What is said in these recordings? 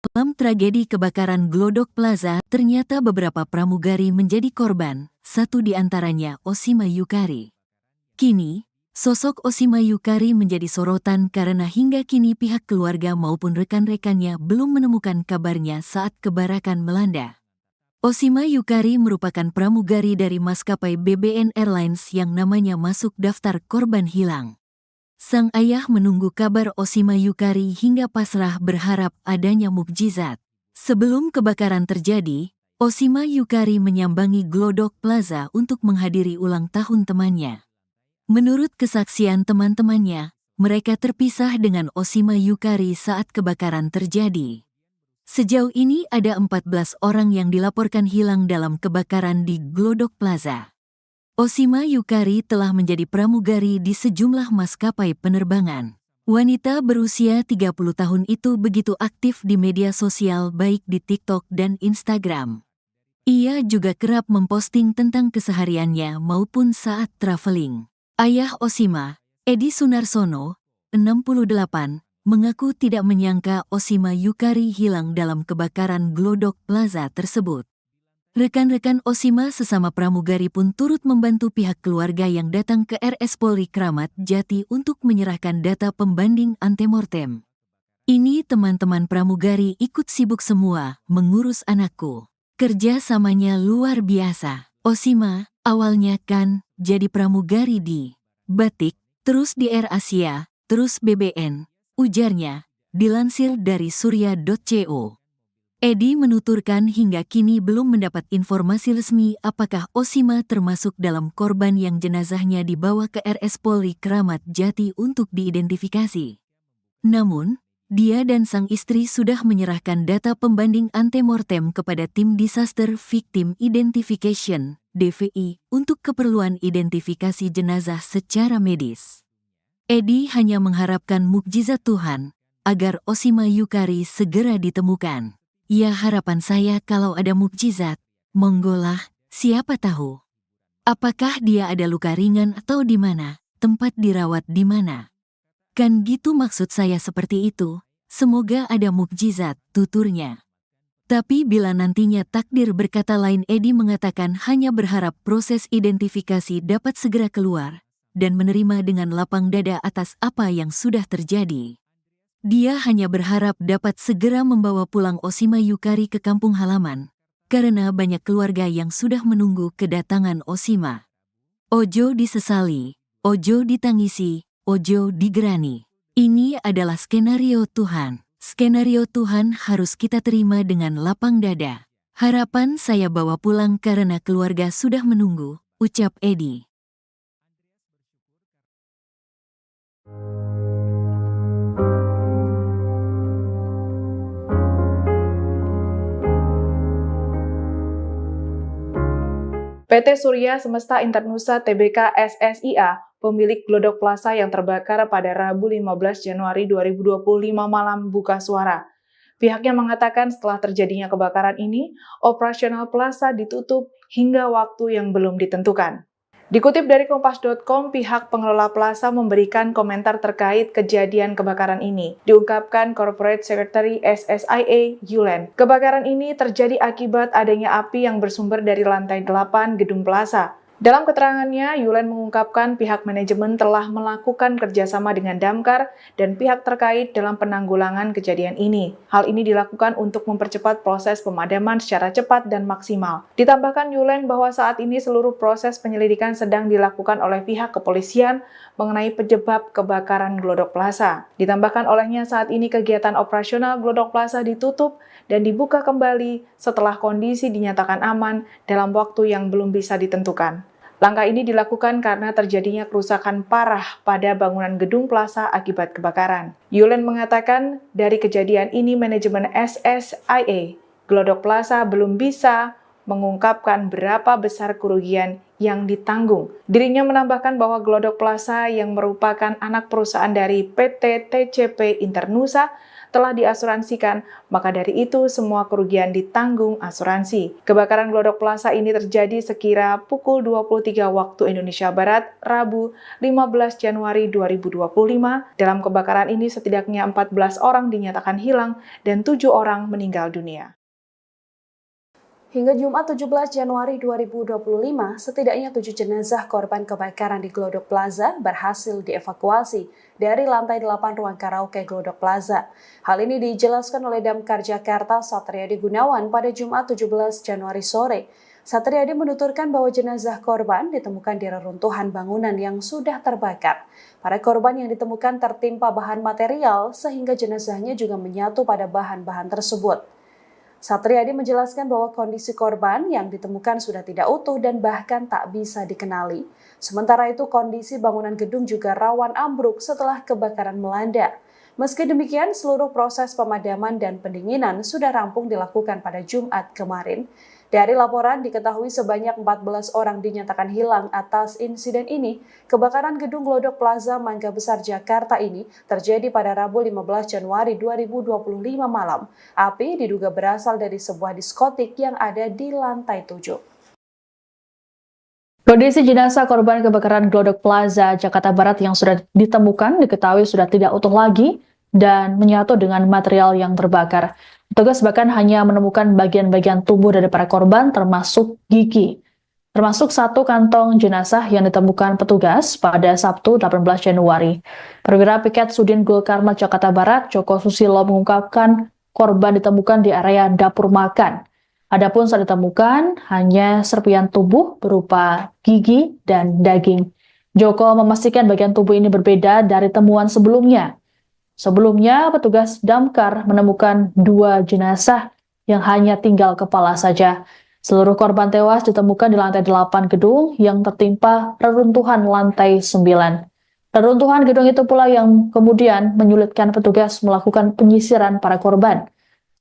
Dalam tragedi kebakaran Glodok Plaza, ternyata beberapa pramugari menjadi korban, satu di antaranya Oshima Yukari. Kini, sosok Oshima Yukari menjadi sorotan karena hingga kini pihak keluarga maupun rekan-rekannya belum menemukan kabarnya saat kebakaran melanda. Oshima Yukari merupakan pramugari dari maskapai BBN Airlines yang namanya masuk daftar korban hilang. Sang ayah menunggu kabar Oshima Yukari hingga pasrah berharap adanya mukjizat. Sebelum kebakaran terjadi, Oshima Yukari menyambangi Glodok Plaza untuk menghadiri ulang tahun temannya. Menurut kesaksian teman-temannya, mereka terpisah dengan Oshima Yukari saat kebakaran terjadi. Sejauh ini ada 14 orang yang dilaporkan hilang dalam kebakaran di Glodok Plaza. Oshima Yukari telah menjadi pramugari di sejumlah maskapai penerbangan. Wanita berusia 30 tahun itu begitu aktif di media sosial baik di TikTok dan Instagram. Ia juga kerap memposting tentang kesehariannya maupun saat traveling. Ayah Oshima, Edi Sunarsono, 68, mengaku tidak menyangka Oshima Yukari hilang dalam kebakaran Glodok Plaza tersebut. Rekan-rekan Oshima sesama pramugari pun turut membantu pihak keluarga yang datang ke RS Polri Kramat Jati untuk menyerahkan data pembanding antemortem. Ini teman-teman pramugari ikut sibuk semua mengurus anakku. Kerjasamanya luar biasa. Oshima, awalnya kan jadi pramugari di Batik, terus di Air Asia, terus BBN, ujarnya, dilansir dari surya.co. Edi menuturkan hingga kini belum mendapat informasi resmi apakah Oshima termasuk dalam korban yang jenazahnya dibawa ke RS Polri Kramat Jati untuk diidentifikasi. Namun, dia dan sang istri sudah menyerahkan data pembanding antemortem kepada Tim Disaster Victim Identification, DVI, untuk keperluan identifikasi jenazah secara medis. Edi hanya mengharapkan mukjizat Tuhan, agar Oshima Yukari segera ditemukan. Ya, harapan saya kalau ada mukjizat, monggolah, siapa tahu. Apakah dia ada luka ringan atau di mana, tempat dirawat di mana? Kan gitu maksud saya seperti itu, semoga ada mukjizat, tuturnya. Tapi bila nantinya takdir berkata lain, Edi mengatakan hanya berharap proses identifikasi dapat segera keluar, dan menerima dengan lapang dada atas apa yang sudah terjadi. Dia hanya berharap dapat segera membawa pulang Oshima Yukari ke kampung halaman, karena banyak keluarga yang sudah menunggu kedatangan Oshima. Ojo disesali, ojo ditangisi, ojo digerani. Ini adalah skenario Tuhan. Skenario Tuhan harus kita terima dengan lapang dada. Harapan saya bawa pulang karena keluarga sudah menunggu, ucap Edi. PT Surya Semesta Internusa Tbk SSIA, pemilik Glodok Plaza yang terbakar pada Rabu 15 Januari 2025 malam buka suara. Pihaknya mengatakan setelah terjadinya kebakaran ini, operasional plaza ditutup hingga waktu yang belum ditentukan. Dikutip dari Kompas.com, pihak pengelola plaza memberikan komentar terkait kejadian kebakaran ini. Diungkapkan Corporate Secretary SSIA, Yulen. Kebakaran ini terjadi akibat adanya api yang bersumber dari lantai 8 gedung plaza. Dalam keterangannya, Yulen mengungkapkan pihak manajemen telah melakukan kerjasama dengan Damkar dan pihak terkait dalam penanggulangan kejadian ini. Hal ini dilakukan untuk mempercepat proses pemadaman secara cepat dan maksimal. Ditambahkan Yulen bahwa saat ini seluruh proses penyelidikan sedang dilakukan oleh pihak kepolisian mengenai penyebab kebakaran Glodok Plaza. Ditambahkan olehnya saat ini kegiatan operasional Glodok Plaza ditutup dan dibuka kembali setelah kondisi dinyatakan aman dalam waktu yang belum bisa ditentukan. Langkah ini dilakukan karena terjadinya kerusakan parah pada bangunan gedung plaza akibat kebakaran. Yulen mengatakan dari kejadian ini manajemen SSIA Glodok Plaza belum bisa mengungkapkan berapa besar kerugian yang ditanggung. Dirinya menambahkan bahwa Glodok Plaza yang merupakan anak perusahaan dari PT TCP Internusa telah diasuransikan, maka dari itu semua kerugian ditanggung asuransi. Kebakaran Glodok Plaza ini terjadi sekira pukul 23 waktu Indonesia Barat, Rabu 15 Januari 2025. Dalam kebakaran ini setidaknya 14 orang dinyatakan hilang dan 7 orang meninggal dunia. Hingga Jumat 17 Januari 2025, setidaknya 7 jenazah korban kebakaran di Glodok Plaza berhasil dievakuasi dari lantai 8 ruang karaoke Glodok Plaza. Hal ini dijelaskan oleh Damkar Jakarta Satriadi Gunawan pada Jumat 17 Januari sore. Satriadi menuturkan bahwa jenazah korban ditemukan di reruntuhan bangunan yang sudah terbakar. Para korban yang ditemukan tertimpa bahan material sehingga jenazahnya juga menyatu pada bahan-bahan tersebut. Satriadi menjelaskan bahwa kondisi korban yang ditemukan sudah tidak utuh dan bahkan tak bisa dikenali. Sementara itu kondisi bangunan gedung juga rawan ambruk setelah kebakaran melanda. Meski demikian, seluruh proses pemadaman dan pendinginan sudah rampung dilakukan pada Jumat kemarin. Dari laporan diketahui sebanyak 14 orang dinyatakan hilang atas insiden ini. Kebakaran gedung Glodok Plaza Mangga Besar Jakarta ini terjadi pada Rabu 15 Januari 2025 malam. Api diduga berasal dari sebuah diskotik yang ada di lantai 7. Kondisi jenazah korban kebakaran Glodok Plaza Jakarta Barat yang sudah ditemukan diketahui sudah tidak utuh lagi dan menyatu dengan material yang terbakar. Petugas bahkan hanya menemukan bagian-bagian tubuh dari para korban termasuk gigi. Termasuk satu kantong jenazah yang ditemukan petugas pada Sabtu 18 Januari. Perwira Piket Sudin Gul Karmat Jakarta Barat, Joko Susilo mengungkapkan korban ditemukan di area dapur makan. Adapun saat ditemukan hanya serpian tubuh berupa gigi dan daging. Joko memastikan bagian tubuh ini berbeda dari temuan sebelumnya. Sebelumnya, petugas damkar menemukan 2 jenazah yang hanya tinggal kepala saja. Seluruh korban tewas ditemukan di lantai 8 gedung yang tertimpa reruntuhan lantai 9. Reruntuhan gedung itu pula yang kemudian menyulitkan petugas melakukan penyisiran para korban.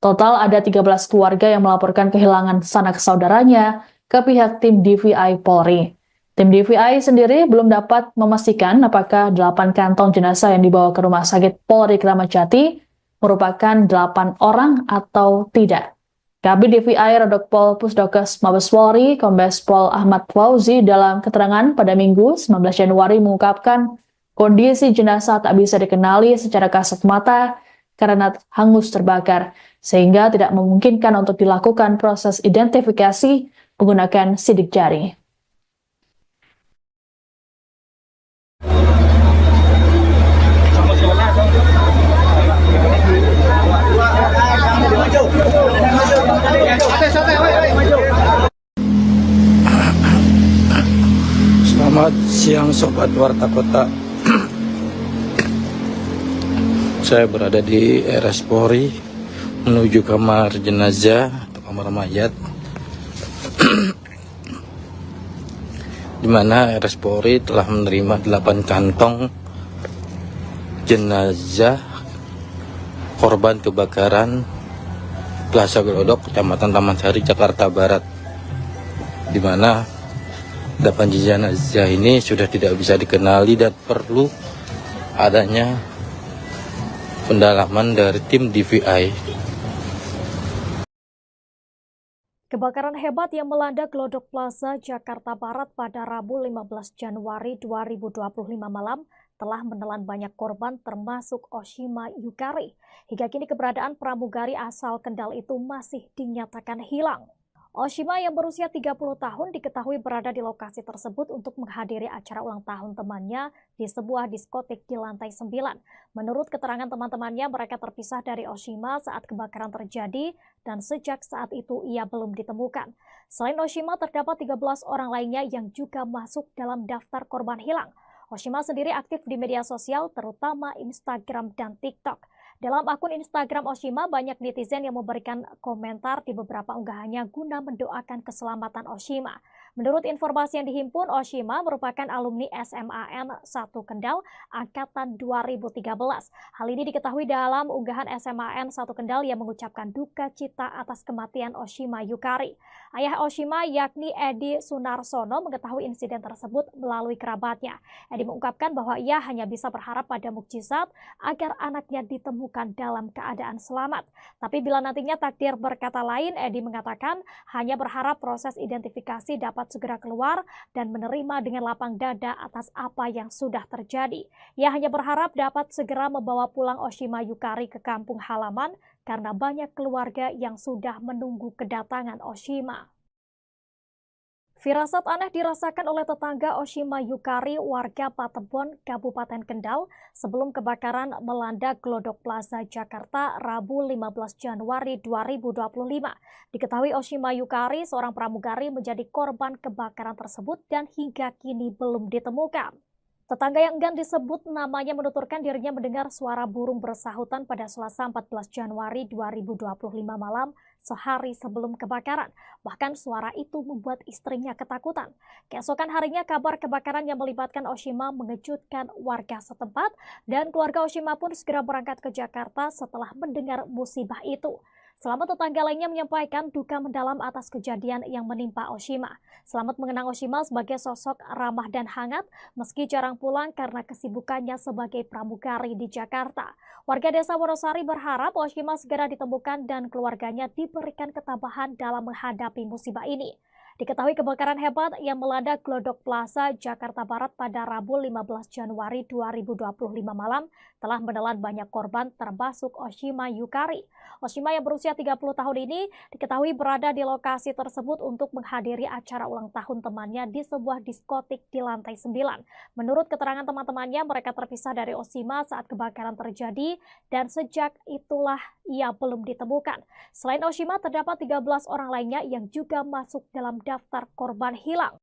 Total ada 13 keluarga yang melaporkan kehilangan sanak saudaranya ke pihak tim DVI Polri. Tim DVI sendiri belum dapat memastikan apakah 8 kantong jenazah yang dibawa ke Rumah Sakit Polri Kramat Jati merupakan 8 orang atau tidak. Kabid DVI Rodokpol Pusdokes Mabes Polri, Kombes Pol Ahmad Fauzi dalam keterangan pada Minggu 19 Januari mengungkapkan kondisi jenazah tak bisa dikenali secara kasat mata karena hangus terbakar, sehingga tidak memungkinkan untuk dilakukan proses identifikasi menggunakan sidik jari. Selamat siang Sobat Warta Kota. Saya berada di RS Polri menuju kamar jenazah atau kamar mayat, di mana RS Polri telah menerima 8 kantong jenazah korban kebakaran Plaza Glodok, Kecamatan Taman Sari, Jakarta Barat, di mana 8 jenazah ini sudah tidak bisa dikenali dan perlu adanya pendalaman dari tim DVI. Kebakaran hebat yang melanda Glodok Plaza Jakarta Barat pada Rabu 15 Januari 2025 malam telah menelan banyak korban termasuk Oshima Yukari. Hingga kini keberadaan pramugari asal Kendal itu masih dinyatakan hilang. Oshima yang berusia 30 tahun diketahui berada di lokasi tersebut untuk menghadiri acara ulang tahun temannya di sebuah diskotik di lantai 9. Menurut keterangan teman-temannya, mereka terpisah dari Oshima saat kebakaran terjadi dan sejak saat itu ia belum ditemukan. Selain Oshima, terdapat 13 orang lainnya yang juga masuk dalam daftar korban hilang. Oshima sendiri aktif di media sosial, terutama Instagram dan TikTok. Dalam akun Instagram Oshima, banyak netizen yang memberikan komentar di beberapa unggahannya guna mendoakan keselamatan Oshima. Menurut informasi yang dihimpun, Oshima merupakan alumni SMAN 1 Kendal angkatan 2013. Hal ini diketahui dalam unggahan SMAN 1 Kendal yang mengucapkan duka cita atas kematian Oshima Yukari. Ayah Oshima yakni Edi Sunarsono mengetahui insiden tersebut melalui kerabatnya. Edi mengungkapkan bahwa ia hanya bisa berharap pada mukjizat agar anaknya ditemukan dalam keadaan selamat. Tapi bila nantinya takdir berkata lain, Edi mengatakan hanya berharap proses identifikasi dapat segera keluar dan menerima dengan lapang dada atas apa yang sudah terjadi. Ia hanya berharap dapat segera membawa pulang Oshima Yukari ke kampung halaman karena banyak keluarga yang sudah menunggu kedatangan Oshima. Firasat aneh dirasakan oleh tetangga Oshima Yukari warga Patebon, Kabupaten Kendal sebelum kebakaran melanda Glodok Plaza, Jakarta, Rabu 15 Januari 2025. Diketahui Oshima Yukari, seorang pramugari, menjadi korban kebakaran tersebut dan hingga kini belum ditemukan. Tetangga yang enggan disebut namanya menuturkan dirinya mendengar suara burung bersahutan pada Selasa 14 Januari 2025 malam sehari sebelum kebakaran. Bahkan suara itu membuat istrinya ketakutan. Keesokan harinya kabar kebakaran yang melibatkan Oshima mengejutkan warga setempat dan keluarga Oshima pun segera berangkat ke Jakarta setelah mendengar musibah itu. Selamat tetangga lainnya menyampaikan duka mendalam atas kejadian yang menimpa Oshima. Selamat mengenang Oshima sebagai sosok ramah dan hangat meski jarang pulang karena kesibukannya sebagai pramugari di Jakarta. Warga desa Wonosari berharap Oshima segera ditemukan dan keluarganya diberikan ketabahan dalam menghadapi musibah ini. Diketahui kebakaran hebat yang melanda Glodok Plaza, Jakarta Barat pada Rabu 15 Januari 2025 malam telah menelan banyak korban termasuk Oshima Yukari. Oshima yang berusia 30 tahun ini diketahui berada di lokasi tersebut untuk menghadiri acara ulang tahun temannya di sebuah diskotik di lantai 9. Menurut keterangan teman-temannya, mereka terpisah dari Oshima saat kebakaran terjadi dan sejak itulah ia belum ditemukan. Selain Oshima, terdapat 13 orang lainnya yang juga masuk dalam daftar korban hilang.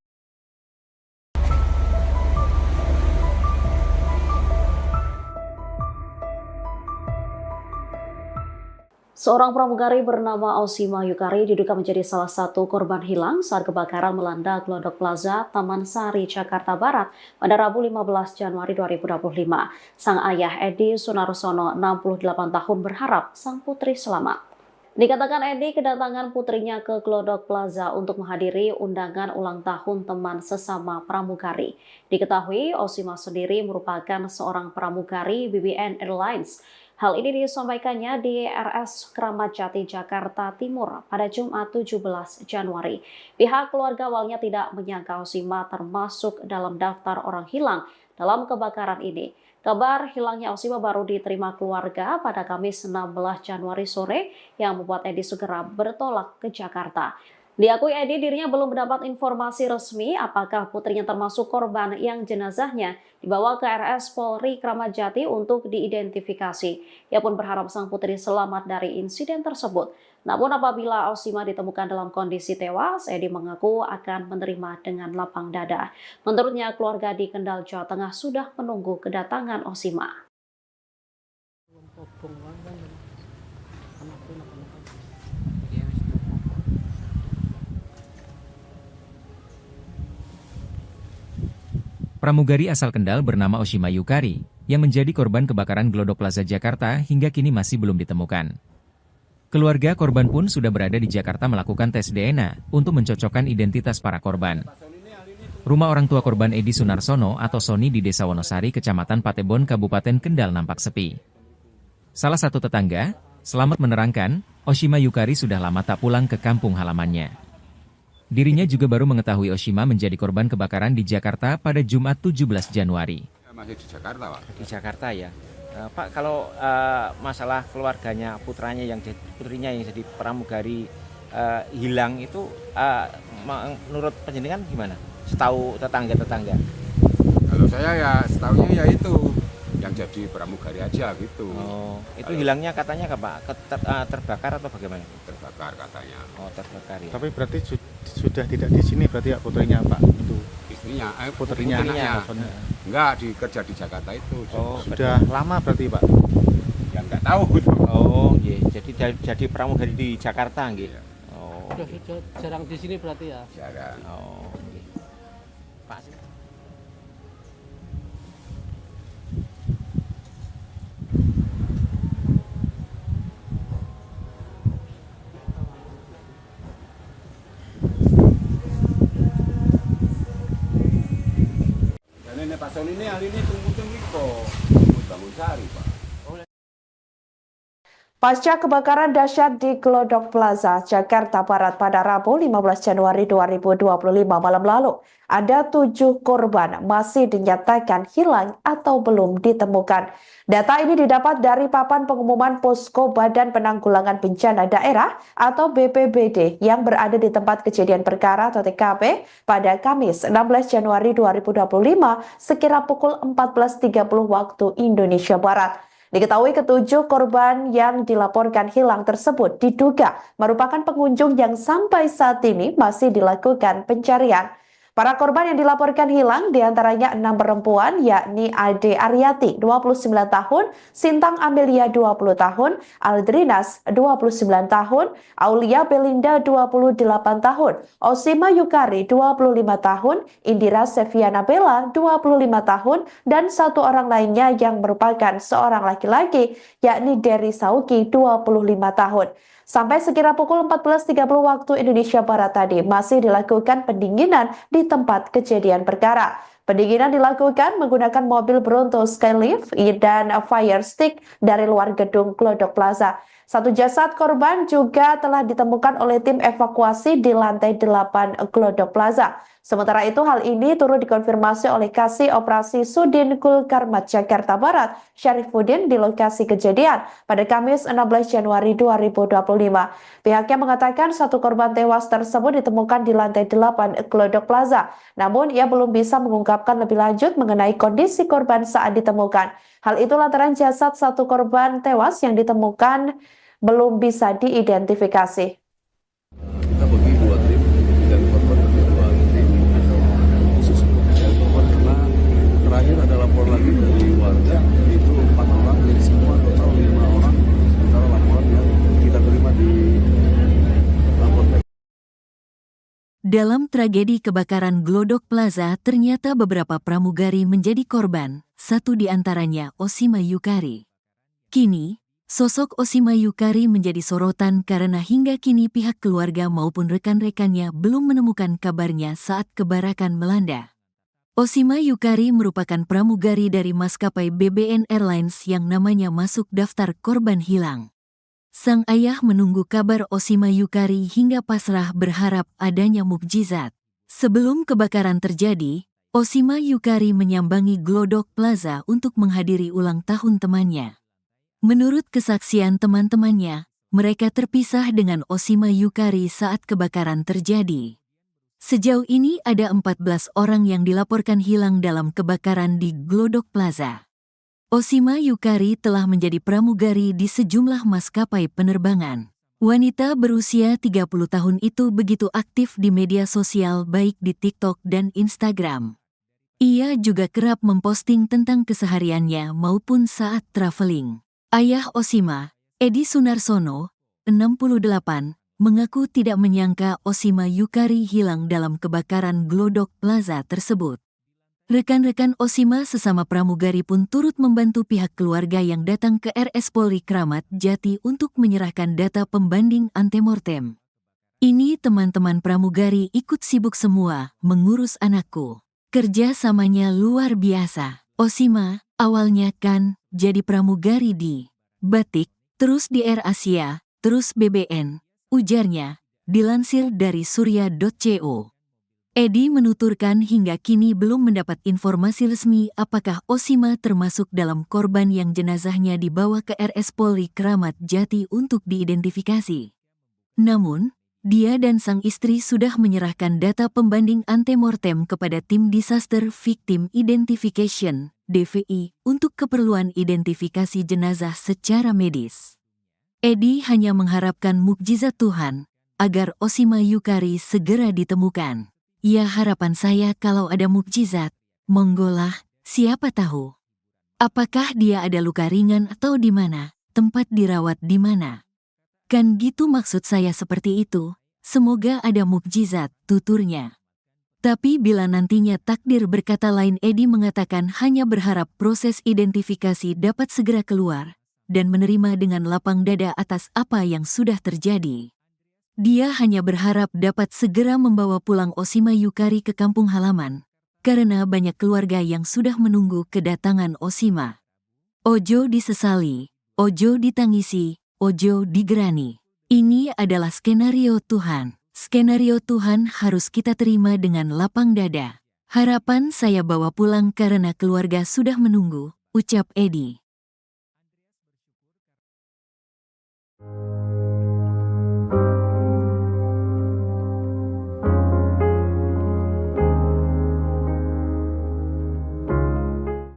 Seorang pramugari bernama Oshima Yukari diduga menjadi salah satu korban hilang saat kebakaran melanda Glodok Plaza, Taman Sari, Jakarta Barat pada Rabu 15 Januari 2025. Sang ayah Edi Sunarsono, 68 tahun, berharap sang putri selamat. Dikatakan Edi kedatangan putrinya ke Glodok Plaza untuk menghadiri undangan ulang tahun teman sesama pramugari. Diketahui Oshima sendiri merupakan seorang pramugari BBN Airlines. Hal ini disampaikannya di RS Kramat Jati, Jakarta Timur pada Jumat 17 Januari. Pihak keluarga awalnya tidak menyangka Oshima termasuk dalam daftar orang hilang dalam kebakaran ini. Kabar hilangnya Oshima baru diterima keluarga pada Kamis 16 Januari sore yang membuat Edi segera bertolak ke Jakarta. Diakui Edi dirinya belum mendapat informasi resmi apakah putrinya termasuk korban yang jenazahnya dibawa ke RS Polri Kramat Jati untuk diidentifikasi. Ia pun berharap sang putri selamat dari insiden tersebut. Namun apabila Oshima ditemukan dalam kondisi tewas, Edi mengaku akan menerima dengan lapang dada. Menurutnya, keluarga di Kendal, Jawa Tengah sudah menunggu kedatangan Oshima. Pramugari asal Kendal bernama Oshima Yukari, yang menjadi korban kebakaran Glodok Plaza Jakarta hingga kini masih belum ditemukan. Keluarga korban pun sudah berada di Jakarta melakukan tes DNA untuk mencocokkan identitas para korban. Rumah orang tua korban Edi Sunarsono atau Soni di Desa Wonosari, Kecamatan Patebon, Kabupaten Kendal nampak sepi. Salah satu tetangga, Selamat, menerangkan, Oshima Yukari sudah lama tak pulang ke kampung halamannya. Dirinya juga baru mengetahui Oshima menjadi korban kebakaran di Jakarta pada Jumat 17 Januari. Masih di Jakarta, Pak. Di Jakarta ya. Pak, kalau masalah keluarganya, putrinya yang jadi pramugari hilang itu menurut penjenengan gimana? Setahu tetangga-tetangga. Kalau saya ya setahunya ya itu yang jadi pramugari aja gitu. Oh, itu kalau hilangnya katanya Pak terbakar atau bagaimana? Terbakar katanya. Oh, terbakar ya. Tapi berarti sudah tidak di sini berarti ya putrinya Pak itu. Istrinya, putrinya. Enggak, kerja di Jakarta itu. Oh, sudah lama berarti Pak. Ya enggak tahu. Oh, iya. Jadi pramugari di Jakarta nggih. Iya. Oh. Sudah jarang di sini berarti ya? Jarang. Oh, oke. Pak. Dan ini Pak Soni ini hari ini tunggu bangun sari Pak. Pasca kebakaran dahsyat di Glodok Plaza, Jakarta Barat pada Rabu 15 Januari 2025 malam lalu, ada 7 korban masih dinyatakan hilang atau belum ditemukan. Data ini didapat dari papan pengumuman Posko Badan Penanggulangan Bencana Daerah atau BPBD yang berada di tempat kejadian perkara atau TKP pada Kamis 16 Januari 2025 sekira pukul 14.30 waktu Indonesia Barat. Diketahui ketujuh korban yang dilaporkan hilang tersebut diduga merupakan pengunjung yang sampai saat ini masih dilakukan pencarian. Para korban yang dilaporkan hilang diantaranya 6 perempuan yakni Ade Aryati 29 tahun, Sintang Amelia 20 tahun, Aldrinas 29 tahun, Aulia Belinda 28 tahun, Osima Yukari 25 tahun, Indira Seviana Bella 25 tahun, dan satu orang lainnya yang merupakan seorang laki-laki yakni Dery Sauki 25 tahun. Sampai sekira pukul 14.30 waktu Indonesia Barat tadi masih dilakukan pendinginan di tempat kejadian perkara. Pendinginan dilakukan menggunakan mobil Bronto Skylift dan fire stick dari luar gedung Glodok Plaza. Satu jasad korban juga telah ditemukan oleh tim evakuasi di lantai 8 Glodok Plaza. Sementara itu hal ini turut dikonfirmasi oleh Kasih Operasi Sudin Gulkarmat Jakarta Barat, Syarifuddin di lokasi kejadian pada Kamis 16 Januari 2025. Pihaknya mengatakan satu korban tewas tersebut ditemukan di lantai 8 Glodok Plaza. Namun ia belum bisa mengungkapkan lebih lanjut mengenai kondisi korban saat ditemukan. Hal itu lantaran jasad satu korban tewas yang ditemukan belum bisa diidentifikasi. Kita bagi 2 tim dan korban bagi 2 tim. Khusus untuk korban karena terakhir ada laporan lagi dari warga itu 4 orang jadi semua total 5 orang sementara laporan yang kita terima di laporan. Dalam tragedi kebakaran Glodok Plaza, ternyata beberapa pramugari menjadi korban, satu di antaranya Osima Yukari. Kini, sosok Osima Yukari menjadi sorotan karena hingga kini pihak keluarga maupun rekan-rekannya belum menemukan kabarnya saat kebakaran melanda. Osima Yukari merupakan pramugari dari maskapai BBN Airlines yang namanya masuk daftar korban hilang. Sang ayah menunggu kabar Osima Yukari hingga pasrah berharap adanya mukjizat. Sebelum kebakaran terjadi, Osima Yukari menyambangi Glodok Plaza untuk menghadiri ulang tahun temannya. Menurut kesaksian teman-temannya, mereka terpisah dengan Osima Yukari saat kebakaran terjadi. Sejauh ini ada 14 orang yang dilaporkan hilang dalam kebakaran di Glodok Plaza. Osima Yukari telah menjadi pramugari di sejumlah maskapai penerbangan. Wanita berusia 30 tahun itu begitu aktif di media sosial baik di TikTok dan Instagram. Ia juga kerap memposting tentang kesehariannya maupun saat traveling. Ayah Osima, Edi Sunarsono, 68, mengaku tidak menyangka Osima Yukari hilang dalam kebakaran Glodok Plaza tersebut. Rekan-rekan Osima sesama pramugari pun turut membantu pihak keluarga yang datang ke RS Polri Kramat Jati untuk menyerahkan data pembanding antemortem. Ini teman-teman pramugari ikut sibuk semua mengurus anakku. Kerjasamanya luar biasa. Osima, awalnya kan jadi pramugari di Batik, terus di Air Asia, terus BBN, ujarnya, dilansir dari surya.co. Edi menuturkan hingga kini belum mendapat informasi resmi apakah Osima termasuk dalam korban yang jenazahnya dibawa ke RS Polri Kramat Jati untuk diidentifikasi. Namun, dia dan sang istri sudah menyerahkan data pembanding antemortem kepada Tim Disaster Victim Identification, DVI, untuk keperluan identifikasi jenazah secara medis. Edi hanya mengharapkan mukjizat Tuhan agar Osima Yukari segera ditemukan. Ya, harapan saya kalau ada mukjizat, monggolah, siapa tahu. Apakah dia ada luka ringan atau di mana, tempat dirawat di mana? Kan gitu maksud saya seperti itu. Semoga ada mukjizat, tuturnya. Tapi bila nantinya takdir berkata lain, Edi mengatakan hanya berharap proses identifikasi dapat segera keluar dan menerima dengan lapang dada atas apa yang sudah terjadi. Dia hanya berharap dapat segera membawa pulang Oshima Yukari ke kampung halaman, karena banyak keluarga yang sudah menunggu kedatangan Oshima. Ojo disesali, ojo ditangisi, ojo digerani. Ini adalah skenario Tuhan. Skenario Tuhan harus kita terima dengan lapang dada. Harapan saya bawa pulang karena keluarga sudah menunggu, ucap Edi.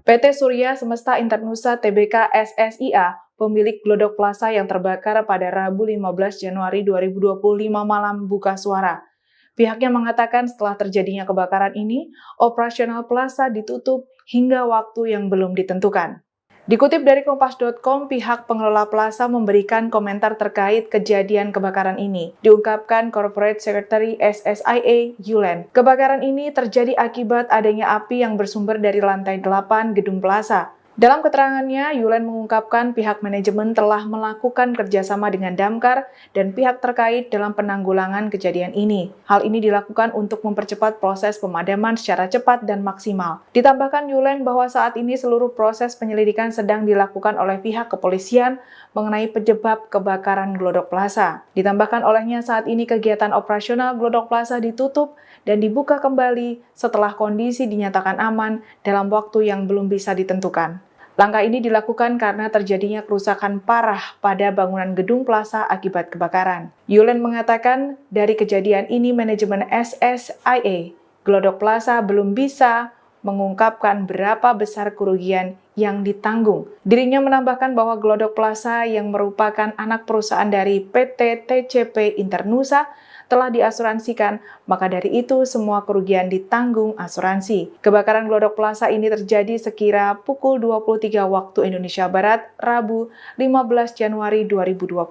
PT Surya Semesta Internusa Tbk SSIA, pemilik Glodok Plaza yang terbakar pada Rabu 15 Januari 2025 malam buka suara. Pihaknya mengatakan setelah terjadinya kebakaran ini, operasional plaza ditutup hingga waktu yang belum ditentukan. Dikutip dari Kompas.com, pihak pengelola plaza memberikan komentar terkait kejadian kebakaran ini. Diungkapkan Corporate Secretary SSIA, Yulen. Kebakaran ini terjadi akibat adanya api yang bersumber dari lantai 8 gedung plaza. Dalam keterangannya, Yulen mengungkapkan pihak manajemen telah melakukan kerjasama dengan Damkar dan pihak terkait dalam penanggulangan kejadian ini. Hal ini dilakukan untuk mempercepat proses pemadaman secara cepat dan maksimal. Ditambahkan Yulen bahwa saat ini seluruh proses penyelidikan sedang dilakukan oleh pihak kepolisian mengenai penyebab kebakaran Glodok Plaza. Ditambahkan olehnya saat ini kegiatan operasional Glodok Plaza ditutup dan dibuka kembali setelah kondisi dinyatakan aman dalam waktu yang belum bisa ditentukan. Langkah ini dilakukan karena terjadinya kerusakan parah pada bangunan gedung plaza akibat kebakaran. Yulen mengatakan dari kejadian ini manajemen SSIA Glodok Plaza belum bisa mengungkapkan berapa besar kerugian yang ditanggung. Dirinya menambahkan bahwa Glodok Plaza yang merupakan anak perusahaan dari PT TCP Internusa telah diasuransikan, maka dari itu semua kerugian ditanggung asuransi. Kebakaran Glodok Plaza ini terjadi sekira pukul 23 waktu Indonesia Barat, Rabu 15 Januari 2025.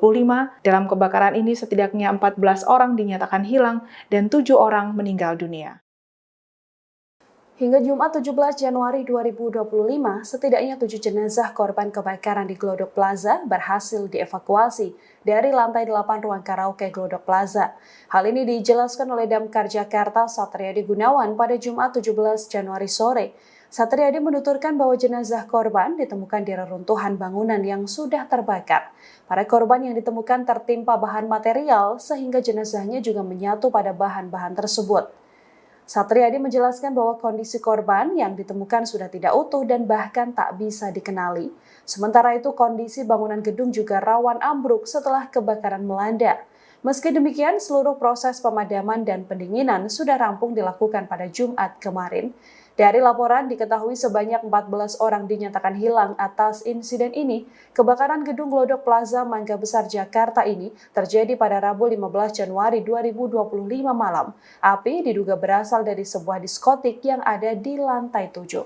Dalam kebakaran ini setidaknya 14 orang dinyatakan hilang dan 7 orang meninggal dunia. Hingga Jumat 17 Januari 2025, setidaknya 7 jenazah korban kebakaran di Glodok Plaza berhasil dievakuasi dari lantai 8 ruang karaoke Glodok Plaza. Hal ini dijelaskan oleh Damkar Jakarta Satriadi Gunawan pada Jumat 17 Januari sore. Satriadi menuturkan bahwa jenazah korban ditemukan di reruntuhan bangunan yang sudah terbakar. Para korban yang ditemukan tertimpa bahan material sehingga jenazahnya juga menyatu pada bahan-bahan tersebut. Satriadi menjelaskan bahwa kondisi korban yang ditemukan sudah tidak utuh dan bahkan tak bisa dikenali. Sementara itu kondisi bangunan gedung juga rawan ambruk setelah kebakaran melanda. Meski demikian, seluruh proses pemadaman dan pendinginan sudah rampung dilakukan pada Jumat kemarin. Dari laporan diketahui sebanyak 14 orang dinyatakan hilang atas insiden ini. Kebakaran gedung Glodok Plaza Mangga Besar Jakarta ini terjadi pada Rabu 15 Januari 2025 malam. Api diduga berasal dari sebuah diskotik yang ada di lantai 7.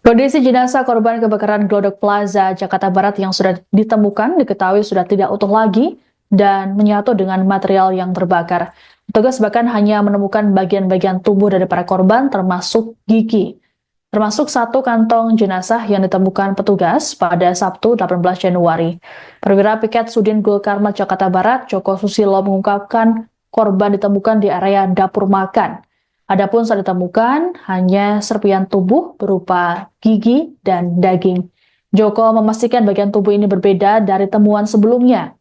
Kondisi jenazah korban kebakaran Glodok Plaza Jakarta Barat yang sudah ditemukan diketahui sudah tidak utuh lagi dan menyatu dengan material yang terbakar. Petugas bahkan hanya menemukan bagian-bagian tubuh dari para korban termasuk gigi. Termasuk satu kantong jenazah yang ditemukan petugas pada Sabtu 18 Januari. Perwira Piket Sudin Gul Karmat Jakarta Barat, Joko Susilo mengungkapkan korban ditemukan di area dapur makan. Adapun saat ditemukan hanya serpian tubuh berupa gigi dan daging. Joko memastikan bagian tubuh ini berbeda dari temuan sebelumnya.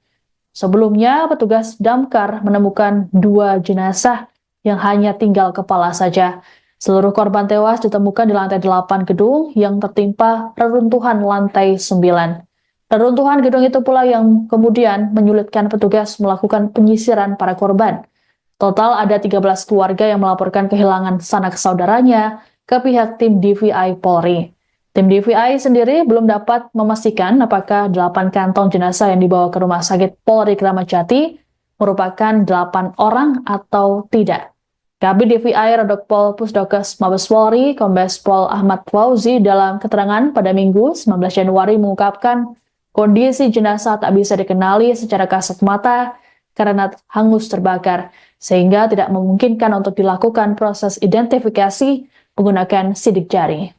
Sebelumnya, petugas Damkar menemukan 2 jenazah yang hanya tinggal kepala saja. Seluruh korban tewas ditemukan di lantai 8 gedung yang tertimpa reruntuhan lantai 9. Reruntuhan gedung itu pula yang kemudian menyulitkan petugas melakukan penyisiran para korban. Total ada 13 keluarga yang melaporkan kehilangan sanak saudaranya ke pihak tim DVI Polri. Tim DVI sendiri belum dapat memastikan apakah 8 kantong jenazah yang dibawa ke Rumah Sakit Polri Kramat Jati merupakan 8 orang atau tidak. Kabid DVI Rodokpol Pusdokes Mabes Polri, Kombes Pol Ahmad Fauzi dalam keterangan pada Minggu 19 Januari mengungkapkan kondisi jenazah tak bisa dikenali secara kasat mata karena hangus terbakar, sehingga tidak memungkinkan untuk dilakukan proses identifikasi menggunakan sidik jari.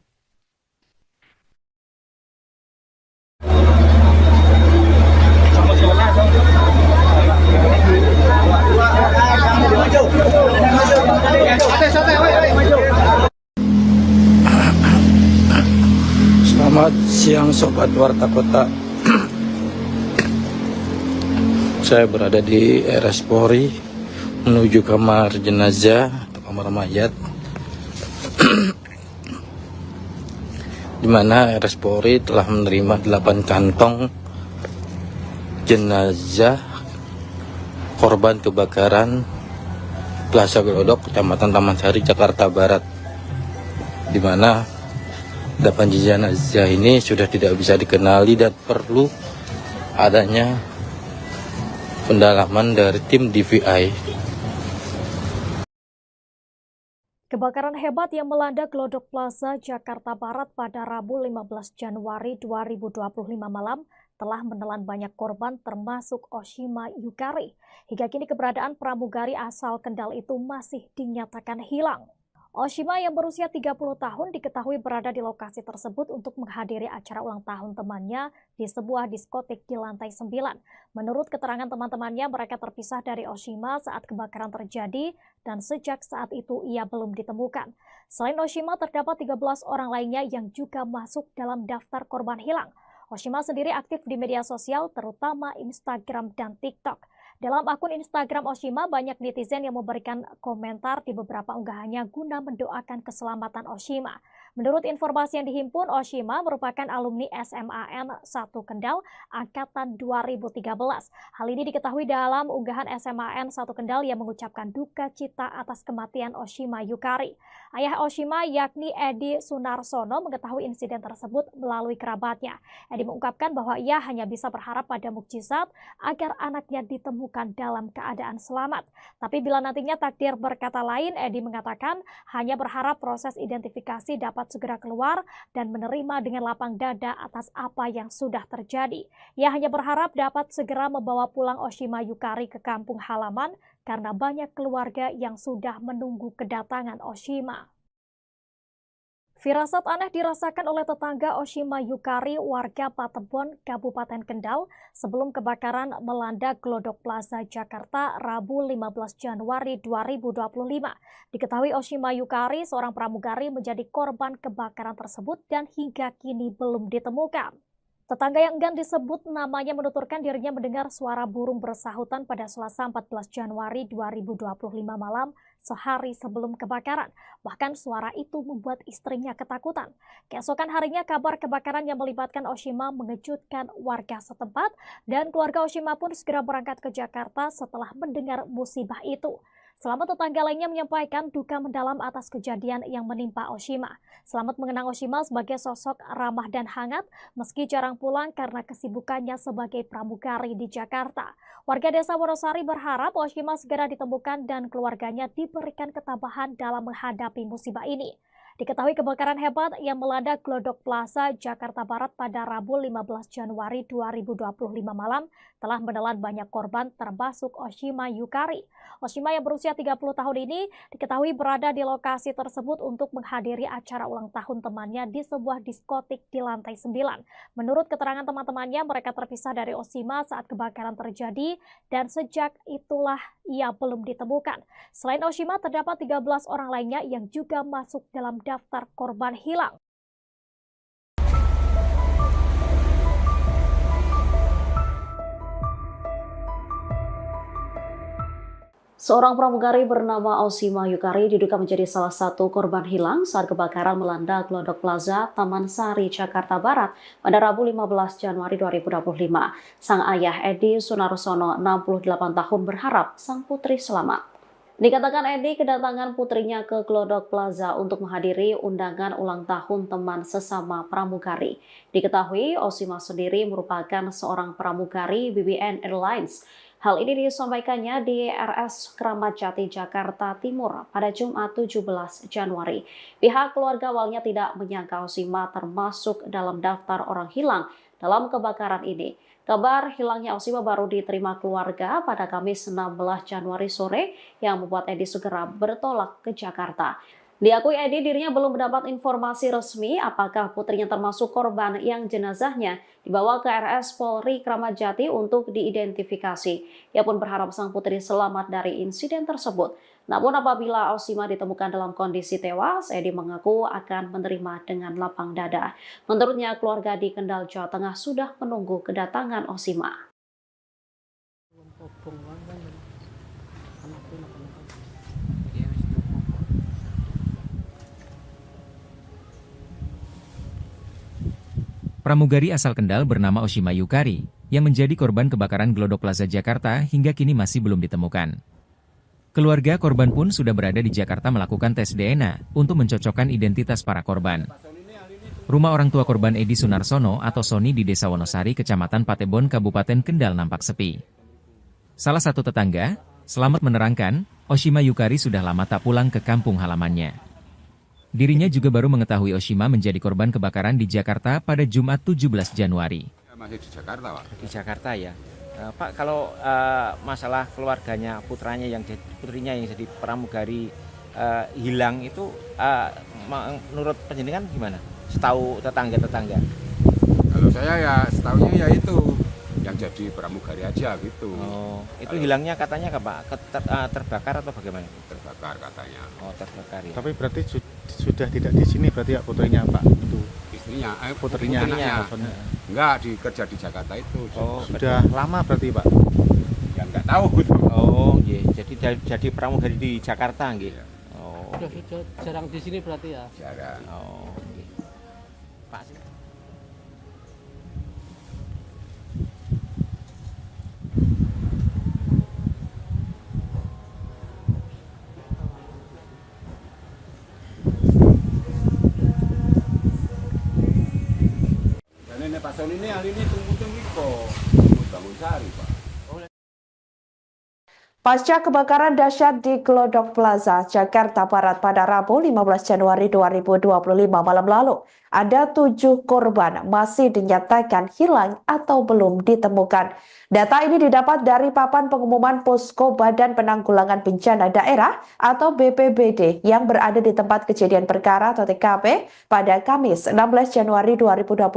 Selamat siang Sobat Warta Kota. Saya berada di RS Polri menuju kamar jenazah atau kamar mayat, di mana RS Polri telah menerima 8 kantong jenazah korban kebakaran Plaza Glodok, Kecamatan Taman Sari, Jakarta Barat, di mana 8 jenazah ini sudah tidak bisa dikenali dan perlu adanya pendalaman dari tim DVI. Kebakaran hebat yang melanda Glodok Plaza Jakarta Barat pada Rabu 15 Januari 2025 malam telah menelan banyak korban termasuk Oshima Yukari. Hingga kini keberadaan pramugari asal Kendal itu masih dinyatakan hilang. Oshima yang berusia 30 tahun diketahui berada di lokasi tersebut untuk menghadiri acara ulang tahun temannya di sebuah diskotik di lantai 9. Menurut keterangan teman-temannya, mereka terpisah dari Oshima saat kebakaran terjadi dan sejak saat itu ia belum ditemukan. Selain Oshima, terdapat 13 orang lainnya yang juga masuk dalam daftar korban hilang. Oshima sendiri aktif di media sosial, terutama Instagram dan TikTok. Dalam akun Instagram Oshima, banyak netizen yang memberikan komentar di beberapa unggahannya guna mendoakan keselamatan Oshima. Menurut informasi yang dihimpun, Oshima merupakan alumni SMAN 1 Kendal angkatan 2013. Hal ini diketahui dalam unggahan SMAN 1 Kendal yang mengucapkan duka cita atas kematian Oshima Yukari. Ayah Oshima yakni Edi Sunarsono mengetahui insiden tersebut melalui kerabatnya. Edi mengungkapkan bahwa ia hanya bisa berharap pada mukjizat agar anaknya ditemukan dalam keadaan selamat. Tapi bila nantinya takdir berkata lain, Edi mengatakan hanya berharap proses identifikasi dapat segera keluar dan menerima dengan lapang dada atas apa yang sudah terjadi. Ia hanya berharap dapat segera membawa pulang Oshima Yukari ke kampung halaman karena banyak keluarga yang sudah menunggu kedatangan Oshima. Firasat aneh dirasakan oleh tetangga Oshima Yukari, warga Patebon, Kabupaten Kendal, sebelum kebakaran melanda Glodok Plaza Jakarta Rabu 15 Januari 2025. Diketahui Oshima Yukari, seorang pramugari, menjadi korban kebakaran tersebut dan hingga kini belum ditemukan. Tetangga yang enggan disebut namanya menuturkan dirinya mendengar suara burung bersahutan pada Selasa 14 Januari 2025 malam sehari sebelum kebakaran. Bahkan suara itu membuat istrinya ketakutan. Keesokan harinya kabar kebakaran yang melibatkan Oshima mengejutkan warga setempat dan keluarga Oshima pun segera berangkat ke Jakarta setelah mendengar musibah itu. Selamat tetangga lainnya menyampaikan duka mendalam atas kejadian yang menimpa Oshima. Selamat mengenang Oshima sebagai sosok ramah dan hangat meski jarang pulang karena kesibukannya sebagai pramugari di Jakarta. Warga desa Wonosari berharap Oshima segera ditemukan dan keluarganya diberikan ketabahan dalam menghadapi musibah ini. Diketahui kebakaran hebat yang melanda Glodok Plaza Jakarta Barat pada Rabu 15 Januari 2025 malam telah menelan banyak korban termasuk Oshima Yukari. Oshima yang berusia 30 tahun ini diketahui berada di lokasi tersebut untuk menghadiri acara ulang tahun temannya di sebuah diskotik di lantai 9. Menurut keterangan teman-temannya, mereka terpisah dari Oshima saat kebakaran terjadi dan sejak itulah ia belum ditemukan. Selain Oshima, terdapat 13 orang lainnya yang juga masuk dalam daftar korban hilang. Seorang pramugari bernama Oshima Yukari diduga menjadi salah satu korban hilang saat kebakaran melanda Glodok Plaza, Taman Sari, Jakarta Barat pada Rabu 15 Januari 2025. Sang ayah Edi Sunarsono, 68 tahun, berharap sang putri selamat. Dikatakan Edi kedatangan putrinya ke Glodok Plaza untuk menghadiri undangan ulang tahun teman sesama pramugari. Diketahui Oshima sendiri merupakan seorang pramugari BBN Airlines. Hal ini disampaikannya di RS Kramat Jati, Jakarta Timur pada Jumat 17 Januari. Pihak keluarga awalnya tidak menyangka Oshima termasuk dalam daftar orang hilang dalam kebakaran ini. Kabar hilangnya Osima baru diterima keluarga pada Kamis 16 Januari sore yang membuat Edi segera bertolak ke Jakarta. Diakui Edi dirinya belum mendapat informasi resmi apakah putrinya termasuk korban yang jenazahnya dibawa ke RS Polri Kramat Jati untuk diidentifikasi. Ia pun berharap sang putri selamat dari insiden tersebut. Namun apabila Osima ditemukan dalam kondisi tewas, Edi mengaku akan menerima dengan lapang dada. Menurutnya keluarga di Kendal, Jawa Tengah sudah menunggu kedatangan Osima. Pramugari asal Kendal bernama Osima Yukari, yang menjadi korban kebakaran Glodok Plaza Jakarta hingga kini masih belum ditemukan. Keluarga korban pun sudah berada di Jakarta melakukan tes DNA untuk mencocokkan identitas para korban. Rumah orang tua korban Edi Sunarsono atau Soni di Desa Wonosari, Kecamatan Patebon, Kabupaten Kendal nampak sepi. Salah satu tetangga, Selamat, menerangkan, Osima Yukari sudah lama tak pulang ke kampung halamannya. Dirinya juga baru mengetahui Osima menjadi korban kebakaran di Jakarta pada Jumat 17 Januari. Masih di Jakarta, Pak. Di Jakarta ya. Pak, kalau masalah keluarganya putrinya yang jadi pramugari hilang itu menurut penjenengan gimana? Setahu tetangga-tetangga. Kalau saya ya setahunya ya itu yang jadi pramugari aja gitu. Oh, itu hilangnya katanya Pak terbakar atau bagaimana? Terbakar katanya. Oh, terbakar ya. Tapi berarti sudah tidak di sini berarti ya putrinya Pak itu. Istrinya, putrinya anaknya. Enggak, kerja di Jakarta itu. Oh, sudah lama berarti Pak. Ya enggak tahu. Oh, iya. Jadi pramugari di Jakarta nggih. Iya. Oh. Sudah jarang di sini berarti ya. Jarang. Oh, nggih. Pak. Pak Soni ini hari ini tunggu kok bangun sari, Pak. Pasca kebakaran dahsyat di Glodok Plaza, Jakarta Barat pada Rabu 15 Januari 2025 malam lalu, ada 7 korban masih dinyatakan hilang atau belum ditemukan. Data ini didapat dari papan pengumuman Posko Badan Penanggulangan Bencana Daerah atau BPBD yang berada di tempat kejadian perkara atau TKP pada Kamis 16 Januari 2025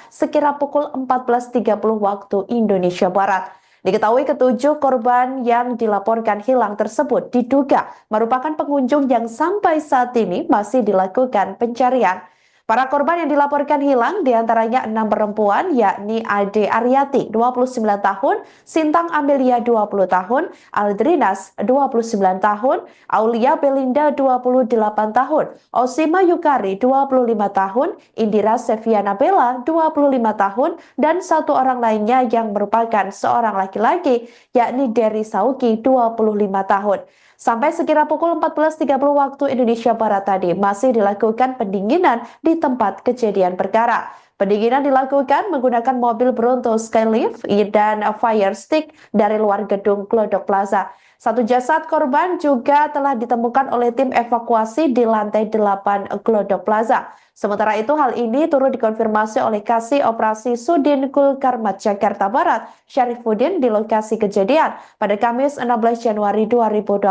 sekira pukul 14.30 waktu Indonesia Barat. Diketahui ketujuh korban yang dilaporkan hilang tersebut diduga merupakan pengunjung yang sampai saat ini masih dilakukan pencarian. Para korban yang dilaporkan hilang diantaranya 6 perempuan yakni Ade Aryati 29 tahun, Sintang Amelia 20 tahun, Aldrinas 29 tahun, Aulia Belinda 28 tahun, Osima Yukari 25 tahun, Indira Seviana Bella 25 tahun, dan 1 orang lainnya yang merupakan seorang laki-laki yakni Dery Sauki 25 tahun. Sampai sekira pukul 14.30 waktu Indonesia Barat tadi masih dilakukan pendinginan di tempat kejadian perkara. Pendinginan dilakukan menggunakan mobil Bronto Skylift dan fire stick dari luar gedung Glodok Plaza. 1 jasad korban juga telah ditemukan oleh tim evakuasi di lantai 8 Glodok Plaza. Sementara itu hal ini turut dikonfirmasi oleh Kasih Operasi Sudin Kulkarmat Jakarta Barat, Syarifuddin di lokasi kejadian pada Kamis 16 Januari 2025.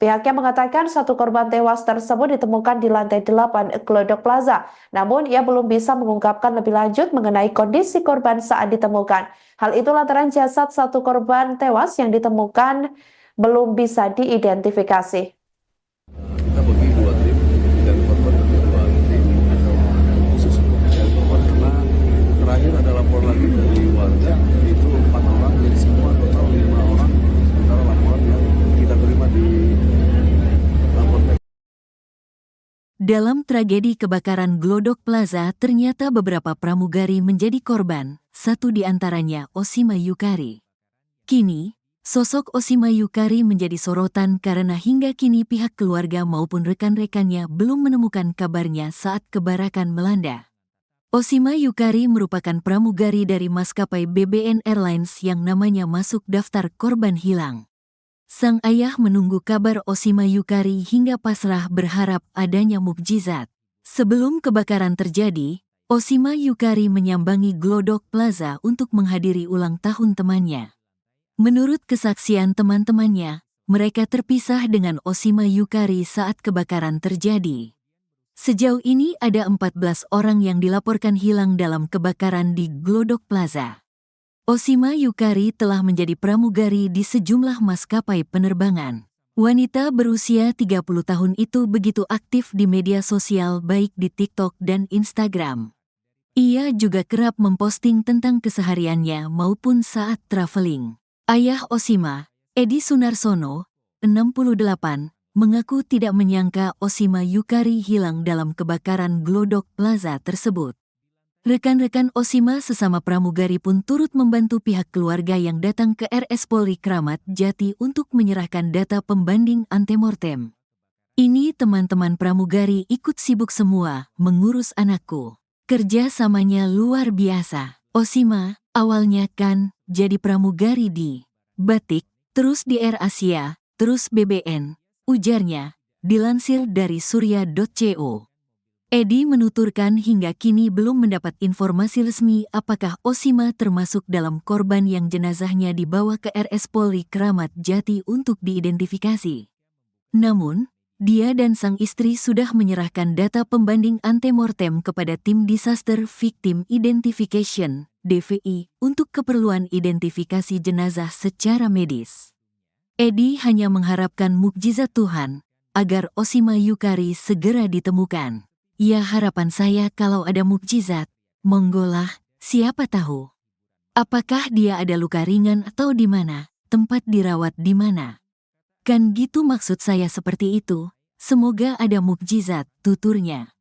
Pihaknya mengatakan 1 korban tewas tersebut ditemukan di lantai 8 Glodok Plaza. Namun ia belum bisa mengungkapkan lebih lanjut mengenai kondisi korban saat ditemukan. Hal itu lantaran jasad 1 korban tewas yang ditemukan belum bisa diidentifikasi. Kita bagi 2 tim dan korban bagi 2 tim khusus untuk mencari korban karena terakhir ada lapor lagi dari warga itu 4 orang jadi semua total 5 orang sementara laporan yang kita terima di lapor. Dalam tragedi kebakaran Glodok Plaza ternyata beberapa pramugari menjadi korban, 1 di antaranya Osima Yukari. Kini, sosok Osima Yukari menjadi sorotan karena hingga kini pihak keluarga maupun rekan-rekannya belum menemukan kabarnya saat kebakaran melanda. Osima Yukari merupakan pramugari dari maskapai BBN Airlines yang namanya masuk daftar korban hilang. Sang ayah menunggu kabar Osima Yukari hingga pasrah berharap adanya mukjizat. Sebelum kebakaran terjadi, Oshima Yukari menyambangi Glodok Plaza untuk menghadiri ulang tahun temannya. Menurut kesaksian teman-temannya, mereka terpisah dengan Oshima Yukari saat kebakaran terjadi. Sejauh ini ada 14 orang yang dilaporkan hilang dalam kebakaran di Glodok Plaza. Oshima Yukari telah menjadi pramugari di sejumlah maskapai penerbangan. Wanita berusia 30 tahun itu begitu aktif di media sosial baik di TikTok dan Instagram. Ia juga kerap memposting tentang kesehariannya maupun saat traveling. Ayah Oshima, Edi Sunarsono, 68, mengaku tidak menyangka Oshima Yukari hilang dalam kebakaran Glodok Plaza tersebut. Rekan-rekan Oshima sesama pramugari pun turut membantu pihak keluarga yang datang ke RS Polri Kramat Jati untuk menyerahkan data pembanding antemortem. Ini teman-teman pramugari ikut sibuk semua mengurus anakku. Kerja samanya luar biasa. Oshima, awalnya kan jadi pramugari di Batik, terus di Air Asia, terus BBN, ujarnya, dilansir dari surya.co. Edi menuturkan hingga kini belum mendapat informasi resmi apakah Oshima termasuk dalam korban yang jenazahnya dibawa ke RS Polri Kramat Jati untuk diidentifikasi. Namun, dia dan sang istri sudah menyerahkan data pembanding antemortem kepada Tim Disaster Victim Identification, DVI, untuk keperluan identifikasi jenazah secara medis. Edi hanya mengharapkan mukjizat Tuhan, agar Oshima Yukari segera ditemukan. Ya harapan saya kalau ada mukjizat, monggolah, siapa tahu. Apakah dia ada luka ringan atau di mana, tempat dirawat di mana? Kan gitu maksud saya seperti itu, semoga ada mukjizat, tuturnya.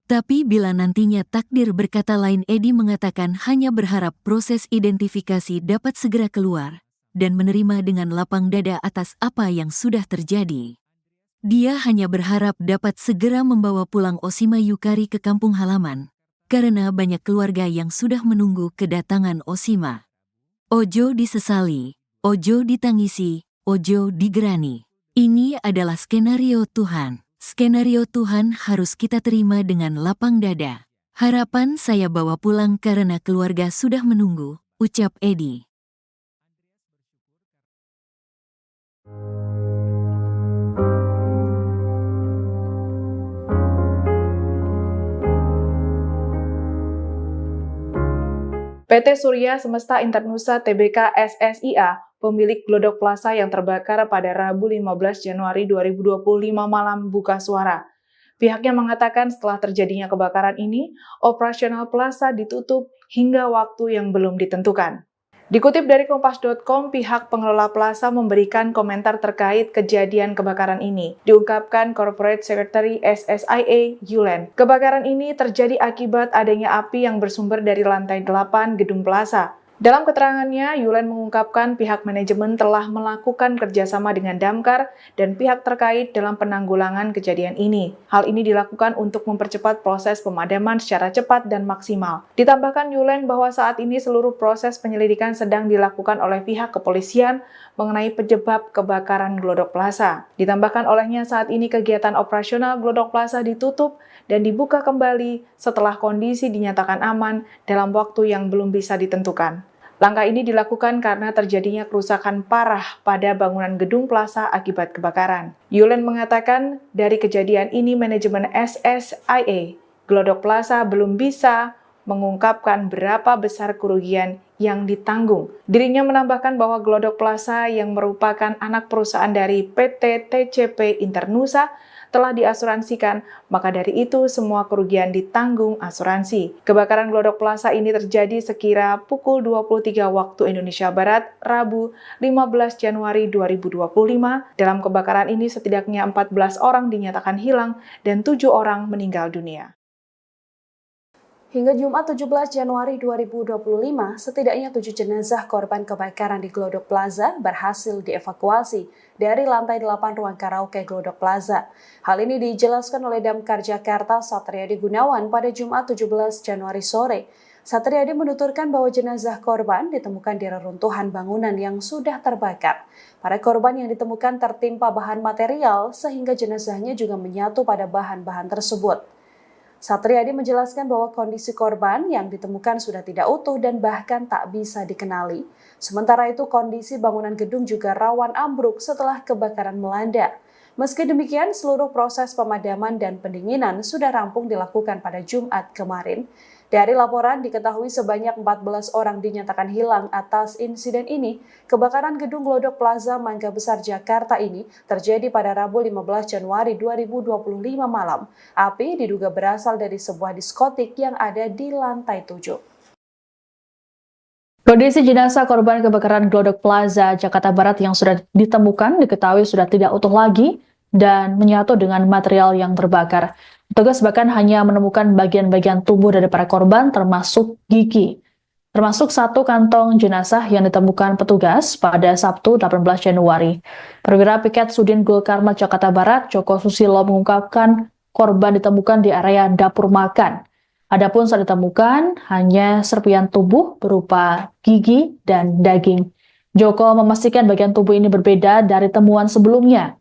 Tapi bila nantinya takdir berkata lain, Edi mengatakan hanya berharap proses identifikasi dapat segera keluar, dan menerima dengan lapang dada atas apa yang sudah terjadi. Dia hanya berharap dapat segera membawa pulang Oshima Yukari ke kampung halaman, karena banyak keluarga yang sudah menunggu kedatangan Oshima. Ojo disesali, ojo ditangisi, ojo digerani. Ini adalah skenario Tuhan. Skenario Tuhan harus kita terima dengan lapang dada. Harapan saya bawa pulang karena keluarga sudah menunggu, ucap Edi. PT Surya Semesta Internusa Tbk SSIA, pemilik Glodok Plaza yang terbakar pada Rabu 15 Januari 2025 malam buka suara. Pihaknya mengatakan setelah terjadinya kebakaran ini, operasional plaza ditutup hingga waktu yang belum ditentukan. Dikutip dari Kompas.com, pihak pengelola plaza memberikan komentar terkait kejadian kebakaran ini. Diungkapkan Corporate Secretary SSIA, Yulen. Kebakaran ini terjadi akibat adanya api yang bersumber dari lantai 8 gedung plaza. Dalam keterangannya, Yulen mengungkapkan pihak manajemen telah melakukan kerjasama dengan Damkar dan pihak terkait dalam penanggulangan kejadian ini. Hal ini dilakukan untuk mempercepat proses pemadaman secara cepat dan maksimal. Ditambahkan Yulen bahwa saat ini seluruh proses penyelidikan sedang dilakukan oleh pihak kepolisian mengenai penyebab kebakaran Glodok Plaza. Ditambahkan olehnya saat ini kegiatan operasional Glodok Plaza ditutup dan dibuka kembali setelah kondisi dinyatakan aman dalam waktu yang belum bisa ditentukan. Langkah ini dilakukan karena terjadinya kerusakan parah pada bangunan gedung plaza akibat kebakaran. Yulen mengatakan dari kejadian ini manajemen SSIA Glodok Plaza belum bisa mengungkapkan berapa besar kerugian yang ditanggung. Dirinya menambahkan bahwa Glodok Plaza yang merupakan anak perusahaan dari PT TCP Internusa telah diasuransikan, maka dari itu semua kerugian ditanggung asuransi. Kebakaran Glodok Plaza ini terjadi sekira pukul 23 waktu Indonesia Barat, Rabu 15 Januari 2025. Dalam kebakaran ini setidaknya 14 orang dinyatakan hilang dan 7 orang meninggal dunia. Hingga Jumat 17 Januari 2025, setidaknya 7 jenazah korban kebakaran di Glodok Plaza berhasil dievakuasi dari lantai 8 ruang karaoke Glodok Plaza. Hal ini dijelaskan oleh Damkar Jakarta Satriadi Gunawan pada Jumat 17 Januari sore. Satriadi menuturkan bahwa jenazah korban ditemukan di reruntuhan bangunan yang sudah terbakar. Para korban yang ditemukan tertimpa bahan material sehingga jenazahnya juga menyatu pada bahan-bahan tersebut. Satriadi menjelaskan bahwa kondisi korban yang ditemukan sudah tidak utuh dan bahkan tak bisa dikenali. Sementara itu kondisi bangunan gedung juga rawan ambruk setelah kebakaran melanda. Meski demikian, seluruh proses pemadaman dan pendinginan sudah rampung dilakukan pada Jumat kemarin. Dari laporan diketahui sebanyak 14 orang dinyatakan hilang atas insiden ini. Kebakaran gedung Glodok Plaza Mangga Besar Jakarta ini terjadi pada Rabu 15 Januari 2025 malam. Api diduga berasal dari sebuah diskotik yang ada di lantai 7. Kondisi jenazah korban kebakaran Glodok Plaza Jakarta Barat yang sudah ditemukan diketahui sudah tidak utuh lagi dan menyatu dengan material yang terbakar. Petugas bahkan hanya menemukan bagian-bagian tubuh dari para korban termasuk gigi. Termasuk satu kantong jenazah yang ditemukan petugas pada Sabtu 18 Januari. Perwira Piket Sudin Gul Karmat Jakarta Barat, Joko Susilo mengungkapkan korban ditemukan di area dapur makan. Adapun saat ditemukan hanya serpian tubuh berupa gigi dan daging. Joko memastikan bagian tubuh ini berbeda dari temuan sebelumnya.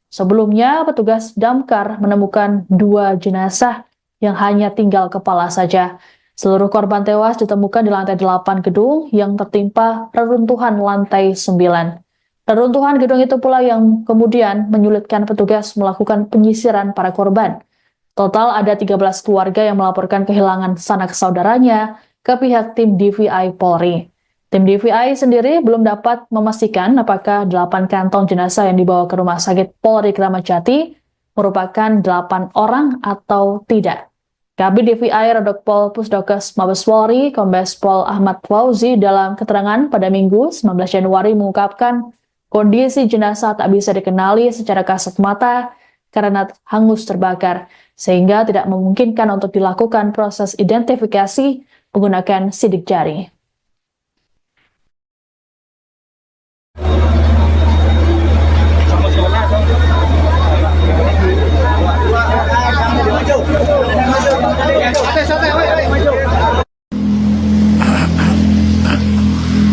Sebelumnya, petugas damkar menemukan 2 jenazah yang hanya tinggal kepala saja. Seluruh korban tewas ditemukan di lantai 8 gedung yang tertimpa reruntuhan lantai 9. Reruntuhan gedung itu pula yang kemudian menyulitkan petugas melakukan penyisiran para korban. Total ada 13 keluarga yang melaporkan kehilangan sanak saudaranya ke pihak tim DVI Polri. Tim DVI sendiri belum dapat memastikan apakah 8 kantong jenazah yang dibawa ke Rumah Sakit Polri Kramat Jati merupakan 8 orang atau tidak. Kabid DVI Redokpol Pusdokes Mabes Polri, Kombes Pol Ahmad Fauzi dalam keterangan pada Minggu 19 Januari mengungkapkan kondisi jenazah tak bisa dikenali secara kasat mata karena hangus terbakar, sehingga tidak memungkinkan untuk dilakukan proses identifikasi menggunakan sidik jari.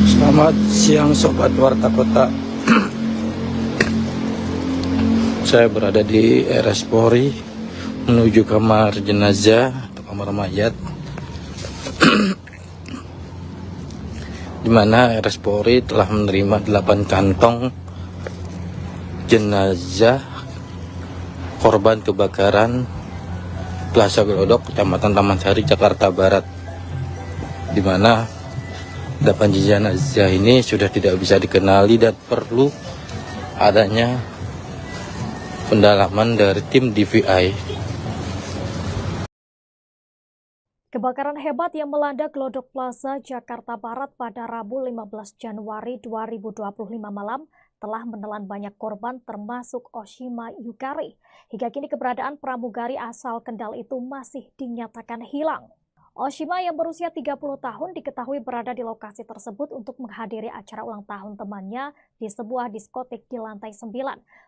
Selamat siang Sobat Warta Kota. Saya berada di RS Polri menuju kamar jenazah atau kamar mayat, di mana RS Polri telah menerima 8 kantong jenazah korban kebakaran Plaza Glodok, Kecamatan Taman Sari, Jakarta Barat, di mana 8 jenazah ini sudah tidak bisa dikenali dan perlu adanya pendalaman dari tim DVI. Kebakaran hebat yang melanda Glodok Plaza Jakarta Barat pada Rabu 15 Januari 2025 malam telah menelan banyak korban termasuk Oshima Yukari. Hingga kini keberadaan pramugari asal Kendal itu masih dinyatakan hilang. Oshima yang berusia 30 tahun diketahui berada di lokasi tersebut untuk menghadiri acara ulang tahun temannya di sebuah diskotik di lantai 9.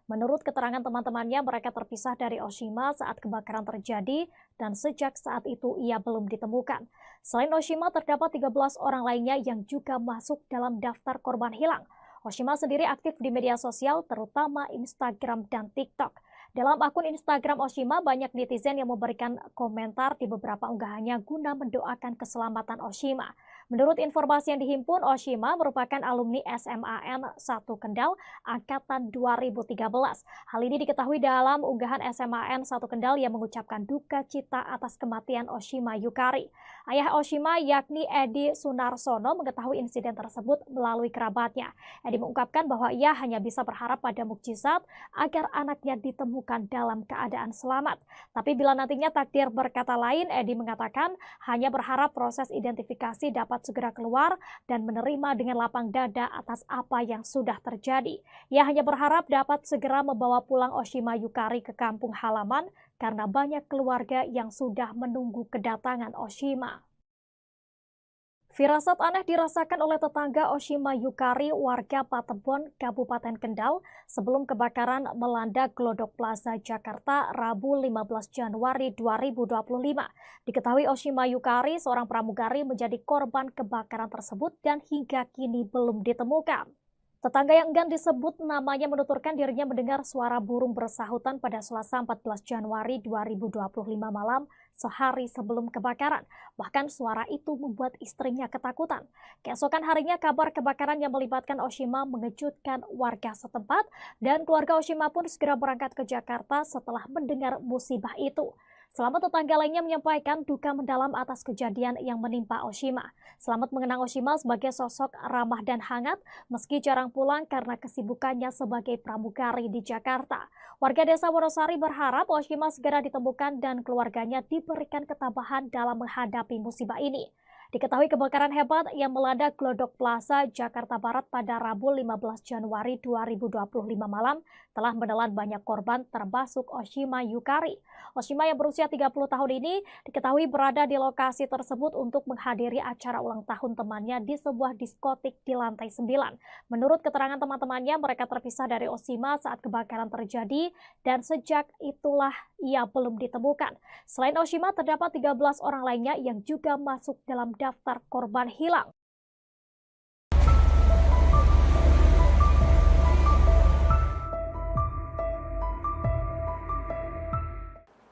Menurut keterangan teman-temannya, mereka terpisah dari Oshima saat kebakaran terjadi dan sejak saat itu ia belum ditemukan. Selain Oshima, terdapat 13 orang lainnya yang juga masuk dalam daftar korban hilang. Oshima sendiri aktif di media sosial, terutama Instagram dan TikTok. Dalam akun Instagram Oshima, banyak netizen yang memberikan komentar di beberapa unggahannya guna mendoakan keselamatan Oshima. Menurut informasi yang dihimpun, Oshima merupakan alumni SMAN 1 Kendal angkatan 2013. Hal ini diketahui dalam unggahan SMAN 1 Kendal yang mengucapkan duka cita atas kematian Oshima Yukari. Ayah Oshima yakni Edi Sunarsono mengetahui insiden tersebut melalui kerabatnya. Edi mengungkapkan bahwa ia hanya bisa berharap pada mukjizat agar anaknya ditemukan dalam keadaan selamat. Tapi bila nantinya takdir berkata lain, Edi mengatakan hanya berharap proses identifikasi dapat segera keluar dan menerima dengan lapang dada atas apa yang sudah terjadi. Ia hanya berharap dapat segera membawa pulang Oshima Yukari ke kampung halaman karena banyak keluarga yang sudah menunggu kedatangan Oshima. Firasat aneh dirasakan oleh tetangga Oshima Yukari, warga Patebon, Kabupaten Kendal, sebelum kebakaran melanda Glodok Plaza Jakarta Rabu 15 Januari 2025. Diketahui Oshima Yukari, seorang pramugari, menjadi korban kebakaran tersebut dan hingga kini belum ditemukan. Tetangga yang enggan disebut namanya menuturkan dirinya mendengar suara burung bersahutan pada Selasa 14 Januari 2025 malam sehari sebelum kebakaran. Bahkan suara itu membuat istrinya ketakutan. Keesokan harinya kabar kebakaran yang melibatkan Oshima mengejutkan warga setempat dan keluarga Oshima pun segera berangkat ke Jakarta setelah mendengar musibah itu. Selamat tetangga lainnya menyampaikan duka mendalam atas kejadian yang menimpa Oshima. Selamat mengenang Oshima sebagai sosok ramah dan hangat meski jarang pulang karena kesibukannya sebagai pramugari di Jakarta. Warga desa Wonosari berharap Oshima segera ditemukan dan keluarganya diberikan ketabahan dalam menghadapi musibah ini. Diketahui kebakaran hebat yang melanda Glodok Plaza, Jakarta Barat pada Rabu 15 Januari 2025 malam telah menelan banyak korban termasuk Oshima Yukari. Oshima yang berusia 30 tahun ini diketahui berada di lokasi tersebut untuk menghadiri acara ulang tahun temannya di sebuah diskotik di lantai 9. Menurut keterangan teman-temannya, mereka terpisah dari Oshima saat kebakaran terjadi dan sejak itulah ia belum ditemukan. Selain Oshima, terdapat 13 orang lainnya yang juga masuk dalam daftar korban hilang.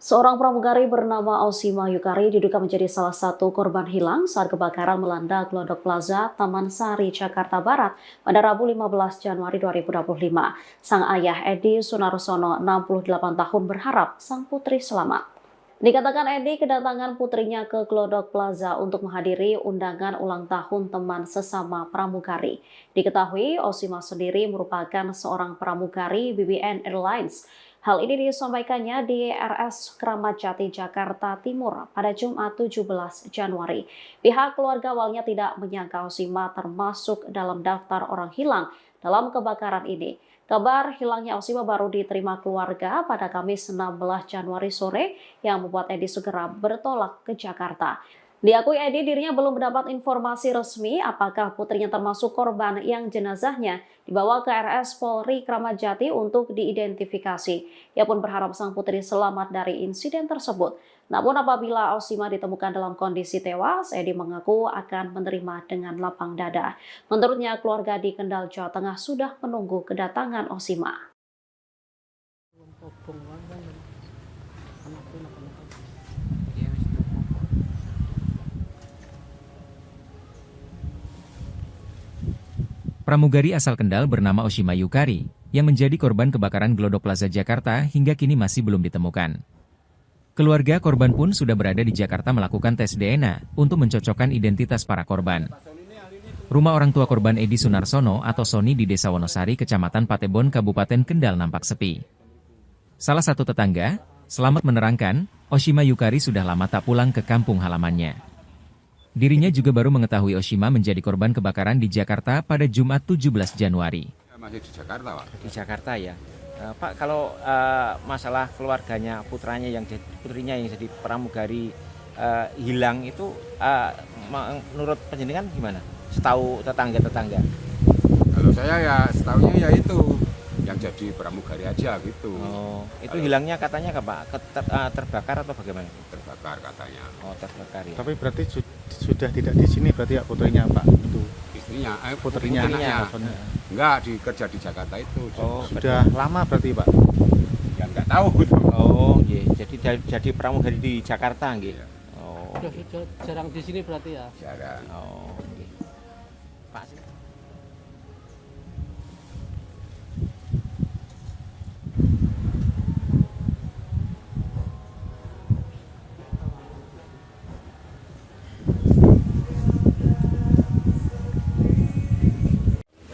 Seorang pramugari bernama Oshima Yukari diduga menjadi salah satu korban hilang saat kebakaran melanda Glodok Plaza, Taman Sari, Jakarta Barat pada Rabu 15 Januari 2025. Sang ayah Edi Sunarsono, 68 tahun, berharap sang putri selamat. Dikatakan Edi kedatangan putrinya ke Glodok Plaza untuk menghadiri undangan ulang tahun teman sesama pramugari. Diketahui Oshima sendiri merupakan seorang pramugari BBN Airlines. Hal ini disampaikannya di RS Kramat Jati, Jakarta Timur pada Jumat 17 Januari. Pihak keluarga awalnya tidak menyangka Oshima termasuk dalam daftar orang hilang dalam kebakaran ini. Kabar hilangnya Oshima baru diterima keluarga pada Kamis 16 Januari sore yang membuat Edi segera bertolak ke Jakarta. Diakui Edi dirinya belum mendapat informasi resmi apakah putrinya termasuk korban yang jenazahnya dibawa ke RS Polri Kramat Jati untuk diidentifikasi. Ia pun berharap sang putri selamat dari insiden tersebut. Namun apabila Oshima ditemukan dalam kondisi tewas, Edi mengaku akan menerima dengan lapang dada. Menurutnya keluarga di Kendal, Jawa Tengah sudah menunggu kedatangan Oshima. Pramugari asal Kendal bernama Oshima Yukari yang menjadi korban kebakaran Glodok Plaza Jakarta hingga kini masih belum ditemukan. Keluarga korban pun sudah berada di Jakarta melakukan tes DNA untuk mencocokkan identitas para korban. Rumah orang tua korban Edi Sunarsono atau Sony di Desa Wonosari, Kecamatan Patebon, Kabupaten Kendal nampak sepi. Salah satu tetangga, Selamat, menerangkan, Oshima Yukari sudah lama tak pulang ke kampung halamannya. Dirinya juga baru mengetahui Oshima menjadi korban kebakaran di Jakarta pada Jumat 17 Januari. Masih di Jakarta, Pak. Di Jakarta ya. Pak, kalau masalah keluarganya putrinya yang jadi pramugari hilang itu menurut penjenengan gimana? Setahu tetangga-tetangga. Kalau saya ya setahunya ya itu yang jadi pramugari aja gitu. Oh, itu hilangnya katanya Pak terbakar atau bagaimana? Terbakar katanya. Oh, terbakar ya. Tapi berarti sudah tidak di sini berarti ya putrinya Pak itu. Istrinya, putrinya. Enggak, kerja di Jakarta itu. Oh, sudah lama berarti Pak? Ya enggak tahu. Oh, iya. Jadi pramugari di Jakarta nggih. Ya. Oh. Sudah jarang di sini berarti ya. Jarang. Oh, nggih. Pak.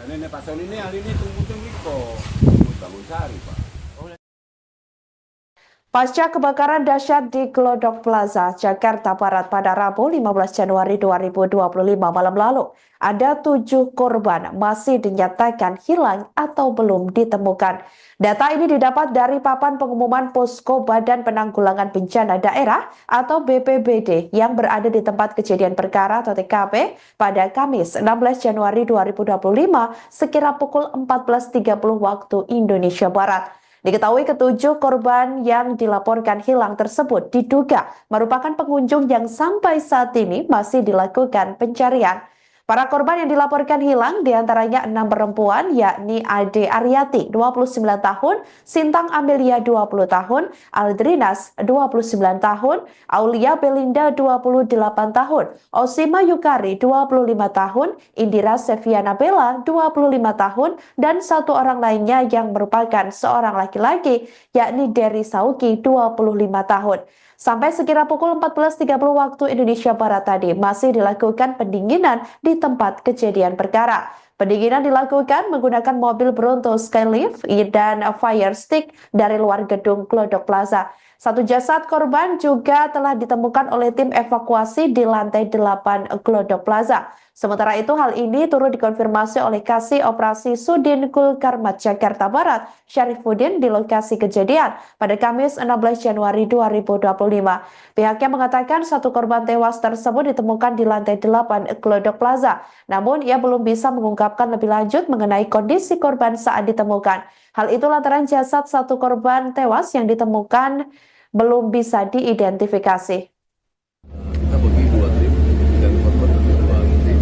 Dan ini Pak Sony ini ahli ini tunggu kok. Bangun Sari, Pak. Pasca kebakaran dahsyat di Glodok Plaza, Jakarta Barat pada Rabu 15 Januari 2025 malam lalu, ada 7 korban masih dinyatakan hilang atau belum ditemukan. Data ini didapat dari papan pengumuman Posko Badan Penanggulangan Bencana Daerah atau BPBD yang berada di tempat kejadian perkara atau TKP pada Kamis 16 Januari 2025 sekira pukul 14.30 waktu Indonesia Barat. Diketahui ketujuh korban yang dilaporkan hilang tersebut diduga merupakan pengunjung yang sampai saat ini masih dilakukan pencarian. Para korban yang dilaporkan hilang diantaranya 6 perempuan, yakni Ade Aryati 29 tahun, Sintang Amelia 20 tahun, Aldrinas 29 tahun, Aulia Belinda 28 tahun, Osima Yukari 25 tahun, Indira Seviana Bella 25 tahun, dan satu orang lainnya yang merupakan seorang laki-laki, yakni Dery Sauki 25 tahun. Sampai sekira pukul 14.30 waktu Indonesia Barat tadi masih dilakukan pendinginan di tempat kejadian perkara. Pendinginan dilakukan menggunakan mobil Bronto Skylift dan fire stick dari luar gedung Glodok Plaza. Satu jasad korban juga telah ditemukan oleh tim evakuasi di lantai 8 Glodok Plaza. Sementara itu hal ini turut dikonfirmasi oleh Kasih Operasi Sudin Kulkarmat Jakarta Barat, Syarifuddin di lokasi kejadian pada Kamis 16 Januari 2025. Pihaknya mengatakan satu korban tewas tersebut ditemukan di lantai 8 Glodok Plaza. Namun ia belum bisa mengungkapkan lebih lanjut mengenai kondisi korban saat ditemukan. Hal itu lantaran jasad satu korban tewas yang ditemukan belum bisa diidentifikasi. Kita bagi dua tim dan korban ada dua tim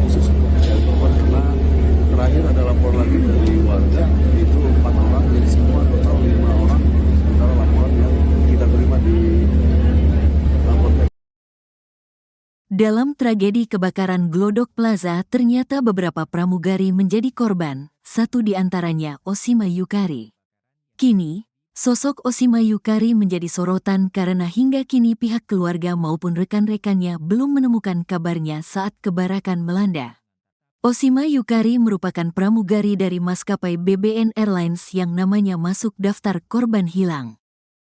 khusus untuk mencari korban karena terakhir ada lapor lagi dari warga itu 4 orang, jadi semua total 5 orang sementara laporan yang kita terima di laporkan. Dalam tragedi kebakaran Glodok Plaza, ternyata beberapa pramugari menjadi korban, satu di antaranya Osima Yukari. Kini, sosok Osima Yukari menjadi sorotan karena hingga kini pihak keluarga maupun rekan-rekannya belum menemukan kabarnya saat kebakaran melanda. Osima Yukari merupakan pramugari dari maskapai BBN Airlines yang namanya masuk daftar korban hilang.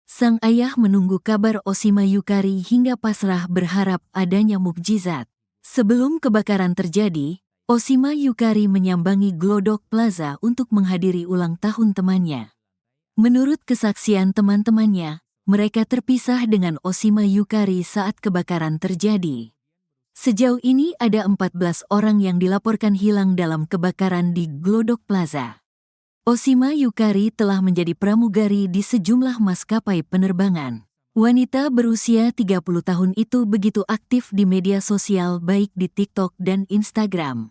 Sang ayah menunggu kabar Osima Yukari hingga pasrah berharap adanya mukjizat. Sebelum kebakaran terjadi, Osima Yukari menyambangi Glodok Plaza untuk menghadiri ulang tahun temannya. Menurut kesaksian teman-temannya, mereka terpisah dengan Osima Yukari saat kebakaran terjadi. Sejauh ini ada 14 orang yang dilaporkan hilang dalam kebakaran di Glodok Plaza. Osima Yukari telah menjadi pramugari di sejumlah maskapai penerbangan. Wanita berusia 30 tahun itu begitu aktif di media sosial baik di TikTok dan Instagram.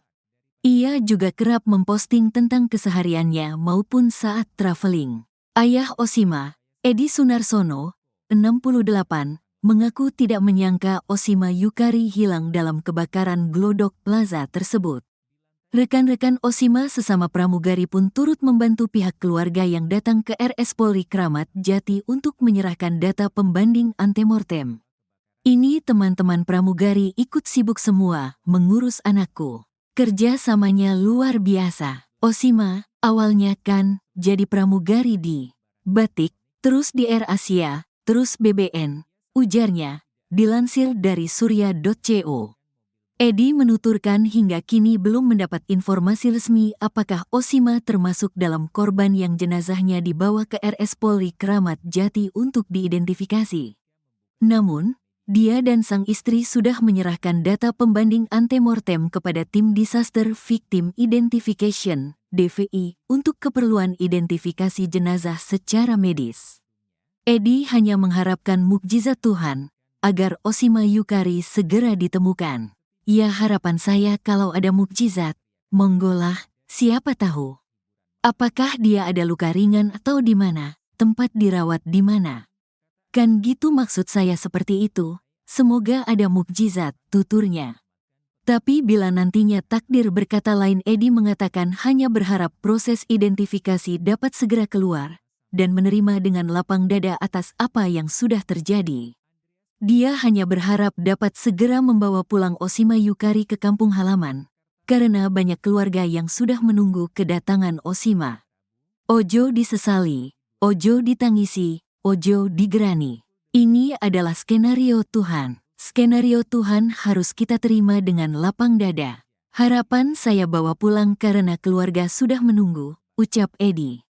Ia juga kerap memposting tentang kesehariannya maupun saat traveling. Ayah Osima, Edi Sunarsono, 68, mengaku tidak menyangka Osima Yukari hilang dalam kebakaran Glodok Plaza tersebut. Rekan-rekan Osima sesama pramugari pun turut membantu pihak keluarga yang datang ke RS Polri Kramat Jati untuk menyerahkan data pembanding antemortem. Ini teman-teman pramugari ikut sibuk semua mengurus anakku. Kerja samanya luar biasa. Osima, awalnya kan jadi pramugari di Batik, terus di Air Asia, terus BBN, ujarnya, dilansir dari surya.co. Edi menuturkan hingga kini belum mendapat informasi resmi apakah Osima termasuk dalam korban yang jenazahnya dibawa ke RS Polri Kramat Jati untuk diidentifikasi. Namun, dia dan sang istri sudah menyerahkan data pembanding antemortem kepada Tim Disaster Victim Identification, DVI, untuk keperluan identifikasi jenazah secara medis. Edi hanya mengharapkan mukjizat Tuhan, agar Osima Yukari segera ditemukan. Ya harapan saya kalau ada mukjizat, monggolah, siapa tahu. Apakah dia ada luka ringan atau di mana, tempat dirawat di mana? Kan gitu maksud saya seperti itu, semoga ada mukjizat, tuturnya. Tapi bila nantinya takdir berkata lain, Edi mengatakan hanya berharap proses identifikasi dapat segera keluar, dan menerima dengan lapang dada atas apa yang sudah terjadi. Dia hanya berharap dapat segera membawa pulang Osima Yukari ke kampung halaman, karena banyak keluarga yang sudah menunggu kedatangan Osima. Ojo disesali, ojo ditangisi, ojo digerani. Ini adalah skenario Tuhan. Skenario Tuhan harus kita terima dengan lapang dada. Harapan saya bawa pulang karena keluarga sudah menunggu, ucap Edi.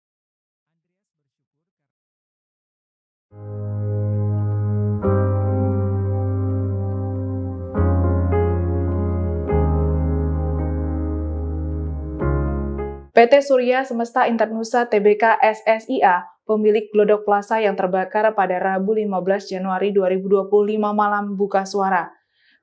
PT Surya Semesta Internusa Tbk SSIA, pemilik Glodok Plaza yang terbakar pada Rabu 15 Januari 2025 malam buka suara.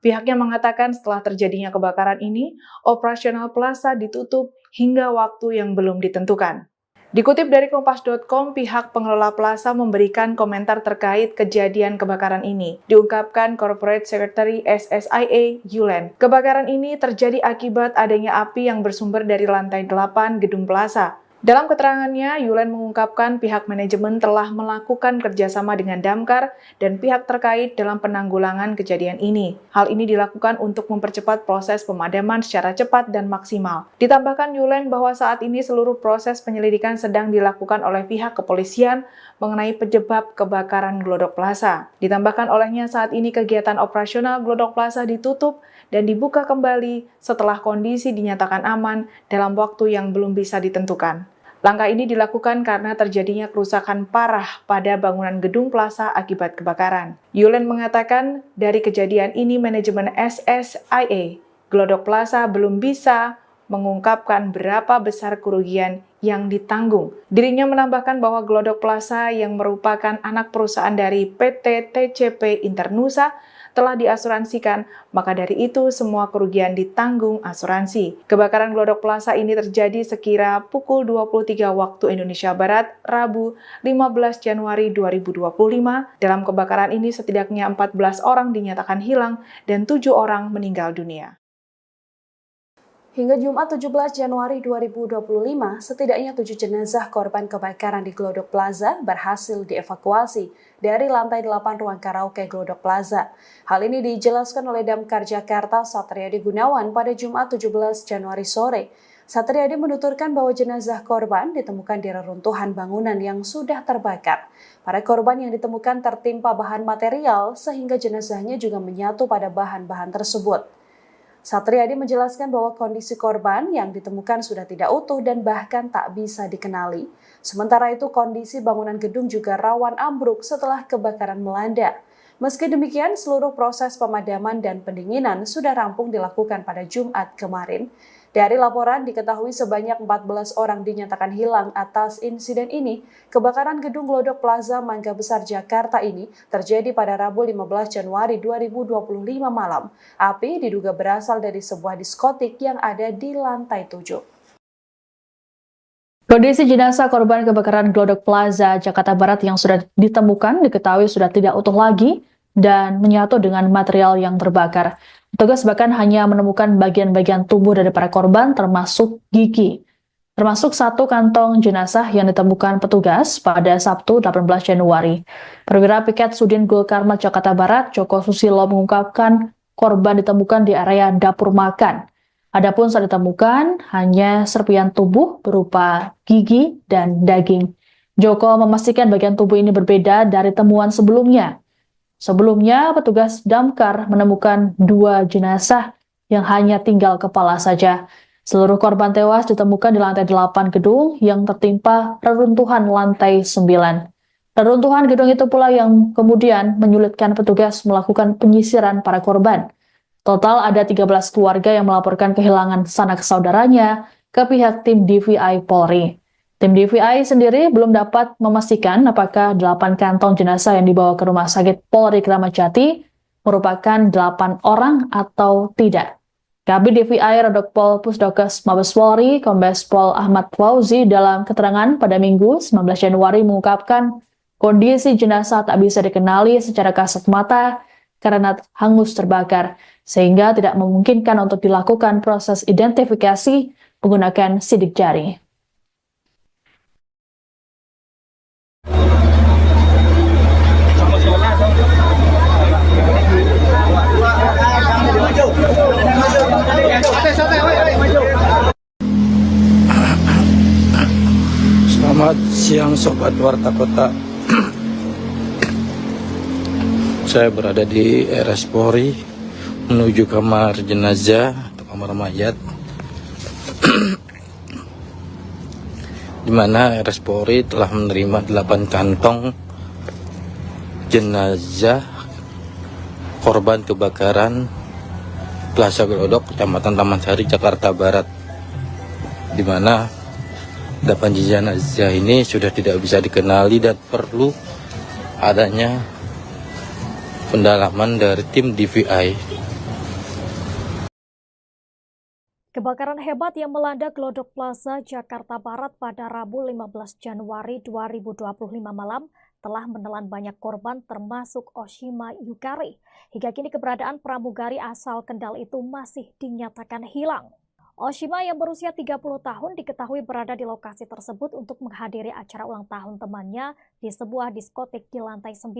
Pihaknya mengatakan setelah terjadinya kebakaran ini, operasional plaza ditutup hingga waktu yang belum ditentukan. Dikutip dari Kompas.com, pihak pengelola plaza memberikan komentar terkait kejadian kebakaran ini. Diungkapkan Corporate Secretary SSIA, Yulen. Kebakaran ini terjadi akibat adanya api yang bersumber dari lantai 8 gedung plaza. Dalam keterangannya, Yulen mengungkapkan pihak manajemen telah melakukan kerjasama dengan Damkar dan pihak terkait dalam penanggulangan kejadian ini. Hal ini dilakukan untuk mempercepat proses pemadaman secara cepat dan maksimal. Ditambahkan Yulen bahwa saat ini seluruh proses penyelidikan sedang dilakukan oleh pihak kepolisian mengenai penyebab kebakaran Glodok Plaza. Ditambahkan olehnya saat ini kegiatan operasional Glodok Plaza ditutup dan dibuka kembali setelah kondisi dinyatakan aman dalam waktu yang belum bisa ditentukan. Langkah ini dilakukan karena terjadinya kerusakan parah pada bangunan gedung plaza akibat kebakaran. Yulen mengatakan dari kejadian ini manajemen SSIA Glodok Plaza belum bisa mengungkapkan berapa besar kerugian yang ditanggung. Dirinya menambahkan bahwa Glodok Plaza yang merupakan anak perusahaan dari PT TCP Internusa telah diasuransikan, maka dari itu semua kerugian ditanggung asuransi. Kebakaran Glodok Plaza ini terjadi sekira pukul 23 waktu Indonesia Barat, Rabu 15 Januari 2025. Dalam kebakaran ini setidaknya 14 orang dinyatakan hilang dan 7 orang meninggal dunia. Hingga Jumat 17 Januari 2025, setidaknya 7 jenazah korban kebakaran di Glodok Plaza berhasil dievakuasi dari lantai 8 ruang karaoke Glodok Plaza. Hal ini dijelaskan oleh Damkar Jakarta Satriadi Gunawan pada Jumat 17 Januari sore. Satriadi menuturkan bahwa jenazah korban ditemukan di reruntuhan bangunan yang sudah terbakar. Para korban yang ditemukan tertimpa bahan material sehingga jenazahnya juga menyatu pada bahan-bahan tersebut. Satriadi menjelaskan bahwa kondisi korban yang ditemukan sudah tidak utuh dan bahkan tak bisa dikenali. Sementara itu kondisi bangunan gedung juga rawan ambruk setelah kebakaran melanda. Meski demikian, seluruh proses pemadaman dan pendinginan sudah rampung dilakukan pada Jumat kemarin. Dari laporan diketahui sebanyak 14 orang dinyatakan hilang atas insiden ini. Kebakaran gedung Glodok Plaza Mangga Besar Jakarta ini terjadi pada Rabu 15 Januari 2025 malam. Api diduga berasal dari sebuah diskotik yang ada di lantai 7. Kondisi jenazah korban kebakaran Glodok Plaza Jakarta Barat yang sudah ditemukan diketahui sudah tidak utuh lagi dan menyatu dengan material yang terbakar. Petugas bahkan hanya menemukan bagian-bagian tubuh dari para korban termasuk gigi. Termasuk 1 kantong jenazah yang ditemukan petugas pada Sabtu 18 Januari. Perwira Piket Sudin Gulkarmat Jakarta Barat, Joko Susilo mengungkapkan korban ditemukan di area dapur makan. Adapun saat ditemukan hanya serpian tubuh berupa gigi dan daging. Joko memastikan bagian tubuh ini berbeda dari temuan sebelumnya. Sebelumnya, petugas Damkar menemukan 2 jenazah yang hanya tinggal kepala saja. Seluruh korban tewas ditemukan di lantai 8 gedung yang tertimpa reruntuhan lantai 9. Reruntuhan gedung itu pula yang kemudian menyulitkan petugas melakukan penyisiran para korban. Total ada 13 keluarga yang melaporkan kehilangan sanak saudaranya ke pihak tim DVI Polri. Tim DVI sendiri belum dapat memastikan apakah 8 kantong jenazah yang dibawa ke Rumah Sakit Polri Kramat Jati merupakan 8 orang atau tidak. Kabid DVI Redokpol Pusdokes Mabes Polri, Kombes Pol Ahmad Fauzi dalam keterangan pada Minggu 19 Januari mengungkapkan kondisi jenazah tak bisa dikenali secara kasat mata karena hangus terbakar, sehingga tidak memungkinkan untuk dilakukan proses identifikasi menggunakan sidik jari. Selamat siang Sobat Warta Kota. Saya berada di RS Polri menuju kamar jenazah atau kamar mayat, di mana RS Polri telah menerima 8 kantong jenazah korban kebakaran Plaza Glodok, Kecamatan Taman Sari, Jakarta Barat, di mana 8 jenazah ini sudah tidak bisa dikenali dan perlu adanya pendalaman dari tim DVI Kebakaran hebat yang melanda Glodok Plaza, Jakarta Barat pada Rabu 15 Januari 2025 malam telah menelan banyak korban termasuk Oshima Yukari. Hingga kini keberadaan pramugari asal Kendal itu masih dinyatakan hilang. Oshima yang berusia 30 tahun diketahui berada di lokasi tersebut untuk menghadiri acara ulang tahun temannya di sebuah diskotik di lantai 9.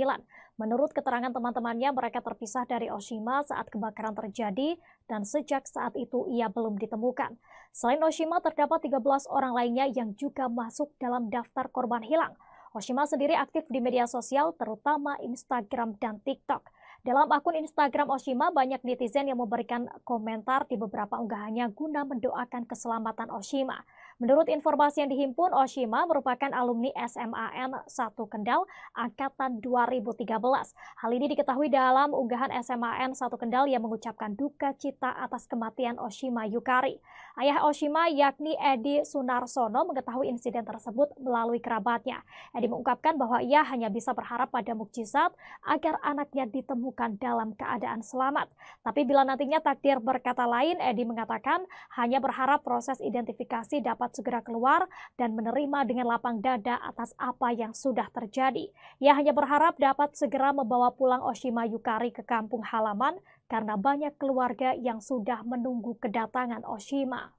Menurut keterangan teman-temannya, mereka terpisah dari Oshima saat kebakaran terjadi dan sejak saat itu ia belum ditemukan. Selain Oshima, terdapat 13 orang lainnya yang juga masuk dalam daftar korban hilang. Oshima sendiri aktif di media sosial, terutama Instagram dan TikTok. Dalam akun Instagram Oshima, banyak netizen yang memberikan komentar di beberapa unggahannya guna mendoakan keselamatan Oshima. Menurut informasi yang dihimpun, Oshima merupakan alumni SMAN 1 Kendal angkatan 2013. Hal ini diketahui dalam unggahan SMAN 1 Kendal yang mengucapkan duka cita atas kematian Oshima Yukari. Ayah Oshima yakni Edi Sunarsono mengetahui insiden tersebut melalui kerabatnya. Edi mengungkapkan bahwa ia hanya bisa berharap pada mukjizat agar anaknya ditemukan dalam keadaan selamat. Tapi bila nantinya takdir berkata lain, Edi mengatakan hanya berharap proses identifikasi dapat segera keluar dan menerima dengan lapang dada atas apa yang sudah terjadi. Ia hanya berharap dapat segera membawa pulang Oshima Yukari ke kampung halaman karena banyak keluarga yang sudah menunggu kedatangan Oshima.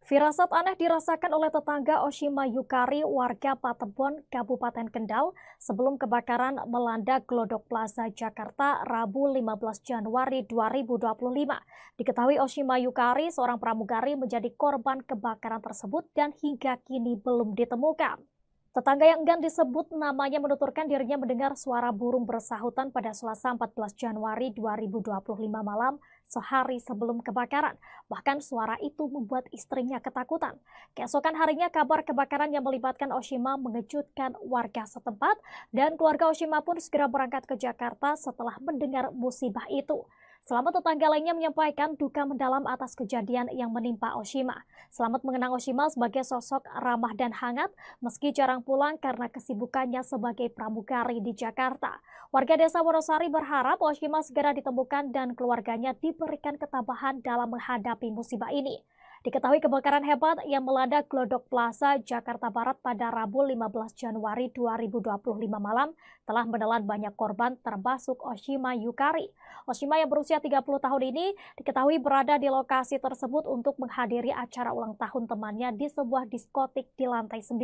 Firasat aneh dirasakan oleh tetangga Oshima Yukari, warga Patebon, Kabupaten Kendal, sebelum kebakaran melanda Glodok Plaza, Jakarta, Rabu 15 Januari 2025. Diketahui Oshima Yukari, seorang pramugari, menjadi korban kebakaran tersebut dan hingga kini belum ditemukan. Tetangga yang enggan disebut namanya menuturkan dirinya mendengar suara burung bersahutan pada Selasa 14 Januari 2025 malam sehari sebelum kebakaran. Bahkan suara itu membuat istrinya ketakutan. Keesokan harinya kabar kebakaran yang melibatkan Oshima mengejutkan warga setempat dan keluarga Oshima pun segera berangkat ke Jakarta setelah mendengar musibah itu. Selamat tetangga lainnya menyampaikan duka mendalam atas kejadian yang menimpa Oshima. Selamat mengenang Oshima sebagai sosok ramah dan hangat meski jarang pulang karena kesibukannya sebagai pramugari di Jakarta. Warga desa Wonosari berharap Oshima segera ditemukan dan keluarganya diberikan ketabahan dalam menghadapi musibah ini. Diketahui kebakaran hebat yang melanda Glodok Plaza, Jakarta Barat pada Rabu 15 Januari 2025 malam telah menelan banyak korban termasuk Oshima Yukari. Oshima yang berusia 30 tahun ini diketahui berada di lokasi tersebut untuk menghadiri acara ulang tahun temannya di sebuah diskotik di lantai 9.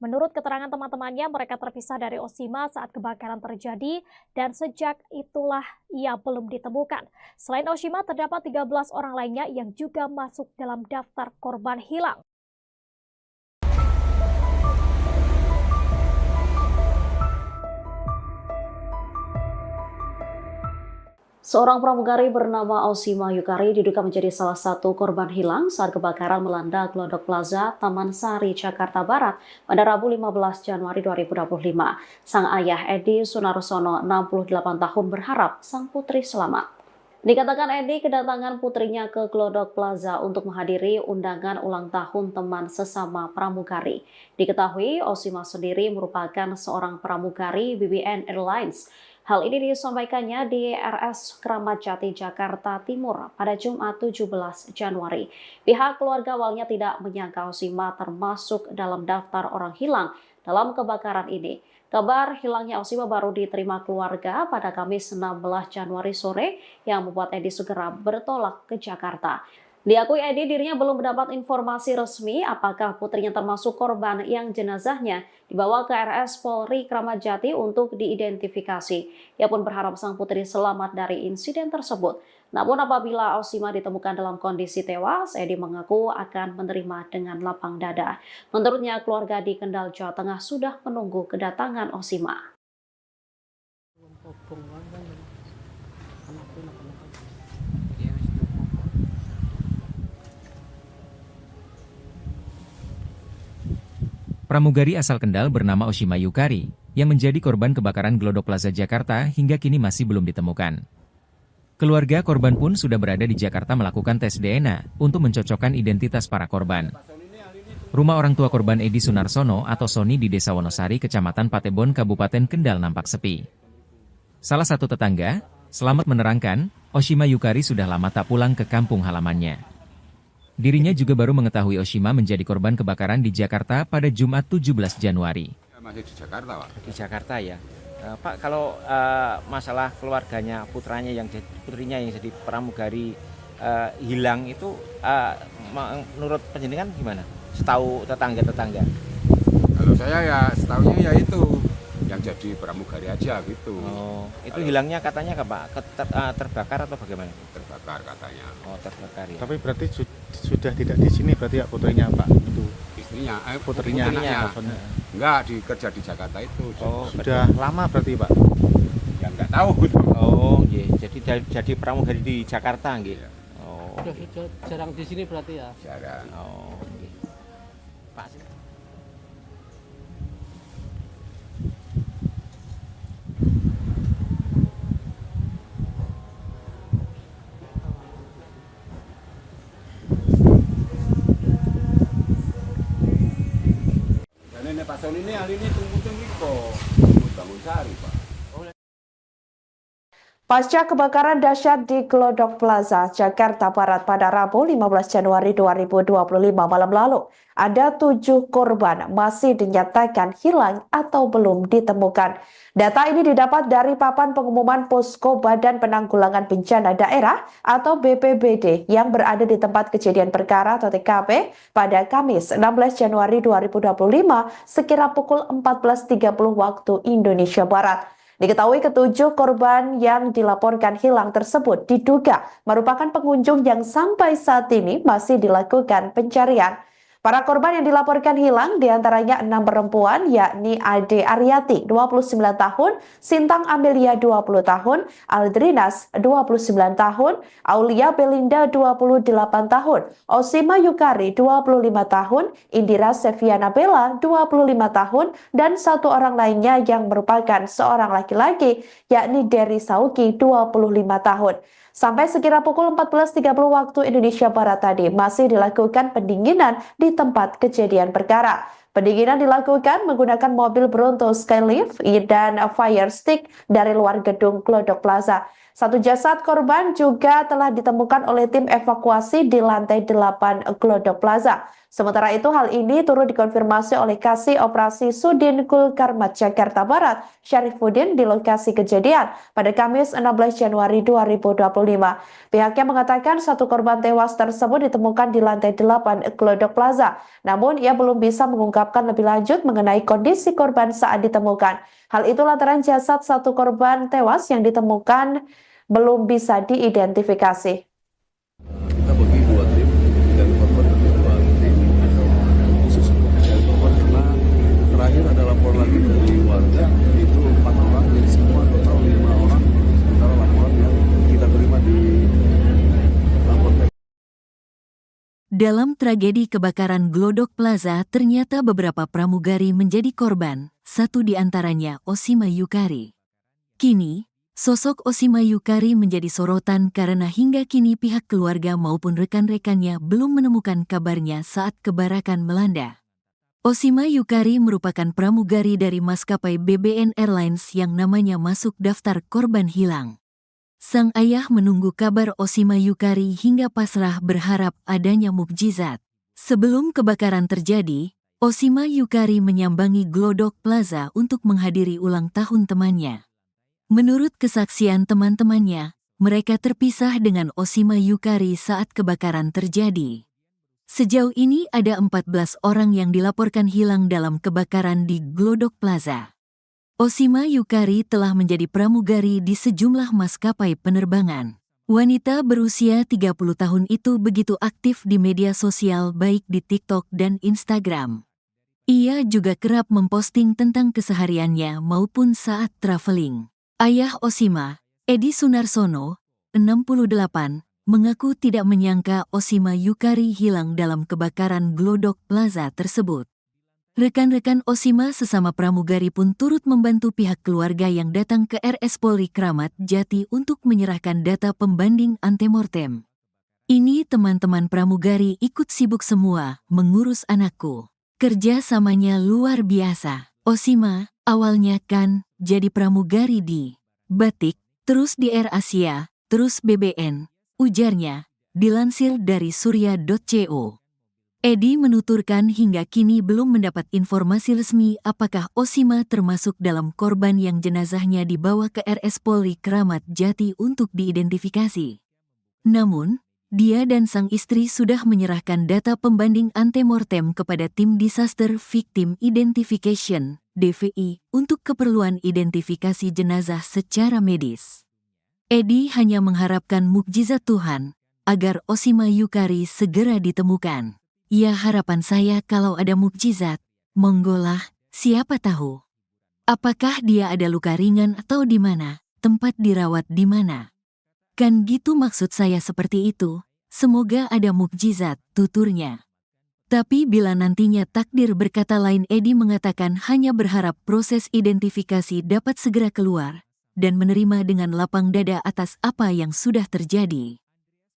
Menurut keterangan teman-temannya, mereka terpisah dari Oshima saat kebakaran terjadi dan sejak itulah ia belum ditemukan. Selain Oshima, terdapat 13 orang lainnya yang juga masuk dalam daftar korban hilang. Seorang pramugari bernama Oshima Yukari diduga menjadi salah satu korban hilang saat kebakaran melanda Glodok Plaza, Taman Sari, Jakarta Barat pada Rabu 15 Januari 2025. Sang ayah Edi Sunarsono, 68 tahun, berharap sang putri selamat. Dikatakan Edi kedatangan putrinya ke Glodok Plaza untuk menghadiri undangan ulang tahun teman sesama pramugari. Diketahui Oshima sendiri merupakan seorang pramugari BBN Airlines. Hal ini disampaikannya di RS Kramat Jati, Jakarta Timur pada Jumat 17 Januari. Pihak keluarga awalnya tidak menyangka Oshima termasuk dalam daftar orang hilang dalam kebakaran ini. Kabar hilangnya Oshima baru diterima keluarga pada Kamis 16 Januari sore yang membuat Edi segera bertolak ke Jakarta. Diakui Edi dirinya belum mendapat informasi resmi apakah putrinya termasuk korban yang jenazahnya dibawa ke RS Polri Kramat Jati untuk diidentifikasi. Ia pun berharap sang putri selamat dari insiden tersebut. Namun apabila Oshima ditemukan dalam kondisi tewas, Edi mengaku akan menerima dengan lapang dada. Menurutnya, keluarga di Kendal, Jawa Tengah sudah menunggu kedatangan Oshima. Pramugari asal Kendal bernama Oshima Yukari yang menjadi korban kebakaran Glodok Plaza Jakarta hingga kini masih belum ditemukan. Keluarga korban pun sudah berada di Jakarta melakukan tes DNA untuk mencocokkan identitas para korban. Rumah orang tua korban Edi Sunarsono atau Soni di Desa Wonosari, Kecamatan Patebon, Kabupaten Kendal nampak sepi. Salah satu tetangga, Selamat menerangkan, Oshima Yukari sudah lama tak pulang ke kampung halamannya. Dirinya juga baru mengetahui Oshima menjadi korban kebakaran di Jakarta pada Jumat 17 Januari. Masih di Jakarta, Pak. Di Jakarta ya. Pak, kalau masalah keluarganya putrinya yang jadi pramugari hilang itu menurut penjenengan gimana? Setahu tetangga-tetangga. Kalau saya ya setahunya ya itu yang jadi pramugari aja gitu. Oh, itu hilangnya katanya apa? Terbakar atau bagaimana? Terbakar katanya. Oh, terbakar ya. Tapi berarti sudah tidak di sini berarti ya putrinya Pak itu. Istrinya, putrinya. Enggak, kerja di Jakarta itu. Oh, sudah lama berarti Pak. Ya enggak tahu. Oh, iya. Jadi pramugari di Jakarta nggih. Oh. Sudah jarang di sini berarti ya. Jarang. Oh, nggih. Pak. Ini Pak Sol ini hari ini tunggu bangun sari, Pak. Pasca kebakaran dahsyat di Glodok Plaza, Jakarta Barat pada Rabu 15 Januari 2025 malam lalu, ada 7 korban masih dinyatakan hilang atau belum ditemukan. Data ini didapat dari papan pengumuman Posko Badan Penanggulangan Bencana Daerah atau BPBD yang berada di tempat kejadian perkara atau TKP pada Kamis 16 Januari 2025 sekira pukul 14.30 waktu Indonesia Barat. Diketahui ketujuh korban yang dilaporkan hilang tersebut diduga merupakan pengunjung yang sampai saat ini masih dilakukan pencarian. Para korban yang dilaporkan hilang diantaranya 6 perempuan yakni Ade Aryati 29 tahun, Sintang Amelia 20 tahun, Aldrinas 29 tahun, Aulia Belinda 28 tahun, Oshima Yukari 25 tahun, Indira Seviana Bella 25 tahun, dan satu orang lainnya yang merupakan seorang laki-laki yakni Dery Sauki 25 tahun. Sampai sekira pukul 14.30 waktu Indonesia Barat tadi masih dilakukan pendinginan di tempat kejadian perkara. Pendinginan dilakukan menggunakan mobil Bronto Skylift dan fire stick dari luar gedung Glodok Plaza. Satu jasad korban juga telah ditemukan oleh tim evakuasi di lantai 8 Glodok Plaza. Sementara itu hal ini turut dikonfirmasi oleh Kasih Operasi Sudin Gulkarmat Jakarta Barat, Syarifuddin di lokasi kejadian pada Kamis 16 Januari 2025. Pihaknya mengatakan satu korban tewas tersebut ditemukan di lantai 8 Glodok Plaza. Namun ia belum bisa mengungkapkan lebih lanjut mengenai kondisi korban saat ditemukan. Hal itu lantaran jasad satu korban tewas yang ditemukan belum bisa diidentifikasi. Kita bagi 2 tim dan korban tentu 2 tim khusus untuk mencari korban karena terakhir ada lapor lagi dari warga itu 4 orang jadi semua total 5 orang sementara laporan yang kita terima di lapor. Dalam tragedi kebakaran Glodok Plaza, ternyata beberapa pramugari menjadi korban, satu di antaranya Oshima Yukari. Kini, sosok Oshima Yukari menjadi sorotan karena hingga kini pihak keluarga maupun rekan-rekannya belum menemukan kabarnya saat kebakaran melanda. Oshima Yukari merupakan pramugari dari maskapai BBN Airlines yang namanya masuk daftar korban hilang. Sang ayah menunggu kabar Oshima Yukari hingga pasrah berharap adanya mukjizat. Sebelum kebakaran terjadi, Oshima Yukari menyambangi Glodok Plaza untuk menghadiri ulang tahun temannya. Menurut kesaksian teman-temannya, mereka terpisah dengan Oshima Yukari saat kebakaran terjadi. Sejauh ini ada 14 orang yang dilaporkan hilang dalam kebakaran di Glodok Plaza. Oshima Yukari telah menjadi pramugari di sejumlah maskapai penerbangan. Wanita berusia 30 tahun itu begitu aktif di media sosial baik di TikTok dan Instagram. Ia juga kerap memposting tentang kesehariannya maupun saat traveling. Ayah Oshima, Edi Sunarsono, 68, mengaku tidak menyangka Oshima Yukari hilang dalam kebakaran Glodok Plaza tersebut. Rekan-rekan Oshima sesama pramugari pun turut membantu pihak keluarga yang datang ke RS Polri Kramat Jati untuk menyerahkan data pembanding antemortem. Ini teman-teman pramugari ikut sibuk semua mengurus anakku. Kerja samanya luar biasa. Oshima, awalnya kan jadi pramugari di batik, terus di Air Asia, terus BBN, ujarnya, dilansir dari surya.co. Edi menuturkan hingga kini belum mendapat informasi resmi apakah Osima termasuk dalam korban yang jenazahnya dibawa ke RS Polri Kramat Jati untuk diidentifikasi. Namun, dia dan sang istri sudah menyerahkan data pembanding antemortem kepada Tim Disaster Victim Identification, DVI, untuk keperluan identifikasi jenazah secara medis. Edi hanya mengharapkan mukjizat Tuhan agar Osima Yukari segera ditemukan. Ya, harapan saya kalau ada mukjizat, monggolah, siapa tahu. Apakah dia ada luka ringan atau di mana, tempat dirawat di mana? Kan gitu maksud saya seperti itu, semoga ada mukjizat, tuturnya. Tapi bila nantinya takdir berkata lain, Edi mengatakan hanya berharap proses identifikasi dapat segera keluar dan menerima dengan lapang dada atas apa yang sudah terjadi.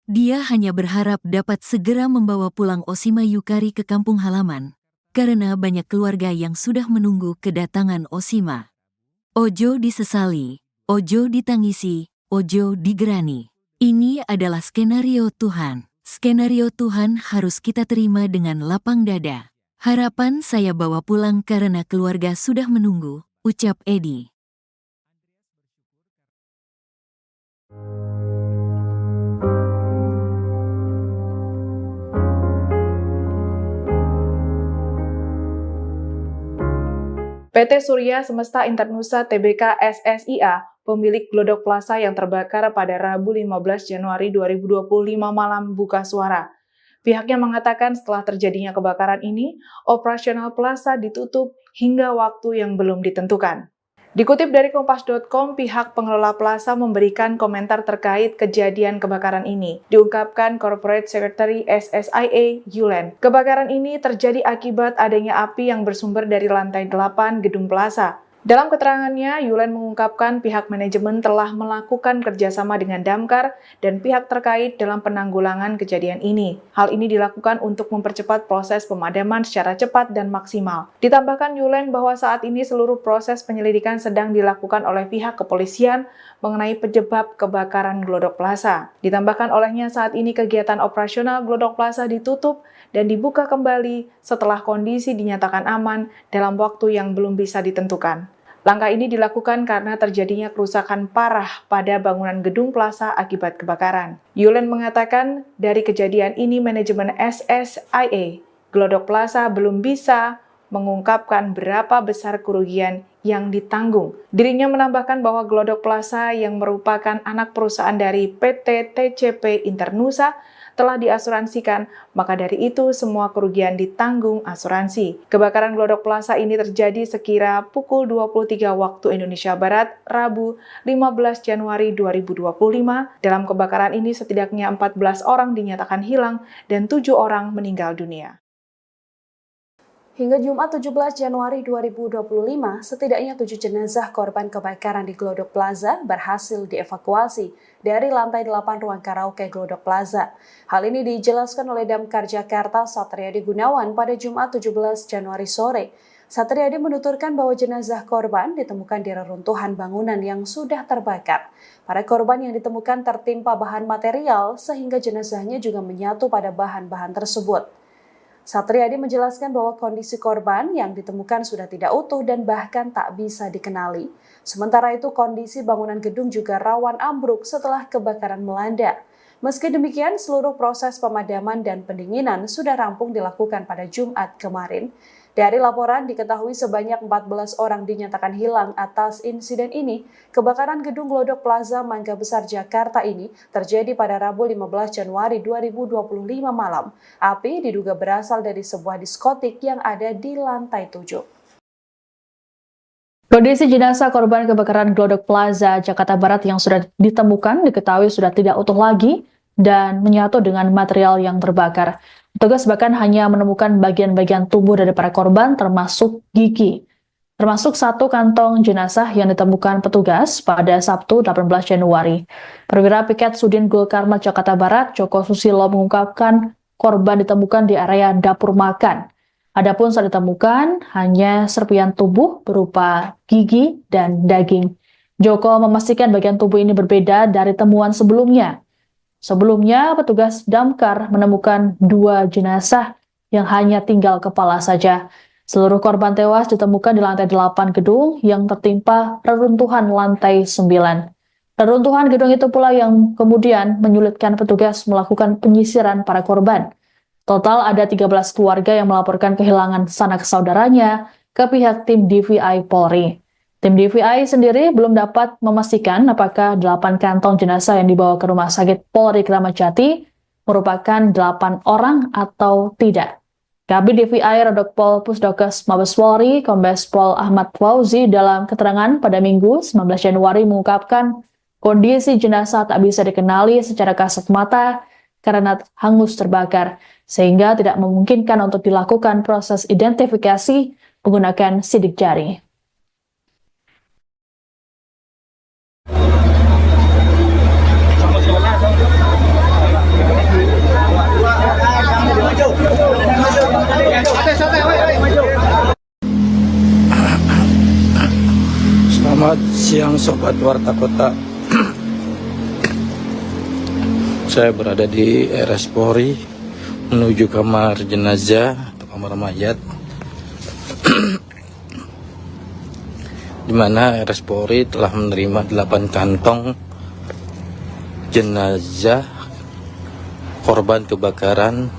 Dia hanya berharap dapat segera membawa pulang Osima Yukari ke kampung halaman, karena banyak keluarga yang sudah menunggu kedatangan Osima. Ojo disesali, ojo ditangisi, ojo digerani. Ini adalah skenario Tuhan. Skenario Tuhan harus kita terima dengan lapang dada. Harapan saya bawa pulang karena keluarga sudah menunggu, ucap Edi. PT Surya Semesta Internusa Tbk SSIA, pemilik Glodok Plaza yang terbakar pada Rabu 15 Januari 2025 malam buka suara. Pihaknya mengatakan setelah terjadinya kebakaran ini, operasional plaza ditutup hingga waktu yang belum ditentukan. Dikutip dari Kompas.com, pihak pengelola plaza memberikan komentar terkait kejadian kebakaran ini. Diungkapkan Corporate Secretary SSIA, Yulen. Kebakaran ini terjadi akibat adanya api yang bersumber dari lantai 8 gedung plaza. Dalam keterangannya, Yulen mengungkapkan pihak manajemen telah melakukan kerjasama dengan Damkar dan pihak terkait dalam penanggulangan kejadian ini. Hal ini dilakukan untuk mempercepat proses pemadaman secara cepat dan maksimal. Ditambahkan Yulen bahwa saat ini seluruh proses penyelidikan sedang dilakukan oleh pihak kepolisian mengenai penyebab kebakaran Glodok Plaza. Ditambahkan olehnya saat ini kegiatan operasional Glodok Plaza ditutup dan dibuka kembali setelah kondisi dinyatakan aman dalam waktu yang belum bisa ditentukan. Langkah ini dilakukan karena terjadinya kerusakan parah pada bangunan gedung plaza akibat kebakaran. Yulen mengatakan dari kejadian ini manajemen SSIA Glodok Plaza belum bisa mengungkapkan berapa besar kerugian yang ditanggung. Dirinya menambahkan bahwa Glodok Plaza yang merupakan anak perusahaan dari PT TCP Internusa telah diasuransikan, maka dari itu semua kerugian ditanggung asuransi. Kebakaran Glodok Plaza ini terjadi sekira pukul 23 waktu Indonesia Barat, Rabu 15 Januari 2025. Dalam kebakaran ini setidaknya 14 orang dinyatakan hilang dan 7 orang meninggal dunia. Hingga Jumat 17 Januari 2025, setidaknya 7 jenazah korban kebakaran di Glodok Plaza berhasil dievakuasi dari lantai 8 ruang karaoke Glodok Plaza. Hal ini dijelaskan oleh Damkar Jakarta Satriadi Gunawan pada Jumat 17 Januari sore. Satriadi menuturkan bahwa jenazah korban ditemukan di reruntuhan bangunan yang sudah terbakar. Para korban yang ditemukan tertimpa bahan material sehingga jenazahnya juga menyatu pada bahan-bahan tersebut. Satriadi menjelaskan bahwa kondisi korban yang ditemukan sudah tidak utuh dan bahkan tak bisa dikenali. Sementara itu kondisi bangunan gedung juga rawan ambruk setelah kebakaran melanda. Meski demikian, seluruh proses pemadaman dan pendinginan sudah rampung dilakukan pada Jumat kemarin. Dari laporan diketahui sebanyak 14 orang dinyatakan hilang atas insiden ini. Kebakaran gedung Glodok Plaza Mangga Besar Jakarta ini terjadi pada Rabu 15 Januari 2025 malam. Api diduga berasal dari sebuah diskotik yang ada di lantai 7. Kondisi jenazah korban kebakaran Glodok Plaza Jakarta Barat yang sudah ditemukan diketahui sudah tidak utuh lagi dan menyatu dengan material yang terbakar. Petugas bahkan hanya menemukan bagian-bagian tubuh dari para korban termasuk gigi. Termasuk satu kantong jenazah yang ditemukan petugas pada Sabtu 18 Januari. Perwira Piket Sudin Gul Karmat Jakarta Barat, Joko Susilo mengungkapkan korban ditemukan di area dapur makan. Adapun saat ditemukan hanya serpian tubuh berupa gigi dan daging. Joko memastikan bagian tubuh ini berbeda dari temuan sebelumnya. Sebelumnya, petugas damkar menemukan 2 jenazah yang hanya tinggal kepala saja. Seluruh korban tewas ditemukan di lantai 8 gedung yang tertimpa reruntuhan lantai 9. Reruntuhan gedung itu pula yang kemudian menyulitkan petugas melakukan penyisiran para korban. Total ada 13 keluarga yang melaporkan kehilangan sanak saudaranya ke pihak tim DVI Polri. Tim DVI sendiri belum dapat memastikan apakah 8 kantong jenazah yang dibawa ke Rumah Sakit Polri Kramat Jati merupakan 8 orang atau tidak. Kabid DVI Rodokpol Pusdokes Mabes Polri, Kombes Pol Ahmad Fauzi dalam keterangan pada Minggu 19 Januari mengungkapkan kondisi jenazah tak bisa dikenali secara kasat mata karena hangus terbakar, sehingga tidak memungkinkan untuk dilakukan proses identifikasi menggunakan sidik jari. Selamat siang Sobat Warta Kota. Saya berada di RS Polri menuju kamar jenazah atau kamar mayat, di mana RS Polri telah menerima 8 kantong jenazah korban kebakaran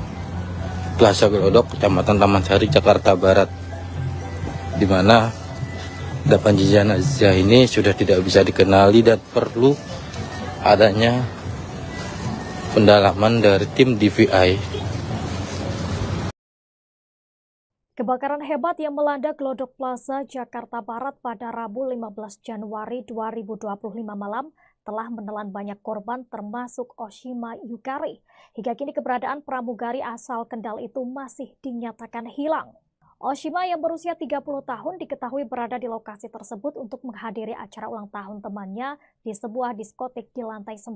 Plaza Glodok, Kecamatan Taman Sari, Jakarta Barat, di mana 8 jenazah ini sudah tidak bisa dikenali dan perlu adanya pendalaman dari tim DVI. Kebakaran hebat yang melanda Glodok Plaza, Jakarta Barat pada Rabu 15 Januari 2025 malam telah menelan banyak korban termasuk Oshima Yukari. Hingga kini keberadaan pramugari asal Kendal itu masih dinyatakan hilang. Oshima yang berusia 30 tahun diketahui berada di lokasi tersebut untuk menghadiri acara ulang tahun temannya di sebuah diskotik di lantai 9.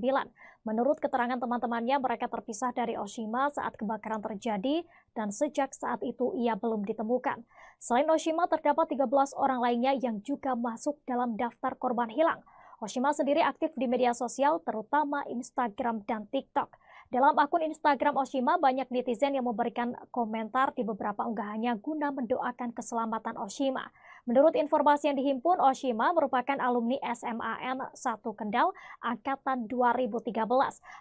Menurut keterangan teman-temannya, mereka terpisah dari Oshima saat kebakaran terjadi dan sejak saat itu ia belum ditemukan. Selain Oshima, terdapat 13 orang lainnya yang juga masuk dalam daftar korban hilang. Oshima sendiri aktif di media sosial, terutama Instagram dan TikTok. Dalam akun Instagram Oshima, banyak netizen yang memberikan komentar di beberapa unggahannya guna mendoakan keselamatan Oshima. Menurut informasi yang dihimpun, Oshima merupakan alumni SMAN 1 Kendal angkatan 2013.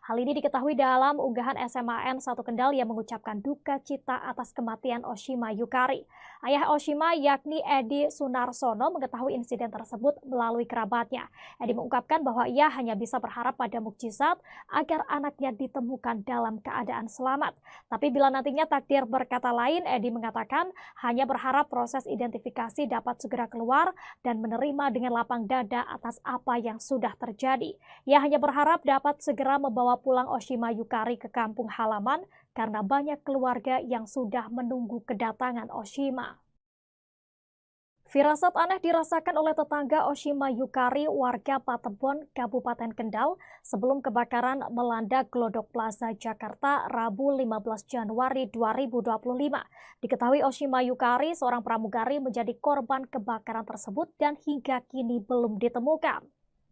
Hal ini diketahui dalam unggahan SMAN 1 Kendal yang mengucapkan duka cita atas kematian Oshima Yukari. Ayah Oshima yakni Edi Sunarsono mengetahui insiden tersebut melalui kerabatnya. Edi mengungkapkan bahwa ia hanya bisa berharap pada mukjizat agar anaknya ditemukan dalam keadaan selamat. Tapi bila nantinya takdir berkata lain, Edi mengatakan hanya berharap proses identifikasi dapat segera keluar dan menerima dengan lapang dada atas apa yang sudah terjadi. Ia hanya berharap dapat segera membawa pulang Oshima Yukari ke kampung halaman karena banyak keluarga yang sudah menunggu kedatangan Oshima. Firasat aneh dirasakan oleh tetangga Oshima Yukari, warga Patebon, Kabupaten Kendal, sebelum kebakaran melanda Glodok Plaza, Jakarta, Rabu 15 Januari 2025. Diketahui Oshima Yukari, seorang pramugari, menjadi korban kebakaran tersebut dan hingga kini belum ditemukan.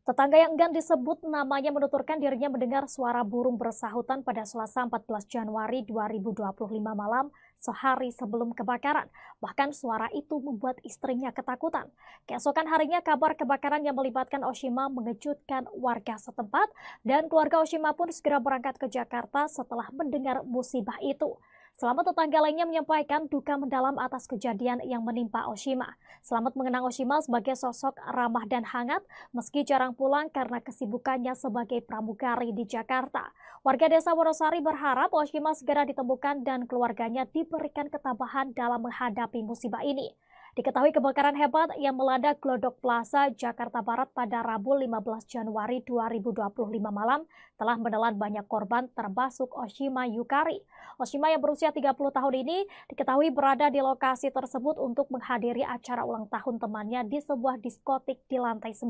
Tetangga yang enggan disebut namanya menuturkan dirinya mendengar suara burung bersahutan pada Selasa 14 Januari 2025 malam, sehari sebelum kebakaran. Bahkan suara itu membuat istrinya ketakutan. Keesokan harinya kabar kebakaran yang melibatkan Oshima mengejutkan warga setempat dan keluarga Oshima pun segera berangkat ke Jakarta setelah mendengar musibah itu. Selamat tetangga lainnya menyampaikan duka mendalam atas kejadian yang menimpa Oshima. Selamat mengenang Oshima sebagai sosok ramah dan hangat meski jarang pulang karena kesibukannya sebagai pramugari di Jakarta. Warga desa Wonosari berharap Oshima segera ditemukan dan keluarganya diberikan ketabahan dalam menghadapi musibah ini. Diketahui kebakaran hebat yang melanda Glodok Plaza, Jakarta Barat pada Rabu 15 Januari 2025 malam telah menelan banyak korban termasuk Oshima Yukari. Oshima yang berusia 30 tahun ini diketahui berada di lokasi tersebut untuk menghadiri acara ulang tahun temannya di sebuah diskotik di lantai 9.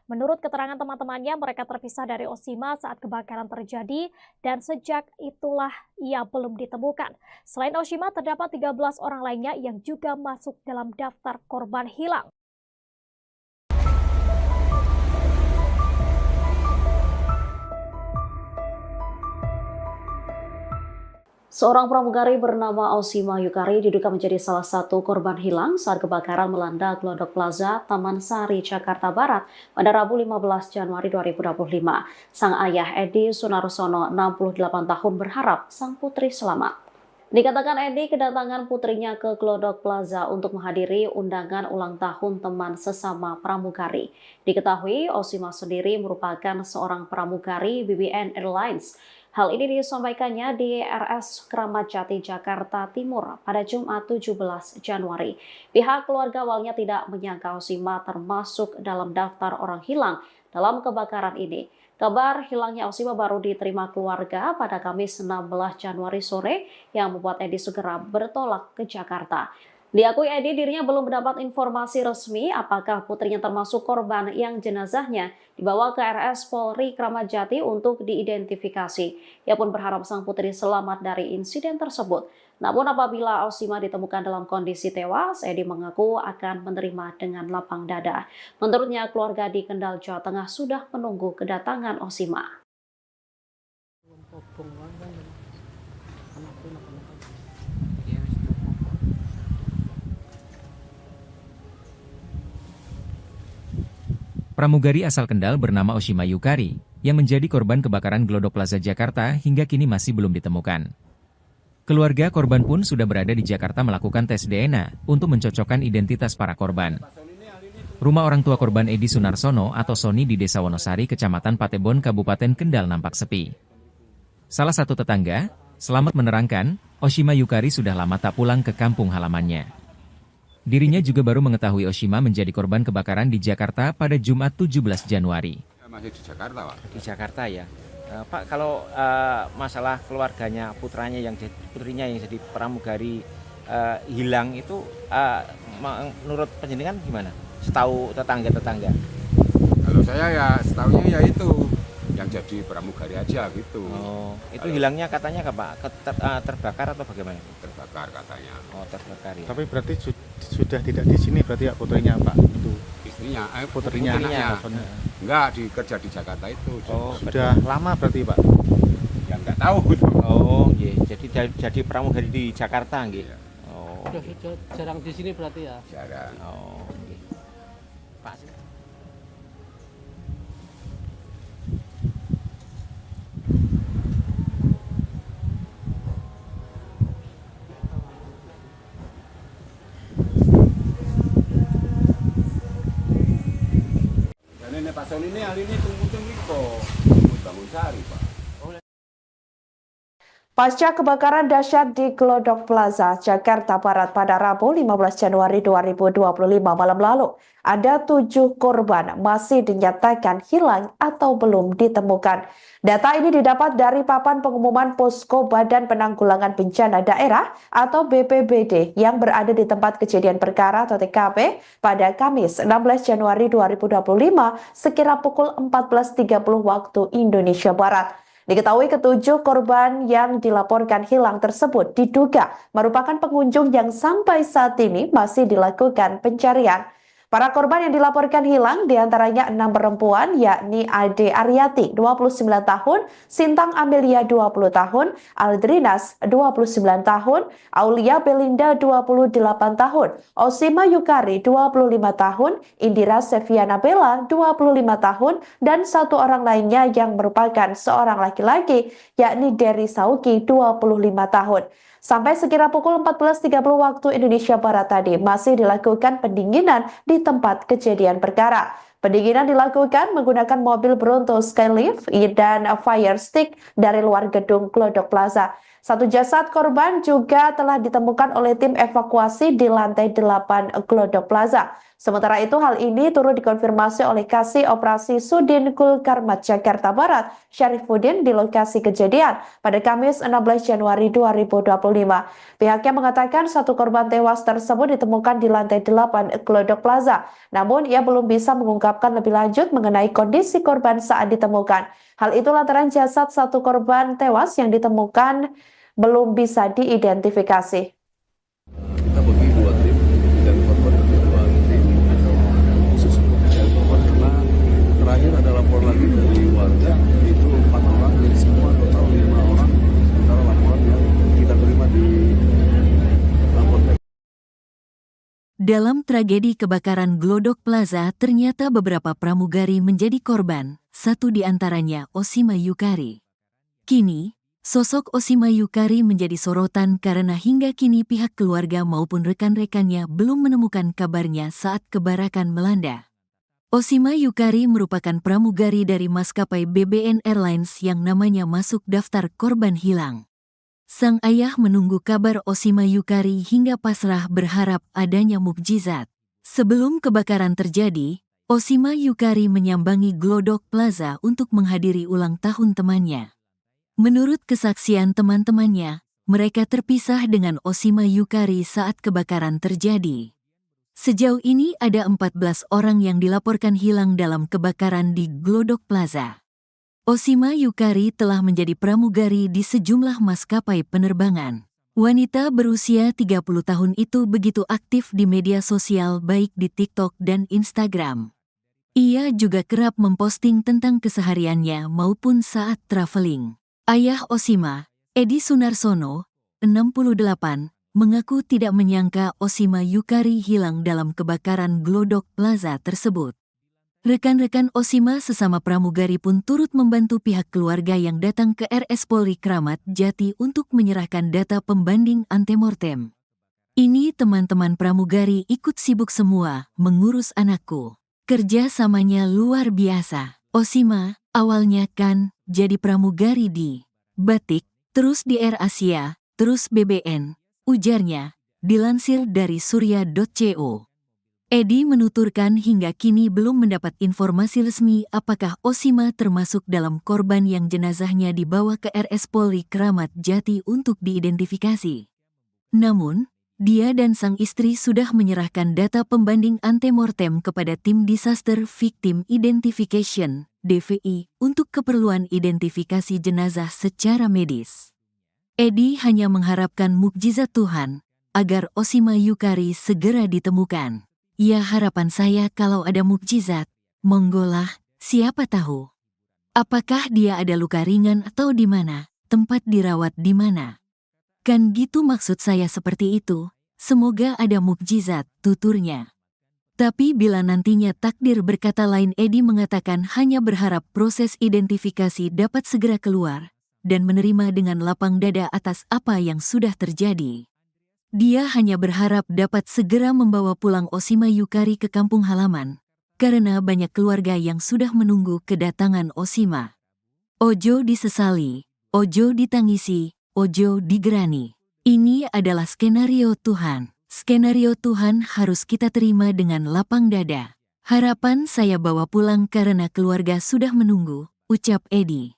Menurut keterangan teman-temannya, mereka terpisah dari Oshima saat kebakaran terjadi dan sejak itulah ia belum ditemukan. Selain Oshima, terdapat 13 orang lainnya yang juga masuk dalam daftar korban hilang. Seorang pramugari bernama Osima Yukari diduga menjadi salah satu korban hilang saat kebakaran melanda Glodok Plaza, Taman Sari, Jakarta Barat pada Rabu 15 Januari 2025. Sang ayah Edi Sunarsono, 68 tahun berharap sang putri selamat. Dikatakan Edi kedatangan putrinya ke Glodok Plaza untuk menghadiri undangan ulang tahun teman sesama pramugari. Diketahui Osima sendiri merupakan seorang pramugari BBN Airlines. Hal ini disampaikannya di RS Kramat Jati, Jakarta Timur pada Jumat 17 Januari. Pihak keluarga awalnya tidak menyangka Osima termasuk dalam daftar orang hilang dalam kebakaran ini. Kabar hilangnya Osima baru diterima keluarga pada Kamis 16 Januari sore yang membuat Edi segera bertolak ke Jakarta. Diakui Edi dirinya belum mendapat informasi resmi apakah putrinya termasuk korban yang jenazahnya dibawa ke RS Polri Kramat Jati untuk diidentifikasi. Ia pun berharap sang putri selamat dari insiden tersebut. Namun apabila Osima ditemukan dalam kondisi tewas, Edi mengaku akan menerima dengan lapang dada. Menurutnya keluarga di Kendal, Jawa Tengah sudah menunggu kedatangan Osima. Pramugari asal Kendal bernama Osima Yukari, yang menjadi korban kebakaran Glodok Plaza Jakarta hingga kini masih belum ditemukan. Keluarga korban pun sudah berada di Jakarta melakukan tes DNA untuk mencocokkan identitas para korban. Rumah orang tua korban Edi Sunarsono atau Soni di Desa Wonosari, Kecamatan Patebon, Kabupaten Kendal nampak sepi. Salah satu tetangga, Selamat menerangkan, Osima Yukari sudah lama tak pulang ke kampung halamannya. Dirinya juga baru mengetahui Osima menjadi korban kebakaran di Jakarta pada Jumat 17 Januari. Masih di Jakarta, Pak. Di Jakarta ya. Pak, kalau masalah keluarganya, putrinya yang jadi pramugari hilang itu menurut penjenengan gimana? Setahu tetangga-tetangga? Kalau saya ya setahunya ya itu yang jadi pramugari aja gitu. Oh, itu hilangnya katanya Pak? Terbakar atau bagaimana? Terbakar katanya. Oh, terbakar ya. Tapi berarti sudah tidak di sini berarti ya putrinya Pak? Itu istrinya, putrinya. Enggak, kerja di Jakarta itu. Oh, sudah lama berarti Pak? Ya enggak tahu. Oh, iya. Jadi pramugari di Jakarta nggih. Iya. Oh. Sudah jarang di sini berarti ya? Jarang. Oh, nggih. Pak. Pak Soni ini hari ini tunggu bangun sari, Pak. Pasca kebakaran dahsyat di Glodok Plaza, Jakarta Barat pada Rabu 15 Januari 2025 malam lalu, ada 7 korban masih dinyatakan hilang atau belum ditemukan. Data ini didapat dari papan pengumuman Posko Badan Penanggulangan Bencana Daerah atau BPBD yang berada di tempat kejadian perkara atau TKP pada Kamis 16 Januari 2025 sekira pukul 14.30 waktu Indonesia Barat. Diketahui ketujuh korban yang dilaporkan hilang tersebut diduga merupakan pengunjung yang sampai saat ini masih dilakukan pencarian. Para korban yang dilaporkan hilang diantaranya 6 perempuan yakni Ade Aryati 29 tahun, Sintang Amelia 20 tahun, Aldrinas 29 tahun, Aulia Belinda 28 tahun, Osima Yukari 25 tahun, Indira Seviana Bella 25 tahun, dan satu orang lainnya yang merupakan seorang laki-laki yakni Dery Sauki 25 tahun. Sampai sekira pukul 14.30 waktu Indonesia Barat tadi masih dilakukan pendinginan di tempat kejadian perkara. Pendinginan dilakukan menggunakan mobil Bronto Skylift dan fire stick dari luar gedung Glodok Plaza. Satu jasad korban juga telah ditemukan oleh tim evakuasi di lantai 8 Glodok Plaza. Sementara itu hal ini turut dikonfirmasi oleh Kasih Operasi Sudin Kulkarmat Jakarta Barat, Syarifuddin di lokasi kejadian pada Kamis 16 Januari 2025. Pihaknya mengatakan satu korban tewas tersebut ditemukan di lantai 8 Glodok Plaza. Namun ia belum bisa mengungkapkan lebih lanjut mengenai kondisi korban saat ditemukan. Hal itu lantaran jasad satu korban tewas yang ditemukan belum bisa diidentifikasi. Kita bagi 2 tim dan korban bagi 2 tim khusus dan korban karena terakhir ada lapor lagi dari warga itu 4 orang, jadi semua total 5 orang sementara laporan yang kita Dalam tragedi kebakaran Glodok Plaza, ternyata beberapa pramugari menjadi korban, satu di antaranya Oshima Yukari. Kini, sosok Oshima Yukari menjadi sorotan karena hingga kini pihak keluarga maupun rekan-rekannya belum menemukan kabarnya saat kebakaran melanda. Oshima Yukari merupakan pramugari dari maskapai BBN Airlines yang namanya masuk daftar korban hilang. Sang ayah menunggu kabar Oshima Yukari hingga pasrah berharap adanya mukjizat. Sebelum kebakaran terjadi, Oshima Yukari menyambangi Glodok Plaza untuk menghadiri ulang tahun temannya. Menurut kesaksian teman-temannya, mereka terpisah dengan Oshima Yukari saat kebakaran terjadi. Sejauh ini ada 14 orang yang dilaporkan hilang dalam kebakaran di Glodok Plaza. Oshima Yukari telah menjadi pramugari di sejumlah maskapai penerbangan. Wanita berusia 30 tahun itu begitu aktif di media sosial baik di TikTok dan Instagram. Ia juga kerap memposting tentang kesehariannya maupun saat traveling. Ayah Oshima, Edi Sunarsono, 68, mengaku tidak menyangka Oshima Yukari hilang dalam kebakaran Glodok Plaza tersebut. Rekan-rekan Oshima sesama pramugari pun turut membantu pihak keluarga yang datang ke RS Polri Kramat Jati untuk menyerahkan data pembanding antemortem. Ini teman-teman pramugari ikut sibuk semua mengurus anakku. Kerja samanya luar biasa. Oshima, awalnya kan jadi pramugari di Batik, terus di Air Asia, terus BBN, ujarnya, dilansir dari surya.co. Edi menuturkan hingga kini belum mendapat informasi resmi apakah Oshima termasuk dalam korban yang jenazahnya dibawa ke RS Polri Kramat Jati untuk diidentifikasi. Namun, dia dan sang istri sudah menyerahkan data pembanding antemortem kepada Tim Disaster Victim Identification, DVI, untuk keperluan identifikasi jenazah secara medis. Edi hanya mengharapkan mukjizat Tuhan, agar Oshima Yukari segera ditemukan. Ya harapan saya kalau ada mukjizat, monggolah, siapa tahu. Apakah dia ada luka ringan atau di mana, tempat dirawat di mana. Kan gitu maksud saya seperti itu, semoga ada mukjizat, tuturnya. Tapi bila nantinya takdir berkata lain, Edi mengatakan hanya berharap proses identifikasi dapat segera keluar dan menerima dengan lapang dada atas apa yang sudah terjadi. Dia hanya berharap dapat segera membawa pulang Oshima Yukari ke kampung halaman, karena banyak keluarga yang sudah menunggu kedatangan Oshima. Ojo disesali, ojo ditangisi, ojo digerani. Ini adalah skenario Tuhan. Skenario Tuhan harus kita terima dengan lapang dada. Harapan saya bawa pulang karena keluarga sudah menunggu, ucap Edi.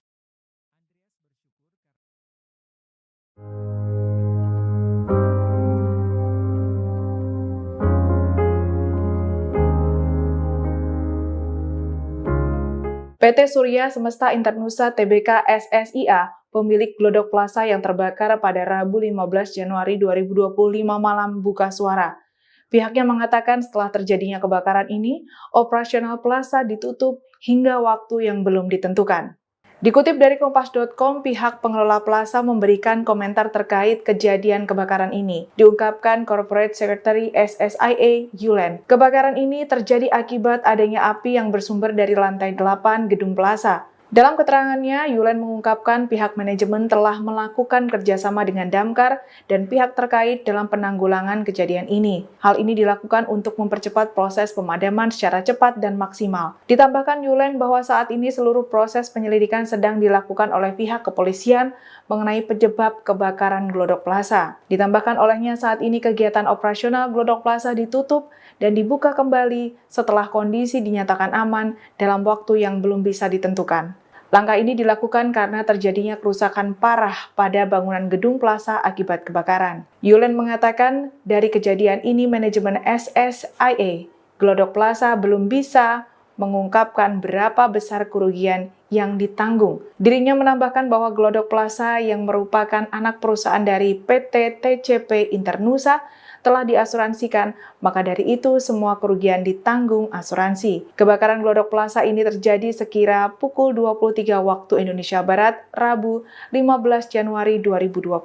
PT Surya Semesta Internusa Tbk SSIA, pemilik Glodok Plaza yang terbakar pada Rabu 15 Januari 2025 malam buka suara. Pihaknya mengatakan setelah terjadinya kebakaran ini, operasional plaza ditutup hingga waktu yang belum ditentukan. Dikutip dari Kompas.com, pihak pengelola plaza memberikan komentar terkait kejadian kebakaran ini. Diungkapkan Corporate Secretary SSIA, Yulen. Kebakaran ini terjadi akibat adanya api yang bersumber dari lantai 8 gedung plaza. Dalam keterangannya, Yulen mengungkapkan pihak manajemen telah melakukan kerjasama dengan Damkar dan pihak terkait dalam penanggulangan kejadian ini. Hal ini dilakukan untuk mempercepat proses pemadaman secara cepat dan maksimal. Ditambahkan Yulen bahwa saat ini seluruh proses penyelidikan sedang dilakukan oleh pihak kepolisian mengenai penyebab kebakaran Glodok Plaza. Ditambahkan olehnya saat ini kegiatan operasional Glodok Plaza ditutup dan dibuka kembali setelah kondisi dinyatakan aman dalam waktu yang belum bisa ditentukan. Langkah ini dilakukan karena terjadinya kerusakan parah pada bangunan gedung plaza akibat kebakaran. Yulen mengatakan dari kejadian ini manajemen SSIA Glodok Plaza belum bisa mengungkapkan berapa besar kerugian yang ditanggung. Dirinya menambahkan bahwa Glodok Plaza yang merupakan anak perusahaan dari PT TCP Internusa telah diasuransikan, maka dari itu semua kerugian ditanggung asuransi. Kebakaran Glodok Plaza ini terjadi sekira pukul 23 waktu Indonesia Barat, Rabu 15 Januari 2025.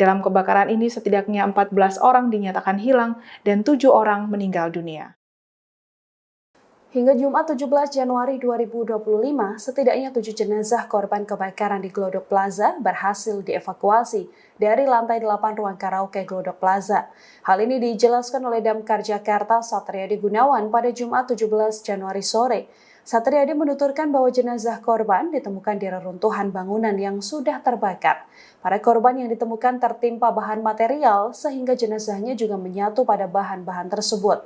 Dalam kebakaran ini setidaknya 14 orang dinyatakan hilang dan 7 orang meninggal dunia. Hingga Jumat 17 Januari 2025, setidaknya 7 jenazah korban kebakaran di Glodok Plaza berhasil dievakuasi dari lantai 8 ruang karaoke Glodok Plaza. Hal ini dijelaskan oleh Damkar Jakarta Satriadi Gunawan pada Jumat 17 Januari sore. Satriadi menuturkan bahwa jenazah korban ditemukan di reruntuhan bangunan yang sudah terbakar. Para korban yang ditemukan tertimpa bahan material sehingga jenazahnya juga menyatu pada bahan-bahan tersebut.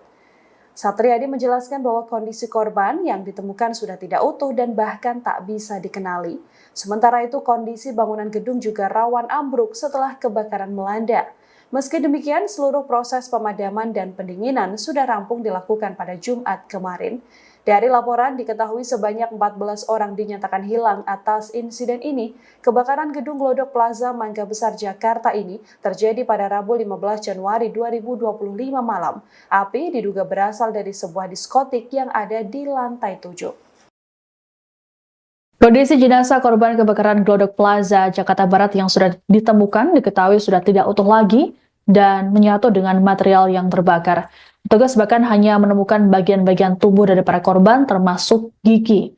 Satriadi menjelaskan bahwa kondisi korban yang ditemukan sudah tidak utuh dan bahkan tak bisa dikenali. Sementara itu kondisi bangunan gedung juga rawan ambruk setelah kebakaran melanda. Meski demikian, seluruh proses pemadaman dan pendinginan sudah rampung dilakukan pada Jumat kemarin. Dari laporan diketahui sebanyak 14 orang dinyatakan hilang atas insiden ini. Kebakaran gedung Glodok Plaza Mangga Besar Jakarta ini terjadi pada Rabu 15 Januari 2025 malam. Api diduga berasal dari sebuah diskotik yang ada di lantai 7. Kondisi jenazah korban kebakaran Glodok Plaza Jakarta Barat yang sudah ditemukan diketahui sudah tidak utuh lagi dan menyatu dengan material yang terbakar. Petugas bahkan hanya menemukan bagian-bagian tubuh dari para korban termasuk gigi.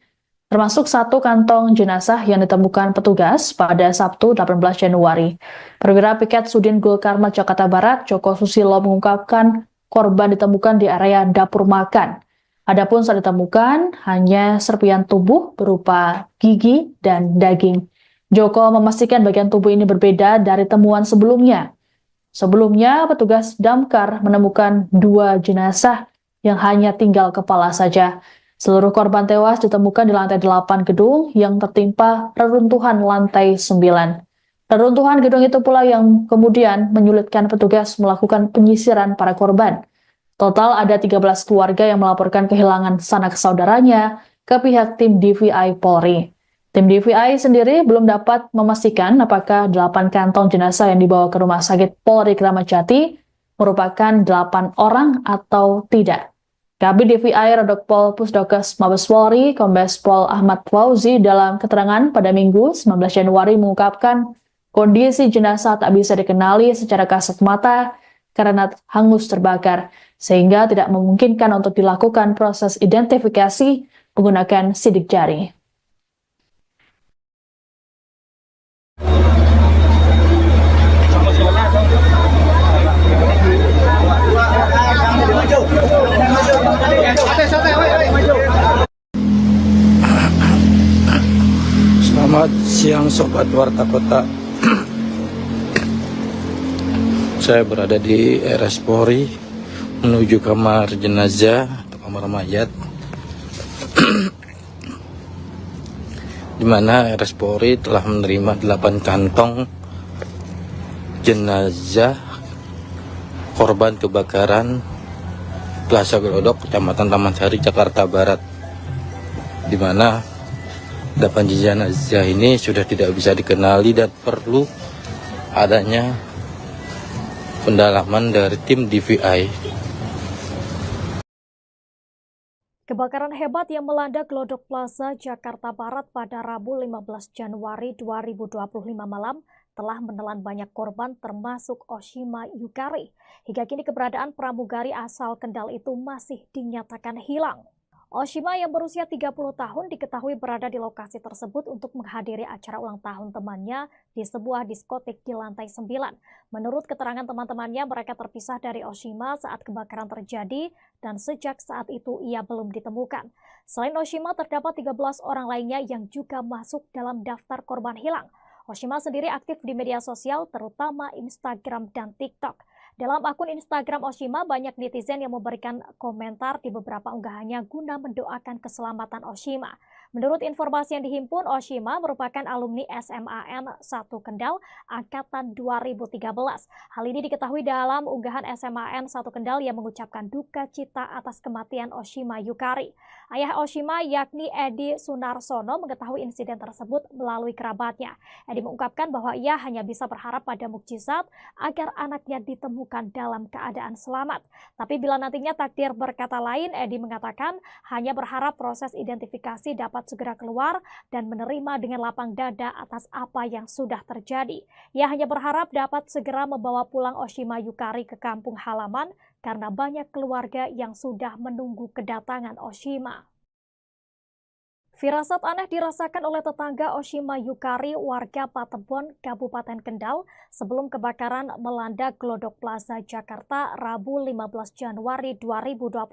Termasuk satu kantong jenazah yang ditemukan petugas pada Sabtu 18 Januari. Perwira Piket Sudin Gul Karmat Jakarta Barat, Joko Susilo mengungkapkan korban ditemukan di area dapur makan. Adapun saat ditemukan hanya serpihan tubuh berupa gigi dan daging. Joko memastikan bagian tubuh ini berbeda dari temuan sebelumnya. Sebelumnya, petugas damkar menemukan 2 jenazah yang hanya tinggal kepala saja. Seluruh korban tewas ditemukan di lantai 8 gedung yang tertimpa reruntuhan lantai 9. Reruntuhan gedung itu pula yang kemudian menyulitkan petugas melakukan penyisiran para korban. Total ada 13 keluarga yang melaporkan kehilangan sanak saudaranya ke pihak tim DVI Polri. Tim DVI sendiri belum dapat memastikan apakah 8 kantong jenazah yang dibawa ke Rumah Sakit Polri Kramat Jati merupakan 8 orang atau tidak. Kabid DVI Rodokpol Pusdokes Mabes Polri, Kombes Pol Ahmad Fauzi dalam keterangan pada Minggu 19 Januari mengungkapkan kondisi jenazah tak bisa dikenali secara kasat mata karena hangus terbakar, sehingga tidak memungkinkan untuk dilakukan proses identifikasi menggunakan sidik jari. Selamat siang Sobat Warta Kota. Saya berada di RS Polri menuju kamar jenazah atau kamar mayat, di mana RS Polri telah menerima 8 kantong jenazah korban kebakaran Plaza Glodok, Kecamatan Taman Sari, Jakarta Barat, di mana 8 jenazah ini sudah tidak bisa dikenali dan perlu adanya pendalaman dari tim DVI. Kebakaran hebat yang melanda Glodok Plaza Jakarta Barat pada Rabu 15 Januari 2025 malam telah menelan banyak korban termasuk Oshima Yukari. Hingga kini keberadaan pramugari asal Kendal itu masih dinyatakan hilang. Oshima yang berusia 30 tahun diketahui berada di lokasi tersebut untuk menghadiri acara ulang tahun temannya di sebuah diskotik di lantai 9. Menurut keterangan teman-temannya, mereka terpisah dari Oshima saat kebakaran terjadi dan sejak saat itu ia belum ditemukan. Selain Oshima, terdapat 13 orang lainnya yang juga masuk dalam daftar korban hilang. Oshima sendiri aktif di media sosial, terutama Instagram dan TikTok. Dalam akun Instagram Oshima, banyak netizen yang memberikan komentar di beberapa unggahannya guna mendoakan keselamatan Oshima. Menurut informasi yang dihimpun, Oshima merupakan alumni SMAN 1 Kendal angkatan 2013. Hal ini diketahui dalam unggahan SMAN 1 Kendal yang mengucapkan duka cita atas kematian Oshima Yukari. Ayah Oshima yakni Edi Sunarsono mengetahui insiden tersebut melalui kerabatnya. Edi mengungkapkan bahwa ia hanya bisa berharap pada mukjizat agar anaknya ditemukan dalam keadaan selamat. Tapi bila nantinya takdir berkata lain, Edi mengatakan hanya berharap proses identifikasi dapat segera keluar dan menerima dengan lapang dada atas apa yang sudah terjadi. Ia hanya berharap dapat segera membawa pulang Oshima Yukari ke kampung halaman karena banyak keluarga yang sudah menunggu kedatangan Oshima. Firasat aneh dirasakan oleh tetangga Oshima Yukari warga Patebon, Kabupaten Kendal sebelum kebakaran melanda Glodok Plaza, Jakarta, Rabu 15 Januari 2025.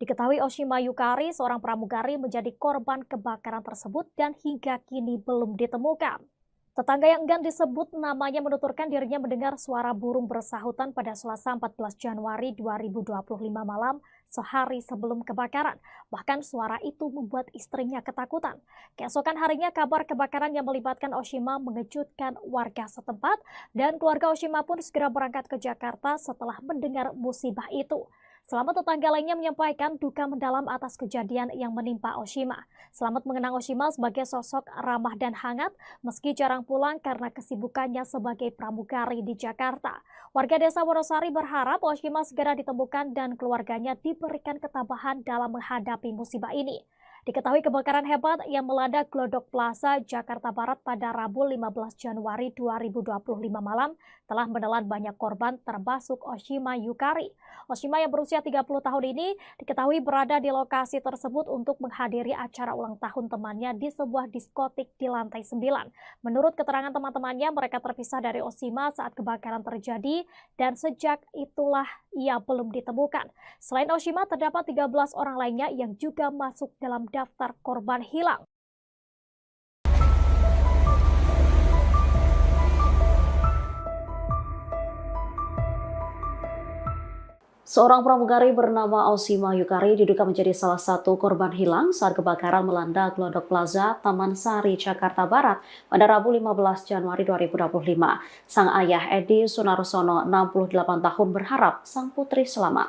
Diketahui Oshima Yukari, seorang pramugari, menjadi korban kebakaran tersebut dan hingga kini belum ditemukan. Tetangga yang enggan disebut namanya menuturkan dirinya mendengar suara burung bersahutan pada Selasa 14 Januari 2025 malam sehari sebelum kebakaran. Bahkan suara itu membuat istrinya ketakutan. Keesokan harinya kabar kebakaran yang melibatkan Oshima mengejutkan warga setempat dan keluarga Oshima pun segera berangkat ke Jakarta setelah mendengar musibah itu. Selamat tetangga lainnya menyampaikan duka mendalam atas kejadian yang menimpa Oshima. Selamat mengenang Oshima sebagai sosok ramah dan hangat meski jarang pulang karena kesibukannya sebagai pramugari di Jakarta. Warga desa Wonosari berharap Oshima segera ditemukan dan keluarganya diberikan ketabahan dalam menghadapi musibah ini. Diketahui kebakaran hebat yang melanda Glodok Plaza, Jakarta Barat pada Rabu 15 Januari 2025 malam telah menelan banyak korban termasuk Oshima Yukari. Oshima yang berusia 30 tahun ini diketahui berada di lokasi tersebut untuk menghadiri acara ulang tahun temannya di sebuah diskotik di lantai 9. Menurut keterangan teman-temannya, mereka terpisah dari Oshima saat kebakaran terjadi dan sejak itulah ia belum ditemukan. Selain Oshima, terdapat 13 orang lainnya yang juga masuk dalam daftar korban hilang. Seorang pramugari bernama Oshima Yukari diduga menjadi salah satu korban hilang saat kebakaran melanda Glodok Plaza, Taman Sari, Jakarta Barat pada Rabu 15 Januari 2025. Sang ayah Edi Sunarsono, 68 tahun, berharap sang putri selamat.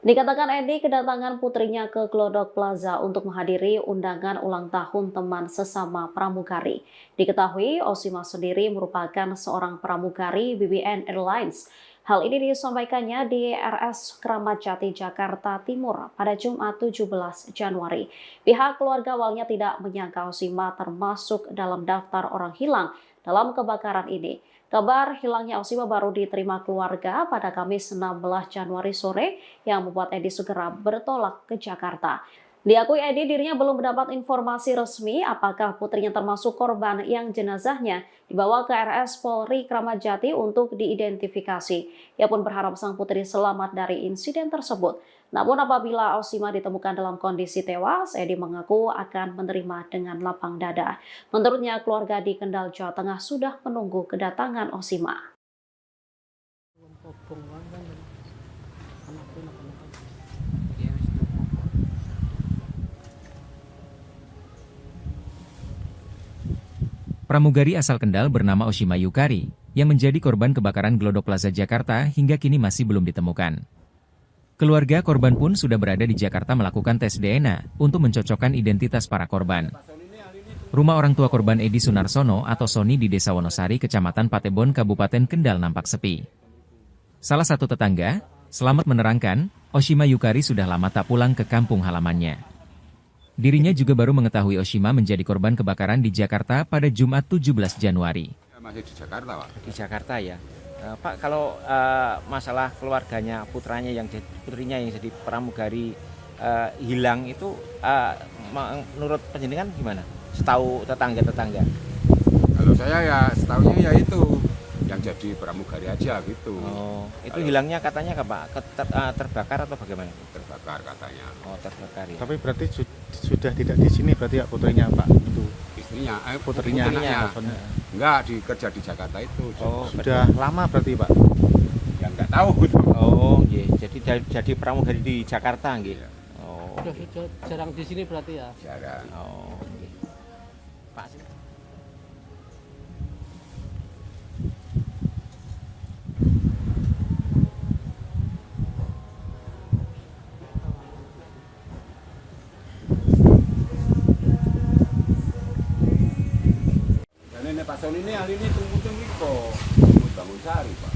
Dikatakan Edi kedatangan putrinya ke Glodok Plaza untuk menghadiri undangan ulang tahun teman sesama pramugari. Diketahui Oshima sendiri merupakan seorang pramugari BBN Airlines. Hal ini disampaikannya di RS Kramat Jati, Jakarta Timur pada Jumat 17 Januari. Pihak keluarga awalnya tidak menyangka Oshima termasuk dalam daftar orang hilang dalam kebakaran ini. Kabar hilangnya Oshima baru diterima keluarga pada Kamis 16 Januari sore yang membuat Edi segera bertolak ke Jakarta. Diakui Edi dirinya belum mendapat informasi resmi apakah putrinya termasuk korban yang jenazahnya dibawa ke RS Polri Kramat Jati untuk diidentifikasi. Ia pun berharap sang putri selamat dari insiden tersebut. Namun apabila Oshima ditemukan dalam kondisi tewas, Edi mengaku akan menerima dengan lapang dada. Menurutnya, keluarga di Kendal, Jawa Tengah sudah menunggu kedatangan Oshima. Pramugari asal Kendal bernama Oshima Yukari yang menjadi korban kebakaran Glodok Plaza Jakarta hingga kini masih belum ditemukan. Keluarga korban pun sudah berada di Jakarta melakukan tes DNA untuk mencocokkan identitas para korban. Rumah orang tua korban Edi Sunarsono atau Sony di Desa Wonosari, Kecamatan Patebon, Kabupaten Kendal nampak sepi. Salah satu tetangga, Selamat, menerangkan, Oshima Yukari sudah lama tak pulang ke kampung halamannya. Dirinya juga baru mengetahui Oshima menjadi korban kebakaran di Jakarta pada Jumat 17 Januari. Masih di Jakarta, Pak. Di Jakarta ya. Pak, kalau masalah keluarganya, putrinya yang jadi pramugari hilang itu menurut penjenengan gimana? Setahu tetangga-tetangga. Kalau saya ya setahunya ya itu yang jadi pramugari aja gitu. Oh, itu hilangnya katanya Pak? Terbakar atau bagaimana? Terbakar katanya. Oh, terbakar ya. Tapi berarti sudah tidak di sini berarti ya putrinya Pak? Itu istrinya, putrinya. Enggak, kerja di Jakarta itu. Oh, sudah lama berarti Pak? Ya enggak tahu. Oh, iya. Jadi pramugari di Jakarta nggih. Iya. Oh. Sudah jarang di sini berarti ya? Jarang. Oh, oke. Pak. Dan ini Pak Sony ini hari ini tunggu-tunggu kok. Bangun sari, Pak.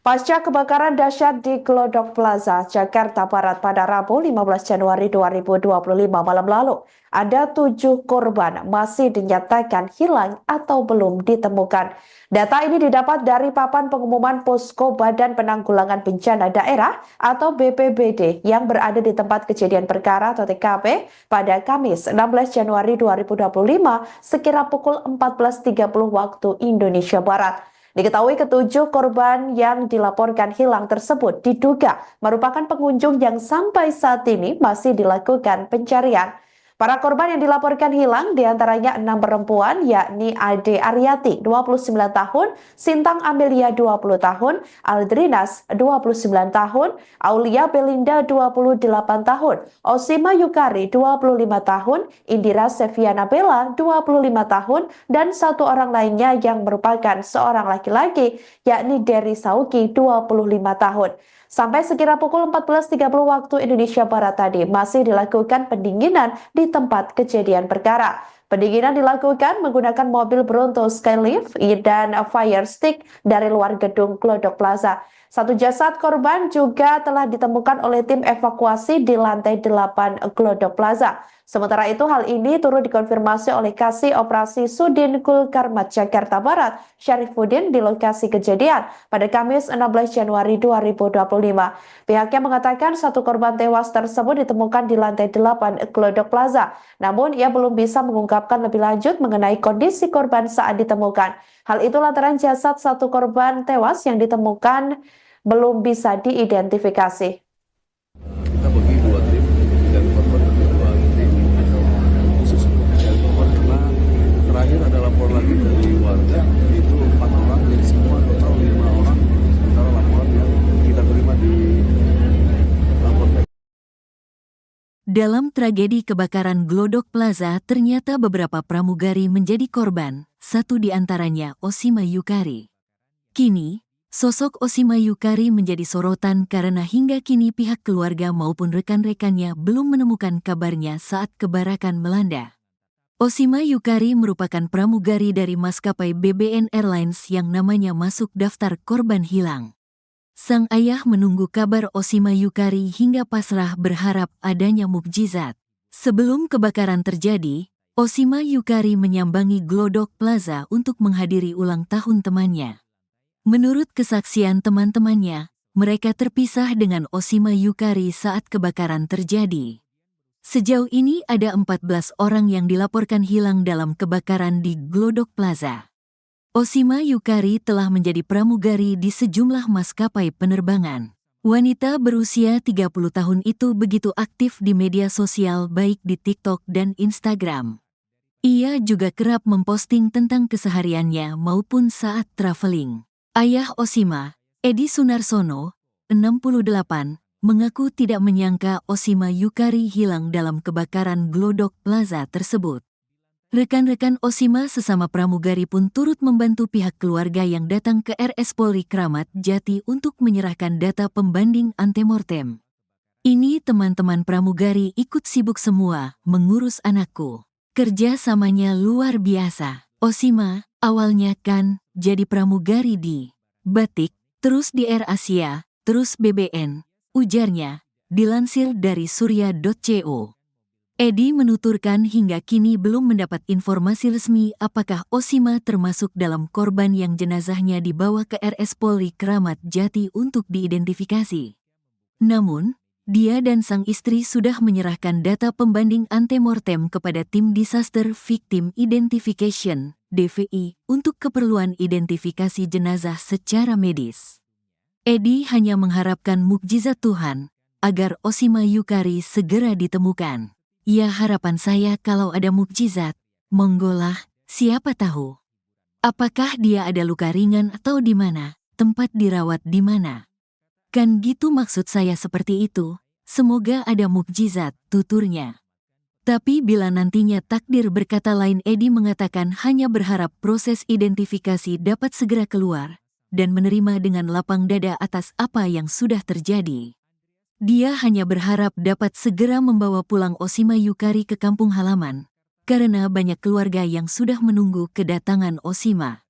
Pasca kebakaran dahsyat di Glodok Plaza, Jakarta Barat pada Rabu 15 Januari 2025 malam lalu, ada 7 korban masih dinyatakan hilang atau belum ditemukan. Data ini didapat dari papan pengumuman Posko Badan Penanggulangan Bencana Daerah atau BPBD yang berada di tempat kejadian perkara atau TKP pada Kamis 16 Januari 2025 sekira pukul 14.30 waktu Indonesia Barat. Diketahui ketujuh korban yang dilaporkan hilang tersebut diduga merupakan pengunjung yang sampai saat ini masih dilakukan pencarian. Para korban yang dilaporkan hilang diantaranya 6 perempuan yakni Ade Aryati 29 tahun, Sintang Amelia 20 tahun, Aldrinas 29 tahun, Aulia Belinda 28 tahun, Osima Yukari 25 tahun, Indira Seviana Bella 25 tahun, dan satu orang lainnya yang merupakan seorang laki-laki yakni Dery Sauki 25 tahun. Sampai sekira pukul 14.30 waktu Indonesia Barat tadi masih dilakukan pendinginan di tempat kejadian perkara. Pendinginan dilakukan menggunakan mobil Bronto Skylift dan fire stick dari luar gedung Glodok Plaza. Satu jasad korban juga telah ditemukan oleh tim evakuasi di lantai 8 Glodok Plaza. Sementara itu hal ini turut dikonfirmasi oleh Kasih Operasi Sudin Gulkarmat Jakarta Barat, Syarifuddin di lokasi kejadian pada Kamis 16 Januari 2025. Pihaknya mengatakan satu korban tewas tersebut ditemukan di lantai 8 Glodok Plaza. Namun ia belum bisa mengungkapkan lebih lanjut mengenai kondisi korban saat ditemukan. Hal itu lantaran jasad satu korban tewas yang ditemukan belum bisa diidentifikasi. Kita bagi 2 tim dan korban bagi 2 tim khusus untuk mencari korban karena terakhir ada laporan lagi dari warga itu 4 orang jadi semua total 5 orang sementara laporan yang kita terima di lapor. Dalam tragedi kebakaran Glodok Plaza, ternyata beberapa pramugari menjadi korban, satu di antaranya Osima Yukari. Kini, sosok Osima Yukari menjadi sorotan karena hingga kini pihak keluarga maupun rekan-rekannya belum menemukan kabarnya saat kebakaran melanda. Osima Yukari merupakan pramugari dari maskapai BBN Airlines yang namanya masuk daftar korban hilang. Sang ayah menunggu kabar Osima Yukari hingga pasrah berharap adanya mukjizat. Sebelum kebakaran terjadi, Osima Yukari menyambangi Glodok Plaza untuk menghadiri ulang tahun temannya. Menurut kesaksian teman-temannya, mereka terpisah dengan Osima Yukari saat kebakaran terjadi. Sejauh ini ada 14 orang yang dilaporkan hilang dalam kebakaran di Glodok Plaza. Osima Yukari telah menjadi pramugari di sejumlah maskapai penerbangan. Wanita berusia 30 tahun itu begitu aktif di media sosial baik di TikTok dan Instagram. Ia juga kerap memposting tentang kesehariannya maupun saat traveling. Ayah Osima, Edi Sunarsono, 68, mengaku tidak menyangka Osima Yukari hilang dalam kebakaran Glodok Plaza tersebut. Rekan-rekan Osima sesama pramugari pun turut membantu pihak keluarga yang datang ke RS Polri Kramat Jati untuk menyerahkan data pembanding antemortem. Ini teman-teman pramugari ikut sibuk semua mengurus anakku. Kerjasamanya luar biasa. Osima, awalnya kan jadi pramugari di Batik, terus di Air Asia, terus BBN, ujarnya, dilansir dari surya.co. Edi menuturkan hingga kini belum mendapat informasi resmi apakah Osima termasuk dalam korban yang jenazahnya dibawa ke RS Polri Kramat Jati untuk diidentifikasi. Namun, dia dan sang istri sudah menyerahkan data pembanding antemortem kepada Tim Disaster Victim Identification, DVI, untuk keperluan identifikasi jenazah secara medis. Edi hanya mengharapkan mukjizat Tuhan agar Osima Yukari segera ditemukan. Ya, harapan saya kalau ada mukjizat, monggolah, siapa tahu. Apakah dia ada luka ringan atau di mana, tempat dirawat di mana? Kan gitu maksud saya seperti itu. Semoga ada mukjizat, tuturnya. Tapi bila nantinya takdir berkata lain, Edi mengatakan hanya berharap proses identifikasi dapat segera keluar dan menerima dengan lapang dada atas apa yang sudah terjadi. Dia hanya berharap dapat segera membawa pulang Oshima Yukari ke kampung halaman, karena banyak keluarga yang sudah menunggu kedatangan Oshima.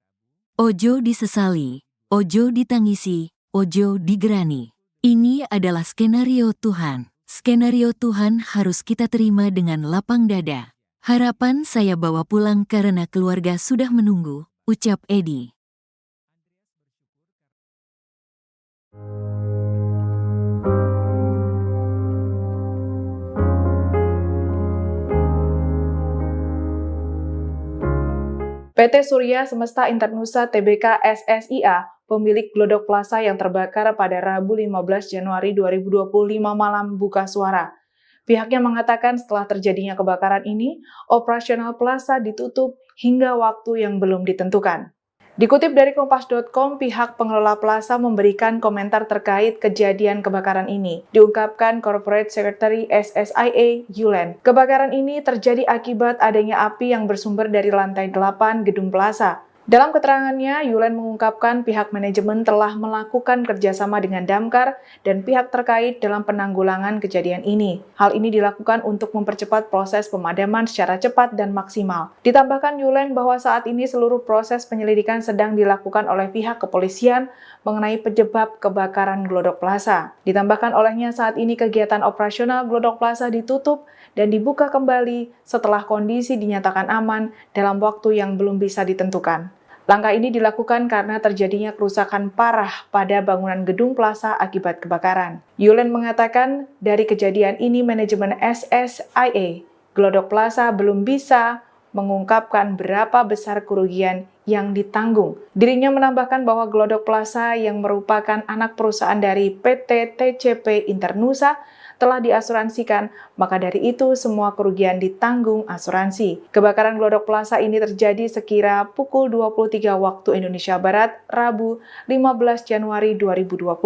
Ojo disesali, ojo ditangisi, ojo digerani. Ini adalah skenario Tuhan. Skenario Tuhan harus kita terima dengan lapang dada. Harapan saya bawa pulang karena keluarga sudah menunggu, ucap Edi. PT Surya Semesta Internusa Tbk SSIA, pemilik Glodok Plaza yang terbakar pada Rabu 15 Januari 2025 malam buka suara. Pihaknya mengatakan setelah terjadinya kebakaran ini, operasional plaza ditutup hingga waktu yang belum ditentukan. Dikutip dari Kompas.com, pihak pengelola plaza memberikan komentar terkait kejadian kebakaran ini. Diungkapkan Corporate Secretary SSIA, Yulen. Kebakaran ini terjadi akibat adanya api yang bersumber dari lantai 8 gedung plaza. Dalam keterangannya, Yulen mengungkapkan pihak manajemen telah melakukan kerjasama dengan Damkar dan pihak terkait dalam penanggulangan kejadian ini. Hal ini dilakukan untuk mempercepat proses pemadaman secara cepat dan maksimal. Ditambahkan Yulen bahwa saat ini seluruh proses penyelidikan sedang dilakukan oleh pihak kepolisian mengenai penyebab kebakaran Glodok Plaza. Ditambahkan olehnya saat ini kegiatan operasional Glodok Plaza ditutup dan dibuka kembali setelah kondisi dinyatakan aman dalam waktu yang belum bisa ditentukan. Langkah ini dilakukan karena terjadinya kerusakan parah pada bangunan gedung plaza akibat kebakaran. Yulen mengatakan dari kejadian ini manajemen SSIA Glodok Plaza belum bisa mengungkapkan berapa besar kerugian yang ditanggung. Dirinya menambahkan bahwa Glodok Plaza yang merupakan anak perusahaan dari PT TCP Internusa telah diasuransikan, maka dari itu semua kerugian ditanggung asuransi. Kebakaran Glodok Plaza ini terjadi sekira pukul 23 waktu Indonesia Barat, Rabu 15 Januari 2025.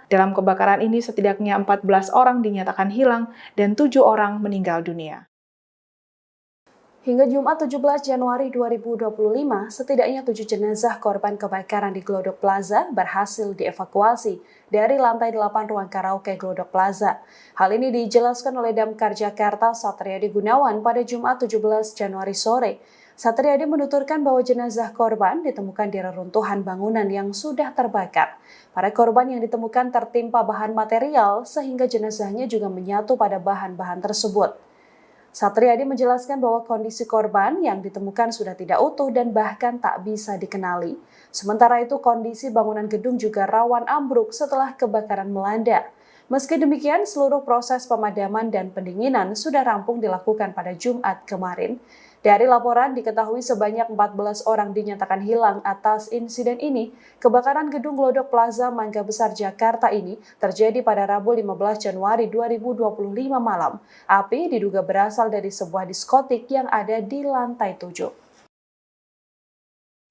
Dalam kebakaran ini setidaknya 14 orang dinyatakan hilang dan 7 orang meninggal dunia. Hingga Jumat 17 Januari 2025, setidaknya 7 jenazah korban kebakaran di Glodok Plaza berhasil dievakuasi dari lantai 8 ruang karaoke Glodok Plaza. Hal ini dijelaskan oleh Damkar Jakarta Satriadi Gunawan pada Jumat 17 Januari sore. Satriadi menuturkan bahwa jenazah korban ditemukan di reruntuhan bangunan yang sudah terbakar. Para korban yang ditemukan tertimpa bahan material sehingga jenazahnya juga menyatu pada bahan-bahan tersebut. Satriadi menjelaskan bahwa kondisi korban yang ditemukan sudah tidak utuh dan bahkan tak bisa dikenali. Sementara itu kondisi bangunan gedung juga rawan ambruk setelah kebakaran melanda. Meski demikian, seluruh proses pemadaman dan pendinginan sudah rampung dilakukan pada Jumat kemarin. Dari laporan diketahui sebanyak 14 orang dinyatakan hilang atas insiden ini. Kebakaran gedung Glodok Plaza Mangga Besar Jakarta ini terjadi pada Rabu 15 Januari 2025 malam. Api diduga berasal dari sebuah diskotik yang ada di lantai 7.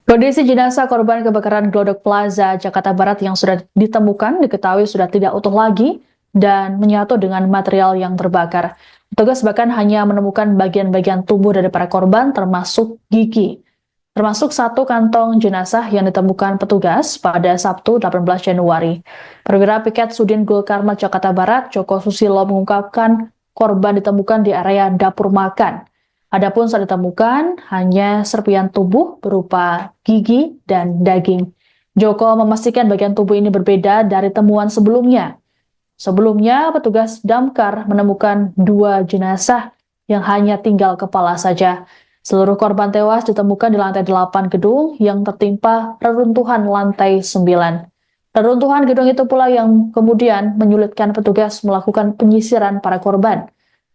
Kondisi jenazah korban kebakaran Glodok Plaza Jakarta Barat yang sudah ditemukan diketahui sudah tidak utuh lagi dan menyatu dengan material yang terbakar. Petugas bahkan hanya menemukan bagian-bagian tubuh dari para korban termasuk gigi. Termasuk satu kantong jenazah yang ditemukan petugas pada Sabtu 18 Januari. Perwira Piket Sudin Gul Karmat Jakarta Barat, Joko Susilo mengungkapkan korban ditemukan di area dapur makan. Adapun saat ditemukan hanya serpian tubuh berupa gigi dan daging. Joko memastikan bagian tubuh ini berbeda dari temuan sebelumnya. Sebelumnya, petugas damkar menemukan 2 jenazah yang hanya tinggal kepala saja. Seluruh korban tewas ditemukan di lantai 8 gedung yang tertimpa reruntuhan lantai 9. Reruntuhan gedung itu pula yang kemudian menyulitkan petugas melakukan penyisiran para korban.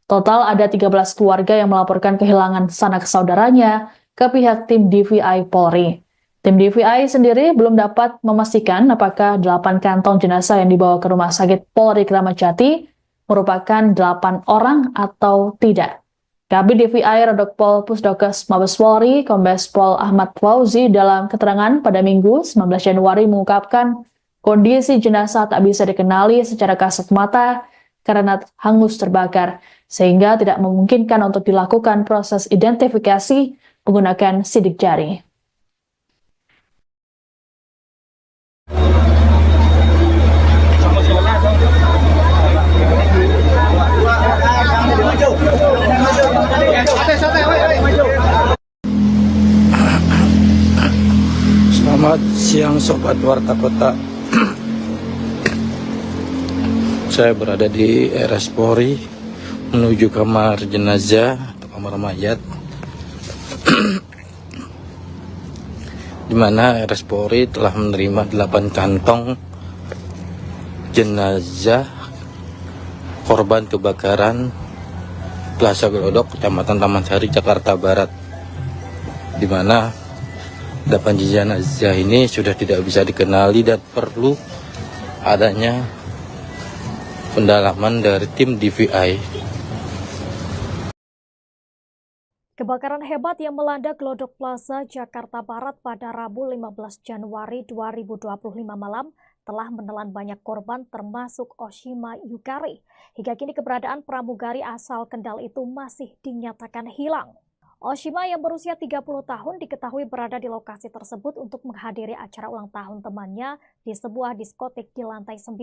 Total ada 13 keluarga yang melaporkan kehilangan sanak saudaranya ke pihak tim DVI Polri. Tim DVI sendiri belum dapat memastikan apakah 8 kantong jenazah yang dibawa ke Rumah Sakit Polri Kramat Jati merupakan 8 orang atau tidak. Kabid DVI Rodokpol Pusdokes Mabes Polri, Kombes Pol Ahmad Fauzi dalam keterangan pada Minggu 19 Januari mengungkapkan kondisi jenazah tak bisa dikenali secara kasat mata karena hangus terbakar, sehingga tidak memungkinkan untuk dilakukan proses identifikasi menggunakan sidik jari. Selamat siang Sobat Warta Kota. Saya berada di RS Polri menuju kamar jenazah atau kamar mayat, di mana RS Polri telah menerima 8 kantong jenazah korban kebakaran Plaza Glodok, Kecamatan Taman Sari, Jakarta Barat, di mana 8 jenazah ini sudah tidak bisa dikenali dan perlu adanya pendalaman dari tim DVI. Kebakaran hebat yang melanda Glodok Plaza Jakarta Barat pada Rabu 15 Januari 2025 malam telah menelan banyak korban termasuk Oshima Yukari. Hingga kini keberadaan pramugari asal Kendal itu masih dinyatakan hilang. Oshima yang berusia 30 tahun diketahui berada di lokasi tersebut untuk menghadiri acara ulang tahun temannya di sebuah diskotik di lantai 9.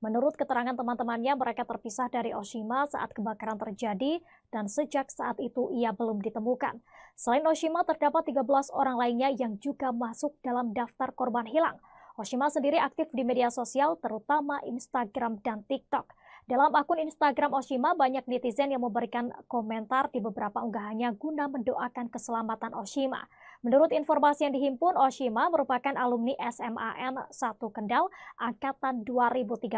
Menurut keterangan teman-temannya, mereka terpisah dari Oshima saat kebakaran terjadi dan sejak saat itu ia belum ditemukan. Selain Oshima, terdapat 13 orang lainnya yang juga masuk dalam daftar korban hilang. Oshima sendiri aktif di media sosial, terutama Instagram dan TikTok. Dalam akun Instagram Oshima, banyak netizen yang memberikan komentar di beberapa unggahannya guna mendoakan keselamatan Oshima. Menurut informasi yang dihimpun, Oshima merupakan alumni SMAN 1 Kendal angkatan 2013.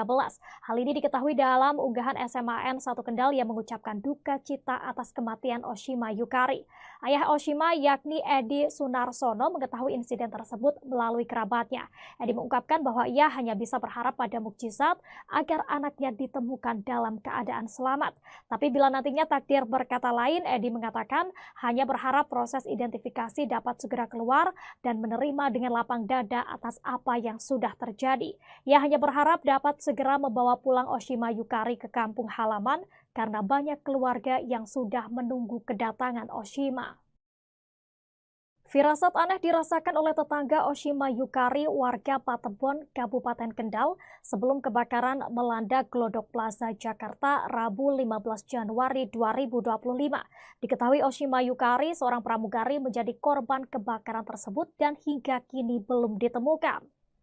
Hal ini diketahui dalam unggahan SMAN 1 Kendal yang mengucapkan duka cita atas kematian Oshima Yukari. Ayah Oshima yakni Edi Sunarsono mengetahui insiden tersebut melalui kerabatnya. Edi mengungkapkan bahwa ia hanya bisa berharap pada mukjizat agar anaknya ditemukan dalam keadaan selamat. Tapi bila nantinya takdir berkata lain, Edi mengatakan hanya berharap proses identifikasi dapat segera keluar dan menerima dengan lapang dada atas apa yang sudah terjadi. Ia hanya berharap dapat segera membawa pulang Oshima Yukari ke kampung halaman karena banyak keluarga yang sudah menunggu kedatangan Oshima. Firasat aneh dirasakan oleh tetangga Oshima Yukari, warga Patebon, Kabupaten Kendal, sebelum kebakaran melanda Glodok Plaza Jakarta Rabu 15 Januari 2025. Diketahui Oshima Yukari, seorang pramugari, menjadi korban kebakaran tersebut dan hingga kini belum ditemukan.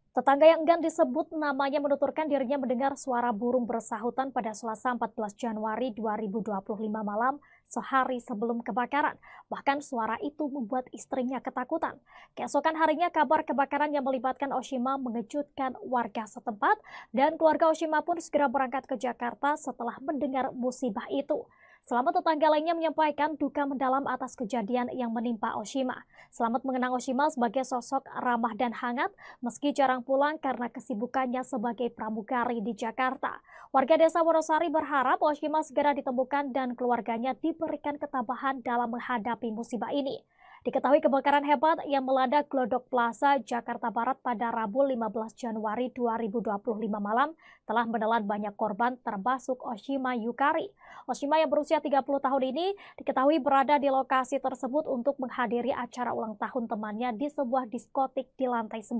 Tetangga yang enggan disebut namanya menuturkan dirinya mendengar suara burung bersahutan pada Selasa 14 Januari 2025 malam sehari sebelum kebakaran. Bahkan suara itu membuat istrinya ketakutan. Keesokan harinya kabar kebakaran yang melibatkan Oshima mengejutkan warga setempat dan keluarga Oshima pun segera berangkat ke Jakarta setelah mendengar musibah itu. Selamat tetangga lainnya menyampaikan duka mendalam atas kejadian yang menimpa Oshima. Selamat mengenang Oshima sebagai sosok ramah dan hangat meski jarang pulang karena kesibukannya sebagai pramugari di Jakarta. Warga desa Wonosari berharap Oshima segera ditemukan dan keluarganya diberikan ketabahan dalam menghadapi musibah ini. Diketahui kebakaran hebat yang melanda Glodok Plaza Jakarta Barat pada Rabu 15 Januari 2025 malam telah menelan banyak korban termasuk Oshima Yukari. Oshima yang berusia 30 tahun ini diketahui berada di lokasi tersebut untuk menghadiri acara ulang tahun temannya di sebuah diskotik di lantai 9.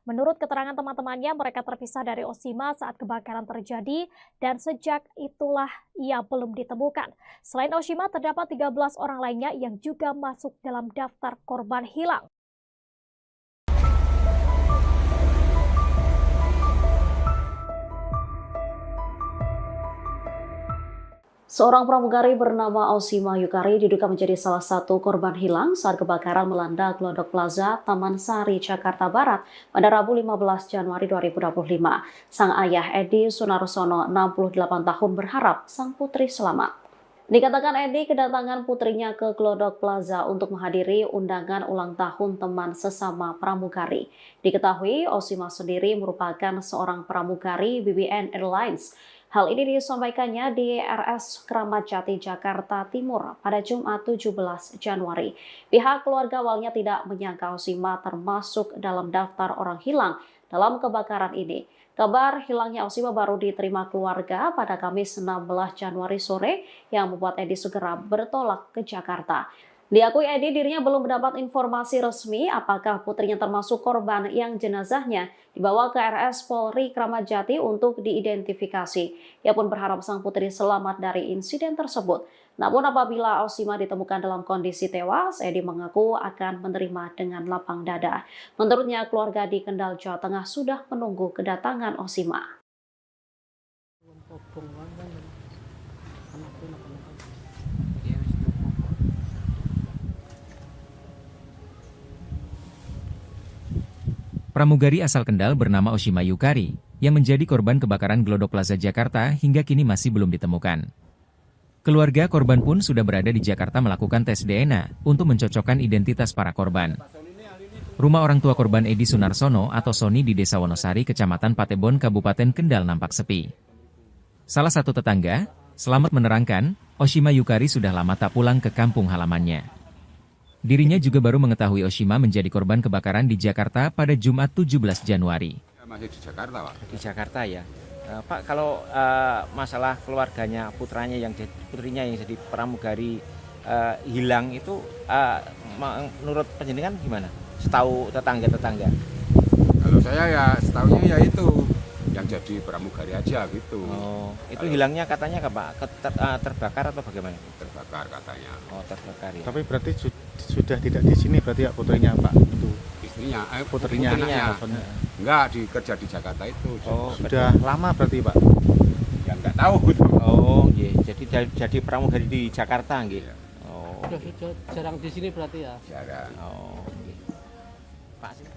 Menurut keterangan teman-temannya, mereka terpisah dari Oshima saat kebakaran terjadi dan sejak itulah ia belum ditemukan. Selain Oshima, terdapat 13 orang lainnya yang juga masuk dalam daftar korban hilang. Seorang pramugari bernama Oshima Yukari diduga menjadi salah satu korban hilang saat kebakaran melanda Glodok Plaza, Taman Sari, Jakarta Barat pada Rabu 15 Januari 2025. Sang ayah Edi Sunarsono, 68 tahun, berharap sang putri selamat. Dikatakan Edi kedatangan putrinya ke Glodok Plaza untuk menghadiri undangan ulang tahun teman sesama pramugari. Diketahui Oshima sendiri merupakan seorang pramugari BBN Airlines. Hal ini disampaikannya di RS Kramat Jati, Jakarta Timur pada Jumat 17 Januari. Pihak keluarga awalnya tidak menyangka Oshima termasuk dalam daftar orang hilang dalam kebakaran ini. Kabar hilangnya Osima baru diterima keluarga pada Kamis 16 Januari sore yang membuat Edi segera bertolak ke Jakarta. Diakui Edi dirinya belum mendapat informasi resmi apakah putrinya termasuk korban yang jenazahnya dibawa ke RS Polri Kramat Jati untuk diidentifikasi. Ia pun berharap sang putri selamat dari insiden tersebut. Namun apabila Osima ditemukan dalam kondisi tewas, Edi mengaku akan menerima dengan lapang dada. Menurutnya keluarga di Kendal, Jawa Tengah sudah menunggu kedatangan Osima. Pramugari asal Kendal bernama Osima Yukari, yang menjadi korban kebakaran Glodok Plaza Jakarta hingga kini masih belum ditemukan. Keluarga korban pun sudah berada di Jakarta melakukan tes DNA untuk mencocokkan identitas para korban. Rumah orang tua korban Edi Sunarsono atau Soni di Desa Wonosari, Kecamatan Patebon, Kabupaten Kendal nampak sepi. Salah satu tetangga, Selamat, menerangkan, Osima Yukari sudah lama tak pulang ke kampung halamannya. Dirinya juga baru mengetahui Osima menjadi korban kebakaran di Jakarta pada Jumat 17 Januari. Masih di Jakarta, Pak. Di Jakarta ya. Pak, kalau masalah keluarganya putrinya yang jadi pramugari hilang itu menurut penjenengan gimana? Setahu tetangga-tetangga. Kalau saya ya setahunya ya itu yang jadi pramugari aja gitu. Oh, itu hilangnya katanya Pak terbakar atau bagaimana? Terbakar katanya. Oh, terbakar ya. Tapi berarti sudah tidak di sini berarti ya putrinya Pak itu. Istrinya, putrinya anaknya. Enggak, kerja di Jakarta itu. Oh, sudah lama berarti Pak. Ya enggak tahu. Oh, iya. Jadi pramugari di Jakarta nggih. Iya. Oh. Sudah jarang di sini berarti ya. Jarang. Oh, nggih. Pak.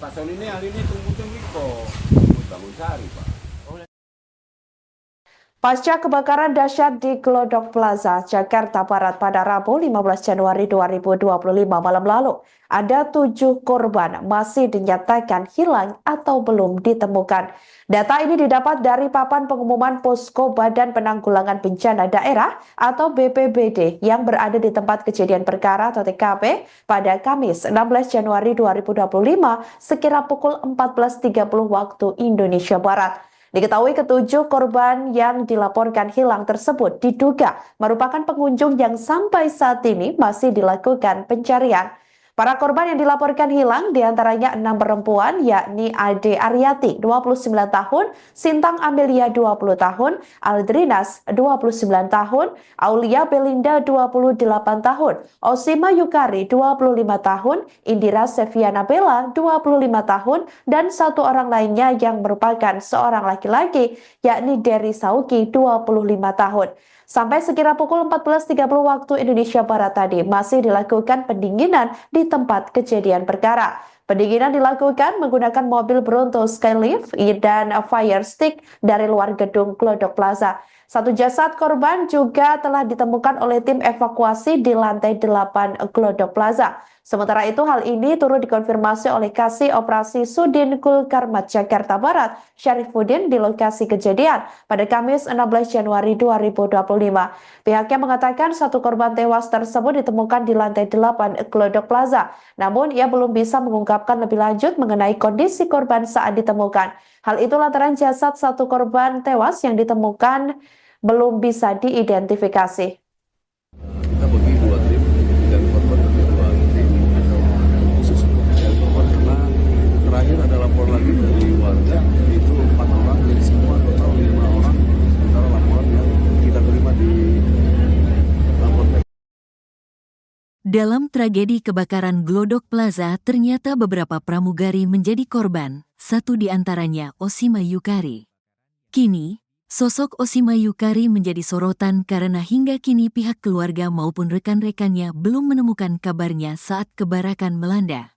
Pak Soni ini hari ini tunggu kok bangun sari, Pak. Pasca kebakaran dahsyat di Glodok Plaza, Jakarta Barat pada Rabu 15 Januari 2025 malam lalu, ada 7 korban masih dinyatakan hilang atau belum ditemukan. Data ini didapat dari papan pengumuman Posko Badan Penanggulangan Bencana Daerah atau BPBD yang berada di tempat kejadian perkara atau TKP pada Kamis 16 Januari 2025 sekira pukul 14.30 waktu Indonesia Barat. Diketahui ketujuh korban yang dilaporkan hilang tersebut diduga merupakan pengunjung yang sampai saat ini masih dilakukan pencarian. Para korban yang dilaporkan hilang diantaranya 6 perempuan yakni Ade Aryati 29 tahun, Sintang Amelia 20 tahun, Aldrinas 29 tahun, Aulia Belinda 28 tahun, Osima Yukari 25 tahun, Indira Seviana Bella 25 tahun, dan 1 orang lainnya yang merupakan seorang laki-laki yakni Dery Sauki 25 tahun. Sampai sekira pukul 14.30 waktu Indonesia Barat tadi masih dilakukan pendinginan di tempat kejadian perkara. Pendinginan dilakukan menggunakan mobil Bronto Skylift dan fire stick dari luar gedung Glodok Plaza. 1 jasad korban juga telah ditemukan oleh tim evakuasi di lantai 8 Glodok Plaza. Sementara itu hal ini turut dikonfirmasi oleh Kasih Operasi Sudin Kulkarmat Jakarta Barat, Syarifuddin di lokasi kejadian pada Kamis 16 Januari 2025. Pihaknya mengatakan 1 korban tewas tersebut ditemukan di lantai 8 Glodok Plaza. Namun ia belum bisa mengungkapkan lebih lanjut mengenai kondisi korban saat ditemukan. Hal itu lantaran jasad 1 korban tewas yang ditemukan belum bisa diidentifikasi. Kita bagi 2 tim dan korban bagi 2 tim khusus untuk mencari korban karena terakhir ada lapor lagi dari warga itu 4 orang, jadi semua total 5 orang sementara laporan yang kita terima di lapor. Dalam tragedi kebakaran Glodok Plaza, ternyata beberapa pramugari menjadi korban, 1 di antaranya Osima Yukari. Kini, sosok Osima Yukari menjadi sorotan karena hingga kini pihak keluarga maupun rekan-rekannya belum menemukan kabarnya saat kebakaran melanda.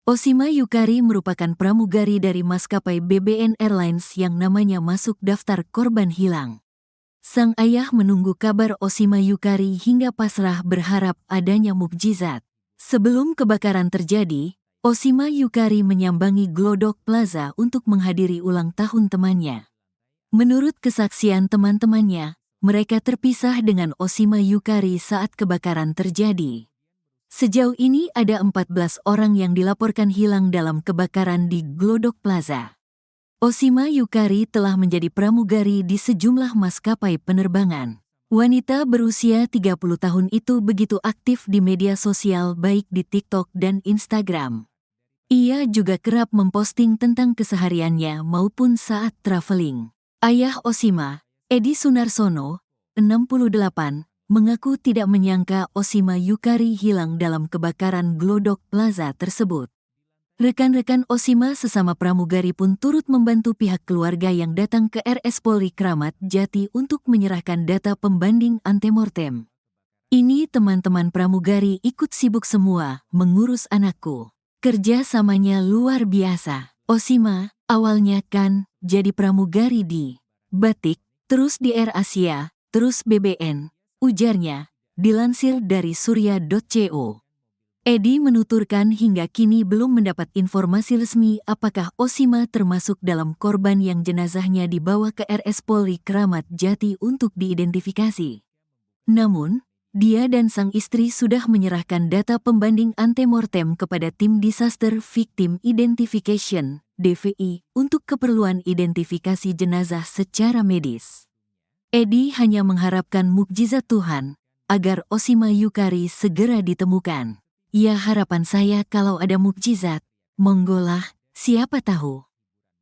Osima Yukari merupakan pramugari dari maskapai BBN Airlines yang namanya masuk daftar korban hilang. Sang ayah menunggu kabar Osima Yukari hingga pasrah berharap adanya mukjizat. Sebelum kebakaran terjadi, Oshima Yukari menyambangi Glodok Plaza untuk menghadiri ulang tahun temannya. Menurut kesaksian teman-temannya, mereka terpisah dengan Oshima Yukari saat kebakaran terjadi. Sejauh ini ada 14 orang yang dilaporkan hilang dalam kebakaran di Glodok Plaza. Oshima Yukari telah menjadi pramugari di sejumlah maskapai penerbangan. Wanita berusia 30 tahun itu begitu aktif di media sosial baik di TikTok dan Instagram. Ia juga kerap memposting tentang kesehariannya maupun saat traveling. Ayah Oshima, Edi Sunarsono, 68, mengaku tidak menyangka Oshima Yukari hilang dalam kebakaran Glodok Plaza tersebut. Rekan-rekan Oshima sesama pramugari pun turut membantu pihak keluarga yang datang ke RS Polri Kramat Jati untuk menyerahkan data pembanding antemortem. Ini teman-teman pramugari ikut sibuk semua mengurus anakku. Kerja samanya luar biasa. Oshima, awalnya kan jadi pramugari di Batik, terus di Air Asia, terus BBN, ujarnya, dilansir dari surya.co. Edi menuturkan hingga kini belum mendapat informasi resmi apakah Oshima termasuk dalam korban yang jenazahnya dibawa ke RS Polri Kramat Jati untuk diidentifikasi. Namun, dia dan sang istri sudah menyerahkan data pembanding antemortem kepada Tim Disaster Victim Identification, DVI, untuk keperluan identifikasi jenazah secara medis. Edi hanya mengharapkan mukjizat Tuhan, agar Oshima Yukari segera ditemukan. Ya harapan saya kalau ada mukjizat, monggolah, siapa tahu.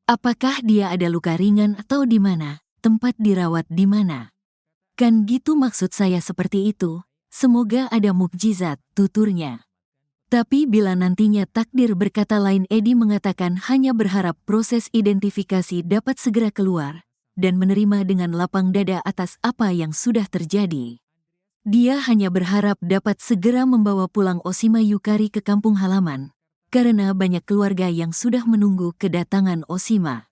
Apakah dia ada luka ringan atau di mana, tempat dirawat di mana? Kan gitu maksud saya seperti itu, semoga ada mukjizat, tuturnya. Tapi bila nantinya takdir berkata lain, Edi mengatakan hanya berharap proses identifikasi dapat segera keluar, dan menerima dengan lapang dada atas apa yang sudah terjadi. Dia hanya berharap dapat segera membawa pulang Oshima Yukari ke kampung halaman, karena banyak keluarga yang sudah menunggu kedatangan Oshima.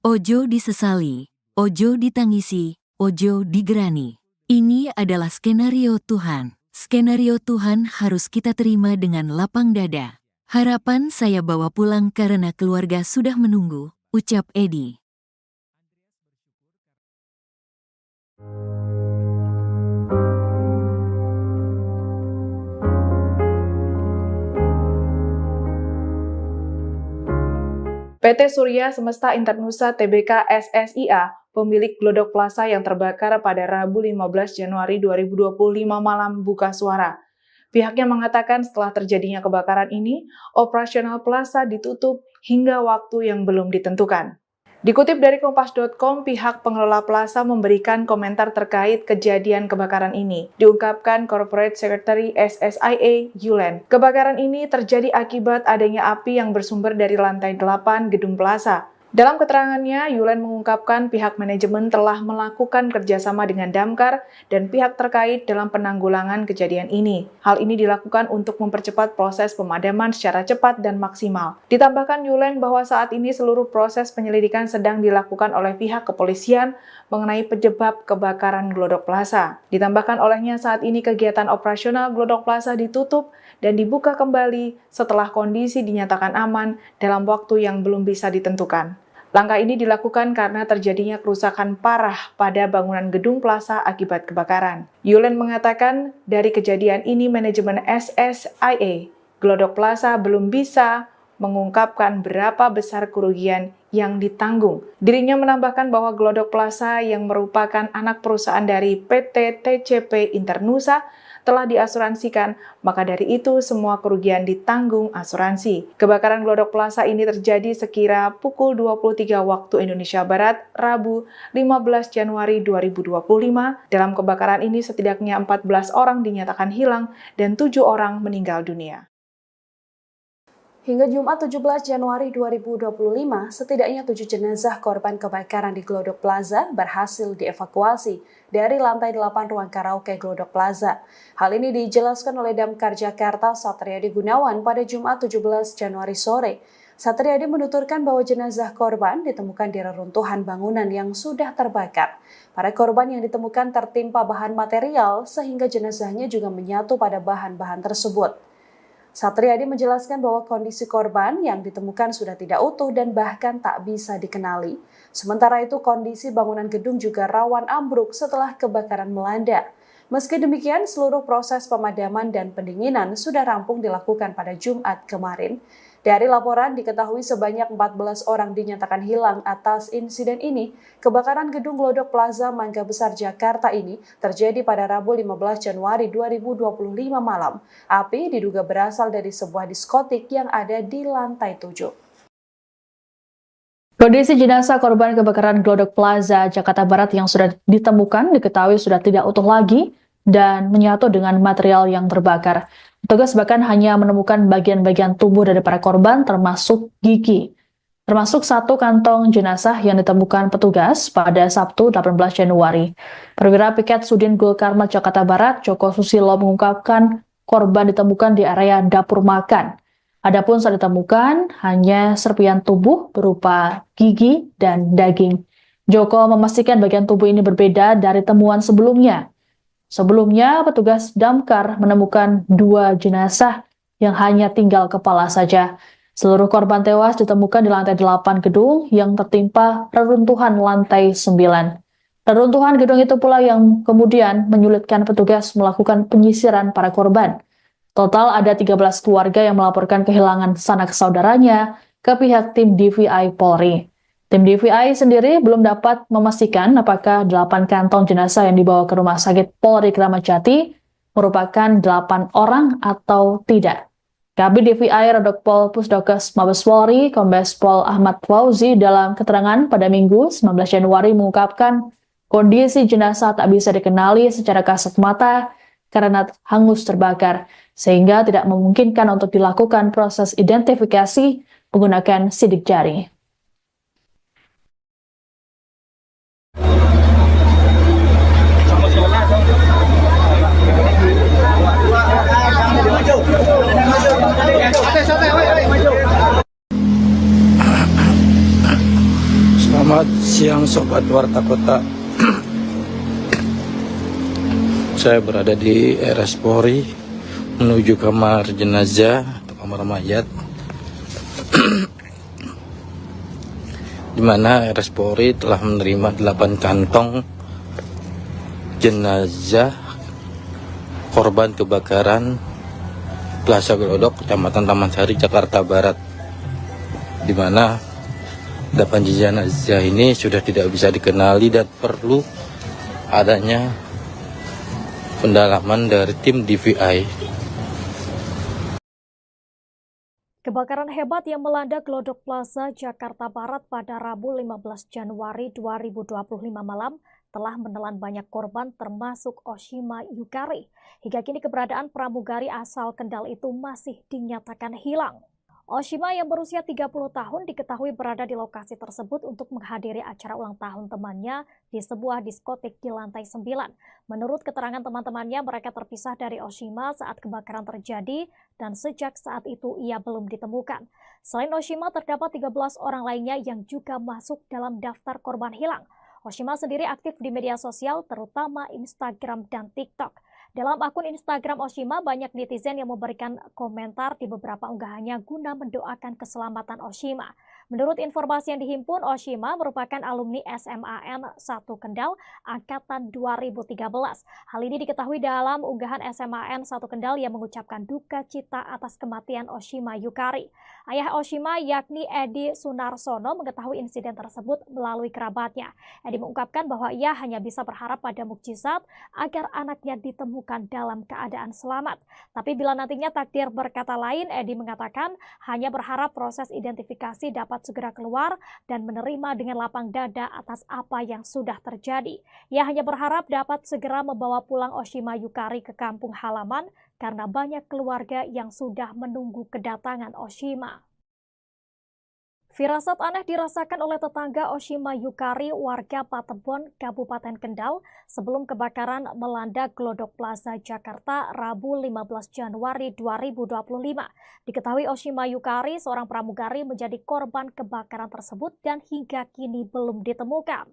Ojo disesali, ojo ditangisi, ojo digerani. Ini adalah skenario Tuhan. Skenario Tuhan harus kita terima dengan lapang dada. Harapan saya bawa pulang karena keluarga sudah menunggu, ucap Edi. PT Surya Semesta Internusa Tbk SSIA, pemilik Glodok Plaza yang terbakar pada Rabu 15 Januari 2025 malam buka suara. Pihaknya mengatakan setelah terjadinya kebakaran ini, operasional plaza ditutup hingga waktu yang belum ditentukan. Dikutip dari Kompas.com, pihak pengelola plaza memberikan komentar terkait kejadian kebakaran ini. Diungkapkan Corporate Secretary SSIA, Yulen. Kebakaran ini terjadi akibat adanya api yang bersumber dari lantai 8 gedung plaza. Dalam keterangannya, Yulen mengungkapkan pihak manajemen telah melakukan kerjasama dengan Damkar dan pihak terkait dalam penanggulangan kejadian ini. Hal ini dilakukan untuk mempercepat proses pemadaman secara cepat dan maksimal. Ditambahkan Yulen bahwa saat ini seluruh proses penyelidikan sedang dilakukan oleh pihak kepolisian mengenai penyebab kebakaran Glodok Plaza. Ditambahkan olehnya saat ini kegiatan operasional Glodok Plaza ditutup dan dibuka kembali setelah kondisi dinyatakan aman dalam waktu yang belum bisa ditentukan. Langkah ini dilakukan karena terjadinya kerusakan parah pada bangunan gedung plaza akibat kebakaran. Yulen mengatakan dari kejadian ini manajemen SSIA Glodok Plaza belum bisa mengungkapkan berapa besar kerugian yang ditanggung. Dirinya menambahkan bahwa Glodok Plaza yang merupakan anak perusahaan dari PT TCP Internusa telah diasuransikan, maka dari itu semua kerugian ditanggung asuransi. Kebakaran Glodok Plaza ini terjadi sekira pukul 23 waktu Indonesia Barat, Rabu 15 Januari 2025. Dalam kebakaran ini setidaknya 14 orang dinyatakan hilang dan 7 orang meninggal dunia. Hingga Jumat 17 Januari 2025, setidaknya 7 jenazah korban kebakaran di Glodok Plaza berhasil dievakuasi dari lantai 8 ruang karaoke Glodok Plaza. Hal ini dijelaskan oleh Damkar Jakarta Satriadi Gunawan pada Jumat 17 Januari sore. Satriadi menuturkan bahwa jenazah korban ditemukan di reruntuhan bangunan yang sudah terbakar. Para korban yang ditemukan tertimpa bahan material sehingga jenazahnya juga menyatu pada bahan-bahan tersebut. Satriadi menjelaskan bahwa kondisi korban yang ditemukan sudah tidak utuh dan bahkan tak bisa dikenali. Sementara itu kondisi bangunan gedung juga rawan ambruk setelah kebakaran melanda. Meski demikian, seluruh proses pemadaman dan pendinginan sudah rampung dilakukan pada Jumat kemarin. Dari laporan diketahui sebanyak 14 orang dinyatakan hilang atas insiden ini. Kebakaran gedung Glodok Plaza Mangga Besar Jakarta ini terjadi pada Rabu 15 Januari 2025 malam. Api diduga berasal dari sebuah diskotik yang ada di lantai 7. Kondisi jenazah korban kebakaran Glodok Plaza Jakarta Barat yang sudah ditemukan diketahui sudah tidak utuh lagi dan menyatu dengan material yang terbakar. Petugas bahkan hanya menemukan bagian-bagian tubuh dari para korban termasuk gigi. Termasuk satu kantong jenazah yang ditemukan petugas pada Sabtu 18 Januari. Perwira Piket Sudin Gulkarmat Jakarta Barat, Joko Susilo mengungkapkan korban ditemukan di area dapur makan. Adapun saat ditemukan hanya serpian tubuh berupa gigi dan daging. Joko memastikan bagian tubuh ini berbeda dari temuan sebelumnya. Sebelumnya, petugas damkar menemukan 2 jenazah yang hanya tinggal kepala saja. Seluruh korban tewas ditemukan di lantai 8 gedung yang tertimpa reruntuhan lantai 9. Reruntuhan gedung itu pula yang kemudian menyulitkan petugas melakukan penyisiran para korban. Total ada 13 keluarga yang melaporkan kehilangan sanak saudaranya ke pihak tim DVI Polri. Tim DVI sendiri belum dapat memastikan apakah 8 kantong jenazah yang dibawa ke Rumah Sakit Polri Kramat Jati merupakan 8 orang atau tidak. Kabid DVI Redokpol Pusdokes Mabes Polri, Kombes Pol Ahmad Fauzi dalam keterangan pada Minggu 19 Januari mengungkapkan kondisi jenazah tak bisa dikenali secara kasat mata karena hangus terbakar, sehingga tidak memungkinkan untuk dilakukan proses identifikasi menggunakan sidik jari. Selamat siang Sobat Warta Kota. Saya berada di RS Polri menuju kamar jenazah atau kamar mayat, di mana RS Polri telah menerima 8 kantong jenazah korban kebakaran Plaza Glodok, Kecamatan Taman Sari, Jakarta Barat, di mana 8 jenazah ini sudah tidak bisa dikenali dan perlu adanya pendalaman dari tim DVI. Kebakaran hebat yang melanda Glodok Plaza Jakarta Barat pada Rabu 15 Januari 2025 malam telah menelan banyak korban termasuk Oshima Yukari. Hingga kini keberadaan pramugari asal Kendal itu masih dinyatakan hilang. Oshima yang berusia 30 tahun diketahui berada di lokasi tersebut untuk menghadiri acara ulang tahun temannya di sebuah diskotik di lantai 9. Menurut keterangan teman-temannya, mereka terpisah dari Oshima saat kebakaran terjadi dan sejak saat itu ia belum ditemukan. Selain Oshima, terdapat 13 orang lainnya yang juga masuk dalam daftar korban hilang. Oshima sendiri aktif di media sosial, terutama Instagram dan TikTok. Dalam akun Instagram Oshima, banyak netizen yang memberikan komentar di beberapa unggahannya guna mendoakan keselamatan Oshima. Menurut informasi yang dihimpun, Oshima merupakan alumni SMAN 1 Kendal angkatan 2013. Hal ini diketahui dalam unggahan SMAN 1 Kendal yang mengucapkan duka cita atas kematian Oshima Yukari. Ayah Oshima yakni Edi Sunarsono mengetahui insiden tersebut melalui kerabatnya. Edi mengungkapkan bahwa ia hanya bisa berharap pada mukjizat agar anaknya ditemukan dalam keadaan selamat. Tapi bila nantinya takdir berkata lain, Edi mengatakan hanya berharap proses identifikasi dapat segera keluar dan menerima dengan lapang dada atas apa yang sudah terjadi. Ia hanya berharap dapat segera membawa pulang Oshima Yukari ke kampung halaman karena banyak keluarga yang sudah menunggu kedatangan Oshima. Firasat aneh dirasakan oleh tetangga Oshima Yukari, warga Patebon, Kabupaten Kendal, sebelum kebakaran melanda Glodok Plaza Jakarta Rabu 15 Januari 2025. Diketahui Oshima Yukari, seorang pramugari, menjadi korban kebakaran tersebut dan hingga kini belum ditemukan.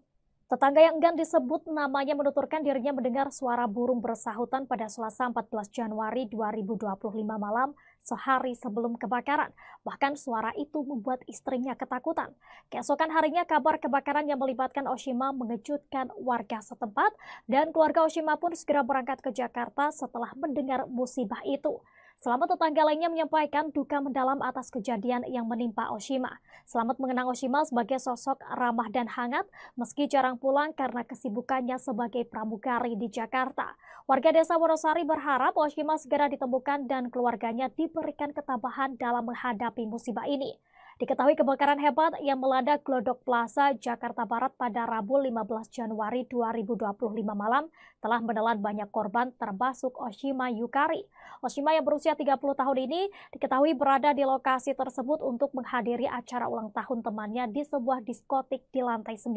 Tetangga yang enggan disebut namanya menuturkan dirinya mendengar suara burung bersahutan pada Selasa 14 Januari 2025 malam sehari sebelum kebakaran. Bahkan suara itu membuat istrinya ketakutan. Keesokan harinya kabar kebakaran yang melibatkan Oshima mengejutkan warga setempat dan keluarga Oshima pun segera berangkat ke Jakarta setelah mendengar musibah itu. Selamat tetangga lainnya menyampaikan duka mendalam atas kejadian yang menimpa Oshima. Selamat mengenang Oshima sebagai sosok ramah dan hangat meski jarang pulang karena kesibukannya sebagai pramugari di Jakarta. Warga desa Wonosari berharap Oshima segera ditemukan dan keluarganya diberikan ketabahan dalam menghadapi musibah ini. Diketahui kebakaran hebat yang melanda Glodok Plaza, Jakarta Barat pada Rabu 15 Januari 2025 malam telah menelan banyak korban termasuk Oshima Yukari. Oshima yang berusia 30 tahun ini diketahui berada di lokasi tersebut untuk menghadiri acara ulang tahun temannya di sebuah diskotik di lantai 9.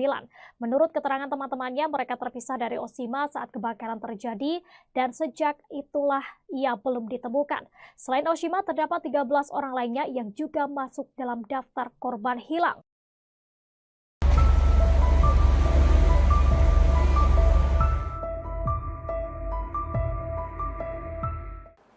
Menurut keterangan teman-temannya, mereka terpisah dari Oshima saat kebakaran terjadi dan sejak itulah ia belum ditemukan. Selain Oshima, terdapat 13 orang lainnya yang juga masuk dalam daftar korban hilang.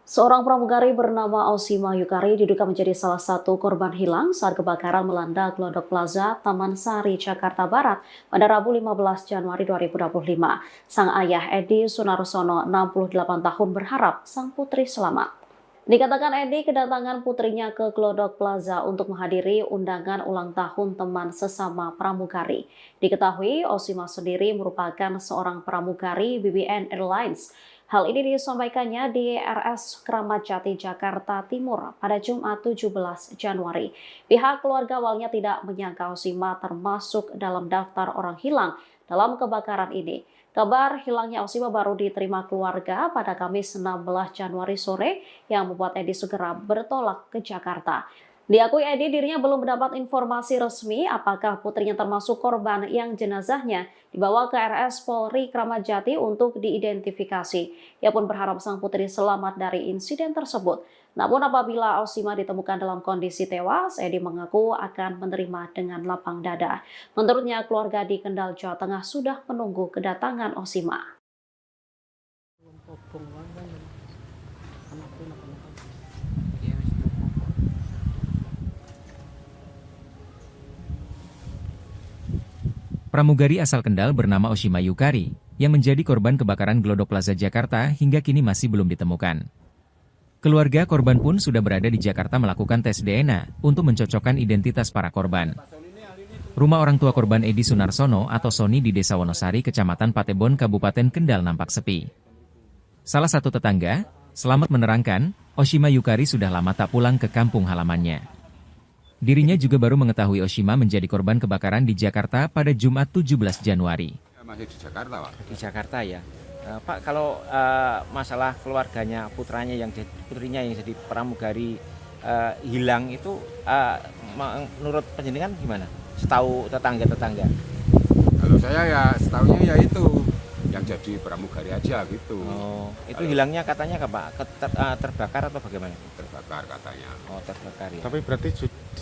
Seorang pramugari bernama Oshima Yukari diduga menjadi salah satu korban hilang saat kebakaran melanda Glodok Plaza, Taman Sari, Jakarta Barat pada Rabu 15 Januari 2025. Sang ayah Edi Sunarsono, 68 tahun, berharap sang putri selamat. Dikatakan Edi kedatangan putrinya ke Glodok Plaza untuk menghadiri undangan ulang tahun teman sesama pramugari. Diketahui Oshima sendiri merupakan seorang pramugari BBN Airlines. Hal ini disampaikannya di RS Kramat Jati, Jakarta Timur pada Jumat 17 Januari. Pihak keluarga awalnya tidak menyangka Oshima termasuk dalam daftar orang hilang dalam kebakaran ini. Kabar hilangnya Oshima baru diterima keluarga pada Kamis 16 Januari sore yang membuat Edi segera bertolak ke Jakarta. Diakui Edi dirinya belum mendapat informasi resmi apakah putrinya termasuk korban yang jenazahnya dibawa ke RS Polri Kramat Jati untuk diidentifikasi. Ia pun berharap sang putri selamat dari insiden tersebut. Namun apabila Oshima ditemukan dalam kondisi tewas, Edi mengaku akan menerima dengan lapang dada. Menurutnya keluarga di Kendal, Jawa Tengah sudah menunggu kedatangan Oshima. Pramugari asal Kendal bernama Oshima Yukari, yang menjadi korban kebakaran Glodok Plaza Jakarta hingga kini masih belum ditemukan. Keluarga korban pun sudah berada di Jakarta melakukan tes DNA untuk mencocokkan identitas para korban. Rumah orang tua korban Edi Sunarsono atau Sony di Desa Wonosari, Kecamatan Patebon, Kabupaten Kendal nampak sepi. Salah satu tetangga, Selamat, menerangkan, Oshima Yukari sudah lama tak pulang ke kampung halamannya. Dirinya juga baru mengetahui Oshima menjadi korban kebakaran di Jakarta pada Jumat 17 Januari. Masih di Jakarta, Pak. Di Jakarta ya. Pak, kalau masalah keluarganya putrinya yang jadi pramugari hilang itu menurut penjenengan gimana? Setahu tetangga-tetangga. Kalau saya ya setahunya ya itu yang jadi pramugari aja gitu. Oh, itu hilangnya katanya Pak? Terbakar atau bagaimana? Terbakar katanya. Oh, terbakar ya. Tapi berarti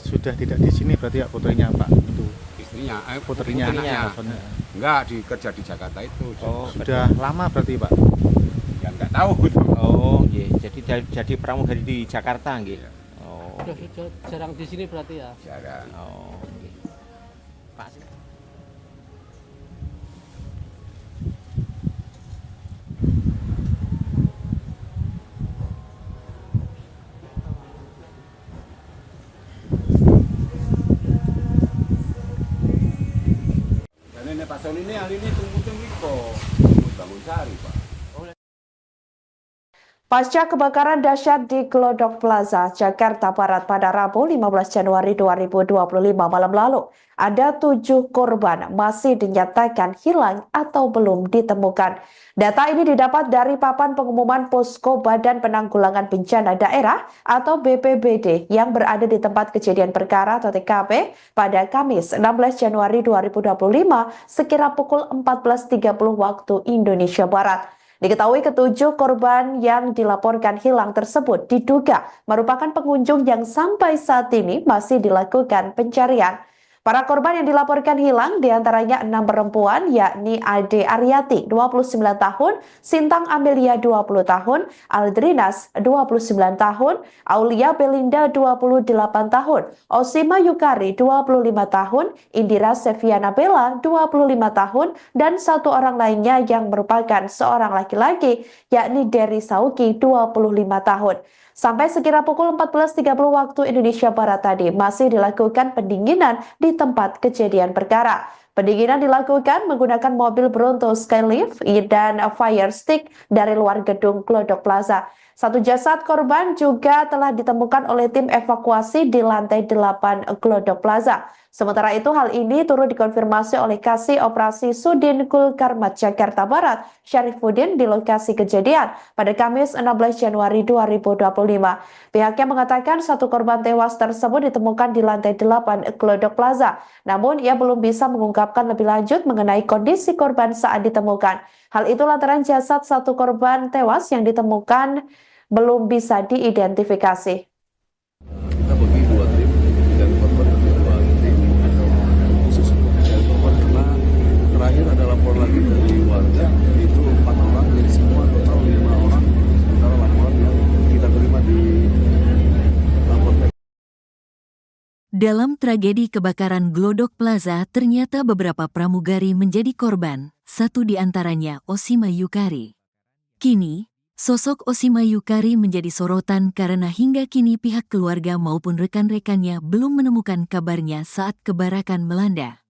sudah tidak di sini berarti ya putrinya Pak? Itu istrinya, putrinya. Enggak, kerja di Jakarta itu. Oh, sudah lama berarti Pak? Ya enggak tahu. Oh, iya. Jadi pramugari di Jakarta nggih. Oh. Sudah jarang di sini berarti ya? Jarang. Oh, nggih. Pak. Pak Sony ini ahli ini tunggu bangun sari, Pak. Pasca kebakaran dahsyat di Glodok Plaza, Jakarta Barat pada Rabu 15 Januari 2025 malam lalu, ada 7 korban masih dinyatakan hilang atau belum ditemukan. Data ini didapat dari papan pengumuman Posko Badan Penanggulangan Bencana Daerah atau BPBD yang berada di tempat kejadian perkara atau TKP pada Kamis 16 Januari 2025 sekira pukul 14.30 waktu Indonesia Barat. Diketahui ketujuh korban yang dilaporkan hilang tersebut diduga merupakan pengunjung yang sampai saat ini masih dilakukan pencarian. Para korban yang dilaporkan hilang diantaranya 6 perempuan, yakni Ade Aryati 29 tahun, Sintang Amelia 20 tahun, Aldrinas 29 tahun, Aulia Belinda 28 tahun, Osima Yukari 25 tahun, Indira Seviana Bella 25 tahun, dan satu orang lainnya yang merupakan seorang laki-laki, yakni Dery Sauki 25 tahun. Sampai sekira pukul 14.30 waktu Indonesia Barat tadi masih dilakukan pendinginan di tempat kejadian perkara. Pendinginan dilakukan menggunakan mobil Bronto Skylift dan fire stick dari luar gedung Glodok Plaza. Satu jasad korban juga telah ditemukan oleh tim evakuasi di lantai 8 Glodok Plaza. Sementara itu hal ini turut dikonfirmasi oleh Kasih Operasi Sudin Gulkarmat Jakarta Barat, Syarifuddin di lokasi kejadian pada Kamis 16 Januari 2025. Pihaknya mengatakan satu korban tewas tersebut ditemukan di lantai 8 Glodok Plaza. Namun ia belum bisa mengungkapkan lebih lanjut mengenai kondisi korban saat ditemukan. Hal itu lantaran jasad satu korban tewas yang ditemukan belum bisa diidentifikasi. Kita bagi dua tim dan korban bagi dua tim khusus untuk mencari korban karena terakhir ada lapor lagi dari warga itu 4 orang, jadi semua total 5 orang sementara laporan yang kita terima di lapor. Dalam tragedi kebakaran Glodok Plaza, ternyata beberapa pramugari menjadi korban, satu di antaranya Osima Yukari. Kini, sosok Osima Yukari menjadi sorotan karena hingga kini pihak keluarga maupun rekan-rekannya belum menemukan kabarnya saat kebakaran melanda.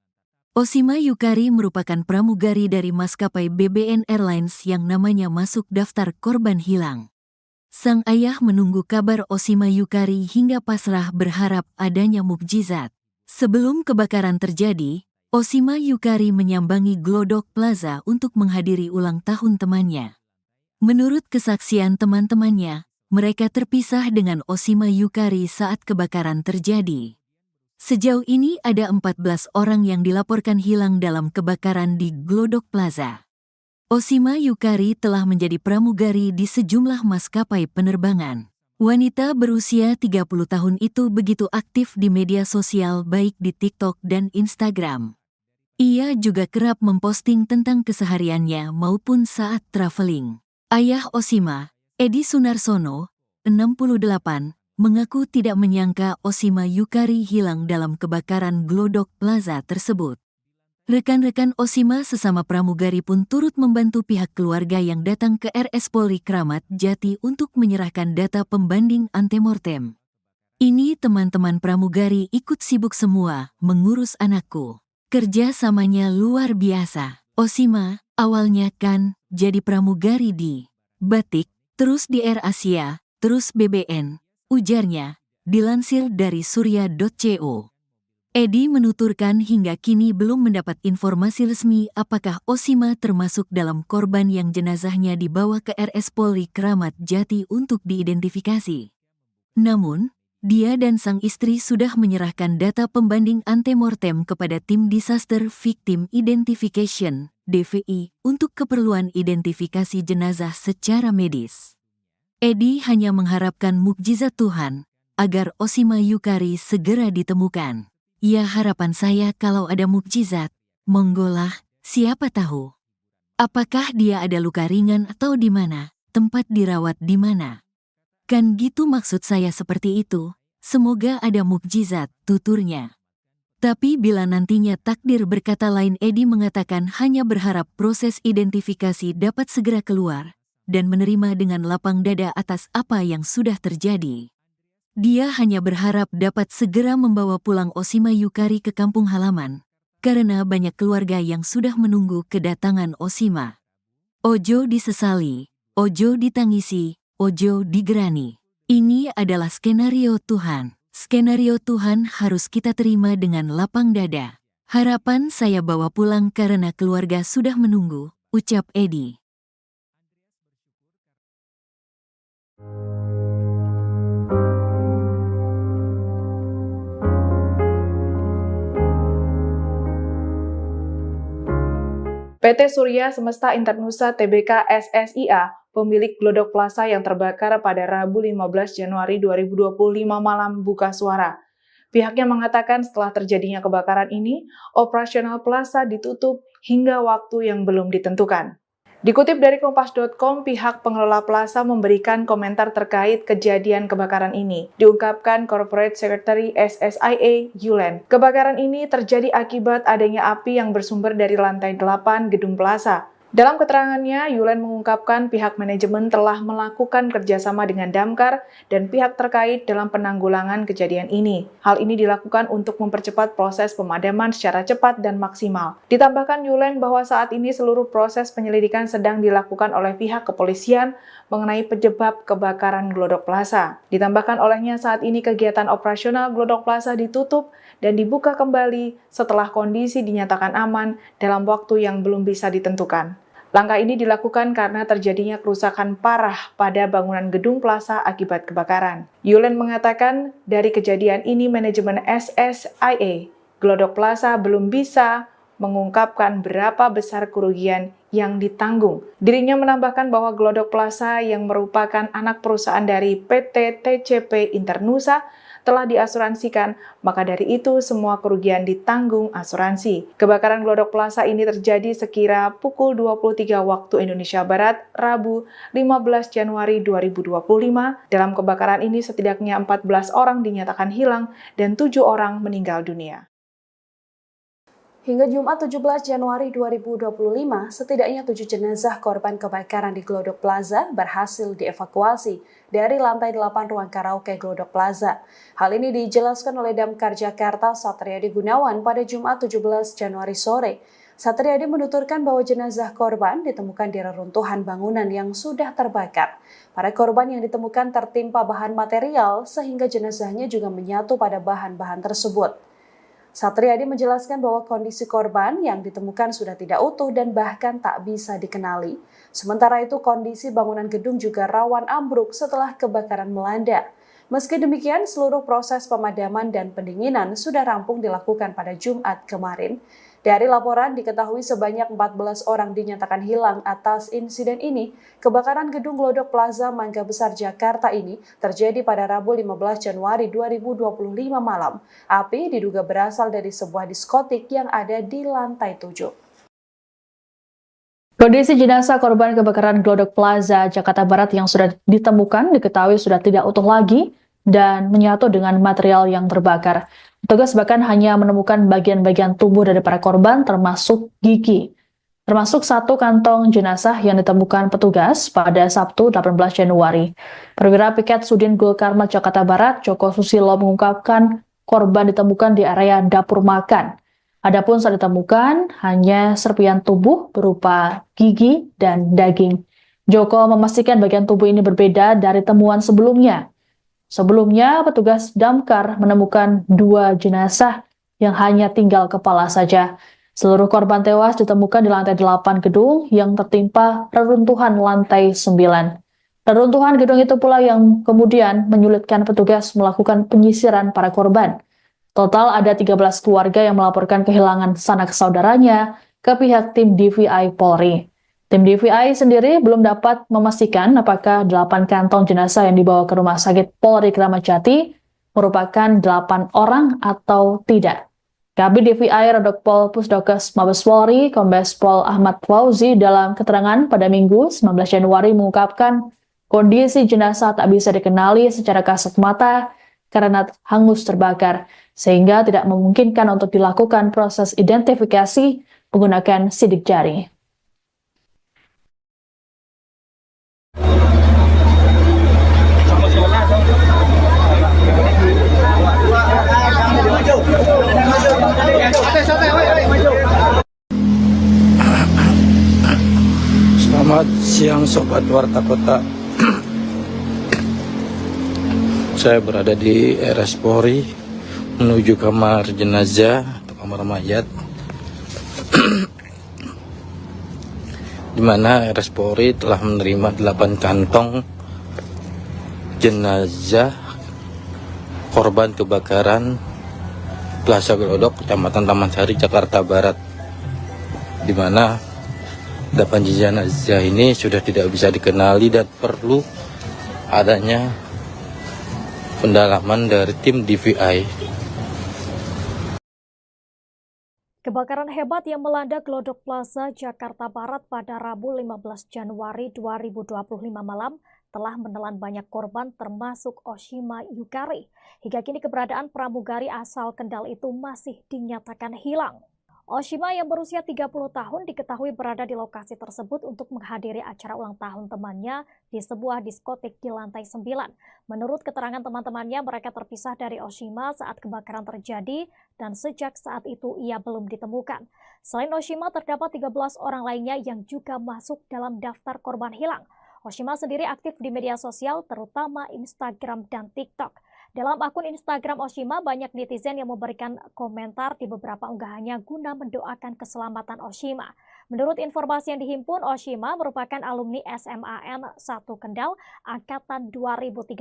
Osima Yukari merupakan pramugari dari maskapai BBN Airlines yang namanya masuk daftar korban hilang. Sang ayah menunggu kabar Osima Yukari hingga pasrah berharap adanya mukjizat. Sebelum kebakaran terjadi, Osima Yukari menyambangi Glodok Plaza untuk menghadiri ulang tahun temannya. Menurut kesaksian teman-temannya, mereka terpisah dengan Osima Yukari saat kebakaran terjadi. Sejauh ini ada 14 orang yang dilaporkan hilang dalam kebakaran di Glodok Plaza. Osima Yukari telah menjadi pramugari di sejumlah maskapai penerbangan. Wanita berusia 30 tahun itu begitu aktif di media sosial baik di TikTok dan Instagram. Ia juga kerap memposting tentang kesehariannya maupun saat traveling. Ayah Osima, Edi Sunarsono, 68, mengaku tidak menyangka Osima Yukari hilang dalam kebakaran Glodok Plaza tersebut. Rekan-rekan Osima sesama pramugari pun turut membantu pihak keluarga yang datang ke RS Polri Kramat Jati untuk menyerahkan data pembanding antemortem. Ini teman-teman pramugari ikut sibuk semua mengurus anakku. Kerja samanya luar biasa. Osima, awalnya kan jadi pramugari di Batik, terus di Air Asia, terus BBN, ujarnya, dilansir dari surya.co. Edi menuturkan hingga kini belum mendapat informasi resmi apakah Osima termasuk dalam korban yang jenazahnya dibawa ke RS Polri Kramat Jati untuk diidentifikasi. Namun, dia dan sang istri sudah menyerahkan data pembanding antemortem kepada Tim Disaster Victim Identification, DVI, untuk keperluan identifikasi jenazah secara medis. Edi hanya mengharapkan mukjizat Tuhan agar Osima Yukari segera ditemukan. Ya, harapan saya kalau ada mukjizat, monggolah, siapa tahu. Apakah dia ada luka ringan atau di mana, tempat dirawat di mana. Kan gitu maksud saya seperti itu, semoga ada mukjizat, tuturnya. Tapi bila nantinya takdir berkata lain, Edi mengatakan hanya berharap proses identifikasi dapat segera keluar, dan menerima dengan lapang dada atas apa yang sudah terjadi. Dia hanya berharap dapat segera membawa pulang Osima Yukari ke kampung halaman, karena banyak keluarga yang sudah menunggu kedatangan Osima. Ojo disesali, ojo ditangisi, ojo digerani. Ini adalah skenario Tuhan. Skenario Tuhan harus kita terima dengan lapang dada. Harapan saya bawa pulang karena keluarga sudah menunggu, ucap Edi. PT Surya Semesta Internusa Tbk SSIA, pemilik Glodok Plaza yang terbakar pada Rabu 15 Januari 2025 malam buka suara. Pihaknya mengatakan setelah terjadinya kebakaran ini, operasional plaza ditutup hingga waktu yang belum ditentukan. Dikutip dari Kompas.com, pihak pengelola plaza memberikan komentar terkait kejadian kebakaran ini. Diungkapkan Corporate Secretary SSIA, Yulen. Kebakaran ini terjadi akibat adanya api yang bersumber dari lantai 8 gedung plaza. Dalam keterangannya, Yulen mengungkapkan pihak manajemen telah melakukan kerjasama dengan Damkar dan pihak terkait dalam penanggulangan kejadian ini. Hal ini dilakukan untuk mempercepat proses pemadaman secara cepat dan maksimal. Ditambahkan Yulen bahwa saat ini seluruh proses penyelidikan sedang dilakukan oleh pihak kepolisian mengenai penyebab kebakaran Glodok Plaza. Ditambahkan olehnya saat ini kegiatan operasional Glodok Plaza ditutup dan dibuka kembali setelah kondisi dinyatakan aman dalam waktu yang belum bisa ditentukan. Langkah ini dilakukan karena terjadinya kerusakan parah pada bangunan gedung plaza akibat kebakaran. Yulen mengatakan dari kejadian ini manajemen SSIA, Glodok Plaza belum bisa mengungkapkan berapa besar kerugian yang ditanggung. Dirinya menambahkan bahwa Glodok Plaza yang merupakan anak perusahaan dari PT TCP Internusa telah diasuransikan, maka dari itu semua kerugian ditanggung asuransi. Kebakaran Glodok Plaza ini terjadi sekira pukul 23 waktu Indonesia Barat, Rabu 15 Januari 2025. Dalam kebakaran ini setidaknya 14 orang dinyatakan hilang dan 7 orang meninggal dunia. Hingga Jumat 17 Januari 2025, setidaknya 7 jenazah korban kebakaran di Glodok Plaza berhasil dievakuasi dari lantai 8 ruang karaoke Glodok Plaza. Hal ini dijelaskan oleh Damkar Jakarta Satriadi Gunawan pada Jumat 17 Januari sore. Satriadi menuturkan bahwa jenazah korban ditemukan di reruntuhan bangunan yang sudah terbakar. Para korban yang ditemukan tertimpa bahan material sehingga jenazahnya juga menyatu pada bahan-bahan tersebut. Satriadi menjelaskan bahwa kondisi korban yang ditemukan sudah tidak utuh dan bahkan tak bisa dikenali. Sementara itu kondisi bangunan gedung juga rawan ambruk setelah kebakaran melanda. Meski demikian, seluruh proses pemadaman dan pendinginan sudah rampung dilakukan pada Jumat kemarin. Dari laporan diketahui sebanyak 14 orang dinyatakan hilang atas insiden ini. Kebakaran gedung Glodok Plaza Mangga Besar Jakarta ini terjadi pada Rabu 15 Januari 2025 malam. Api diduga berasal dari sebuah diskotik yang ada di lantai 7. Kondisi jenazah korban kebakaran Glodok Plaza Jakarta Barat yang sudah ditemukan diketahui sudah tidak utuh lagi dan menyatu dengan material yang terbakar. Petugas bahkan hanya menemukan bagian-bagian tubuh dari para korban termasuk gigi. Termasuk satu kantong jenazah yang ditemukan petugas pada Sabtu 18 Januari. Perwira Piket Sudin Gul Karmat Jakarta Barat, Joko Susilo mengungkapkan korban ditemukan di area dapur makan. Adapun saat ditemukan hanya serpian tubuh berupa gigi dan daging. Joko memastikan bagian tubuh ini berbeda dari temuan sebelumnya. Sebelumnya, petugas Damkar menemukan 2 jenazah yang hanya tinggal kepala saja. Seluruh korban tewas ditemukan di lantai 8 gedung yang tertimpa reruntuhan lantai 9. Reruntuhan gedung itu pula yang kemudian menyulitkan petugas melakukan penyisiran para korban. Total ada 13 keluarga yang melaporkan kehilangan sanak saudaranya ke pihak tim DVI Polri. Tim DVI sendiri belum dapat memastikan apakah 8 kantong jenazah yang dibawa ke Rumah Sakit Polri Kramat Jati merupakan 8 orang atau tidak. Kabid DVI Redokpol Pusdokes Mabes Polri, Kombes Pol Ahmad Fauzi dalam keterangan pada Minggu 19 Januari mengungkapkan kondisi jenazah tak bisa dikenali secara kasat mata karena hangus terbakar, sehingga tidak memungkinkan untuk dilakukan proses identifikasi menggunakan sidik jari. Selamat siang Sobat Warta Kota. Saya berada di RS Polri menuju kamar jenazah atau kamar mayat, di mana RS Polri telah menerima 8 kantong jenazah korban kebakaran Plaza Glodok, Kecamatan Taman Sari, Jakarta Barat, di mana 8 jenazah ini sudah tidak bisa dikenali dan perlu adanya pendalaman dari tim DVI Kebakaran hebat yang melanda Glodok Plaza, Jakarta Barat pada Rabu 15 Januari 2025 malam telah menelan banyak korban termasuk Oshima Yukari. Hingga kini keberadaan pramugari asal Kendal itu masih dinyatakan hilang. Oshima yang berusia 30 tahun diketahui berada di lokasi tersebut untuk menghadiri acara ulang tahun temannya di sebuah diskotik di lantai 9. Menurut keterangan teman-temannya, mereka terpisah dari Oshima saat kebakaran terjadi dan sejak saat itu ia belum ditemukan. Selain Oshima, terdapat 13 orang lainnya yang juga masuk dalam daftar korban hilang. Oshima sendiri aktif di media sosial, terutama Instagram dan TikTok. Dalam akun Instagram Oshima, banyak netizen yang memberikan komentar di beberapa unggahannya guna mendoakan keselamatan Oshima. Menurut informasi yang dihimpun, Oshima merupakan alumni SMAN 1 Kendal angkatan 2013.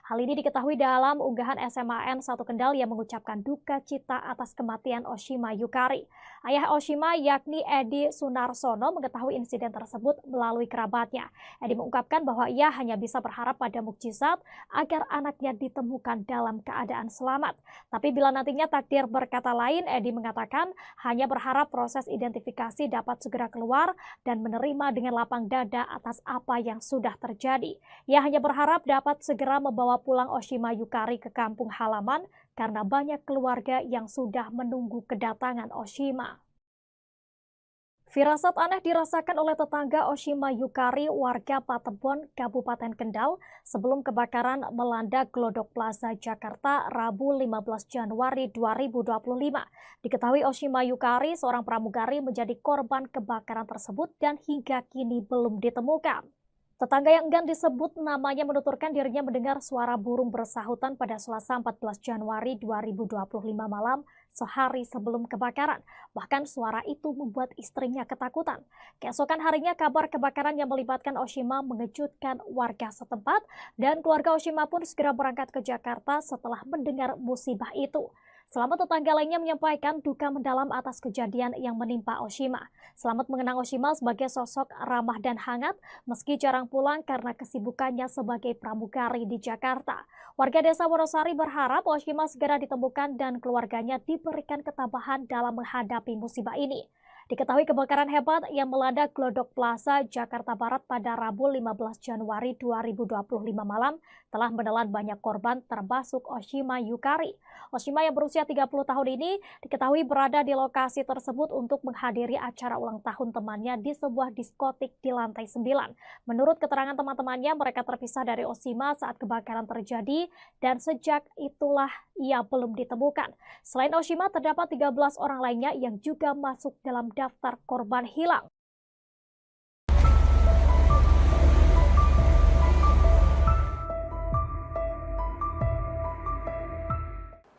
Hal ini diketahui dalam unggahan SMAN 1 Kendal yang mengucapkan duka cita atas kematian Oshima Yukari. Ayah Oshima yakni Edi Sunarsono mengetahui insiden tersebut melalui kerabatnya. Edi mengungkapkan bahwa ia hanya bisa berharap pada mukjizat agar anaknya ditemukan dalam keadaan selamat. Tapi bila nantinya takdir berkata lain, Edi mengatakan hanya berharap proses identifikasi dapat segera keluar dan menerima dengan lapang dada atas apa yang sudah terjadi. Ia hanya berharap dapat segera membawa pulang Oshima Yukari ke kampung halaman karena banyak keluarga yang sudah menunggu kedatangan Oshima. Firasat aneh dirasakan oleh tetangga Oshima Yukari, warga Patebon, Kabupaten Kendal, sebelum kebakaran melanda Glodok Plaza, Jakarta, Rabu 15 Januari 2025. Diketahui Oshima Yukari, seorang pramugari, menjadi korban kebakaran tersebut dan hingga kini belum ditemukan. Tetangga yang enggan disebut namanya menuturkan dirinya mendengar suara burung bersahutan pada Selasa 14 Januari 2025 malam sehari sebelum kebakaran. Bahkan suara itu membuat istrinya ketakutan. Keesokan harinya kabar kebakaran yang melibatkan Oshima mengejutkan warga setempat dan keluarga Oshima pun segera berangkat ke Jakarta setelah mendengar musibah itu. Selamat tetangga lainnya menyampaikan duka mendalam atas kejadian yang menimpa Oshima. Selamat mengenang Oshima sebagai sosok ramah dan hangat meski jarang pulang karena kesibukannya sebagai pramugari di Jakarta. Warga desa Wonosari berharap Oshima segera ditemukan dan keluarganya diberikan ketabahan dalam menghadapi musibah ini. Diketahui kebakaran hebat yang melanda Glodok Plaza, Jakarta Barat pada Rabu 15 Januari 2025 malam telah menelan banyak korban termasuk Oshima Yukari. Oshima yang berusia 30 tahun ini diketahui berada di lokasi tersebut untuk menghadiri acara ulang tahun temannya di sebuah diskotik di lantai 9. Menurut keterangan teman-temannya, mereka terpisah dari Oshima saat kebakaran terjadi dan sejak itulah ia belum ditemukan. Selain Oshima, terdapat 13 orang lainnya yang juga masuk dalam daftar korban hilang.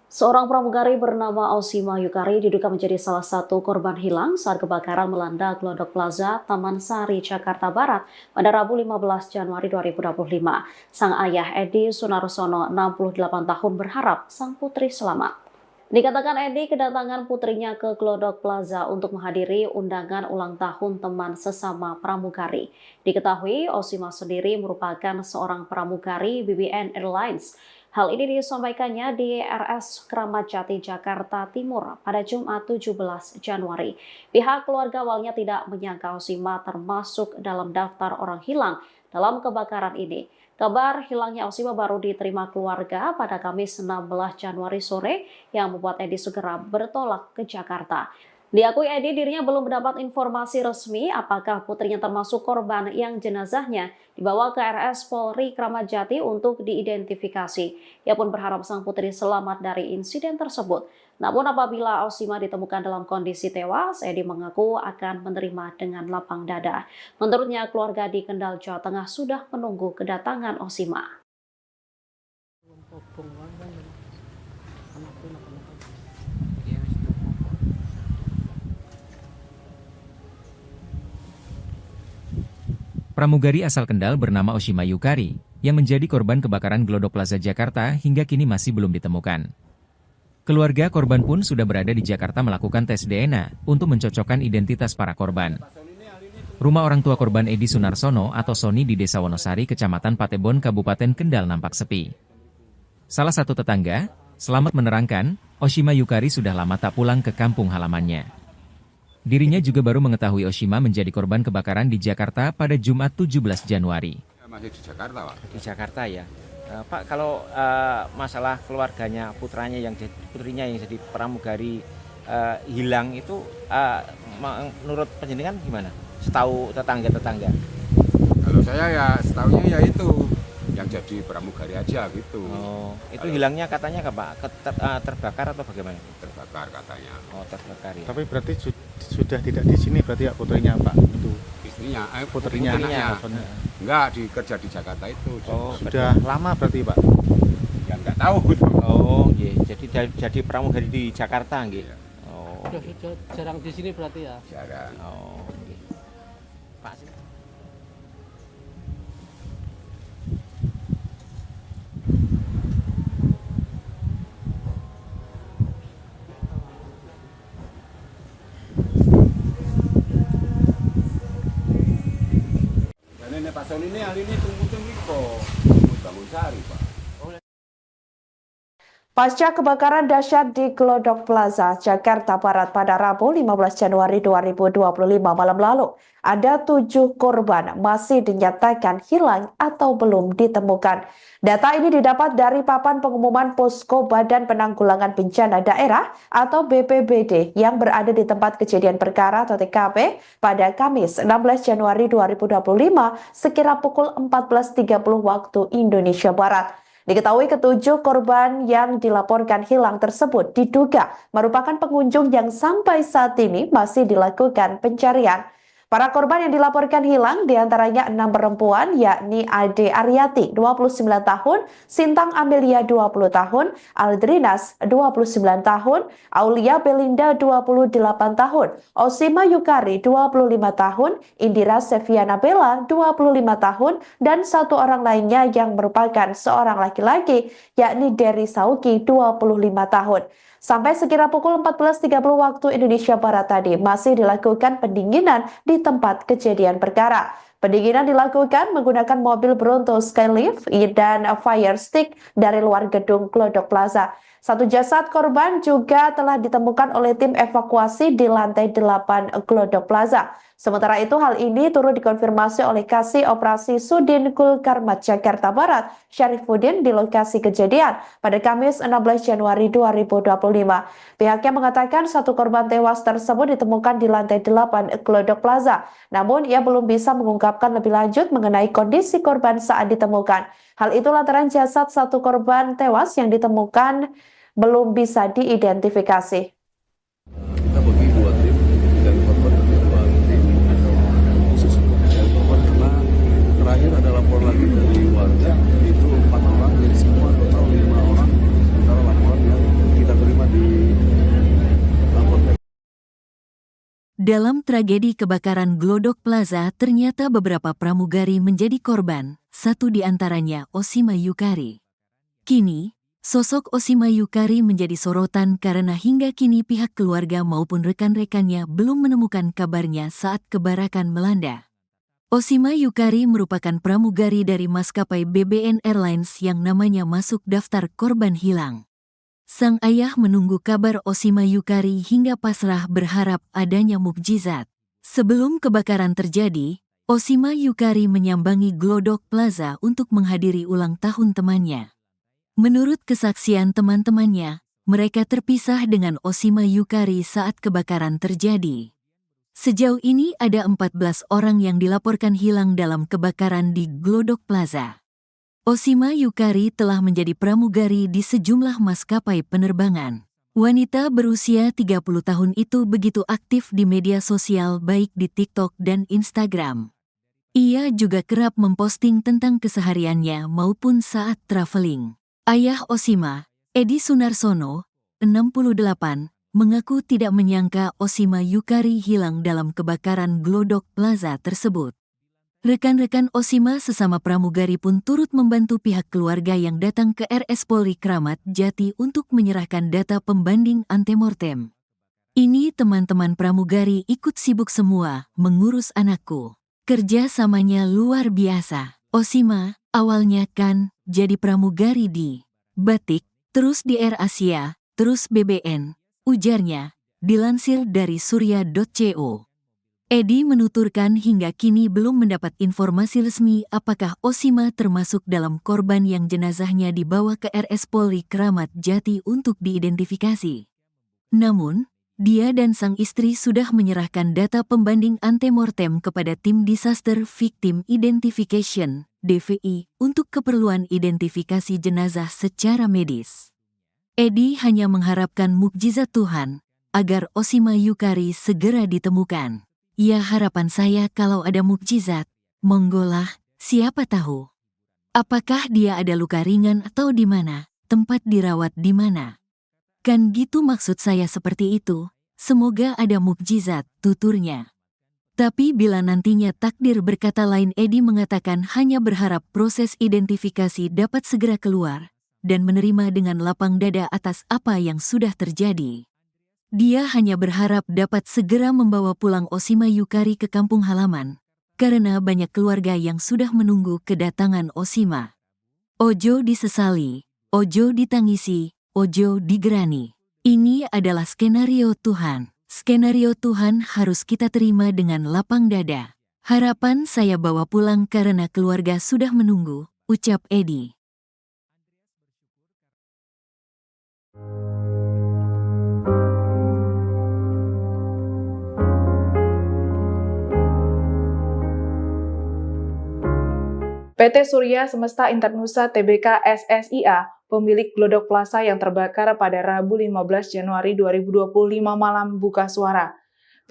Seorang pramugari bernama Oshima Yukari diduga menjadi salah satu korban hilang saat kebakaran melanda Glodok Plaza, Taman Sari, Jakarta Barat pada Rabu 15 Januari 2025. Sang ayah Edi Sunarsono, 68 tahun, berharap sang putri selamat. Dikatakan Edi kedatangan putrinya ke Glodok Plaza untuk menghadiri undangan ulang tahun teman sesama pramugari. Diketahui Oshima sendiri merupakan seorang pramugari BBN Airlines. Hal ini disampaikannya di RS Kramat Jati, Jakarta Timur pada Jumat 17 Januari. Pihak keluarga awalnya tidak menyangka Oshima termasuk dalam daftar orang hilang dalam kebakaran ini. Kabar hilangnya Oshima baru diterima keluarga pada Kamis 16 Januari sore yang membuat Edi segera bertolak ke Jakarta. Diakui Edi dirinya belum mendapat informasi resmi apakah putrinya termasuk korban yang jenazahnya dibawa ke RS Polri Kramat Jati untuk diidentifikasi. Ia pun berharap sang putri selamat dari insiden tersebut. Namun apabila Oshima ditemukan dalam kondisi tewas, Edi mengaku akan menerima dengan lapang dada. Menurutnya, keluarga di Kendal, Jawa Tengah sudah menunggu kedatangan Oshima. Pramugari asal Kendal bernama Oshima Yukari yang menjadi korban kebakaran Glodok Plaza Jakarta hingga kini masih belum ditemukan. Keluarga korban pun sudah berada di Jakarta melakukan tes DNA untuk mencocokkan identitas para korban. Rumah orang tua korban Edi Sunarsono atau Soni di Desa Wonosari, Kecamatan Patebon, Kabupaten Kendal nampak sepi. Salah satu tetangga, Selamat, menerangkan, Oshima Yukari sudah lama tak pulang ke kampung halamannya. Dirinya juga baru mengetahui Oshima menjadi korban kebakaran di Jakarta pada Jumat 17 Januari. Masih di Jakarta, Pak. Di Jakarta ya. Pak, kalau masalah keluarganya putrinya yang jadi pramugari hilang itu menurut penjenengan gimana? Setahu tetangga-tetangga? Kalau saya ya setahunya ya itu yang jadi pramugari aja gitu. Oh, itu hilangnya katanya apa? Terbakar atau bagaimana? Terbakar katanya. Oh, terbakar ya. Tapi berarti sudah tidak di sini berarti ya putrinya Pak itu. Istrinya, putrinya. Enggak, kerja di Jakarta itu. Oh, sudah lama berarti Pak? Ya enggak tahu. Oh, iya. Jadi pramugari di Jakarta nggih. Ya. Oh. Sudah jarang di sini berarti ya. Jarang. Oh, nggih. Pak. Ini Pak Sony ini hari ini tunggu kok. Bangun sari, Pak. Pasca kebakaran dahsyat di Glodok Plaza, Jakarta Barat pada Rabu 15 Januari 2025 malam lalu, ada 7 korban masih dinyatakan hilang atau belum ditemukan. Data ini didapat dari papan pengumuman Posko Badan Penanggulangan Bencana Daerah atau BPBD yang berada di tempat kejadian perkara atau TKP pada Kamis 16 Januari 2025 sekira pukul 14.30 waktu Indonesia Barat. Diketahui ketujuh korban yang dilaporkan hilang tersebut diduga merupakan pengunjung yang sampai saat ini masih dilakukan pencarian. Para korban yang dilaporkan hilang diantaranya 6 perempuan yakni Ade Aryati 29 tahun, Sintang Amelia 20 tahun, Aldrinas 29 tahun, Aulia Belinda 28 tahun, Oshima Yukari 25 tahun, Indira Seviana Bella 25 tahun, dan satu orang lainnya yang merupakan seorang laki-laki yakni Dery Sauki 25 tahun. Sampai sekira pukul 14.30 waktu Indonesia Barat tadi masih dilakukan pendinginan di tempat kejadian perkara. Pendinginan dilakukan menggunakan mobil Bronto Skylift dan fire stick dari luar gedung Glodok Plaza. Satu jasad korban juga telah ditemukan oleh tim evakuasi di lantai 8 Glodok Plaza. Sementara itu hal ini turut dikonfirmasi oleh Kasih Operasi Sudin Gulkarmat Jakarta Barat, Syarifuddin di lokasi kejadian pada Kamis 16 Januari 2025. Pihaknya mengatakan satu korban tewas tersebut ditemukan di lantai 8 Glodok Plaza. Namun ia belum bisa mengungkapkan lebih lanjut mengenai kondisi korban saat ditemukan. Hal itu lantaran jasad satu korban tewas yang ditemukan belum bisa diidentifikasi. Kita bagi 2 tim dan korban ada 2 tim khusus untuk mencari korban karena terakhir ada lapor lagi dari warga itu 4 orang jadi semua total 5 orang sementara laporan yang kita terima di lapor. Dalam tragedi kebakaran Glodok Plaza, ternyata beberapa pramugari menjadi korban, satu di antaranya Oshima Yukari. Kini, sosok Oshima Yukari menjadi sorotan karena hingga kini pihak keluarga maupun rekan-rekannya belum menemukan kabarnya saat kebakaran melanda. Oshima Yukari merupakan pramugari dari maskapai BBN Airlines yang namanya masuk daftar korban hilang. Sang ayah menunggu kabar Oshima Yukari hingga pasrah berharap adanya mukjizat. Sebelum kebakaran terjadi, Oshima Yukari menyambangi Glodok Plaza untuk menghadiri ulang tahun temannya. Menurut kesaksian teman-temannya, mereka terpisah dengan Oshima Yukari saat kebakaran terjadi. Sejauh ini ada 14 orang yang dilaporkan hilang dalam kebakaran di Glodok Plaza. Oshima Yukari telah menjadi pramugari di sejumlah maskapai penerbangan. Wanita berusia 30 tahun itu begitu aktif di media sosial baik di TikTok dan Instagram. Ia juga kerap memposting tentang kesehariannya maupun saat traveling. Ayah Oshima, Edi Sunarsono, 68, mengaku tidak menyangka Oshima Yukari hilang dalam kebakaran Glodok Plaza tersebut. Rekan-rekan Oshima sesama pramugari pun turut membantu pihak keluarga yang datang ke RS Polri Kramat Jati untuk menyerahkan data pembanding antemortem. Ini teman-teman pramugari ikut sibuk semua mengurus anakku. Kerjasamanya luar biasa. Oshima, awalnya kan jadi pramugari di Batik, terus di Air Asia, terus BBN, ujarnya, dilansir dari surya.co. Edi menuturkan hingga kini belum mendapat informasi resmi apakah Osima termasuk dalam korban yang jenazahnya dibawa ke RS Polri Kramat Jati untuk diidentifikasi. Namun, dia dan sang istri sudah menyerahkan data pembanding antemortem kepada Tim Disaster Victim Identification, DVI, untuk keperluan identifikasi jenazah secara medis. Edi hanya mengharapkan mukjizat Tuhan agar Osima Yukari segera ditemukan. Ya, harapan saya kalau ada mukjizat, monggolah, siapa tahu. Apakah dia ada luka ringan atau di mana, tempat dirawat di mana? Kan gitu maksud saya seperti itu, semoga ada mukjizat, tuturnya. Tapi bila nantinya takdir berkata lain, Edi mengatakan hanya berharap proses identifikasi dapat segera keluar dan menerima dengan lapang dada atas apa yang sudah terjadi. Dia hanya berharap dapat segera membawa pulang Osima Yukari ke kampung halaman, karena banyak keluarga yang sudah menunggu kedatangan Osima. Ojo disesali, ojo ditangisi, ojo digerani. Ini adalah skenario Tuhan. Skenario Tuhan harus kita terima dengan lapang dada. Harapan saya bawa pulang karena keluarga sudah menunggu, ucap Edi. PT Surya Semesta Internusa Tbk SSIA, pemilik Glodok Plaza yang terbakar pada Rabu 15 Januari 2025 malam buka suara.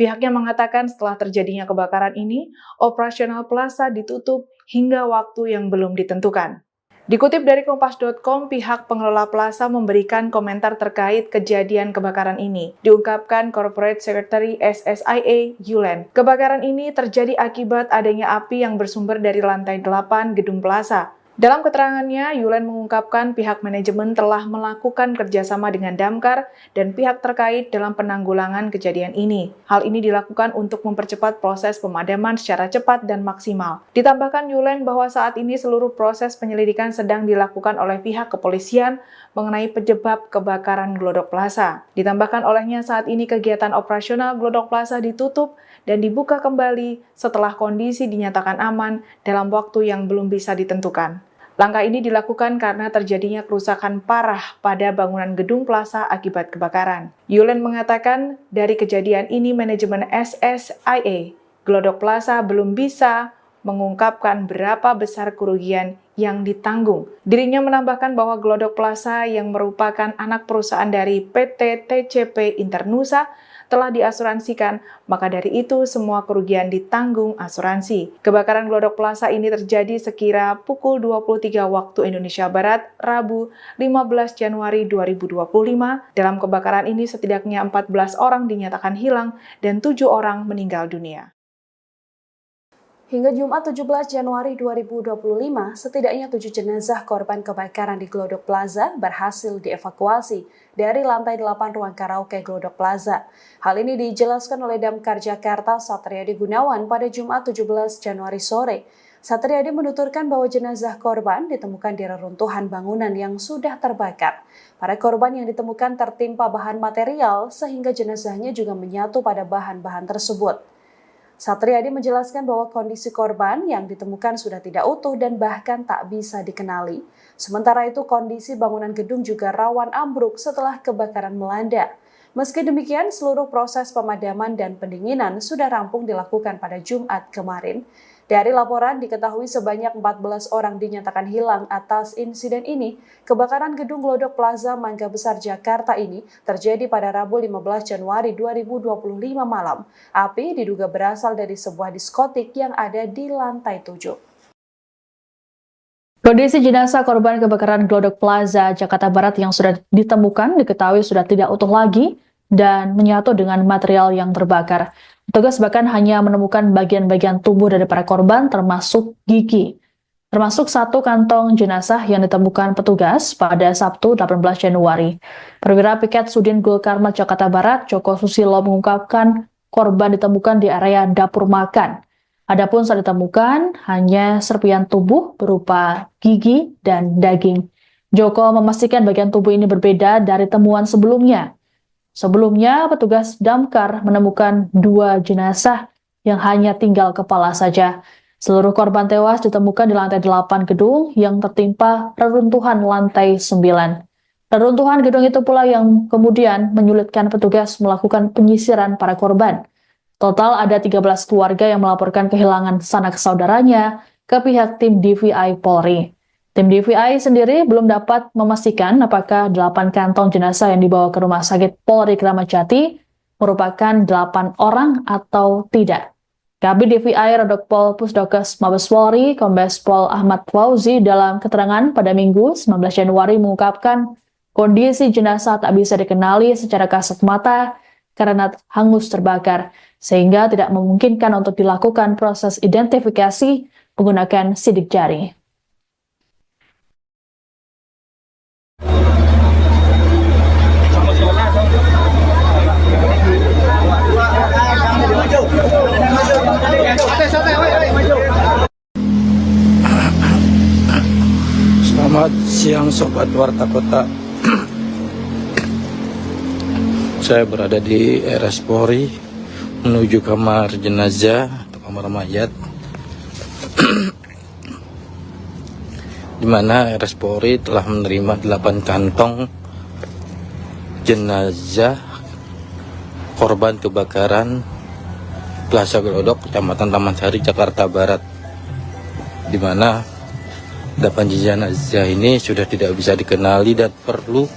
Pihaknya mengatakan setelah terjadinya kebakaran ini, operasional plaza ditutup hingga waktu yang belum ditentukan. Dikutip dari Kompas.com, pihak pengelola plaza memberikan komentar terkait kejadian kebakaran ini. Diungkapkan Corporate Secretary SSIA, Yulen. Kebakaran ini terjadi akibat adanya api yang bersumber dari lantai 8 gedung plaza. Dalam keterangannya, Yulen mengungkapkan pihak manajemen telah melakukan kerjasama dengan Damkar dan pihak terkait dalam penanggulangan kejadian ini. Hal ini dilakukan untuk mempercepat proses pemadaman secara cepat dan maksimal. Ditambahkan Yulen bahwa saat ini seluruh proses penyelidikan sedang dilakukan oleh pihak kepolisian mengenai penyebab kebakaran Glodok Plaza. Ditambahkan olehnya saat ini kegiatan operasional Glodok Plaza ditutup dan dibuka kembali setelah kondisi dinyatakan aman dalam waktu yang belum bisa ditentukan. Langkah ini dilakukan karena terjadinya kerusakan parah pada bangunan gedung plaza akibat kebakaran. Yulen mengatakan dari kejadian ini manajemen SSIA Glodok Plaza belum bisa mengungkapkan berapa besar kerugian yang ditanggung. Dirinya menambahkan bahwa Glodok Plaza yang merupakan anak perusahaan dari PT TCP Internusa telah diasuransikan, maka dari itu semua kerugian ditanggung asuransi. Kebakaran Glodok Plaza ini terjadi sekira pukul 23 waktu Indonesia Barat, Rabu 15 Januari 2025. Dalam kebakaran ini setidaknya 14 orang dinyatakan hilang dan 7 orang meninggal dunia. Hingga Jumat 17 Januari 2025, setidaknya 7 jenazah korban kebakaran di Glodok Plaza berhasil dievakuasi dari lantai 8 ruang karaoke Glodok Plaza. Hal ini dijelaskan oleh Damkar Jakarta Satriadi Gunawan pada Jumat 17 Januari sore. Satriadi menuturkan bahwa jenazah korban ditemukan di reruntuhan bangunan yang sudah terbakar. Para korban yang ditemukan tertimpa bahan material sehingga jenazahnya juga menyatu pada bahan-bahan tersebut. Satriadi menjelaskan bahwa kondisi korban yang ditemukan sudah tidak utuh dan bahkan tak bisa dikenali. Sementara itu kondisi bangunan gedung juga rawan ambruk setelah kebakaran melanda. Meski demikian, seluruh proses pemadaman dan pendinginan sudah rampung dilakukan pada Jumat kemarin. Dari laporan diketahui sebanyak 14 orang dinyatakan hilang atas insiden ini. Kebakaran gedung Glodok Plaza Mangga Besar Jakarta ini terjadi pada Rabu 15 Januari 2025 malam. Api diduga berasal dari sebuah diskotik yang ada di lantai 7. Kondisi jenazah korban kebakaran Glodok Plaza Jakarta Barat yang sudah ditemukan diketahui sudah tidak utuh lagi dan menyatu dengan material yang terbakar. Petugas bahkan hanya menemukan bagian-bagian tubuh dari para korban termasuk gigi. Termasuk satu kantong jenazah yang ditemukan petugas pada Sabtu 18 Januari. Perwira Piket Sudin Gul Karmat Jakarta Barat, Joko Susilo mengungkapkan korban ditemukan di area dapur makan. Adapun saat ditemukan hanya serpian tubuh berupa gigi dan daging. Joko memastikan bagian tubuh ini berbeda dari temuan sebelumnya. Sebelumnya, petugas damkar menemukan 2 jenazah yang hanya tinggal kepala saja. Seluruh korban tewas ditemukan di lantai 8 gedung yang tertimpa reruntuhan lantai 9. Reruntuhan gedung itu pula yang kemudian menyulitkan petugas melakukan penyisiran para korban. Total ada 13 keluarga yang melaporkan kehilangan sanak saudaranya ke pihak tim DVI Polri. Tim DVI sendiri belum dapat memastikan apakah 8 kantong jenazah yang dibawa ke Rumah Sakit Polri Kramat Jati merupakan 8 orang atau tidak. Kabid DVI Rodokpol Pusdokes Mabes Polri, Kombes Pol Ahmad Fauzi dalam keterangan pada Minggu 19 Januari mengungkapkan kondisi jenazah tak bisa dikenali secara kasat mata karena hangus terbakar, sehingga tidak memungkinkan untuk dilakukan proses identifikasi menggunakan sidik jari. Selamat siang Sobat Warta Kota. Saya berada di RS Polri menuju kamar jenazah atau kamar mayat, di mana RS Polri telah menerima 8 kantong jenazah korban kebakaran Plaza Glodok, Kecamatan Taman Sari, Jakarta Barat, di mana 8 jenazah ini sudah tidak bisa dikenali dan perlu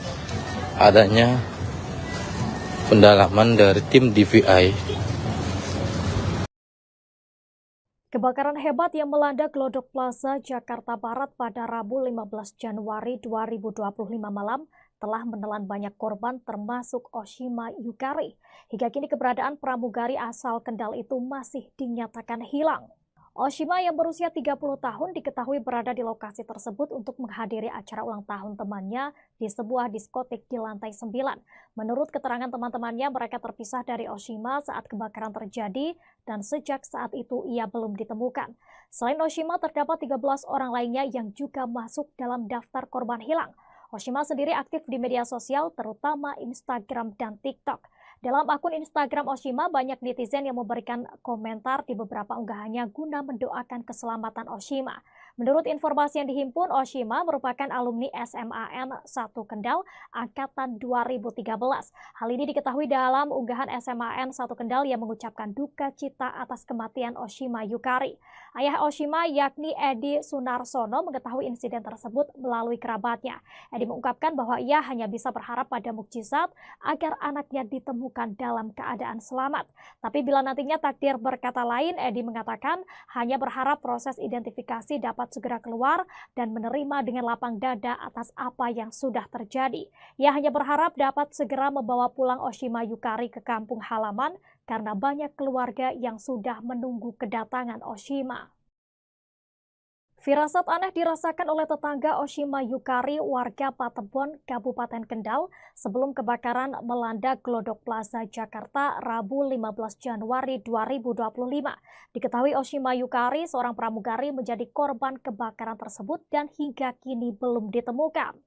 adanya pendalaman dari tim DVI. Kebakaran hebat yang melanda Glodok Plaza, Jakarta Barat pada Rabu 15 Januari 2025 malam telah menelan banyak korban termasuk Oshima Yukari. Hingga kini keberadaan pramugari asal Kendal itu masih dinyatakan hilang. Oshima yang berusia 30 tahun diketahui berada di lokasi tersebut untuk menghadiri acara ulang tahun temannya di sebuah diskotik di lantai 9. Menurut keterangan teman-temannya, mereka terpisah dari Oshima saat kebakaran terjadi dan sejak saat itu ia belum ditemukan. Selain Oshima, terdapat 13 orang lainnya yang juga masuk dalam daftar korban hilang. Oshima sendiri aktif di media sosial, terutama Instagram dan TikTok. Dalam akun Instagram Oshima, banyak netizen yang memberikan komentar di beberapa unggahannya guna mendoakan keselamatan Oshima. Menurut informasi yang dihimpun, Oshima merupakan alumni SMAN 1 Kendal angkatan 2013. Hal ini diketahui dalam unggahan SMAN 1 Kendal yang mengucapkan duka cita atas kematian Oshima Yukari. Ayah Oshima yakni Edi Sunarsono mengetahui insiden tersebut melalui kerabatnya. Edi mengungkapkan bahwa ia hanya bisa berharap pada mukjizat agar anaknya ditemukan dalam keadaan selamat. Tapi bila nantinya takdir berkata lain, Edi mengatakan hanya berharap proses identifikasi dapat segera keluar dan menerima dengan lapang dada atas apa yang sudah terjadi. Ia hanya berharap dapat segera membawa pulang Oshima Yukari ke kampung halaman karena banyak keluarga yang sudah menunggu kedatangan Oshima. Firasat aneh dirasakan oleh tetangga Oshima Yukari, warga Patebon, Kabupaten Kendal, sebelum kebakaran melanda Glodok Plaza, Jakarta, Rabu 15 Januari 2025. Diketahui Oshima Yukari, seorang pramugari, menjadi korban kebakaran tersebut dan hingga kini belum ditemukan.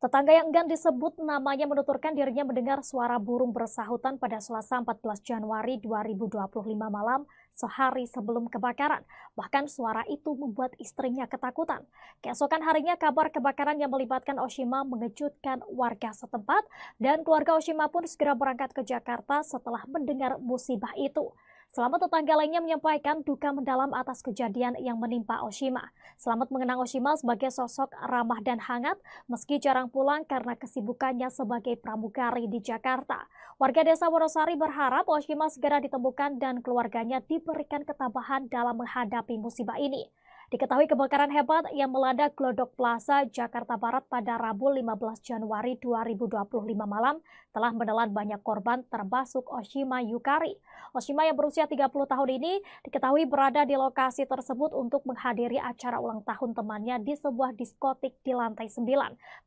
Tetangga yang enggan disebut namanya menuturkan dirinya mendengar suara burung bersahutan pada Selasa 14 Januari 2025 malam, sehari sebelum kebakaran. Bahkan suara itu membuat istrinya ketakutan. Keesokan harinya kabar kebakaran yang melibatkan Oshima mengejutkan warga setempat dan keluarga Oshima pun segera berangkat ke Jakarta setelah mendengar musibah itu. Selamat tetangga lainnya menyampaikan duka mendalam atas kejadian yang menimpa Oshima. Selamat mengenang Oshima sebagai sosok ramah dan hangat meski jarang pulang karena kesibukannya sebagai pramugari di Jakarta. Warga desa Wonosari berharap Oshima segera ditemukan dan keluarganya diberikan ketabahan dalam menghadapi musibah ini. Diketahui kebakaran hebat yang melanda Glodok Plaza, Jakarta Barat pada Rabu 15 Januari 2025 malam telah menelan banyak korban termasuk Oshima Yukari. Oshima yang berusia 30 tahun ini diketahui berada di lokasi tersebut untuk menghadiri acara ulang tahun temannya di sebuah diskotik di lantai 9.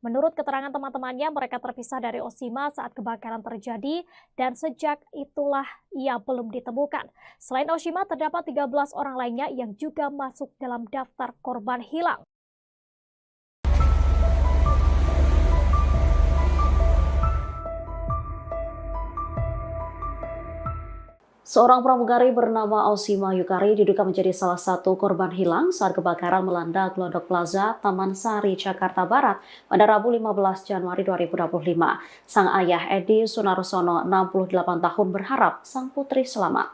Menurut keterangan teman-temannya, mereka terpisah dari Oshima saat kebakaran terjadi dan sejak itulah ia belum ditemukan. Selain Oshima, terdapat 13 orang lainnya yang juga masuk dalam daftar korban hilang. Seorang pramugari bernama Osima Yukari diduga menjadi salah satu korban hilang saat kebakaran melanda Glodok Plaza, Taman Sari, Jakarta Barat pada Rabu 15 Januari 2025. Sang ayah Edi Sunarsono, 68 tahun, berharap sang putri selamat.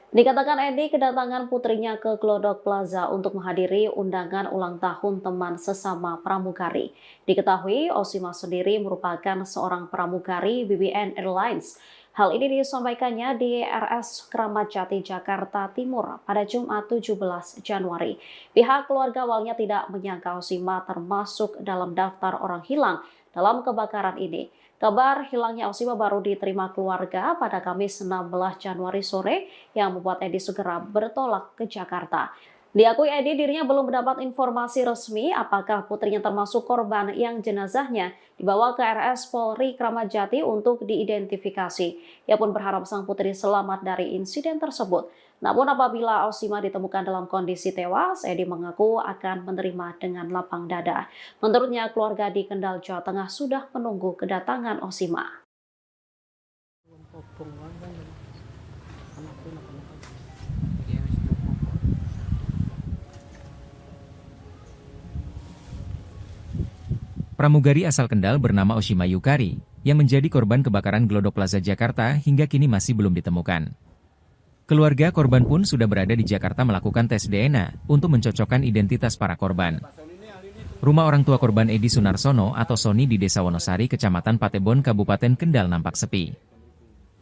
Dikatakan Edi kedatangan putrinya ke Glodok Plaza untuk menghadiri undangan ulang tahun teman sesama pramugari. Diketahui Osima sendiri merupakan seorang pramugari BBN Airlines. Hal ini disampaikannya di RS Kramat Jati, Jakarta Timur pada Jumat 17 Januari. Pihak keluarga awalnya tidak menyangka Osima termasuk dalam daftar orang hilang dalam kebakaran ini. Kabar hilangnya Osima baru diterima keluarga pada Kamis 16 Januari sore yang membuat Edi segera bertolak ke Jakarta. Diakui Edi dirinya belum mendapat informasi resmi apakah putrinya termasuk korban yang jenazahnya dibawa ke RS Polri Kramat Jati untuk diidentifikasi. Ia pun berharap sang putri selamat dari insiden tersebut. Namun apabila Osima ditemukan dalam kondisi tewas, Edi mengaku akan menerima dengan lapang dada. Menurutnya keluarga di Kendal, Jawa Tengah sudah menunggu kedatangan Osima. Pramugari asal Kendal bernama Osima Yukari, yang menjadi korban kebakaran Glodok Plaza Jakarta hingga kini masih belum ditemukan. Keluarga korban pun sudah berada di Jakarta melakukan tes DNA untuk mencocokkan identitas para korban. Rumah orang tua korban Edi Sunarsono atau Soni di Desa Wonosari, Kecamatan Patebon, Kabupaten Kendal nampak sepi.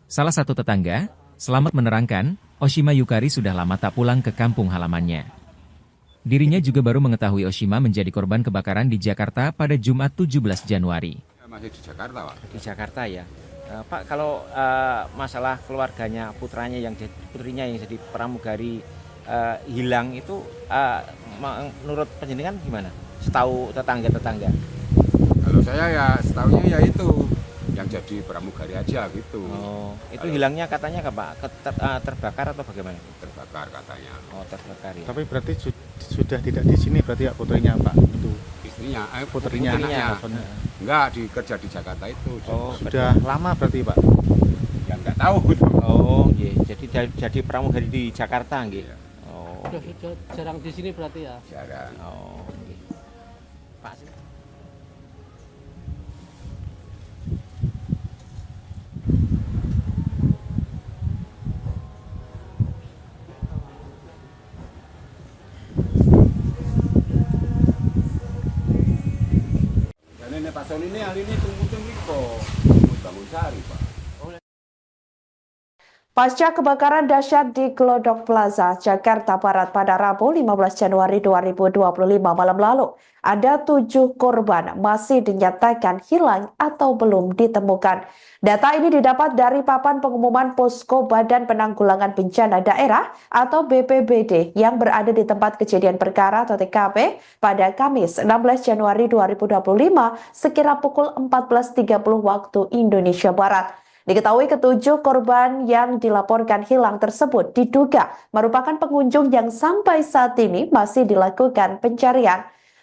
Salah satu tetangga, Selamat, menerangkan, Osima Yukari sudah lama tak pulang ke kampung halamannya. Dirinya juga baru mengetahui Osima menjadi korban kebakaran di Jakarta pada Jumat 17 Januari. Masih di Jakarta, Pak. Di Jakarta ya. Pak, kalau masalah keluarganya, putrinya yang jadi pramugari hilang itu menurut penjenengan gimana? Setahu tetangga-tetangga? Kalau saya ya setahunya ya itu yang jadi pramugari aja gitu. Oh, itu kalau hilangnya katanya Pak? Terbakar atau bagaimana? Terbakar katanya. Oh, terbakar ya. Tapi berarti sudah tidak di sini berarti ya putrinya Pak? Itu istrinya, putrinya. Enggak, kerja di Jakarta itu. Oh, sudah lama berarti Pak? Ya enggak tahu. Oh, iya. Jadi pramugari di Jakarta nggih. Iya. Oh. Sudah jarang di sini berarti ya? Jarang. Oh, nggih. Pak. Pak Soni ini hari ini tunggu bangun sari, Pak. Pasca kebakaran dahsyat di Glodok Plaza, Jakarta Barat pada Rabu 15 Januari 2025 malam lalu, ada 7 korban masih dinyatakan hilang atau belum ditemukan. Data ini didapat dari papan pengumuman Posko Badan Penanggulangan Bencana Daerah atau BPBD yang berada di tempat kejadian perkara atau TKP pada Kamis 16 Januari 2025 sekira pukul 14.30 waktu Indonesia Barat. Diketahui ketujuh korban yang dilaporkan hilang tersebut diduga merupakan pengunjung yang sampai saat ini masih dilakukan pencarian.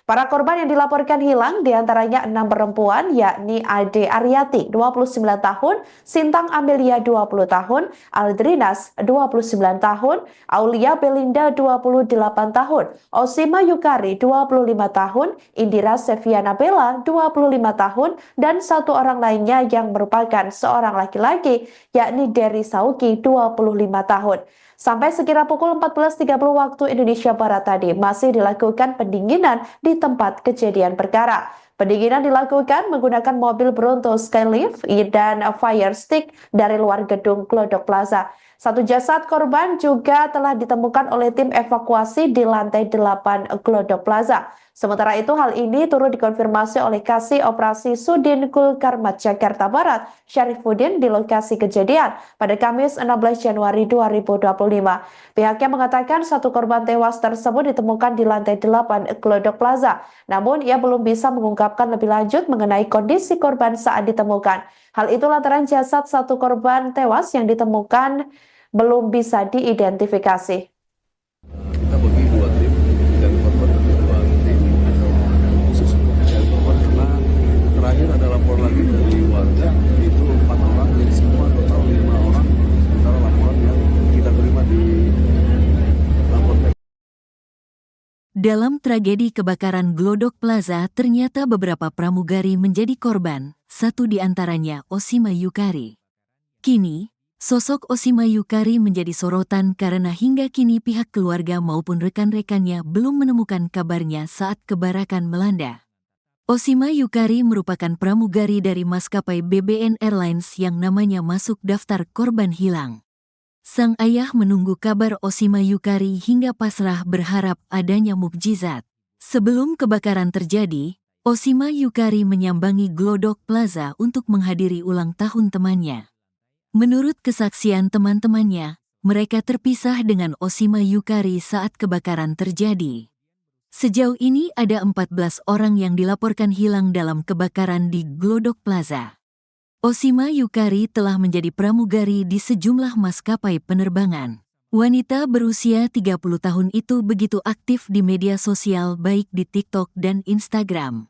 Para korban yang dilaporkan hilang diantaranya 6 perempuan yakni Ade Aryati 29 tahun, Sintang Amelia 20 tahun, Aldrinas 29 tahun, Aulia Belinda 28 tahun, Osima Yukari 25 tahun, Indira Seviana Bella 25 tahun, dan satu orang lainnya yang merupakan seorang laki-laki yakni Dery Sauki 25 tahun. Sampai sekira pukul 14.30 waktu Indonesia Barat tadi masih dilakukan pendinginan di tempat kejadian perkara. Pendinginan dilakukan menggunakan mobil Bronto Skylift dan fire stick dari luar gedung Glodok Plaza. Satu jasad korban juga telah ditemukan oleh tim evakuasi di lantai 8 Glodok Plaza. Sementara itu hal ini turut dikonfirmasi oleh Kasih Operasi Sudin Kulkarmat Jakarta Barat, Syarifuddin di lokasi kejadian pada Kamis 16 Januari 2025. Pihaknya mengatakan satu korban tewas tersebut ditemukan di lantai 8 Glodok Plaza. Namun ia belum bisa mengungkapkan lebih lanjut mengenai kondisi korban saat ditemukan. Hal itu lantaran jasad satu korban tewas yang ditemukan belum bisa diidentifikasi. Kita bagi 2 tim dan korban tentu 2 tim. Khusus untuk mencari korban karena terakhir ada lapor lagi dari warga itu 4 orang, jadi semua total 5 orang. Sementara laporan yang kita Dalam tragedi kebakaran Glodok Plaza, ternyata beberapa pramugari menjadi korban, satu di antaranya Oshima Yukari. Kini, sosok Oshima Yukari menjadi sorotan karena hingga kini pihak keluarga maupun rekan-rekannya belum menemukan kabarnya saat kebakaran melanda. Oshima Yukari merupakan pramugari dari maskapai BBN Airlines yang namanya masuk daftar korban hilang. Sang ayah menunggu kabar Oshima Yukari hingga pasrah berharap adanya mukjizat. Sebelum kebakaran terjadi, Oshima Yukari menyambangi Glodok Plaza untuk menghadiri ulang tahun temannya. Menurut kesaksian teman-temannya, mereka terpisah dengan Oshima Yukari saat kebakaran terjadi. Sejauh ini ada 14 orang yang dilaporkan hilang dalam kebakaran di Glodok Plaza. Oshima Yukari telah menjadi pramugari di sejumlah maskapai penerbangan. Wanita berusia 30 tahun itu begitu aktif di media sosial baik di TikTok dan Instagram.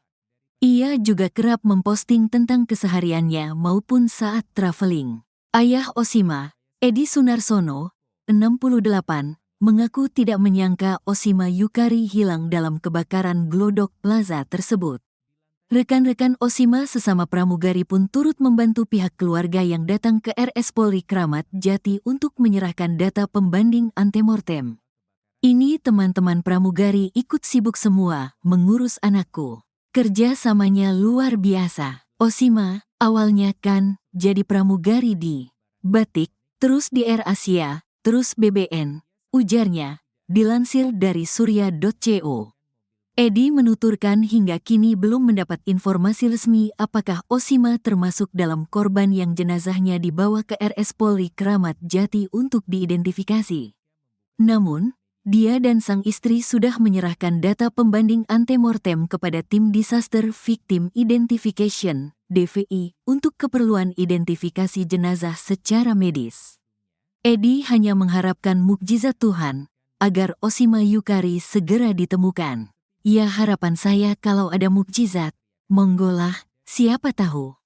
Ia juga kerap memposting tentang kesehariannya maupun saat traveling. Ayah Oshima, Edi Sunarsono, 68, mengaku tidak menyangka Oshima Yukari hilang dalam kebakaran Glodok Plaza tersebut. Rekan-rekan Oshima sesama pramugari pun turut membantu pihak keluarga yang datang ke RS Polri Kramat Jati untuk menyerahkan data pembanding antemortem. Ini teman-teman pramugari ikut sibuk semua mengurus anakku. Kerja samanya luar biasa. Oshima, awalnya kan jadi pramugari di Batik, terus di Air Asia, terus BBN, ujarnya, dilansir dari surya.co. Edi menuturkan hingga kini belum mendapat informasi resmi apakah Oshima termasuk dalam korban yang jenazahnya dibawa ke RS Polri Kramat Jati untuk diidentifikasi. Namun, dia dan sang istri sudah menyerahkan data pembanding antemortem kepada Tim Disaster Victim Identification, DVI, untuk keperluan identifikasi jenazah secara medis. Edi hanya mengharapkan mukjizat Tuhan, agar Oshima Yukari segera ditemukan. Ya harapan saya kalau ada mukjizat, monggolah, siapa tahu.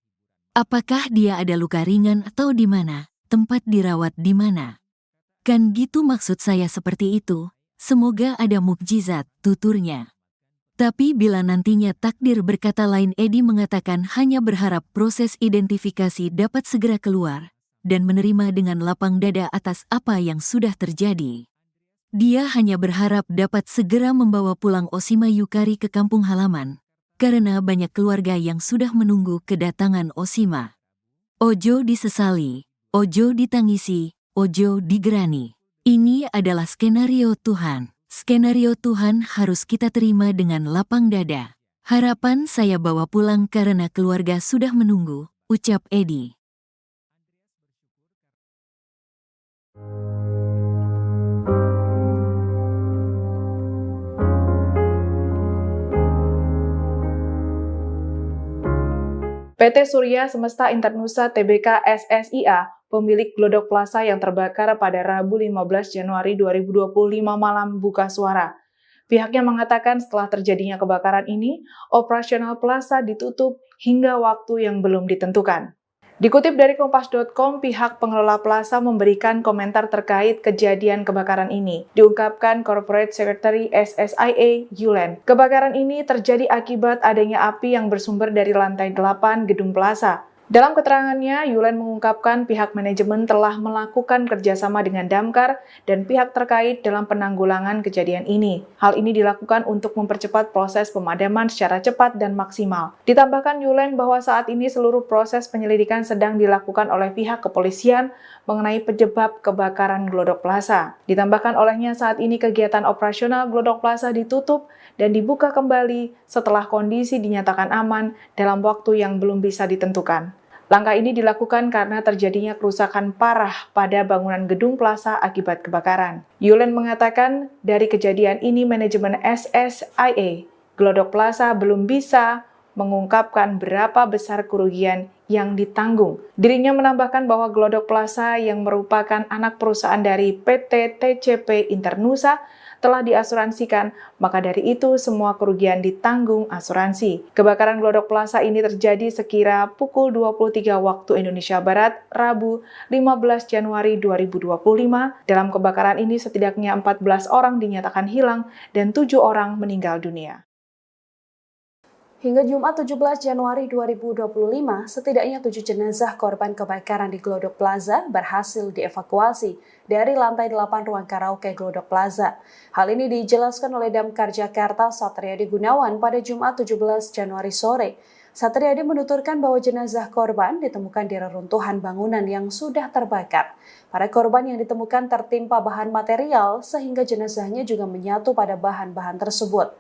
Apakah dia ada luka ringan atau di mana, tempat dirawat di mana? Kan gitu maksud saya seperti itu, semoga ada mukjizat, tuturnya. Tapi bila nantinya takdir berkata lain, Edi mengatakan hanya berharap proses identifikasi dapat segera keluar dan menerima dengan lapang dada atas apa yang sudah terjadi. Dia hanya berharap dapat segera membawa pulang Oshima Yukari ke kampung halaman, karena banyak keluarga yang sudah menunggu kedatangan Oshima. Ojo disesali, ojo ditangisi, ojo digerani. Ini adalah skenario Tuhan. Skenario Tuhan harus kita terima dengan lapang dada. Harapan saya bawa pulang karena keluarga sudah menunggu, ucap Edi. PT Surya Semesta Internusa Tbk SSIA, pemilik Glodok Plaza yang terbakar pada Rabu 15 Januari 2025 malam buka suara. Pihaknya mengatakan setelah terjadinya kebakaran ini, operasional plaza ditutup hingga waktu yang belum ditentukan. Dikutip dari Kompas.com, pihak pengelola plaza memberikan komentar terkait kejadian kebakaran ini. Diungkapkan Corporate Secretary SSIA, Yulen. Kebakaran ini terjadi akibat adanya api yang bersumber dari lantai 8 gedung plaza. Dalam keterangannya, Yulen mengungkapkan pihak manajemen telah melakukan kerjasama dengan Damkar dan pihak terkait dalam penanggulangan kejadian ini. Hal ini dilakukan untuk mempercepat proses pemadaman secara cepat dan maksimal. Ditambahkan Yulen bahwa saat ini seluruh proses penyelidikan sedang dilakukan oleh pihak kepolisian mengenai penyebab kebakaran Glodok Plaza. Ditambahkan olehnya saat ini kegiatan operasional Glodok Plaza ditutup dan dibuka kembali setelah kondisi dinyatakan aman dalam waktu yang belum bisa ditentukan. Langkah ini dilakukan karena terjadinya kerusakan parah pada bangunan gedung plaza akibat kebakaran. Yulen mengatakan dari kejadian ini manajemen SSIA Glodok Plaza belum bisa mengungkapkan berapa besar kerugian yang ditanggung. Dirinya menambahkan bahwa Glodok Plaza yang merupakan anak perusahaan dari PT TCP Internusa telah diasuransikan, maka dari itu semua kerugian ditanggung asuransi. Kebakaran Glodok Plaza ini terjadi sekira pukul 23 waktu Indonesia Barat, Rabu 15 Januari 2025. Dalam kebakaran ini setidaknya 14 orang dinyatakan hilang dan 7 orang meninggal dunia. Hingga Jumat 17 Januari 2025, setidaknya 7 jenazah korban kebakaran di Glodok Plaza berhasil dievakuasi dari lantai 8 ruang karaoke Glodok Plaza. Hal ini dijelaskan oleh Damkar Jakarta Satriadi Gunawan pada Jumat 17 Januari sore. Satriadi menuturkan bahwa jenazah korban ditemukan di reruntuhan bangunan yang sudah terbakar. Para korban yang ditemukan tertimpa bahan material sehingga jenazahnya juga menyatu pada bahan-bahan tersebut.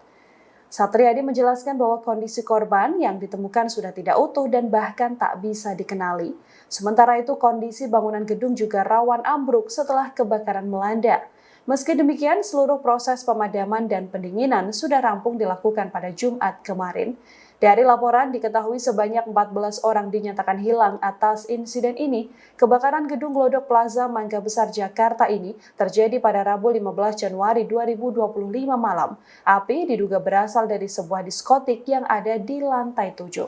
Satriadi menjelaskan bahwa kondisi korban yang ditemukan sudah tidak utuh dan bahkan tak bisa dikenali. Sementara itu kondisi bangunan gedung juga rawan ambruk setelah kebakaran melanda. Meski demikian, seluruh proses pemadaman dan pendinginan sudah rampung dilakukan pada Jumat kemarin. Dari laporan diketahui sebanyak 14 orang dinyatakan hilang atas insiden ini. Kebakaran gedung Glodok Plaza Mangga Besar Jakarta ini terjadi pada Rabu 15 Januari 2025 malam. Api diduga berasal dari sebuah diskotik yang ada di lantai 7.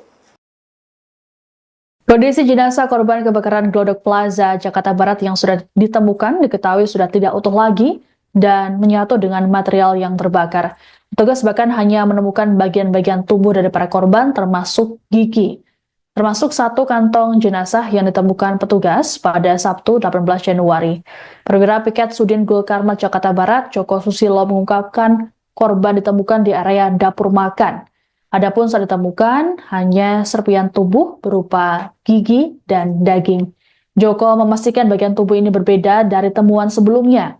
Kondisi jenazah korban kebakaran Glodok Plaza Jakarta Barat yang sudah ditemukan diketahui sudah tidak utuh lagi dan menyatu dengan material yang terbakar. Petugas bahkan hanya menemukan bagian-bagian tubuh dari para korban termasuk gigi. Termasuk satu kantong jenazah yang ditemukan petugas pada Sabtu 18 Januari. Perwira Piket Sudin Gul Karmat Jakarta Barat, Joko Susilo mengungkapkan korban ditemukan di area dapur makan. Adapun saat ditemukan hanya serpian tubuh berupa gigi dan daging. Joko memastikan bagian tubuh ini berbeda dari temuan sebelumnya.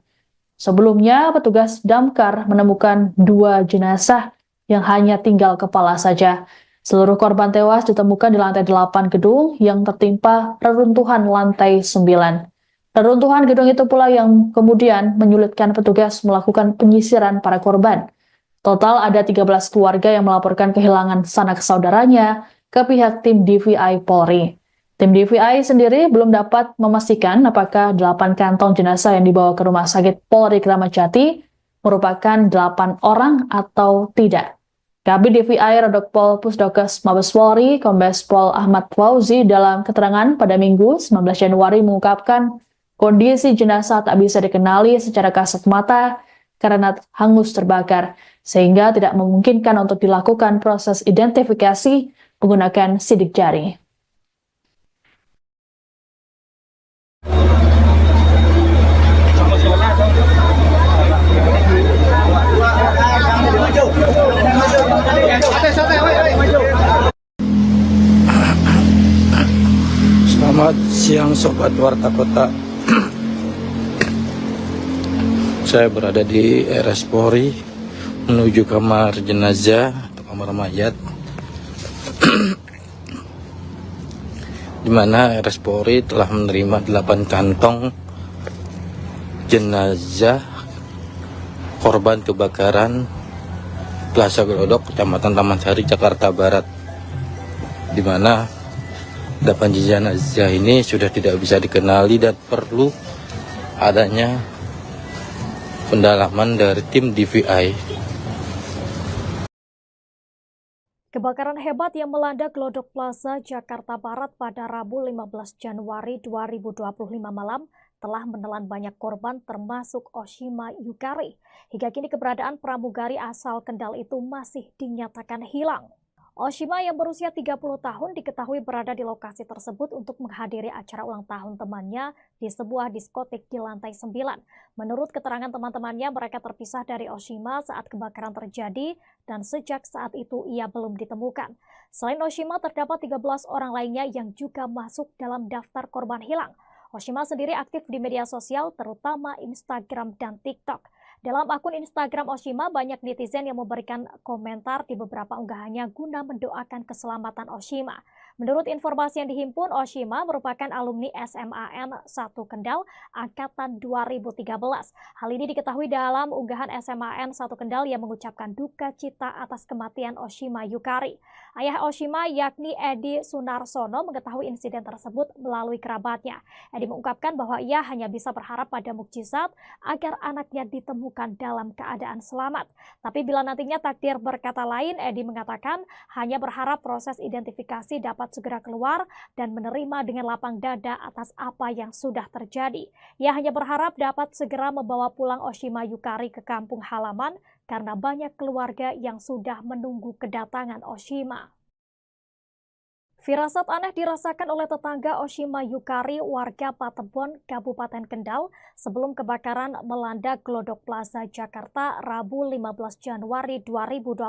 Sebelumnya, petugas damkar menemukan 2 jenazah yang hanya tinggal kepala saja. Seluruh korban tewas ditemukan di lantai 8 gedung yang tertimpa reruntuhan lantai 9. Reruntuhan gedung itu pula yang kemudian menyulitkan petugas melakukan penyisiran para korban. Total ada 13 keluarga yang melaporkan kehilangan sanak saudaranya ke pihak tim DVI Polri. Tim DVI sendiri belum dapat memastikan apakah 8 kantong jenazah yang dibawa ke Rumah Sakit Polri Kramat Jati merupakan 8 orang atau tidak. Kabid DVI Rodokpol Pusdokes Mabes Polri, Kombes Pol Ahmad Fauzi dalam keterangan pada Minggu 19 Januari mengungkapkan kondisi jenazah tak bisa dikenali secara kasat mata karena hangus terbakar, sehingga tidak memungkinkan untuk dilakukan proses identifikasi menggunakan sidik jari. Selamat siang Sobat Warta Kota. Saya berada di RS Polri menuju kamar jenazah atau kamar mayat, di mana RS Polri telah menerima 8 kantong jenazah korban kebakaran Plaza Glodok, Kecamatan Taman Sari, Jakarta Barat, di mana 8 jenazah ini sudah tidak bisa dikenali dan perlu adanya pendalaman dari tim DVI. Kebakaran hebat yang melanda Glodok Plaza Jakarta Barat pada Rabu 15 Januari 2025 malam telah menelan banyak korban termasuk Oshima Yukari. Hingga kini keberadaan pramugari asal Kendal itu masih dinyatakan hilang. Oshima yang berusia 30 tahun diketahui berada di lokasi tersebut untuk menghadiri acara ulang tahun temannya di sebuah diskotik di lantai 9. Menurut keterangan teman-temannya, mereka terpisah dari Oshima saat kebakaran terjadi dan sejak saat itu ia belum ditemukan. Selain Oshima, terdapat 13 orang lainnya yang juga masuk dalam daftar korban hilang. Oshima sendiri aktif di media sosial, terutama Instagram dan TikTok. Dalam akun Instagram Oshima, banyak netizen yang memberikan komentar di beberapa unggahannya guna mendoakan keselamatan Oshima. Menurut informasi yang dihimpun, Oshima merupakan alumni SMAN 1 Kendal angkatan 2013. Hal ini diketahui dalam unggahan SMAN 1 Kendal yang mengucapkan duka cita atas kematian Oshima Yukari. Ayah Oshima yakni Edi Sunarsono mengetahui insiden tersebut melalui kerabatnya. Edi mengungkapkan bahwa ia hanya bisa berharap pada mukjizat agar anaknya ditemukan ditemukan dalam keadaan selamat. Tapi bila nantinya takdir berkata lain, Edi mengatakan hanya berharap proses identifikasi dapat segera keluar dan menerima dengan lapang dada atas apa yang sudah terjadi. Ia hanya berharap dapat segera membawa pulang Oshima Yukari ke kampung halaman karena banyak keluarga yang sudah menunggu kedatangan Oshima. Firasat aneh dirasakan oleh tetangga Oshima Yukari warga Patebon, Kabupaten Kendal sebelum kebakaran melanda Glodok Plaza, Jakarta, Rabu 15 Januari 2025.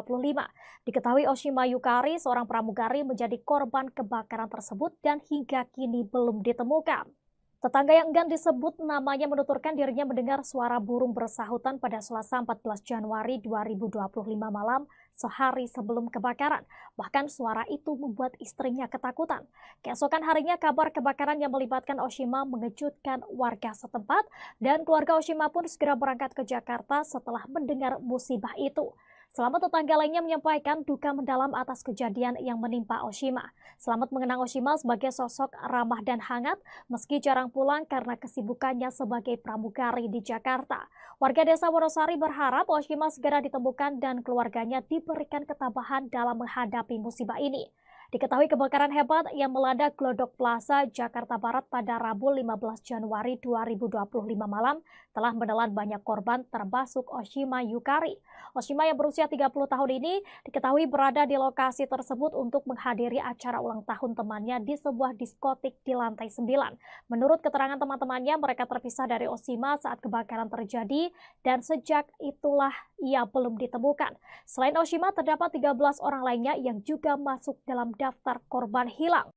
Diketahui Oshima Yukari, seorang pramugari, menjadi korban kebakaran tersebut dan hingga kini belum ditemukan. Tetangga yang enggan disebut namanya menuturkan dirinya mendengar suara burung bersahutan pada Selasa 14 Januari 2025 malam sehari sebelum kebakaran. Bahkan suara itu membuat istrinya ketakutan. Keesokan harinya kabar kebakaran yang melibatkan Oshima mengejutkan warga setempat dan keluarga Oshima pun segera berangkat ke Jakarta setelah mendengar musibah itu. Selamat tetangga lainnya menyampaikan duka mendalam atas kejadian yang menimpa Oshima. Selamat mengenang Oshima sebagai sosok ramah dan hangat meski jarang pulang karena kesibukannya sebagai pramugari di Jakarta. Warga desa Wonosari berharap Oshima segera ditemukan dan keluarganya diberikan ketabahan dalam menghadapi musibah ini. Diketahui kebakaran hebat yang melanda Glodok Plaza, Jakarta Barat pada Rabu 15 Januari 2025 malam telah menelan banyak korban termasuk Oshima Yukari. Oshima yang berusia 30 tahun ini diketahui berada di lokasi tersebut untuk menghadiri acara ulang tahun temannya di sebuah diskotik di lantai 9. Menurut keterangan teman-temannya, mereka terpisah dari Oshima saat kebakaran terjadi dan sejak itulah ia belum ditemukan. Selain Oshima, terdapat 13 orang lainnya yang juga masuk dalam daftar korban hilang.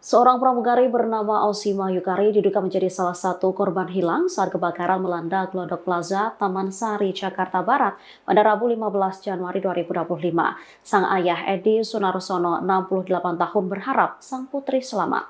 Seorang pramugari bernama Oshima Yukari diduga menjadi salah satu korban hilang saat kebakaran melanda Glodok Plaza, Taman Sari, Jakarta Barat pada Rabu 15 Januari 2025. Sang ayah Edi Sunarsono, 68 tahun, berharap sang putri selamat.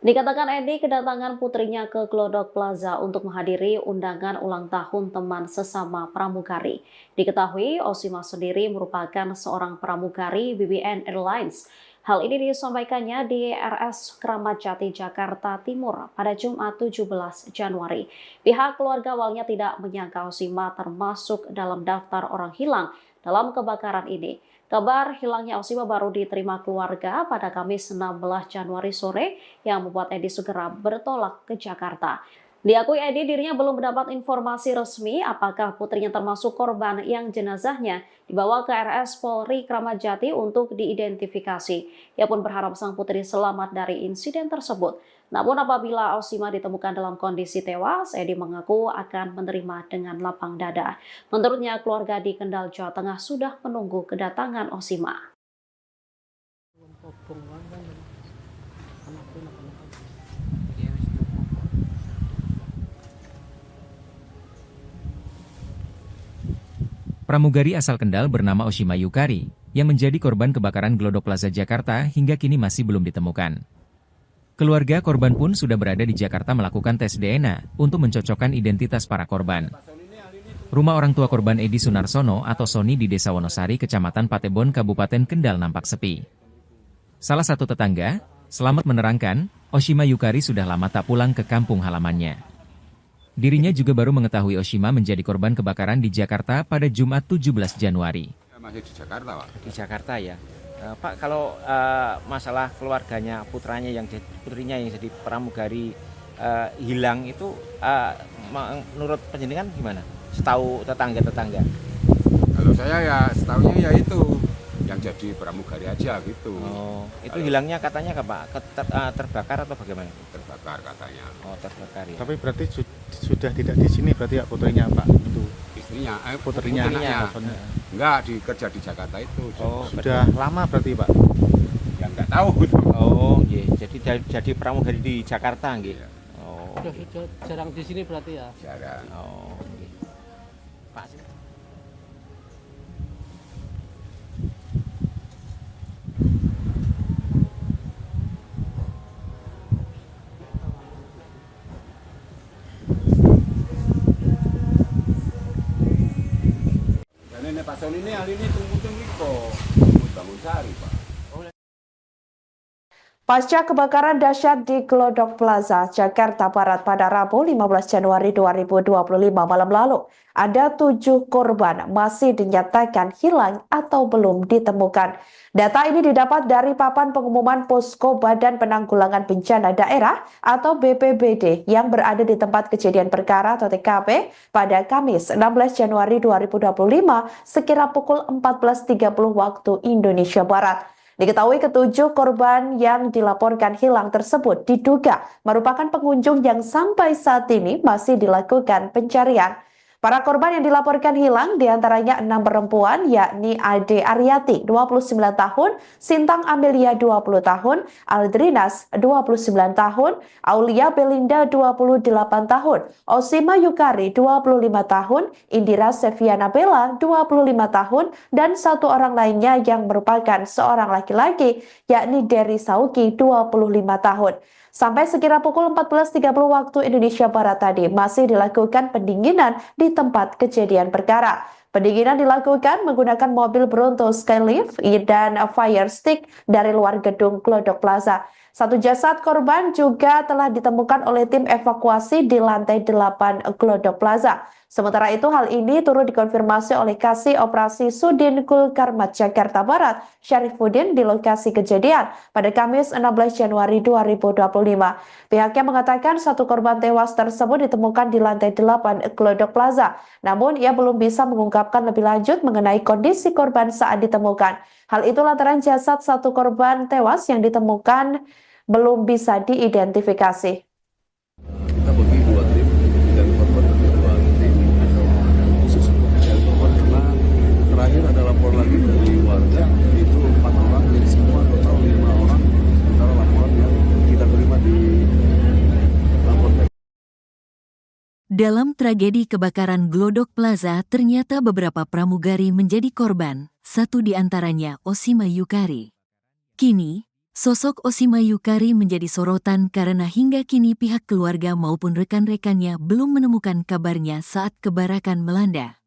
Dikatakan Edi kedatangan putrinya ke Glodok Plaza untuk menghadiri undangan ulang tahun teman sesama pramugari. Diketahui Oshima sendiri merupakan seorang pramugari BBN Airlines. Hal ini disampaikannya di RS Kramat Jati, Jakarta Timur pada Jumat 17 Januari. Pihak keluarga awalnya tidak menyangka Oshima termasuk dalam daftar orang hilang dalam kebakaran ini. Kabar hilangnya Oshima baru diterima keluarga pada Kamis 16 Januari sore yang membuat Edi segera bertolak ke Jakarta. Diakui Edi dirinya belum mendapat informasi resmi apakah putrinya termasuk korban yang jenazahnya dibawa ke RS Polri Kramat Jati untuk diidentifikasi. Ia pun berharap sang putri selamat dari insiden tersebut. Namun apabila Oshima ditemukan dalam kondisi tewas, Edi mengaku akan menerima dengan lapang dada. Menurutnya keluarga di Kendal, Jawa Tengah sudah menunggu kedatangan Oshima. Pramugari asal Kendal bernama Oshima Yukari yang menjadi korban kebakaran Glodok Plaza Jakarta hingga kini masih belum ditemukan. Keluarga korban pun sudah berada di Jakarta melakukan tes DNA untuk mencocokkan identitas para korban. Rumah orang tua korban Edi Sunarsono atau Sony di Desa Wonosari, Kecamatan Patebon, Kabupaten Kendal nampak sepi. Salah satu tetangga, Selamat, menerangkan, Oshima Yukari sudah lama tak pulang ke kampung halamannya. Dirinya juga baru mengetahui Oshima menjadi korban kebakaran di Jakarta pada Jumat 17 Januari. Masih di Jakarta, Pak. Di Jakarta ya. Pak, kalau masalah keluarganya, putrinya yang jadi pramugari hilang itu menurut penjenengan gimana? Setahu tetangga-tetangga. Kalau saya ya setahunya ya itu yang jadi pramugari aja gitu. Oh, itu hilangnya katanya Pak? Terbakar atau bagaimana? Terbakar katanya. Oh, terbakar ya. Tapi berarti sudah tidak di sini berarti ya putrinya Pak? Itu istrinya, putrinya anaknya. Enggak, kerja di Jakarta itu. Oh, sudah lama berarti Pak? Ya enggak tahu. Oh, iya. Jadi pramugari di Jakarta nggih. Iya. Oh. Sudah jarang di sini berarti ya? Jarang. Oh, nggih. Pak. Pak Sony ini ahli ini tunggu kok bangun sari Pak. Pasca kebakaran dahsyat di Glodok Plaza, Jakarta Barat pada Rabu 15 Januari 2025 malam lalu, ada 7 korban masih dinyatakan hilang atau belum ditemukan. Data ini didapat dari papan pengumuman Posko Badan Penanggulangan Bencana Daerah atau BPBD yang berada di tempat kejadian perkara atau TKP pada Kamis 16 Januari 2025 sekira pukul 14.30 waktu Indonesia Barat. Diketahui ketujuh korban yang dilaporkan hilang tersebut diduga merupakan pengunjung yang sampai saat ini masih dilakukan pencarian. Para korban yang dilaporkan hilang diantaranya 6 perempuan yakni Ade Aryati 29 tahun, Sintang Amelia 20 tahun, Aldrinas 29 tahun, Aulia Belinda 28 tahun, Osima Yukari 25 tahun, Indira Seviana Bella 25 tahun, dan satu orang lainnya yang merupakan seorang laki-laki yakni Dery Sauki 25 tahun. Sampai sekira pukul 14.30 waktu Indonesia Barat tadi masih dilakukan pendinginan di tempat kejadian perkara. Pendinginan dilakukan menggunakan mobil Bronto Skylift dan fire stick dari luar gedung Glodok Plaza. Satu jasad korban juga telah ditemukan oleh tim evakuasi di lantai 8 Glodok Plaza. Sementara itu hal ini turut dikonfirmasi oleh Kasih Operasi Sudin Gulkarmat Jakarta Barat, Syarifuddin di lokasi kejadian pada Kamis 16 Januari 2025. Pihaknya mengatakan satu korban tewas tersebut ditemukan di lantai 8 Glodok Plaza. Namun ia belum bisa mengungkapkan lebih lanjut mengenai kondisi korban saat ditemukan. Hal itu lantaran jasad satu korban tewas yang ditemukan belum bisa diidentifikasi. Kita bagi 2 tim dan korban tentu 2 tim khusus untuk mencari korban karena terakhir ada lapor lagi dari warga itu 4 orang jadi semua total 5 orang sementara laporan yang kita terima di lapor. Dalam tragedi kebakaran Glodok Plaza ternyata beberapa pramugari menjadi korban, satu di antaranya Osima Yukari. Kini, sosok Osima Yukari menjadi sorotan karena hingga kini pihak keluarga maupun rekan-rekannya belum menemukan kabarnya saat kebakaran melanda.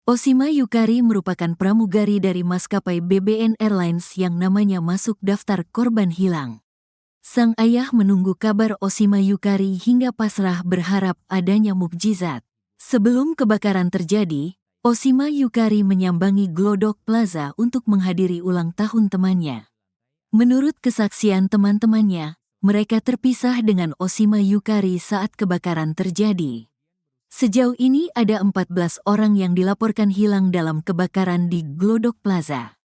Osima Yukari merupakan pramugari dari maskapai BBN Airlines yang namanya masuk daftar korban hilang. Sang ayah menunggu kabar Osima Yukari hingga pasrah berharap adanya mukjizat. Sebelum kebakaran terjadi, Osima Yukari menyambangi Glodok Plaza untuk menghadiri ulang tahun temannya. Menurut kesaksian teman-temannya, mereka terpisah dengan Osima Yukari saat kebakaran terjadi. Sejauh ini ada 14 orang yang dilaporkan hilang dalam kebakaran di Glodok Plaza.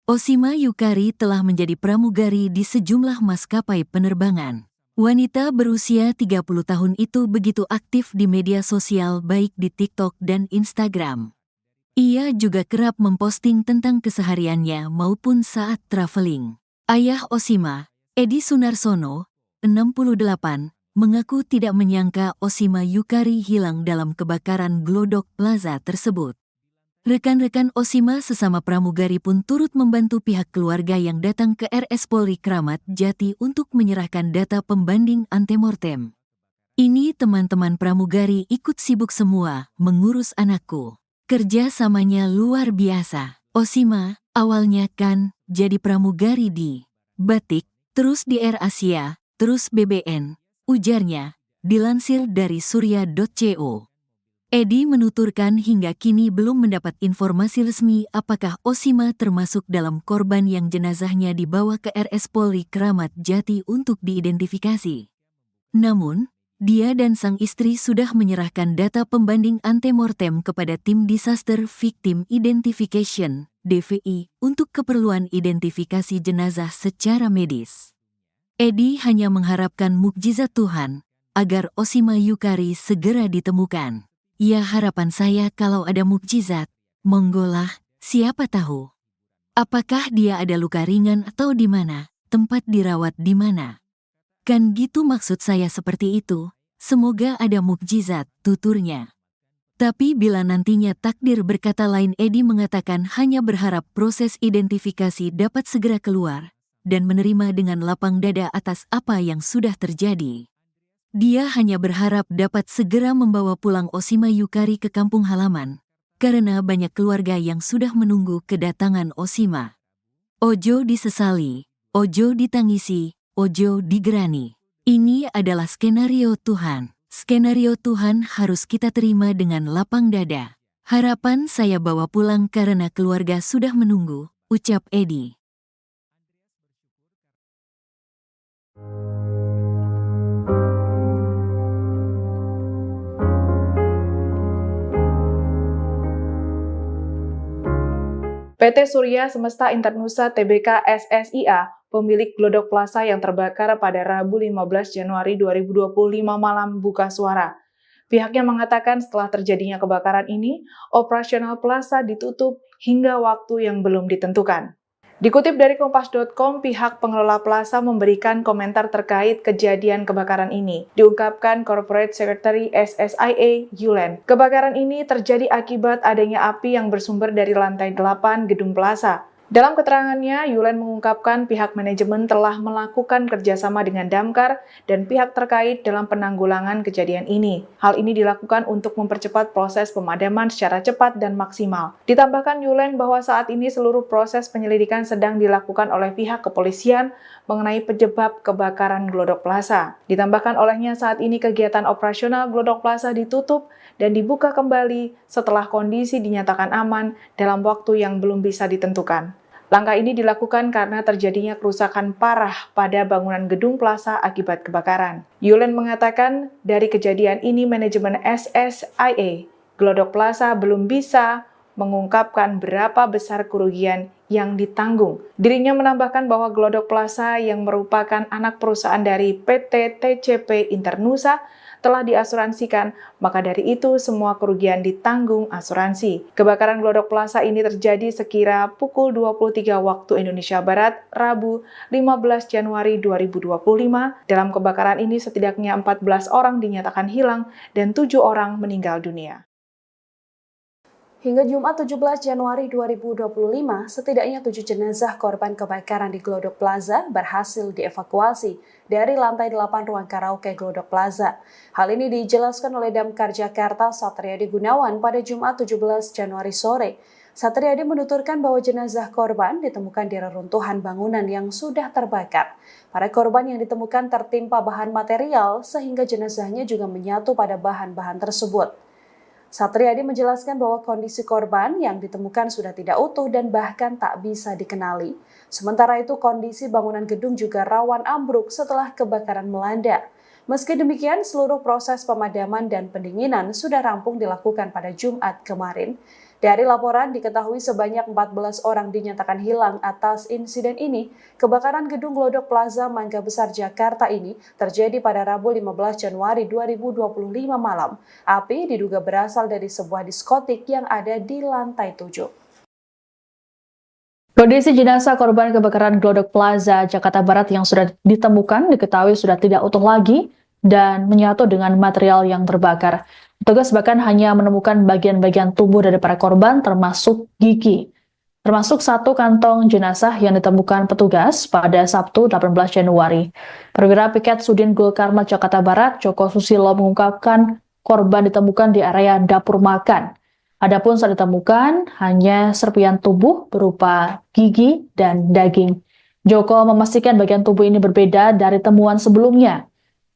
Osima Yukari telah menjadi pramugari di sejumlah maskapai penerbangan. Wanita berusia 30 tahun itu begitu aktif di media sosial baik di TikTok dan Instagram. Ia juga kerap memposting tentang kesehariannya maupun saat traveling. Ayah Osima, Edi Sunarsono, 68, mengaku tidak menyangka Osima Yukari hilang dalam kebakaran Glodok Plaza tersebut. Rekan-rekan Osima sesama pramugari pun turut membantu pihak keluarga yang datang ke RS Polri Kramat Jati untuk menyerahkan data pembanding antemortem. Ini teman-teman pramugari ikut sibuk semua mengurus anakku. Kerjasamanya luar biasa. Osima, awalnya kan jadi pramugari di Batik, terus di Air Asia, terus BBN, ujarnya, dilansir dari surya.co. Edi menuturkan hingga kini belum mendapat informasi resmi apakah Osima termasuk dalam korban yang jenazahnya dibawa ke RS Polri Kramat Jati untuk diidentifikasi. Namun, dia dan sang istri sudah menyerahkan data pembanding antemortem kepada Tim Disaster Victim Identification, DVI, untuk keperluan identifikasi jenazah secara medis. Edi hanya mengharapkan mukjizat Tuhan, agar Osima Yukari segera ditemukan. Ya harapan saya kalau ada mukjizat, monggolah, siapa tahu. Apakah dia ada luka ringan atau di mana, tempat dirawat di mana? Kan gitu maksud saya seperti itu, semoga ada mukjizat, tuturnya. Tapi bila nantinya takdir berkata lain, Edi mengatakan hanya berharap proses identifikasi dapat segera keluar, dan menerima dengan lapang dada atas apa yang sudah terjadi. Dia hanya berharap dapat segera membawa pulang Osima Yukari ke kampung halaman, karena banyak keluarga yang sudah menunggu kedatangan Osima. Ojo disesali, ojo ditangisi, ojo digerani. Ini adalah skenario Tuhan. Skenario Tuhan harus kita terima dengan lapang dada. Harapan saya bawa pulang karena keluarga sudah menunggu, ucap Edi. PT Surya Semesta Internusa Tbk SSIA, pemilik Glodok Plaza yang terbakar pada Rabu 15 Januari 2025 malam buka suara. Pihaknya mengatakan setelah terjadinya kebakaran ini, operasional plaza ditutup hingga waktu yang belum ditentukan. Dikutip dari Kompas.com, pihak pengelola plaza memberikan komentar terkait kejadian kebakaran ini. Diungkapkan Corporate Secretary SSIA, Yulen. Kebakaran ini terjadi akibat adanya api yang bersumber dari lantai 8 gedung plaza. Dalam keterangannya, Yulen mengungkapkan pihak manajemen telah melakukan kerjasama dengan Damkar dan pihak terkait dalam penanggulangan kejadian ini. Hal ini dilakukan untuk mempercepat proses pemadaman secara cepat dan maksimal. Ditambahkan Yulen bahwa saat ini seluruh proses penyelidikan sedang dilakukan oleh pihak kepolisian mengenai penyebab kebakaran Glodok Plaza. Ditambahkan olehnya saat ini kegiatan operasional Glodok Plaza ditutup dan dibuka kembali setelah kondisi dinyatakan aman dalam waktu yang belum bisa ditentukan. Langkah ini dilakukan karena terjadinya kerusakan parah pada bangunan gedung plaza akibat kebakaran. Yulen mengatakan dari kejadian ini manajemen SSIA Glodok Plaza belum bisa mengungkapkan berapa besar kerugian yang ditanggung. Dirinya menambahkan bahwa Glodok Plaza yang merupakan anak perusahaan dari PT TCP Internusa telah diasuransikan, maka dari itu semua kerugian ditanggung asuransi. Kebakaran Glodok Plaza ini terjadi sekira pukul 23 waktu Indonesia Barat, Rabu 15 Januari 2025. Dalam kebakaran ini setidaknya 14 orang dinyatakan hilang dan 7 orang meninggal dunia. Hingga Jumat 17 Januari 2025, setidaknya 7 jenazah korban kebakaran di Glodok Plaza berhasil dievakuasi dari lantai 8 ruang karaoke Glodok Plaza. Hal ini dijelaskan oleh Damkar Jakarta Satriadi Gunawan pada Jumat 17 Januari sore. Satriadi menuturkan bahwa jenazah korban ditemukan di reruntuhan bangunan yang sudah terbakar. Para korban yang ditemukan tertimpa bahan material sehingga jenazahnya juga menyatu pada bahan-bahan tersebut. Satriadi menjelaskan bahwa kondisi korban yang ditemukan sudah tidak utuh dan bahkan tak bisa dikenali. Sementara itu kondisi bangunan gedung juga rawan ambruk setelah kebakaran melanda. Meski demikian, seluruh proses pemadaman dan pendinginan sudah rampung dilakukan pada Jumat kemarin. Dari laporan diketahui sebanyak 14 orang dinyatakan hilang atas insiden ini. Kebakaran gedung Glodok Plaza Mangga Besar Jakarta ini terjadi pada Rabu 15 Januari 2025 malam. Api diduga berasal dari sebuah diskotik yang ada di lantai 7. Kondisi jenazah korban kebakaran Glodok Plaza Jakarta Barat yang sudah ditemukan diketahui sudah tidak utuh lagi dan menyatu dengan material yang terbakar. Petugas bahkan hanya menemukan bagian-bagian tubuh dari para korban termasuk gigi. Termasuk satu kantong jenazah yang ditemukan petugas pada Sabtu 18 Januari. Perwira Piket Sudin Gul Karmat Jakarta Barat, Joko Susilo mengungkapkan korban ditemukan di area dapur makan. Adapun saat ditemukan hanya serpian tubuh berupa gigi dan daging. Joko memastikan bagian tubuh ini berbeda dari temuan sebelumnya.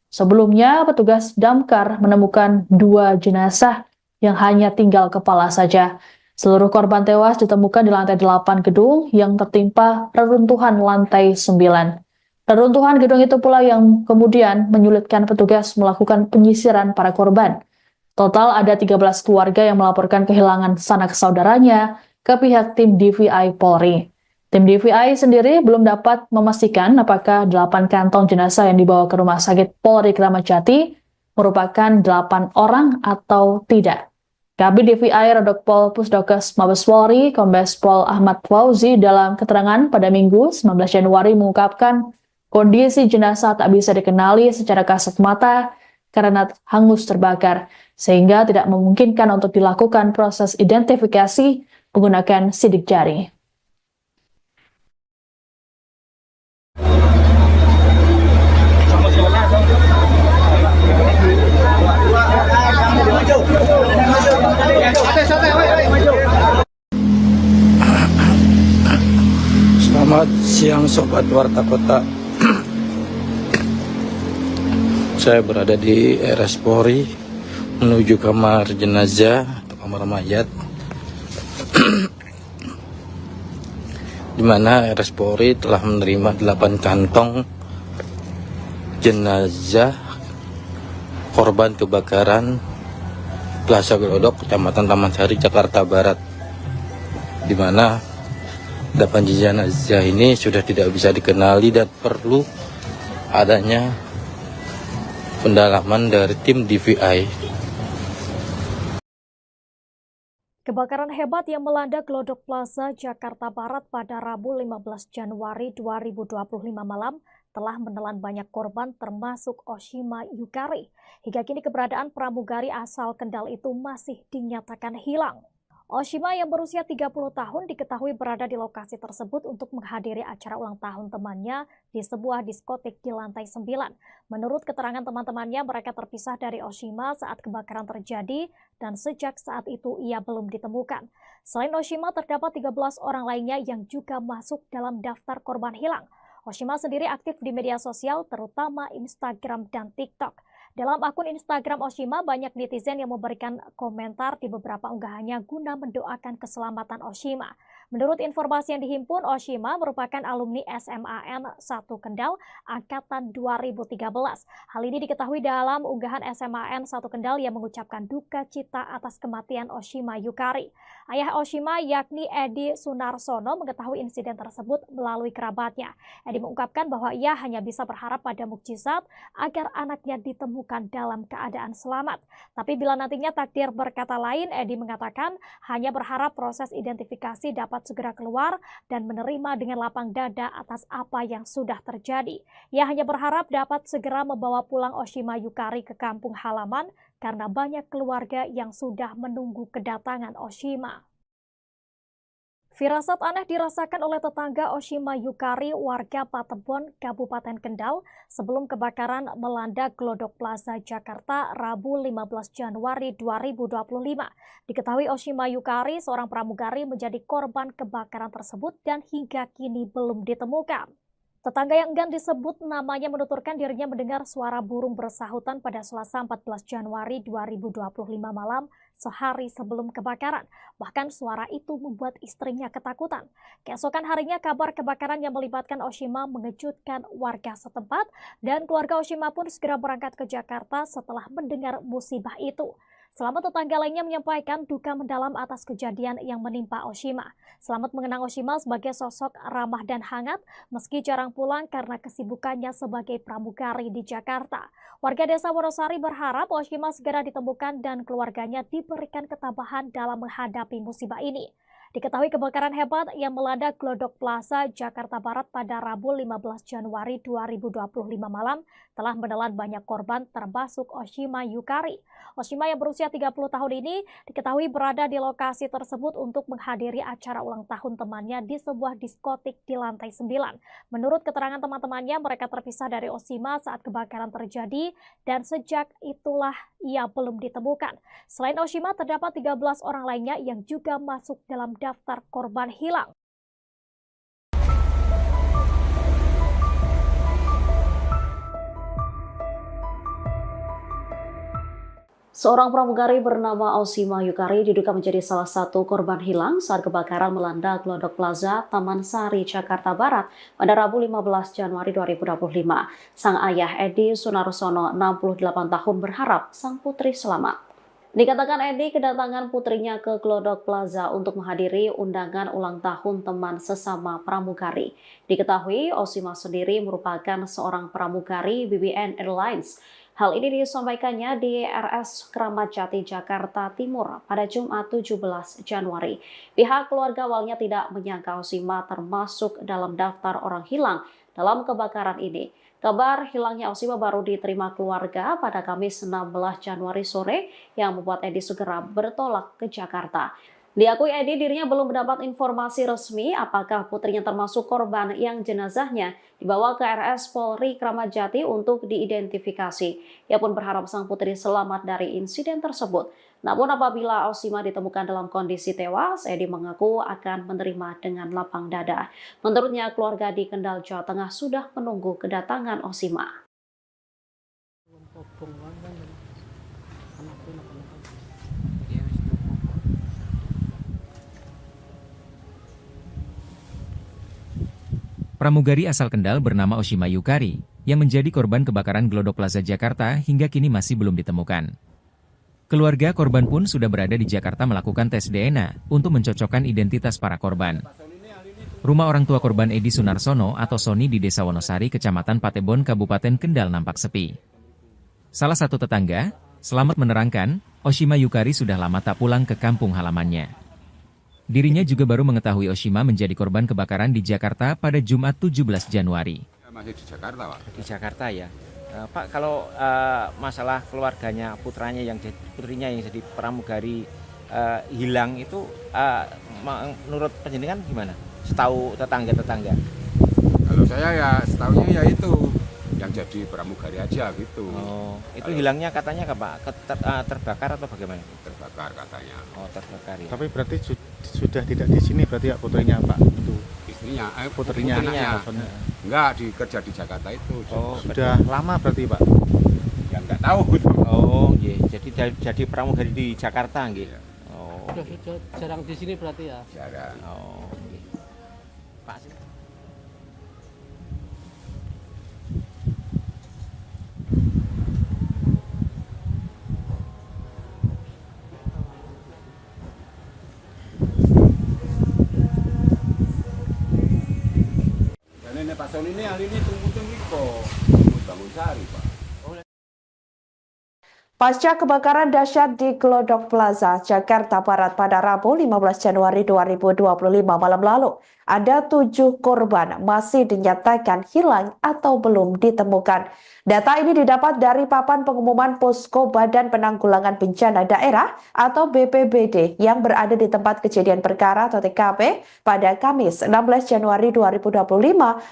Sebelumnya, petugas damkar menemukan 2 jenazah yang hanya tinggal kepala saja. Seluruh korban tewas ditemukan di lantai 8 gedung yang tertimpa reruntuhan lantai 9. Reruntuhan gedung itu pula yang kemudian menyulitkan petugas melakukan penyisiran para korban. Total ada 13 keluarga yang melaporkan kehilangan sanak saudaranya ke pihak tim DVI Polri. Tim DVI sendiri belum dapat memastikan apakah 8 kantong jenazah yang dibawa ke Rumah Sakit Polri Kramat Jati merupakan 8 orang atau tidak. Kabid DVI Rodokpol Pusdokes Mabes Polri, Kombes Pol Ahmad Fauzi dalam keterangan pada Minggu 19 Januari mengungkapkan kondisi jenazah tak bisa dikenali secara kasat mata karena hangus terbakar, sehingga tidak memungkinkan untuk dilakukan proses identifikasi menggunakan sidik jari. Selamat siang Sobat Warta Kota. Saya berada di RS Polri menuju kamar jenazah atau kamar mayat, di mana RS Polri telah menerima 8 kantong jenazah korban kebakaran Plaza Glodok, Kecamatan Taman Sari, Jakarta Barat, di mana 8 jenazah ini sudah tidak bisa dikenali dan perlu adanya pendalaman dari tim DVI. Kebakaran hebat yang melanda Glodok Plaza, Jakarta Barat pada Rabu 15 Januari 2025 malam telah menelan banyak korban termasuk Oshima Yukari. Hingga kini keberadaan pramugari asal Kendal itu masih dinyatakan hilang. Oshima yang berusia 30 tahun diketahui berada di lokasi tersebut untuk menghadiri acara ulang tahun temannya di sebuah diskotik di lantai 9. Menurut keterangan teman-temannya, mereka terpisah dari Oshima saat kebakaran terjadi dan sejak saat itu ia belum ditemukan. Selain Oshima, terdapat 13 orang lainnya yang juga masuk dalam daftar korban hilang. Oshima sendiri aktif di media sosial, terutama Instagram dan TikTok. Dalam akun Instagram Oshima, banyak netizen yang memberikan komentar di beberapa unggahannya guna mendoakan keselamatan Oshima. Menurut informasi yang dihimpun, Oshima merupakan alumni SMAN 1 Kendal angkatan 2013. Hal ini diketahui dalam unggahan SMAN 1 Kendal yang mengucapkan duka cita atas kematian Oshima Yukari. Ayah Oshima yakni Edi Sunarsono mengetahui insiden tersebut melalui kerabatnya. Edi mengungkapkan bahwa ia hanya bisa berharap pada mukjizat agar anaknya ditemukan dalam keadaan selamat. Tapi bila nantinya takdir berkata lain, Edi mengatakan hanya berharap proses identifikasi dapat segera keluar dan menerima dengan lapang dada atas apa yang sudah terjadi. Ia hanya berharap dapat segera membawa pulang Oshima Yukari ke kampung halaman karena banyak keluarga yang sudah menunggu kedatangan Oshima. Firasat aneh dirasakan oleh tetangga Oshima Yukari, warga Patebon, Kabupaten Kendal, sebelum kebakaran melanda Glodok Plaza, Jakarta, Rabu 15 Januari 2025. Diketahui Oshima Yukari, seorang pramugari, menjadi korban kebakaran tersebut dan hingga kini belum ditemukan. Tetangga yang enggan disebut namanya menuturkan dirinya mendengar suara burung bersahutan pada Selasa 14 Januari 2025 malam sehari sebelum kebakaran. Bahkan suara itu membuat istrinya ketakutan. Keesokan harinya kabar kebakaran yang melibatkan Oshima mengejutkan warga setempat dan keluarga Oshima pun segera berangkat ke Jakarta setelah mendengar musibah itu. Selamat tetangga lainnya menyampaikan duka mendalam atas kejadian yang menimpa Oshima. Selamat mengenang Oshima sebagai sosok ramah dan hangat meski jarang pulang karena kesibukannya sebagai pramugari di Jakarta. Warga desa Wonosari berharap Oshima segera ditemukan dan keluarganya diberikan ketabahan dalam menghadapi musibah ini. Diketahui kebakaran hebat yang melanda Glodok Plaza, Jakarta Barat pada Rabu 15 Januari 2025 malam telah menelan banyak korban termasuk Oshima Yukari. Oshima yang berusia 30 tahun ini diketahui berada di lokasi tersebut untuk menghadiri acara ulang tahun temannya di sebuah diskotik di lantai 9. Menurut keterangan teman-temannya, mereka terpisah dari Oshima saat kebakaran terjadi dan sejak itulah ia belum ditemukan. Selain Oshima, terdapat 13 orang lainnya yang juga masuk dalam daftar korban hilang. Seorang pramugari bernama Oshima Yukari diduga menjadi salah satu korban hilang saat kebakaran melanda Glodok Plaza, Taman Sari, Jakarta Barat pada Rabu 15 Januari 2025. Sang ayah Edi Sunarsono, 68 tahun, berharap sang putri selamat. Dikatakan Edi kedatangan putrinya ke Glodok Plaza untuk menghadiri undangan ulang tahun teman sesama pramugari. Diketahui Oshima sendiri merupakan seorang pramugari BBN Airlines. Hal ini disampaikannya di RS Kramat Jati, Jakarta Timur pada Jumat 17 Januari. Pihak keluarga awalnya tidak menyangka Oshima termasuk dalam daftar orang hilang dalam kebakaran ini. Kabar hilangnya Oshima baru diterima keluarga pada Kamis 16 Januari sore yang membuat Edi segera bertolak ke Jakarta. Diakui Edi dirinya belum mendapat informasi resmi apakah putrinya termasuk korban yang jenazahnya dibawa ke RS Polri Kramat Jati untuk diidentifikasi. Ia pun berharap sang putri selamat dari insiden tersebut. Namun apabila Oshima ditemukan dalam kondisi tewas, Edi mengaku akan menerima dengan lapang dada. Menurutnya keluarga di Kendal, Jawa Tengah sudah menunggu kedatangan Oshima. Obong kan anakku nak. Ya wis cukup. Pramugari asal Kendal bernama Oshima Yukari, yang menjadi korban kebakaran Glodok Plaza Jakarta hingga kini masih belum ditemukan. Keluarga korban pun sudah berada di Jakarta melakukan tes DNA untuk mencocokkan identitas para korban. Rumah orang tua korban Edi Sunarsono atau Sony di Desa Wonosari, Kecamatan Patebon, Kabupaten Kendal nampak sepi. Salah satu tetangga, Selamat, menerangkan, Oshima Yukari sudah lama tak pulang ke kampung halamannya. Dirinya juga baru mengetahui Oshima menjadi korban kebakaran di Jakarta pada Jumat 17 Januari. Masih di Jakarta, Pak. Di Jakarta ya. Pak, kalau masalah keluarganya putrinya yang jadi pramugari hilang itu menurut penjenengan gimana? Setahu tetangga-tetangga. Kalau saya ya setahunya ya itu yang jadi pramugari aja gitu. Oh, itu hilangnya katanya Pak terbakar atau bagaimana? Terbakar katanya. Oh, terbakar ya. Tapi berarti sudah tidak di sini berarti ya putrinya Pak itu. Istrinya, putrinya. Enggak, kerja di Jakarta itu. Oh, sudah lama berarti Pak. Ya enggak tahu. Oh, iya. Jadi pramugari di Jakarta nggih. Iya. Oh. Sudah jarang di sini berarti ya. Jarang. Oh, nggih. Pak. Ini Pak Sony ini ahli ini tunggu kok. Bangun sari, Pak. Pasca kebakaran dahsyat di Glodok Plaza, Jakarta Barat pada Rabu 15 Januari 2025 malam lalu, ada 7 korban masih dinyatakan hilang atau belum ditemukan. Data ini didapat dari papan pengumuman Posko Badan Penanggulangan Bencana Daerah atau BPBD yang berada di tempat kejadian perkara atau TKP pada Kamis 16 Januari 2025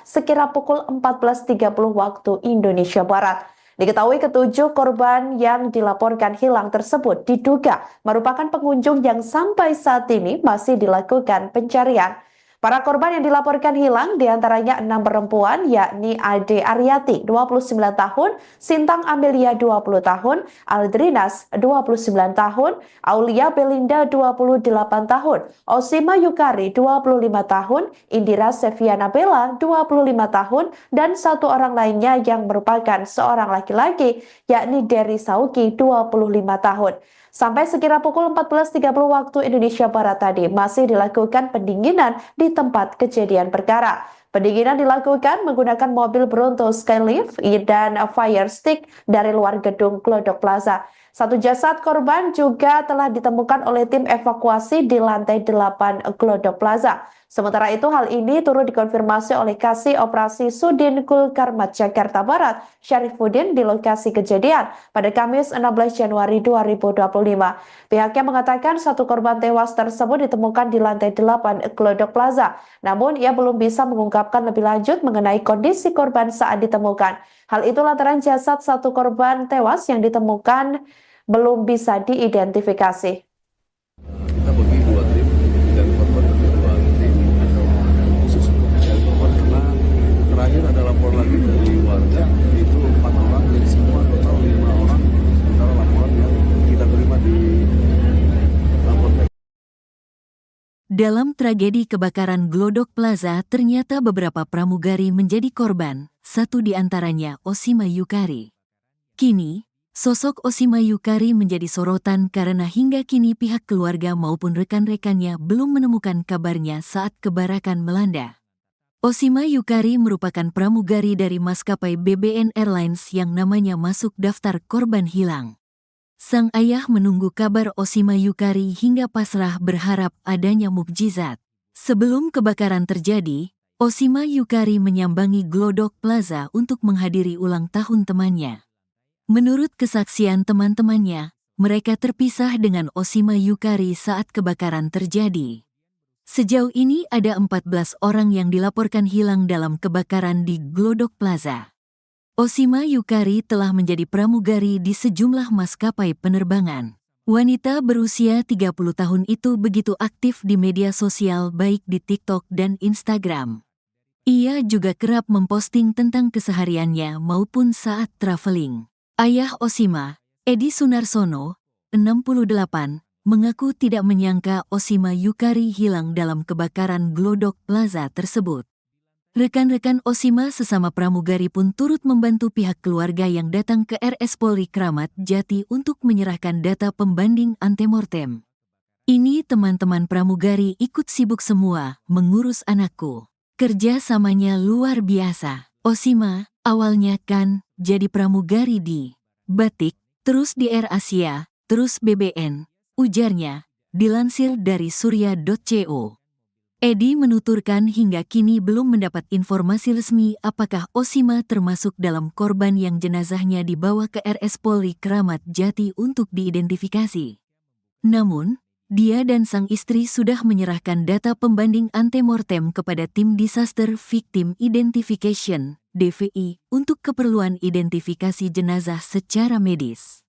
sekira pukul 14.30 waktu Indonesia Barat. Diketahui ketujuh korban yang dilaporkan hilang tersebut diduga merupakan pengunjung yang sampai saat ini masih dilakukan pencarian. Para korban yang dilaporkan hilang diantaranya 6 perempuan yakni Ade Aryati 29 tahun, Sintang Amelia 20 tahun, Aldrinas 29 tahun, Aulia Belinda 28 tahun, Oshima Yukari 25 tahun, Indira Seviana Bella 25 tahun, dan satu orang lainnya yang merupakan seorang laki-laki yakni Dery Sauki 25 tahun. Sampai sekira pukul 14.30 waktu Indonesia Barat tadi masih dilakukan pendinginan di tempat kejadian perkara. Pendinginan dilakukan menggunakan mobil Bronto Skylift dan fire stick dari luar gedung Glodok Plaza. Satu jasad korban juga telah ditemukan oleh tim evakuasi di lantai 8 Glodok Plaza. Sementara itu hal ini turut dikonfirmasi oleh Kasih Operasi Sudin Kulkarmat Jakarta Barat, Syarifuddin di lokasi kejadian pada Kamis 16 Januari 2025. Pihaknya mengatakan satu korban tewas tersebut ditemukan di lantai 8 Glodok Plaza. Namun ia belum bisa mengungkapkan lebih lanjut mengenai kondisi korban saat ditemukan. Hal itu lantaran jasad satu korban tewas yang ditemukan belum bisa diidentifikasi. Kita bagi 2 tim dan korban bagi 2 tim khusus untuk mencari korban karena terakhir ada lapor lagi dari warga itu 4 orang jadi semua total 5 orang sementara laporan yang kita terima di lapor. Dalam tragedi kebakaran Glodok Plaza ternyata beberapa pramugari menjadi korban, satu di antaranya Oshima Yukari. Kini, sosok Oshima Yukari menjadi sorotan karena hingga kini pihak keluarga maupun rekan-rekannya belum menemukan kabarnya saat kebakaran melanda. Oshima Yukari merupakan pramugari dari maskapai BBN Airlines yang namanya masuk daftar korban hilang. Sang ayah menunggu kabar Oshima Yukari hingga pasrah berharap adanya mukjizat. Sebelum kebakaran terjadi, Oshima Yukari menyambangi Glodok Plaza untuk menghadiri ulang tahun temannya. Menurut kesaksian teman-temannya, mereka terpisah dengan Oshima Yukari saat kebakaran terjadi. Sejauh ini ada 14 orang yang dilaporkan hilang dalam kebakaran di Glodok Plaza. Oshima Yukari telah menjadi pramugari di sejumlah maskapai penerbangan. Wanita berusia 30 tahun itu begitu aktif di media sosial baik di TikTok dan Instagram. Ia juga kerap memposting tentang kesehariannya maupun saat traveling. Ayah Osima, Edi Sunarsono, 68, mengaku tidak menyangka Osima Yukari hilang dalam kebakaran Glodok Plaza tersebut. Rekan-rekan Osima sesama pramugari pun turut membantu pihak keluarga yang datang ke RS Polri Kramat Jati untuk menyerahkan data pembanding antemortem. Ini teman-teman pramugari ikut sibuk semua mengurus anakku. Kerja samanya luar biasa. Osima, awalnya kan jadi pramugari di Batik, terus di Air Asia, terus BBN, ujarnya, dilansir dari surya.co. Edi menuturkan hingga kini belum mendapat informasi resmi apakah Osima termasuk dalam korban yang jenazahnya dibawa ke RS Polri Kramat Jati untuk diidentifikasi. Namun, dia dan sang istri sudah menyerahkan data pembanding antemortem kepada Tim Disaster Victim Identification, DVI, untuk keperluan identifikasi jenazah secara medis.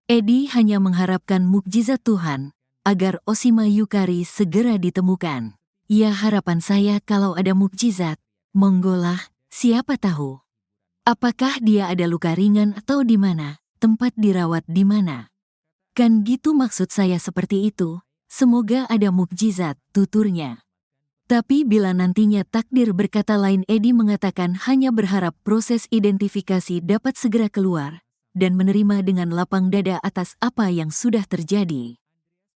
Edi hanya mengharapkan mukjizat Tuhan agar Osima Yukari segera ditemukan. Ya, harapan saya kalau ada mukjizat, monggolah, siapa tahu. Apakah dia ada luka ringan atau di mana, tempat dirawat di mana? Kan gitu maksud saya seperti itu, semoga ada mukjizat, tuturnya. Tapi bila nantinya takdir berkata lain, Edi mengatakan hanya berharap proses identifikasi dapat segera keluar, dan menerima dengan lapang dada atas apa yang sudah terjadi.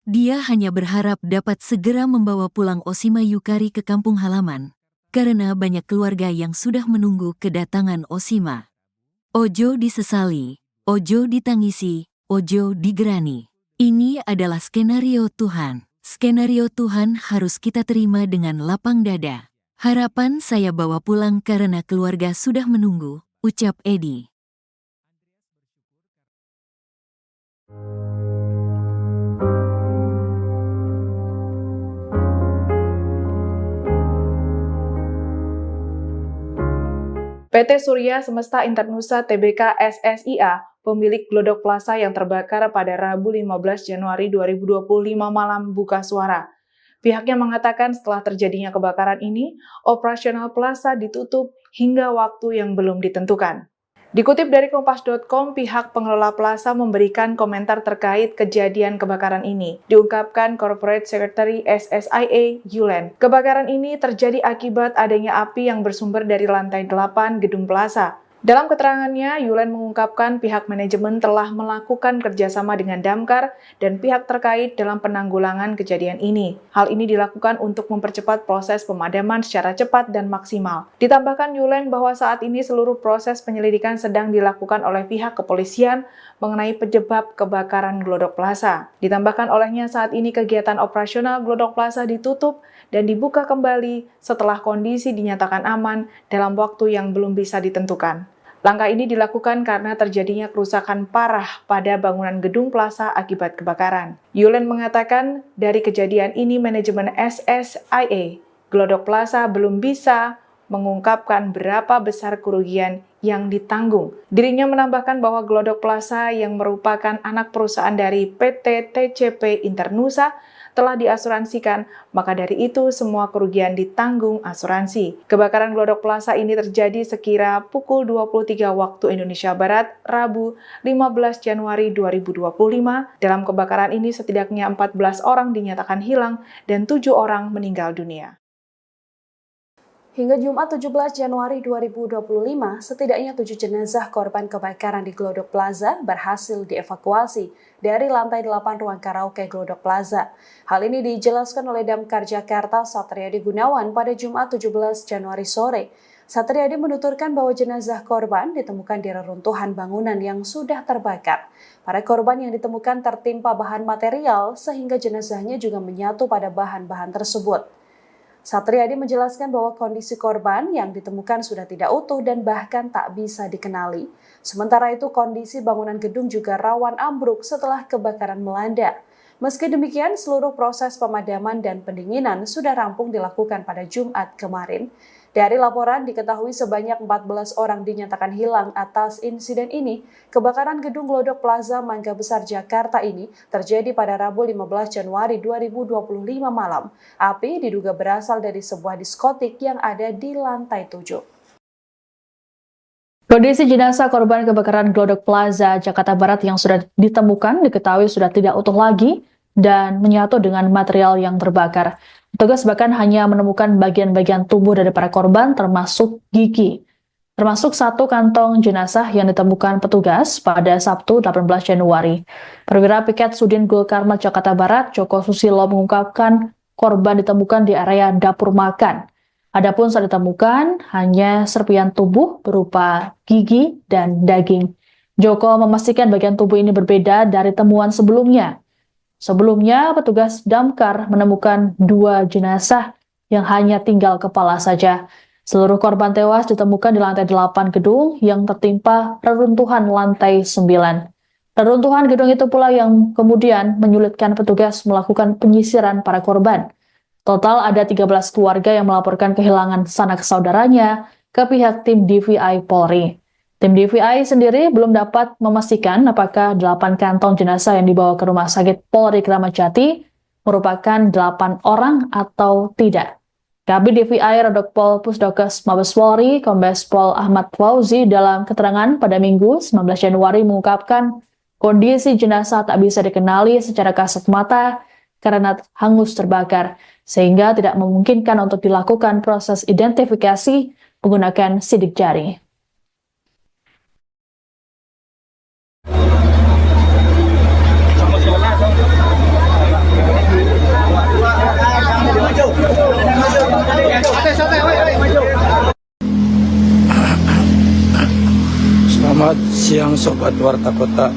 Dia hanya berharap dapat segera membawa pulang Osima Yukari ke kampung halaman, karena banyak keluarga yang sudah menunggu kedatangan Osima. Ojo disesali, ojo ditangisi, ojo digerani. Ini adalah skenario Tuhan. Skenario Tuhan harus kita terima dengan lapang dada. Harapan saya bawa pulang karena keluarga sudah menunggu, ucap Edi. PT Surya Semesta Internusa Tbk SSIA, pemilik Glodok Plaza yang terbakar pada Rabu 15 Januari 2025 malam buka suara. Pihaknya mengatakan setelah terjadinya kebakaran ini, operasional plaza ditutup hingga waktu yang belum ditentukan. Dikutip dari Kompas.com, pihak pengelola plaza memberikan komentar terkait kejadian kebakaran ini. Diungkapkan Corporate Secretary SSIA, Yulen. Kebakaran ini terjadi akibat adanya api yang bersumber dari lantai 8 gedung plaza. Dalam keterangannya, Yulen mengungkapkan pihak manajemen telah melakukan kerjasama dengan Damkar dan pihak terkait dalam penanggulangan kejadian ini. Hal ini dilakukan untuk mempercepat proses pemadaman secara cepat dan maksimal. Ditambahkan Yulen bahwa saat ini seluruh proses penyelidikan sedang dilakukan oleh pihak kepolisian mengenai penyebab kebakaran Glodok Plaza. Ditambahkan olehnya saat ini kegiatan operasional Glodok Plaza ditutup dan dibuka kembali setelah kondisi dinyatakan aman dalam waktu yang belum bisa ditentukan. Langkah ini dilakukan karena terjadinya kerusakan parah pada bangunan gedung plaza akibat kebakaran. Yulen mengatakan dari kejadian ini manajemen SSIA Glodok Plaza belum bisa mengungkapkan berapa besar kerugian yang ditanggung. Dirinya menambahkan bahwa Glodok Plaza yang merupakan anak perusahaan dari PT TCP Internusa telah diasuransikan, maka dari itu semua kerugian ditanggung asuransi. Kebakaran Glodok Plaza ini terjadi sekira pukul 23 waktu Indonesia Barat, Rabu 15 Januari 2025. Dalam kebakaran ini setidaknya 14 orang dinyatakan hilang dan 7 orang meninggal dunia. Hingga Jumat 17 Januari 2025, setidaknya 7 jenazah korban kebakaran di Glodok Plaza berhasil dievakuasi dari lantai 8 ruang karaoke Glodok Plaza. Hal ini dijelaskan oleh Damkar Jakarta Satriadi Gunawan pada Jumat 17 Januari sore. Satriadi menuturkan bahwa jenazah korban ditemukan di reruntuhan bangunan yang sudah terbakar. Para korban yang ditemukan tertimpa bahan material sehingga jenazahnya juga menyatu pada bahan-bahan tersebut. Satriadi menjelaskan bahwa kondisi korban yang ditemukan sudah tidak utuh dan bahkan tak bisa dikenali. Sementara itu kondisi bangunan gedung juga rawan ambruk setelah kebakaran melanda. Meski demikian, seluruh proses pemadaman dan pendinginan sudah rampung dilakukan pada Jumat kemarin. Dari laporan diketahui sebanyak 14 orang dinyatakan hilang atas insiden ini. Kebakaran gedung Glodok Plaza Mangga Besar Jakarta ini terjadi pada Rabu 15 Januari 2025 malam. Api diduga berasal dari sebuah diskotik yang ada di lantai 7. Kondisi jenazah korban kebakaran Glodok Plaza, Jakarta Barat yang sudah ditemukan diketahui sudah tidak utuh lagi dan menyatu dengan material yang terbakar. Petugas bahkan hanya menemukan bagian-bagian tubuh dari para korban termasuk gigi. Termasuk satu kantong jenazah yang ditemukan petugas pada Sabtu 18 Januari. Perwira Piket Sudin Gulkarmat Jakarta Barat, Joko Susilo mengungkapkan korban ditemukan di area dapur makan. Adapun saat ditemukan hanya serpian tubuh berupa gigi dan daging. Joko memastikan bagian tubuh ini berbeda dari temuan sebelumnya. Sebelumnya, petugas damkar menemukan 2 jenazah yang hanya tinggal kepala saja. Seluruh korban tewas ditemukan di lantai 8 gedung yang tertimpa reruntuhan lantai 9. Reruntuhan gedung itu pula yang kemudian menyulitkan petugas melakukan penyisiran para korban. Total ada 13 keluarga yang melaporkan kehilangan sanak saudaranya ke pihak tim DVI Polri. Tim DVI sendiri belum dapat memastikan apakah 8 kantong jenazah yang dibawa ke Rumah Sakit Polri Kramat Jati merupakan 8 orang atau tidak. Kabid DVI Rodokpol Pusdokes Mabes Polri, Kombes Pol Ahmad Fauzi dalam keterangan pada Minggu 19 Januari mengungkapkan kondisi jenazah tak bisa dikenali secara kasat mata karena hangus terbakar, sehingga tidak memungkinkan untuk dilakukan proses identifikasi menggunakan sidik jari. Selamat siang Sobat Warta Kota.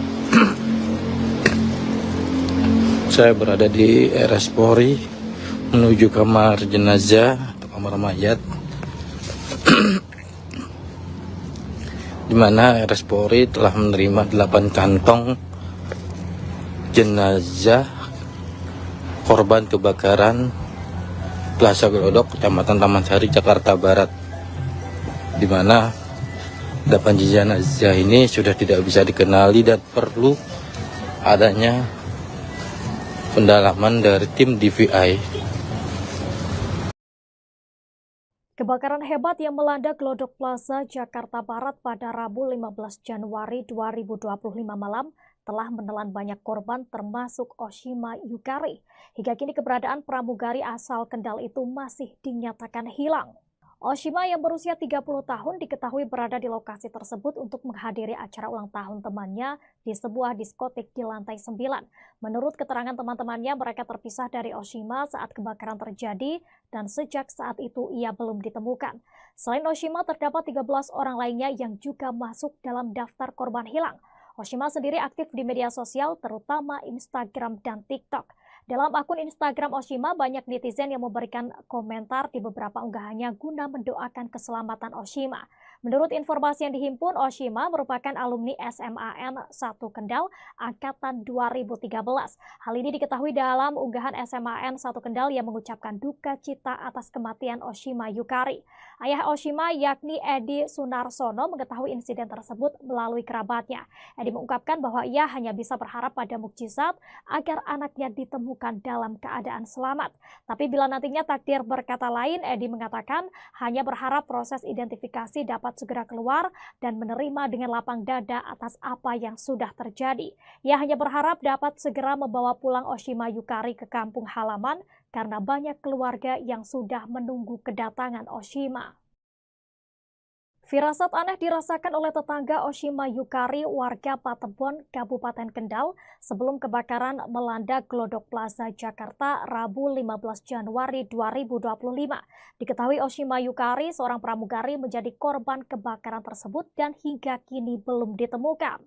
Saya berada di RS Polri menuju kamar jenazah atau kamar mayat, di mana RS Polri telah menerima 8 kantong jenazah korban kebakaran Plaza Glodok, Kecamatan Taman Sari, Jakarta Barat, di mana 8 jenazah ini sudah tidak bisa dikenali dan perlu adanya pendalaman dari tim DVI. Kebakaran hebat yang melanda Glodok Plaza, Jakarta Barat pada Rabu 15 Januari 2025 malam telah menelan banyak korban termasuk Oshima Yukari. Hingga kini keberadaan pramugari asal Kendal itu masih dinyatakan hilang. Oshima yang berusia 30 tahun diketahui berada di lokasi tersebut untuk menghadiri acara ulang tahun temannya di sebuah diskotik di lantai 9. Menurut keterangan teman-temannya, mereka terpisah dari Oshima saat kebakaran terjadi dan sejak saat itu ia belum ditemukan. Selain Oshima, terdapat 13 orang lainnya yang juga masuk dalam daftar korban hilang. Oshima sendiri aktif di media sosial, terutama Instagram dan TikTok. Dalam akun Instagram Oshima, banyak netizen yang memberikan komentar di beberapa unggahannya guna mendoakan keselamatan Oshima. Menurut informasi yang dihimpun, Oshima merupakan alumni SMAN 1 Kendal angkatan 2013. Hal ini diketahui dalam unggahan SMAN 1 Kendal yang mengucapkan duka cita atas kematian Oshima Yukari. Ayah Oshima yakni Edi Sunarsono mengetahui insiden tersebut melalui kerabatnya. Edi mengungkapkan bahwa ia hanya bisa berharap pada mukjizat agar anaknya ditemukan dalam keadaan selamat. Tapi bila nantinya takdir berkata lain, Edi mengatakan hanya berharap proses identifikasi dapat segera keluar dan menerima dengan lapang dada atas apa yang sudah terjadi. Ia hanya berharap dapat segera membawa pulang Oshima Yukari ke kampung halaman karena banyak keluarga yang sudah menunggu kedatangan Oshima. Firasat aneh dirasakan oleh tetangga Oshima Yukari, warga Patebon, Kabupaten Kendal, sebelum kebakaran melanda Glodok Plaza, Jakarta, Rabu 15 Januari 2025. Diketahui Oshima Yukari, seorang pramugari, menjadi korban kebakaran tersebut dan hingga kini belum ditemukan.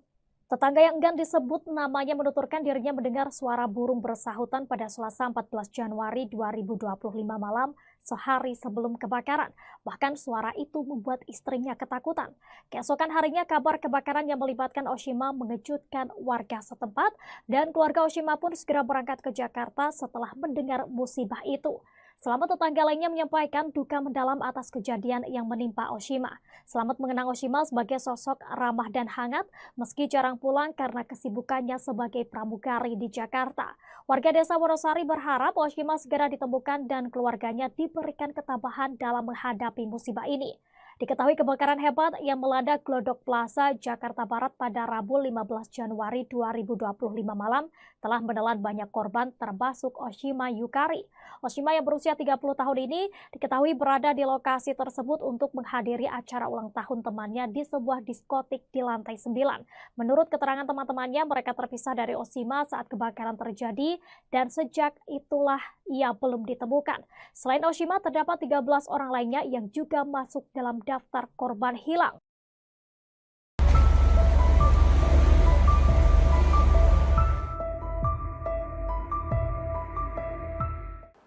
Tetangga yang enggan disebut namanya menuturkan dirinya mendengar suara burung bersahutan pada Selasa 14 Januari 2025 malam sehari sebelum kebakaran. Bahkan suara itu membuat istrinya ketakutan. Keesokan harinya kabar kebakaran yang melibatkan Oshima mengejutkan warga setempat dan keluarga Oshima pun segera berangkat ke Jakarta setelah mendengar musibah itu. Selamat tetangga lainnya menyampaikan duka mendalam atas kejadian yang menimpa Oshima. Selamat mengenang Oshima sebagai sosok ramah dan hangat meski jarang pulang karena kesibukannya sebagai pramugari di Jakarta. Warga desa Wonosari berharap Oshima segera ditemukan dan keluarganya diberikan ketabahan dalam menghadapi musibah ini. Diketahui kebakaran hebat yang melanda Glodok Plaza, Jakarta Barat pada Rabu 15 Januari 2025 malam telah menelan banyak korban termasuk Oshima Yukari. Oshima yang berusia 30 tahun ini diketahui berada di lokasi tersebut untuk menghadiri acara ulang tahun temannya di sebuah diskotik di lantai 9. Menurut keterangan teman-temannya, mereka terpisah dari Oshima saat kebakaran terjadi dan sejak itulah ia belum ditemukan. Selain Oshima, terdapat 13 orang lainnya yang juga masuk dalam daftar korban hilang.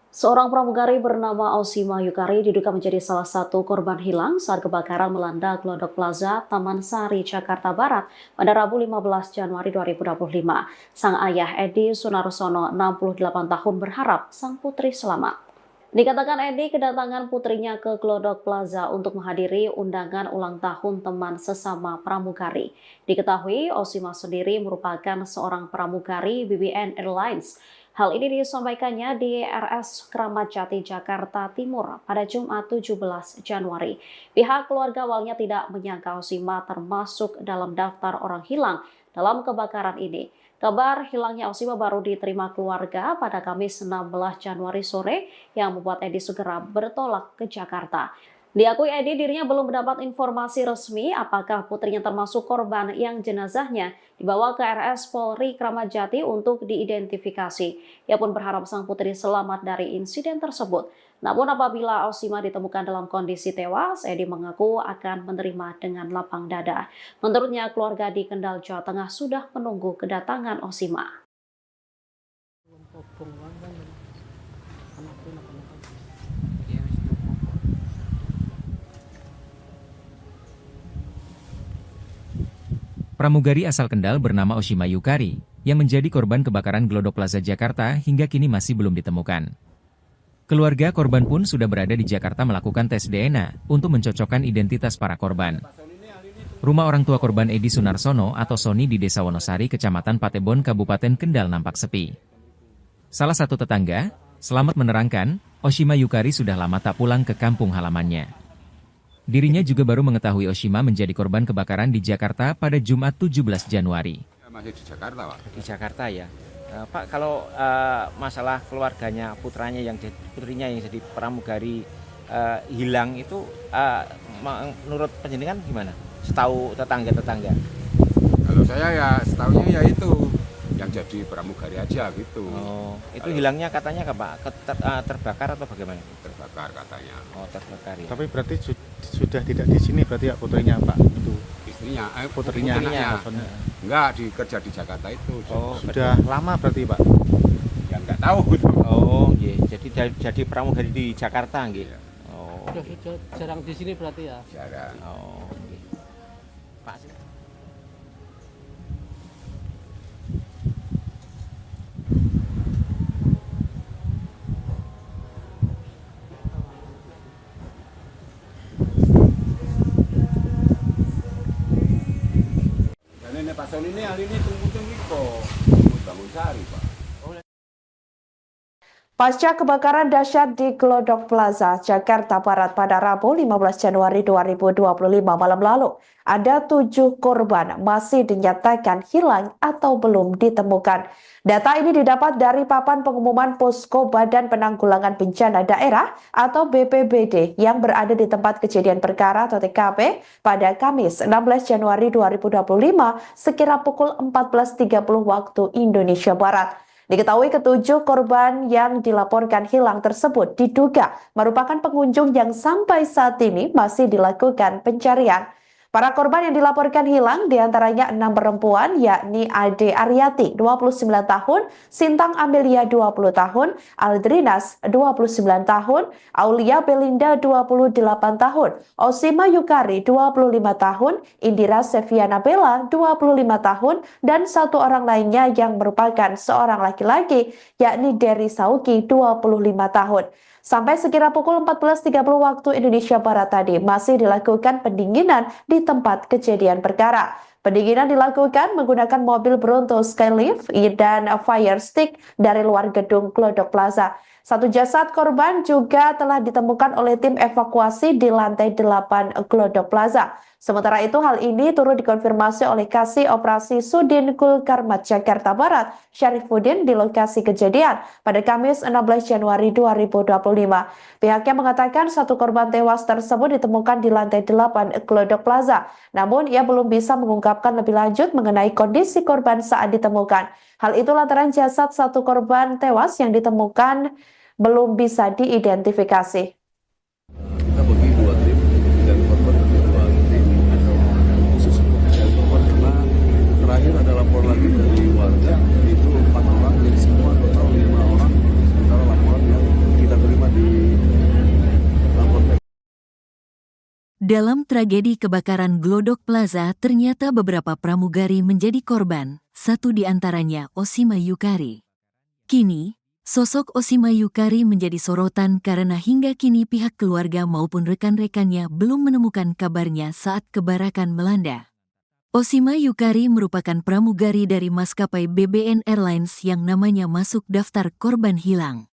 Seorang pramugari bernama Oshima Yukari diduga menjadi salah satu korban hilang saat kebakaran melanda Glodok Plaza, Taman Sari, Jakarta Barat pada Rabu 15 Januari 2025. Sang ayah Edi Sunarsono, 68 tahun, berharap sang putri selamat. Dikatakan Edi kedatangan putrinya ke Glodok Plaza untuk menghadiri undangan ulang tahun teman sesama pramugari. Diketahui Oshima sendiri merupakan seorang pramugari BBN Airlines. Hal ini disampaikannya di RS Kramat Jati, Jakarta Timur pada Jumat 17 Januari. Pihak keluarga awalnya tidak menyangka Oshima termasuk dalam daftar orang hilang dalam kebakaran ini. Kabar hilangnya Oshima baru diterima keluarga pada Kamis 16 Januari sore yang membuat Edi segera bertolak ke Jakarta. Diakui Edi dirinya belum mendapat informasi resmi apakah putrinya termasuk korban yang jenazahnya dibawa ke RS Polri Kramat Jati untuk diidentifikasi. Ia pun berharap sang putri selamat dari insiden tersebut. Namun apabila Oshima ditemukan dalam kondisi tewas, Edi mengaku akan menerima dengan lapang dada. Menurutnya, keluarga di Kendal, Jawa Tengah sudah menunggu kedatangan Oshima. Pramugari asal Kendal bernama Oshima Yukari yang menjadi korban kebakaran Glodok Plaza Jakarta hingga kini masih belum ditemukan. Keluarga korban pun sudah berada di Jakarta melakukan tes DNA untuk mencocokkan identitas para korban. Rumah orang tua korban Edi Sunarsono atau Sony di Desa Wonosari, Kecamatan Patebon, Kabupaten Kendal nampak sepi. Salah satu tetangga, Selamat, menerangkan, Oshima Yukari sudah lama tak pulang ke kampung halamannya. Dirinya juga baru mengetahui Oshima menjadi korban kebakaran di Jakarta pada Jumat 17 Januari. Masih di Jakarta, Pak. Di Jakarta ya. Pak, kalau masalah keluarganya putrinya yang jadi pramugari hilang itu menurut penjenengan gimana? Setahu tetangga-tetangga? Kalau saya ya setahunya ya itu yang jadi pramugari aja gitu. Oh, itu hilangnya katanya Pak? Terbakar atau bagaimana? Terbakar katanya. Oh, terbakar ya. Tapi berarti sudah tidak di sini berarti ya putrinya Pak? Itu istrinya, putrinya. Enggak, kerja di Jakarta itu. Oh, sudah lama berarti Pak? Ya enggak tahu. Oh, iya. Jadi pramugari di Jakarta nggih. Ya. Oh. Sudah jarang di sini berarti ya? Jarang. Oh, nggih. Pak. Ini Pak Sony ini hari ini tunggu kok bangun sari Pak. Pasca kebakaran dahsyat di Glodok Plaza, Jakarta Barat pada Rabu 15 Januari 2025 malam lalu, ada 7 korban masih dinyatakan hilang atau belum ditemukan. Data ini didapat dari papan pengumuman Posko Badan Penanggulangan Bencana Daerah atau BPBD yang berada di tempat kejadian perkara atau TKP pada Kamis 16 Januari 2025 sekira pukul 14.30 waktu Indonesia Barat. Diketahui ketujuh korban yang dilaporkan hilang tersebut diduga merupakan pengunjung yang sampai saat ini masih dilakukan pencarian. Para korban yang dilaporkan hilang diantaranya 6 perempuan yakni Ade Aryati 29 tahun, Sintang Amelia 20 tahun, Aldrinas 29 tahun, Aulia Belinda 28 tahun, Oshima Yukari 25 tahun, Indira Seviana Bella 25 tahun, dan 1 orang lainnya yang merupakan seorang laki-laki yakni Dery Sauki 25 tahun. Sampai sekira pukul 14.30 waktu Indonesia Barat tadi masih dilakukan pendinginan di tempat kejadian perkara. Pendinginan dilakukan menggunakan mobil Bronto Skylift dan fire stick dari luar gedung Glodok Plaza. Satu jasad korban juga telah ditemukan oleh tim evakuasi di lantai 8 Glodok Plaza. Sementara itu hal ini turut dikonfirmasi oleh Kasih Operasi Sudin Gul Karmat Jakarta Barat, Syarifuddin di lokasi kejadian pada Kamis 16 Januari 2025. Pihaknya mengatakan satu korban tewas tersebut ditemukan di lantai 8 Glodok Plaza. Namun ia belum bisa mengungkapkan lebih lanjut mengenai kondisi korban saat ditemukan. Hal itu lantaran jasad satu korban tewas yang ditemukan belum bisa diidentifikasi. Kita bagi dua tim dan korban ada dua tim khusus untuk mencari korban karena terakhir ada lapor lagi dari warga itu 4 orang jadi semua total 5 orang sementara laporan yang kita terima di lapor. Dalam tragedi kebakaran Glodok Plaza, ternyata beberapa pramugari menjadi korban, satu di antaranya Osima Yukari. Kini, sosok Osima Yukari menjadi sorotan karena hingga kini pihak keluarga maupun rekan-rekannya belum menemukan kabarnya saat kebakaran melanda. Osima Yukari merupakan pramugari dari maskapai BBN Airlines yang namanya masuk daftar korban hilang.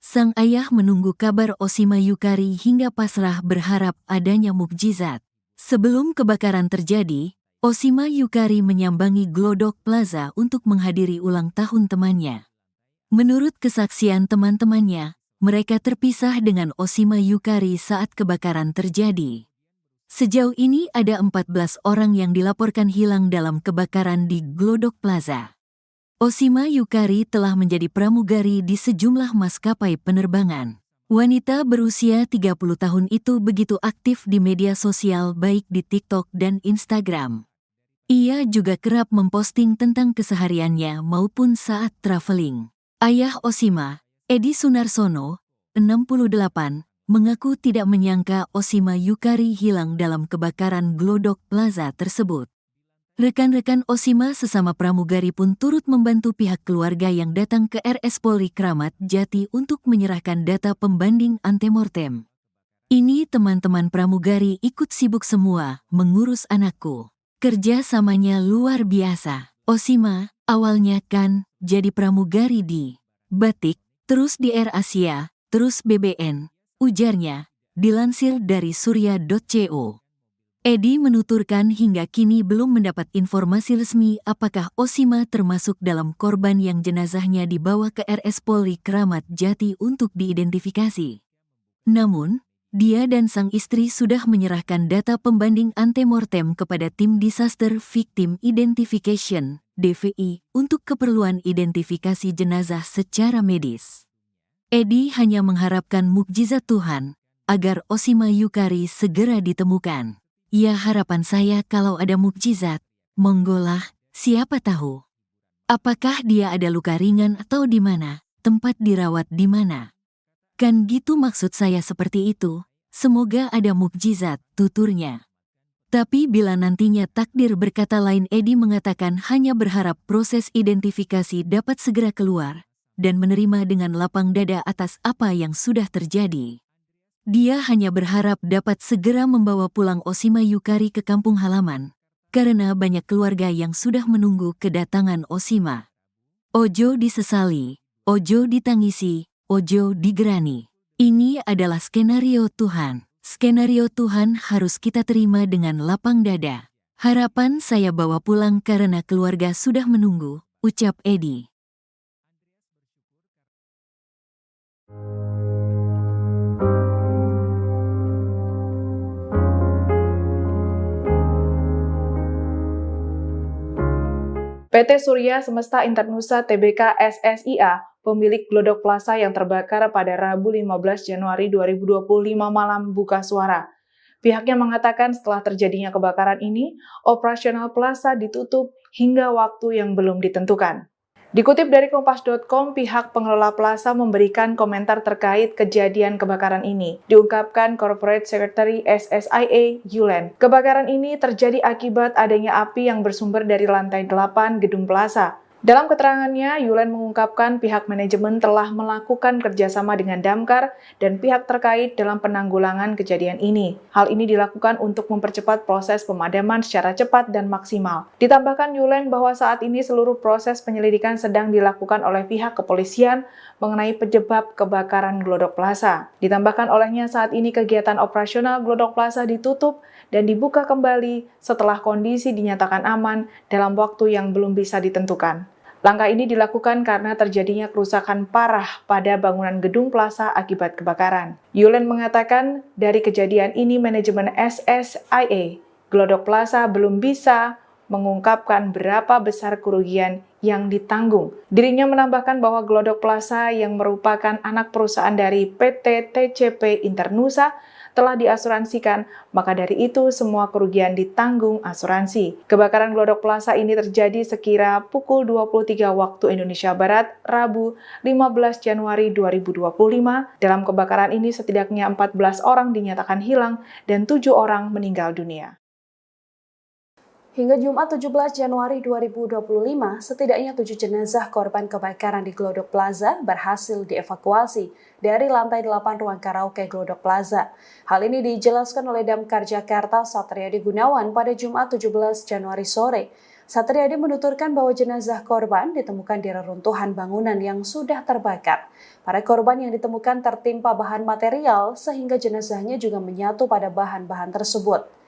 Sang ayah menunggu kabar Osima Yukari hingga pasrah berharap adanya mukjizat. Sebelum kebakaran terjadi, Osima Yukari menyambangi Glodok Plaza untuk menghadiri ulang tahun temannya. Menurut kesaksian teman-temannya, mereka terpisah dengan Osima Yukari saat kebakaran terjadi. Sejauh ini ada 14 orang yang dilaporkan hilang dalam kebakaran di Glodok Plaza. Osima Yukari telah menjadi pramugari di sejumlah maskapai penerbangan. Wanita berusia 30 tahun itu begitu aktif di media sosial baik di TikTok dan Instagram. Ia juga kerap memposting tentang kesehariannya maupun saat traveling. Ayah Osima, Edi Sunarsono, 68, mengaku tidak menyangka Osima Yukari hilang dalam kebakaran Glodok Plaza tersebut. Rekan-rekan Osima sesama pramugari pun turut membantu pihak keluarga yang datang ke RS Polri Kramat Jati untuk menyerahkan data pembanding antemortem. Ini teman-teman pramugari ikut sibuk semua mengurus anakku. Kerja samanya luar biasa. Osima, awalnya kan jadi pramugari di Batik, terus di Air Asia, terus BBN, ujarnya, dilansir dari surya.co. Edi menuturkan hingga kini belum mendapat informasi resmi apakah Osima termasuk dalam korban yang jenazahnya dibawa ke RS Polri Kramat Jati untuk diidentifikasi. Namun, dia dan sang istri sudah menyerahkan data pembanding antemortem kepada Tim Disaster Victim Identification, DVI, untuk keperluan identifikasi jenazah secara medis. Edi hanya mengharapkan mukjizat Tuhan agar Osima Yukari segera ditemukan. Ya, harapan saya kalau ada mukjizat, monggolah, siapa tahu. Apakah dia ada luka ringan atau di mana, tempat dirawat di mana. Kan gitu maksud saya seperti itu, semoga ada mukjizat, tuturnya. Tapi bila nantinya takdir berkata lain, Edi mengatakan hanya berharap proses identifikasi dapat segera keluar, dan menerima dengan lapang dada atas apa yang sudah terjadi. Dia hanya berharap dapat segera membawa pulang Osima Yukari ke kampung halaman, karena banyak keluarga yang sudah menunggu kedatangan Osima. Ojo disesali, ojo ditangisi, ojo digerani. Ini adalah skenario Tuhan. Skenario Tuhan harus kita terima dengan lapang dada. Harapan saya bawa pulang karena keluarga sudah menunggu, ucap Edi. PT Surya Semesta Internusa Tbk SSIA, pemilik Glodok Plaza yang terbakar pada Rabu 15 Januari 2025 malam buka suara. Pihaknya mengatakan setelah terjadinya kebakaran ini, operasional plaza ditutup hingga waktu yang belum ditentukan. Dikutip dari Kompas.com, pihak pengelola plaza memberikan komentar terkait kejadian kebakaran ini. Diungkapkan Corporate Secretary SSIA, Yulen. Kebakaran ini terjadi akibat adanya api yang bersumber dari lantai 8 gedung plaza. Dalam keterangannya, Yulen mengungkapkan pihak manajemen telah melakukan kerjasama dengan Damkar dan pihak terkait dalam penanggulangan kejadian ini. Hal ini dilakukan untuk mempercepat proses pemadaman secara cepat dan maksimal. Ditambahkan Yulen bahwa saat ini seluruh proses penyelidikan sedang dilakukan oleh pihak kepolisian mengenai penyebab kebakaran Glodok Plaza. Ditambahkan olehnya saat ini kegiatan operasional Glodok Plaza ditutup dan dibuka kembali setelah kondisi dinyatakan aman dalam waktu yang belum bisa ditentukan. Langkah ini dilakukan karena terjadinya kerusakan parah pada bangunan gedung plaza akibat kebakaran. Yulen mengatakan dari kejadian ini manajemen SSIA Glodok Plaza belum bisa mengungkapkan berapa besar kerugian yang ditanggung. Dirinya menambahkan bahwa Glodok Plaza yang merupakan anak perusahaan dari PT TCP Internusa telah diasuransikan, maka dari itu semua kerugian ditanggung asuransi. Kebakaran Glodok Plaza ini terjadi sekira pukul 23 waktu Indonesia Barat, Rabu 15 Januari 2025. Dalam kebakaran ini setidaknya 14 orang dinyatakan hilang dan 7 orang meninggal dunia. Hingga Jumat 17 Januari 2025, setidaknya 7 jenazah korban kebakaran di Glodok Plaza berhasil dievakuasi dari lantai 8 ruang karaoke Glodok Plaza. Hal ini dijelaskan oleh Damkar Jakarta Satriadi Gunawan pada Jumat 17 Januari sore. Satriadi menuturkan bahwa jenazah korban ditemukan di reruntuhan bangunan yang sudah terbakar. Para korban yang ditemukan tertimpa bahan material sehingga jenazahnya juga menyatu pada bahan-bahan tersebut.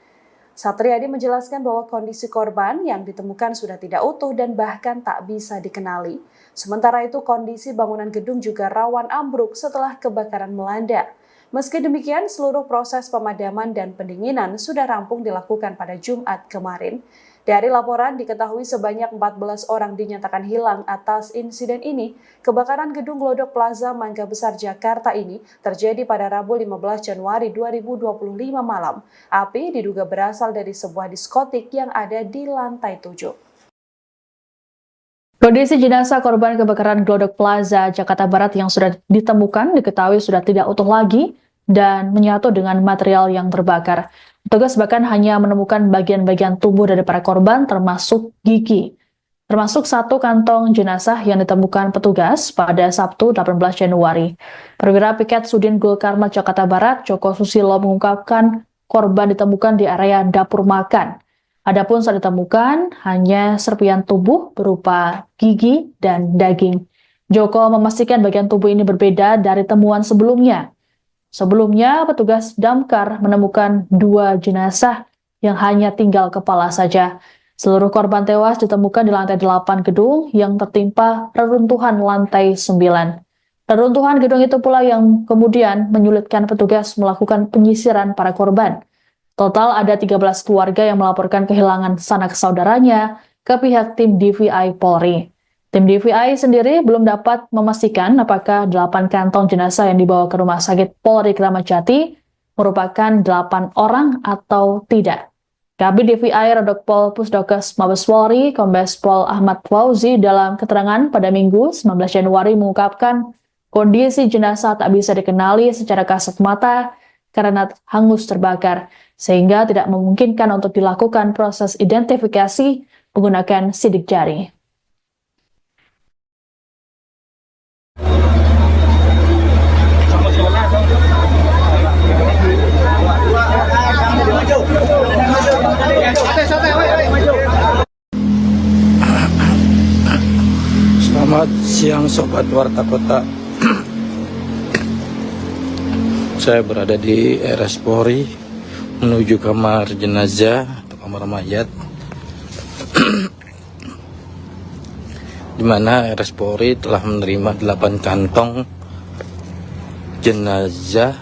Satriadi menjelaskan bahwa kondisi korban yang ditemukan sudah tidak utuh dan bahkan tak bisa dikenali. Sementara itu kondisi bangunan gedung juga rawan ambruk setelah kebakaran melanda. Meski demikian, seluruh proses pemadaman dan pendinginan sudah rampung dilakukan pada Jumat kemarin. Dari laporan diketahui sebanyak 14 orang dinyatakan hilang atas insiden ini. Kebakaran gedung Glodok Plaza Mangga Besar Jakarta ini terjadi pada Rabu 15 Januari 2025 malam. Api diduga berasal dari sebuah diskotik yang ada di lantai 7. Kondisi jenazah korban kebakaran Glodok Plaza Jakarta Barat yang sudah ditemukan diketahui sudah tidak utuh lagi dan menyatu dengan material yang terbakar. Petugas bahkan hanya menemukan bagian-bagian tubuh dari para korban termasuk gigi. Termasuk satu kantong jenazah yang ditemukan petugas pada Sabtu 18 Januari. Perwira Piket Sudin Gul Karmat Jakarta Barat, Joko Susilo mengungkapkan korban ditemukan di area dapur makan. Adapun saat ditemukan hanya serpian tubuh berupa gigi dan daging. Joko memastikan bagian tubuh ini berbeda dari temuan sebelumnya. Sebelumnya, petugas damkar menemukan 2 jenazah yang hanya tinggal kepala saja. Seluruh korban tewas ditemukan di lantai 8 gedung yang tertimpa reruntuhan lantai 9. Reruntuhan gedung itu pula yang kemudian menyulitkan petugas melakukan penyisiran para korban. Total ada 13 keluarga yang melaporkan kehilangan sanak saudaranya ke pihak tim DVI Polri. Tim DVI sendiri belum dapat memastikan apakah 8 kantong jenazah yang dibawa ke Rumah Sakit Polri Kramat Jati merupakan 8 orang atau tidak. Kabid DVI Redokpol Pusdokes Mabes Polri, Kombes Pol Ahmad Fauzi dalam keterangan pada Minggu 19 Januari mengungkapkan kondisi jenazah tak bisa dikenali secara kasat mata karena hangus terbakar, sehingga tidak memungkinkan untuk dilakukan proses identifikasi menggunakan sidik jari. Selamat siang Sobat Warta Kota. Saya berada di RS Polri menuju kamar jenazah atau kamar mayat, di mana RS Polri telah menerima 8 kantong jenazah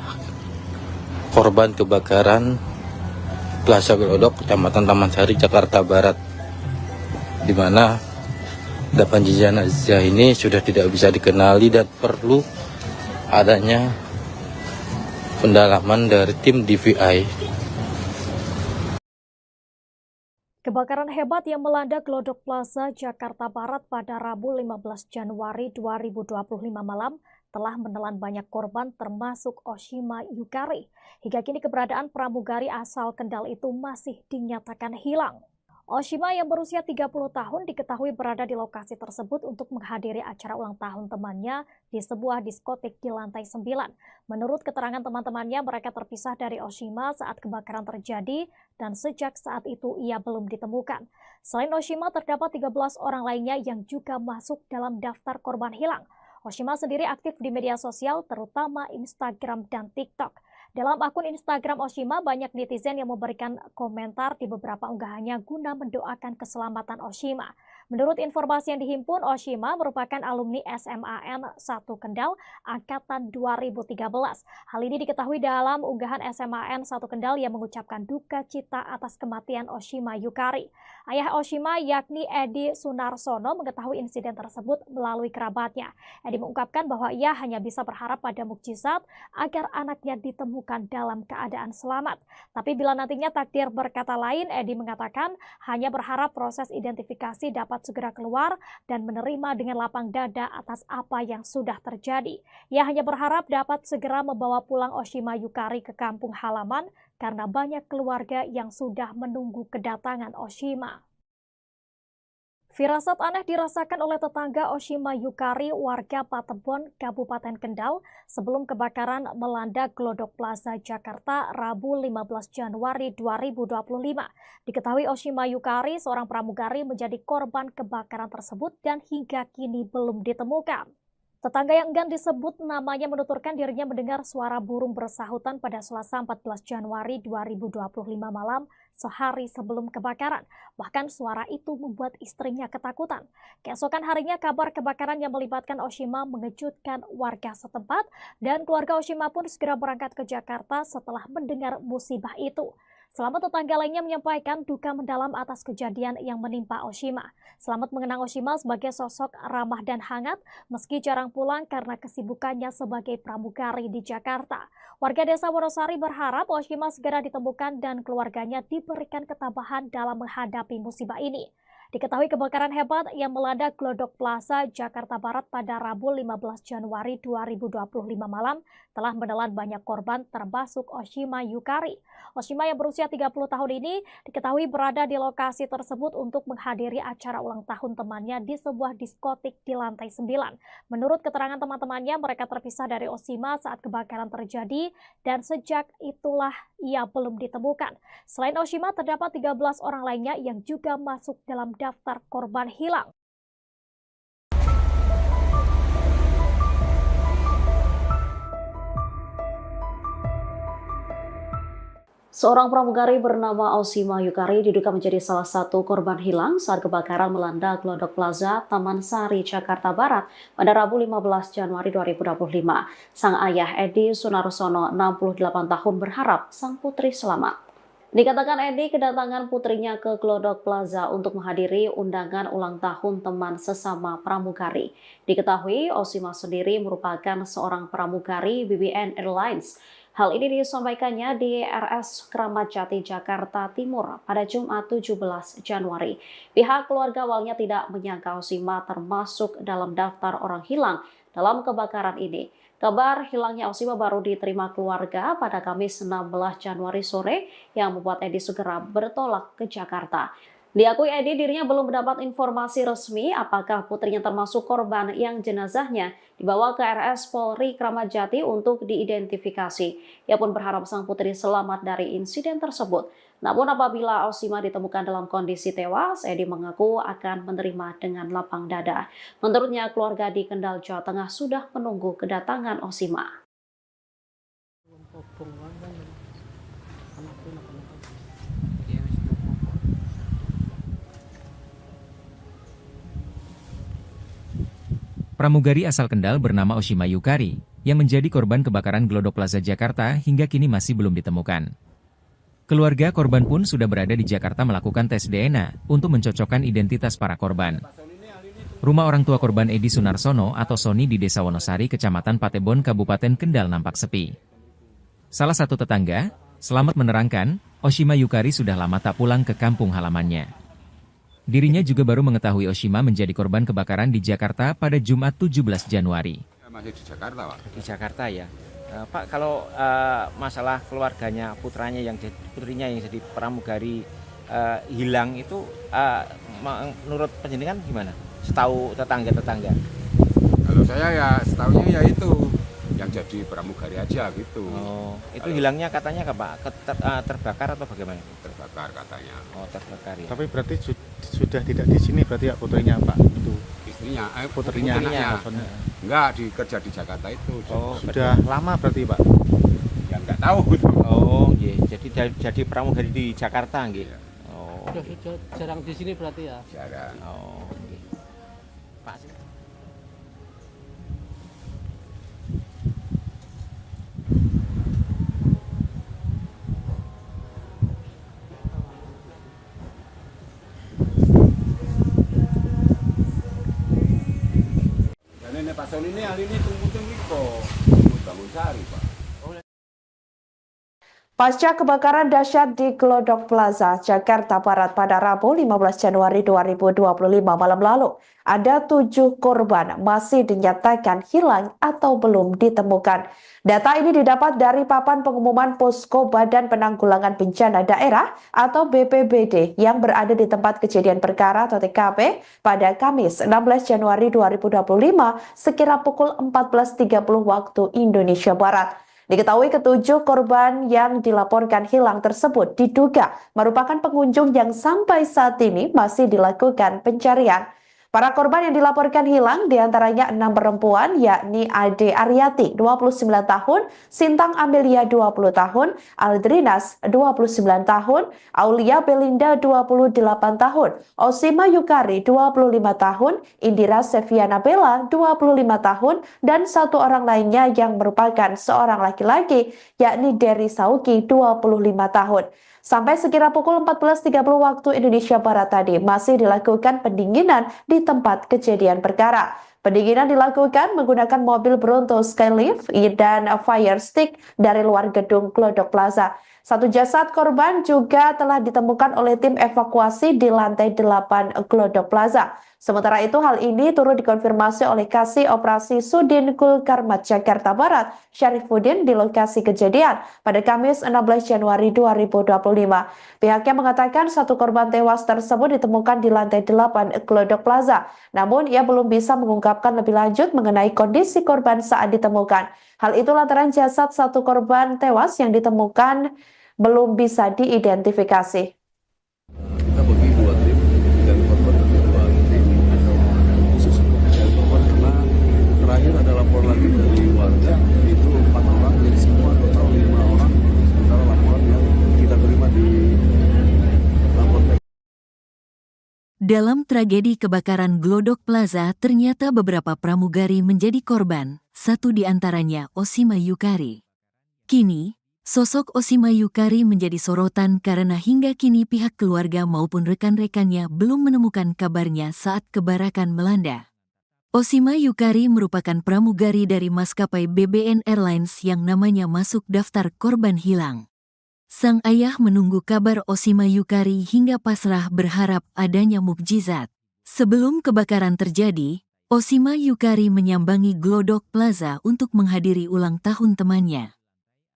korban kebakaran Plaza Glodok, Kecamatan Taman Sari, Jakarta Barat, di mana 8 jenazah ini sudah tidak bisa dikenali dan perlu adanya pendalaman dari tim DVI. Kebakaran hebat yang melanda Glodok Plaza Jakarta Barat pada Rabu 15 Januari 2025 malam telah menelan banyak korban termasuk Oshima Yukari. Hingga kini keberadaan pramugari asal Kendal itu masih dinyatakan hilang. Oshima yang berusia 30 tahun diketahui berada di lokasi tersebut untuk menghadiri acara ulang tahun temannya di sebuah diskotik di lantai 9. Menurut keterangan teman-temannya, mereka terpisah dari Oshima saat kebakaran terjadi dan sejak saat itu ia belum ditemukan. Selain Oshima, terdapat 13 orang lainnya yang juga masuk dalam daftar korban hilang. Oshima sendiri aktif di media sosial, terutama Instagram dan TikTok. Dalam akun Instagram Oshima, banyak netizen yang memberikan komentar di beberapa unggahannya guna mendoakan keselamatan Oshima. Menurut informasi yang dihimpun, Oshima merupakan alumni SMAN 1 Kendal angkatan 2013. Hal ini diketahui dalam unggahan SMAN 1 Kendal yang mengucapkan duka cita atas kematian Oshima Yukari. Ayah Oshima yakni Edi Sunarsono mengetahui insiden tersebut melalui kerabatnya. Edi mengungkapkan bahwa ia hanya bisa berharap pada mukjizat agar anaknya ditemukan dalam keadaan selamat. Tapi bila nantinya takdir berkata lain, Edi mengatakan hanya berharap proses identifikasi dapat segera keluar dan menerima dengan lapang dada atas apa yang sudah terjadi. Ia hanya berharap dapat segera membawa pulang Oshima Yukari ke kampung halaman karena banyak keluarga yang sudah menunggu kedatangan Oshima. Firasat aneh dirasakan oleh tetangga Oshima Yukari, warga Patebon, Kabupaten Kendal, sebelum kebakaran melanda Glodok Plaza, Jakarta, Rabu 15 Januari 2025. Diketahui Oshima Yukari, seorang pramugari, menjadi korban kebakaran tersebut dan hingga kini belum ditemukan. Tetangga yang enggan disebut namanya menuturkan dirinya mendengar suara burung bersahutan pada Selasa 14 Januari 2025 malam sehari sebelum kebakaran. Bahkan suara itu membuat istrinya ketakutan. Keesokan harinya kabar kebakaran yang melibatkan Oshima mengejutkan warga setempat dan keluarga Oshima pun segera berangkat ke Jakarta setelah mendengar musibah itu. Selamat tetangga lainnya menyampaikan duka mendalam atas kejadian yang menimpa Oshima. Selamat mengenang Oshima sebagai sosok ramah dan hangat meski jarang pulang karena kesibukannya sebagai pramugari di Jakarta. Warga desa Wonosari berharap Oshima segera ditemukan dan keluarganya diberikan ketabahan dalam menghadapi musibah ini. Diketahui kebakaran hebat yang melanda Glodok Plaza, Jakarta Barat pada Rabu 15 Januari 2025 malam telah menelan banyak korban termasuk Oshima Yukari. Oshima yang berusia 30 tahun ini diketahui berada di lokasi tersebut untuk menghadiri acara ulang tahun temannya di sebuah diskotik di lantai 9. Menurut keterangan teman-temannya, mereka terpisah dari Oshima saat kebakaran terjadi dan sejak itulah ia belum ditemukan. Selain Oshima, terdapat 13 orang lainnya yang juga masuk dalam daftar korban hilang. Seorang pramugari bernama Oshima Yukari diduga menjadi salah satu korban hilang saat kebakaran melanda Glodok Plaza, Taman Sari, Jakarta Barat pada Rabu 15 Januari 2025. Sang ayah Edi Sunarsono, 68 tahun, berharap sang putri selamat. Dikatakan Edi kedatangan putrinya ke Glodok Plaza untuk menghadiri undangan ulang tahun teman sesama pramugari. Diketahui Oshima sendiri merupakan seorang pramugari BBN Airlines. Hal ini disampaikannya di RS Kramat Jati, Jakarta Timur pada Jumat 17 Januari. Pihak keluarga awalnya tidak menyangka Oshima termasuk dalam daftar orang hilang dalam kebakaran ini. Kabar hilangnya Oshima baru diterima keluarga pada Kamis 16 Januari sore yang membuat Edi segera bertolak ke Jakarta. Diakui Edi dirinya belum mendapat informasi resmi apakah putrinya termasuk korban yang jenazahnya dibawa ke RS Polri Kramat Jati untuk diidentifikasi. Ia pun berharap sang putri selamat dari insiden tersebut. Namun apabila Oshima ditemukan dalam kondisi tewas, Edi mengaku akan menerima dengan lapang dada. Menurutnya, keluarga di Kendal, Jawa Tengah sudah menunggu kedatangan Oshima. Pramugari asal Kendal bernama Oshima Yukari yang menjadi korban kebakaran Glodok Plaza Jakarta hingga kini masih belum ditemukan. Keluarga korban pun sudah berada di Jakarta melakukan tes DNA untuk mencocokkan identitas para korban. Rumah orang tua korban Edi Sunarsono atau Soni di Desa Wonosari, Kecamatan Patebon, Kabupaten Kendal nampak sepi. Salah satu tetangga, Selamat, menerangkan, Oshima Yukari sudah lama tak pulang ke kampung halamannya. Dirinya juga baru mengetahui Oshima menjadi korban kebakaran di Jakarta pada Jumat 17 Januari. Masih di Jakarta, Pak. Di Jakarta ya. Pak, kalau masalah keluarganya, putrinya yang jadi pramugari hilang itu menurut penjenengan gimana? Setahu tetangga-tetangga? Kalau saya ya setahunya ya itu yang jadi pramugari aja gitu. Oh, itu Kalau hilangnya katanya apa? Terbakar atau bagaimana? terbakar katanya. Oh, terbakar ya. Tapi berarti sudah tidak di sini berarti ya putrinya Pak itu. Istrinya, Putrinya, anaknya. maksudnya. Enggak, kerja di Jakarta itu. Oh, Sudah lama berarti Pak. Ya enggak tahu. Oh, iya. Jadi pramugari di Jakarta nggih. Iya. Oh. Sudah jarang di sini berarti ya. Jarang. Oh, oke. Pak. Dan ini Pak Sony ini hari ini tunggu bangun sari Pak. Pasca kebakaran dahsyat di Glodok Plaza, Jakarta Barat pada Rabu 15 Januari 2025 malam lalu, ada 7 korban masih dinyatakan hilang atau belum ditemukan. Data ini didapat dari papan pengumuman Posko Badan Penanggulangan Bencana Daerah atau BPBD yang berada di tempat kejadian perkara atau TKP pada Kamis 16 Januari 2025 sekira pukul 14.30 waktu Indonesia Barat. Diketahui ketujuh korban yang dilaporkan hilang tersebut diduga merupakan pengunjung yang sampai saat ini masih dilakukan pencarian. Para korban yang dilaporkan hilang diantaranya 6 perempuan yakni Ade Aryati 29 tahun, Sintang Amelia 20 tahun, Aldrinas 29 tahun, Aulia Belinda 28 tahun, Osima Yukari 25 tahun, Indira Seviana Bella 25 tahun, dan satu orang lainnya yang merupakan seorang laki-laki yakni Dery Sauki 25 tahun. Sampai sekira pukul 14.30 waktu Indonesia Barat tadi masih dilakukan pendinginan di tempat kejadian perkara. Pendinginan dilakukan menggunakan mobil Bronto Skylift dan fire stick dari luar gedung Glodok Plaza. Satu jasad korban juga telah ditemukan oleh tim evakuasi di lantai 8 Glodok Plaza. Sementara itu hal ini turut dikonfirmasi oleh Kasih Operasi Sudin Gulkarmat Jakarta Barat, Syarifuddin di lokasi kejadian pada Kamis 16 Januari 2025. Pihaknya mengatakan satu korban tewas tersebut ditemukan di lantai 8 Glodok Plaza. Namun ia belum bisa mengungkapkan lebih lanjut mengenai kondisi korban saat ditemukan. Hal itu lantaran jasad satu korban tewas yang ditemukan belum bisa diidentifikasi. Kita bagi 2 tim dan korban ada 2 tim khusus untuk mencari korban karena terakhir ada lapor lagi dari warga itu 4 orang jadi semua total 5 orang sementara laporan yang kita terima di lapor. Dalam tragedi kebakaran Glodok Plaza, ternyata beberapa pramugari menjadi korban, satu di antaranya Osima Yukari. Kini, sosok Osima Yukari menjadi sorotan karena hingga kini pihak keluarga maupun rekan-rekannya belum menemukan kabarnya saat kebakaran melanda. Osima Yukari merupakan pramugari dari maskapai BBN Airlines yang namanya masuk daftar korban hilang. Sang ayah menunggu kabar Osima Yukari hingga pasrah berharap adanya mukjizat. Sebelum kebakaran terjadi, Osima Yukari menyambangi Glodok Plaza untuk menghadiri ulang tahun temannya.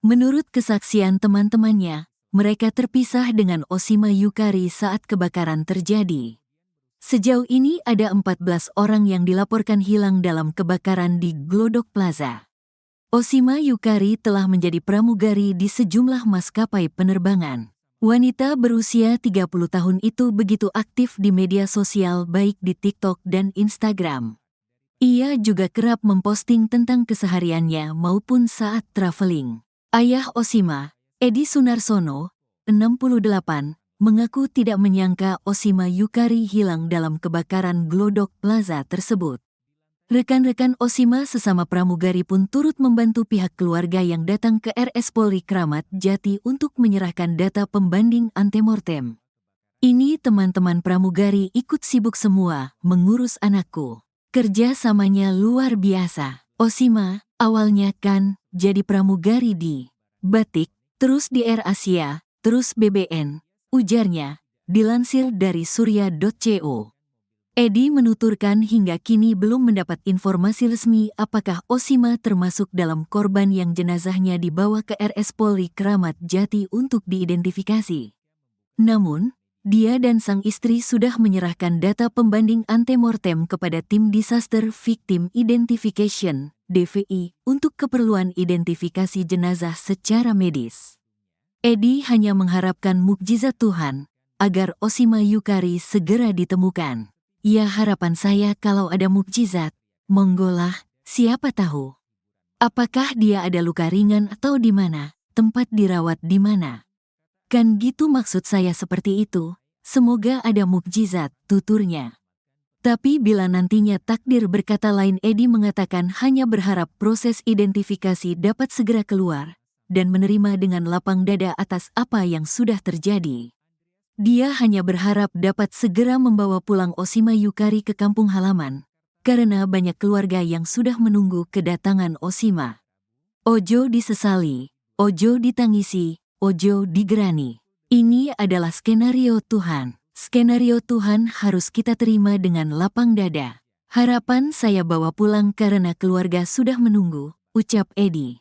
Menurut kesaksian teman-temannya, mereka terpisah dengan Osima Yukari saat kebakaran terjadi. Sejauh ini ada 14 orang yang dilaporkan hilang dalam kebakaran di Glodok Plaza. Osima Yukari telah menjadi pramugari di sejumlah maskapai penerbangan. Wanita berusia 30 tahun itu begitu aktif di media sosial baik di TikTok dan Instagram. Ia juga kerap memposting tentang kesehariannya maupun saat traveling. Ayah Osima, Edi Sunarsono, 68, mengaku tidak menyangka Osima Yukari hilang dalam kebakaran Glodok Plaza tersebut. Rekan-rekan Osima sesama pramugari pun turut membantu pihak keluarga yang datang ke RS Polri Kramat Jati untuk menyerahkan data pembanding antemortem. Ini teman-teman pramugari ikut sibuk semua mengurus anakku. Kerja samanya luar biasa. Osima, awalnya kan jadi pramugari di Batik, terus di Air Asia, terus BBN, ujarnya, dilansir dari surya.co. Edi menuturkan hingga kini belum mendapat informasi resmi apakah Osima termasuk dalam korban yang jenazahnya dibawa ke RS Polri Kramat Jati untuk diidentifikasi. Namun, Dia dan sang istri sudah menyerahkan data pembanding antemortem kepada Tim Disaster Victim Identification (DVI) untuk keperluan identifikasi jenazah secara medis. Edi hanya mengharapkan mukjizat Tuhan agar Oshima Yukari segera ditemukan. Ya, harapan saya kalau ada mukjizat, monggolah, siapa tahu. Apakah dia ada luka ringan atau di mana, tempat dirawat di mana? Kan gitu maksud saya seperti itu, semoga ada mukjizat, tuturnya. Tapi bila nantinya takdir berkata lain, Edi mengatakan hanya berharap proses identifikasi dapat segera keluar dan menerima dengan lapang dada atas apa yang sudah terjadi. Dia hanya berharap dapat segera membawa pulang Oshima Yukari ke kampung halaman, karena banyak keluarga yang sudah menunggu kedatangan Oshima. Ojo disesali, ojo ditangisi, ojo digerani. Ini adalah skenario Tuhan. Skenario Tuhan harus kita terima dengan lapang dada. Harapan saya bawa pulang karena keluarga sudah menunggu, ucap Edi.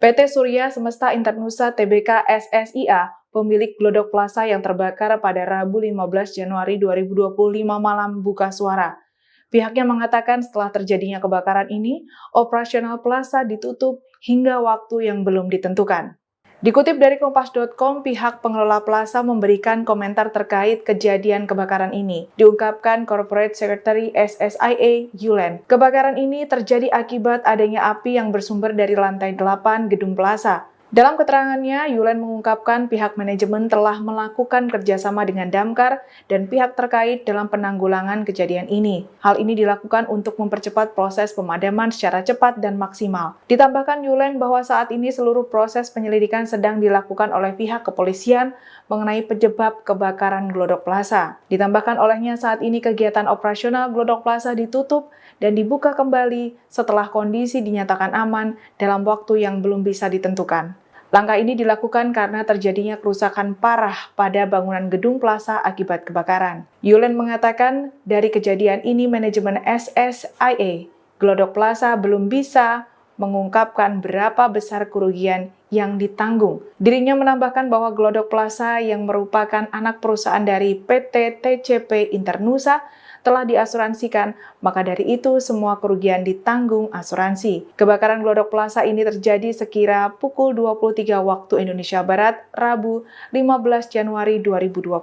PT Surya Semesta Internusa Tbk SSIA, pemilik Glodok Plaza yang terbakar pada Rabu 15 Januari 2025 malam buka suara. Pihaknya mengatakan setelah terjadinya kebakaran ini, operasional plaza ditutup hingga waktu yang belum ditentukan. Dikutip dari Kompas.com, pihak pengelola plaza memberikan komentar terkait kejadian kebakaran ini. Diungkapkan Corporate Secretary SSIA, Yulen. Kebakaran ini terjadi akibat adanya api yang bersumber dari lantai 8 gedung plaza. Dalam keterangannya, Yulen mengungkapkan pihak manajemen telah melakukan kerjasama dengan Damkar dan pihak terkait dalam penanggulangan kejadian ini. Hal ini dilakukan untuk mempercepat proses pemadaman secara cepat dan maksimal. Ditambahkan Yulen bahwa saat ini seluruh proses penyelidikan sedang dilakukan oleh pihak kepolisian mengenai penyebab kebakaran Glodok Plaza. Ditambahkan olehnya saat ini kegiatan operasional Glodok Plaza ditutup dan dibuka kembali setelah kondisi dinyatakan aman dalam waktu yang belum bisa ditentukan. Langkah ini dilakukan karena terjadinya kerusakan parah pada bangunan gedung plaza akibat kebakaran. Yulen mengatakan dari kejadian ini manajemen SSIA Glodok Plaza belum bisa mengungkapkan berapa besar kerugian yang ditanggung. Dirinya menambahkan bahwa Glodok Plaza yang merupakan anak perusahaan dari PT TCP Internusa telah diasuransikan, maka dari itu semua kerugian ditanggung asuransi. Kebakaran Glodok Plaza ini terjadi sekira pukul 23 waktu Indonesia Barat, Rabu 15 Januari 2025.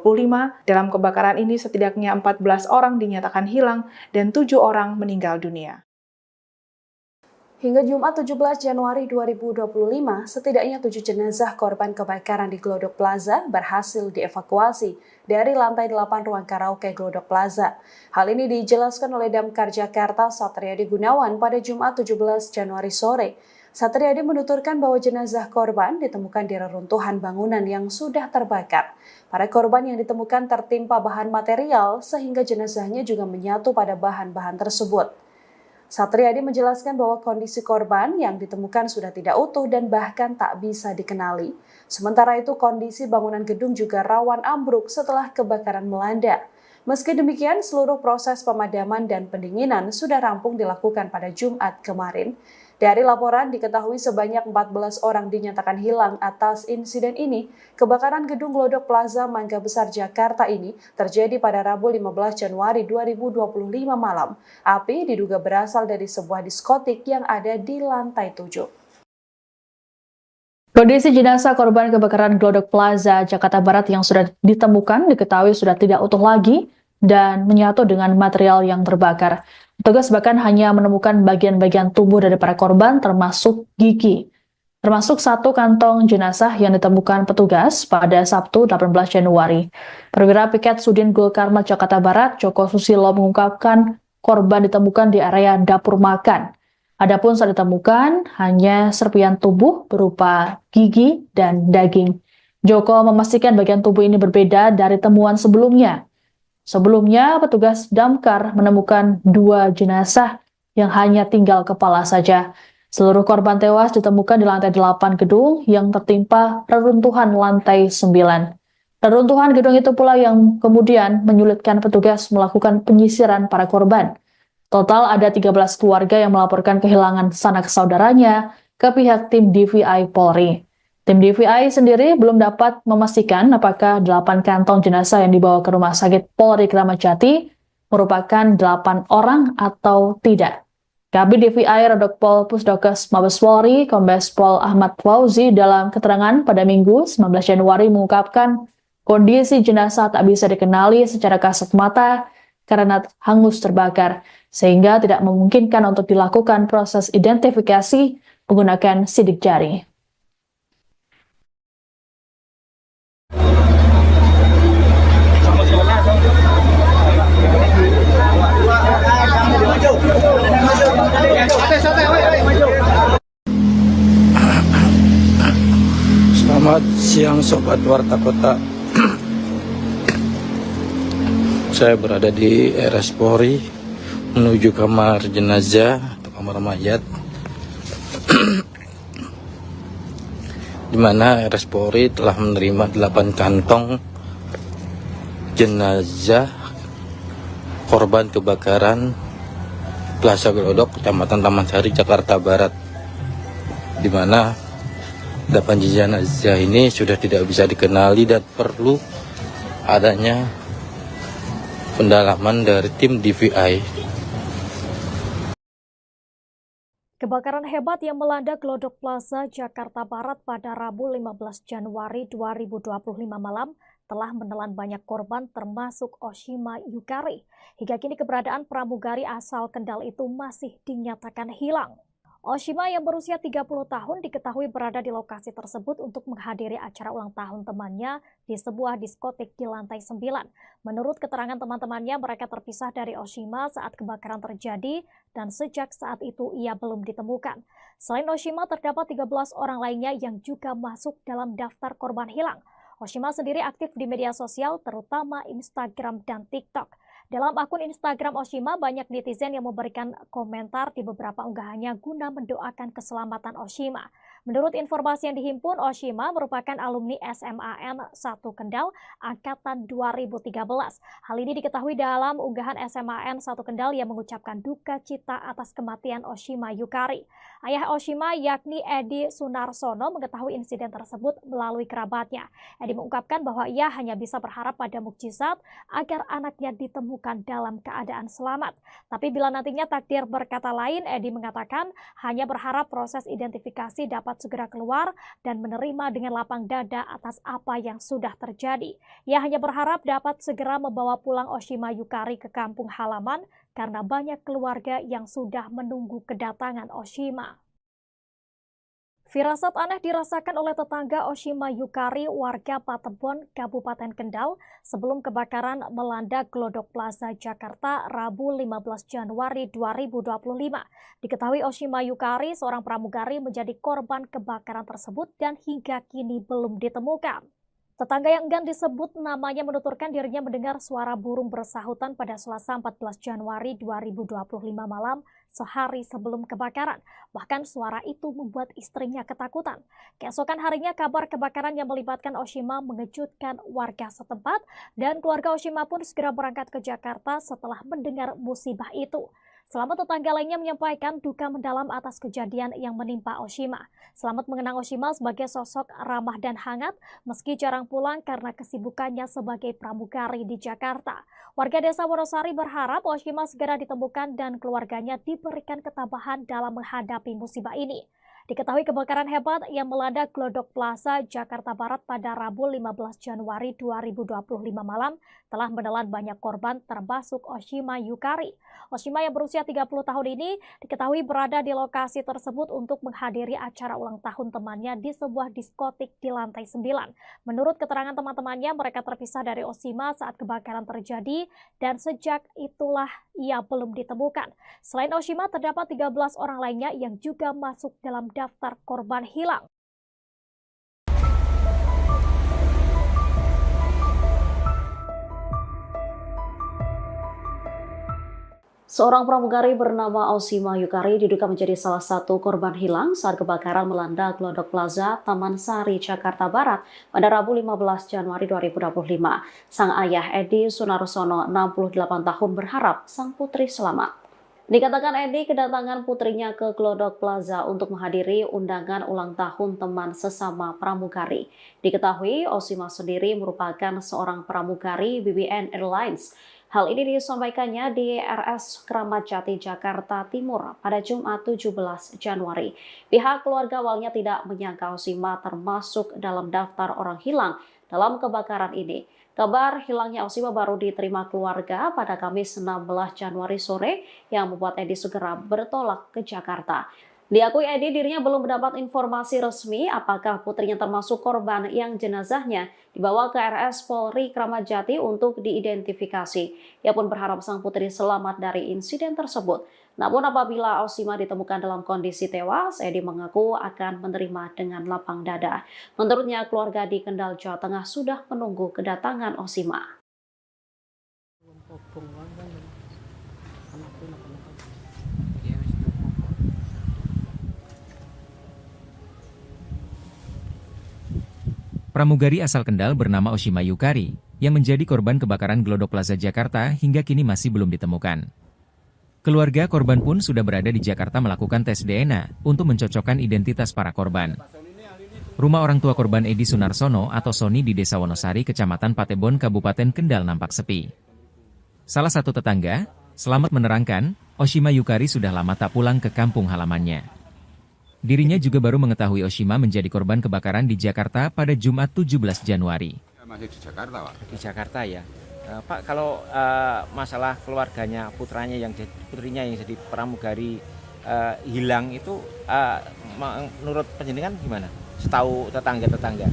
Dalam kebakaran ini setidaknya 14 orang dinyatakan hilang dan 7 orang meninggal dunia. Hingga Jumat 17 Januari 2025, setidaknya 7 jenazah korban kebakaran di Glodok Plaza berhasil dievakuasi dari lantai 8 ruang karaoke Glodok Plaza. Hal ini dijelaskan oleh Damkar Jakarta Satriadi Gunawan pada Jumat 17 Januari sore. Satriadi menuturkan bahwa jenazah korban ditemukan di reruntuhan bangunan yang sudah terbakar. Para korban yang ditemukan tertimpa bahan material sehingga jenazahnya juga menyatu pada bahan-bahan tersebut. Satriadi menjelaskan bahwa kondisi korban yang ditemukan sudah tidak utuh dan bahkan tak bisa dikenali. Sementara itu kondisi bangunan gedung juga rawan ambruk setelah kebakaran melanda. Meski demikian, seluruh proses pemadaman dan pendinginan sudah rampung dilakukan pada Jumat kemarin. Dari laporan diketahui sebanyak 14 orang dinyatakan hilang atas insiden ini. Kebakaran gedung Glodok Plaza Mangga Besar Jakarta ini terjadi pada Rabu 15 Januari 2025 malam. Api diduga berasal dari sebuah diskotik yang ada di lantai 7. Kondisi jenazah korban kebakaran Glodok Plaza Jakarta Barat yang sudah ditemukan diketahui sudah tidak utuh lagi dan menyatu dengan material yang terbakar. Petugas bahkan hanya menemukan bagian-bagian tubuh dari para korban termasuk gigi. Termasuk satu kantong jenazah yang ditemukan petugas pada Sabtu 18 Januari. Perwira Piket Sudin Gul Karmat Jakarta Barat, Joko Susilo mengungkapkan korban ditemukan di area dapur makan. Adapun saat ditemukan hanya serpian tubuh berupa gigi dan daging. Joko memastikan bagian tubuh ini berbeda dari temuan sebelumnya. Sebelumnya, petugas damkar menemukan 2 jenazah yang hanya tinggal kepala saja. Seluruh korban tewas ditemukan di lantai 8 gedung yang tertimpa reruntuhan lantai 9. Reruntuhan gedung itu pula yang kemudian menyulitkan petugas melakukan penyisiran para korban. Total ada 13 keluarga yang melaporkan kehilangan sanak saudaranya ke pihak tim DVI Polri. Tim DVI sendiri belum dapat memastikan apakah 8 kantong jenazah yang dibawa ke Rumah Sakit Polri Kramat Jati merupakan 8 orang atau tidak. Kabid DVI Redokpol Pusdokes Mabes Polri, Kombes Pol Ahmad Fauzi dalam keterangan pada Minggu 19 Januari mengungkapkan kondisi jenazah tak bisa dikenali secara kasat mata karena hangus terbakar, sehingga tidak memungkinkan untuk dilakukan proses identifikasi menggunakan sidik jari. Selamat siang Sobat Warta Kota. Saya berada di RS Polri menuju kamar jenazah atau kamar mayat, di mana RS Polri telah menerima 8 kantong jenazah korban kebakaran Plaza Glodok, Kecamatan Taman Sari, Jakarta Barat, di mana 8 jenazah ini sudah tidak bisa dikenali dan perlu adanya pendalaman dari tim DVI. Kebakaran hebat yang melanda Glodok Plaza, Jakarta Barat pada Rabu 15 Januari 2025 malam telah menelan banyak korban termasuk Oshima Yukari. Hingga kini keberadaan pramugari asal Kendal itu masih dinyatakan hilang. Oshima yang berusia 30 tahun diketahui berada di lokasi tersebut untuk menghadiri acara ulang tahun temannya di sebuah diskotik di lantai 9. Menurut keterangan teman-temannya, mereka terpisah dari Oshima saat kebakaran terjadi dan sejak saat itu ia belum ditemukan. Selain Oshima, terdapat 13 orang lainnya yang juga masuk dalam daftar korban hilang. Oshima sendiri aktif di media sosial, terutama Instagram dan TikTok. Dalam akun Instagram Oshima, banyak netizen yang memberikan komentar di beberapa unggahannya guna mendoakan keselamatan Oshima. Menurut informasi yang dihimpun, Oshima merupakan alumni SMAN 1 Kendal angkatan 2013. Hal ini diketahui dalam unggahan SMAN 1 Kendal yang mengucapkan duka cita atas kematian Oshima Yukari. Ayah Oshima yakni Edi Sunarsono mengetahui insiden tersebut melalui kerabatnya. Edi mengungkapkan bahwa ia hanya bisa berharap pada mukjizat agar anaknya ditemukan dalam keadaan selamat. Tapi bila nantinya takdir berkata lain, Edi mengatakan hanya berharap proses identifikasi dapat segera keluar dan menerima dengan lapang dada atas apa yang sudah terjadi. Ia hanya berharap dapat segera membawa pulang Oshima Yukari ke kampung halaman karena banyak keluarga yang sudah menunggu kedatangan Oshima. Firasat aneh dirasakan oleh tetangga Oshima Yukari, warga Patebon, Kabupaten Kendal, sebelum kebakaran melanda Glodok Plaza, Jakarta, Rabu 15 Januari 2025. Diketahui Oshima Yukari, seorang pramugari, menjadi korban kebakaran tersebut dan hingga kini belum ditemukan. Tetangga yang enggan disebut namanya menuturkan dirinya mendengar suara burung bersahutan pada Selasa 14 Januari 2025 malam sehari sebelum kebakaran. Bahkan suara itu membuat istrinya ketakutan. Keesokan harinya kabar kebakaran yang melibatkan Oshima mengejutkan warga setempat dan keluarga Oshima pun segera berangkat ke Jakarta setelah mendengar musibah itu. Selamat tetangga lainnya menyampaikan duka mendalam atas kejadian yang menimpa Oshima. Selamat mengenang Oshima sebagai sosok ramah dan hangat meski jarang pulang karena kesibukannya sebagai pramugari di Jakarta. Warga desa Wonosari berharap Oshima segera ditemukan dan keluarganya diberikan ketabahan dalam menghadapi musibah ini. Diketahui kebakaran hebat yang melanda Glodok Plaza, Jakarta Barat pada Rabu 15 Januari 2025 malam telah menelan banyak korban termasuk Oshima Yukari. Oshima yang berusia 30 tahun ini diketahui berada di lokasi tersebut untuk menghadiri acara ulang tahun temannya di sebuah diskotik di lantai 9. Menurut keterangan teman-temannya, mereka terpisah dari Oshima saat kebakaran terjadi dan sejak itulah ia belum ditemukan. Selain Oshima, terdapat 13 orang lainnya yang juga masuk dalam daftar korban hilang. Seorang pramugari bernama Osima Yukari diduga menjadi salah satu korban hilang saat kebakaran melanda Glodok Plaza, Taman Sari, Jakarta Barat pada Rabu 15 Januari 2025. Sang ayah Edi Sunarsono, 68 tahun, berharap sang putri selamat. Dikatakan Edi kedatangan putrinya ke Glodok Plaza untuk menghadiri undangan ulang tahun teman sesama pramugari. Diketahui Osima sendiri merupakan seorang pramugari BBN Airlines. Hal ini disampaikannya di RS Kramat Jati, Jakarta Timur pada Jumat 17 Januari. Pihak keluarga awalnya tidak menyangka Osima termasuk dalam daftar orang hilang dalam kebakaran ini. Kabar hilangnya Osima baru diterima keluarga pada Kamis 16 Januari sore yang membuat Edi segera bertolak ke Jakarta. Diakui Edi dirinya belum mendapat informasi resmi apakah putrinya termasuk korban yang jenazahnya dibawa ke RS Polri Kramat Jati untuk diidentifikasi. Ia pun berharap sang putri selamat dari insiden tersebut. Namun apabila Osima ditemukan dalam kondisi tewas, Edi mengaku akan menerima dengan lapang dada. Menurutnya keluarga di Kendal, Jawa Tengah sudah menunggu kedatangan Osima. Pramugari asal Kendal bernama Osima Yukari yang menjadi korban kebakaran Glodok Plaza Jakarta hingga kini masih belum ditemukan. Keluarga korban pun sudah berada di Jakarta melakukan tes DNA untuk mencocokkan identitas para korban. Rumah orang tua korban Edi Sunarsono atau Soni di Desa Wonosari, Kecamatan Patebon, Kabupaten Kendal nampak sepi. Salah satu tetangga, Selamat, menerangkan, Osima Yukari sudah lama tak pulang ke kampung halamannya. Dirinya juga baru mengetahui Osima menjadi korban kebakaran di Jakarta pada Jumat 17 Januari. Masih di Jakarta, Pak. Di Jakarta ya. Pak, kalau masalah keluarganya, putrinya yang jadi pramugari hilang itu menurut penjenengan gimana? Setahu tetangga-tetangga?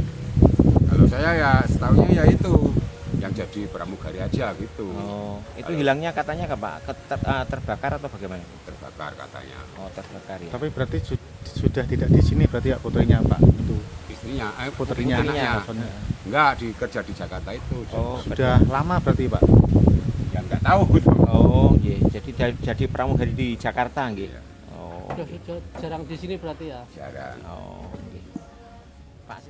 Kalau saya ya setahunya ya itu yang jadi pramugari aja gitu. Oh, itu hilangnya katanya Pak? Terbakar atau bagaimana? Terbakar katanya. Oh, terbakar ya. Tapi berarti sudah tidak di sini berarti ya putrinya Pak? Itu istrinya, putrinya anaknya. Enggak, kerja di Jakarta itu. Oh, sudah lama berarti Pak? Ya enggak tahu. Oh, iya. Jadi pramugari di Jakarta nggih. Iya. Oh. Sudah jarang di sini berarti ya? Jarang. Oh, nggih. Pak.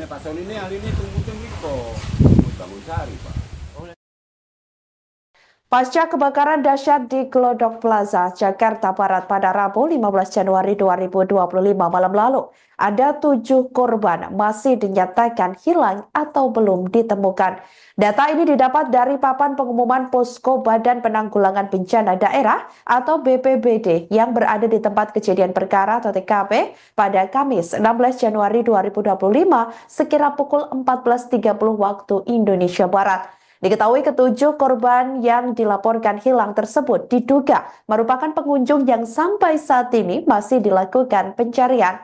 Pak Soni ini hari ini tunggu bangun sari, Pak. Pasca kebakaran dahsyat di Glodok Plaza, Jakarta Barat pada Rabu 15 Januari 2025 malam lalu, ada 7 korban masih dinyatakan hilang atau belum ditemukan. Data ini didapat dari papan pengumuman Posko Badan Penanggulangan Bencana Daerah atau BPBD yang berada di tempat kejadian perkara atau TKP pada Kamis 16 Januari 2025 sekira pukul 14.30 waktu Indonesia Barat. Diketahui ketujuh korban yang dilaporkan hilang tersebut diduga merupakan pengunjung yang sampai saat ini masih dilakukan pencarian.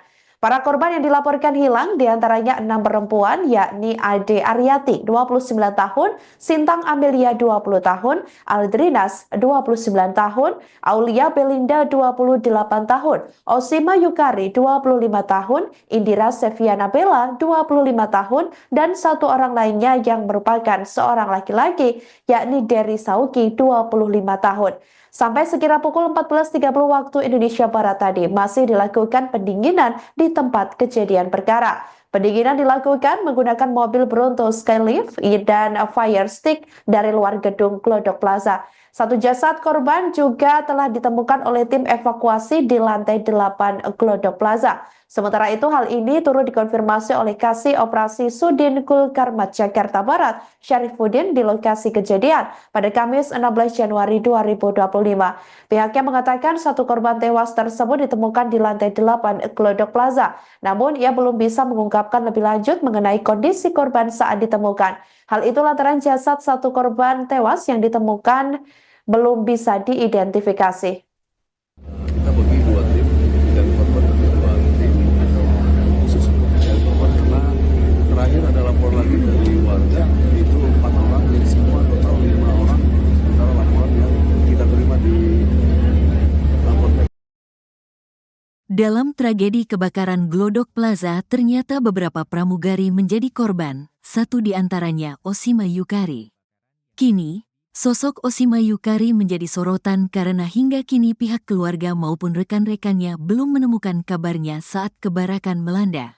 Para korban yang dilaporkan hilang diantaranya 6 perempuan yakni Ade Aryati 29 tahun, Sintang Amelia 20 tahun, Aldrinas 29 tahun, Aulia Belinda 28 tahun, Osima Yukari 25 tahun, Indira Seviana Bella 25 tahun, dan satu orang lainnya yang merupakan seorang laki-laki yakni Dery Sauki 25 tahun. Sampai sekira pukul 14.30 waktu Indonesia Barat tadi masih dilakukan pendinginan di tempat kejadian perkara. Pendinginan dilakukan menggunakan mobil Bronto Skylift dan fire stick dari luar gedung Glodok Plaza. Satu jasad korban juga telah ditemukan oleh tim evakuasi di lantai 8 Glodok Plaza. Sementara itu hal ini turut dikonfirmasi oleh Kasih Operasi Sudin Kulkarmat Jakarta Barat, Syarifuddin di lokasi kejadian pada Kamis 16 Januari 2025. Pihaknya mengatakan satu korban tewas tersebut ditemukan di lantai 8 Glodok Plaza. Namun ia belum bisa mengungkapkan lebih lanjut mengenai kondisi korban saat ditemukan. Hal itu lantaran jasad satu korban tewas yang ditemukan belum bisa diidentifikasi. Kita bagi 2 tim dan korban tentu 2 tim khusus untuk mencari korban karena terakhir ada lapor lagi dari warga itu 4 orang, jadi semua total 5 orang sementara laporan yang kita Dalam tragedi kebakaran Glodok Plaza, ternyata beberapa pramugari menjadi korban, satu di antaranya Oshima Yukari. Kini, sosok Oshima Yukari menjadi sorotan karena hingga kini pihak keluarga maupun rekan-rekannya belum menemukan kabarnya saat kebakaran melanda.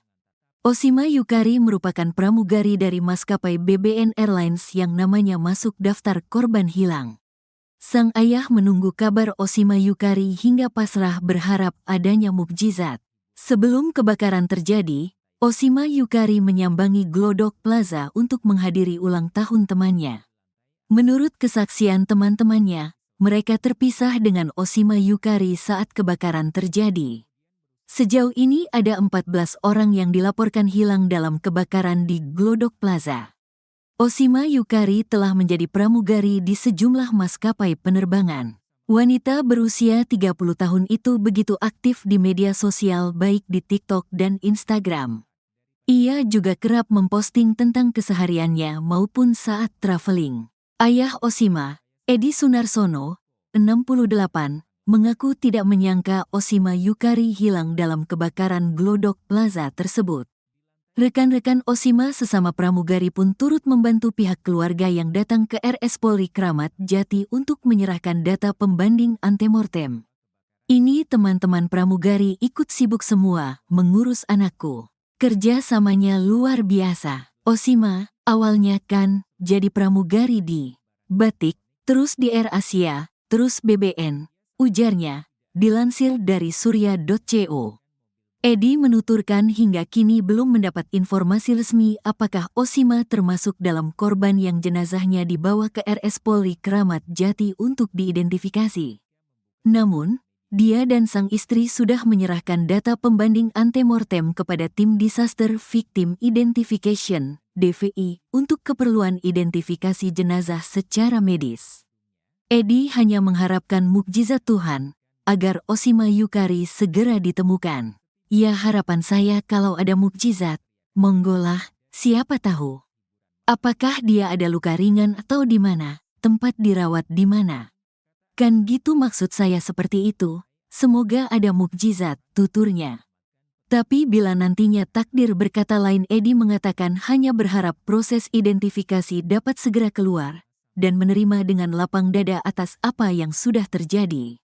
Oshima Yukari merupakan pramugari dari maskapai BBN Airlines yang namanya masuk daftar korban hilang. Sang ayah menunggu kabar Oshima Yukari hingga pasrah berharap adanya mukjizat. Sebelum kebakaran terjadi, Oshima Yukari menyambangi Glodok Plaza untuk menghadiri ulang tahun temannya. Menurut kesaksian teman-temannya, mereka terpisah dengan Oshima Yukari saat kebakaran terjadi. Sejauh ini ada 14 orang yang dilaporkan hilang dalam kebakaran di Glodok Plaza. Oshima Yukari telah menjadi pramugari di sejumlah maskapai penerbangan. Wanita berusia 30 tahun itu begitu aktif di media sosial baik di TikTok dan Instagram. Ia juga kerap memposting tentang kesehariannya maupun saat traveling. Ayah Oshima, Edi Sunarsono, 68, mengaku tidak menyangka Oshima Yukari hilang dalam kebakaran Glodok Plaza tersebut. Rekan-rekan Oshima sesama pramugari pun turut membantu pihak keluarga yang datang ke RS Polri Kramat Jati untuk menyerahkan data pembanding antemortem. Ini teman-teman pramugari ikut sibuk semua mengurus anakku. Kerjasamanya luar biasa. Oshima, awalnya kan jadi pramugari di Batik, terus di Air Asia, terus BBN. Ujarnya, dilansir dari surya.co. Edi menuturkan hingga kini belum mendapat informasi resmi apakah Oshima termasuk dalam korban yang jenazahnya dibawa ke RS Polri Kramat Jati untuk diidentifikasi. Namun, dia dan sang istri sudah menyerahkan data pembanding antemortem kepada Tim Disaster Victim Identification, DVI, untuk keperluan identifikasi jenazah secara medis. Edi hanya mengharapkan mukjizat Tuhan, agar Oshima Yukari segera ditemukan. Ya harapan saya kalau ada mukjizat, monggolah, siapa tahu. Apakah dia ada luka ringan atau di mana, tempat dirawat di mana. Kan gitu maksud saya seperti itu, semoga ada mukjizat, tuturnya. Tapi bila nantinya takdir berkata lain, Edi mengatakan hanya berharap proses identifikasi dapat segera keluar dan menerima dengan lapang dada atas apa yang sudah terjadi.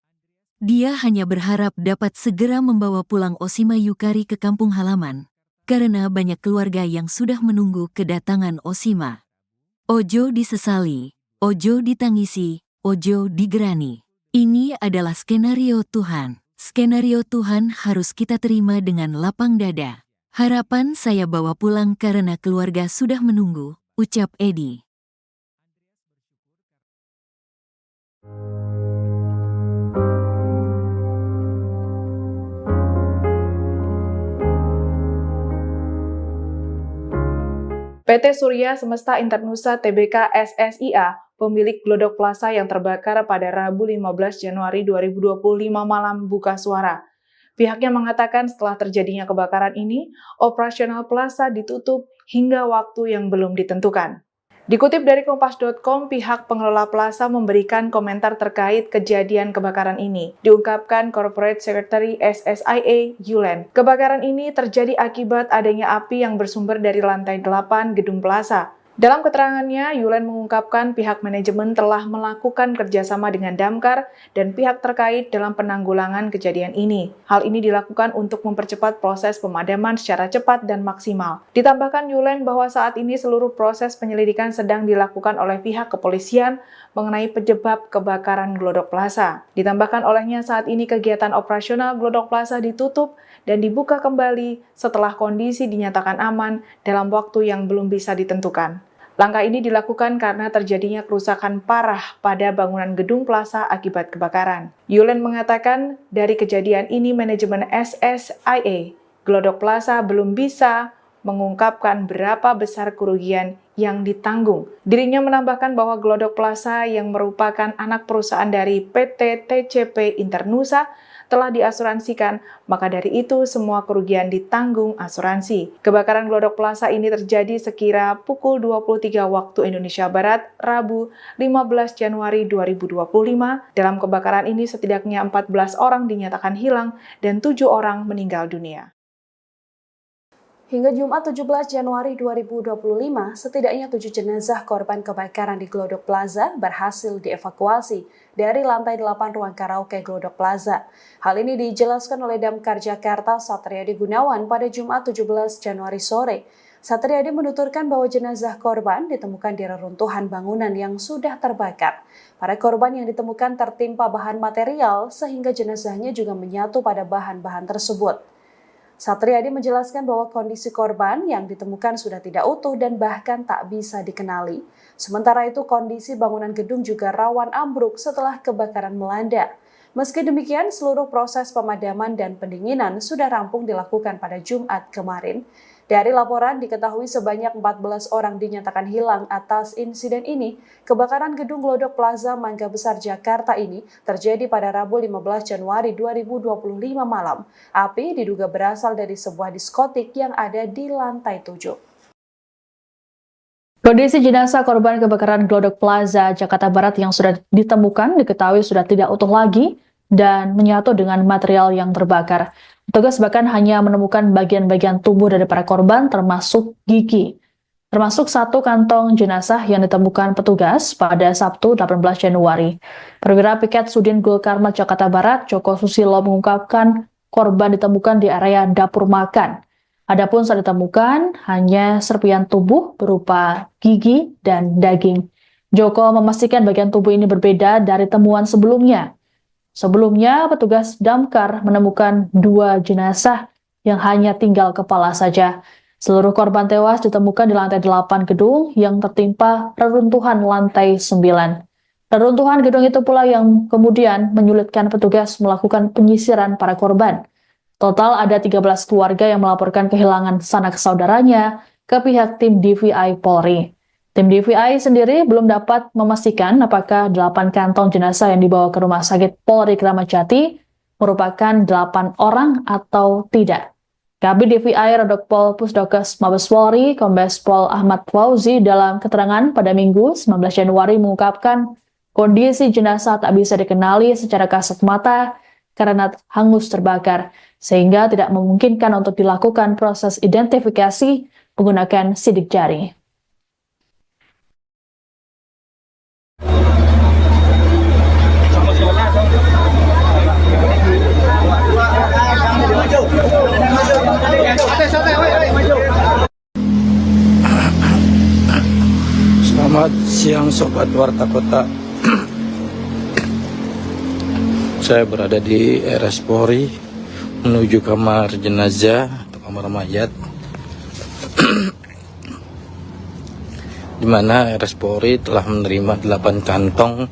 Dia hanya berharap dapat segera membawa pulang Oshima Yukari ke kampung halaman, karena banyak keluarga yang sudah menunggu kedatangan Oshima. Ojo disesali, ojo ditangisi, ojo digerani. Ini adalah skenario Tuhan. Skenario Tuhan harus kita terima dengan lapang dada. Harapan saya bawa pulang karena keluarga sudah menunggu, ucap Edi. PT Surya Semesta Internusa Tbk SSIA, pemilik Glodok Plaza yang terbakar pada Rabu 15 Januari 2025 malam buka suara. Pihaknya mengatakan setelah terjadinya kebakaran ini, operasional plaza ditutup hingga waktu yang belum ditentukan. Dikutip dari Kompas.com, pihak pengelola plaza memberikan komentar terkait kejadian kebakaran ini. Diungkapkan Corporate Secretary SSIA, Yulen. Kebakaran ini terjadi akibat adanya api yang bersumber dari lantai 8 gedung plaza. Dalam keterangannya, Yulen mengungkapkan pihak manajemen telah melakukan kerjasama dengan Damkar dan pihak terkait dalam penanggulangan kejadian ini. Hal ini dilakukan untuk mempercepat proses pemadaman secara cepat dan maksimal. Ditambahkan Yulen bahwa saat ini seluruh proses penyelidikan sedang dilakukan oleh pihak kepolisian mengenai penyebab kebakaran Glodok Plaza. Ditambahkan olehnya saat ini kegiatan operasional Glodok Plaza ditutup dan dibuka kembali setelah kondisi dinyatakan aman dalam waktu yang belum bisa ditentukan. Langkah ini dilakukan karena terjadinya kerusakan parah pada bangunan gedung plaza akibat kebakaran. Yulen mengatakan dari kejadian ini manajemen SSIA Glodok Plaza belum bisa mengungkapkan berapa besar kerugian yang ditanggung. Dirinya menambahkan bahwa Glodok Plaza yang merupakan anak perusahaan dari PT TCP Internusa telah diasuransikan, maka dari itu semua kerugian ditanggung asuransi. Kebakaran Glodok Plaza ini terjadi sekira pukul 23 waktu Indonesia Barat, Rabu 15 Januari 2025. Dalam kebakaran ini setidaknya 14 orang dinyatakan hilang dan 7 orang meninggal dunia. Hingga Jumat 17 Januari 2025, setidaknya 7 jenazah korban kebakaran di Glodok Plaza berhasil dievakuasi dari lantai 8 ruang karaoke Glodok Plaza. Hal ini dijelaskan oleh Damkar Jakarta Satriadi Gunawan pada Jumat 17 Januari sore. Satriadi menuturkan bahwa jenazah korban ditemukan di reruntuhan bangunan yang sudah terbakar. Para korban yang ditemukan tertimpa bahan material sehingga jenazahnya juga menyatu pada bahan-bahan tersebut. Satriadi menjelaskan bahwa kondisi korban yang ditemukan sudah tidak utuh dan bahkan tak bisa dikenali. Sementara itu kondisi bangunan gedung juga rawan ambruk setelah kebakaran melanda. Meski demikian, seluruh proses pemadaman dan pendinginan sudah rampung dilakukan pada Jumat kemarin. Dari laporan diketahui sebanyak 14 orang dinyatakan hilang atas insiden ini. Kebakaran gedung Glodok Plaza Mangga Besar Jakarta ini terjadi pada Rabu 15 Januari 2025 malam. Api diduga berasal dari sebuah diskotik yang ada di lantai 7. Kondisi jenazah korban kebakaran Glodok Plaza Jakarta Barat yang sudah ditemukan diketahui sudah tidak utuh lagi dan menyatu dengan material yang terbakar. Petugas bahkan hanya menemukan bagian-bagian tubuh dari para korban termasuk gigi. Termasuk satu kantong jenazah yang ditemukan petugas pada Sabtu 18 Januari. Perwira Piket Sudin Gul Karmat Jakarta Barat, Joko Susilo mengungkapkan korban ditemukan di area dapur makan. Adapun saat ditemukan hanya serpian tubuh berupa gigi dan daging. Joko memastikan bagian tubuh ini berbeda dari temuan sebelumnya. Sebelumnya, petugas damkar menemukan 2 jenazah yang hanya tinggal kepala saja. Seluruh korban tewas ditemukan di lantai 8 gedung yang tertimpa reruntuhan lantai 9. Reruntuhan gedung itu pula yang kemudian menyulitkan petugas melakukan penyisiran para korban. Total ada 13 keluarga yang melaporkan kehilangan sanak saudaranya ke pihak tim DVI Polri. Tim DVI sendiri belum dapat memastikan apakah 8 kantong jenazah yang dibawa ke Rumah Sakit Polri Kramat Jati merupakan 8 orang atau tidak. Kabid DVI Rodokpol Pusdokes Mabes Polri, Kombes Pol Ahmad Fauzi dalam keterangan pada Minggu 19 Januari mengungkapkan kondisi jenazah tak bisa dikenali secara kasat mata karena hangus terbakar, sehingga tidak memungkinkan untuk dilakukan proses identifikasi menggunakan sidik jari. Selamat siang Sobat Warta Kota. Saya berada di RS Polri menuju kamar jenazah atau kamar mayat, di mana RS Polri telah menerima 8 kantong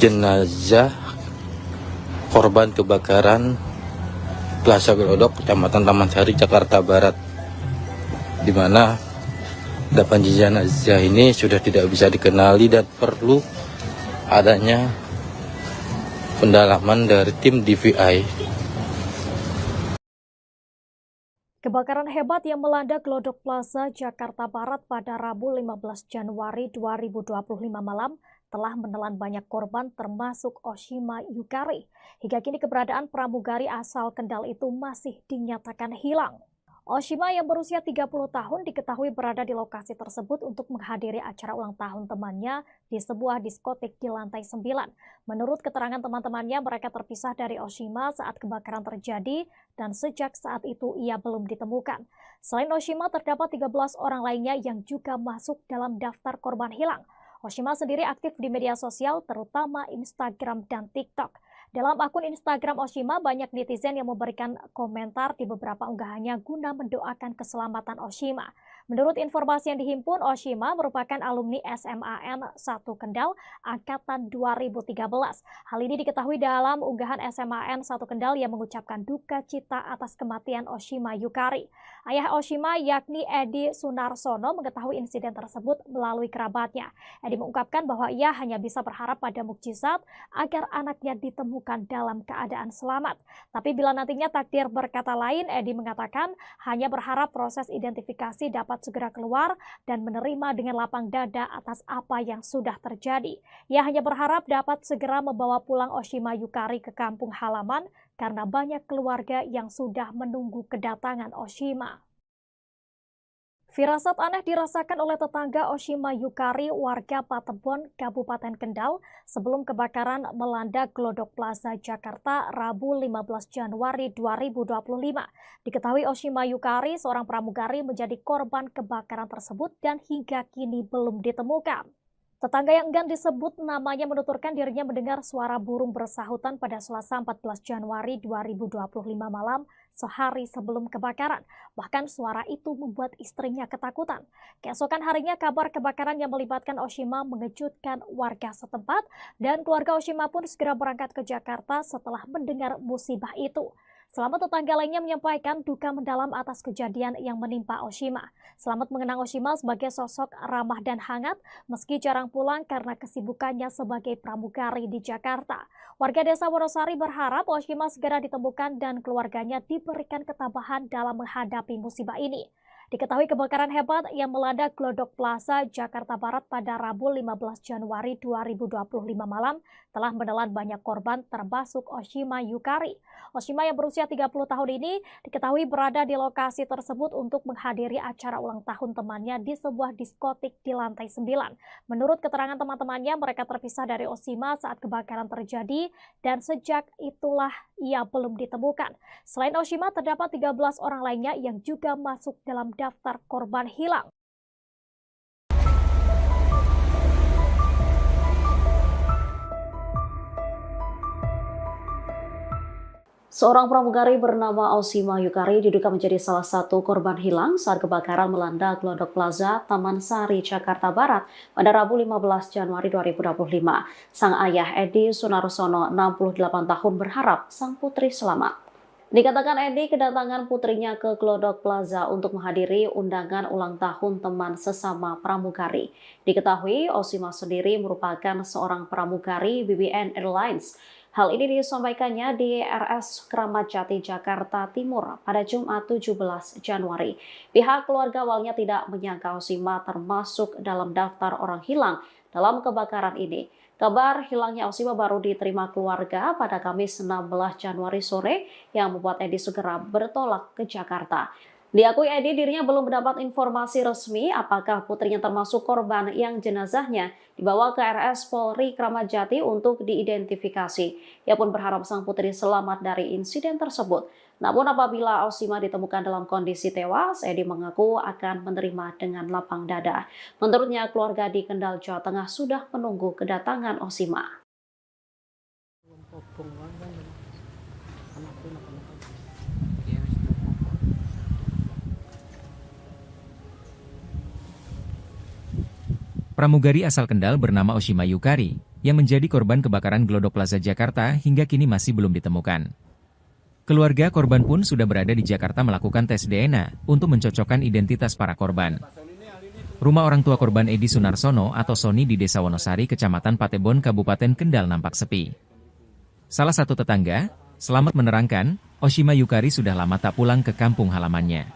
jenazah korban kebakaran Plaza Glodok, Kecamatan Taman Sari, Jakarta Barat, di mana 8 jenazah ini sudah tidak bisa dikenali dan perlu adanya pendalaman dari tim DVI. Kebakaran hebat yang melanda Glodok Plaza Jakarta Barat pada Rabu 15 Januari 2025 malam telah menelan banyak korban termasuk Oshima Yukari. Hingga kini keberadaan pramugari asal Kendal itu masih dinyatakan hilang. Oshima yang berusia 30 tahun diketahui berada di lokasi tersebut untuk menghadiri acara ulang tahun temannya di sebuah diskotik di lantai 9. Menurut keterangan teman-temannya, mereka terpisah dari Oshima saat kebakaran terjadi dan sejak saat itu ia belum ditemukan. Selain Oshima, terdapat 13 orang lainnya yang juga masuk dalam daftar korban hilang. Oshima sendiri aktif di media sosial, terutama Instagram dan TikTok. Dalam akun Instagram Oshima, banyak netizen yang memberikan komentar di beberapa unggahannya guna mendoakan keselamatan Oshima. Menurut informasi yang dihimpun, Oshima merupakan alumni SMAN 1 Kendal angkatan 2013. Hal ini diketahui dalam unggahan SMAN 1 Kendal yang mengucapkan duka cita atas kematian Oshima Yukari. Ayah Oshima yakni Edi Sunarsono mengetahui insiden tersebut melalui kerabatnya. Edi mengungkapkan bahwa ia hanya bisa berharap pada mukjizat agar anaknya ditemukan dalam keadaan selamat. Tapi bila nantinya takdir berkata lain, Edi mengatakan hanya berharap proses identifikasi dapat segera keluar dan menerima dengan lapang dada atas apa yang sudah terjadi. Ia hanya berharap dapat segera membawa pulang Oshima Yukari ke kampung halaman karena banyak keluarga yang sudah menunggu kedatangan Oshima. Firasat aneh dirasakan oleh tetangga Oshima Yukari warga Patebon, Kabupaten Kendal sebelum kebakaran melanda Glodok Plaza, Jakarta, Rabu 15 Januari 2025. Diketahui Oshima Yukari, seorang pramugari, menjadi korban kebakaran tersebut dan hingga kini belum ditemukan. Tetangga yang enggan disebut namanya menuturkan dirinya mendengar suara burung bersahutan pada Selasa 14 Januari 2025 malam sehari sebelum kebakaran. Bahkan suara itu membuat istrinya ketakutan. Keesokan harinya kabar kebakaran yang melibatkan Oshima mengejutkan warga setempat dan keluarga Oshima pun segera berangkat ke Jakarta setelah mendengar musibah itu. Selamat tetangga lainnya menyampaikan duka mendalam atas kejadian yang menimpa Oshima. Selamat mengenang Oshima sebagai sosok ramah dan hangat meski jarang pulang karena kesibukannya sebagai pramugari di Jakarta. Warga desa Wonosari berharap Oshima segera ditemukan dan keluarganya diberikan ketabahan dalam menghadapi musibah ini. Diketahui kebakaran hebat yang melanda Glodok Plaza, Jakarta Barat pada Rabu 15 Januari 2025 malam telah menelan banyak korban termasuk Oshima Yukari. Oshima yang berusia 30 tahun ini diketahui berada di lokasi tersebut untuk menghadiri acara ulang tahun temannya di sebuah diskotik di lantai 9. Menurut keterangan teman-temannya, mereka terpisah dari Oshima saat kebakaran terjadi dan sejak itulah ia belum ditemukan. Selain Oshima, terdapat 13 orang lainnya yang juga masuk dalam daftar korban hilang. Seorang pramugari bernama Oshima Yukari diduga menjadi salah satu korban hilang saat kebakaran melanda Glodok Plaza, Taman Sari, Jakarta Barat pada Rabu 15 Januari 2025. Sang ayah Edi Sunarsono, 68 tahun, berharap sang putri selamat. Dikatakan Edi kedatangan putrinya ke Glodok Plaza untuk menghadiri undangan ulang tahun teman sesama pramugari. Diketahui Oshima sendiri merupakan seorang pramugari BBN Airlines. Hal ini disampaikannya di RS Kramat Jati, Jakarta Timur pada Jumat 17 Januari. Pihak keluarga awalnya tidak menyangka Oshima termasuk dalam daftar orang hilang dalam kebakaran ini. Kabar hilangnya Oshima baru diterima keluarga pada Kamis 16 Januari sore yang membuat Edi segera bertolak ke Jakarta. Diakui Edi dirinya belum mendapat informasi resmi apakah putrinya termasuk korban yang jenazahnya dibawa ke RS Polri Kramat Jati untuk diidentifikasi. Ia pun berharap sang putri selamat dari insiden tersebut. Namun apabila Oshima ditemukan dalam kondisi tewas, Edi mengaku akan menerima dengan lapang dada. Menurutnya keluarga di Kendal, Jawa Tengah sudah menunggu kedatangan Oshima. Pramugari asal Kendal bernama Oshima Yukari yang menjadi korban kebakaran Glodok Plaza Jakarta hingga kini masih belum ditemukan. Keluarga korban pun sudah berada di Jakarta melakukan tes DNA untuk mencocokkan identitas para korban. Rumah orang tua korban Edi Sunarsono atau Sony di Desa Wonosari, Kecamatan Patebon, Kabupaten Kendal nampak sepi. Salah satu tetangga, Selamat, menerangkan, Oshima Yukari sudah lama tak pulang ke kampung halamannya.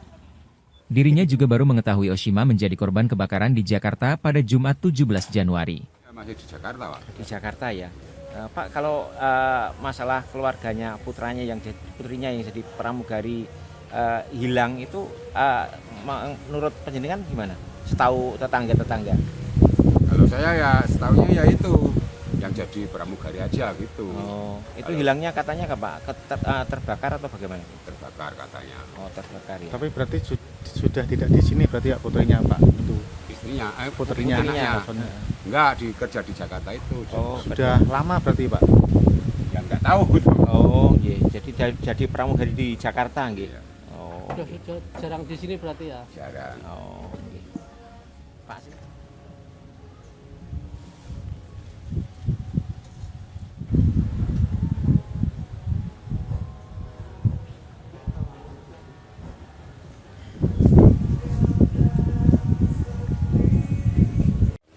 Dirinya juga baru mengetahui Oshima menjadi korban kebakaran di Jakarta pada Jumat 17 Januari. Masih di Jakarta, Pak. Di Jakarta ya. Pak, kalau masalah keluarganya, putrinya yang jadi pramugari hilang itu menurut penjenengan gimana? Setahu tetangga-tetangga. Kalau saya ya setahunya ya itu yang jadi pramugari aja gitu. Oh, itu kalau hilangnya katanya Pak terbakar atau bagaimana? Terbakar katanya. Oh, terbakar ya. Tapi berarti sudah tidak di sini berarti ya putrinya Pak itu. Istrinya, putrinya. Enggak, kerja di Jakarta itu. Oh, sudah lama berarti Pak? Ya enggak tahu. Oh, iya. Jadi pramugari di Jakarta nggih. Iya. Oh, Sudah jarang di sini berarti ya? Jarang. Oh, oke. Pak,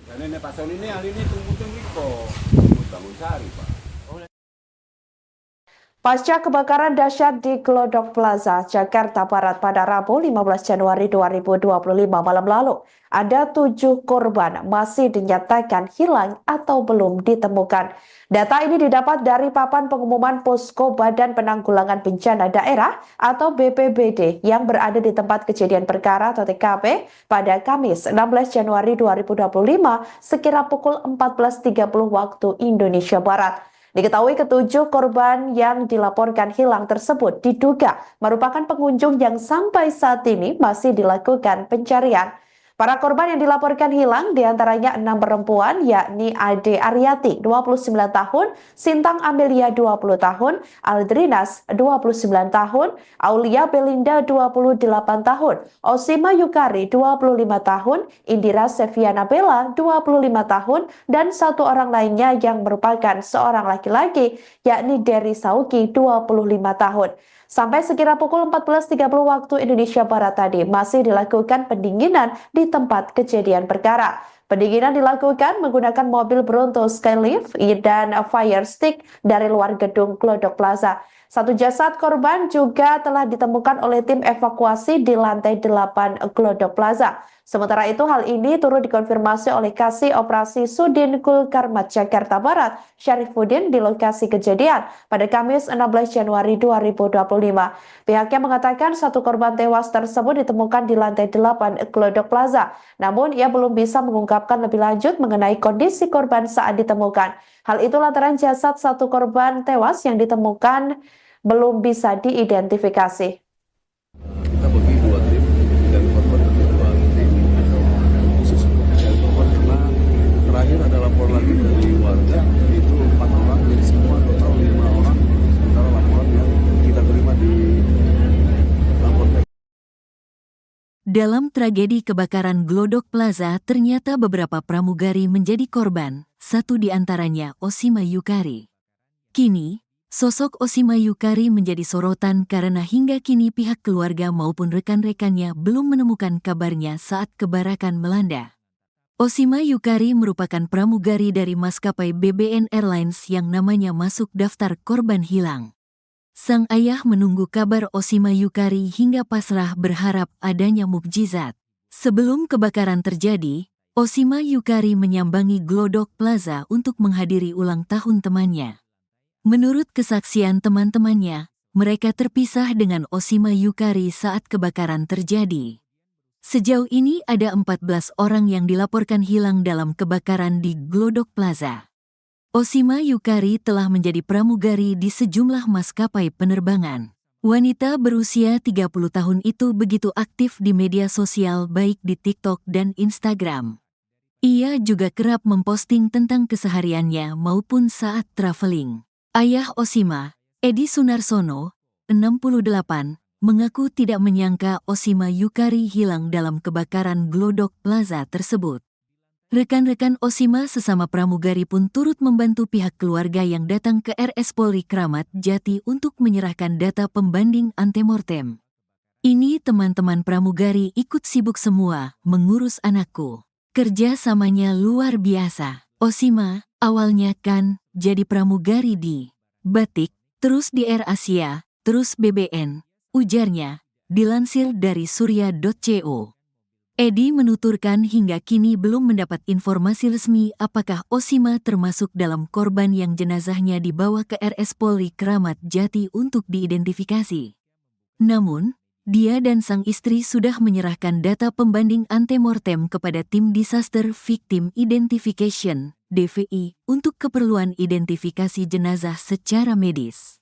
Dan ini Pak Sol ini hari ini tunggu bangun sari Pak. Pasca kebakaran dahsyat di Glodok Plaza, Jakarta Barat pada Rabu 15 Januari 2025 malam lalu, ada 7 korban masih dinyatakan hilang atau belum ditemukan. Data ini didapat dari papan pengumuman Posko Badan Penanggulangan Bencana Daerah atau BPBD yang berada di tempat kejadian perkara atau TKP pada Kamis 16 Januari 2025 sekira pukul 14.30 waktu Indonesia Barat. Diketahui ketujuh korban yang dilaporkan hilang tersebut diduga merupakan pengunjung yang sampai saat ini masih dilakukan pencarian. Para korban yang dilaporkan hilang diantaranya 6 perempuan yakni Ade Aryati 29 tahun, Sintang Amelia 20 tahun, Aldrinas 29 tahun, Aulia Belinda 28 tahun, Osima Yukari 25 tahun, Indira Seviana Bella 25 tahun, dan 1 orang lainnya yang merupakan seorang laki-laki yakni Dery Sauki 25 tahun. Sampai sekira pukul 14.30 waktu Indonesia Barat tadi masih dilakukan pendinginan di tempat kejadian perkara. Pendinginan dilakukan menggunakan mobil Bronto Skylift dan fire stick dari luar gedung Glodok Plaza. 1 jasad korban juga telah ditemukan oleh tim evakuasi di lantai 8 Glodok Plaza. Sementara itu hal ini turut dikonfirmasi oleh Kasih Operasi Sudin Kulkarmat Jakarta Barat, Syarifuddin di lokasi kejadian pada Kamis 16 Januari 2025. Pihaknya mengatakan 1 korban tewas tersebut ditemukan di lantai 8 Glodok Plaza. Namun ia belum bisa mengungkapkan lebih lanjut mengenai kondisi korban saat ditemukan. Hal itu lantaran jasad 1 korban tewas yang ditemukan belum bisa diidentifikasi. Kita bagi 2 tim dan korban tentu 2 tim khusus untuk mencari korban karena terakhir ada lapor lagi dari warga itu 4 orang jadi semua total 5 orang sementara laporan yang kita terima di laporan. Dalam tragedi kebakaran Glodok Plaza, ternyata beberapa pramugari menjadi korban, 1 di antaranya Osima Yukari. Kini, sosok Osima Yukari menjadi sorotan karena hingga kini pihak keluarga maupun rekan-rekannya belum menemukan kabarnya saat kebakaran melanda. Osima Yukari merupakan pramugari dari maskapai BBN Airlines yang namanya masuk daftar korban hilang. Sang ayah menunggu kabar Osima Yukari hingga pasrah berharap adanya mukjizat. Sebelum kebakaran terjadi, Osima Yukari menyambangi Glodok Plaza untuk menghadiri ulang tahun temannya. Menurut kesaksian teman-temannya, mereka terpisah dengan Osima Yukari saat kebakaran terjadi. Sejauh ini ada 14 orang yang dilaporkan hilang dalam kebakaran di Glodok Plaza. Osima Yukari telah menjadi pramugari di sejumlah maskapai penerbangan. Wanita berusia 30 tahun itu begitu aktif di media sosial baik di TikTok dan Instagram. Ia juga kerap memposting tentang kesehariannya maupun saat traveling. Ayah Osima, Edi Sunarsono, 68, mengaku tidak menyangka Osima Yukari hilang dalam kebakaran Glodok Plaza tersebut. Rekan-rekan Osima sesama pramugari pun turut membantu pihak keluarga yang datang ke RS Polri Kramat Jati untuk menyerahkan data pembanding antemortem. Ini teman-teman pramugari ikut sibuk semua mengurus anakku. Kerjasamanya luar biasa. Osima, awalnya kan jadi pramugari di Batik, terus di Air Asia, terus BBN, ujarnya, dilansir dari surya.co. Edi menuturkan hingga kini belum mendapat informasi resmi apakah Osima termasuk dalam korban yang jenazahnya dibawa ke RS Polri Kramat Jati untuk diidentifikasi. Namun, dia dan sang istri sudah menyerahkan data pembanding antemortem kepada Tim Disaster Victim Identification, DVI, untuk keperluan identifikasi jenazah secara medis.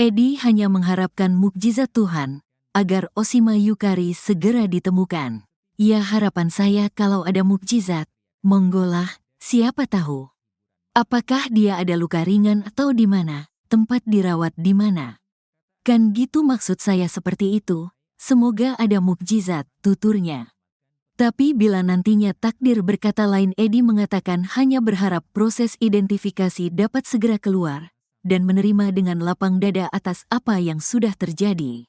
Edi hanya mengharapkan mukjizat Tuhan, agar Osima Yukari segera ditemukan. Ya harapan saya kalau ada mukjizat, monggolah, siapa tahu. Apakah dia ada luka ringan atau di mana, tempat dirawat di mana? Kan gitu maksud saya seperti itu, Semoga ada mukjizat, tuturnya. Tapi bila nantinya takdir berkata lain, Edi mengatakan hanya berharap proses identifikasi dapat segera keluar dan menerima dengan lapang dada atas apa yang sudah terjadi.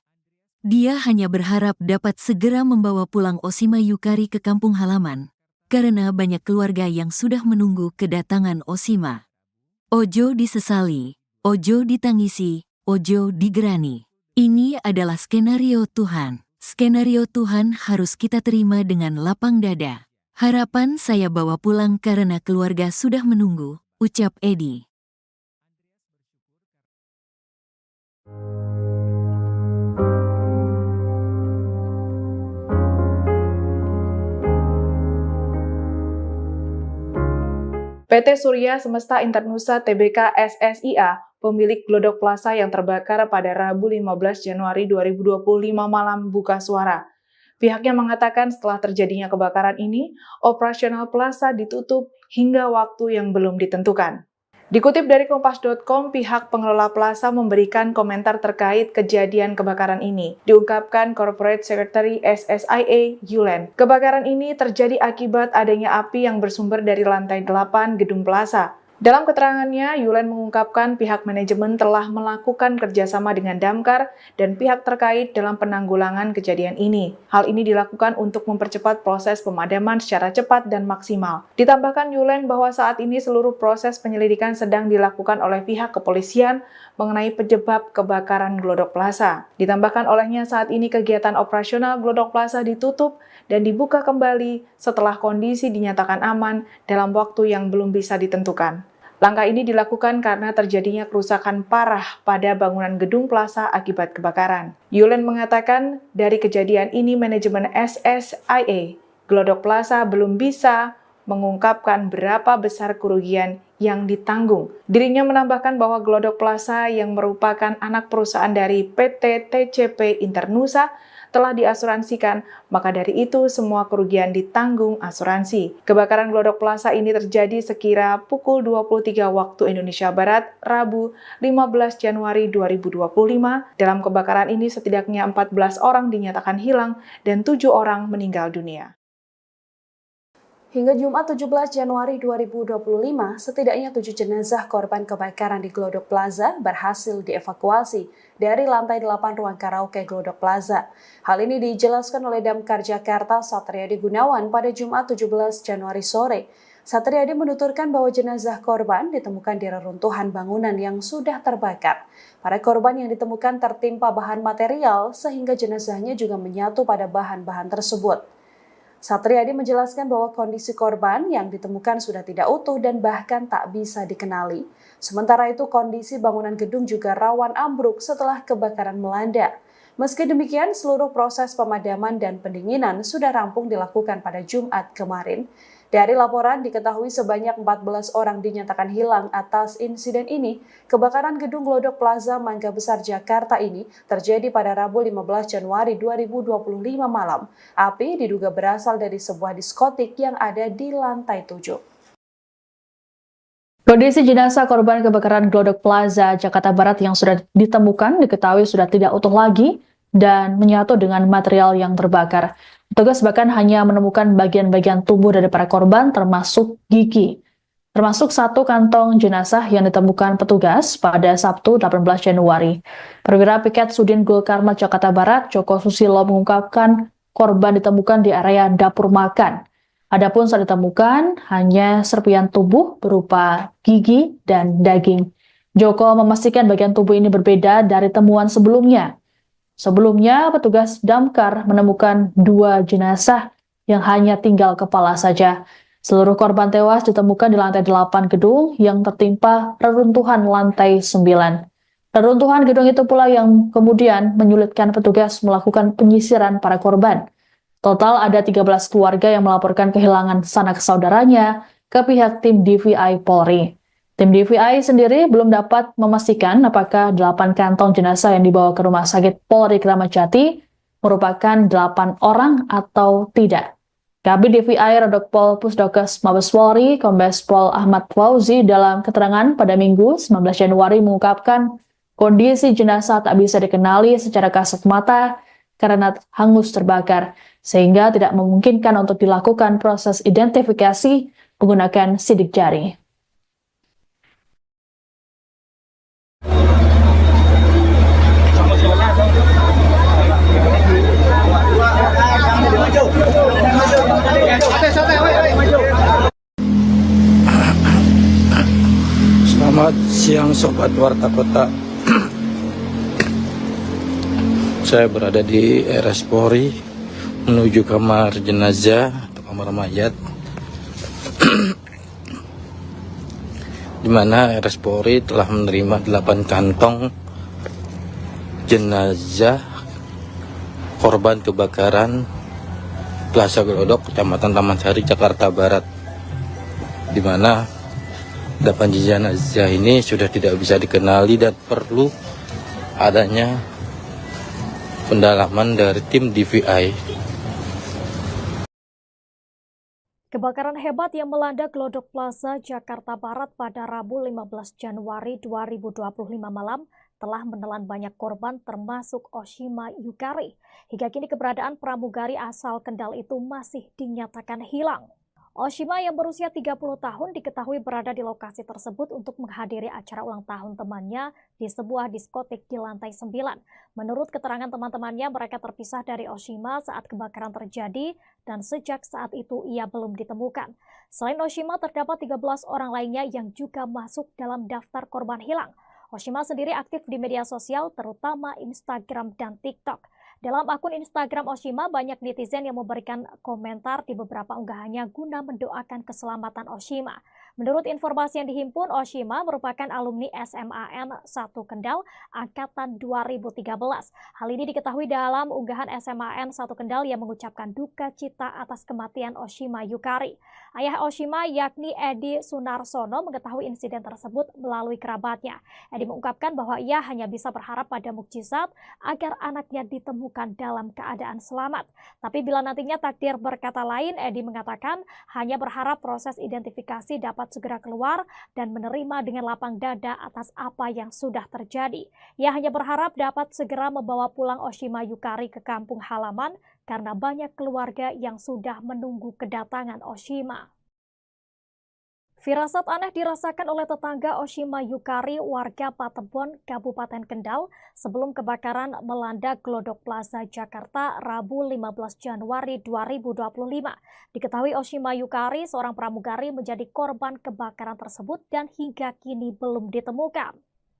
Dia hanya berharap dapat segera membawa pulang Oshima Yukari ke kampung halaman, karena banyak keluarga yang sudah menunggu kedatangan Oshima. Ojo disesali, ojo ditangisi, ojo digerani. Ini adalah skenario Tuhan. Skenario Tuhan harus kita terima dengan lapang dada. Harapan saya bawa pulang karena keluarga sudah menunggu, ucap Edi. PT Surya Semesta Internusa Tbk SSIA, pemilik Glodok Plaza yang terbakar pada Rabu 15 Januari 2025 malam buka suara. Pihaknya mengatakan setelah terjadinya kebakaran ini, operasional plaza ditutup hingga waktu yang belum ditentukan. Dikutip dari Kompas.com, pihak pengelola plaza memberikan komentar terkait kejadian kebakaran ini. Diungkapkan Corporate Secretary SSIA, Yulen. Kebakaran ini terjadi akibat adanya api yang bersumber dari lantai 8 gedung plaza. Dalam keterangannya, Yulen mengungkapkan pihak manajemen telah melakukan kerjasama dengan Damkar dan pihak terkait dalam penanggulangan kejadian ini. Hal ini dilakukan untuk mempercepat proses pemadaman secara cepat dan maksimal. Ditambahkan Yulen bahwa saat ini seluruh proses penyelidikan sedang dilakukan oleh pihak kepolisian mengenai penyebab kebakaran Glodok Plaza. Ditambahkan olehnya saat ini kegiatan operasional Glodok Plaza ditutup dan dibuka kembali setelah kondisi dinyatakan aman dalam waktu yang belum bisa ditentukan. Langkah ini dilakukan karena terjadinya kerusakan parah pada bangunan gedung plaza akibat kebakaran. Yulen mengatakan dari kejadian ini manajemen SSIA Glodok Plaza belum bisa mengungkapkan berapa besar kerugian yang ditanggung. Dirinya menambahkan bahwa Glodok Plaza yang merupakan anak perusahaan dari PT TCP Internusa telah diasuransikan, maka dari itu semua kerugian ditanggung asuransi. Kebakaran Glodok Plaza ini terjadi sekira pukul 23 waktu Indonesia Barat, Rabu 15 Januari 2025. Dalam kebakaran ini setidaknya 14 orang dinyatakan hilang dan 7 orang meninggal dunia. Hingga Jumat 17 Januari 2025, setidaknya 7 jenazah korban kebakaran di Glodok Plaza berhasil dievakuasi dari lantai 8 ruang karaoke Glodok Plaza. Hal ini dijelaskan oleh Damkar Jakarta Satriadi Gunawan pada Jumat 17 Januari sore. Satriadi menuturkan bahwa jenazah korban ditemukan di reruntuhan bangunan yang sudah terbakar. Para korban yang ditemukan tertimpa bahan material sehingga jenazahnya juga menyatu pada bahan-bahan tersebut. Satriadi menjelaskan bahwa kondisi korban yang ditemukan sudah tidak utuh dan bahkan tak bisa dikenali. Sementara itu kondisi bangunan gedung juga rawan ambruk setelah kebakaran melanda. Meski demikian, seluruh proses pemadaman dan pendinginan sudah rampung dilakukan pada Jumat kemarin. Dari laporan diketahui sebanyak 14 orang dinyatakan hilang atas insiden ini. Kebakaran gedung Glodok Plaza Mangga Besar Jakarta ini terjadi pada Rabu 15 Januari 2025 malam. Api diduga berasal dari sebuah diskotik yang ada di lantai 7. Kondisi jenazah korban kebakaran Glodok Plaza Jakarta Barat yang sudah ditemukan diketahui sudah tidak utuh lagi dan menyatu dengan material yang terbakar. Petugas bahkan hanya menemukan bagian-bagian tubuh dari para korban termasuk gigi. Termasuk satu kantong jenazah yang ditemukan petugas pada Sabtu 18 Januari. Perwira Piket Sudin Gul Karmat Jakarta Barat, Joko Susilo mengungkapkan korban ditemukan di area dapur makan. Adapun saat ditemukan hanya serpian tubuh berupa gigi dan daging. Joko memastikan bagian tubuh ini berbeda dari temuan sebelumnya. Sebelumnya, petugas damkar menemukan 2 jenazah yang hanya tinggal kepala saja. Seluruh korban tewas ditemukan di lantai 8 gedung yang tertimpa reruntuhan lantai 9. Reruntuhan gedung itu pula yang kemudian menyulitkan petugas melakukan penyisiran para korban. Total ada 13 keluarga yang melaporkan kehilangan sanak saudaranya ke pihak tim DVI Polri. Tim DVI sendiri belum dapat memastikan apakah 8 kantong jenazah yang dibawa ke Rumah Sakit Polri Kramat Jati merupakan 8 orang atau tidak. Kabid DVI Rodokpol Pusdokes Mabes Polri, Kombes Pol Ahmad Fauzi dalam keterangan pada Minggu 19 Januari mengungkapkan kondisi jenazah tak bisa dikenali secara kasat mata karena hangus terbakar, sehingga tidak memungkinkan untuk dilakukan proses identifikasi menggunakan sidik jari. Selamat siang Sobat Warta Kota. Saya berada di RS Polri menuju kamar jenazah atau kamar mayat, di mana RS Polri telah menerima 8 kantong jenazah korban kebakaran Plaza Glodok, Kecamatan Taman Sari, Jakarta Barat, di mana 8 jenazah ini sudah tidak bisa dikenali dan perlu adanya pendalaman dari tim DVI. Kebakaran hebat yang melanda Glodok Plaza Jakarta Barat pada Rabu 15 Januari 2025 malam telah menelan banyak korban termasuk Oshima Yukari. Hingga kini keberadaan pramugari asal Kendal itu masih dinyatakan hilang. Oshima yang berusia 30 tahun diketahui berada di lokasi tersebut untuk menghadiri acara ulang tahun temannya di sebuah diskotik di lantai 9. Menurut keterangan teman-temannya, mereka terpisah dari Oshima saat kebakaran terjadi dan sejak saat itu ia belum ditemukan. Selain Oshima, terdapat 13 orang lainnya yang juga masuk dalam daftar korban hilang. Oshima sendiri aktif di media sosial, terutama Instagram dan TikTok. Dalam akun Instagram Oshima, banyak netizen yang memberikan komentar di beberapa unggahannya guna mendoakan keselamatan Oshima. Menurut informasi yang dihimpun, Oshima merupakan alumni SMAN 1 Kendal angkatan 2013. Hal ini diketahui dalam unggahan SMAN 1 Kendal yang mengucapkan duka cita atas kematian Oshima Yukari. Ayah Oshima yakni Edi Sunarsono mengetahui insiden tersebut melalui kerabatnya. Edi mengungkapkan bahwa ia hanya bisa berharap pada mukjizat agar anaknya ditemukan dalam keadaan selamat. Tapi bila nantinya takdir berkata lain, Edi mengatakan hanya berharap proses identifikasi dapat segera keluar dan menerima dengan lapang dada atas apa yang sudah terjadi. Ia hanya berharap dapat segera membawa pulang Oshima Yukari ke kampung halaman karena banyak keluarga yang sudah menunggu kedatangan Oshima. Firasat aneh dirasakan oleh tetangga Oshima Yukari, warga Patebon, Kabupaten Kendal, sebelum kebakaran melanda Glodok Plaza Jakarta Rabu 15 Januari 2025. Diketahui Oshima Yukari, seorang pramugari, menjadi korban kebakaran tersebut dan hingga kini belum ditemukan.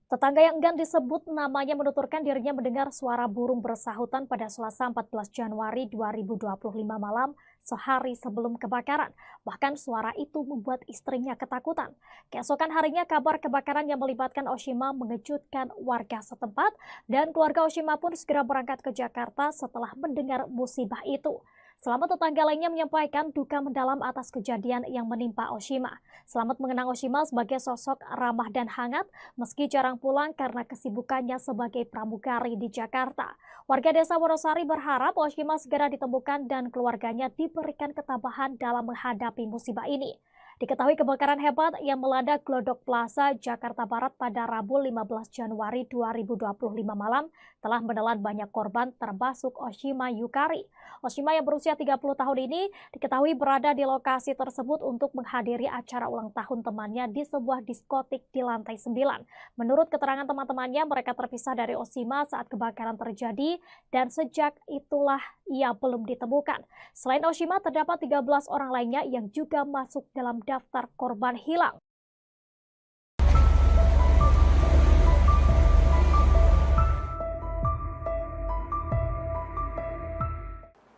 Tetangga yang enggan disebut namanya menuturkan dirinya mendengar suara burung bersahutan pada Selasa 14 Januari 2025 malam sehari sebelum kebakaran. Bahkan suara itu membuat istrinya ketakutan. Keesokan harinya kabar kebakaran yang melibatkan Oshima mengejutkan warga setempat dan keluarga Oshima pun segera berangkat ke Jakarta setelah mendengar musibah itu. Selamat tetangga lainnya menyampaikan duka mendalam atas kejadian yang menimpa Oshima. Selamat mengenang Oshima sebagai sosok ramah dan hangat meski jarang pulang karena kesibukannya sebagai pramugari di Jakarta. Warga desa Wonosari berharap Oshima segera ditemukan dan keluarganya diberikan ketabahan dalam menghadapi musibah ini. Diketahui kebakaran hebat yang melanda Glodok Plaza Jakarta Barat pada Rabu 15 Januari 2025 malam telah menelan banyak korban termasuk Oshima Yukari. Oshima yang berusia 30 tahun ini diketahui berada di lokasi tersebut untuk menghadiri acara ulang tahun temannya di sebuah diskotik di lantai 9. Menurut keterangan teman-temannya, mereka terpisah dari Oshima saat kebakaran terjadi dan sejak itulah ia belum ditemukan. Selain Oshima, terdapat 13 orang lainnya yang juga masuk dalam daftar korban hilang.